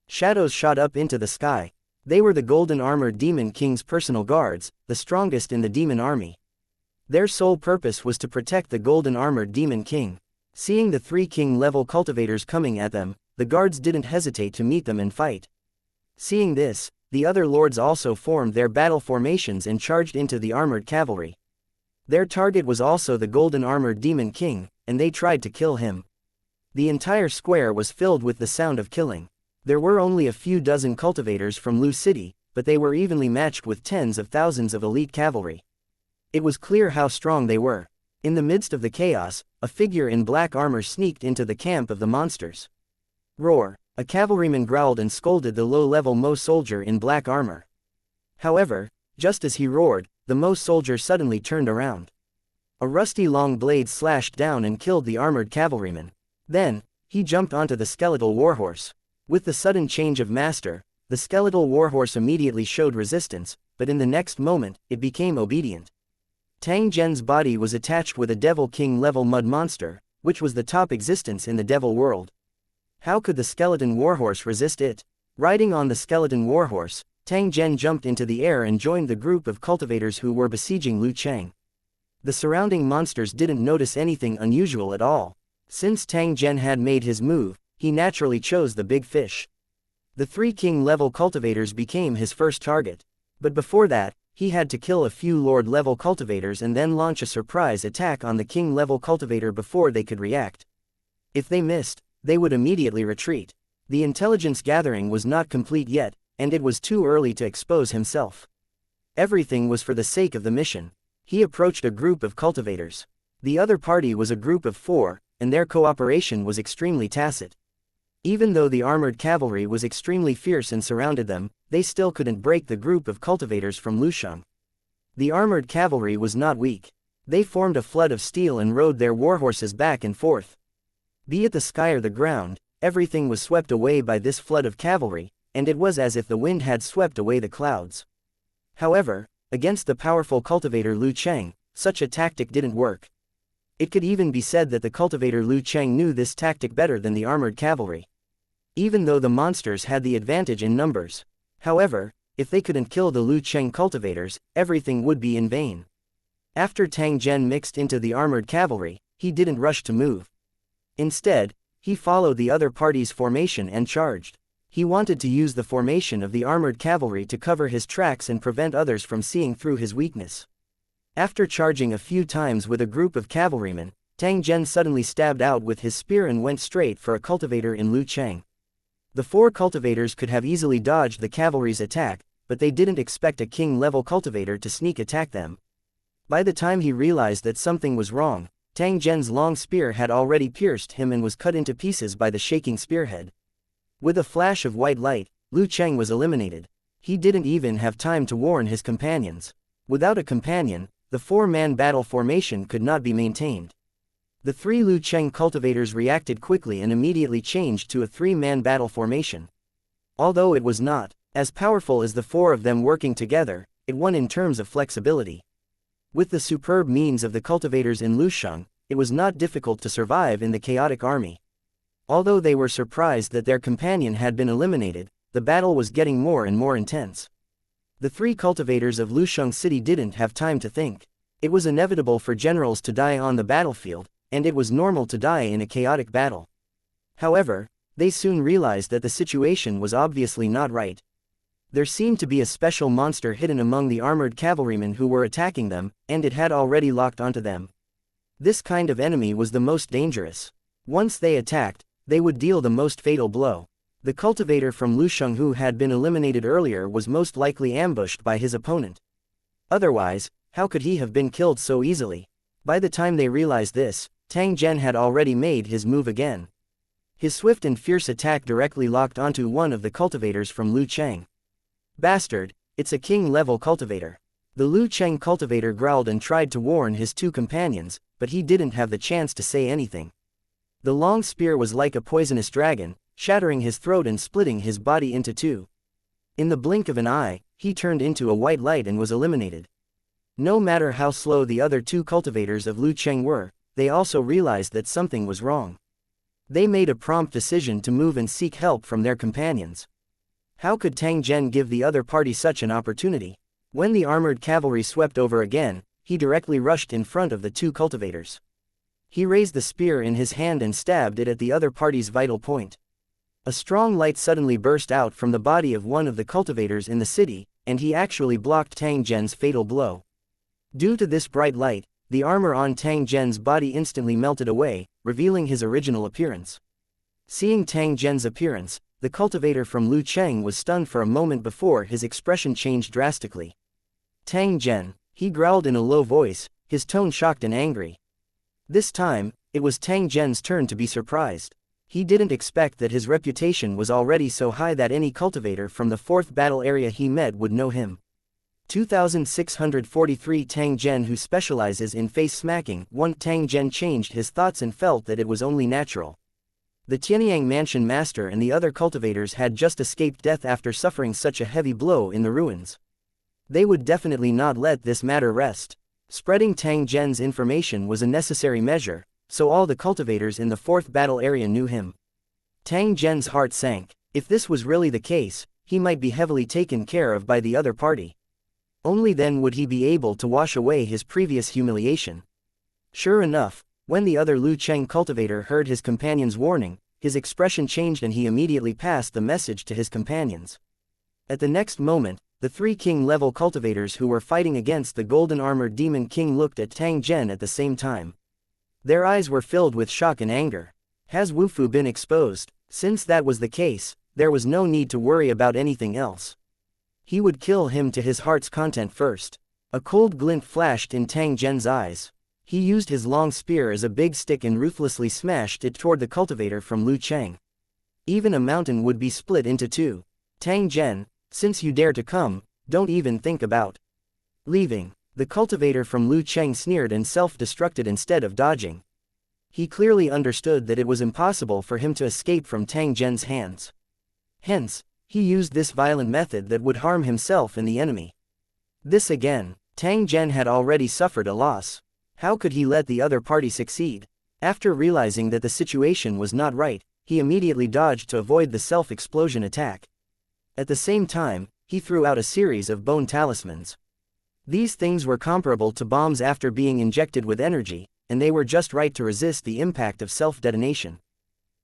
shadows shot up into the sky. They were the golden-armored Demon King's personal guards, the strongest in the demon army. Their sole purpose was to protect the golden-armored Demon King. Seeing the three king-level cultivators coming at them, the guards didn't hesitate to meet them and fight. Seeing this, the other lords also formed their battle formations and charged into the armored cavalry. Their target was also the golden-armored Demon King, and they tried to kill him. The entire square was filled with the sound of killing. There were only a few dozen cultivators from Lu City, but they were evenly matched with tens of thousands of elite cavalry. It was clear how strong they were. In the midst of the chaos, a figure in black armor sneaked into the camp of the monsters. Roar! A cavalryman growled and scolded the low-level Mo soldier in black armor. However, just as he roared, the Mo soldier suddenly turned around. A rusty long blade slashed down and killed the armored cavalryman. Then, he jumped onto the skeletal warhorse. With the sudden change of master, the skeletal warhorse immediately showed resistance, but in the next moment, it became obedient. Tang Zhen's body was attached with a Devil King-level mud monster, which was the top existence in the devil world. How could the skeleton warhorse resist it? Riding on the skeleton warhorse, Tang Zhen jumped into the air and joined the group of cultivators who were besieging Lu Cheng. The surrounding monsters didn't notice anything unusual at all. Since Tang Zhen had made his move, he naturally chose the big fish. The three king-level cultivators became his first target. But before that, he had to kill a few lord-level cultivators and then launch a surprise attack on the king-level cultivator before they could react. If they missed, they would immediately retreat. The intelligence gathering was not complete yet, and it was too early to expose himself. Everything was for the sake of the mission. He approached a group of cultivators. The other party was a group of 4, and their cooperation was extremely tacit. Even though the armored cavalry was extremely fierce and surrounded them, they still couldn't break the group of cultivators from Lusheng. The armored cavalry was not weak. They formed a flood of steel and rode their warhorses back and forth. Be it the sky or the ground, everything was swept away by this flood of cavalry, and it was as if the wind had swept away the clouds. However, against the powerful cultivator Lu Cheng, such a tactic didn't work. It could even be said that the cultivator Lu Cheng knew this tactic better than the armored cavalry. Even though the monsters had the advantage in numbers. However, if they couldn't kill the Lu Cheng cultivators, everything would be in vain. After Tang Zhen mixed into the armored cavalry, he didn't rush to move. Instead, he followed the other party's formation and charged. He wanted to use the formation of the armored cavalry to cover his tracks and prevent others from seeing through his weakness. After charging a few times with a group of cavalrymen, Tang Zhen suddenly stabbed out with his spear and went straight for a cultivator in Lu Cheng. The 4 cultivators could have easily dodged the cavalry's attack, but they didn't expect a king-level cultivator to sneak attack them. By the time he realized that something was wrong, Tang Zhen's long spear had already pierced him and was cut into pieces by the shaking spearhead. With a flash of white light, Lu Cheng was eliminated. He didn't even have time to warn his companions. Without a companion, the 4-man battle formation could not be maintained. The 3 Lu Cheng cultivators reacted quickly and immediately changed to a 3-man battle formation. Although it was not as powerful as the 4 of them working together, it won in terms of flexibility. With the superb means of the cultivators in Lusheng, it was not difficult to survive in the chaotic army. Although they were surprised that their companion had been eliminated, the battle was getting more and more intense. The three cultivators of Lusheng City didn't have time to think. It was inevitable for generals to die on the battlefield, and it was normal to die in a chaotic battle. However, they soon realized that the situation was obviously not right. There seemed to be a special monster hidden among the armored cavalrymen who were attacking them, and it had already locked onto them. This kind of enemy was the most dangerous. Once they attacked, they would deal the most fatal blow. The cultivator from Lusheng who had been eliminated earlier was most likely ambushed by his opponent. Otherwise, how could he have been killed so easily? By the time they realized this, Tang Zhen had already made his move again. His swift and fierce attack directly locked onto one of the cultivators from Lu Cheng. Bastard, it's a king-level cultivator. The Lu Cheng cultivator growled and tried to warn his two companions, but he didn't have the chance to say anything. The long spear was like a poisonous dragon, shattering his throat and splitting his body into two. In the blink of an eye, he turned into a white light and was eliminated. No matter how slow the other two cultivators of Lu Cheng were, they also realized that something was wrong. They made a prompt decision to move and seek help from their companions. How could Tang Zhen give the other party such an opportunity? When the armored cavalry swept over again, he directly rushed in front of the two cultivators. He raised the spear in his hand and stabbed it at the other party's vital point. A strong light suddenly burst out from the body of one of the cultivators in the city, and he actually blocked Tang Zhen's fatal blow. Due to this bright light, the armor on Tang Zhen's body instantly melted away, revealing his original appearance. Seeing Tang Zhen's appearance, the cultivator from Lu Cheng was stunned for a moment before his expression changed drastically. Tang Zhen, he growled in a low voice, his tone shocked and angry. This time, it was Tang Zhen's turn to be surprised. He didn't expect that his reputation was already so high that any cultivator from the fourth battle area he met would know him. 2643 Tang Zhen who specializes in face smacking. 1 Tang Zhen changed his thoughts and felt that it was only natural. The Tianyang Mansion Master and the other cultivators had just escaped death after suffering such a heavy blow in the ruins. They would definitely not let this matter rest. Spreading Tang Zhen's information was a necessary measure, so all the cultivators in the fourth battle area knew him. Tang Zhen's heart sank. If this was really the case, he might be heavily taken care of by the other party. Only then would he be able to wash away his previous humiliation. Sure enough, when the other Lu Cheng cultivator heard his companion's warning, his expression changed and he immediately passed the message to his companions. At the next moment, the three king-level cultivators who were fighting against the golden-armored demon king looked at Tang Zhen at the same time. Their eyes were filled with shock and anger. Has Wu Fu been exposed? Since that was the case, there was no need to worry about anything else. He would kill him to his heart's content first. A cold glint flashed in Tang Zhen's eyes. He used his long spear as a big stick and ruthlessly smashed it toward the cultivator from Lu Cheng. Even a mountain would be split into two. Tang Zhen, since you dare to come, don't even think about leaving. The cultivator from Lu Cheng sneered and self-destructed instead of dodging. He clearly understood that it was impossible for him to escape from Tang Zhen's hands. Hence, he used this violent method that would harm himself and the enemy. This again, Tang Zhen had already suffered a loss. How could he let the other party succeed? After realizing that the situation was not right, he immediately dodged to avoid the self-explosion attack. At the same time, he threw out a series of bone talismans. These things were comparable to bombs after being injected with energy, and they were just right to resist the impact of self-detonation.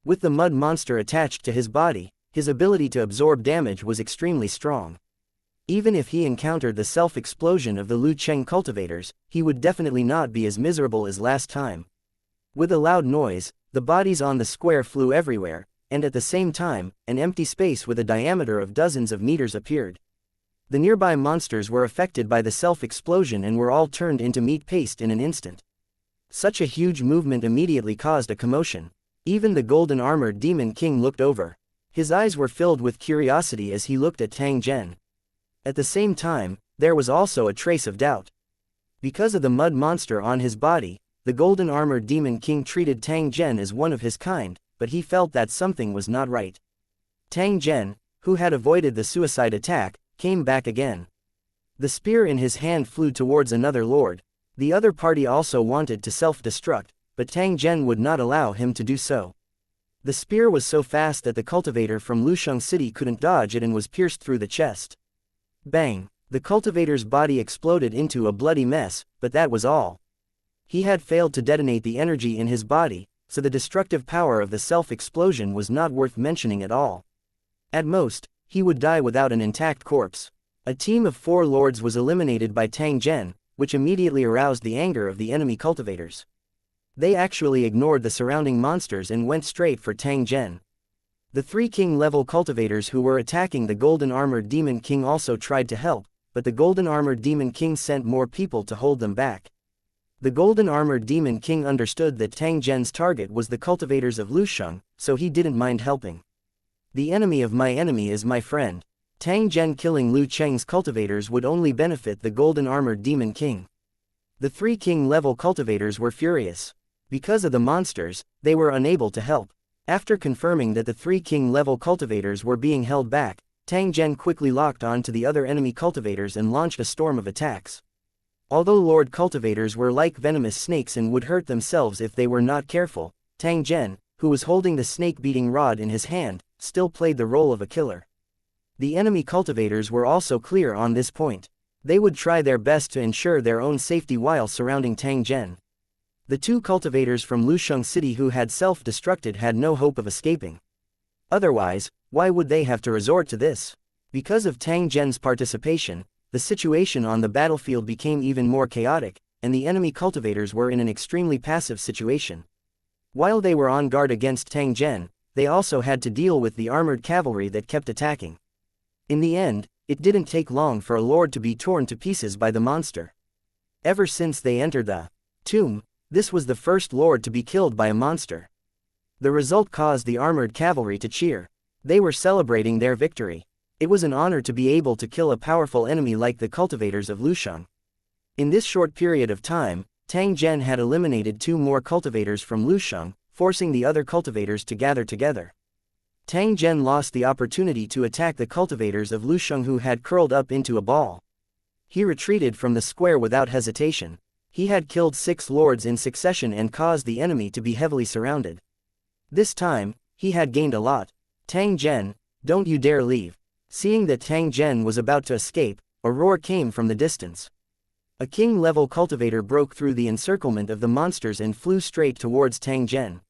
With the mud monster attached to his body, his ability to absorb damage was extremely strong. Even if he encountered the self-explosion of the Lu Cheng cultivators, he would definitely not be as miserable as last time. With a loud noise, the bodies on the square flew everywhere, and at the same time, an empty space with a diameter of dozens of meters appeared. The nearby monsters were affected by the self-explosion and were all turned into meat paste in an instant. Such a huge movement immediately caused a commotion. Even the golden-armored demon king looked over. His eyes were filled with curiosity as he looked at Tang Zhen. At the same time, there was also a trace of doubt. Because of the mud monster on his body, the golden-armored demon king treated Tang Zhen as one of his kind, but he felt that something was not right. Tang Zhen, who had avoided the suicide attack, came back again. The spear in his hand flew towards another lord, The other party also wanted to self-destruct, but Tang Zhen would not allow him to do so. The spear was so fast that the cultivator from Lusheng City couldn't dodge it and was pierced through the chest. Bang! The cultivator's body exploded into a bloody mess, but that was all. He had failed to detonate the energy in his body, so the destructive power of the self-explosion was not worth mentioning at all. At most, he would die without an intact corpse. A team of 4 lords was eliminated by Tang Zhen, which immediately aroused the anger of the enemy cultivators. They actually ignored the surrounding monsters and went straight for Tang Zhen. The 3 king-level cultivators who were attacking the golden-armored Demon King also tried to help, but the golden-armored Demon King sent more people to hold them back. The golden-armored Demon King understood that Tang Zhen's target was the cultivators of Lusheng, so he didn't mind helping. The enemy of my enemy is my friend. Tang Zhen killing Lu Cheng's cultivators would only benefit the golden-armored Demon King. The 3 king-level cultivators were furious. Because of the monsters, they were unable to help. After confirming that the 3 king-level cultivators were being held back, Tang Zhen quickly locked on to the other enemy cultivators and launched a storm of attacks. Although Lord cultivators were like venomous snakes and would hurt themselves if they were not careful, Tang Zhen, who was holding the snake-beating rod in his hand, still played the role of a killer. The enemy cultivators were also clear on this point. They would try their best to ensure their own safety while surrounding Tang Zhen. The 2 cultivators from Lusheng City who had self-destructed had no hope of escaping. Otherwise, why would they have to resort to this? Because of Tang Zhen's participation, the situation on the battlefield became even more chaotic, and the enemy cultivators were in an extremely passive situation. While they were on guard against Tang Zhen, they also had to deal with the armored cavalry that kept attacking. In the end, it didn't take long for a lord to be torn to pieces by the monster. Ever since they entered the tomb, this was the first lord to be killed by a monster. The result caused the armored cavalry to cheer. They were celebrating their victory. It was an honor to be able to kill a powerful enemy like the cultivators of Lusheng. In this short period of time, Tang Zhen had eliminated 2 more cultivators from Lusheng, forcing the other cultivators to gather together. Tang Zhen lost the opportunity to attack the cultivators of Lusheng who had curled up into a ball. He retreated from the square without hesitation. He had killed 6 lords in succession and caused the enemy to be heavily surrounded. This time, he had gained a lot. Tang Zhen, don't you dare leave. Seeing that Tang Zhen was about to escape, a roar came from the distance. A king-level cultivator broke through the encirclement of the monsters and flew straight towards Tang Zhen.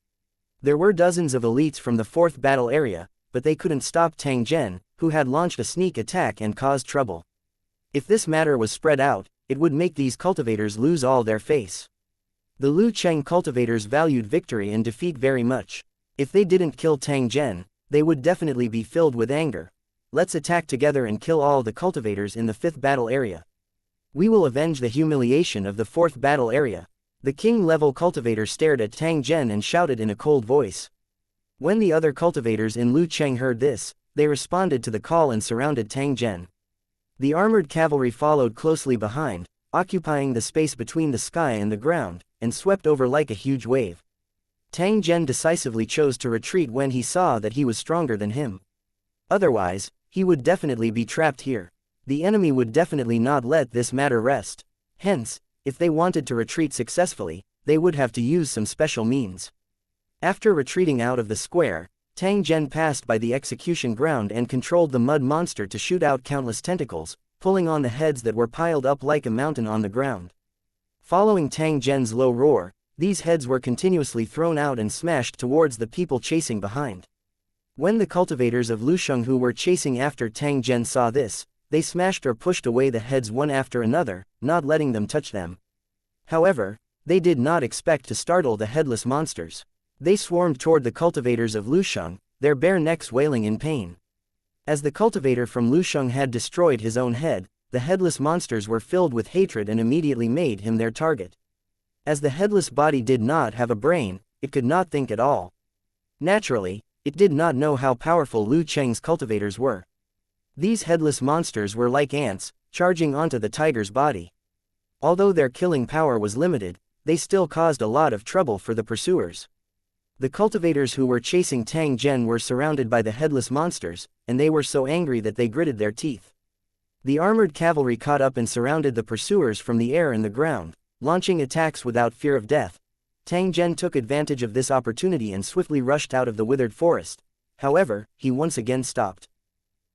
There were dozens of elites from the 4th battle area, but they couldn't stop Tang Zhen, who had launched a sneak attack and caused trouble. If this matter was spread out, it would make these cultivators lose all their face. The Lu Cheng cultivators valued victory and defeat very much. If they didn't kill Tang Zhen, they would definitely be filled with anger. Let's attack together and kill all the cultivators in the 5th battle area. We will avenge the humiliation of the 4th battle area. The king-level cultivator stared at Tang Zhen and shouted in a cold voice. When the other cultivators in Lu Cheng heard this, they responded to the call and surrounded Tang Zhen. The armored cavalry followed closely behind, occupying the space between the sky and the ground, and swept over like a huge wave. Tang Zhen decisively chose to retreat when he saw that he was stronger than him. Otherwise, he would definitely be trapped here. The enemy would definitely not let this matter rest. Hence, if they wanted to retreat successfully, they would have to use some special means. After retreating out of the square, Tang Zhen passed by the execution ground and controlled the mud monster to shoot out countless tentacles, pulling on the heads that were piled up like a mountain on the ground. Following Tang Zhen's low roar, these heads were continuously thrown out and smashed towards the people chasing behind. When the cultivators of Lusheng who were chasing after Tang Zhen saw this, they smashed or pushed away the heads one after another, not letting them touch them. However, they did not expect to startle the headless monsters. They swarmed toward the cultivators of Lusheng, their bare necks wailing in pain. As the cultivator from Lusheng had destroyed his own head, the headless monsters were filled with hatred and immediately made him their target. As the headless body did not have a brain, it could not think at all. Naturally, it did not know how powerful Lu Cheng's cultivators were. These headless monsters were like ants, charging onto the tiger's body. Although their killing power was limited, they still caused a lot of trouble for the pursuers. The cultivators who were chasing Tang Zhen were surrounded by the headless monsters, and they were so angry that they gritted their teeth. The armored cavalry caught up and surrounded the pursuers from the air and the ground. launching attacks without fear of death. Tang Zhen took advantage of this opportunity and swiftly rushed out of the withered forest. However, he once again stopped.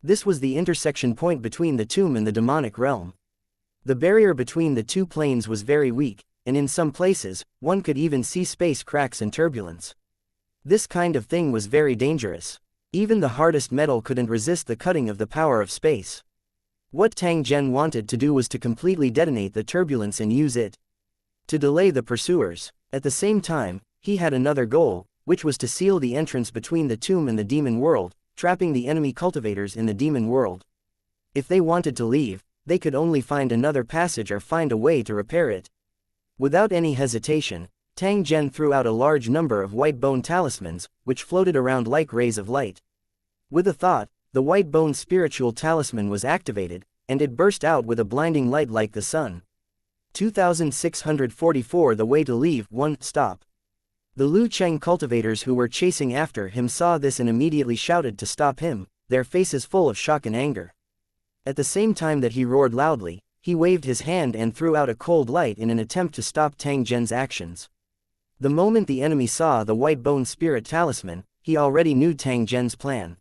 This was the intersection point between the tomb and the demonic realm. The barrier between the two planes was very weak, and in some places, one could even see space cracks and turbulence. This kind of thing was very dangerous. Even the hardest metal couldn't resist the cutting of the power of space. What Tang Zhen wanted to do was to completely detonate the turbulence and use it to delay the pursuers. At the same time, he had another goal, which was to seal the entrance between the tomb and the demon world, trapping the enemy cultivators in the demon world. If they wanted to leave, they could only find another passage or find a way to repair it. Without any hesitation, Tang Zhen threw out a large number of white bone talismans, which floated around like rays of light. With a thought, the white bone spiritual talisman was activated, and it burst out with a blinding light like the sun. 2644 The way to leave. 1. Stop. The Lu Cheng cultivators who were chasing after him saw this and immediately shouted to stop him, their faces full of shock and anger. At the same time that he roared loudly, he waved his hand and threw out a cold light in an attempt to stop Tang Zhen's actions. The moment the enemy saw the white bone spirit talisman, he already knew Tang Zhen's plan.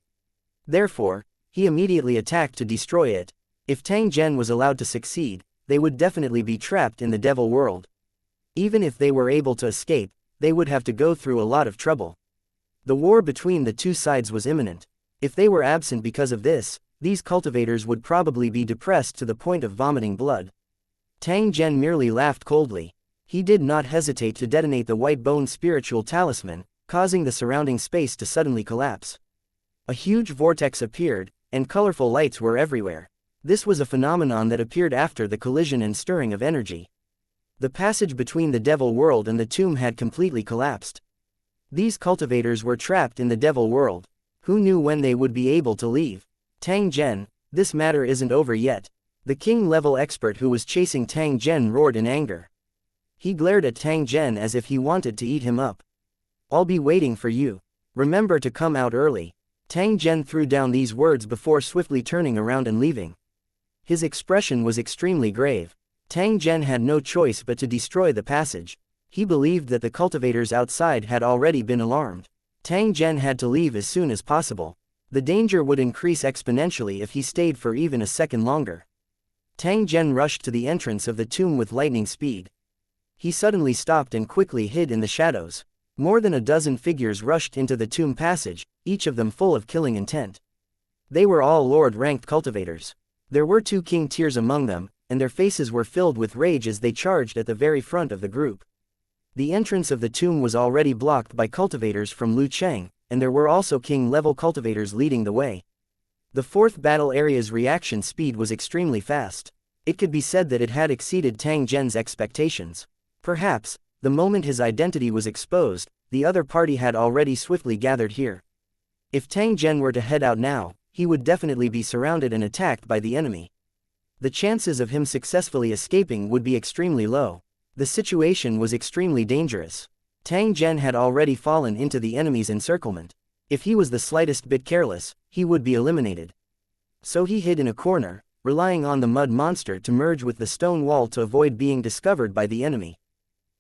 Therefore, he immediately attacked to destroy it. If Tang Zhen was allowed to succeed, they would definitely be trapped in the devil world. Even if they were able to escape, they would have to go through a lot of trouble. The war between the two sides was imminent. If they were absent because of this, these cultivators would probably be depressed to the point of vomiting blood. Tang Zhen merely laughed coldly. He did not hesitate to detonate the white bone spiritual talisman, causing the surrounding space to suddenly collapse. A huge vortex appeared, and colorful lights were everywhere. This was a phenomenon that appeared after the collision and stirring of energy. The passage between the devil world and the tomb had completely collapsed. These cultivators were trapped in the devil world. Who knew when they would be able to leave? Tang Zhen, this matter isn't over yet. The king-level expert who was chasing Tang Zhen roared in anger. He glared at Tang Zhen as if he wanted to eat him up. I'll be waiting for you. Remember to come out early. Tang Zhen threw down these words before swiftly turning around and leaving. His expression was extremely grave. Tang Zhen had no choice but to destroy the passage. He believed that the cultivators outside had already been alarmed. Tang Zhen had to leave as soon as possible. The danger would increase exponentially if he stayed for even a second longer. Tang Zhen rushed to the entrance of the tomb with lightning speed. He suddenly stopped and quickly hid in the shadows. More than a dozen figures rushed into the tomb passage, each of them full of killing intent. They were all Lord-ranked cultivators. There were 2 king tiers among them, and their faces were filled with rage as they charged at the very front of the group. The entrance of the tomb was already blocked by cultivators from Lu Cheng, and there were also king-level cultivators leading the way. The 4th battle area's reaction speed was extremely fast. It could be said that it had exceeded Tang Zhen's expectations. Perhaps, the moment his identity was exposed, the other party had already swiftly gathered here. If Tang Zhen were to head out now, he would definitely be surrounded and attacked by the enemy. The chances of him successfully escaping would be extremely low. The situation was extremely dangerous. Tang Zhen had already fallen into the enemy's encirclement. If he was the slightest bit careless, he would be eliminated. So he hid in a corner, relying on the mud monster to merge with the stone wall to avoid being discovered by the enemy.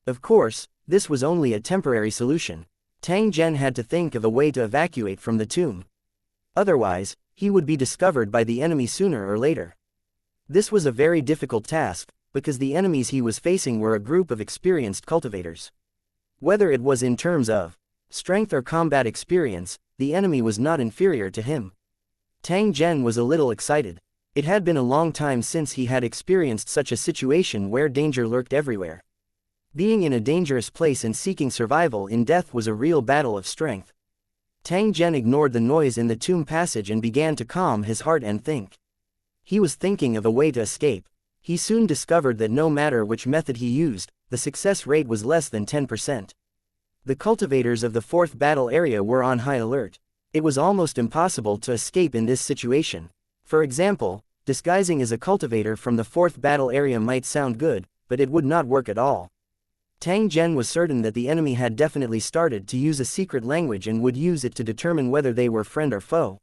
Of course, this was only a temporary solution. Tang Zhen had to think of a way to evacuate from the tomb. Otherwise, he would be discovered by the enemy sooner or later. This was a very difficult task, because the enemies he was facing were a group of experienced cultivators. Whether it was in terms of strength or combat experience, the enemy was not inferior to him. Tang Zhen was a little excited. It had been a long time since he had experienced such a situation where danger lurked everywhere. Being in a dangerous place and seeking survival in death was a real battle of strength. Tang Zhen ignored the noise in the tomb passage and began to calm his heart and think. He was thinking of a way to escape. He soon discovered that no matter which method he used, the success rate was less than 10%. The cultivators of the 4th battle area were on high alert. It was almost impossible to escape in this situation. For example, disguising as a cultivator from the 4th battle area might sound good, but it would not work at all. Tang Zhen was certain that the enemy had definitely started to use a secret language and would use it to determine whether they were friend or foe.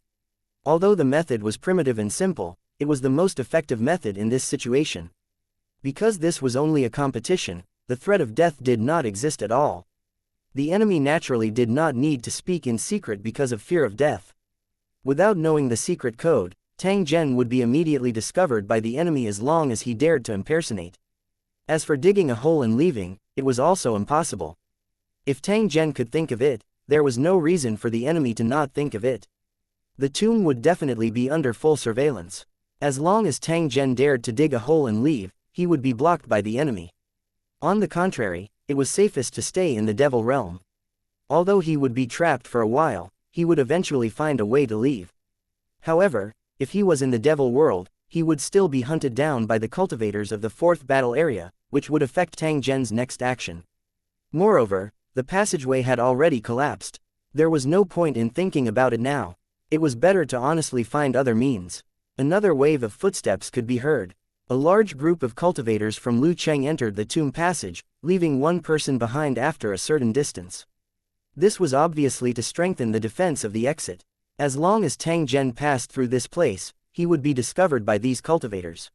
Although the method was primitive and simple, it was the most effective method in this situation. Because this was only a competition, the threat of death did not exist at all. The enemy naturally did not need to speak in secret because of fear of death. Without knowing the secret code, Tang Zhen would be immediately discovered by the enemy as long as he dared to impersonate. As for digging a hole and leaving, it was also impossible. If Tang Zhen could think of it, there was no reason for the enemy to not think of it. The tomb would definitely be under full surveillance. As long as Tang Zhen dared to dig a hole and leave, he would be blocked by the enemy. On the contrary, it was safest to stay in the devil realm. Although he would be trapped for a while, he would eventually find a way to leave. However, if he was in the devil world, he would still be hunted down by the cultivators of the fourth battle area, which would affect Tang Zhen's next action. Moreover, the passageway had already collapsed. There was no point in thinking about it now. It was better to honestly find other means. Another wave of footsteps could be heard. A large group of cultivators from Lucheng entered the tomb passage, leaving one person behind after a certain distance. This was obviously to strengthen the defense of the exit. As long as Tang Zhen passed through this place, he would be discovered by these cultivators.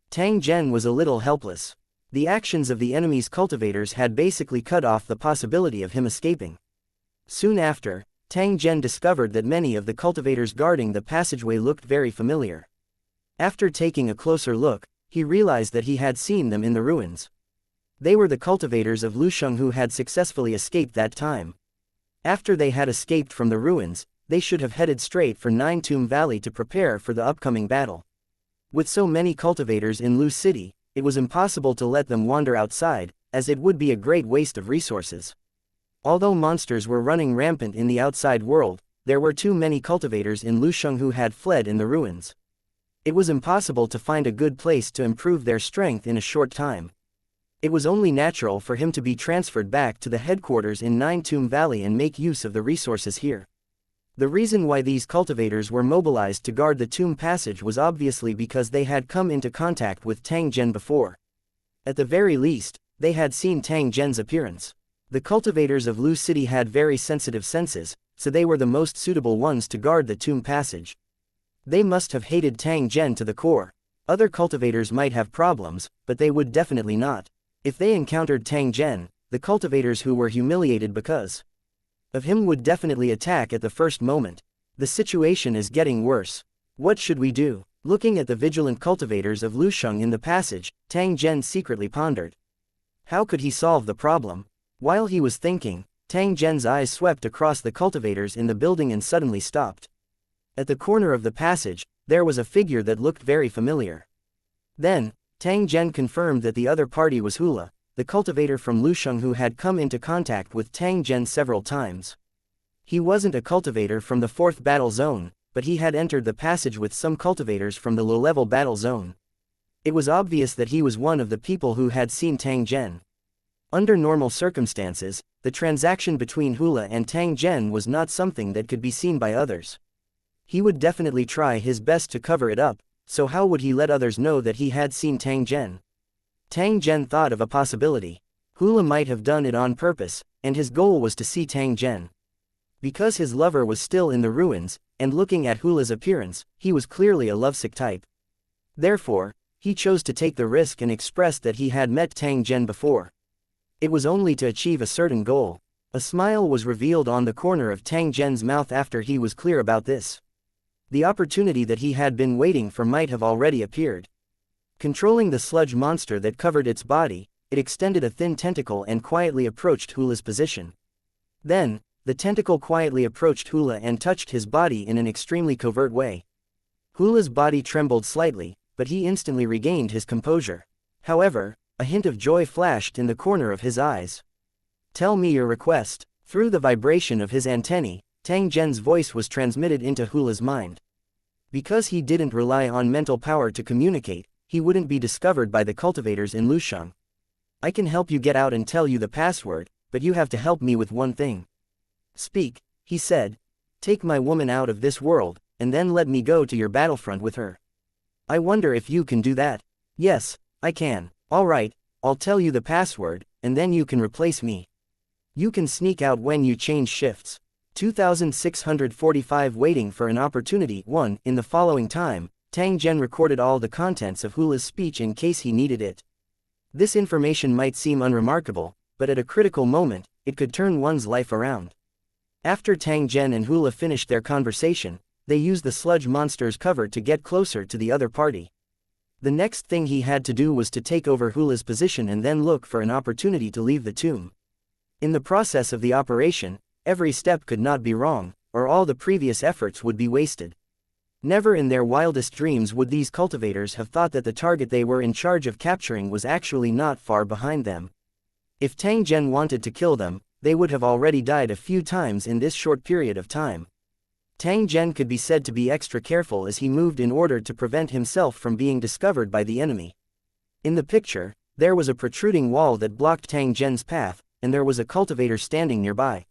Tang Zhen was a little helpless. The actions of the enemy's cultivators had basically cut off the possibility of him escaping. Soon after, Tang Zhen discovered that many of the cultivators guarding the passageway looked very familiar. After taking a closer look, he realized that he had seen them in the ruins. They were the cultivators of Lusheng who had successfully escaped that time. After they had escaped from the ruins, they should have headed straight for Nine Tomb Valley to prepare for the upcoming battle. With so many cultivators in Lu City, it was impossible to let them wander outside, as it would be a great waste of resources. Although monsters were running rampant in the outside world, there were too many cultivators in Lusheng who had fled in the ruins. It was impossible to find a good place to improve their strength in a short time. It was only natural for him to be transferred back to the headquarters in Nine Tomb Valley and make use of the resources here. The reason why these cultivators were mobilized to guard the tomb passage was obviously because they had come into contact with Tang Zhen before. At the very least, they had seen Tang Zhen's appearance. The cultivators of Lu City had very sensitive senses, so they were the most suitable ones to guard the tomb passage. They must have hated Tang Zhen to the core. Other cultivators might have problems, but they would definitely not. If they encountered Tang Zhen, the cultivators who were humiliated because of him would definitely attack at the first moment. The situation is getting worse. What should we do? Looking at the vigilant cultivators of Lusheng in the passage, Tang Zhen secretly pondered. How could he solve the problem? While he was thinking, Tang Zhen's eyes swept across the cultivators in the building and suddenly stopped. At the corner of the passage, there was a figure that looked very familiar. Then, Tang Zhen confirmed that the other party was Hula, the cultivator from Lusheng who had come into contact with Tang Zhen several times. He wasn't a cultivator from the 4th battle zone, but he had entered the passage with some cultivators from the low-level battle zone. It was obvious that he was one of the people who had seen Tang Zhen. Under normal circumstances, the transaction between Hula and Tang Zhen was not something that could be seen by others. He would definitely try his best to cover it up, so how would he let others know that he had seen Tang Zhen? Tang Zhen thought of a possibility. Hula might have done it on purpose, and his goal was to see Tang Zhen. Because his lover was still in the ruins, and looking at Hula's appearance, he was clearly a lovesick type. Therefore, he chose to take the risk and expressed that he had met Tang Zhen before. It was only to achieve a certain goal. A smile was revealed on the corner of Tang Zhen's mouth after he was clear about this. The opportunity that he had been waiting for might have already appeared. Controlling the sludge monster that covered its body, it extended a thin tentacle and quietly approached Hula's position. Then, the tentacle quietly approached Hula and touched his body in an extremely covert way. Hula's body trembled slightly, but he instantly regained his composure. However, a hint of joy flashed in the corner of his eyes. "Tell me your request." Through the vibration of his antennae, Tang Zhen's voice was transmitted into Hula's mind. Because he didn't rely on mental power to communicate, he wouldn't be discovered by the cultivators in Lusheng. "I can help you get out and tell you the password, but you have to help me with one thing." "Speak," he said. "Take my woman out of this world, and then let me go to your battlefront with her." "I wonder if you can do that." "Yes, I can." "Alright, I'll tell you the password, and then you can replace me. You can sneak out when you change shifts." 2645 Waiting for an opportunity. 1. In the following time, Tang Zhen recorded all the contents of Hula's speech in case he needed it. This information might seem unremarkable, but at a critical moment, it could turn one's life around. After Tang Zhen and Hula finished their conversation, they used the sludge monster's cover to get closer to the other party. The next thing he had to do was to take over Hula's position and then look for an opportunity to leave the tomb. In the process of the operation, every step could not be wrong, or all the previous efforts would be wasted. Never in their wildest dreams would these cultivators have thought that the target they were in charge of capturing was actually not far behind them. If Tang Zhen wanted to kill them, they would have already died a few times in this short period of time. Tang Zhen could be said to be extra careful as he moved in order to prevent himself from being discovered by the enemy. In the picture, there was a protruding wall that blocked Tang Zhen's path, and there was a cultivator standing nearby.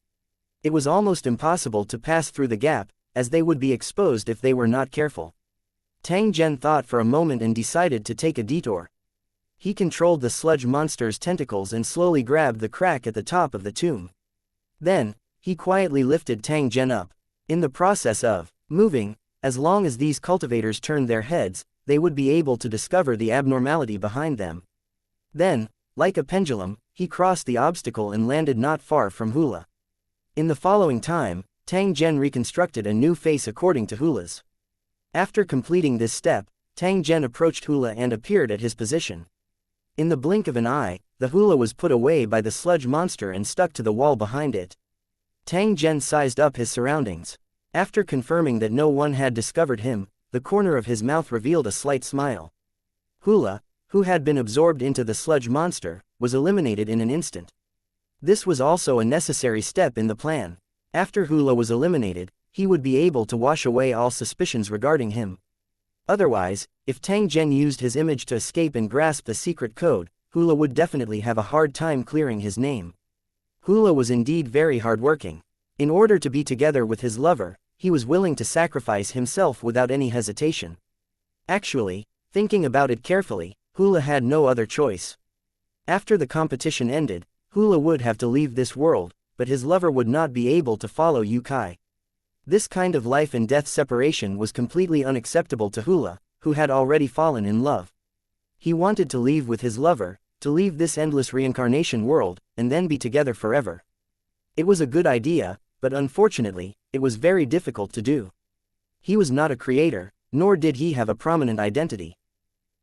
It was almost impossible to pass through the gap, as they would be exposed if they were not careful. Tang Zhen thought for a moment and decided to take a detour. He controlled the sludge monster's tentacles and slowly grabbed the crack at the top of the tomb. Then, he quietly lifted Tang Zhen up. In the process of moving, as long as these cultivators turned their heads, they would be able to discover the abnormality behind them. Then, like a pendulum, he crossed the obstacle and landed not far from Hula. In the following time, Tang Zhen reconstructed a new face according to Hula's. After completing this step, Tang Zhen approached Hula and appeared at his position. In the blink of an eye, the Hula was put away by the sludge monster and stuck to the wall behind it. Tang Zhen sized up his surroundings. After confirming that no one had discovered him, the corner of his mouth revealed a slight smile. Hula, who had been absorbed into the sludge monster, was eliminated in an instant. This was also a necessary step in the plan. After Hula was eliminated, he would be able to wash away all suspicions regarding him. Otherwise, if Tang Zhen used his image to escape and grasp the secret code, Hula would definitely have a hard time clearing his name. Hula was indeed very hardworking. In order to be together with his lover, he was willing to sacrifice himself without any hesitation. Actually, thinking about it carefully, Hula had no other choice. After the competition ended, Hula would have to leave this world, but his lover would not be able to follow Yu Kai. This kind of life and death separation was completely unacceptable to Hula, who had already fallen in love. He wanted to leave with his lover, to leave this endless reincarnation world, and then be together forever. It was a good idea, but unfortunately, it was very difficult to do. He was not a creator, nor did he have a prominent identity.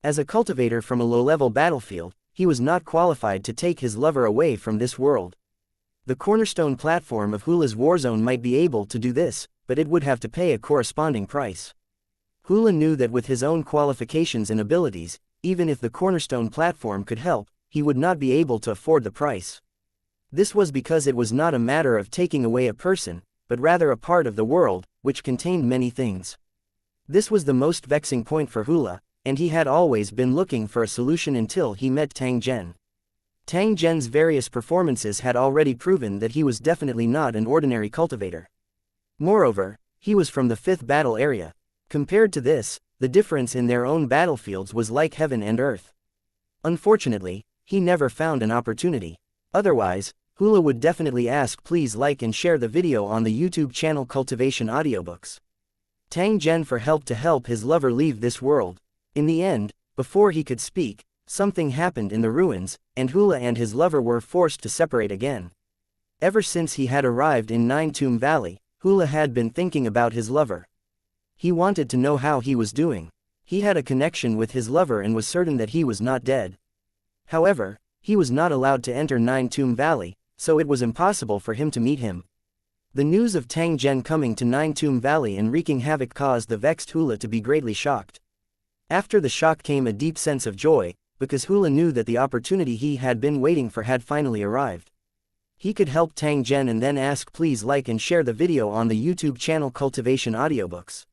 As a cultivator from a low-level battlefield, he was not qualified to take his lover away from this world. The cornerstone platform of Hula's warzone might be able to do this, but it would have to pay a corresponding price. Hula knew that with his own qualifications and abilities, even if the cornerstone platform could help, he would not be able to afford the price. This was because it was not a matter of taking away a person, but rather a part of the world, which contained many things. This was the most vexing point for Hula, and he had always been looking for a solution until he met Tang Zhen. Tang Zhen's various performances had already proven that he was definitely not an ordinary cultivator. Moreover, he was from the 5th battle area. Compared to this, the difference in their own battlefields was like heaven and earth. Unfortunately, he never found an opportunity. Otherwise, Hula would definitely ask please like and share the video on the YouTube channel Cultivation Audiobooks. Tang Zhen for help to help his lover leave this world. In the end, before he could speak, something happened in the ruins, and Hula and his lover were forced to separate again. Ever since he had arrived in Nine Tomb Valley, Hula had been thinking about his lover. He wanted to know how he was doing. He had a connection with his lover and was certain that he was not dead. However, he was not allowed to enter Nine Tomb Valley, so it was impossible for him to meet him. The news of Tang Zhen coming to Nine Tomb Valley and wreaking havoc caused the vexed Hula to be greatly shocked. After the shock came a deep sense of joy, because Hula knew that the opportunity he had been waiting for had finally arrived. He could help Tang Zhen and then ask please like and share the video on the YouTube channel Cultivation Audiobooks.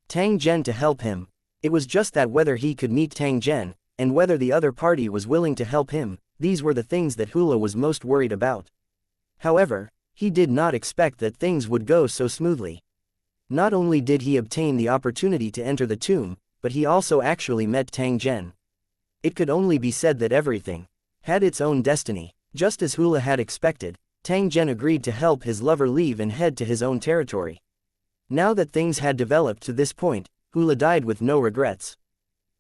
Tang Zhen to help him. It was just that whether he could meet Tang Zhen, and whether the other party was willing to help him, these were the things that Hula was most worried about. However, he did not expect that things would go so smoothly. Not only did he obtain the opportunity to enter the tomb, but he also actually met Tang Zhen. It could only be said that everything had its own destiny. Just as Hula had expected, Tang Zhen agreed to help his lover leave and head to his own territory. Now that things had developed to this point, Hula died with no regrets.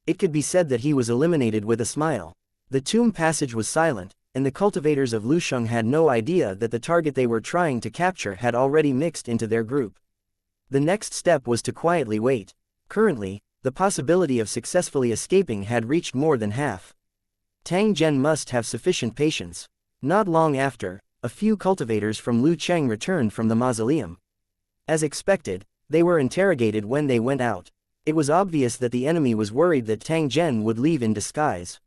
It could be said that he was eliminated with a smile. The tomb passage was silent, and the cultivators of Lusheng had no idea that the target they were trying to capture had already mixed into their group. The next step was to quietly wait. Currently, the possibility of successfully escaping had reached more than half. Tang Zhen must have sufficient patience. Not long after, a few cultivators from Lucheng returned from the mausoleum. As expected, they were interrogated when they went out. It was obvious that the enemy was worried that Tang Zhen would leave in disguise.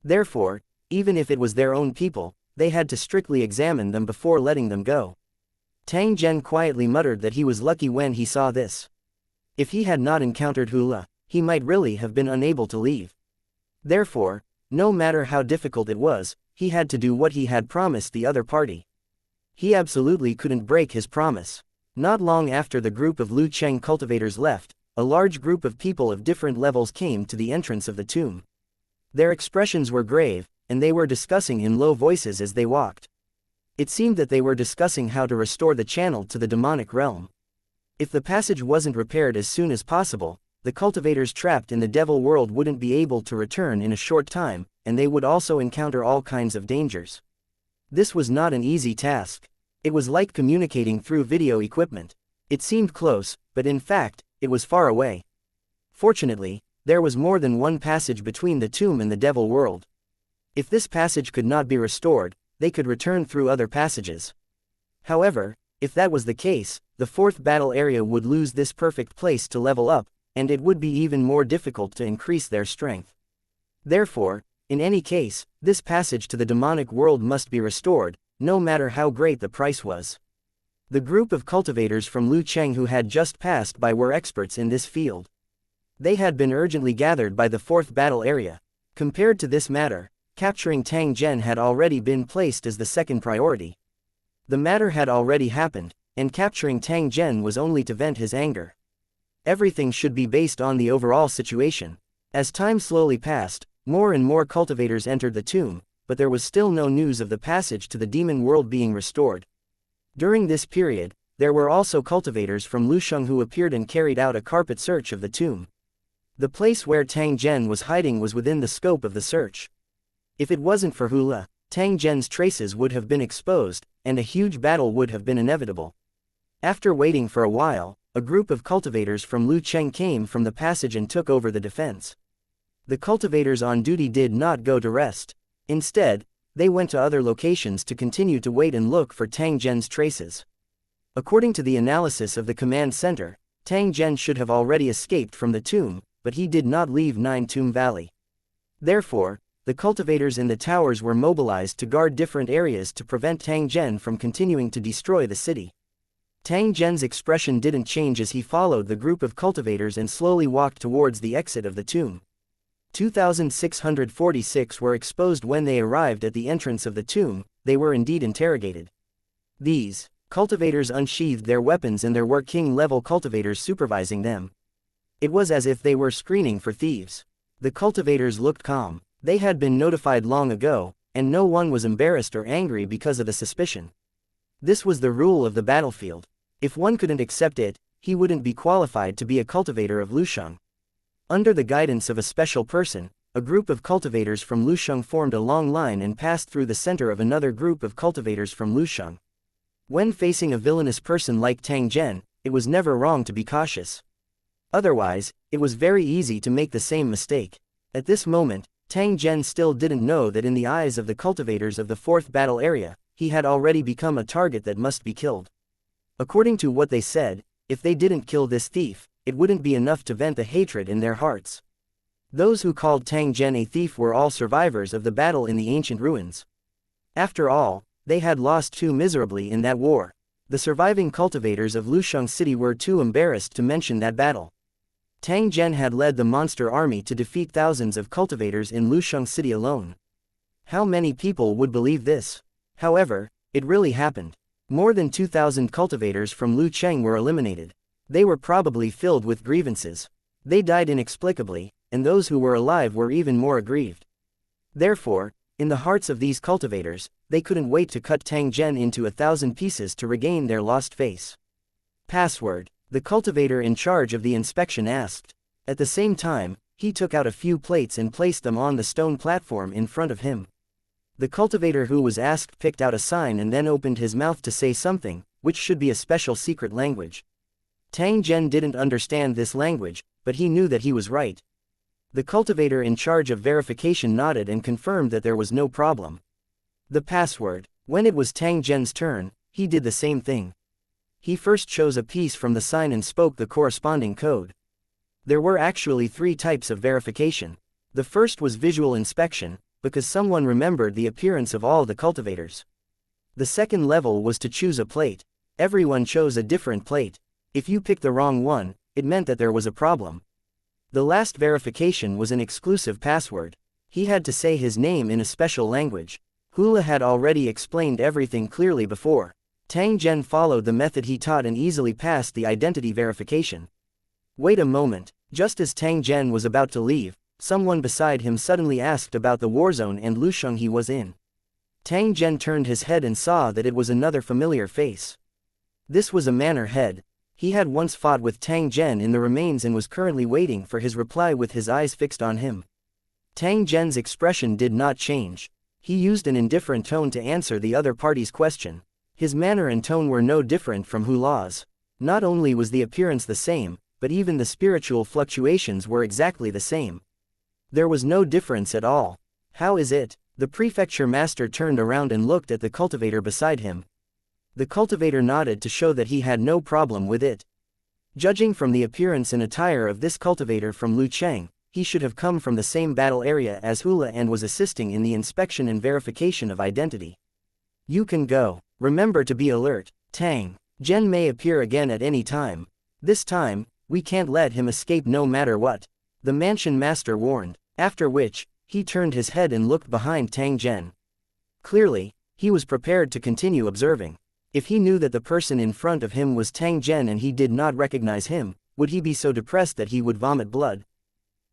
Therefore, even if it was their own people, they had to strictly examine them before letting them go. Tang Zhen quietly muttered that he was lucky when he saw this. If he had not encountered Hula, he might really have been unable to leave. Therefore, no matter how difficult it was, he had to do what he had promised the other party. He absolutely couldn't break his promise. Not long after the group of Lucheng cultivators left, a large group of people of different levels came to the entrance of the tomb. Their expressions were grave, and they were discussing in low voices as they walked. It seemed that they were discussing how to restore the channel to the demonic realm. If the passage wasn't repaired as soon as possible, the cultivators trapped in the devil world wouldn't be able to return in a short time, and they would also encounter all kinds of dangers. This was not an easy task. It was like communicating through video equipment. It seemed close, but in fact, it was far away. Fortunately, there was more than one passage between the tomb and the devil world. If this passage could not be restored, they could return through other passages. However, if that was the case, the fourth battle area would lose this perfect place to level up, and it would be even more difficult to increase their strength. Therefore, in any case, this passage to the demonic world must be restored, no matter how great the price was. The group of cultivators from Lucheng who had just passed by were experts in this field. They had been urgently gathered by the fourth battle area. Compared to this matter, capturing Tang Zhen had already been placed as the second priority. The matter had already happened, and capturing Tang Zhen was only to vent his anger. Everything should be based on the overall situation. As time slowly passed, more and more cultivators entered the tomb, but there was still no news of the passage to the demon world being restored. During this period, there were also cultivators from Lusheng who appeared and carried out a carpet search of the tomb. The place where Tang Zhen was hiding was within the scope of the search. If it wasn't for Hula, Tang Zhen's traces would have been exposed, and a huge battle would have been inevitable. After waiting for a while, a group of cultivators from Lucheng came from the passage and took over the defense. The cultivators on duty did not go to rest. Instead, they went to other locations to continue to wait and look for Tang Zhen's traces. According to the analysis of the command center, Tang Zhen should have already escaped from the tomb, but he did not leave Nine Tomb Valley. Therefore, the cultivators in the towers were mobilized to guard different areas to prevent Tang Zhen from continuing to destroy the city. Tang Zhen's expression didn't change as he followed the group of cultivators and slowly walked towards the exit of the tomb. 2,646 were exposed when they arrived at the entrance of the tomb. They were indeed interrogated. These cultivators unsheathed their weapons and there were king-level cultivators supervising them. It was as if they were screening for thieves. The cultivators looked calm. They had been notified long ago, and no one was embarrassed or angry because of the suspicion. This was the rule of the battlefield. If one couldn't accept it, he wouldn't be qualified to be a cultivator of Lusheng. Under the guidance of a special person, a group of cultivators from Lusheng formed a long line and passed through the center of another group of cultivators from Lusheng. When facing a villainous person like Tang Zhen, it was never wrong to be cautious. Otherwise, it was very easy to make the same mistake. At this moment, Tang Zhen still didn't know that in the eyes of the cultivators of the fourth battle area, he had already become a target that must be killed. According to what they said, if they didn't kill this thief, it wouldn't be enough to vent the hatred in their hearts. Those who called Tang Zhen a thief were all survivors of the battle in the ancient ruins. After all, they had lost too miserably in that war. The surviving cultivators of Lusheng City were too embarrassed to mention that battle. Tang Zhen had led the monster army to defeat thousands of cultivators in Lusheng City alone. How many people would believe this? However, it really happened. More than 2,000 cultivators from Lucheng were eliminated. They were probably filled with grievances. They died inexplicably, and those who were alive were even more aggrieved. Therefore, in the hearts of these cultivators, they couldn't wait to cut Tang Zhen into 1,000 pieces to regain their lost face. Password. The cultivator in charge of the inspection asked. At the same time, He took out a few plates and placed them on the stone platform in front of him. The cultivator who was asked picked out a sign and then opened his mouth to say something, which should be a special secret language. Tang Zhen didn't understand this language, but he knew that he was right. The cultivator in charge of verification nodded and confirmed that there was no problem. The password. When it was Tang Zhen's turn, he did the same thing. He first chose a piece from the sign and spoke the corresponding code. There were actually 3 types of verification. The first was visual inspection, because someone remembered the appearance of all the cultivators. The second level was to choose a plate. Everyone chose a different plate. If you picked the wrong one, it meant that there was a problem. The last verification was an exclusive password. He had to say his name in a special language. Hula had already explained everything clearly before. Tang Zhen followed the method he taught and easily passed the identity verification. Wait a moment, just as Tang Zhen was about to leave, someone beside him suddenly asked about the war zone and Lusheng he was in. Tang Zhen turned his head and saw that it was another familiar face. This was a manor head. He had once fought with Tang Zhen in the remains and was currently waiting for his reply with his eyes fixed on him. Tang Zhen's expression did not change. He used an indifferent tone to answer the other party's question. His manner and tone were no different from Hula's. Not only was the appearance the same, but even the spiritual fluctuations were exactly the same. There was no difference at all. How is it? The prefecture master turned around and looked at the cultivator beside him. The cultivator nodded to show that he had no problem with it. Judging from the appearance and attire of this cultivator from Lucheng, he should have come from the same battle area as Hula and was assisting in the inspection and verification of identity. You can go. Remember to be alert. Tang Zhen may appear again at any time. This time, we can't let him escape no matter what. The mansion master warned, after which, he turned his head and looked behind Tang Zhen. Clearly, he was prepared to continue observing. If he knew that the person in front of him was Tang Zhen and he did not recognize him, would he be so depressed that he would vomit blood?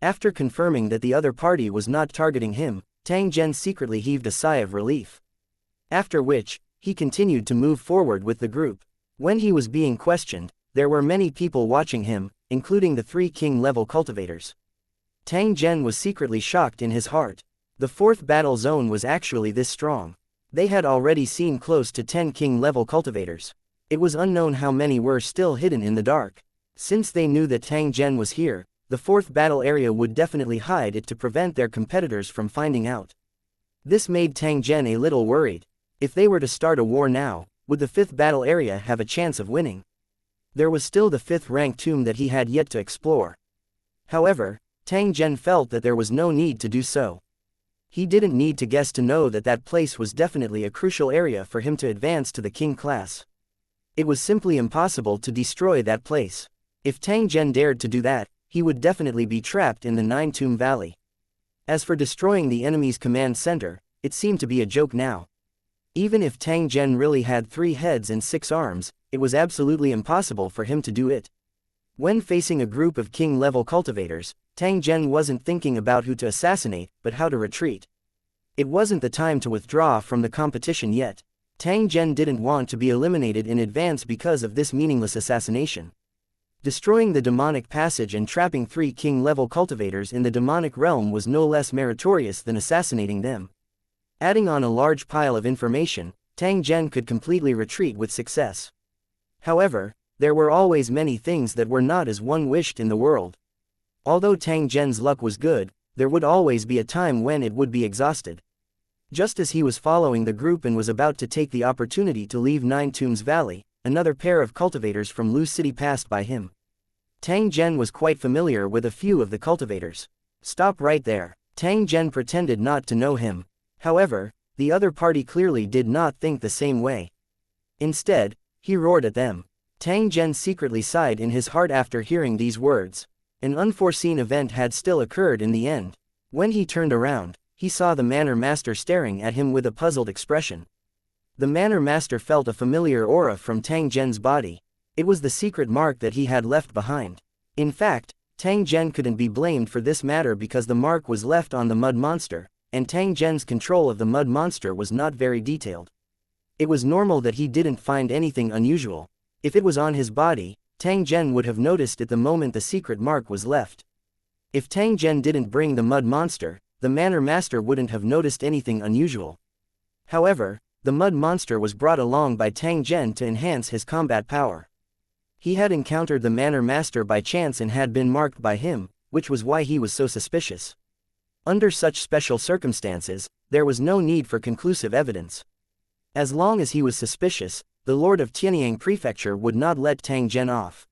After confirming that the other party was not targeting him, Tang Zhen secretly heaved a sigh of relief. After which, he continued to move forward with the group. When he was being questioned, there were many people watching him, including the 3 king-level cultivators. Tang Zhen was secretly shocked in his heart. The 4th battle zone was actually this strong. They had already seen close to 10 king-level cultivators. It was unknown how many were still hidden in the dark. Since they knew that Tang Zhen was here, the 4th battle area would definitely hide it to prevent their competitors from finding out. This made Tang Zhen a little worried. If they were to start a war now, would the 5th battle area have a chance of winning? There was still the 5th rank tomb that he had yet to explore. However, Tang Zhen felt that there was no need to do so. He didn't need to guess to know that that place was definitely a crucial area for him to advance to the king class. It was simply impossible to destroy that place. If Tang Zhen dared to do that, he would definitely be trapped in the 9 Tomb Valley. As for destroying the enemy's command center, it seemed to be a joke now. Even if Tang Zhen really had 3 heads and 6 arms, it was absolutely impossible for him to do it. When facing a group of king-level cultivators, Tang Zhen wasn't thinking about who to assassinate, but how to retreat. It wasn't the time to withdraw from the competition yet. Tang Zhen didn't want to be eliminated in advance because of this meaningless assassination. Destroying the demonic passage and trapping 3 king-level cultivators in the demonic realm was no less meritorious than assassinating them. Adding on a large pile of information, Tang Zhen could completely retreat with success. However, there were always many things that were not as one wished in the world. Although Tang Zhen's luck was good, there would always be a time when it would be exhausted. Just as he was following the group and was about to take the opportunity to leave 9 Tombs Valley, another pair of cultivators from Lu City passed by him. Tang Zhen was quite familiar with a few of the cultivators. Stop right there. Tang Zhen pretended not to know him. However, the other party clearly did not think the same way. Instead, he roared at them. Tang Zhen secretly sighed in his heart after hearing these words. An unforeseen event had still occurred in the end. When he turned around, he saw the manor master staring at him with a puzzled expression. The manor master felt a familiar aura from Tang Zhen's body. It was the secret mark that he had left behind. In fact, Tang Zhen couldn't be blamed for this matter because the mark was left on the mud monster, and Tang Zhen's control of the mud monster was not very detailed. It was normal that he didn't find anything unusual. If it was on his body, Tang Zhen would have noticed it the moment the secret mark was left. If Tang Zhen didn't bring the mud monster, the manor master wouldn't have noticed anything unusual. However, the mud monster was brought along by Tang Zhen to enhance his combat power. He had encountered the manor master by chance and had been marked by him, which was why he was so suspicious. Under such special circumstances, there was no need for conclusive evidence. As long as he was suspicious, the Lord of Tianyang Prefecture would not let Tang Zhen off.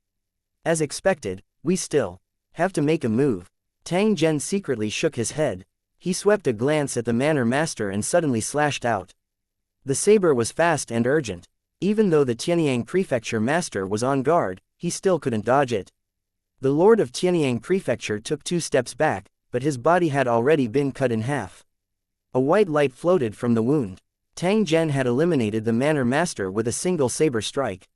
As expected, we still have to make a move. Tang Zhen secretly shook his head. He swept a glance at the manor master and suddenly slashed out. The saber was fast and urgent. Even though the Tianyang Prefecture master was on guard, he still couldn't dodge it. The Lord of Tianyang Prefecture took 2 steps back, but his body had already been cut in half. A white light floated from the wound. Tang Zhen had eliminated the manor master with a single saber strike.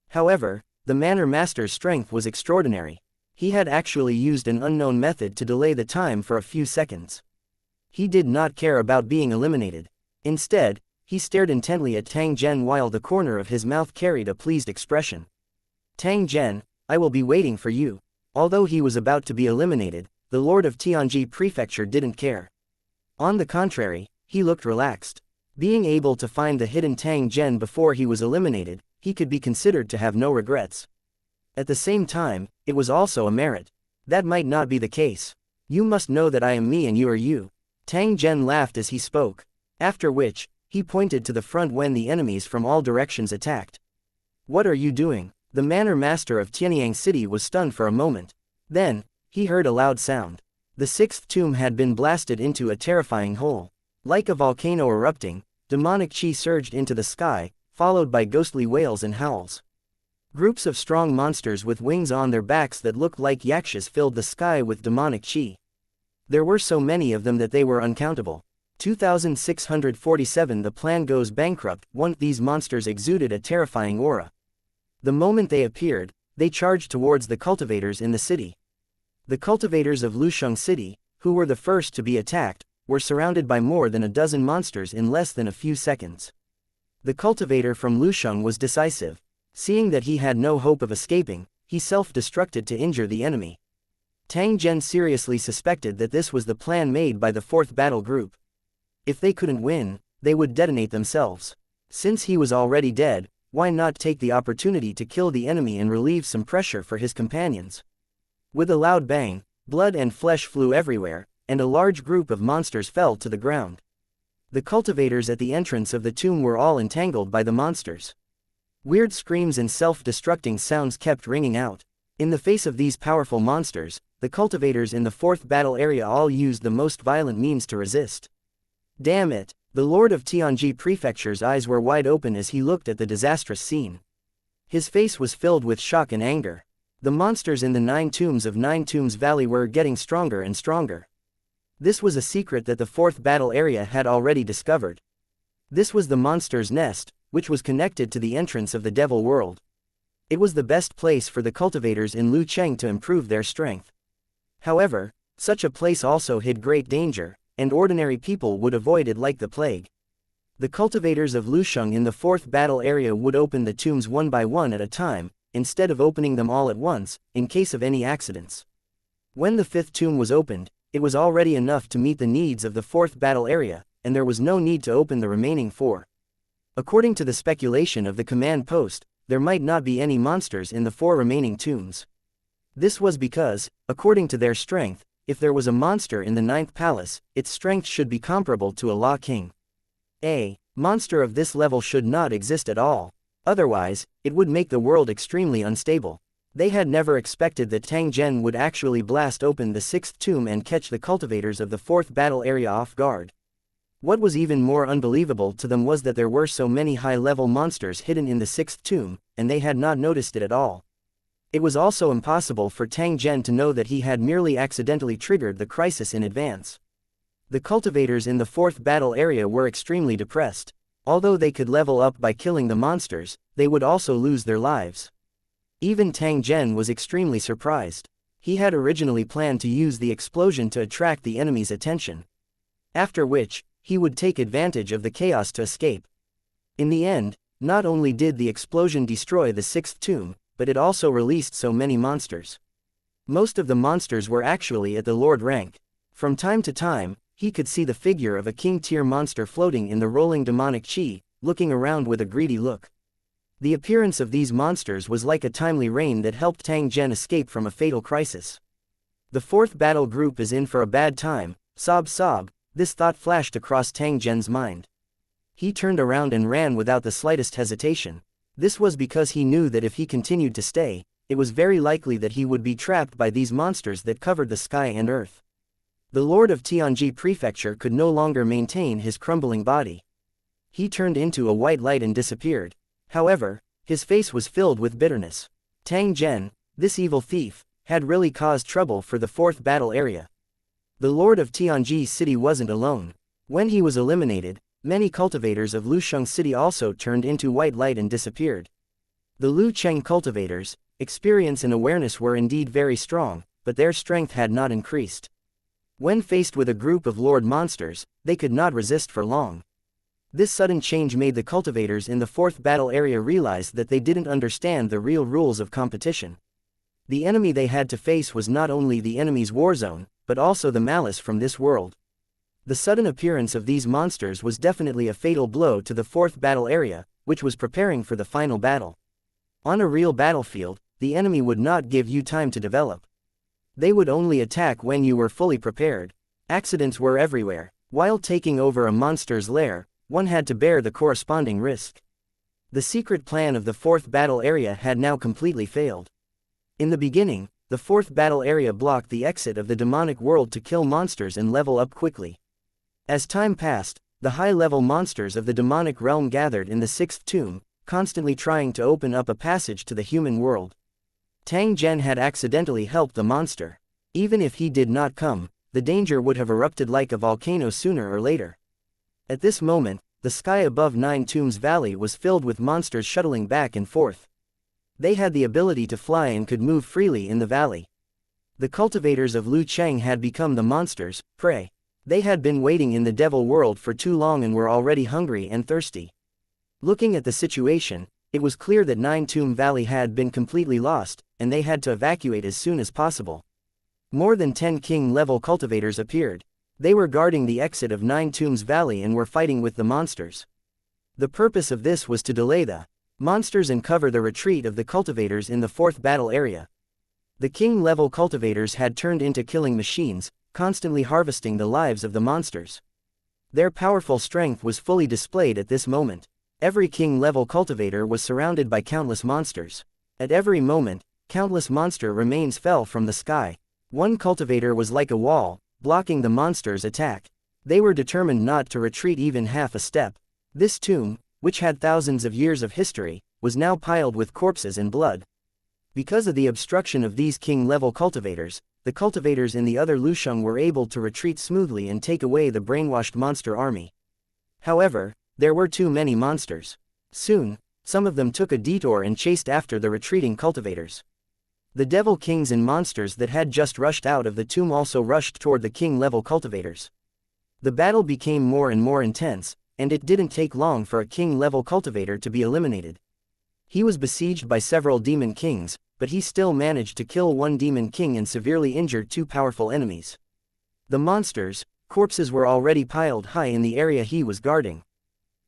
However, the manor master's strength was extraordinary. He had actually used an unknown method to delay the time for a few seconds. He did not care about being eliminated. Instead, he stared intently at Tang Zhen while the corner of his mouth carried a pleased expression. Tang Zhen, I will be waiting for you. Although he was about to be eliminated, the Lord of Tianji Prefecture didn't care. On the contrary, he looked relaxed. Being able to find the hidden Tang Zhen before he was eliminated, he could be considered to have no regrets. At the same time, it was also a merit. That might not be the case. You must know that I am me and you are you. Tang Zhen laughed as he spoke. After which, he pointed to the front when the enemies from all directions attacked. What are you doing? The manor master of Tianyang City was stunned for a moment. Then, he heard a loud sound. The 6th tomb had been blasted into a terrifying hole. Like a volcano erupting, demonic chi surged into the sky, followed by ghostly wails and howls. Groups of strong monsters with wings on their backs that looked like yakshas filled the sky with demonic chi. There were so many of them that they were uncountable. 2647 The plan goes bankrupt. These monsters exuded a terrifying aura. The moment they appeared, they charged towards the cultivators in the city. The cultivators of Lusheng City, who were the first to be attacked, were surrounded by more than a dozen monsters in less than a few seconds. The cultivator from Lusheng was decisive. Seeing that he had no hope of escaping, he self-destructed to injure the enemy. Tang Zhen seriously suspected that this was the plan made by the 4th battle group. If they couldn't win, they would detonate themselves. Since he was already dead, why not take the opportunity to kill the enemy and relieve some pressure for his companions? With a loud bang, blood and flesh flew everywhere, and a large group of monsters fell to the ground. The cultivators at the entrance of the tomb were all entangled by the monsters. Weird screams and self-destructing sounds kept ringing out. In the face of these powerful monsters, the cultivators in the 4th battle area all used the most violent means to resist. Damn it! The Lord of Tianji Prefecture's eyes were wide open as he looked at the disastrous scene. His face was filled with shock and anger. The monsters in the 9 tombs of 9 Tombs Valley were getting stronger and stronger. This was a secret that the 4th battle area had already discovered. This was the monster's nest, which was connected to the entrance of the Devil World. It was the best place for the cultivators in Lucheng to improve their strength. However, such a place also hid great danger, and ordinary people would avoid it like the plague. The cultivators of Lusheng in the 4th battle area would open the tombs one by one at a time, instead of opening them all at once, in case of any accidents. When the 5th tomb was opened, it was already enough to meet the needs of the 4th battle area, and there was no need to open the remaining 4. According to the speculation of the command post, there might not be any monsters in the 4 remaining tombs. This was because, according to their strength, if there was a monster in the 9th palace, its strength should be comparable to a Law King. A monster of this level should not exist at all. Otherwise, it would make the world extremely unstable. They had never expected that Tang Zhen would actually blast open the 6th tomb and catch the cultivators of the 4th battle area off guard. What was even more unbelievable to them was that there were so many high-level monsters hidden in the 6th tomb, and they had not noticed it at all. It was also impossible for Tang Zhen to know that he had merely accidentally triggered the crisis in advance. The cultivators in the 4th battle area were extremely depressed. Although they could level up by killing the monsters, they would also lose their lives. Even Tang Zhen was extremely surprised. He had originally planned to use the explosion to attract the enemy's attention. After which, he would take advantage of the chaos to escape. In the end, not only did the explosion destroy the 6th tomb, but it also released so many monsters. Most of the monsters were actually at the Lord rank. From time to time, he could see the figure of a king-tier monster floating in the rolling demonic chi, looking around with a greedy look. The appearance of these monsters was like a timely rain that helped Tang Zhen escape from a fatal crisis. The fourth battle group is in for a bad time, sob sob, this thought flashed across Tang Zhen's mind. He turned around and ran without the slightest hesitation. This was because he knew that if he continued to stay, it was very likely that he would be trapped by these monsters that covered the sky and earth. The Lord of Tianji Prefecture could no longer maintain his crumbling body. He turned into a white light and disappeared. However, his face was filled with bitterness. Tang Zhen, this evil thief, had really caused trouble for the fourth battle area. The Lord of Tianji City wasn't alone. When he was eliminated, many cultivators of Lusheng City also turned into white light and disappeared. The Lu Cheng cultivators' experience and awareness were indeed very strong, but their strength had not increased. When faced with a group of Lord monsters, they could not resist for long. This sudden change made the cultivators in the fourth battle area realize that they didn't understand the real rules of competition. The enemy they had to face was not only the enemy's war zone, but also the malice from this world. The sudden appearance of these monsters was definitely a fatal blow to the fourth battle area, which was preparing for the final battle. On a real battlefield, the enemy would not give you time to develop. They would only attack when you were fully prepared. Accidents were everywhere. While taking over a monster's lair, one had to bear the corresponding risk. The secret plan of the fourth battle area had now completely failed. In the beginning, the fourth battle area blocked the exit of the demonic world to kill monsters and level up quickly. As time passed, the high-level monsters of the demonic realm gathered in the sixth tomb, constantly trying to open up a passage to the human world. Tang Zhen had accidentally helped the monster. Even if he did not come, the danger would have erupted like a volcano sooner or later. At this moment, the sky above Nine Tombs Valley was filled with monsters shuttling back and forth. They had the ability to fly and could move freely in the valley. The cultivators of Lu Cheng had become the monsters' prey. They had been waiting in the devil world for too long and were already hungry and thirsty. Looking at the situation, it was clear that Nine Tomb Valley had been completely lost, and they had to evacuate as soon as possible. More than 10 king-level cultivators appeared. They were guarding the exit of Nine Tombs Valley and were fighting with the monsters. The purpose of this was to delay the monsters and cover the retreat of the cultivators in the fourth battle area. The king-level cultivators had turned into killing machines, constantly harvesting the lives of the monsters. Their powerful strength was fully displayed at this moment. Every king-level cultivator was surrounded by countless monsters. At every moment, countless monster remains fell from the sky. One cultivator was like a wall, blocking the monsters' attack. They were determined not to retreat even half a step. This tomb, which had thousands of years of history, was now piled with corpses and blood. Because of the obstruction of these king-level cultivators, the cultivators in the other Lusheng were able to retreat smoothly and take away the brainwashed monster army. However, there were too many monsters. Soon, some of them took a detour and chased after the retreating cultivators. The devil kings and monsters that had just rushed out of the tomb also rushed toward the king-level cultivators. The battle became more and more intense, and it didn't take long for a king-level cultivator to be eliminated. He was besieged by several demon kings, but he still managed to kill one demon king and severely injured two powerful enemies. The monsters' corpses were already piled high in the area he was guarding.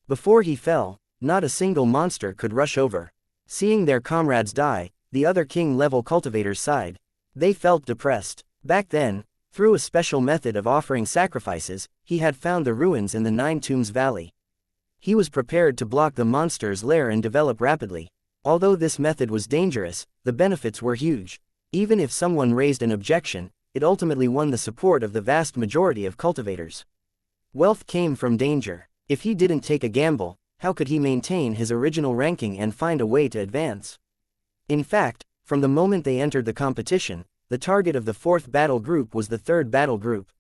Before he fell, not a single monster could rush over. Seeing their comrades die, the other king-level cultivators sighed. They felt depressed. Back then, through a special method of offering sacrifices, he had found the ruins in the Nine Tombs Valley. He was prepared to block the monster's lair and develop rapidly. Although this method was dangerous, the benefits were huge. Even if someone raised an objection, it ultimately won the support of the vast majority of cultivators. Wealth came from danger. If he didn't take a gamble, how could he maintain his original ranking and find a way to advance? In fact, from the moment they entered the competition, the target of the fourth battle group was the third battle group.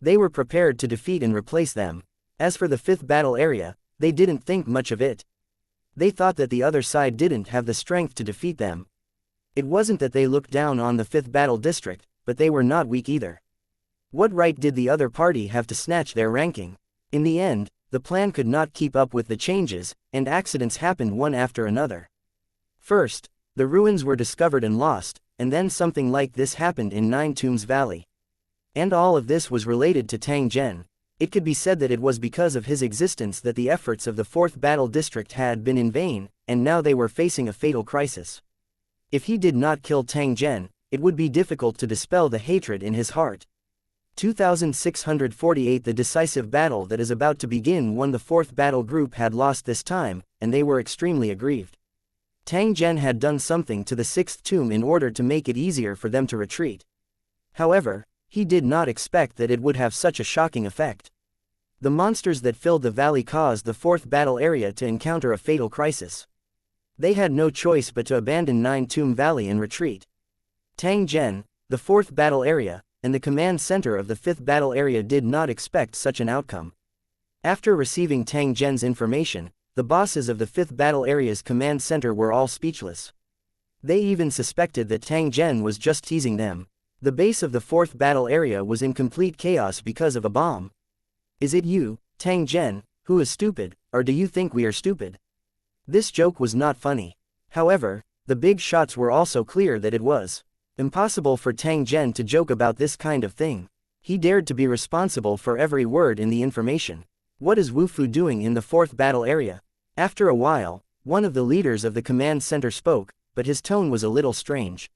They were prepared to defeat and replace them. As for the fifth battle area, they didn't think much of it. They thought that the other side didn't have the strength to defeat them. It wasn't that they looked down on the fifth battle district, but they were not weak either. What right did the other party have to snatch their ranking? In the end, the plan could not keep up with the changes, and accidents happened one after another. First, the ruins were discovered and lost, and then something like this happened in Nine Tombs Valley. And all of this was related to Tang Zhen. It could be said that it was because of his existence that the efforts of the 4th Battle District had been in vain, and now they were facing a fatal crisis. If he did not kill Tang Zhen, it would be difficult to dispel the hatred in his heart. 2648 The decisive battle that is about to begin when the 4th battle group had lost this time, and they were extremely aggrieved. Tang Zhen had done something to the 6th tomb in order to make it easier for them to retreat. However, he did not expect that it would have such a shocking effect. The monsters that filled the valley caused the 4th battle area to encounter a fatal crisis. They had no choice but to abandon Nine Tomb Valley and retreat. Tang Zhen, the 4th battle area, and the command center of the 5th battle area did not expect such an outcome. After receiving Tang Zhen's information, the bosses of the 5th battle area's command center were all speechless. They even suspected that Tang Zhen was just teasing them. The base of the 4th battle area was in complete chaos because of a bomb. Is it you, Tang Zhen, who is stupid, or do you think we are stupid? This joke was not funny. However, the big shots were also clear that it was impossible for Tang Zhen to joke about this kind of thing. He dared to be responsible for every word in the information. What is Wu Fu doing in the 4th battle area? After a while, one of the leaders of the command center spoke, but his tone was a little strange.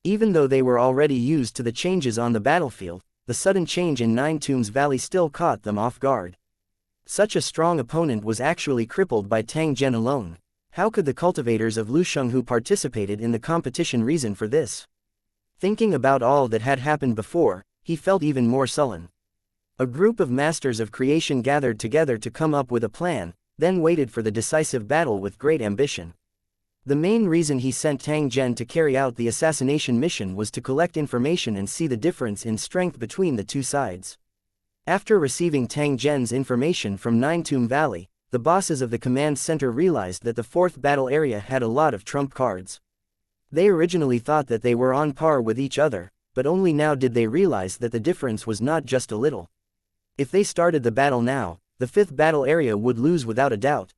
Even though they were already used to the changes on the battlefield, the sudden change in Nine Tombs Valley still caught them off guard. Such a strong opponent was actually crippled by Tang Zhen alone. How could the cultivators of Lusheng who participated in the competition reason for this? Thinking about all that had happened before, he felt even more sullen. A group of masters of creation gathered together to come up with a plan, then waited for the decisive battle with great ambition. The main reason he sent Tang Zhen to carry out the assassination mission was to collect information and see the difference in strength between the two sides. After receiving Tang Zhen's information from Nine Tomb Valley, the bosses of the command center realized that the 4th battle area had a lot of trump cards. They originally thought that they were on par with each other, but only now did they realize that the difference was not just a little. If they started the battle now, the 5th battle area would lose without a doubt.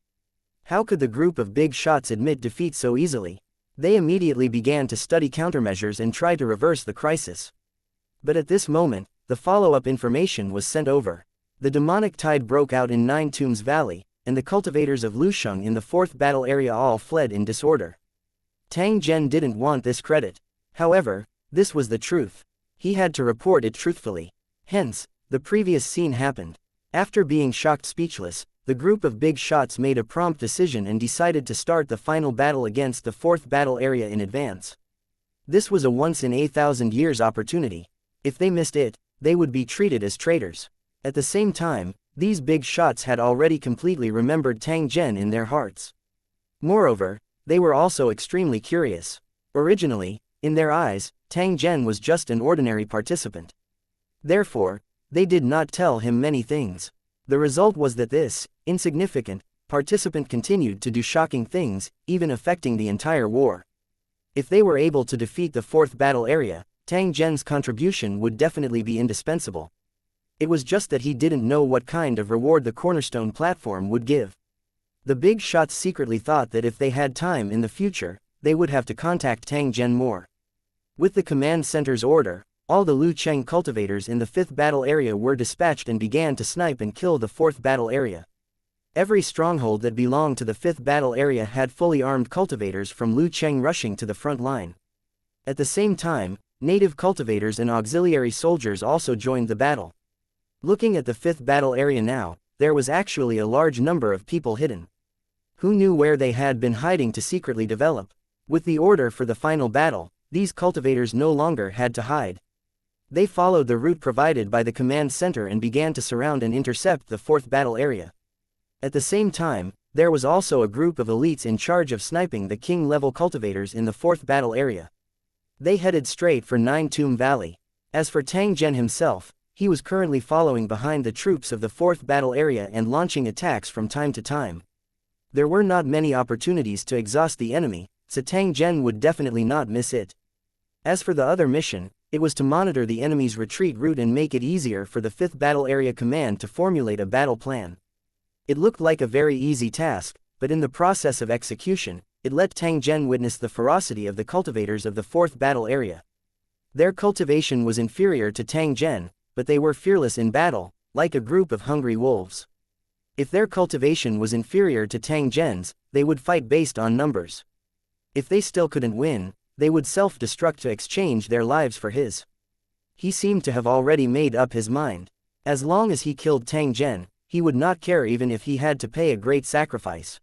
How could the group of big shots admit defeat so easily? They immediately began to study countermeasures and try to reverse the crisis. But at this moment, the follow-up information was sent over. The demonic tide broke out in Nine Tombs Valley, and the cultivators of Lusheng in the 4th battle area all fled in disorder. Tang Zhen didn't want this credit. However, this was the truth. He had to report it truthfully. Hence, the previous scene happened. After being shocked speechless, the group of big shots made a prompt decision and decided to start the final battle against the 4th battle area in advance. This was a once-in-a-thousand-years opportunity. If they missed it, they would be treated as traitors. At the same time, these big shots had already completely remembered Tang Zhen in their hearts. Moreover, they were also extremely curious. Originally, in their eyes, Tang Zhen was just an ordinary participant. Therefore, they did not tell him many things. The result was that this insignificant participant continued to do shocking things, even affecting the entire war. If they were able to defeat the 4th battle area, Tang Zhen's contribution would definitely be indispensable. It was just that he didn't know what kind of reward the cornerstone platform would give. The big shots secretly thought that if they had time in the future, they would have to contact Tang Zhen more. With the command center's order, all the Lu Cheng cultivators in the 5th battle area were dispatched and began to snipe and kill the 4th battle area. Every stronghold that belonged to the 5th battle area had fully armed cultivators from Lu Cheng rushing to the front line. At the same time, native cultivators and auxiliary soldiers also joined the battle. Looking at the 5th battle area now, there was actually a large number of people hidden. Who knew where they had been hiding to secretly develop? With the order for the final battle, these cultivators no longer had to hide. They followed the route provided by the command center and began to surround and intercept the 4th battle area. At the same time, there was also a group of elites in charge of sniping the king-level cultivators in the 4th battle area. They headed straight for Nine Tomb Valley. As for Tang Zhen himself, he was currently following behind the troops of the 4th battle area and launching attacks from time to time. There were not many opportunities to exhaust the enemy, so Tang Zhen would definitely not miss it. As for the other mission, it was to monitor the enemy's retreat route and make it easier for the 5th battle area command to formulate a battle plan. It looked like a very easy task, but in the process of execution, it let Tang Zhen witness the ferocity of the cultivators of the fourth battle area. Their cultivation was inferior to Tang Zhen, but they were fearless in battle, like a group of hungry wolves. If their cultivation was inferior to Tang Zhen's, they would fight based on numbers. If they still couldn't win, they would self-destruct to exchange their lives for his. He seemed to have already made up his mind. As long as he killed Tang Zhen, he would not care even if he had to pay a great sacrifice.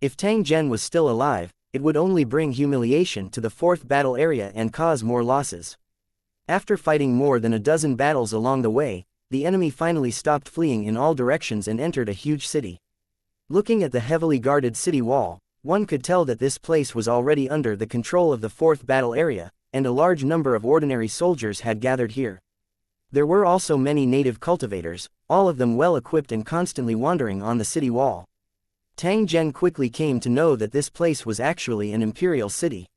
If Tang Zhen was still alive, it would only bring humiliation to the fourth battle area and cause more losses. After fighting more than a dozen battles along the way, the enemy finally stopped fleeing in all directions and entered a huge city. Looking at the heavily guarded city wall, one could tell that this place was already under the control of the fourth battle area, and a large number of ordinary soldiers had gathered here. There were also many native cultivators, all of them well equipped and constantly wandering on the city wall. Tang Zhen quickly came to know that this place was actually an imperial city.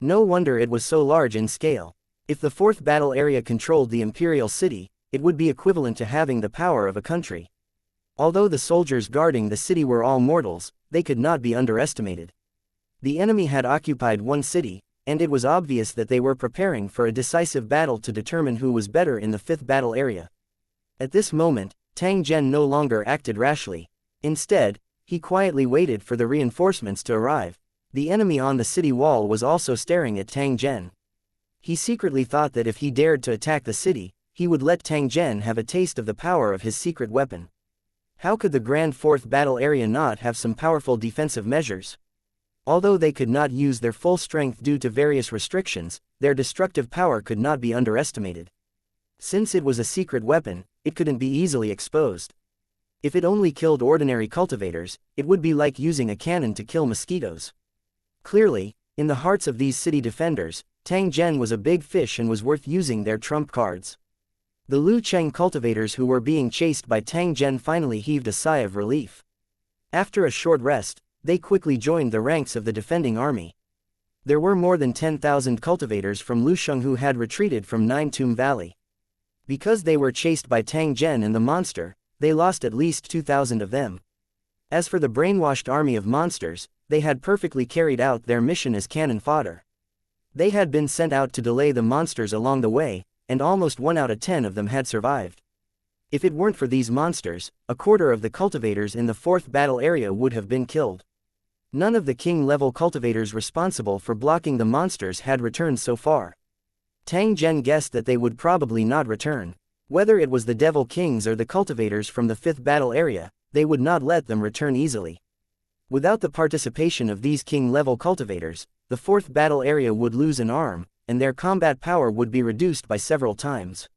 No wonder it was so large in scale. If the fourth battle area controlled the imperial city, it would be equivalent to having the power of a country. Although the soldiers guarding the city were all mortals, they could not be underestimated. The enemy had occupied one city, and it was obvious that they were preparing for a decisive battle to determine who was better in the fifth battle area. At this moment, Tang Zhen no longer acted rashly. Instead, he quietly waited for the reinforcements to arrive. The enemy on the city wall was also staring at Tang Zhen. He secretly thought that if he dared to attack the city, he would let Tang Zhen have a taste of the power of his secret weapon. How could the Grand Fourth Battle Area not have some powerful defensive measures? Although they could not use their full strength due to various restrictions, their destructive power could not be underestimated. Since it was a secret weapon, it couldn't be easily exposed. If it only killed ordinary cultivators, it would be like using a cannon to kill mosquitoes. Clearly, in the hearts of these city defenders, Tang Zhen was a big fish and was worth using their trump cards. The Lu Cheng cultivators who were being chased by Tang Zhen finally heaved a sigh of relief. After a short rest, they quickly joined the ranks of the defending army. There were more than 10,000 cultivators from Lusheng who had retreated from Nine Tomb Valley. Because they were chased by Tang Zhen and the monster, they lost at least 2,000 of them. As for the brainwashed army of monsters, they had perfectly carried out their mission as cannon fodder. They had been sent out to delay the monsters along the way, and almost 1 out of 10 of them had survived. If it weren't for these monsters, a quarter of the cultivators in the fourth battle area would have been killed. None of the king-level cultivators responsible for blocking the monsters had returned so far. Tang Zhen guessed that they would probably not return. Whether it was the Devil Kings or the cultivators from the fifth battle area, they would not let them return easily. Without the participation of these king-level cultivators, the fourth battle area would lose an arm, and their combat power would be reduced by several times.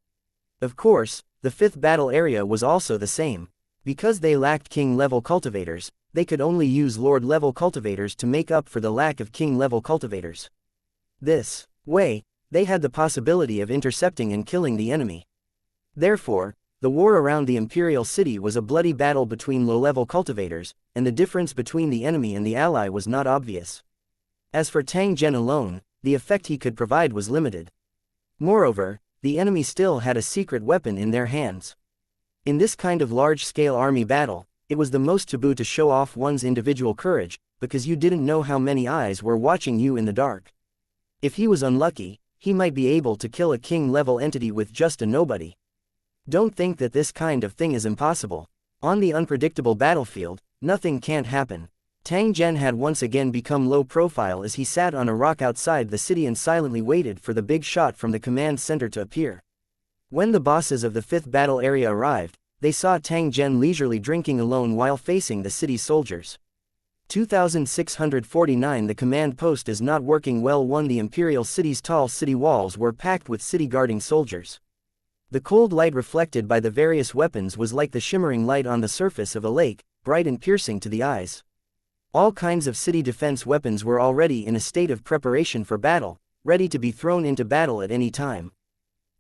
Of course, the fifth battle area was also the same. Because they lacked king-level cultivators, they could only use lord-level cultivators to make up for the lack of king-level cultivators. This way, they had the possibility of intercepting and killing the enemy. Therefore, the war around the imperial city was a bloody battle between low-level cultivators, and the difference between the enemy and the ally was not obvious. As for Tang Zhen alone, the effect he could provide was limited. Moreover, the enemy still had a secret weapon in their hands. In this kind of large-scale army battle, it was the most taboo to show off one's individual courage, because you didn't know how many eyes were watching you in the dark. If he was unlucky, he might be able to kill a king-level entity with just a nobody. Don't think that this kind of thing is impossible. On the unpredictable battlefield, nothing can't happen. Tang Zhen had once again become low profile as he sat on a rock outside the city and silently waited for the big shot from the command center to appear. When the bosses of the fifth battle area arrived, they saw Tang Zhen leisurely drinking alone while facing the city's soldiers. 2649 The command post is not working well. The imperial city's tall city walls were packed with city-guarding soldiers. The cold light reflected by the various weapons was like the shimmering light on the surface of a lake, bright and piercing to the eyes. All kinds of city defense weapons were already in a state of preparation for battle, ready to be thrown into battle at any time.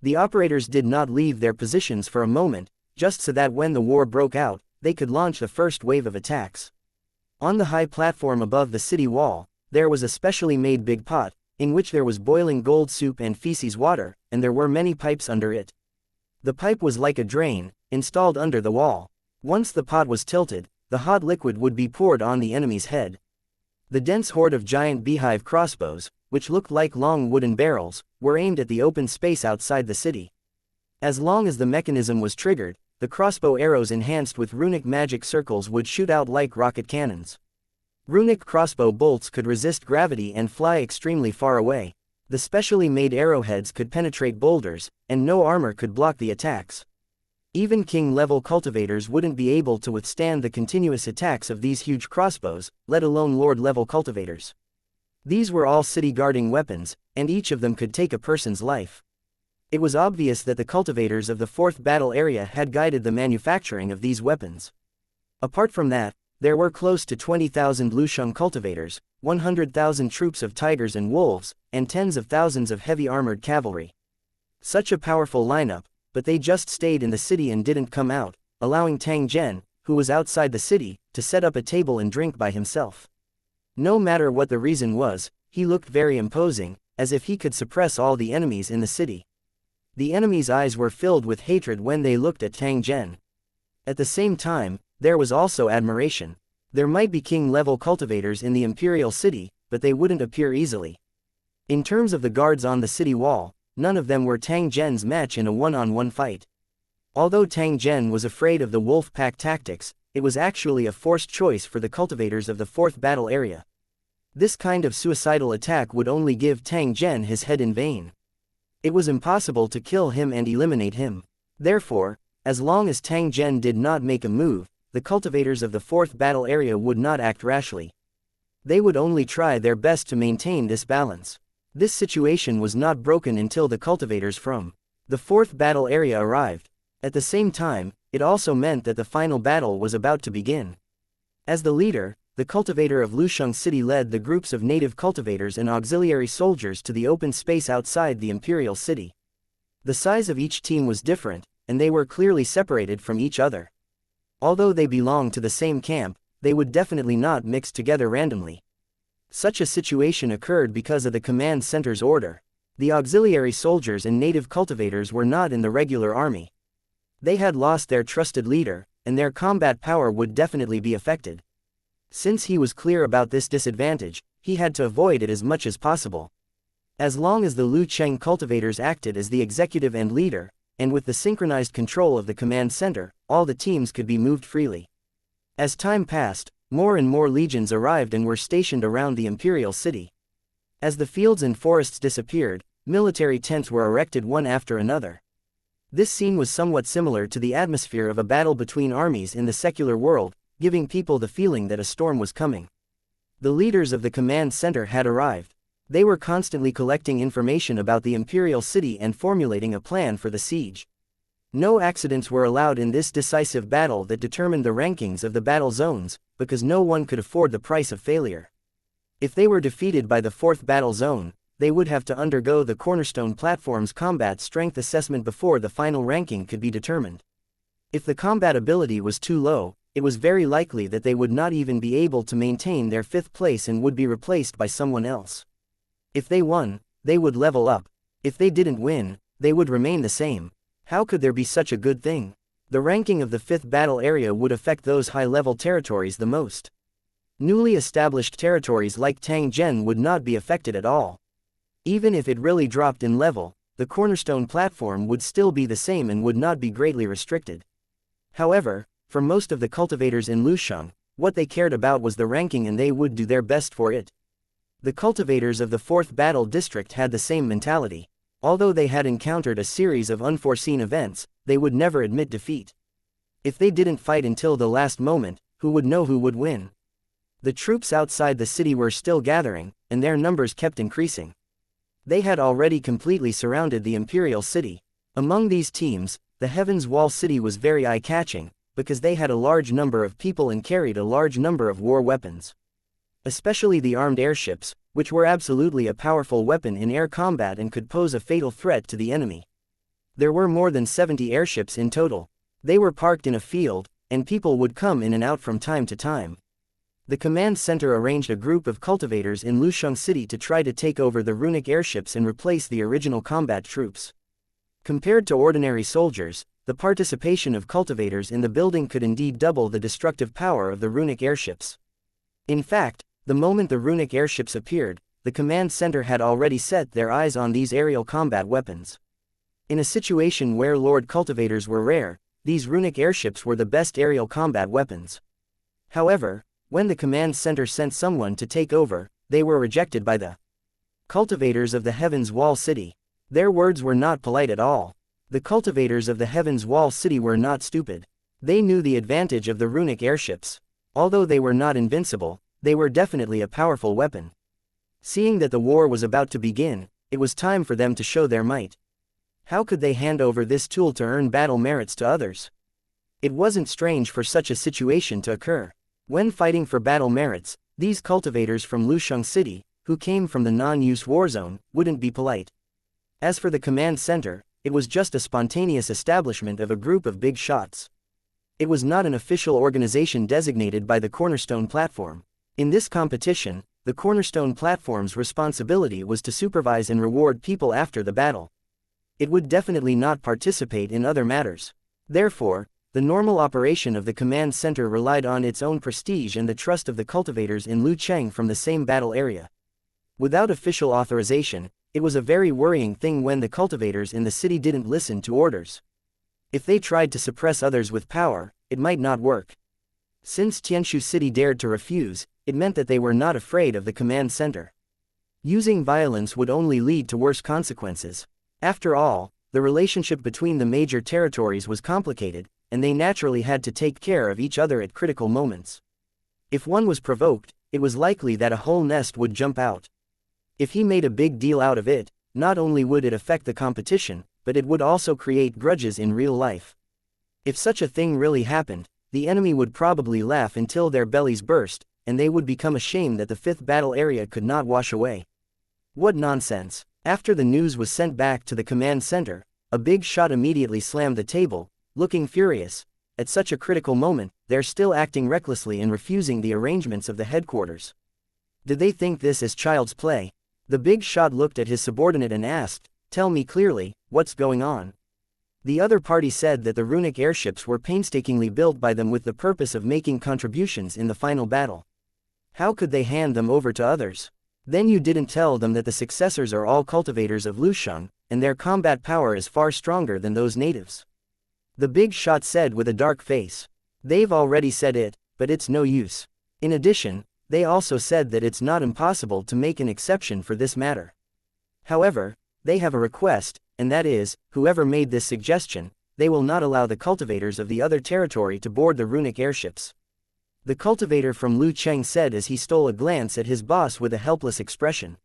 The operators did not leave their positions for a moment, just so that when the war broke out, they could launch the first wave of attacks. On the high platform above the city wall, there was a specially made big pot, in which there was boiling gold soup and feces water, and there were many pipes under it. The pipe was like a drain, installed under the wall. Once the pot was tilted, the hot liquid would be poured on the enemy's head. The dense horde of giant beehive crossbows, which looked like long wooden barrels, were aimed at the open space outside the city. As long as the mechanism was triggered, the crossbow arrows enhanced with runic magic circles would shoot out like rocket cannons. Runic crossbow bolts could resist gravity and fly extremely far away. The specially made arrowheads could penetrate boulders, and no armor could block the attacks. Even king-level cultivators wouldn't be able to withstand the continuous attacks of these huge crossbows, let alone lord-level cultivators. These were all city-guarding weapons, and each of them could take a person's life. It was obvious that the cultivators of the 4th battle area had guided the manufacturing of these weapons. Apart from that, there were close to 20,000 Lusheng cultivators, 100,000 troops of tigers and wolves, and tens of thousands of heavy armored cavalry. Such a powerful lineup, but they just stayed in the city and didn't come out, allowing Tang Zhen, who was outside the city, to set up a table and drink by himself. No matter what the reason was, he looked very imposing, as if he could suppress all the enemies in the city. The enemies' eyes were filled with hatred when they looked at Tang Zhen. At the same time, there was also admiration. There might be king-level cultivators in the imperial city, but they wouldn't appear easily. In terms of the guards on the city wall, none of them were Tang Zhen's match in a one-on-one fight. Although Tang Zhen was afraid of the wolf pack tactics, it was actually a forced choice for the cultivators of the 4th battle area. This kind of suicidal attack would only give Tang Zhen his head in vain. It was impossible to kill him and eliminate him. Therefore, as long as Tang Zhen did not make a move, the cultivators of the 4th battle area would not act rashly. They would only try their best to maintain this balance. This situation was not broken until the cultivators from the 4th battle area arrived. At the same time, it also meant that the final battle was about to begin. As the leader, the cultivator of Lusheng City led the groups of native cultivators and auxiliary soldiers to the open space outside the imperial city. The size of each team was different, and they were clearly separated from each other. Although they belonged to the same camp, they would definitely not mix together randomly. Such a situation occurred because of the command center's order. The auxiliary soldiers and native cultivators were not in the regular army. They had lost their trusted leader, and their combat power would definitely be affected. Since he was clear about this disadvantage, he had to avoid it as much as possible. As long as the Lu Cheng cultivators acted as the executive and leader, and with the synchronized control of the command center, all the teams could be moved freely. As time passed, more and more legions arrived and were stationed around the imperial city. As the fields and forests disappeared, military tents were erected one after another. This scene was somewhat similar to the atmosphere of a battle between armies in the secular world, giving people the feeling that a storm was coming. The leaders of the command center had arrived. They were constantly collecting information about the imperial city and formulating a plan for the siege. No accidents were allowed in this decisive battle that determined the rankings of the battle zones, because no one could afford the price of failure. If they were defeated by the 4th battle zone, they would have to undergo the Cornerstone Platform's combat strength assessment before the final ranking could be determined. If the combat ability was too low, it was very likely that they would not even be able to maintain their 5th place and would be replaced by someone else. If they won, they would level up. If they didn't win, they would remain the same. How could there be such a good thing? The ranking of the 5th battle area would affect those high-level territories the most. Newly established territories like Tang Zhen would not be affected at all. Even if it really dropped in level, the Cornerstone Platform would still be the same and would not be greatly restricted. However, for most of the cultivators in Lusheng, what they cared about was the ranking and they would do their best for it. The cultivators of the 4th battle district had the same mentality. Although they had encountered a series of unforeseen events, they would never admit defeat. If they didn't fight until the last moment, who would know who would win? The troops outside the city were still gathering, and their numbers kept increasing. They had already completely surrounded the imperial city. Among these teams, the Heaven's Wall city was very eye-catching, because they had a large number of people and carried a large number of war weapons. Especially the armed airships, which were absolutely a powerful weapon in air combat and could pose a fatal threat to the enemy. There were more than 70 airships in total. They were parked in a field, and people would come in and out from time to time. The command center arranged a group of cultivators in Lusheng City to try to take over the runic airships and replace the original combat troops. Compared to ordinary soldiers, the participation of cultivators in the building could indeed double the destructive power of the runic airships. In fact, The moment the runic airships appeared, the command center had already set their eyes on these aerial combat weapons. In a situation where Lord cultivators were rare, these runic airships were the best aerial combat weapons. However, when the command center sent someone to take over, they were rejected by the cultivators of the Heaven's Wall City. Their words were not polite at all. The cultivators of the Heaven's Wall City were not stupid. They knew the advantage of the runic airships. Although they were not invincible, they were definitely a powerful weapon. Seeing that the war was about to begin, it was time for them to show their might. How could they hand over this tool to earn battle merits to others? It wasn't strange for such a situation to occur. When fighting for battle merits, these cultivators from Lusheng City, who came from the non-use war zone, wouldn't be polite. As for the command center, it was just a spontaneous establishment of a group of big shots. It was not an official organization designated by the Cornerstone Platform. In this competition, the Cornerstone Platform's responsibility was to supervise and reward people after the battle. It would definitely not participate in other matters. Therefore, the normal operation of the command center relied on its own prestige and the trust of the cultivators in Lucheng from the same battle area. Without official authorization, it was a very worrying thing when the cultivators in the city didn't listen to orders. If they tried to suppress others with power, it might not work. Since Tianshu City dared to refuse, it meant that they were not afraid of the command center. Using violence would only lead to worse consequences. After all, the relationship between the major territories was complicated, and they naturally had to take care of each other at critical moments. If one was provoked, it was likely that a whole nest would jump out. If he made a big deal out of it, not only would it affect the competition, but it would also create grudges in real life. If such a thing really happened, the enemy would probably laugh until their bellies burst, and they would become ashamed that the fifth battle area could not wash away. What nonsense! After the news was sent back to the command center, a big shot immediately slammed the table, looking furious. At such a critical moment, they're still acting recklessly and refusing the arrangements of the headquarters. Did they think this is child's play? The big shot looked at his subordinate and asked, "Tell me clearly, what's going on?" The other party said that the runic airships were painstakingly built by them with the purpose of making contributions in the final battle. How could they hand them over to others? Then you didn't tell them that the successors are all cultivators of Lusheng, and their combat power is far stronger than those natives. The big shot said with a dark face. They've already said it, but it's no use. In addition, they also said that it's not impossible to make an exception for this matter. However, they have a request, and that is, whoever made this suggestion, they will not allow the cultivators of the other territory to board the runic airships. The cultivator from Lucheng said as he stole a glance at his boss with a helpless expression.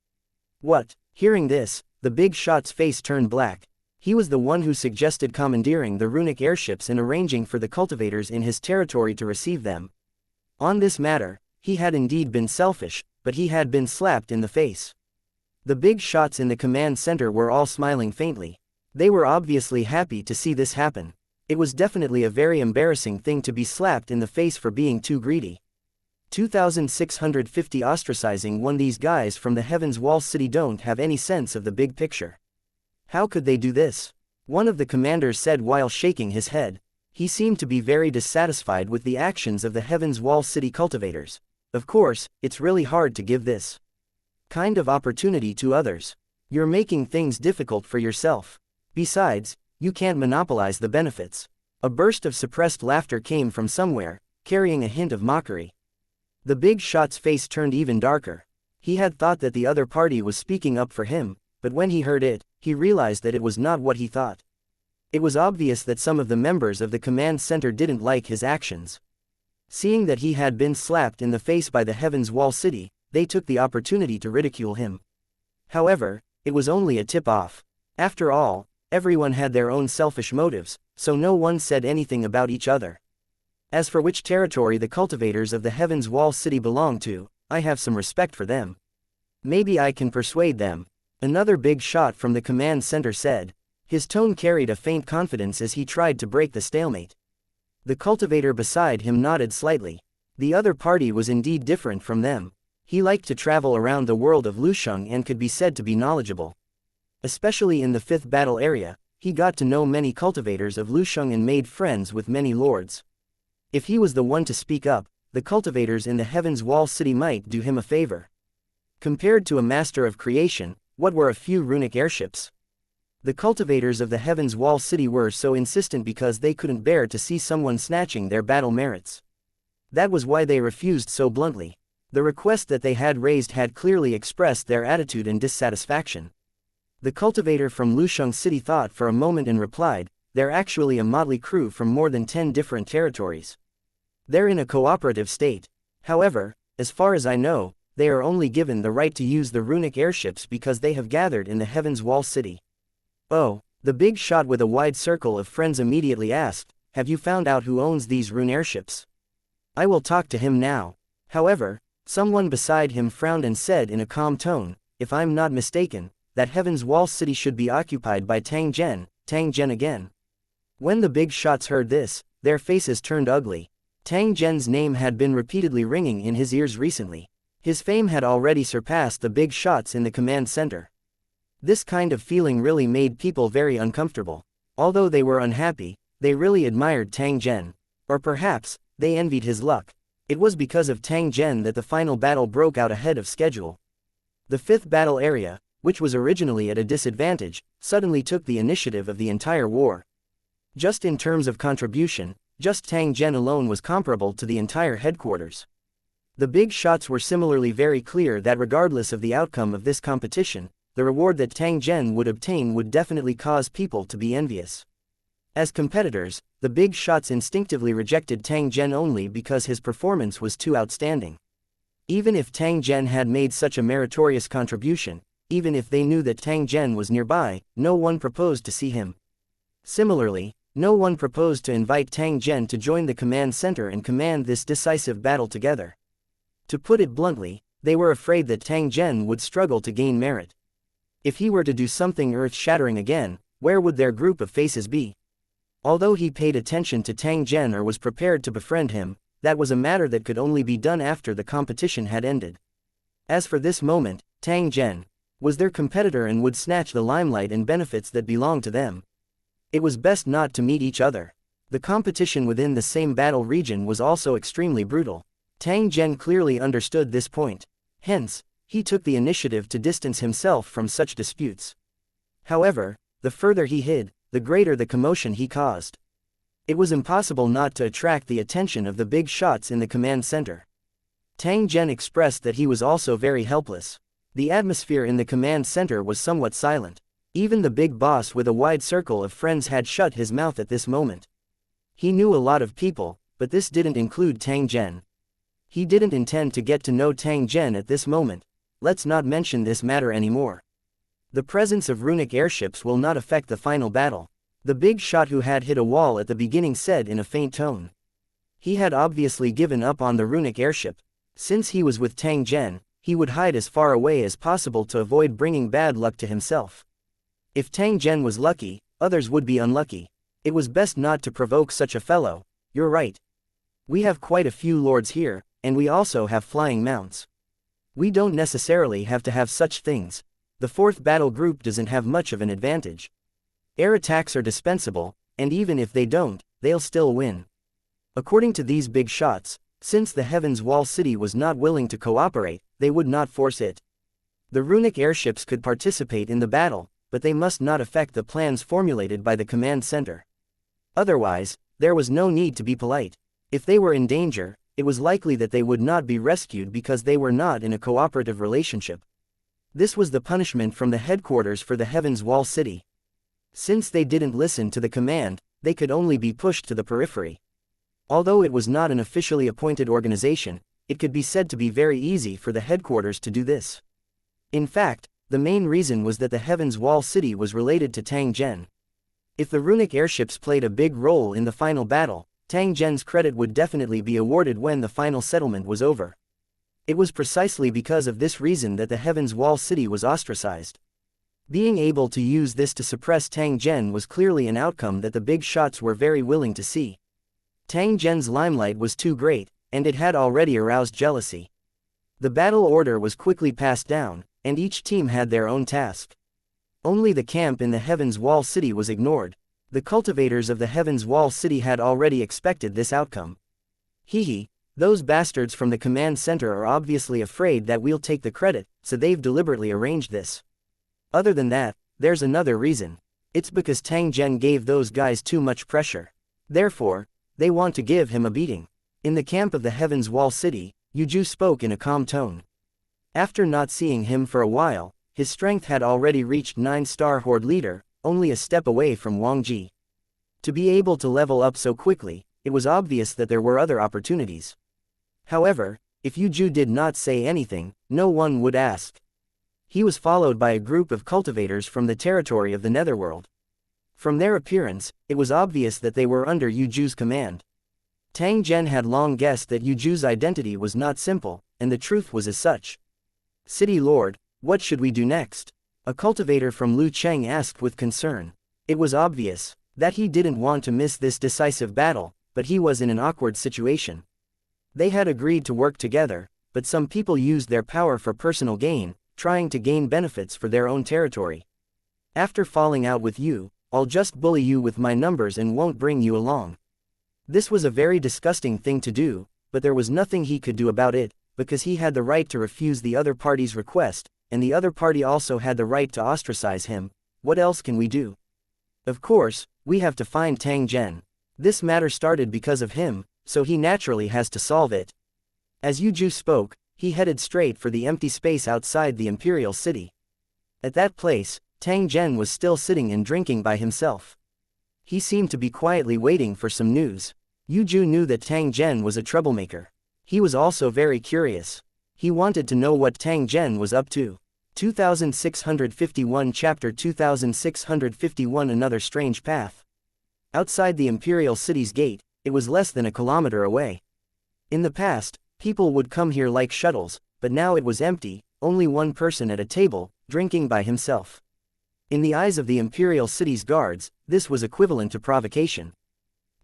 What? Hearing this, the big shot's face turned black. He was the one who suggested commandeering the runic airships and arranging for the cultivators in his territory to receive them. On this matter, he had indeed been selfish, but he had been slapped in the face. The big shots in the command center were all smiling faintly. They were obviously happy to see this happen. It was definitely a very embarrassing thing to be slapped in the face for being too greedy. 2,650 ostracizing one. These guys from the Heaven's Wall City don't have any sense of the big picture. How could they do this? One of the commanders said while shaking his head. He seemed to be very dissatisfied with the actions of the Heaven's Wall City cultivators. Of course, it's really hard to give this kind of opportunity to others. You're making things difficult for yourself. Besides, you can't monopolize the benefits. A burst of suppressed laughter came from somewhere, carrying a hint of mockery. The big shot's face turned even darker. He had thought that the other party was speaking up for him, but when he heard it, he realized that it was not what he thought. It was obvious that some of the members of the command center didn't like his actions. Seeing that he had been slapped in the face by the Heaven's Wall City, they took the opportunity to ridicule him. However, it was only a tip-off. After all, everyone had their own selfish motives, so no one said anything about each other. As for which territory the cultivators of the Heaven's Wall City belong to, I have some respect for them. Maybe I can persuade them. Another big shot from the command center said. His tone carried a faint confidence as he tried to break the stalemate. The cultivator beside him nodded slightly. The other party was indeed different from them. He liked to travel around the world of Lusheng and could be said to be knowledgeable. Especially in the fifth battle area, he got to know many cultivators of Lusheng and made friends with many lords. If he was the one to speak up, the cultivators in the Heaven's Wall City might do him a favor. Compared to a master of creation, what were a few runic airships? The cultivators of the Heaven's Wall City were so insistent because they couldn't bear to see someone snatching their battle merits. That was why they refused so bluntly. The request that they had raised had clearly expressed their attitude and dissatisfaction. The cultivator from Lusheng City thought for a moment and replied, "They're actually a motley crew from more than 10 different territories. They're in a cooperative state. However, as far as I know, they are only given the right to use the runic airships because they have gathered in the Heaven's Wall City." "Oh," the big shot with a wide circle of friends immediately asked, "have you found out who owns these rune airships? I will talk to him now." However, someone beside him frowned and said in a calm tone, "If I'm not mistaken, that Heaven's Wall City should be occupied by Tang Zhen." Tang Zhen again. When the big shots heard this, their faces turned ugly. Tang Zhen's name had been repeatedly ringing in his ears recently. His fame had already surpassed the big shots in the command center. This kind of feeling really made people very uncomfortable. Although they were unhappy, they really admired Tang Zhen. Or perhaps, they envied his luck. It was because of Tang Zhen that the final battle broke out ahead of schedule. The fifth battle area, which was originally at a disadvantage, suddenly took the initiative of the entire war. Just in terms of contribution, just Tang Zhen alone was comparable to the entire headquarters. The big shots were similarly very clear that regardless of the outcome of this competition, the reward that Tang Zhen would obtain would definitely cause people to be envious. As competitors, the big shots instinctively rejected Tang Zhen only because his performance was too outstanding. Even if Tang Zhen had made such a meritorious contribution, even if they knew that Tang Zhen was nearby, no one proposed to see him. Similarly, no one proposed to invite Tang Zhen to join the command center and command this decisive battle together. To put it bluntly, they were afraid that Tang Zhen would struggle to gain merit. If he were to do something earth-shattering again, where would their group of faces be? Although he paid attention to Tang Zhen or was prepared to befriend him, that was a matter that could only be done after the competition had ended. As for this moment, Tang Zhen was their competitor and would snatch the limelight and benefits that belonged to them. It was best not to meet each other. The competition within the same battle region was also extremely brutal. Tang Zhen clearly understood this point. Hence, he took the initiative to distance himself from such disputes. However, the further he hid, the greater the commotion he caused. It was impossible not to attract the attention of the big shots in the command center. Tang Zhen expressed that he was also very helpless. The atmosphere in the command center was somewhat silent. Even the big boss with a wide circle of friends had shut his mouth at this moment. He knew a lot of people, but this didn't include Tang Zhen. He didn't intend to get to know Tang Zhen at this moment. Let's not mention this matter anymore. The presence of runic airships will not affect the final battle. The big shot who had hit a wall at the beginning said in a faint tone. He had obviously given up on the runic airship. Since he was with Tang Zhen, he would hide as far away as possible to avoid bringing bad luck to himself. If Tang Zhen was lucky, others would be unlucky. It was best not to provoke such a fellow. You're right. We have quite a few lords here, and we also have flying mounts. We don't necessarily have to have such things. The fourth battle group doesn't have much of an advantage. Air attacks are dispensable, and even if they don't, they'll still win. According to these big shots, since the Heaven's Wall City was not willing to cooperate, they would not force it. The runic airships could participate in the battle, but they must not affect the plans formulated by the command center. Otherwise, there was no need to be polite. If they were in danger, it was likely that they would not be rescued because they were not in a cooperative relationship. This was the punishment from the headquarters for the Heaven's Wall City. Since they didn't listen to the command, they could only be pushed to the periphery. Although it was not an officially appointed organization, it could be said to be very easy for the headquarters to do this. In fact, the main reason was that the Heaven's Wall City was related to Tang Zhen. If the runic airships played a big role in the final battle, Tang Zhen's credit would definitely be awarded when the final settlement was over. It was precisely because of this reason that the Heaven's Wall City was ostracized. Being able to use this to suppress Tang Zhen was clearly an outcome that the big shots were very willing to see. Tang Zhen's limelight was too great, and it had already aroused jealousy. The battle order was quickly passed down, and each team had their own task. Only the camp in the Heaven's Wall City was ignored. The cultivators of the Heaven's Wall City had already expected this outcome. Those bastards from the command center are obviously afraid that we'll take the credit, so they've deliberately arranged this. Other than that, there's another reason. It's because Tang Zhen gave those guys too much pressure. Therefore, they want to give him a beating. In the camp of the Heaven's Wall City, Yuju spoke in a calm tone. After not seeing him for a while, his strength had already reached 9-star Horde leader, only a step away from Wang Ji. To be able to level up so quickly, it was obvious that there were other opportunities. However, if Yuju did not say anything, no one would ask. He was followed by a group of cultivators from the territory of the Netherworld. From their appearance, it was obvious that they were under Yuju's command. Tang Zhen had long guessed that Yuju's identity was not simple, and the truth was as such. City Lord, what should we do next? A cultivator from Lu Cheng asked with concern. It was obvious that he didn't want to miss this decisive battle, but he was in an awkward situation. They had agreed to work together, but some people used their power for personal gain, trying to gain benefits for their own territory. After falling out with you, I'll just bully you with my numbers and won't bring you along. This was a very disgusting thing to do, but there was nothing he could do about it, because he had the right to refuse the other party's request, and the other party also had the right to ostracize him. What else can we do? Of course, we have to find Tang Zhen. This matter started because of him, so he naturally has to solve it. As Yuju spoke, he headed straight for the empty space outside the Imperial City. At that place, Tang Zhen was still sitting and drinking by himself. He seemed to be quietly waiting for some news. Yuju knew that Tang Zhen was a troublemaker. He was also very curious. He wanted to know what Tang Zhen was up to. 2651 Chapter 2651 Another strange path. Outside the Imperial City's gate, it was less than a kilometer away. In the past, people would come here like shuttles, but now it was empty, only one person at a table, drinking by himself. In the eyes of the Imperial City's guards, this was equivalent to provocation.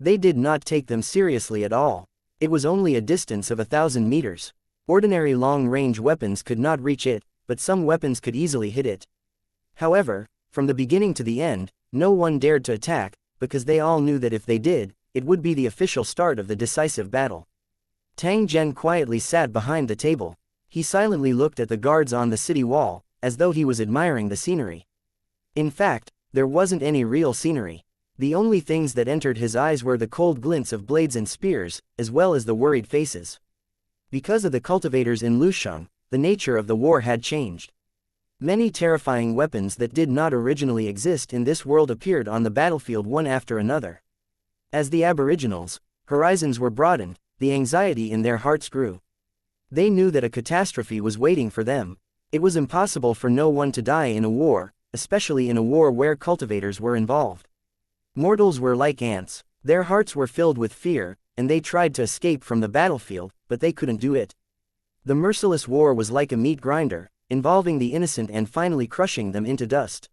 They did not take them seriously at all. It was only a distance of 1,000 meters. Ordinary long-range weapons could not reach it, but some weapons could easily hit it. However, from the beginning to the end, no one dared to attack, because they all knew that if they did, it would be the official start of the decisive battle. Tang Zhen quietly sat behind the table. He silently looked at the guards on the city wall, as though he was admiring the scenery. In fact, there wasn't any real scenery. The only things that entered his eyes were the cold glints of blades and spears, as well as the worried faces. Because of the cultivators in Lusheng, the nature of the war had changed. Many terrifying weapons that did not originally exist in this world appeared on the battlefield one after another. As the aboriginals' horizons were broadened, the anxiety in their hearts grew. They knew that a catastrophe was waiting for them. It was impossible for no one to die in a war, especially in a war where cultivators were involved. Mortals were like ants. Their hearts were filled with fear, and they tried to escape from the battlefield, but they couldn't do it. The merciless war was like a meat grinder, involving the innocent and finally crushing them into dust.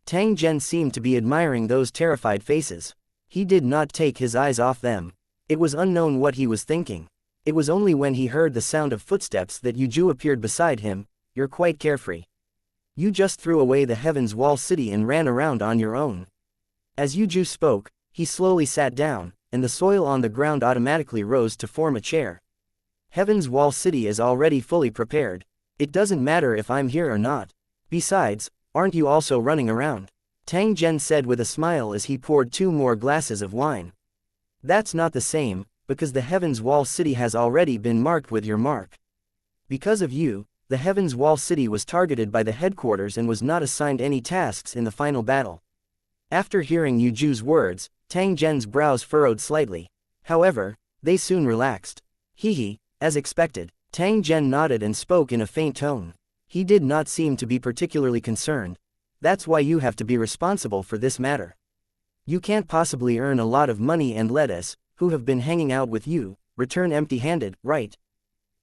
Tang Zhen seemed to be admiring those terrified faces. He did not take his eyes off them. It was unknown what he was thinking. It was only when he heard the sound of footsteps that Yuju appeared beside him. You're quite carefree. You just threw away the Heaven's Wall City and ran around on your own. As Yuju spoke, he slowly sat down, and the soil on the ground automatically rose to form a chair. Heaven's Wall City is already fully prepared. It doesn't matter if I'm here or not. Besides, aren't you also running around? Tang Zhen said with a smile as he poured 2 more glasses of wine. That's not the same, because the Heaven's Wall City has already been marked with your mark. Because of you, the Heaven's Wall City was targeted by the headquarters and was not assigned any tasks in the final battle. After hearing Yuju's words, Tang Zhen's brows furrowed slightly. However, they soon relaxed. Hehe, as expected. Tang Zhen nodded and spoke in a faint tone. He did not seem to be particularly concerned. That's why you have to be responsible for this matter. You can't possibly earn a lot of money and let us, who have been hanging out with you, return empty-handed, right?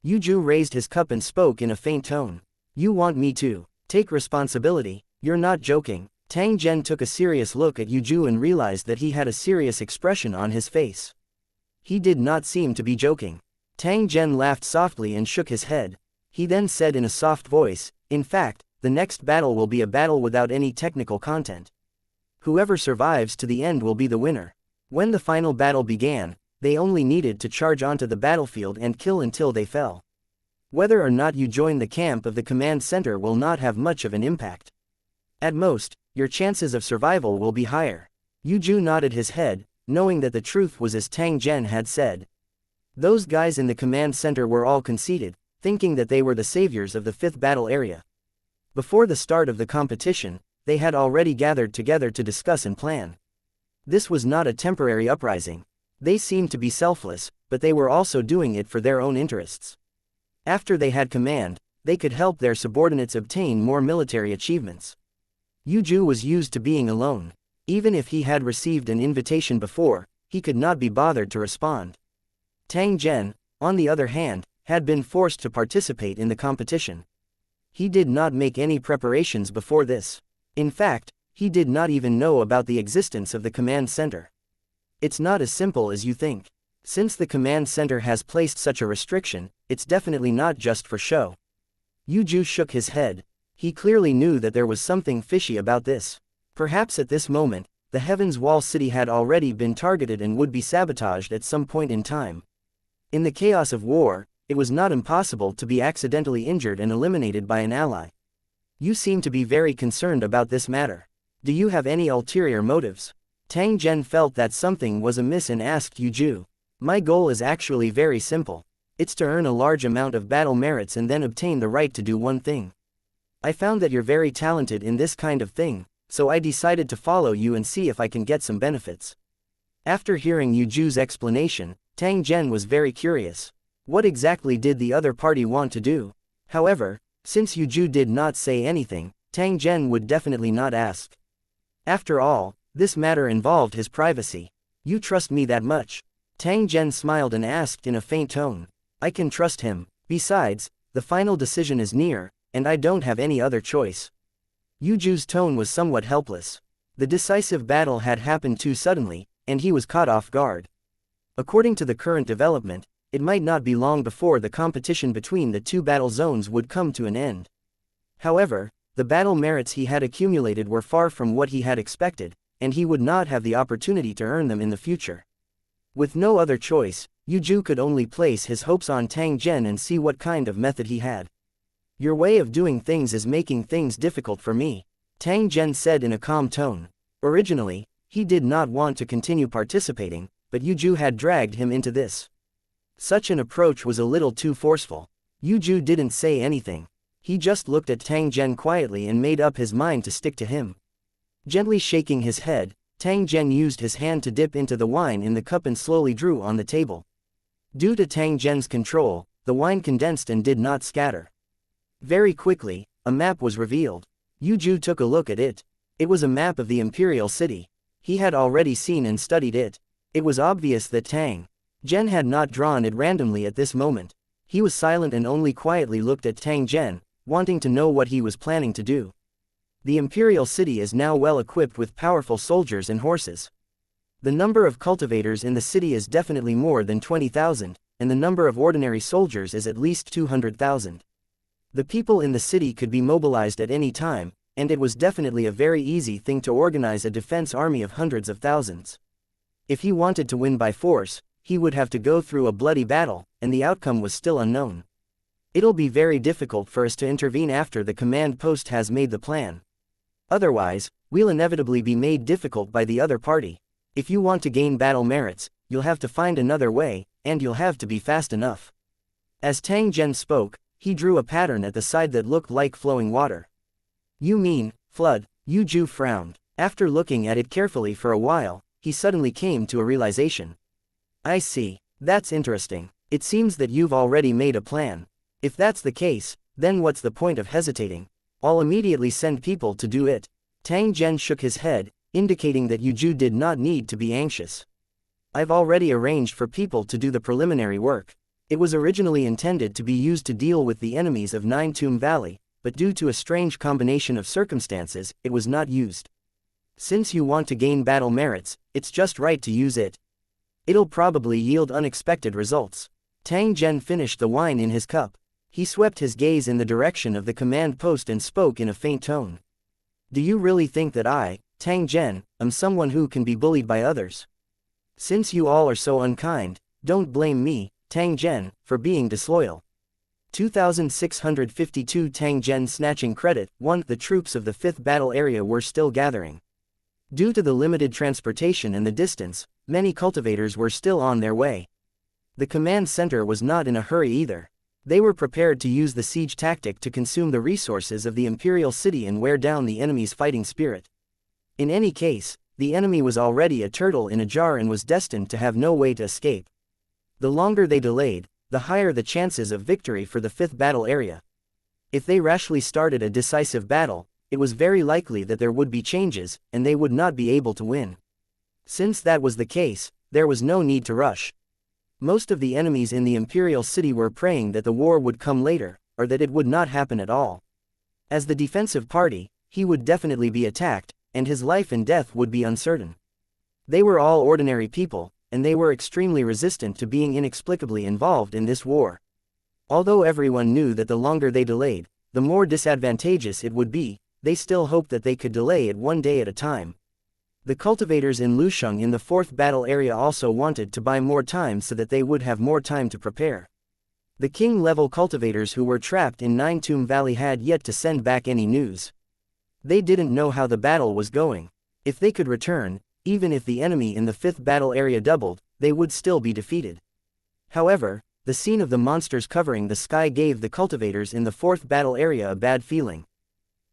Yuju raised his cup and spoke in a faint tone. You want me to take responsibility? You're not joking. Tang Zhen took a serious look at Yuju and realized that he had a serious expression on his face. He did not seem to be joking. Tang Zhen laughed softly and shook his head. He then said in a soft voice, in fact, the next battle will be a battle without any technical content. Whoever survives to the end will be the winner. When the final battle began, they only needed to charge onto the battlefield and kill until they fell. Whether or not you join the camp of the command center will not have much of an impact. At most, your chances of survival will be higher. Yuju nodded his head, knowing that the truth was as Tang Zhen had said. Those guys in the command center were all conceited, thinking that they were the saviors of the 5th battle area. Before the start of the competition, they had already gathered together to discuss and plan. This was not a temporary uprising. They seemed to be selfless, but they were also doing it for their own interests. After they had command, they could help their subordinates obtain more military achievements. Yuju was used to being alone. Even if he had received an invitation before, he could not be bothered to respond. Tang Zhen, on the other hand, had been forced to participate in the competition. He did not make any preparations before this. In fact, he did not even know about the existence of the command center. It's not as simple as you think. Since the command center has placed such a restriction, it's definitely not just for show. Yuju shook his head. He clearly knew that there was something fishy about this. Perhaps at this moment, the Heaven's Wall city had already been targeted and would be sabotaged at some point in time. In the chaos of war, it was not impossible to be accidentally injured and eliminated by an ally. You seem to be very concerned about this matter. Do you have any ulterior motives? Tang Zhen felt that something was amiss and asked Yuju. My goal is actually very simple. It's to earn a large amount of battle merits and then obtain the right to do one thing. I found that you're very talented in this kind of thing, so I decided to follow you and see if I can get some benefits. After hearing Yuju's explanation, Tang Zhen was very curious. What exactly did the other party want to do? However, since Yuju did not say anything, Tang Zhen would definitely not ask. After all, this matter involved his privacy. You trust me that much? Tang Zhen smiled and asked in a faint tone. I can trust him. Besides, the final decision is near, and I don't have any other choice. Yuju's tone was somewhat helpless. The decisive battle had happened too suddenly, and he was caught off guard. According to the current development, it might not be long before the competition between the two battle zones would come to an end. However, the battle merits he had accumulated were far from what he had expected, and he would not have the opportunity to earn them in the future. With no other choice, Yuju could only place his hopes on Tang Zhen and see what kind of method he had. Your way of doing things is making things difficult for me, Tang Zhen said in a calm tone. Originally, he did not want to continue participating, but Yuju had dragged him into this. Such an approach was a little too forceful. Yuju didn't say anything. He just looked at Tang Zhen quietly and made up his mind to stick to him. Gently shaking his head, Tang Zhen used his hand to dip into the wine in the cup and slowly drew on the table. Due to Tang Zhen's control, the wine condensed and did not scatter. Very quickly, a map was revealed. Yuju took a look at it. It was a map of the Imperial City. He had already seen and studied it. It was obvious that Tang Zhen had not drawn it randomly at this moment. He was silent and only quietly looked at Tang Zhen, wanting to know what he was planning to do. The Imperial City is now well equipped with powerful soldiers and horses. The number of cultivators in the city is definitely more than 20,000, and the number of ordinary soldiers is at least 200,000. The people in the city could be mobilized at any time, and it was definitely a very easy thing to organize a defense army of hundreds of thousands. If he wanted to win by force, he would have to go through a bloody battle, and the outcome was still unknown. It'll be very difficult for us to intervene after the command post has made the plan. Otherwise, we'll inevitably be made difficult by the other party. If you want to gain battle merits, you'll have to find another way, and you'll have to be fast enough. As Tang Zhen spoke, he drew a pattern at the side that looked like flowing water. You mean, flood? Yuju frowned. After looking at it carefully for a while, he suddenly came to a realization. I see. That's interesting. It seems that you've already made a plan. If that's the case, then what's the point of hesitating? I'll immediately send people to do it. Tang Zhen shook his head, indicating that Yuju did not need to be anxious. I've already arranged for people to do the preliminary work. It was originally intended to be used to deal with the enemies of Nine Tomb Valley, but due to a strange combination of circumstances, it was not used. Since you want to gain battle merits, it's just right to use it. It'll probably yield unexpected results. Tang Zhen finished the wine in his cup. He swept his gaze in the direction of the command post and spoke in a faint tone. Do you really think that I, Tang Zhen, am someone who can be bullied by others? Since you all are so unkind, don't blame me, Tang Zhen, for being disloyal. 2652 Tang Zhen snatching credit. 1. The troops of the 5th battle area were still gathering. Due to the limited transportation and the distance, many cultivators were still on their way. The command center was not in a hurry either. They were prepared to use the siege tactic to consume the resources of the imperial city and wear down the enemy's fighting spirit. In any case, the enemy was already a turtle in a jar and was destined to have no way to escape. The longer they delayed, the higher the chances of victory for the 5th battle area. If they rashly started a decisive battle, it was very likely that there would be changes, and they would not be able to win. Since that was the case, there was no need to rush. Most of the enemies in the imperial city were praying that the war would come later, or that it would not happen at all. As the defensive party, he would definitely be attacked, and his life and death would be uncertain. They were all ordinary people, and they were extremely resistant to being inexplicably involved in this war. Although everyone knew that the longer they delayed, the more disadvantageous it would be, they still hoped that they could delay it one day at a time. The cultivators in Lusheng in the 4th battle area also wanted to buy more time so that they would have more time to prepare. The king-level cultivators who were trapped in Nine Tomb Valley had yet to send back any news. They didn't know how the battle was going. If they could return, even if the enemy in the 5th battle area doubled, they would still be defeated. However, the scene of the monsters covering the sky gave the cultivators in the 4th battle area a bad feeling.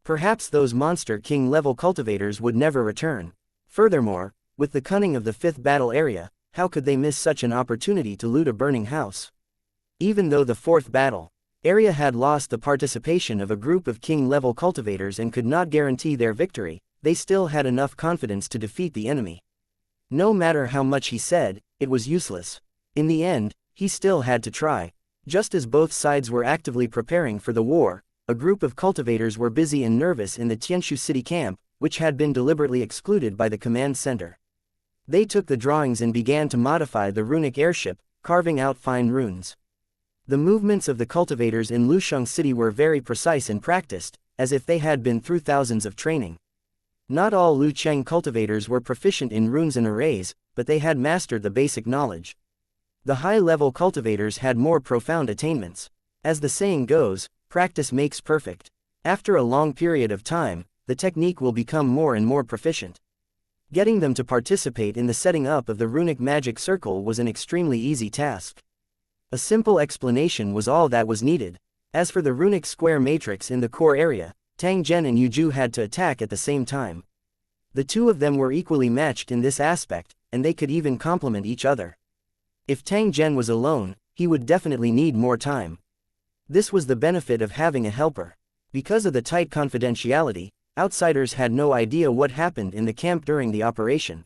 Perhaps those monster king-level cultivators would never return. Furthermore, with the cunning of the 5th battle area, how could they miss such an opportunity to loot a burning house? Even though the 4th battle area had lost the participation of a group of king-level cultivators and could not guarantee their victory, they still had enough confidence to defeat the enemy. No matter how much he said, it was useless. In the end, he still had to try. Just as both sides were actively preparing for the war, a group of cultivators were busy and nervous in the Tianshu city camp, which had been deliberately excluded by the command center. They took the drawings and began to modify the runic airship, carving out fine runes. The movements of the cultivators in Lusheng city were very precise and practiced, as if they had been through thousands of training. Not all Lucheng cultivators were proficient in runes and arrays, but they had mastered the basic knowledge. The high-level cultivators had more profound attainments. As the saying goes, practice makes perfect. After a long period of time, the technique will become more and more proficient. Getting them to participate in the setting up of the runic magic circle was an extremely easy task. A simple explanation was all that was needed. As for the runic square matrix in the core area, Tang Zhen and Yuju had to attack at the same time. The two of them were equally matched in this aspect, and they could even complement each other. If Tang Zhen was alone, he would definitely need more time. This was the benefit of having a helper. Because of the tight confidentiality, outsiders had no idea what happened in the camp during the operation.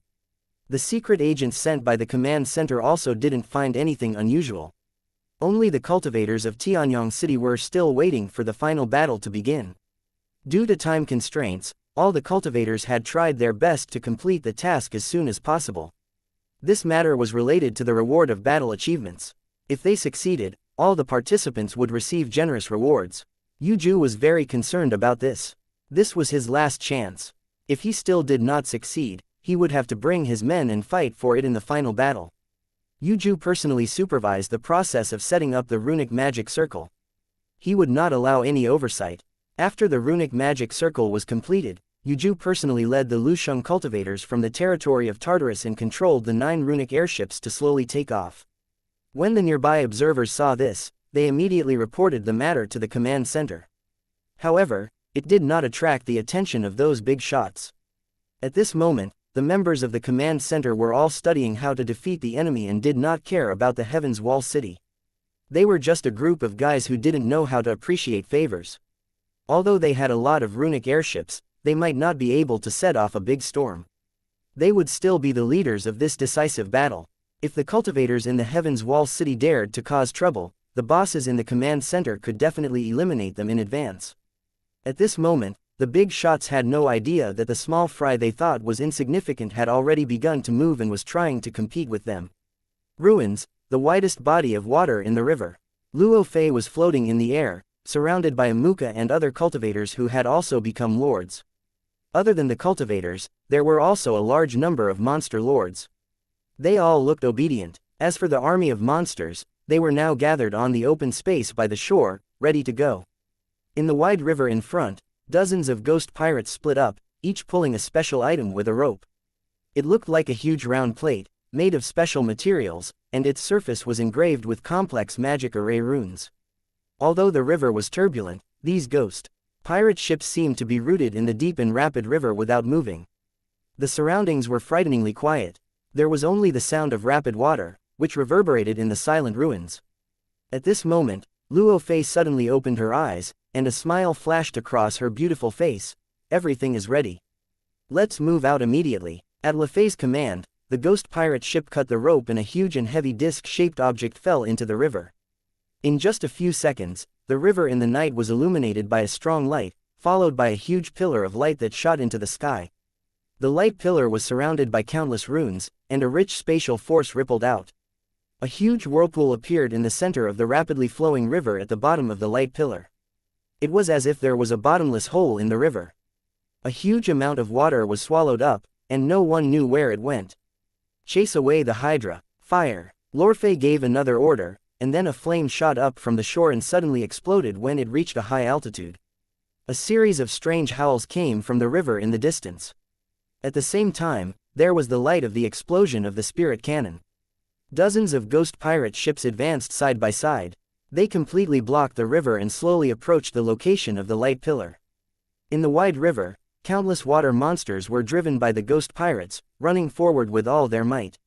The secret agents sent by the command center also didn't find anything unusual. Only the cultivators of Tianyang City were still waiting for the final battle to begin. Due to time constraints, all the cultivators had tried their best to complete the task as soon as possible. This matter was related to the reward of battle achievements. If they succeeded, all the participants would receive generous rewards. Yuju was very concerned about this. This was his last chance. If he still did not succeed, he would have to bring his men and fight for it in the final battle. Yuju personally supervised the process of setting up the runic magic circle. He would not allow any oversight. After the runic magic circle was completed, Yuju personally led the Lusheng cultivators from the territory of Tartarus and controlled the 9 runic airships to slowly take off. When the nearby observers saw this, they immediately reported the matter to the command center. However, it did not attract the attention of those big shots. At this moment, the members of the command center were all studying how to defeat the enemy and did not care about the Heaven's Wall City. They were just a group of guys who didn't know how to appreciate favors. Although they had a lot of runic airships, they might not be able to set off a big storm. They would still be the leaders of this decisive battle. If the cultivators in the Heaven's Wall City dared to cause trouble, the bosses in the command center could definitely eliminate them in advance. At this moment, the big shots had no idea that the small fry they thought was insignificant had already begun to move and was trying to compete with them. Ruins, the widest body of water in the river. Luo Fei was floating in the air, surrounded by Amuka and other cultivators who had also become lords. Other than the cultivators, there were also a large number of monster lords. They all looked obedient. As for the army of monsters, they were now gathered on the open space by the shore, ready to go. In the wide river in front, dozens of ghost pirates split up, each pulling a special item with a rope. It looked like a huge round plate, made of special materials, and its surface was engraved with complex magic array runes. Although the river was turbulent, these ghost pirate ships seemed to be rooted in the deep and rapid river without moving. The surroundings were frighteningly quiet. There was only the sound of rapid water, which reverberated in the silent ruins. At this moment, Luo Fei suddenly opened her eyes, and a smile flashed across her beautiful face. Everything is ready. Let's move out immediately. At Lu Fei's command, the ghost pirate ship cut the rope and a huge and heavy disc-shaped object fell into the river. In just a few seconds, the river in the night was illuminated by a strong light, followed by a huge pillar of light that shot into the sky. The light pillar was surrounded by countless runes, and a rich spatial force rippled out. A huge whirlpool appeared in the center of the rapidly flowing river at the bottom of the light pillar. It was as if there was a bottomless hole in the river. A huge amount of water was swallowed up, and no one knew where it went. Chase away the Hydra. Fire. Lord Fei gave another order, and then a flame shot up from the shore and suddenly exploded when it reached a high altitude. A series of strange howls came from the river in the distance. At the same time, there was the light of the explosion of the spirit cannon. Dozens of ghost pirate ships advanced side by side. They completely blocked the river and slowly approached the location of the light pillar. In the wide river, countless water monsters were driven by the ghost pirates, running forward with all their might.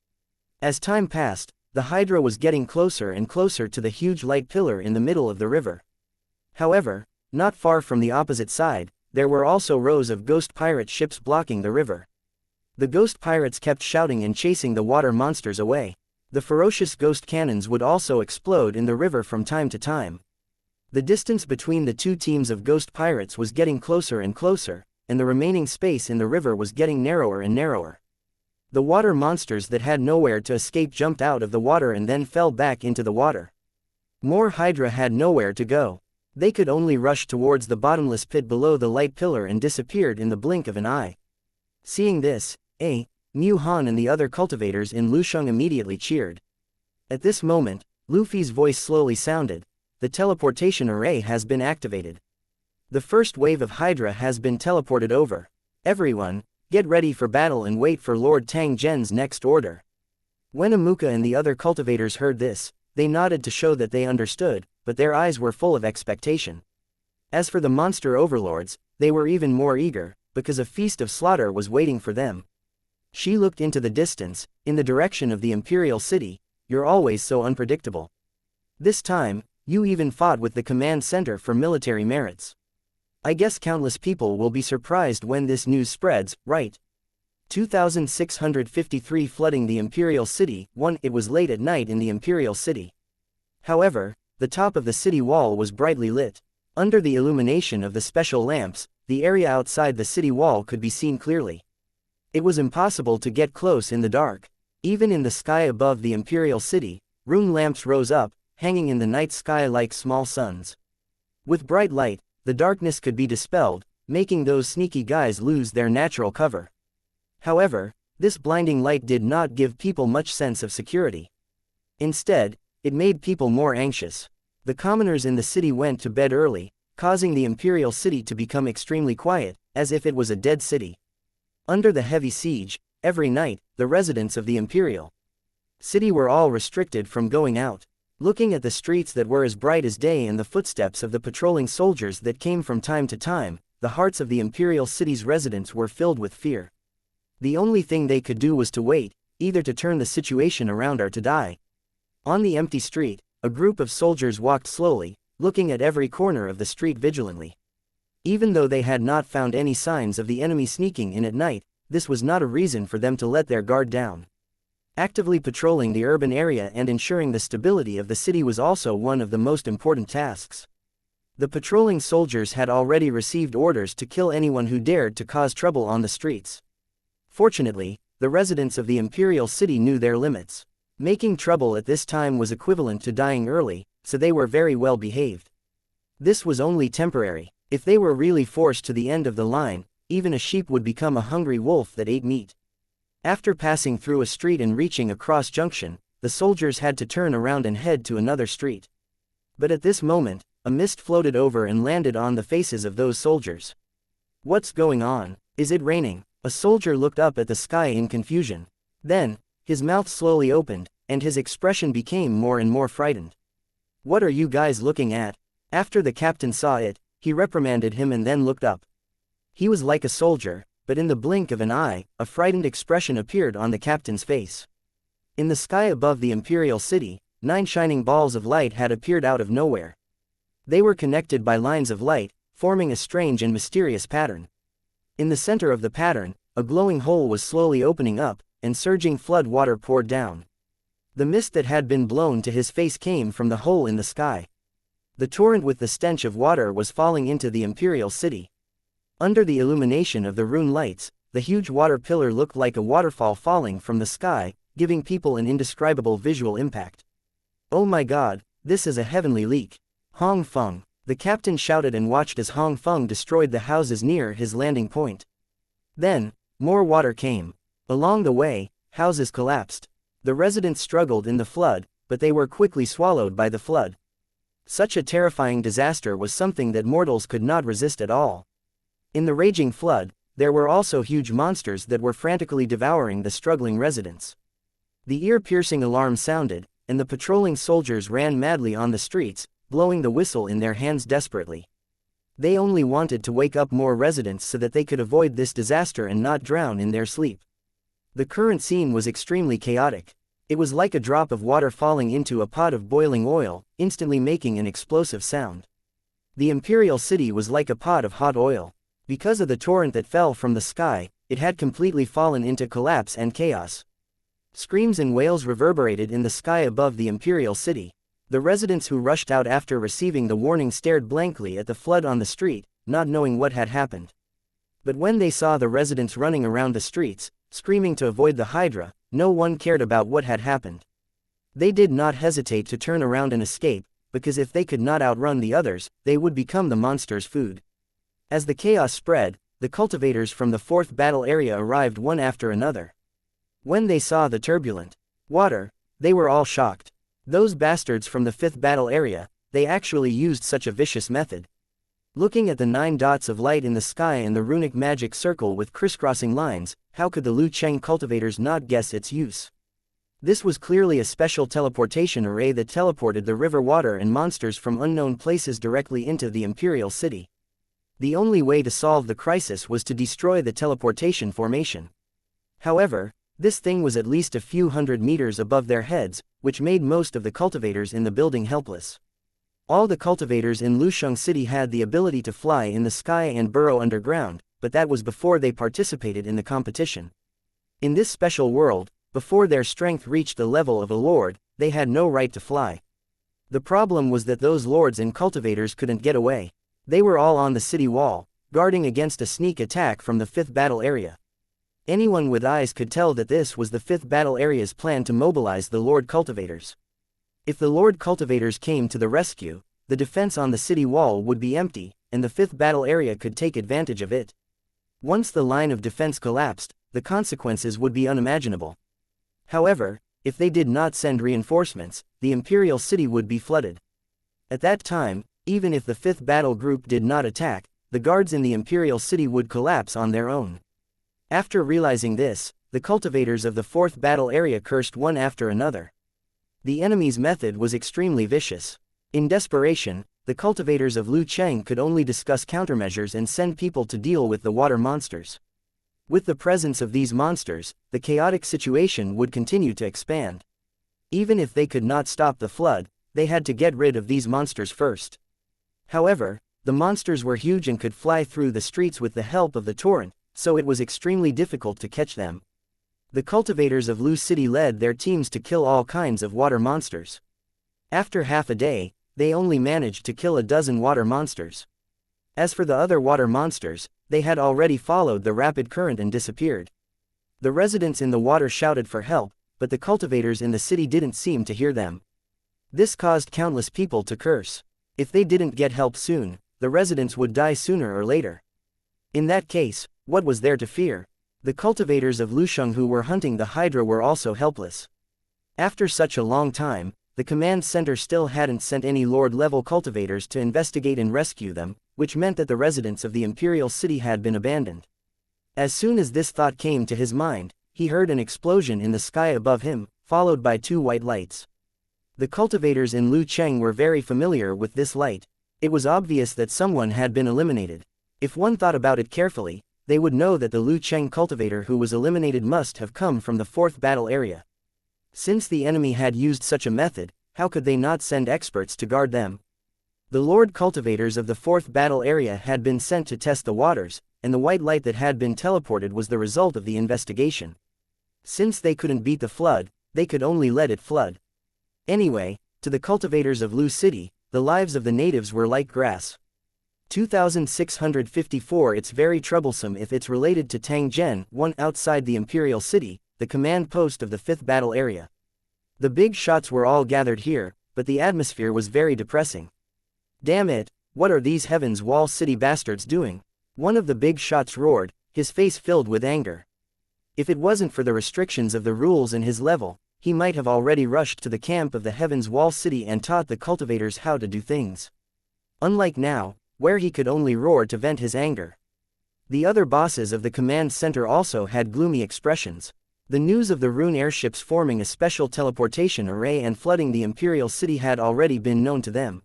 As time passed, the Hydra was getting closer and closer to the huge light pillar in the middle of the river. However, not far from the opposite side, there were also rows of ghost pirate ships blocking the river. The ghost pirates kept shouting and chasing the water monsters away. The ferocious ghost cannons would also explode in the river from time to time. The distance between the two teams of ghost pirates was getting closer and closer, and the remaining space in the river was getting narrower and narrower. The water monsters that had nowhere to escape jumped out of the water and then fell back into the water. More Hydra had nowhere to go. They could only rush towards the bottomless pit below the light pillar and disappeared in the blink of an eye. Seeing this, Mu Han and the other cultivators in Lusheng immediately cheered. At this moment, Luffy's voice slowly sounded. The teleportation array has been activated. The first wave of Hydra has been teleported over. Everyone, get ready for battle and wait for Lord Tang Zhen's next order. When Amuka and the other cultivators heard this, they nodded to show that they understood, but their eyes were full of expectation. As for the monster overlords, they were even more eager, because a feast of slaughter was waiting for them. She looked into the distance, in the direction of the Imperial City. You're always so unpredictable. This time, you even fought with the command center for military merits. I guess countless people will be surprised when this news spreads, right? 2653 Flooding the Imperial City. 1. It was late at night in the Imperial City. However, the top of the city wall was brightly lit. Under the illumination of the special lamps, the area outside the city wall could be seen clearly. It was impossible to get close in the dark. Even in the sky above the Imperial City, rune lamps rose up, hanging in the night sky like small suns. With bright light, the darkness could be dispelled, making those sneaky guys lose their natural cover. However, this blinding light did not give people much sense of security. Instead, it made people more anxious. The commoners in the city went to bed early, causing the Imperial City to become extremely quiet, as if it was a dead city. Under the heavy siege, every night, the residents of the Imperial City were all restricted from going out. Looking at the streets that were as bright as day and the footsteps of the patrolling soldiers that came from time to time, the hearts of the Imperial City's residents were filled with fear. The only thing they could do was to wait, either to turn the situation around or to die. On the empty street, a group of soldiers walked slowly, looking at every corner of the street vigilantly. Even though they had not found any signs of the enemy sneaking in at night, this was not a reason for them to let their guard down. Actively patrolling the urban area and ensuring the stability of the city was also one of the most important tasks. The patrolling soldiers had already received orders to kill anyone who dared to cause trouble on the streets. Fortunately, the residents of the Imperial City knew their limits. Making trouble at this time was equivalent to dying early, so they were very well behaved. This was only temporary. If they were really forced to the end of the line, even a sheep would become a hungry wolf that ate meat. After passing through a street and reaching a cross junction, the soldiers had to turn around and head to another street. But at this moment, a mist floated over and landed on the faces of those soldiers. What's going on? Is it raining? A soldier looked up at the sky in confusion. Then, his mouth slowly opened, and his expression became more and more frightened. What are you guys looking at? After the captain saw it, he reprimanded him and then looked up. He was like a soldier, but in the blink of an eye, a frightened expression appeared on the captain's face. In the sky above the imperial city, 9 shining balls of light had appeared out of nowhere. They were connected by lines of light, forming a strange and mysterious pattern. In the center of the pattern, a glowing hole was slowly opening up, and surging flood water poured down. The mist that had been blown to his face came from the hole in the sky. The torrent with the stench of water was falling into the imperial city. Under the illumination of the rune lights, the huge water pillar looked like a waterfall falling from the sky, giving people an indescribable visual impact. Oh my god, this is a heavenly leak. Hong Feng. The captain shouted and watched as Hong Feng destroyed the houses near his landing point. Then, more water came. Along the way, houses collapsed. The residents struggled in the flood, but they were quickly swallowed by the flood. Such a terrifying disaster was something that mortals could not resist at all. In the raging flood, there were also huge monsters that were frantically devouring the struggling residents. The ear-piercing alarm sounded, and the patrolling soldiers ran madly on the streets, blowing the whistle in their hands desperately. They only wanted to wake up more residents so that they could avoid this disaster and not drown in their sleep. The current scene was extremely chaotic. It was like a drop of water falling into a pot of boiling oil, instantly making an explosive sound. The imperial city was like a pot of hot oil. Because of the torrent that fell from the sky, it had completely fallen into collapse and chaos. Screams and wails reverberated in the sky above the imperial city. The residents who rushed out after receiving the warning stared blankly at the flood on the street, not knowing what had happened. But when they saw the residents running around the streets, screaming to avoid the Hydra, no one cared about what had happened. They did not hesitate to turn around and escape, because if they could not outrun the others, they would become the monster's food. As the chaos spread, the cultivators from the 4th battle area arrived one after another. When they saw the turbulent water, they were all shocked. Those bastards from the 5th battle area, they actually used such a vicious method. Looking at the 9 dots of light in the sky and the runic magic circle with crisscrossing lines, how could the Lu Cheng cultivators not guess its use? This was clearly a special teleportation array that teleported the river water and monsters from unknown places directly into the imperial city. The only way to solve the crisis was to destroy the teleportation formation. However, this thing was at least a few hundred meters above their heads, which made most of the cultivators in the building helpless. All the cultivators in Lusheng City had the ability to fly in the sky and burrow underground, but that was before they participated in the competition. In this special world, before their strength reached the level of a lord, they had no right to fly. The problem was that those lords and cultivators couldn't get away. They were all on the city wall, guarding against a sneak attack from the 5th battle area. Anyone with eyes could tell that this was the 5th battle area's plan to mobilize the Lord cultivators. If the Lord cultivators came to the rescue, the defense on the city wall would be empty, and the 5th battle area could take advantage of it. Once the line of defense collapsed, the consequences would be unimaginable. However, if they did not send reinforcements, the imperial city would be flooded. At that time, even if the 5th battle group did not attack, the guards in the imperial city would collapse on their own. After realizing this, the cultivators of the 4th battle area cursed one after another. The enemy's method was extremely vicious. In desperation, the cultivators of Lu Cheng could only discuss countermeasures and send people to deal with the water monsters. With the presence of these monsters, the chaotic situation would continue to expand. Even if they could not stop the flood, they had to get rid of these monsters first. However, the monsters were huge and could fly through the streets with the help of the torrent, so it was extremely difficult to catch them. The cultivators of Lu City led their teams to kill all kinds of water monsters. After half a day, they only managed to kill a dozen water monsters. As for the other water monsters, they had already followed the rapid current and disappeared. The residents in the water shouted for help, but the cultivators in the city didn't seem to hear them. This caused countless people to curse. If they didn't get help soon, the residents would die sooner or later. In that case, what was there to fear? The cultivators of Lusheng who were hunting the Hydra were also helpless. After such a long time, the command center still hadn't sent any Lord-level cultivators to investigate and rescue them, which meant that the residents of the Imperial City had been abandoned. As soon as this thought came to his mind, he heard an explosion in the sky above him, followed by 2 white lights. The cultivators in Lu Cheng were very familiar with this light. It was obvious that someone had been eliminated. If one thought about it carefully, they would know that the Lu Cheng cultivator who was eliminated must have come from the 4th battle area. Since the enemy had used such a method, how could they not send experts to guard them? The Lord cultivators of the 4th battle area had been sent to test the waters, and the white light that had been teleported was the result of the investigation. Since they couldn't beat the flood, they could only let it flood. Anyway, to the cultivators of Lu City, the lives of the natives were like grass. 2654. It's very troublesome if it's related to Tang Zhen, one outside the Imperial City, the command post of the 5th battle area. The big shots were all gathered here, but the atmosphere was very depressing. Damn it, what are these Heaven's Wall City bastards doing? One of the big shots roared, his face filled with anger. If it wasn't for the restrictions of the rules and his level, he might have already rushed to the camp of the Heaven's Wall City and taught the cultivators how to do things. Unlike now, where he could only roar to vent his anger. The other bosses of the command center also had gloomy expressions. The news of the rune airships forming a special teleportation array and flooding the Imperial City had already been known to them.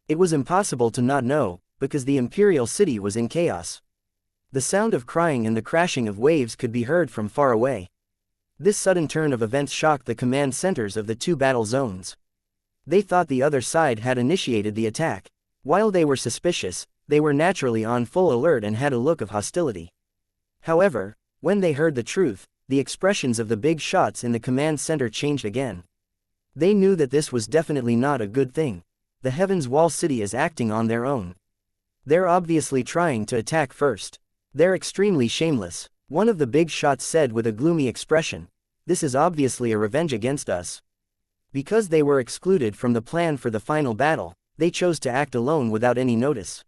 It was impossible to not know, because the Imperial City was in chaos. The sound of crying and the crashing of waves could be heard from far away. This sudden turn of events shocked the command centers of the 2 battle zones. They thought the other side had initiated the attack. While they were suspicious, they were naturally on full alert and had a look of hostility. However, when they heard the truth, the expressions of the big shots in the command center changed again. They knew that this was definitely not a good thing. The Heaven's Wall City is acting on their own. They're obviously trying to attack first. They're extremely shameless. One of the big shots said with a gloomy expression, "This is obviously a revenge against us." Because they were excluded from the plan for the final battle, they chose to act alone without any notice.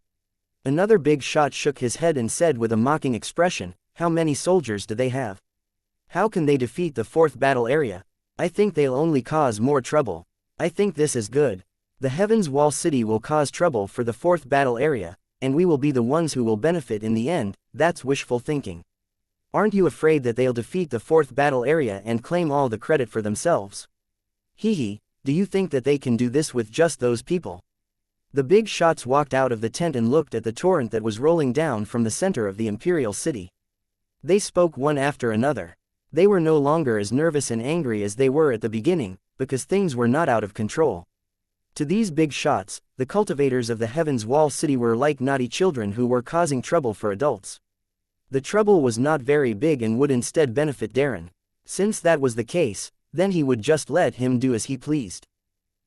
Another big shot shook his head and said with a mocking expression, "How many soldiers do they have? How can they defeat the 4th battle area? I think they'll only cause more trouble. I think this is good. The Heaven's Wall City will cause trouble for the 4th battle area, and we will be the ones who will benefit in the end." That's wishful thinking. Aren't you afraid that they'll defeat the 4th battle area and claim all the credit for themselves? Hee, do you think that they can do this with just those people? The big shots walked out of the tent and looked at the torrent that was rolling down from the center of the Imperial City. They spoke one after another. They were no longer as nervous and angry as they were at the beginning, because things were not out of control. To these big shots, the cultivators of the Heaven's Wall City were like naughty children who were causing trouble for adults. The trouble was not very big and would instead benefit Darren. Since that was the case, then he would just let him do as he pleased.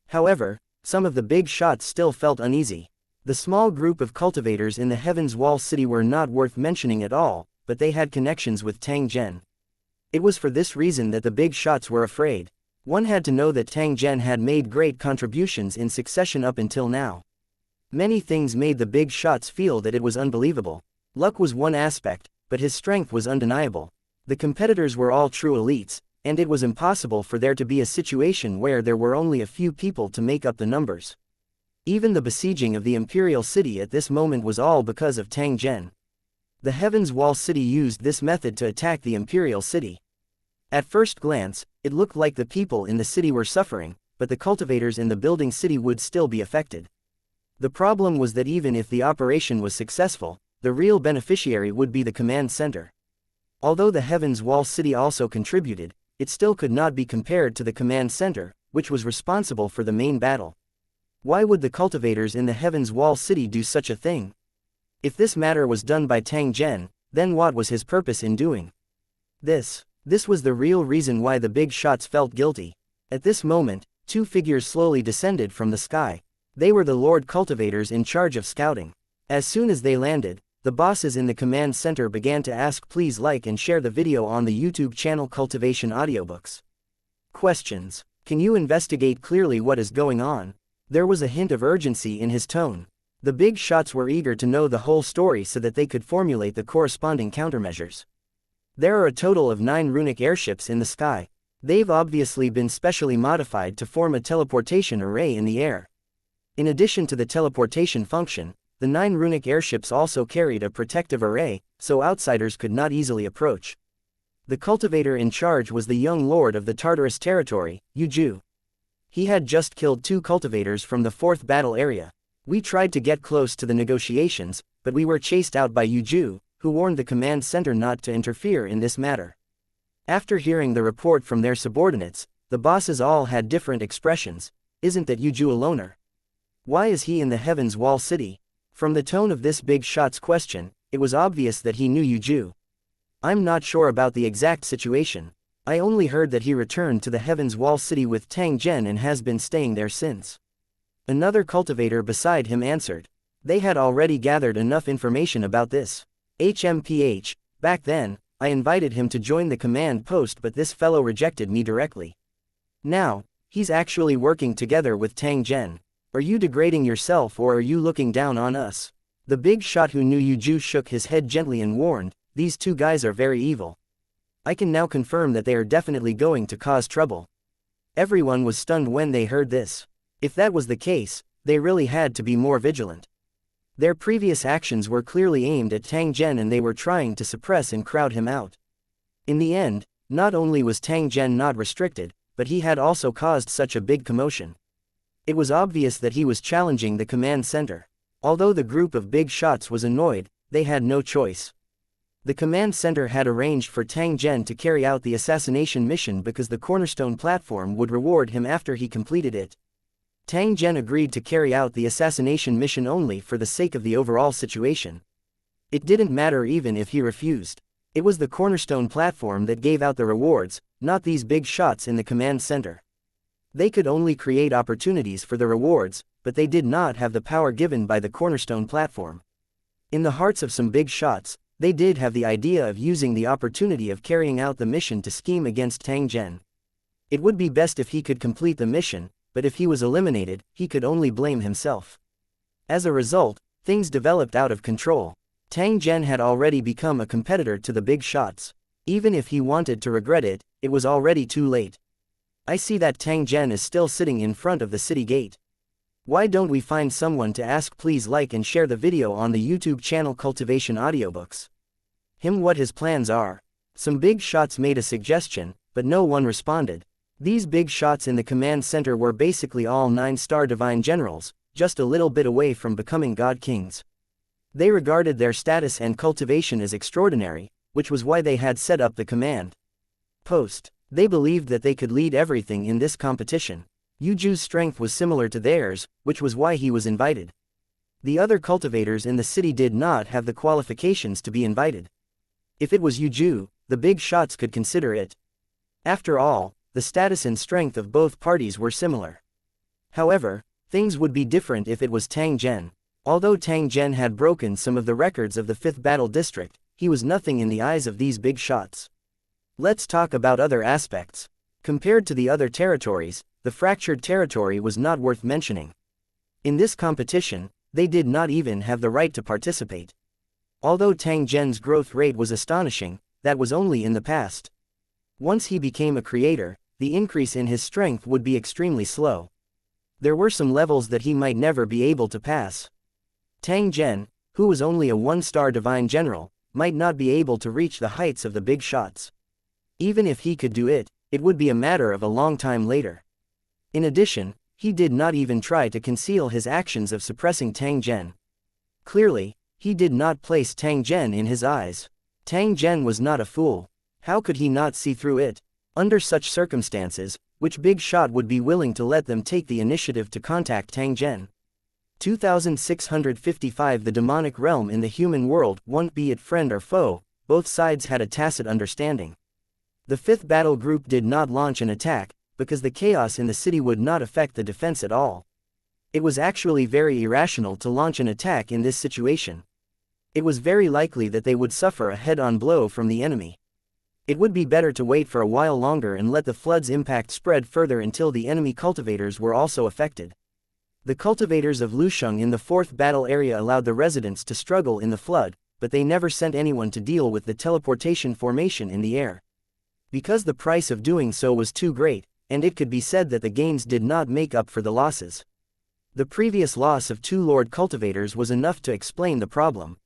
However, some of the big shots still felt uneasy. The small group of cultivators in the Heaven's Wall City were not worth mentioning at all, but they had connections with Tang Zhen. It was for this reason that the big shots were afraid. One had to know that Tang Zhen had made great contributions in succession up until now. Many things made the big shots feel that it was unbelievable. Luck was one aspect, but his strength was undeniable. The competitors were all true elites, and it was impossible for there to be a situation where there were only a few people to make up the numbers. Even the besieging of the Imperial City at this moment was all because of Tang Zhen. The Heaven's Wall City used this method to attack the Imperial City. At first glance, it looked like the people in the city were suffering, but the cultivators in the building city would still be affected. The problem was that even if the operation was successful, the real beneficiary would be the command center. Although the Heaven's Wall City also contributed, it still could not be compared to the command center, which was responsible for the main battle. Why would the cultivators in the Heaven's Wall City do such a thing? If this matter was done by Tang Zhen, then what was his purpose in doing this? This was the real reason why the big shots felt guilty. At this moment, 2 figures slowly descended from the sky. They were the Lord cultivators in charge of scouting. As soon as they landed, the bosses in the command center began to ask, please like and share the video on the YouTube channel Cultivation Audiobooks. Questions. Can you investigate clearly what is going on? There was a hint of urgency in his tone. The big shots were eager to know the whole story so that they could formulate the corresponding countermeasures. There are a total of 9 runic airships in the sky. They've obviously been specially modified to form a teleportation array in the air. In addition to the teleportation function, the 9 runic airships also carried a protective array, so outsiders could not easily approach. The cultivator in charge was the young lord of the Tartarus territory, Yuju. He had just killed 2 cultivators from the 4th battle area. We tried to get close to the negotiations, but we were chased out by Yuju, who warned the command center not to interfere in this matter. After hearing the report from their subordinates, the bosses all had different expressions. Isn't that Yuju a loner? Why is he in the Heaven's Wall City? From the tone of this big shot's question, it was obvious that he knew Yuju. I'm not sure about the exact situation. I only heard that he returned to the Heaven's Wall City with Tang Zhen and has been staying there since. Another cultivator beside him answered. They had already gathered enough information about this. HMPH, back then, I invited him to join the command post, but this fellow rejected me directly. Now, he's actually working together with Tang Zhen. Are you degrading yourself or are you looking down on us? The big shot who knew Yuju shook his head gently and warned, these 2 guys are very evil. I can now confirm that they are definitely going to cause trouble. Everyone was stunned when they heard this. If that was the case, they really had to be more vigilant. Their previous actions were clearly aimed at Tang Zhen and they were trying to suppress and crowd him out. In the end, not only was Tang Zhen not restricted, but he had also caused such a big commotion. It was obvious that he was challenging the command center. Although the group of big shots was annoyed, they had no choice. The command center had arranged for Tang Zhen to carry out the assassination mission because the cornerstone platform would reward him after he completed it. Tang Zhen agreed to carry out the assassination mission only for the sake of the overall situation. It didn't matter even if he refused. It was the cornerstone platform that gave out the rewards, not these big shots in the command center. They could only create opportunities for the rewards, but they did not have the power given by the cornerstone platform. In the hearts of some big shots, they did have the idea of using the opportunity of carrying out the mission to scheme against Tang Zhen. It would be best if he could complete the mission, but if he was eliminated, he could only blame himself. As a result, things developed out of control. Tang Zhen had already become a competitor to the big shots. Even if he wanted to regret it, it was already too late. I see that Tang Zhen is still sitting in front of the city gate. Why don't we find someone to ask? Please like and share the video on the YouTube channel Cultivation Audiobooks. Him what his plans are. Some big shots made a suggestion, but no one responded. These big shots in the command center were basically all 9-star divine generals, just a little bit away from becoming god kings. They regarded their status and cultivation as extraordinary, which was why they had set up the command post. They believed that they could lead everything in this competition. Yuju's strength was similar to theirs, which was why he was invited. The other cultivators in the city did not have the qualifications to be invited. If it was Yuju, the big shots could consider it. After all, the status and strength of both parties were similar. However, things would be different if it was Tang Zhen. Although Tang Zhen had broken some of the records of the 5th Battle District, he was nothing in the eyes of these big shots. Let's talk about other aspects. Compared to the other territories, the fractured territory was not worth mentioning. In this competition, they did not even have the right to participate. Although Tang Zhen's growth rate was astonishing, that was only in the past. Once he became a creator, the increase in his strength would be extremely slow. There were some levels that he might never be able to pass. Tang Zhen, who was only a 1-star divine general, might not be able to reach the heights of the big shots. Even if he could do it, it would be a matter of a long time later. In addition, he did not even try to conceal his actions of suppressing Tang Zhen. Clearly, he did not place Tang Zhen in his eyes. Tang Zhen was not a fool. How could he not see through it? Under such circumstances, which big shot would be willing to let them take the initiative to contact Tang Zhen? 2655 The demonic realm in the human world, one be it friend or foe, both sides had a tacit understanding. The 5th battle group did not launch an attack, because the chaos in the city would not affect the defense at all. It was actually very irrational to launch an attack in this situation. It was very likely that they would suffer a head-on blow from the enemy. It would be better to wait for a while longer and let the flood's impact spread further until the enemy cultivators were also affected. The cultivators of Lusheng in the 4th battle area allowed the residents to struggle in the flood, but they never sent anyone to deal with the teleportation formation in the air. Because the price of doing so was too great, and it could be said that the gains did not make up for the losses. The previous loss of 2 Lord Cultivators was enough to explain the problem.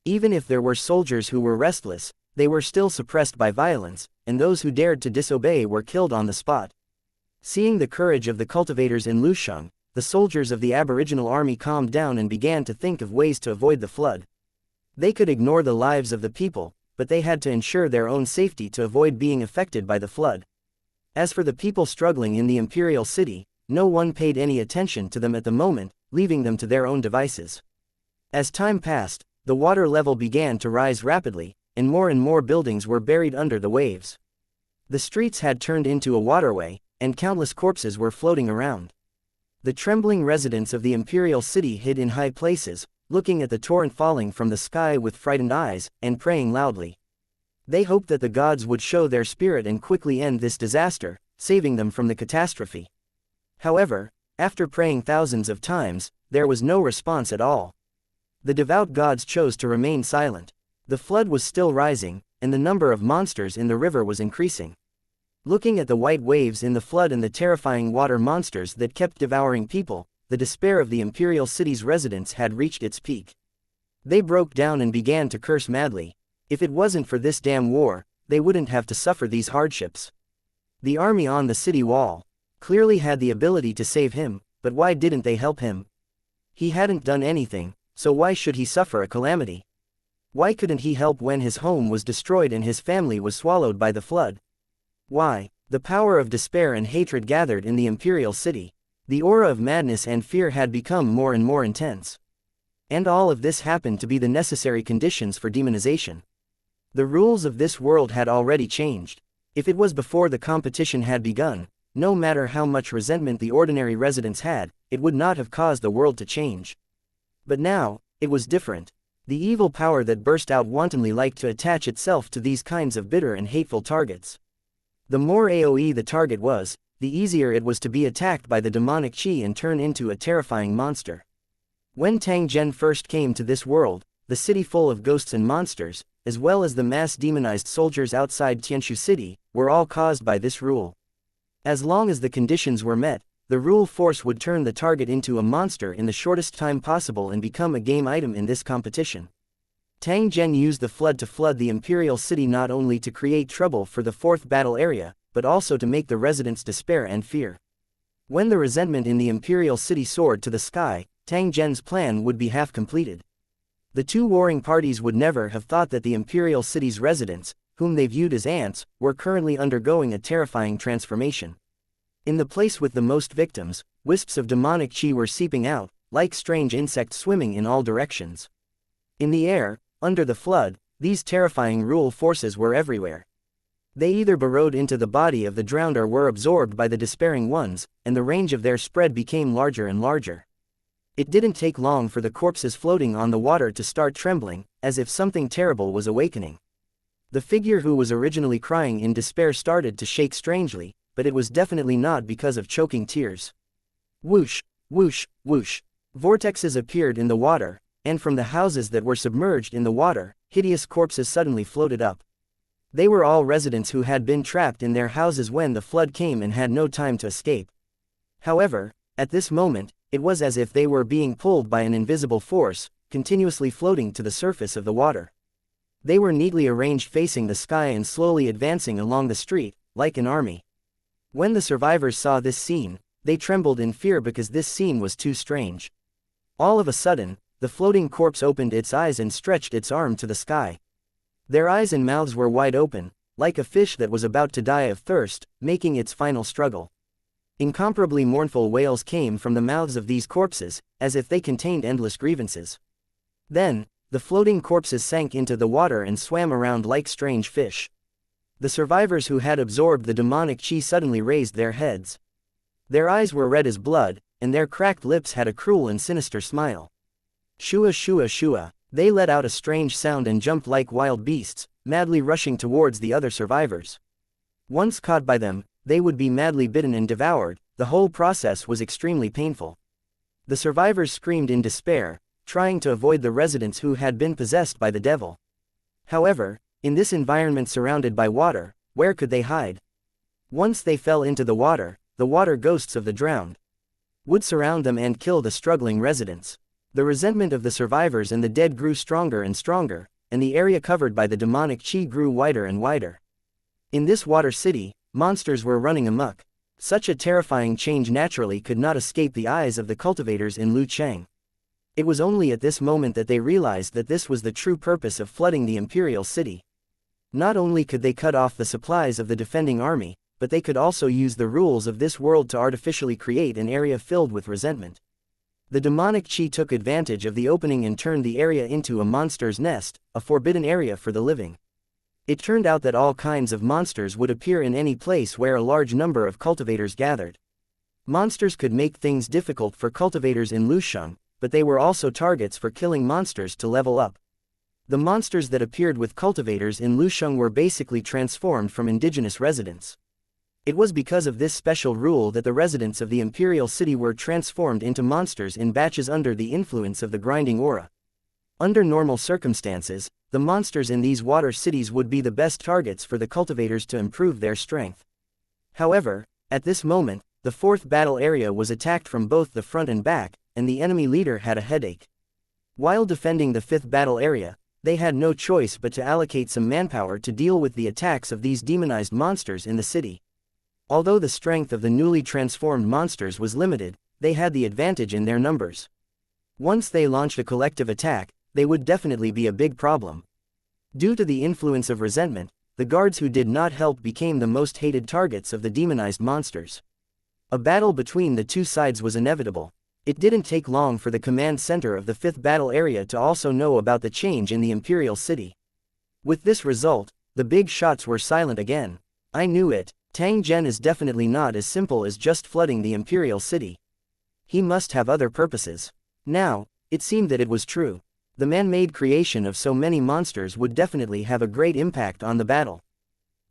Even if there were soldiers who were restless, they were still suppressed by violence, and those who dared to disobey were killed on the spot. Seeing the courage of the cultivators in Lusheng, the soldiers of the Aboriginal army calmed down and began to think of ways to avoid the flood. They could ignore the lives of the people, but they had to ensure their own safety to avoid being affected by the flood. As for the people struggling in the imperial city, no one paid any attention to them at the moment, leaving them to their own devices. As time passed, the water level began to rise rapidly, and more buildings were buried under the waves. The streets had turned into a waterway, and countless corpses were floating around. The trembling residents of the imperial city hid in high places, looking at the torrent falling from the sky with frightened eyes, and praying loudly. They hoped that the gods would show their spirit and quickly end this disaster, saving them from the catastrophe. However, after praying thousands of times, there was no response at all. The devout gods chose to remain silent. The flood was still rising, and the number of monsters in the river was increasing. Looking at the white waves in the flood and the terrifying water monsters that kept devouring people, the despair of the imperial city's residents had reached its peak. They broke down and began to curse madly. If it wasn't for this damn war, they wouldn't have to suffer these hardships. The army on the city wall clearly had the ability to save him, but why didn't they help him? He hadn't done anything, so why should he suffer a calamity? Why couldn't he help when his home was destroyed and his family was swallowed by the flood? Why? The power of despair and hatred gathered in the imperial city. The aura of madness and fear had become more and more intense. And all of this happened to be the necessary conditions for demonization. The rules of this world had already changed. If it was before the competition had begun, no matter how much resentment the ordinary residents had, it would not have caused the world to change. But now, it was different. The evil power that burst out wantonly liked to attach itself to these kinds of bitter and hateful targets. The more AoE the target was, the easier it was to be attacked by the demonic chi and turn into a terrifying monster. When Tang Zhen first came to this world, the city full of ghosts and monsters, as well as the mass demonized soldiers outside Tianshu City, were all caused by this rule. As long as the conditions were met, the rule force would turn the target into a monster in the shortest time possible and become a game item in this competition. Tang Zhen used the flood to flood the imperial city not only to create trouble for the 4th battle area, but also to make the residents despair and fear. When the resentment in the imperial city soared to the sky, Tang Zhen's plan would be half completed. The 2 warring parties would never have thought that the imperial city's residents, whom they viewed as ants, were currently undergoing a terrifying transformation. In the place with the most victims, wisps of demonic chi were seeping out, like strange insects swimming in all directions. In the air, under the flood, these terrifying rule forces were everywhere. They either burrowed into the body of the drowned or were absorbed by the despairing ones, and the range of their spread became larger and larger. It didn't take long for the corpses floating on the water to start trembling, as if something terrible was awakening. The figure who was originally crying in despair started to shake strangely, but it was definitely not because of choking tears. Whoosh, whoosh, whoosh. Vortexes appeared in the water, and from the houses that were submerged in the water, hideous corpses suddenly floated up. They were all residents who had been trapped in their houses when the flood came and had no time to escape. However, at this moment, it was as if they were being pulled by an invisible force, continuously floating to the surface of the water. They were neatly arranged facing the sky and slowly advancing along the street, like an army. When the survivors saw this scene, they trembled in fear because this scene was too strange. All of a sudden, the floating corpse opened its eyes and stretched its arm to the sky. Their eyes and mouths were wide open, like a fish that was about to die of thirst, making its final struggle. Incomparably mournful wails came from the mouths of these corpses, as if they contained endless grievances. Then, the floating corpses sank into the water and swam around like strange fish. The survivors who had absorbed the demonic chi suddenly raised their heads. Their eyes were red as blood, and their cracked lips had a cruel and sinister smile. Shua shua shua, they let out a strange sound and jumped like wild beasts, madly rushing towards the other survivors. Once caught by them, they would be madly bitten and devoured. The whole process was extremely painful. The survivors screamed in despair, trying to avoid the residents who had been possessed by the devil. However, in this environment surrounded by water, where could they hide? Once they fell into the water ghosts of the drowned would surround them and kill the struggling residents. The resentment of the survivors and the dead grew stronger and stronger, and the area covered by the demonic qi grew wider and wider. In this water city, monsters were running amok. Such a terrifying change naturally could not escape the eyes of the cultivators in Lucheng. It was only at this moment that they realized that this was the true purpose of flooding the imperial city. Not only could they cut off the supplies of the defending army, but they could also use the rules of this world to artificially create an area filled with resentment. The demonic qi took advantage of the opening and turned the area into a monster's nest, a forbidden area for the living. It turned out that all kinds of monsters would appear in any place where a large number of cultivators gathered. Monsters could make things difficult for cultivators in Lusheng, but they were also targets for killing monsters to level up. The monsters that appeared with cultivators in Lusheng were basically transformed from indigenous residents. It was because of this special rule that the residents of the imperial city were transformed into monsters in batches under the influence of the grinding aura. Under normal circumstances, the monsters in these water cities would be the best targets for the cultivators to improve their strength. However, at this moment, the fourth battle area was attacked from both the front and back, and the enemy leader had a headache. While defending the fifth battle area, they had no choice but to allocate some manpower to deal with the attacks of these demonized monsters in the city. Although the strength of the newly transformed monsters was limited, they had the advantage in their numbers. Once they launched a collective attack, they would definitely be a big problem. Due to the influence of resentment, the guards who did not help became the most hated targets of the demonized monsters. A battle between the two sides was inevitable. It didn't take long for the command center of the fifth battle area to also know about the change in the imperial city. With this result, the big shots were silent again. I knew it. Tang Zhen is definitely not as simple as just flooding the imperial city. He must have other purposes. Now, it seemed that it was true. The man-made creation of so many monsters would definitely have a great impact on the battle.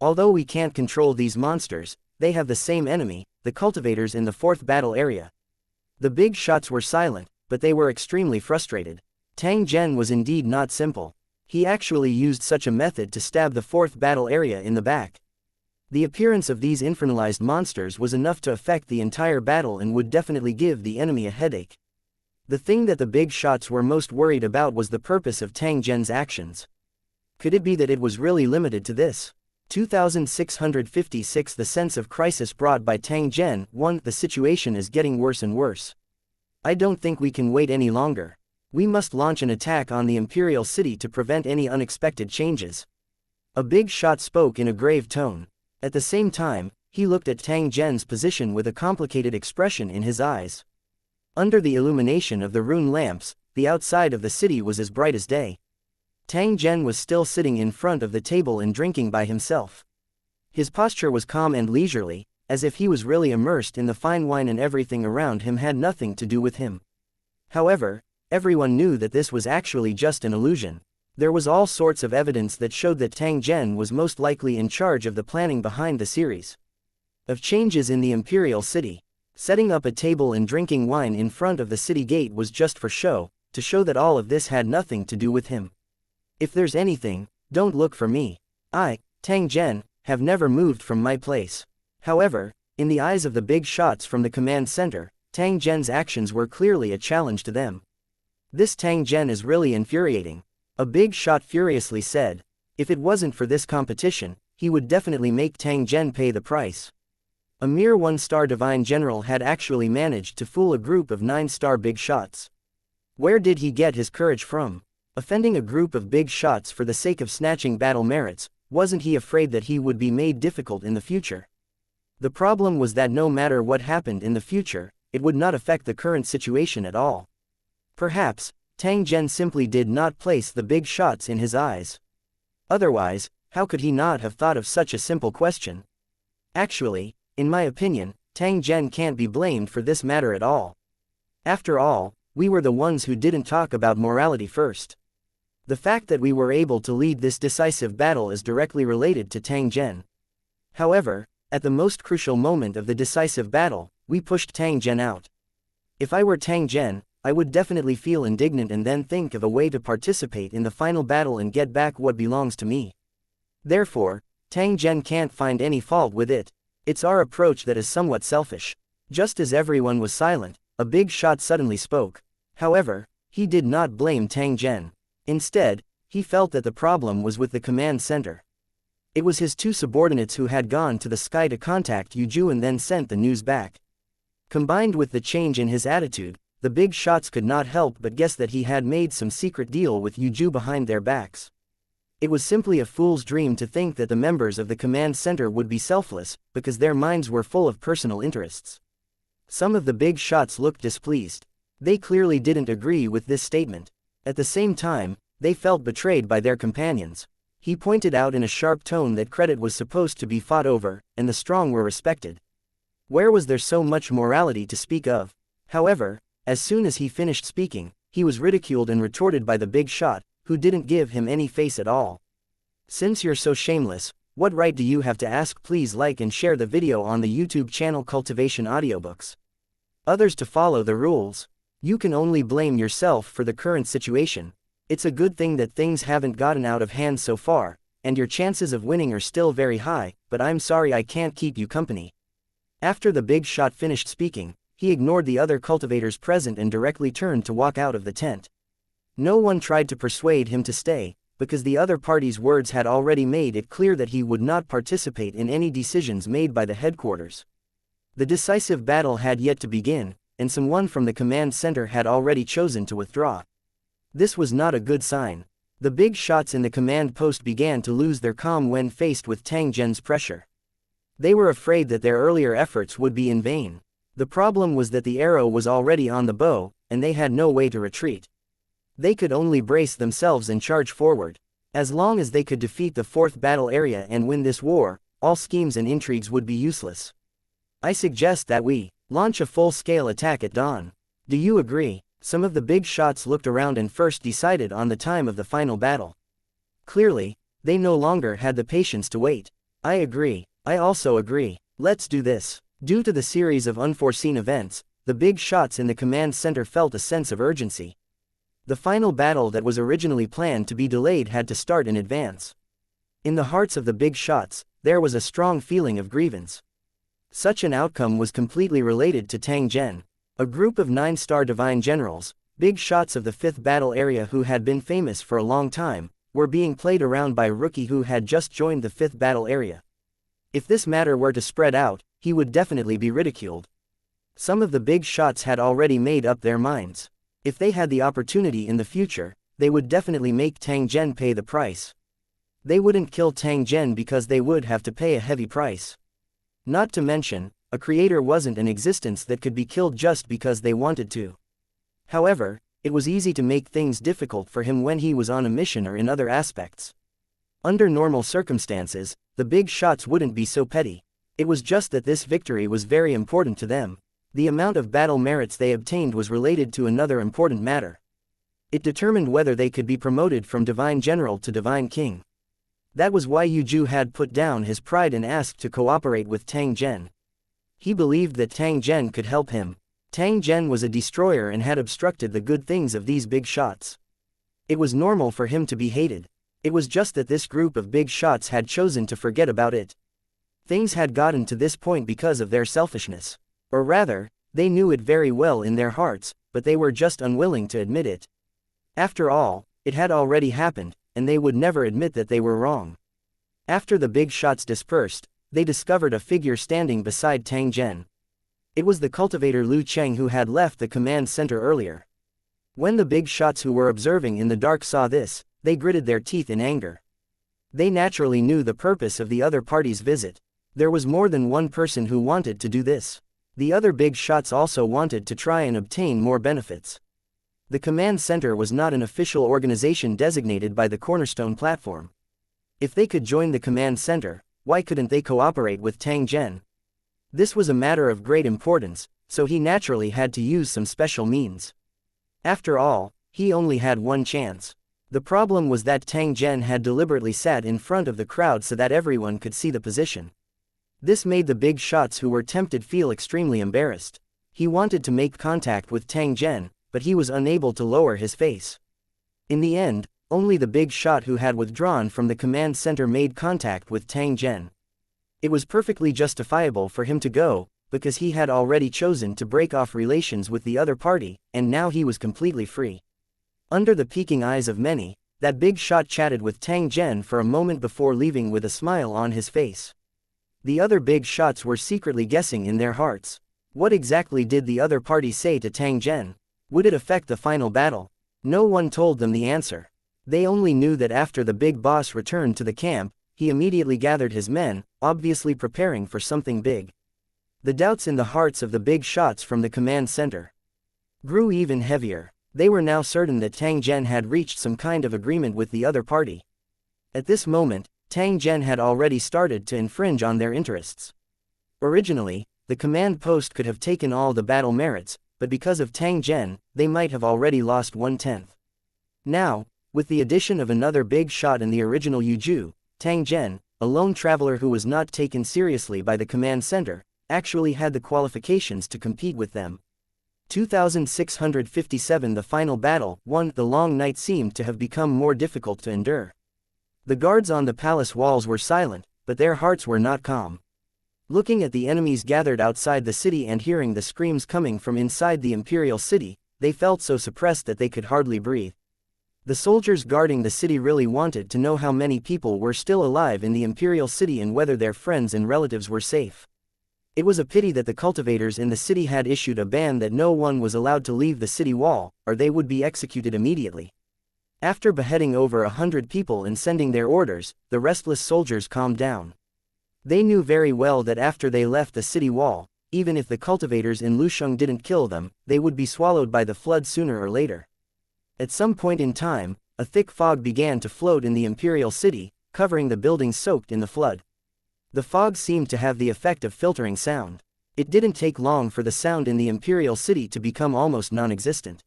Although we can't control these monsters, they have the same enemy, the cultivators in the fourth battle area. The big shots were silent, but they were extremely frustrated. Tang Zhen was indeed not simple. He actually used such a method to stab the fourth battle area in the back. The appearance of these infernalized monsters was enough to affect the entire battle and would definitely give the enemy a headache. The thing that the big shots were most worried about was the purpose of Tang Zhen's actions. Could it be that it was really limited to this? 2656 The sense of crisis brought by Tang Zhen. 1. The situation is getting worse and worse. I don't think we can wait any longer. We must launch an attack on the imperial city to prevent any unexpected changes. A big shot spoke in a grave tone. At the same time, he looked at Tang Zhen's position with a complicated expression in his eyes. Under the illumination of the rune lamps, the outside of the city was as bright as day. Tang Zhen was still sitting in front of the table and drinking by himself. His posture was calm and leisurely, as if he was really immersed in the fine wine and everything around him had nothing to do with him. However, everyone knew that this was actually just an illusion. There was all sorts of evidence that showed that Tang Zhen was most likely in charge of the planning behind the series of changes in the imperial city. Setting up a table and drinking wine in front of the city gate was just for show, to show that all of this had nothing to do with him. If there's anything, don't look for me. I, Tang Zhen, have never moved from my place. However, in the eyes of the big shots from the command center, Tang Zhen's actions were clearly a challenge to them. This Tang Zhen is really infuriating. A big shot furiously said. If it wasn't for this competition, he would definitely make Tang Zhen pay the price. A mere 1-star divine general had actually managed to fool a group of 9-star big shots. Where did he get his courage from? Offending a group of big shots for the sake of snatching battle merits, wasn't he afraid that he would be made difficult in the future? The problem was that no matter what happened in the future, it would not affect the current situation at all. Perhaps, Tang Zhen simply did not place the big shots in his eyes. Otherwise, how could he not have thought of such a simple question? Actually, in my opinion, Tang Zhen can't be blamed for this matter at all. After all, we were the ones who didn't talk about morality first. The fact that we were able to lead this decisive battle is directly related to Tang Zhen. However, at the most crucial moment of the decisive battle, we pushed Tang Zhen out. If I were Tang Zhen, I would definitely feel indignant and then think of a way to participate in the final battle and get back what belongs to me. Therefore, Tang Zhen can't find any fault with it. It's our approach that is somewhat selfish. Just as everyone was silent, a big shot suddenly spoke. However, he did not blame Tang Zhen. Instead, he felt that the problem was with the command center. It was his two subordinates who had gone to the sky to contact Yuju and then sent the news back. Combined with the change in his attitude, the big shots could not help but guess that he had made some secret deal with Yuju behind their backs. It was simply a fool's dream to think that the members of the command center would be selfless, because their minds were full of personal interests. Some of the big shots looked displeased. They clearly didn't agree with this statement. At the same time, they felt betrayed by their companions. He pointed out in a sharp tone that credit was supposed to be fought over, and the strong were respected. Where was there so much morality to speak of? However, as soon as he finished speaking, he was ridiculed and retorted by the big shot, who didn't give him any face at all. Since you're so shameless, what right do you have to ask? Please like and share the video on the YouTube channel Cultivation Audiobooks. Others to follow the rules. You can only blame yourself for the current situation. It's a good thing that things haven't gotten out of hand so far, and your chances of winning are still very high, but I'm sorry I can't keep you company. After the big shot finished speaking, he ignored the other cultivators present and directly turned to walk out of the tent. No one tried to persuade him to stay, because the other party's words had already made it clear that he would not participate in any decisions made by the headquarters. The decisive battle had yet to begin, and someone from the command center had already chosen to withdraw. This was not a good sign. The big shots in the command post began to lose their calm when faced with Tang Zhen's pressure. They were afraid that their earlier efforts would be in vain. The problem was that the arrow was already on the bow, and they had no way to retreat. They could only brace themselves and charge forward. As long as they could defeat the fourth battle area and win this war, all schemes and intrigues would be useless. I suggest that we launch a full-scale attack at dawn. Do you agree? Some of the big shots looked around and first decided on the time of the final battle. Clearly, they no longer had the patience to wait. I agree. I also agree. Let's do this. Due to the series of unforeseen events, the big shots in the command center felt a sense of urgency. The final battle that was originally planned to be delayed had to start in advance. In the hearts of the big shots, there was a strong feeling of grievance. Such an outcome was completely related to Tang Zhen. A group of 9-star divine generals, big shots of the 5th battle area who had been famous for a long time, were being played around by a rookie who had just joined the 5th battle area. If this matter were to spread out, he would definitely be ridiculed. Some of the big shots had already made up their minds. If they had the opportunity in the future, they would definitely make Tang Zhen pay the price. They wouldn't kill Tang Zhen because they would have to pay a heavy price. Not to mention, a creator wasn't an existence that could be killed just because they wanted to. However, it was easy to make things difficult for him when he was on a mission or in other aspects. Under normal circumstances, the big shots wouldn't be so petty. It was just that this victory was very important to them. The amount of battle merits they obtained was related to another important matter. It determined whether they could be promoted from Divine General to Divine King. That was why Yuju had put down his pride and asked to cooperate with Tang Zhen. He believed that Tang Zhen could help him. Tang Zhen was a destroyer and had obstructed the good things of these big shots. It was normal for him to be hated. It was just that this group of big shots had chosen to forget about it. Things had gotten to this point because of their selfishness. Or rather, they knew it very well in their hearts, but they were just unwilling to admit it. After all, it had already happened, and they would never admit that they were wrong. After the big shots dispersed, they discovered a figure standing beside Tang Zhen. It was the cultivator Lu Cheng who had left the command center earlier. When the big shots who were observing in the dark saw this, they gritted their teeth in anger. They naturally knew the purpose of the other party's visit. There was more than one person who wanted to do this. The other big shots also wanted to try and obtain more benefits. The command center was not an official organization designated by the Cornerstone platform. If they could join the command center, why couldn't they cooperate with Tang Zhen? This was a matter of great importance, so he naturally had to use some special means. After all, he only had one chance. The problem was that Tang Zhen had deliberately sat in front of the crowd so that everyone could see the position. This made the big shots who were tempted feel extremely embarrassed. He wanted to make contact with Tang Zhen, but he was unable to lower his face. In the end, only the big shot who had withdrawn from the command center made contact with Tang Zhen. It was perfectly justifiable for him to go, because he had already chosen to break off relations with the other party, and now he was completely free. Under the peeking eyes of many, that big shot chatted with Tang Zhen for a moment before leaving with a smile on his face. The other big shots were secretly guessing in their hearts. What exactly did the other party say to Tang Zhen? Would it affect the final battle? No one told them the answer. They only knew that after the big boss returned to the camp, he immediately gathered his men, obviously preparing for something big. The doubts in the hearts of the big shots from the command center grew even heavier. They were now certain that Tang Zhen had reached some kind of agreement with the other party. At this moment, Tang Zhen had already started to infringe on their interests. Originally, the command post could have taken all the battle merits, but because of Tang Zhen, they might have already lost 1/10. Now, with the addition of another big shot in the original Yuju, Tang Zhen, a lone traveler who was not taken seriously by the command center, actually had the qualifications to compete with them. 2657 The final battle. 1. The long night seemed to have become more difficult to endure. The guards on the palace walls were silent, but their hearts were not calm. Looking at the enemies gathered outside the city and hearing the screams coming from inside the imperial city, they felt so suppressed that they could hardly breathe. The soldiers guarding the city really wanted to know how many people were still alive in the imperial city and whether their friends and relatives were safe. It was a pity that the cultivators in the city had issued a ban that no one was allowed to leave the city wall, or they would be executed immediately. After beheading over 100 people and sending their orders, the restless soldiers calmed down. They knew very well that after they left the city wall, even if the cultivators in Lusheng didn't kill them, they would be swallowed by the flood sooner or later. At some point in time, a thick fog began to float in the imperial city, covering the buildings soaked in the flood. The fog seemed to have the effect of filtering sound. It didn't take long for the sound in the imperial city to become almost non-existent.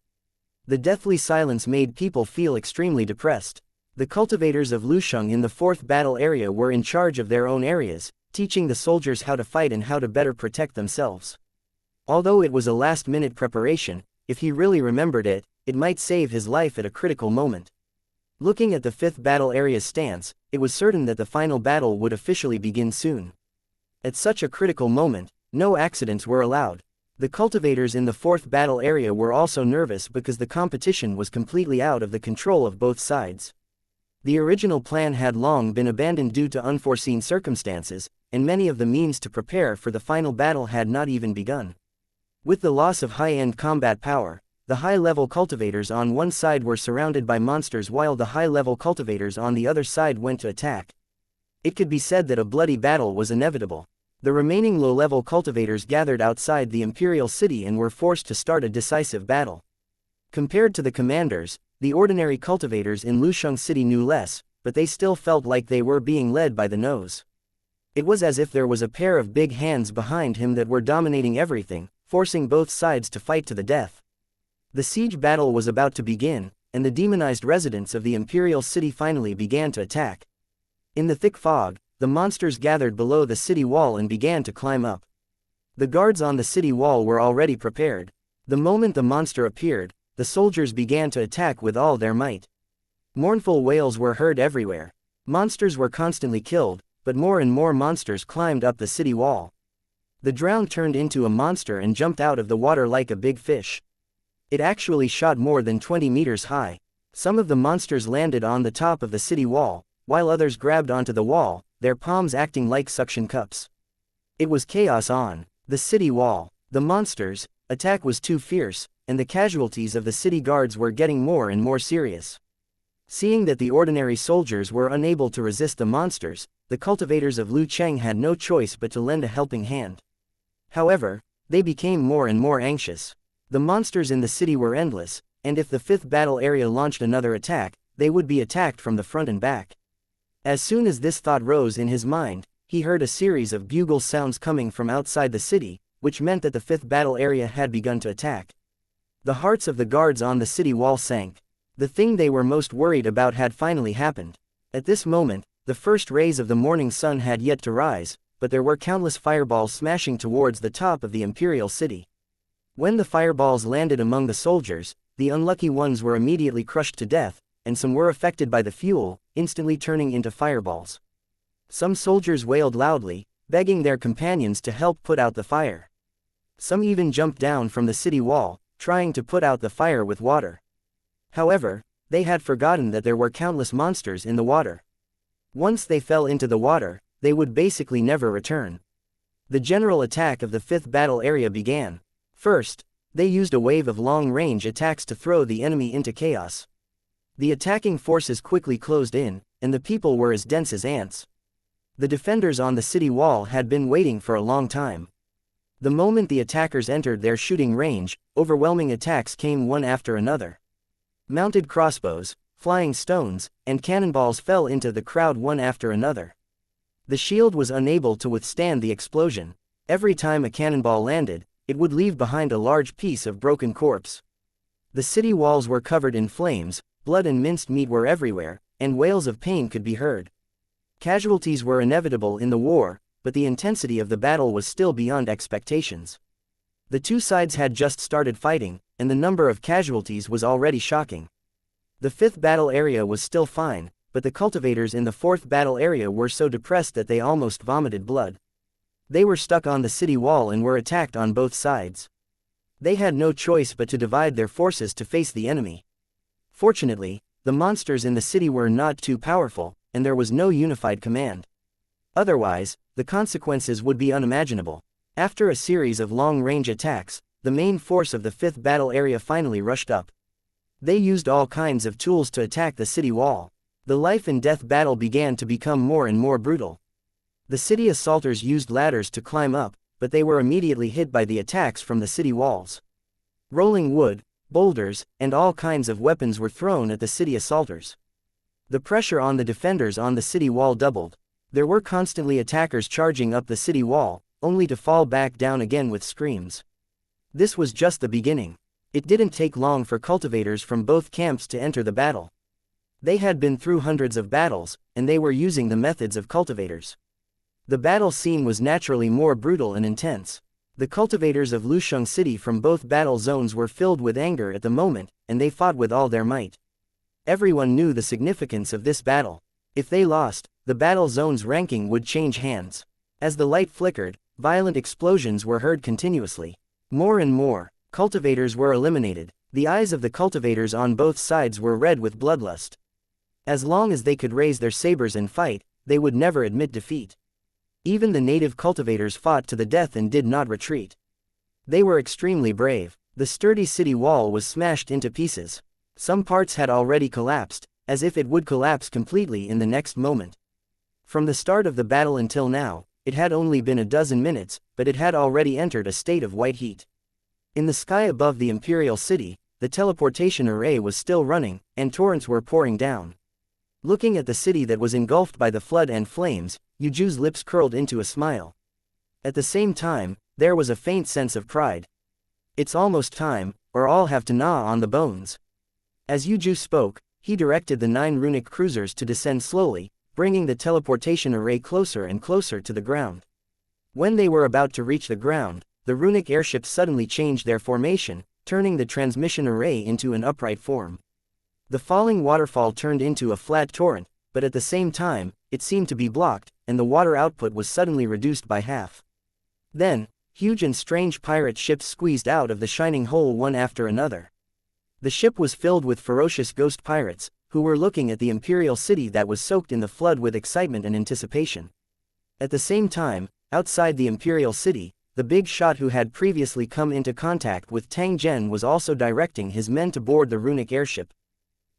The deathly silence made people feel extremely depressed. The cultivators of Lusheng in the 4th battle area were in charge of their own areas, teaching the soldiers how to fight and how to better protect themselves. Although it was a last-minute preparation, if he really remembered it, it might save his life at a critical moment. Looking at the 5th battle area's stance, it was certain that the final battle would officially begin soon. At such a critical moment, no accidents were allowed. The cultivators in the 4th battle area were also nervous because the competition was completely out of the control of both sides. The original plan had long been abandoned due to unforeseen circumstances, and many of the means to prepare for the final battle had not even begun. With the loss of high-end combat power, the high-level cultivators on one side were surrounded by monsters while the high-level cultivators on the other side went to attack. It could be said that a bloody battle was inevitable. The remaining low-level cultivators gathered outside the imperial city and were forced to start a decisive battle. Compared to the commanders, the ordinary cultivators in Lusheng City knew less, but they still felt like they were being led by the nose. It was as if there was a pair of big hands behind him that were dominating everything, forcing both sides to fight to the death. The siege battle was about to begin, and the demonized residents of the imperial city finally began to attack. In the thick fog, the monsters gathered below the city wall and began to climb up. The guards on the city wall were already prepared. The moment the monster appeared, the soldiers began to attack with all their might. Mournful wails were heard everywhere. Monsters were constantly killed, but more and more monsters climbed up the city wall. The drowned turned into a monster and jumped out of the water like a big fish. It actually shot more than 20 meters high. Some of the monsters landed on the top of the city wall, while others grabbed onto the wall, their palms acting like suction cups. It was chaos on the city wall. The monsters' attack was too fierce, and the casualties of the city guards were getting more and more serious. Seeing that the ordinary soldiers were unable to resist the monsters, the cultivators of Lu Cheng had no choice but to lend a helping hand. However, they became more and more anxious. The monsters in the city were endless, and if the 5th battle area launched another attack, they would be attacked from the front and back. As soon as this thought rose in his mind, he heard a series of bugle sounds coming from outside the city, which meant that the 5th battle area had begun to attack. The hearts of the guards on the city wall sank. The thing they were most worried about had finally happened. At this moment, the first rays of the morning sun had yet to rise, but there were countless fireballs smashing towards the top of the imperial city. When the fireballs landed among the soldiers, the unlucky ones were immediately crushed to death, and some were affected by the fuel, instantly turning into fireballs. Some soldiers wailed loudly, begging their companions to help put out the fire. Some even jumped down from the city wall, trying to put out the fire with water. However, they had forgotten that there were countless monsters in the water. Once they fell into the water, they would basically never return. The general attack of the 5th battle area began. First, they used a wave of long-range attacks to throw the enemy into chaos. The attacking forces quickly closed in, and the people were as dense as ants. The defenders on the city wall had been waiting for a long time. The moment the attackers entered their shooting range, overwhelming attacks came one after another. Mounted crossbows, flying stones, and cannonballs fell into the crowd one after another. The shield was unable to withstand the explosion. Every time a cannonball landed, it would leave behind a large piece of broken corpse. The city walls were covered in flames, blood and minced meat were everywhere, and wails of pain could be heard. Casualties were inevitable in the war, but the intensity of the battle was still beyond expectations. The two sides had just started fighting, and the number of casualties was already shocking. The 5th battle area was still fine, but the cultivators in the 4th battle area were so depressed that they almost vomited blood. They were stuck on the city wall and were attacked on both sides. They had no choice but to divide their forces to face the enemy. Fortunately, the monsters in the city were not too powerful, and there was no unified command. Otherwise, the consequences would be unimaginable. After a series of long-range attacks, the main force of the 5th battle area finally rushed up. They used all kinds of tools to attack the city wall. The life-and-death battle began to become more and more brutal. The city assaulters used ladders to climb up, but they were immediately hit by the attacks from the city walls. Rolling wood, boulders, and all kinds of weapons were thrown at the city assaulters. The pressure on the defenders on the city wall doubled. There were constantly attackers charging up the city wall, only to fall back down again with screams. This was just the beginning. It didn't take long for cultivators from both camps to enter the battle. They had been through hundreds of battles, and they were using the methods of cultivators. The battle scene was naturally more brutal and intense. The cultivators of Lusheng City from both battle zones were filled with anger at the moment, and they fought with all their might. Everyone knew the significance of this battle. If they lost, the battle zone's ranking would change hands. As the light flickered, violent explosions were heard continuously. More and more cultivators were eliminated. The eyes of the cultivators on both sides were red with bloodlust. As long as they could raise their sabers and fight, they would never admit defeat. Even the native cultivators fought to the death and did not retreat. They were extremely brave. The sturdy city wall was smashed into pieces. Some parts had already collapsed, as if it would collapse completely in the next moment. From the start of the battle until now, it had only been a dozen minutes, but it had already entered a state of white heat. In the sky above the Imperial City, the teleportation array was still running, and torrents were pouring down. Looking at the city that was engulfed by the flood and flames, Yuju's lips curled into a smile. At the same time, there was a faint sense of pride. It's almost time, or I'll have to gnaw on the bones. As Yuju spoke, he directed the 9 runic cruisers to descend slowly, bringing the teleportation array closer and closer to the ground. When they were about to reach the ground, the runic airships suddenly changed their formation, turning the transmission array into an upright form. The falling waterfall turned into a flat torrent, but at the same time, it seemed to be blocked, and the water output was suddenly reduced by half. Then, huge and strange pirate ships squeezed out of the shining hole one after another. The ship was filled with ferocious ghost pirates, who were looking at the Imperial City that was soaked in the flood with excitement and anticipation. At the same time, outside the Imperial City, the big shot who had previously come into contact with Tang Zhen was also directing his men to board the runic airship.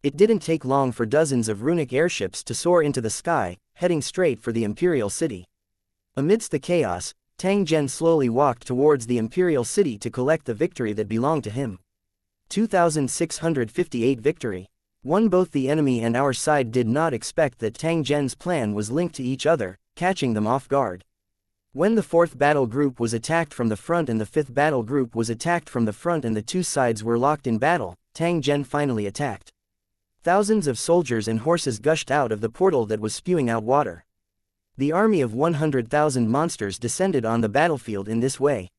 It didn't take long for dozens of runic airships to soar into the sky, heading straight for the Imperial City. Amidst the chaos, Tang Zhen slowly walked towards the Imperial City to collect the victory that belonged to him. 2658 victory. Both the enemy and our side did not expect that Tang Zhen's plan was linked to each other, catching them off guard. When the 4th battle group was attacked from the front and the 5th battle group was attacked from the front and the two sides were locked in battle, Tang Zhen finally attacked. Thousands of soldiers and horses gushed out of the portal that was spewing out water. The army of 100,000 monsters descended on the battlefield in this way.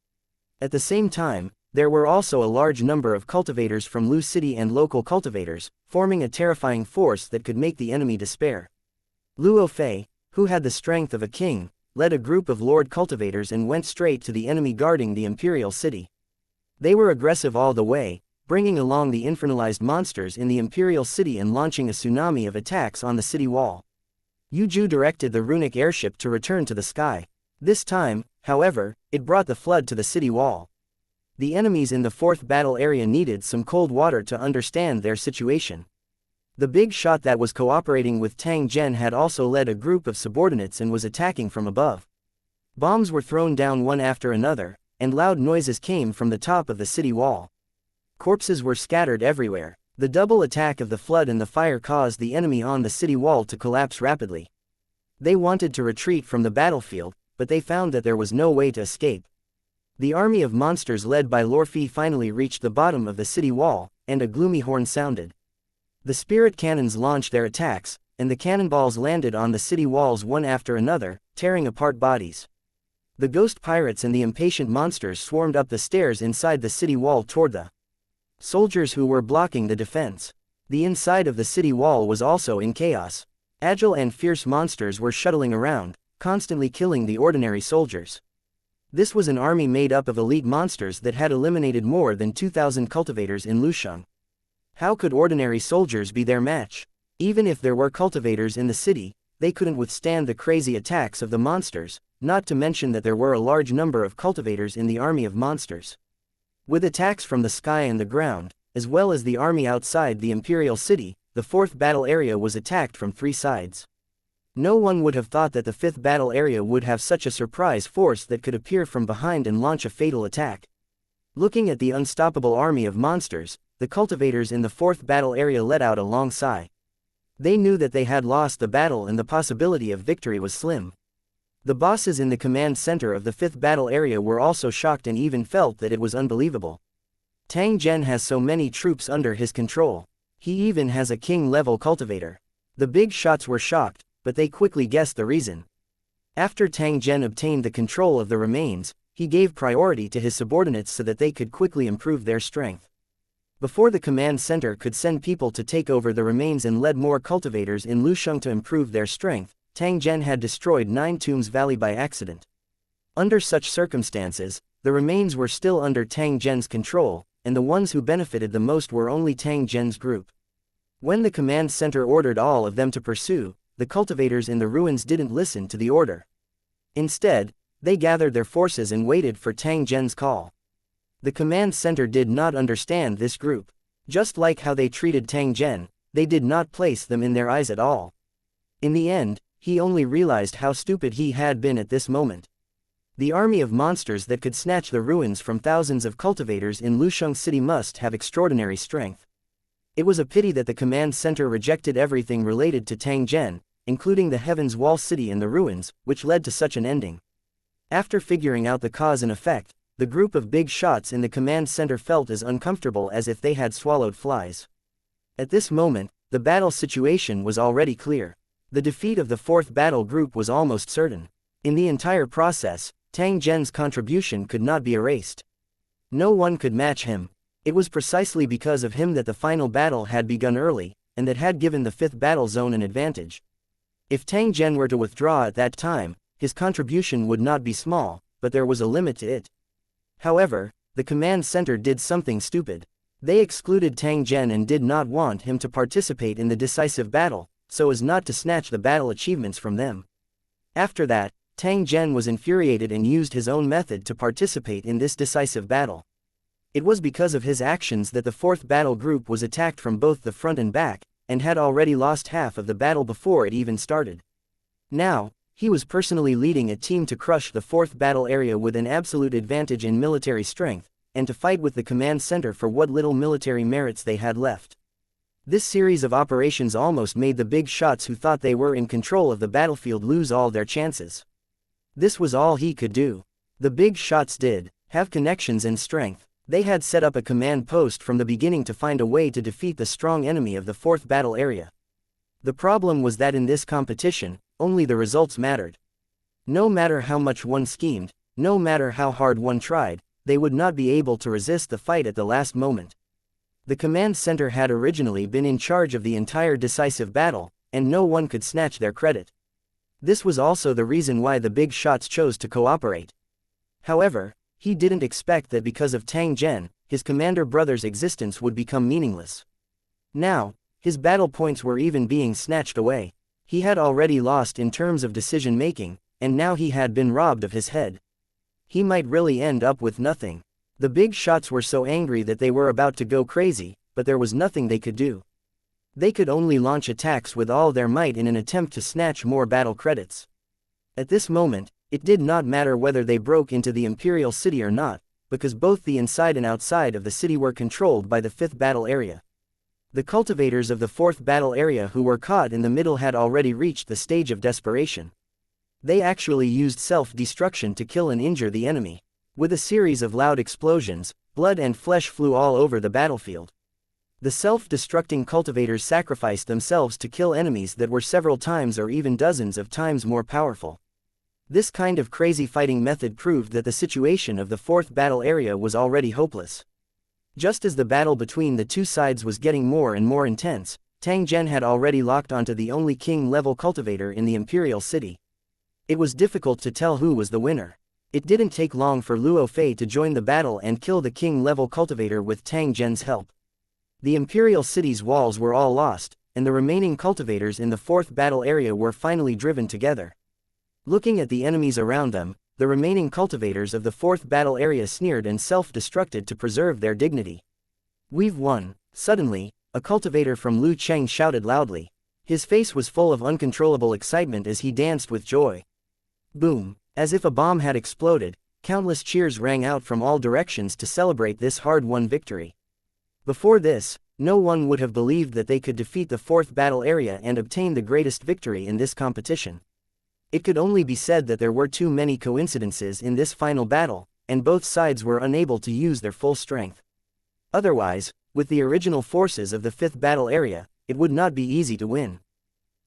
At the same time, There were also a large number of cultivators from Lu City and local cultivators, forming a terrifying force that could make the enemy despair. Luo Fei, who had the strength of a king, led a group of lord cultivators and went straight to the enemy guarding the imperial city. They were aggressive all the way, bringing along the infernalized monsters in the imperial city and launching a tsunami of attacks on the city wall. Yu Ju directed the runic airship to return to the sky. This time, however, it brought the flood to the city wall. The enemies in the fourth battle area needed some cold water to understand their situation. The big shot that was cooperating with Tang Zhen had also led a group of subordinates and was attacking from above. Bombs were thrown down one after another, and loud noises came from the top of the city wall. Corpses were scattered everywhere. The double attack of the flood and the fire caused the enemy on the city wall to collapse rapidly. They wanted to retreat from the battlefield, but they found that there was no way to escape. The army of monsters led by Lorfi finally reached the bottom of the city wall, and a gloomy horn sounded. The spirit cannons launched their attacks, and the cannonballs landed on the city walls one after another, tearing apart bodies. The ghost pirates and the impatient monsters swarmed up the stairs inside the city wall toward the soldiers who were blocking the defense. The inside of the city wall was also in chaos. Agile and fierce monsters were shuttling around, constantly killing the ordinary soldiers. This was an army made up of elite monsters that had eliminated more than 2,000 cultivators in Lusheng. How could ordinary soldiers be their match? Even if there were cultivators in the city, they couldn't withstand the crazy attacks of the monsters, not to mention that there were a large number of cultivators in the army of monsters. With attacks from the sky and the ground, as well as the army outside the imperial city, the fourth battle area was attacked from 3 sides. No one would have thought that the fifth battle area would have such a surprise force that could appear from behind and launch a fatal attack. Looking at the unstoppable army of monsters, the cultivators in the fourth battle area let out a long sigh. They knew that they had lost the battle and the possibility of victory was slim. The bosses in the command center of the fifth battle area were also shocked and even felt that it was unbelievable. Tang Zhen has so many troops under his control. He even has a king-level cultivator. The big shots were shocked, but they quickly guessed the reason. After Tang Zhen obtained the control of the remains, he gave priority to his subordinates so that they could quickly improve their strength. Before the command center could send people to take over the remains and led more cultivators in Lusheng to improve their strength, Tang Zhen had destroyed 9 Tombs Valley by accident. Under such circumstances, the remains were still under Tang Zhen's control, and the ones who benefited the most were only Tang Zhen's group. When the command center ordered all of them to pursue, the cultivators in the ruins didn't listen to the order. Instead, they gathered their forces and waited for Tang Zhen's call. The command center did not understand this group. Just like how they treated Tang Zhen, they did not place them in their eyes at all. In the end, he only realized how stupid he had been at this moment. The army of monsters that could snatch the ruins from thousands of cultivators in Lusheng City must have extraordinary strength. It was a pity that the command center rejected everything related to Tang Zhen, including the Heaven's Wall City and the ruins, which led to such an ending. After figuring out the cause and effect, the group of big shots in the command center felt as uncomfortable as if they had swallowed flies. At this moment, the battle situation was already clear. The defeat of the fourth battle group was almost certain. In the entire process, Tang Zhen's contribution could not be erased. No one could match him. It was precisely because of him that the final battle had begun early, and that had given the fifth battle zone an advantage. If Tang Zhen were to withdraw at that time, his contribution would not be small, but there was a limit to it. However, the command center did something stupid. They excluded Tang Zhen and did not want him to participate in the decisive battle, so as not to snatch the battle achievements from them. After that, Tang Zhen was infuriated and used his own method to participate in this decisive battle. It was because of his actions that the fourth battle group was attacked from both the front and back, and had already lost half of the battle before it even started. Now, he was personally leading a team to crush the fourth battle area with an absolute advantage in military strength, and to fight with the command center for what little military merits they had left. This series of operations almost made the big shots who thought they were in control of the battlefield lose all their chances. This was all he could do. The big shots did have connections and strength. They had set up a command post from the beginning to find a way to defeat the strong enemy of the fourth battle area. The problem was that in this competition, only the results mattered. No matter how much one schemed, no matter how hard one tried, they would not be able to resist the fight at the last moment. The command center had originally been in charge of the entire decisive battle, and no one could snatch their credit. This was also the reason why the big shots chose to cooperate. However, he didn't expect that because of Tang Zhen, his commander brother's existence would become meaningless. Now, his battle points were even being snatched away. He had already lost in terms of decision-making, and now he had been robbed of his head. He might really end up with nothing. The big shots were so angry that they were about to go crazy, but there was nothing they could do. They could only launch attacks with all their might in an attempt to snatch more battle credits. At this moment, it did not matter whether they broke into the Imperial City or not, because both the inside and outside of the city were controlled by the 5th battle area. The cultivators of the 4th battle area who were caught in the middle had already reached the stage of desperation. They actually used self-destruction to kill and injure the enemy. With a series of loud explosions, blood and flesh flew all over the battlefield. The self-destructing cultivators sacrificed themselves to kill enemies that were several times or even dozens of times more powerful. This kind of crazy fighting method proved that the situation of the 4th battle area was already hopeless. Just as the battle between the two sides was getting more and more intense, Tang Zhen had already locked onto the only king-level cultivator in the Imperial City. It was difficult to tell who was the winner. It didn't take long for Luo Fei to join the battle and kill the king-level cultivator with Tang Zhen's help. The Imperial City's walls were all lost, and the remaining cultivators in the 4th battle area were finally driven together. Looking at the enemies around them, the remaining cultivators of the 4th battle area sneered and self-destructed to preserve their dignity. "We've won." Suddenly, a cultivator from Lu Cheng shouted loudly. His face was full of uncontrollable excitement as he danced with joy. Boom! As if a bomb had exploded, countless cheers rang out from all directions to celebrate this hard-won victory. Before this, no one would have believed that they could defeat the 4th battle area and obtain the greatest victory in this competition. It could only be said that there were too many coincidences in this final battle, and both sides were unable to use their full strength. Otherwise, with the original forces of the 5th battle area, it would not be easy to win.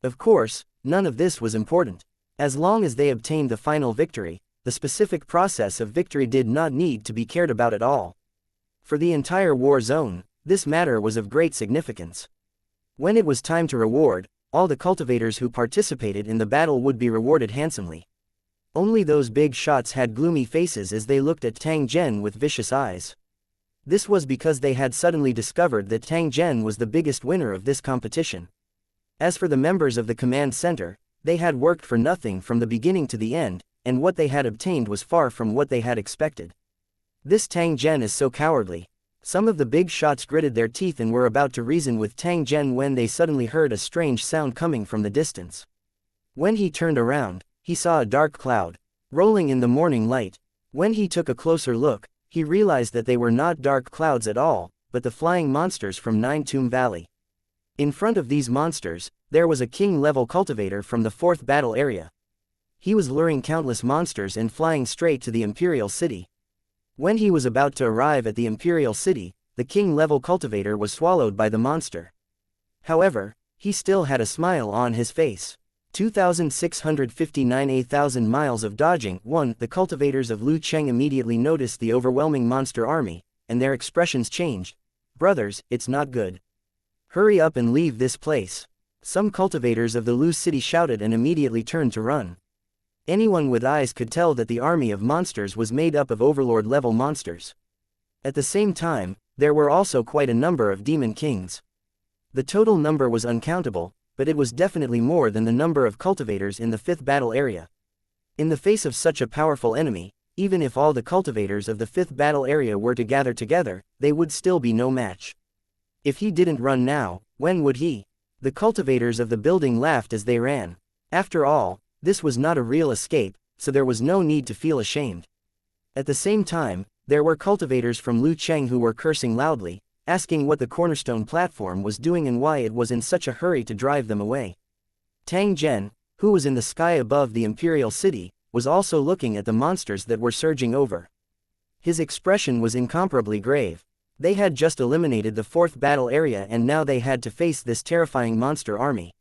Of course, none of this was important. As long as they obtained the final victory, the specific process of victory did not need to be cared about at all. For the entire war zone, this matter was of great significance. When it was time to reward, all the cultivators who participated in the battle would be rewarded handsomely. Only those big shots had gloomy faces as they looked at Tang Zhen with vicious eyes. This was because they had suddenly discovered that Tang Zhen was the biggest winner of this competition. As for the members of the command center, they had worked for nothing from the beginning to the end, and what they had obtained was far from what they had expected. This Tang Zhen is so cowardly. Some of the big shots gritted their teeth and were about to reason with Tang Zhen when they suddenly heard a strange sound coming from the distance. When he turned around, he saw a dark cloud, rolling in the morning light. When he took a closer look, he realized that they were not dark clouds at all, but the flying monsters from Nine Tomb Valley. In front of these monsters, there was a king-level cultivator from the 4th battle area. He was luring countless monsters and flying straight to the Imperial City. When he was about to arrive at the Imperial City, the king-level cultivator was swallowed by the monster. However, he still had a smile on his face. 2,659 8,000 miles of dodging. 1. The cultivators of Lu Cheng immediately noticed the overwhelming monster army, and their expressions changed. "Brothers, it's not good. Hurry up and leave this place." Some cultivators of the Lu city shouted and immediately turned to run. Anyone with eyes could tell that the army of monsters was made up of overlord-level monsters. At the same time, there were also quite a number of demon kings. The total number was uncountable, but it was definitely more than the number of cultivators in the 5th battle area. In the face of such a powerful enemy, even if all the cultivators of the 5th battle area were to gather together, they would still be no match. If he didn't run now, when would he? The cultivators of the building laughed as they ran. After all, this was not a real escape, so there was no need to feel ashamed. At the same time, there were cultivators from Lu Cheng who were cursing loudly, asking what the cornerstone platform was doing and why it was in such a hurry to drive them away. Tang Zhen, who was in the sky above the Imperial City, was also looking at the monsters that were surging over. His expression was incomparably grave. They had just eliminated the 4th battle area and now they had to face this terrifying monster army.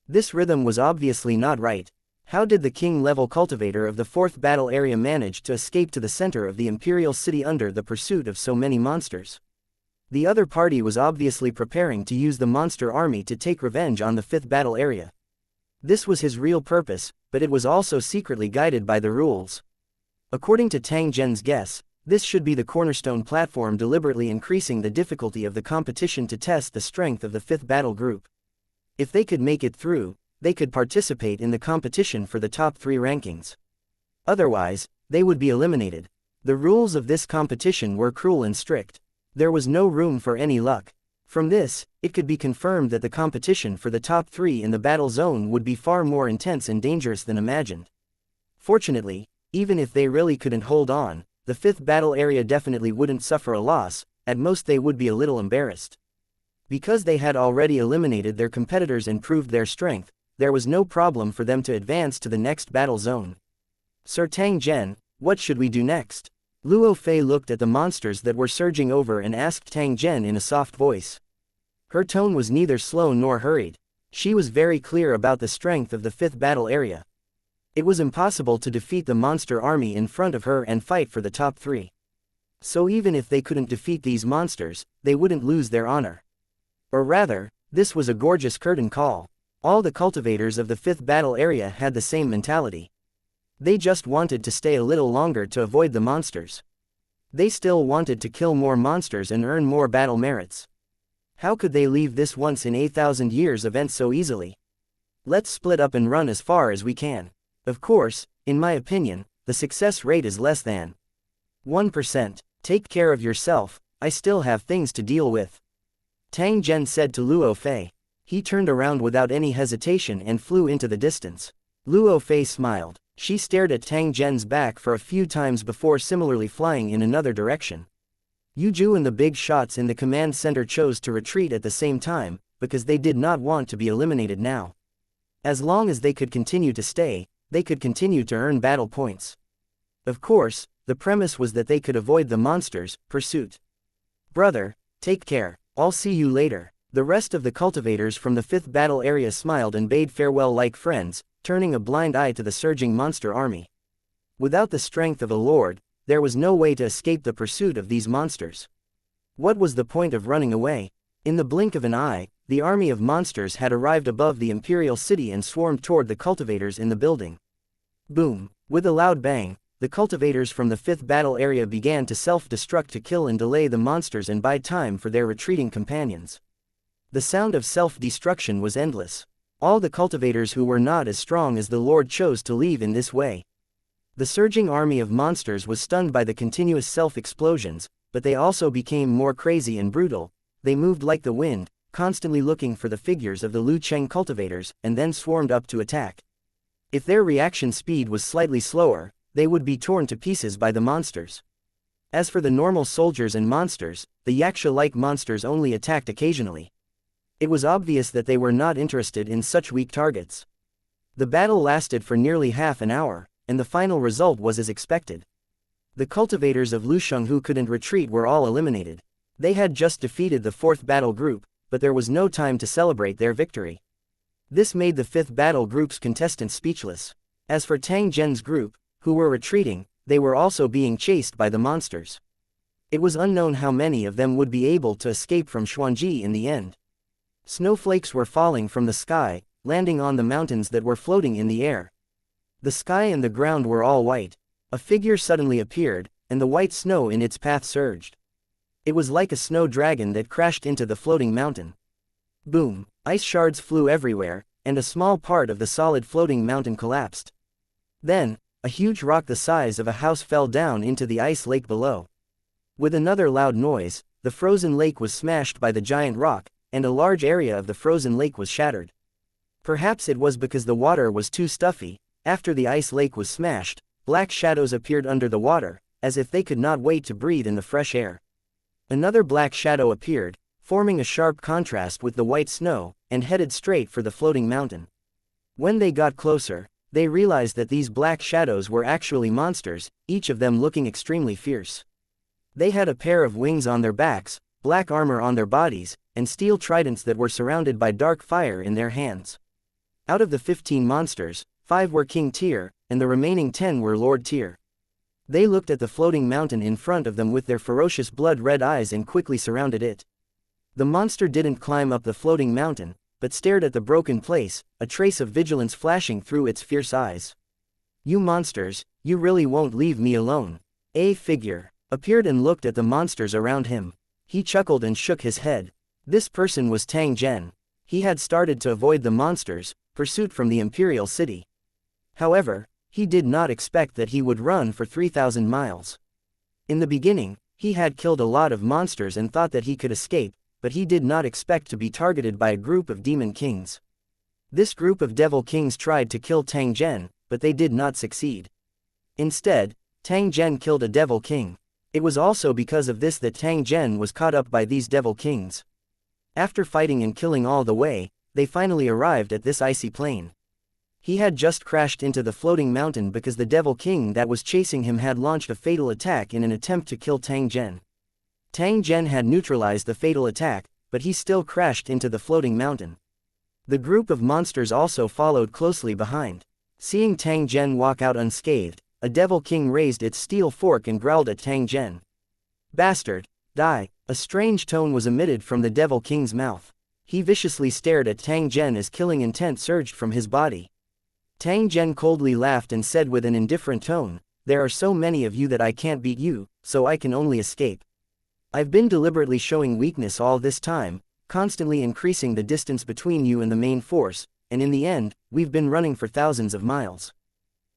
This rhythm was obviously not right. How did the king-level cultivator of the 4th battle area manage to escape to the center of the Imperial City under the pursuit of so many monsters? The other party was obviously preparing to use the monster army to take revenge on the 5th battle area. This was his real purpose, but it was also secretly guided by the rules. According to Tang Zhen's guess, this should be the cornerstone platform, deliberately increasing the difficulty of the competition to test the strength of the 5th battle group. If they could make it through, they could participate in the competition for the top 3 rankings. Otherwise, they would be eliminated. The rules of this competition were cruel and strict. There was no room for any luck. From this, it could be confirmed that the competition for the top 3 in the battle zone would be far more intense and dangerous than imagined. Fortunately, even if they really couldn't hold on, the 5th battle area definitely wouldn't suffer a loss. At most they would be a little embarrassed. Because they had already eliminated their competitors and proved their strength, there was no problem for them to advance to the next battle zone. Sir Tang Zhen, what should we do next? Luo Fei looked at the monsters that were surging over and asked Tang Zhen in a soft voice. Her tone was neither slow nor hurried. She was very clear about the strength of the 5th battle area. It was impossible to defeat the monster army in front of her and fight for the top 3. So even if they couldn't defeat these monsters, they wouldn't lose their honor. Or rather, this was a gorgeous curtain call. All the cultivators of the 5th battle area had the same mentality. They just wanted to stay a little longer to avoid the monsters. They still wanted to kill more monsters and earn more battle merits. How could they leave this once in 8,000 years event so easily? Let's split up and run as far as we can. Of course, in my opinion, the success rate is less than 1%. Take care of yourself, I still have things to deal with. Tang Zhen said to Luo Fei. He turned around without any hesitation and flew into the distance. Luo Fei smiled. She stared at Tang Zhen's back for a few times before similarly flying in another direction. Yu Ju and the big shots in the command center chose to retreat at the same time, because they did not want to be eliminated now. As long as they could continue to stay, they could continue to earn battle points. Of course, the premise was that they could avoid the monsters' pursuit. Brother, take care, I'll see you later. The rest of the cultivators from the 5th battle area smiled and bade farewell like friends, turning a blind eye to the surging monster army. Without the strength of a lord, there was no way to escape the pursuit of these monsters. What was the point of running away? In the blink of an eye, the army of monsters had arrived above the Imperial City and swarmed toward the cultivators in the building. Boom! With a loud bang, the cultivators from the 5th battle area began to self-destruct to kill and delay the monsters and buy time for their retreating companions. The sound of self-destruction was endless. All the cultivators who were not as strong as the Lord chose to leave in this way. The surging army of monsters was stunned by the continuous self-explosions, but they also became more crazy and brutal. They moved like the wind, constantly looking for the figures of the Lu Cheng cultivators, and then swarmed up to attack. If their reaction speed was slightly slower, they would be torn to pieces by the monsters. As for the normal soldiers and monsters, the xianxia-like monsters only attacked occasionally. It was obvious that they were not interested in such weak targets. The battle lasted for nearly half an hour, and the final result was as expected. The cultivators of Lusheng who couldn't retreat were all eliminated. They had just defeated the 4th battle group, but there was no time to celebrate their victory. This made the 5th battle group's contestants speechless. As for Tang Zhen's group, who were retreating, they were also being chased by the monsters. It was unknown how many of them would be able to escape from Xuanji in the end. Snowflakes were falling from the sky, landing on the mountains that were floating in the air. The sky and the ground were all white. A figure suddenly appeared, and the white snow in its path surged. It was like a snow dragon that crashed into the floating mountain. Boom! Ice shards flew everywhere, and a small part of the solid floating mountain collapsed. Then, a huge rock the size of a house fell down into the ice lake below. With another loud noise, the frozen lake was smashed by the giant rock, and a large area of the frozen lake was shattered. Perhaps it was because the water was too stuffy. After the ice lake was smashed, black shadows appeared under the water, as if they could not wait to breathe in the fresh air. Another black shadow appeared, forming a sharp contrast with the white snow, and headed straight for the floating mountain. When they got closer, they realized that these black shadows were actually monsters, each of them looking extremely fierce. They had a pair of wings on their backs, black armor on their bodies, and steel tridents that were surrounded by dark fire in their hands. Out of the 15 monsters, 5 were king tier, and the remaining 10 were lord tier. They looked at the floating mountain in front of them with their ferocious blood-red eyes and quickly surrounded it. The monster didn't climb up the floating mountain, but stared at the broken place, a trace of vigilance flashing through its fierce eyes. "You monsters, you really won't leave me alone." A figure appeared and looked at the monsters around him. He chuckled and shook his head. This person was Tang Zhen. He had started to avoid the monsters, pursuit from the imperial city. However, he did not expect that he would run for 3,000 miles. In the beginning, he had killed a lot of monsters and thought that he could escape, but he did not expect to be targeted by a group of demon kings. This group of devil kings tried to kill Tang Zhen, but they did not succeed. Instead, Tang Zhen killed a devil king. It was also because of this that Tang Zhen was caught up by these devil kings. After fighting and killing all the way, they finally arrived at this icy plain. He had just crashed into the floating mountain because the devil king that was chasing him had launched a fatal attack in an attempt to kill Tang Zhen. Tang Zhen had neutralized the fatal attack, but he still crashed into the floating mountain. The group of monsters also followed closely behind. Seeing Tang Zhen walk out unscathed, a devil king raised its steel fork and growled at Tang Zhen. "Bastard, die!" A strange tone was emitted from the devil king's mouth. He viciously stared at Tang Zhen as killing intent surged from his body. Tang Zhen coldly laughed and said with an indifferent tone, "There are so many of you that I can't beat you, so I can only escape. I've been deliberately showing weakness all this time, constantly increasing the distance between you and the main force, and in the end, we've been running for thousands of miles.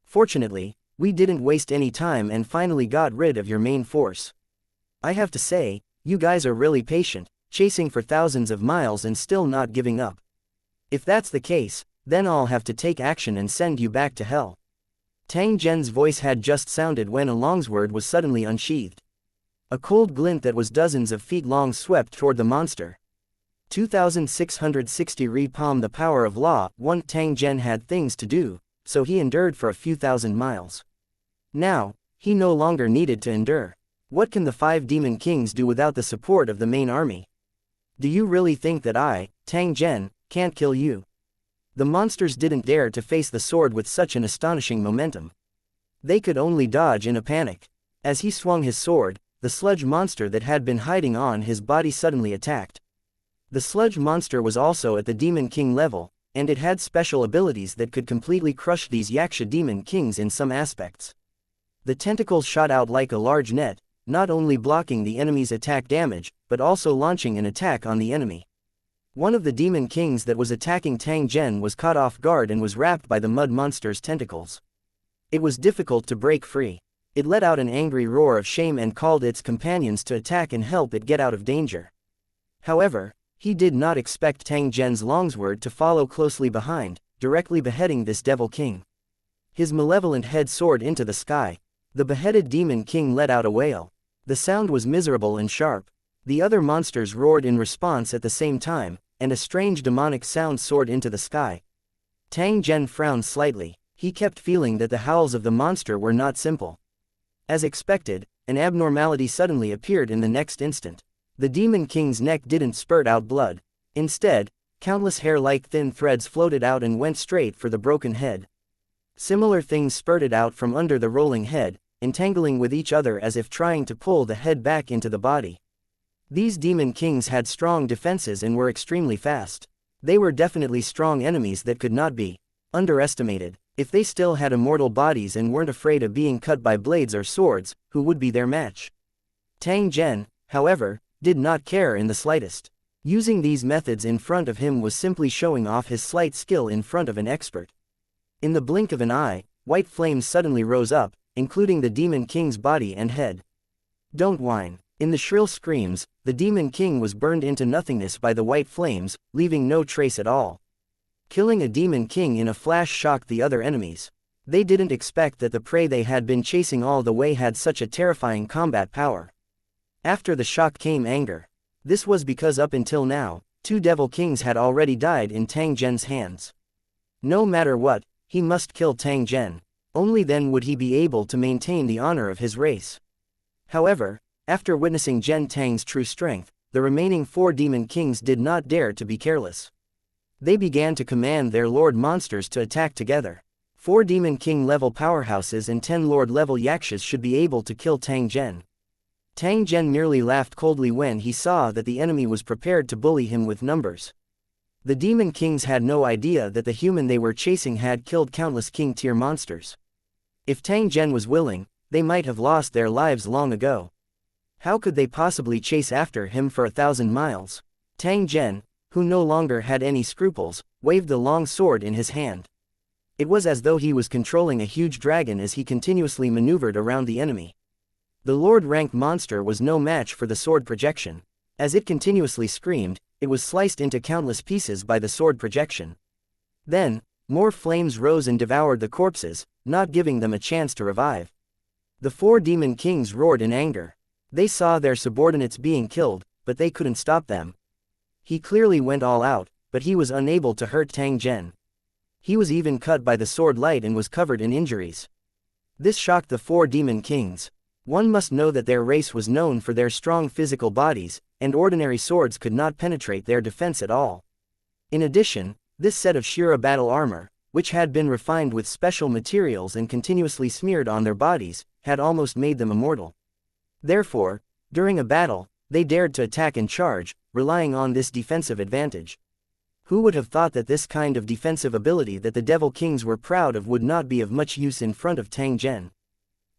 Fortunately, we didn't waste any time and finally got rid of your main force. I have to say, you guys are really patient, chasing for thousands of miles and still not giving up. If that's the case, then I'll have to take action and send you back to hell." Tang Zhen's voice had just sounded when a longsword was suddenly unsheathed. A cold glint that was dozens of feet long swept toward the monster. 2660 Re-Palm. The power of law. 1. Tang Zhen had things to do, so he endured for a few thousand miles. Now, he no longer needed to endure. What can the 5 demon kings do without the support of the main army? Do you really think that I, Tang Zhen, can't kill you? The monsters didn't dare to face the sword with such an astonishing momentum. They could only dodge in a panic. As he swung his sword, the sludge monster that had been hiding on his body suddenly attacked. The sludge monster was also at the demon king level, and it had special abilities that could completely crush these xianxia demon kings in some aspects. The tentacles shot out like a large net, not only blocking the enemy's attack damage, but also launching an attack on the enemy. One of the demon kings that was attacking Tang Zhen was caught off guard and was wrapped by the mud monster's tentacles. It was difficult to break free. It let out an angry roar of shame and called its companions to attack and help it get out of danger. However, he did not expect Tang Zhen's longsword to follow closely behind, directly beheading this devil king. His malevolent head soared into the sky. The beheaded demon king let out a wail. The sound was miserable and sharp. The other monsters roared in response at the same time, and a strange demonic sound soared into the sky. Tang Zhen frowned slightly. He kept feeling that the howls of the monster were not simple. As expected, an abnormality suddenly appeared in the next instant. The demon king's neck didn't spurt out blood. Instead, countless hair-like thin threads floated out and went straight for the broken head. Similar things spurted out from under the rolling head, entangling with each other as if trying to pull the head back into the body. These demon kings had strong defenses and were extremely fast. They were definitely strong enemies that could not be underestimated. If they still had immortal bodies and weren't afraid of being cut by blades or swords, who would be their match? Tang Zhen, however, did not care in the slightest. Using these methods in front of him was simply showing off his slight skill in front of an expert. In the blink of an eye, white flames suddenly rose up, including the demon king's body and head. "Don't whine." In the shrill screams, the demon king was burned into nothingness by the white flames, leaving no trace at all. Killing a demon king in a flash shocked the other enemies. They didn't expect that the prey they had been chasing all the way had such a terrifying combat power. After the shock came anger. This was because up until now, 2 devil kings had already died in Tang Zhen's hands. No matter what, he must kill Tang Zhen. Only then would he be able to maintain the honor of his race. However, after witnessing Zhen Tang's true strength, the remaining 4 demon kings did not dare to be careless. They began to command their lord monsters to attack together. 4 Demon King level powerhouses and 10 Lord level yakshas should be able to kill Tang Zhen. Tang Zhen merely laughed coldly when he saw that the enemy was prepared to bully him with numbers. The Demon Kings had no idea that the human they were chasing had killed countless king-tier monsters. If Tang Zhen was willing, they might have lost their lives long ago. How could they possibly chase after him for 1,000 miles? Tang Zhen, who no longer had any scruples, waved the long sword in his hand. It was as though he was controlling a huge dragon as he continuously maneuvered around the enemy. The Lord-rank monster was no match for the sword projection. As it continuously screamed, it was sliced into countless pieces by the sword projection. Then, more flames rose and devoured the corpses, not giving them a chance to revive. The 4 Demon Kings roared in anger. They saw their subordinates being killed, but they couldn't stop them. He clearly went all out, but he was unable to hurt Tang Zhen. He was even cut by the sword light and was covered in injuries. This shocked the 4 Demon Kings. One must know that their race was known for their strong physical bodies, and ordinary swords could not penetrate their defense at all. In addition, this set of Shira battle armor, which had been refined with special materials and continuously smeared on their bodies, had almost made them immortal. Therefore, during a battle, they dared to attack and charge, relying on this defensive advantage. Who would have thought that this kind of defensive ability that the Devil Kings were proud of would not be of much use in front of Tang Zhen?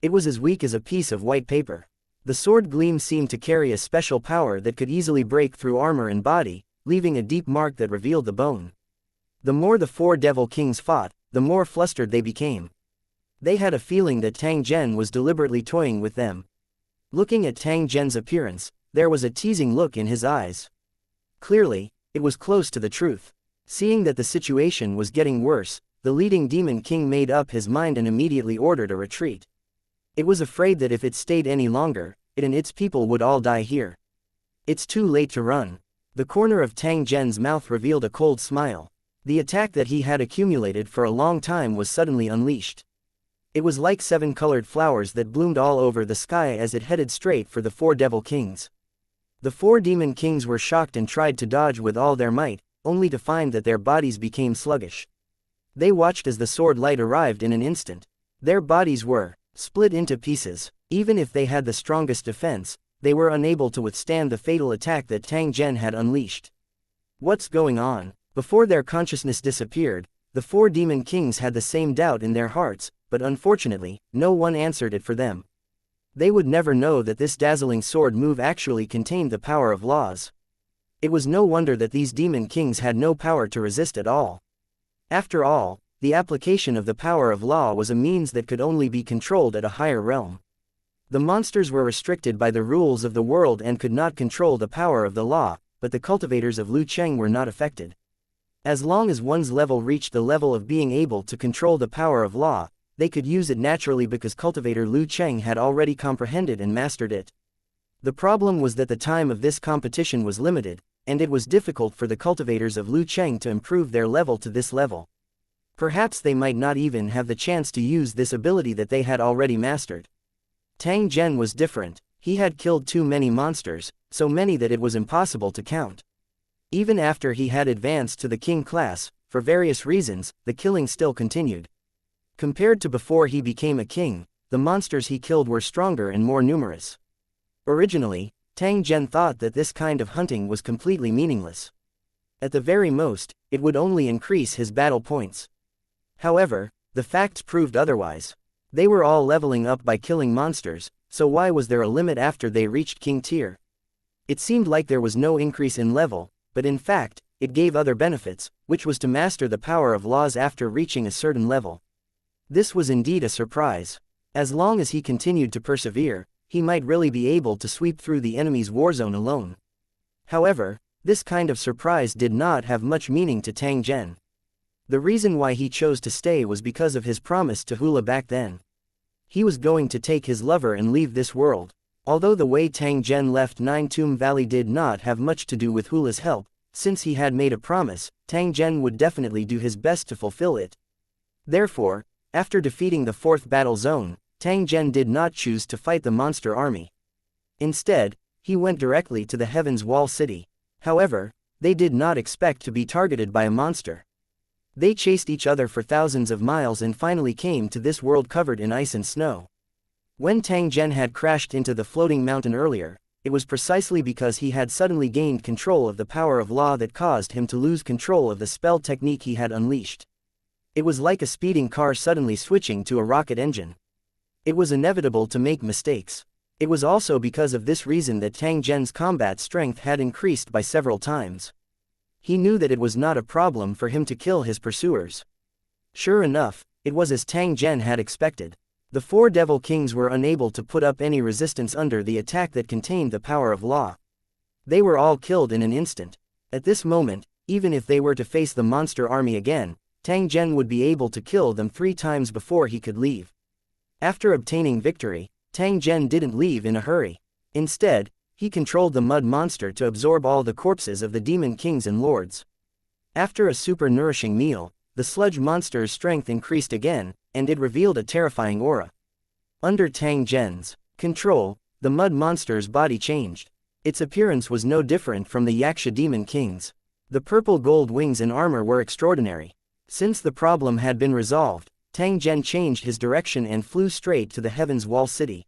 It was as weak as a piece of white paper. The sword gleam seemed to carry a special power that could easily break through armor and body, leaving a deep mark that revealed the bone. The more the 4 Devil Kings fought, the more flustered they became. They had a feeling that Tang Zhen was deliberately toying with them. Looking at Tang Zhen's appearance, there was a teasing look in his eyes. Clearly, it was close to the truth. Seeing that the situation was getting worse, the leading Demon King made up his mind and immediately ordered a retreat. It was afraid that if it stayed any longer, it and its people would all die here. It's too late to run. The corner of Tang Zhen's mouth revealed a cold smile. The attack that he had accumulated for a long time was suddenly unleashed. It was like 7 colored flowers that bloomed all over the sky as it headed straight for the 4 Devil Kings. The 4 Demon Kings were shocked and tried to dodge with all their might, only to find that their bodies became sluggish. They watched as the sword light arrived in an instant. Their bodies were split into pieces. Even if they had the strongest defense, they were unable to withstand the fatal attack that Tang Zhen had unleashed. What's going on? Before their consciousness disappeared, the 4 Demon Kings had the same doubt in their hearts, but unfortunately, no one answered it for them. They would never know that this dazzling sword move actually contained the power of laws. It was no wonder that these Demon Kings had no power to resist at all. After all, the application of the power of law was a means that could only be controlled at a higher realm. The monsters were restricted by the rules of the world and could not control the power of the law, but the cultivators of Lu Cheng were not affected. As long as one's level reached the level of being able to control the power of law, they could use it naturally because cultivator Lu Cheng had already comprehended and mastered it. The problem was that the time of this competition was limited, and it was difficult for the cultivators of Lu Cheng to improve their level to this level. Perhaps they might not even have the chance to use this ability that they had already mastered. Tang Zhen was different. He had killed too many monsters, so many that it was impossible to count. Even after he had advanced to the king class, for various reasons, the killing still continued. Compared to before he became a king, the monsters he killed were stronger and more numerous. Originally, Tang Zhen thought that this kind of hunting was completely meaningless. At the very most, it would only increase his battle points. However, the facts proved otherwise. They were all leveling up by killing monsters, so why was there a limit after they reached king tier? It seemed like there was no increase in level, but in fact, it gave other benefits, which was to master the power of laws after reaching a certain level. This was indeed a surprise. As long as he continued to persevere, he might really be able to sweep through the enemy's war zone alone. However, this kind of surprise did not have much meaning to Tang Zhen. The reason why he chose to stay was because of his promise to Hula back then. He was going to take his lover and leave this world. Although the way Tang Zhen left Nine Tomb Valley did not have much to do with Hula's help, since he had made a promise, Tang Zhen would definitely do his best to fulfill it. Therefore, after defeating the 4th battle zone, Tang Zhen did not choose to fight the monster army. Instead, he went directly to the Heaven's Wall City. However, they did not expect to be targeted by a monster. They chased each other for thousands of miles and finally came to this world covered in ice and snow. When Tang Zhen had crashed into the floating mountain earlier, it was precisely because he had suddenly gained control of the power of law that caused him to lose control of the spell technique he had unleashed. It was like a speeding car suddenly switching to a rocket engine. It was inevitable to make mistakes. It was also because of this reason that Tang Zhen's combat strength had increased by several times. He knew that it was not a problem for him to kill his pursuers. Sure enough, it was as Tang Zhen had expected. The four devil kings were unable to put up any resistance under the attack that contained the power of law. They were all killed in an instant. At this moment, even if they were to face the monster army again, Tang Zhen would be able to kill them 3 times before he could leave. After obtaining victory, Tang Zhen didn't leave in a hurry. Instead, he controlled the mud monster to absorb all the corpses of the demon kings and lords. After a super-nourishing meal, the sludge monster's strength increased again, and it revealed a terrifying aura. Under Tang Zhen's control, the mud monster's body changed. Its appearance was no different from the xianxia demon kings. The purple gold wings and armor were extraordinary. Since the problem had been resolved, Tang Zhen changed his direction and flew straight to the Heaven's Wall City.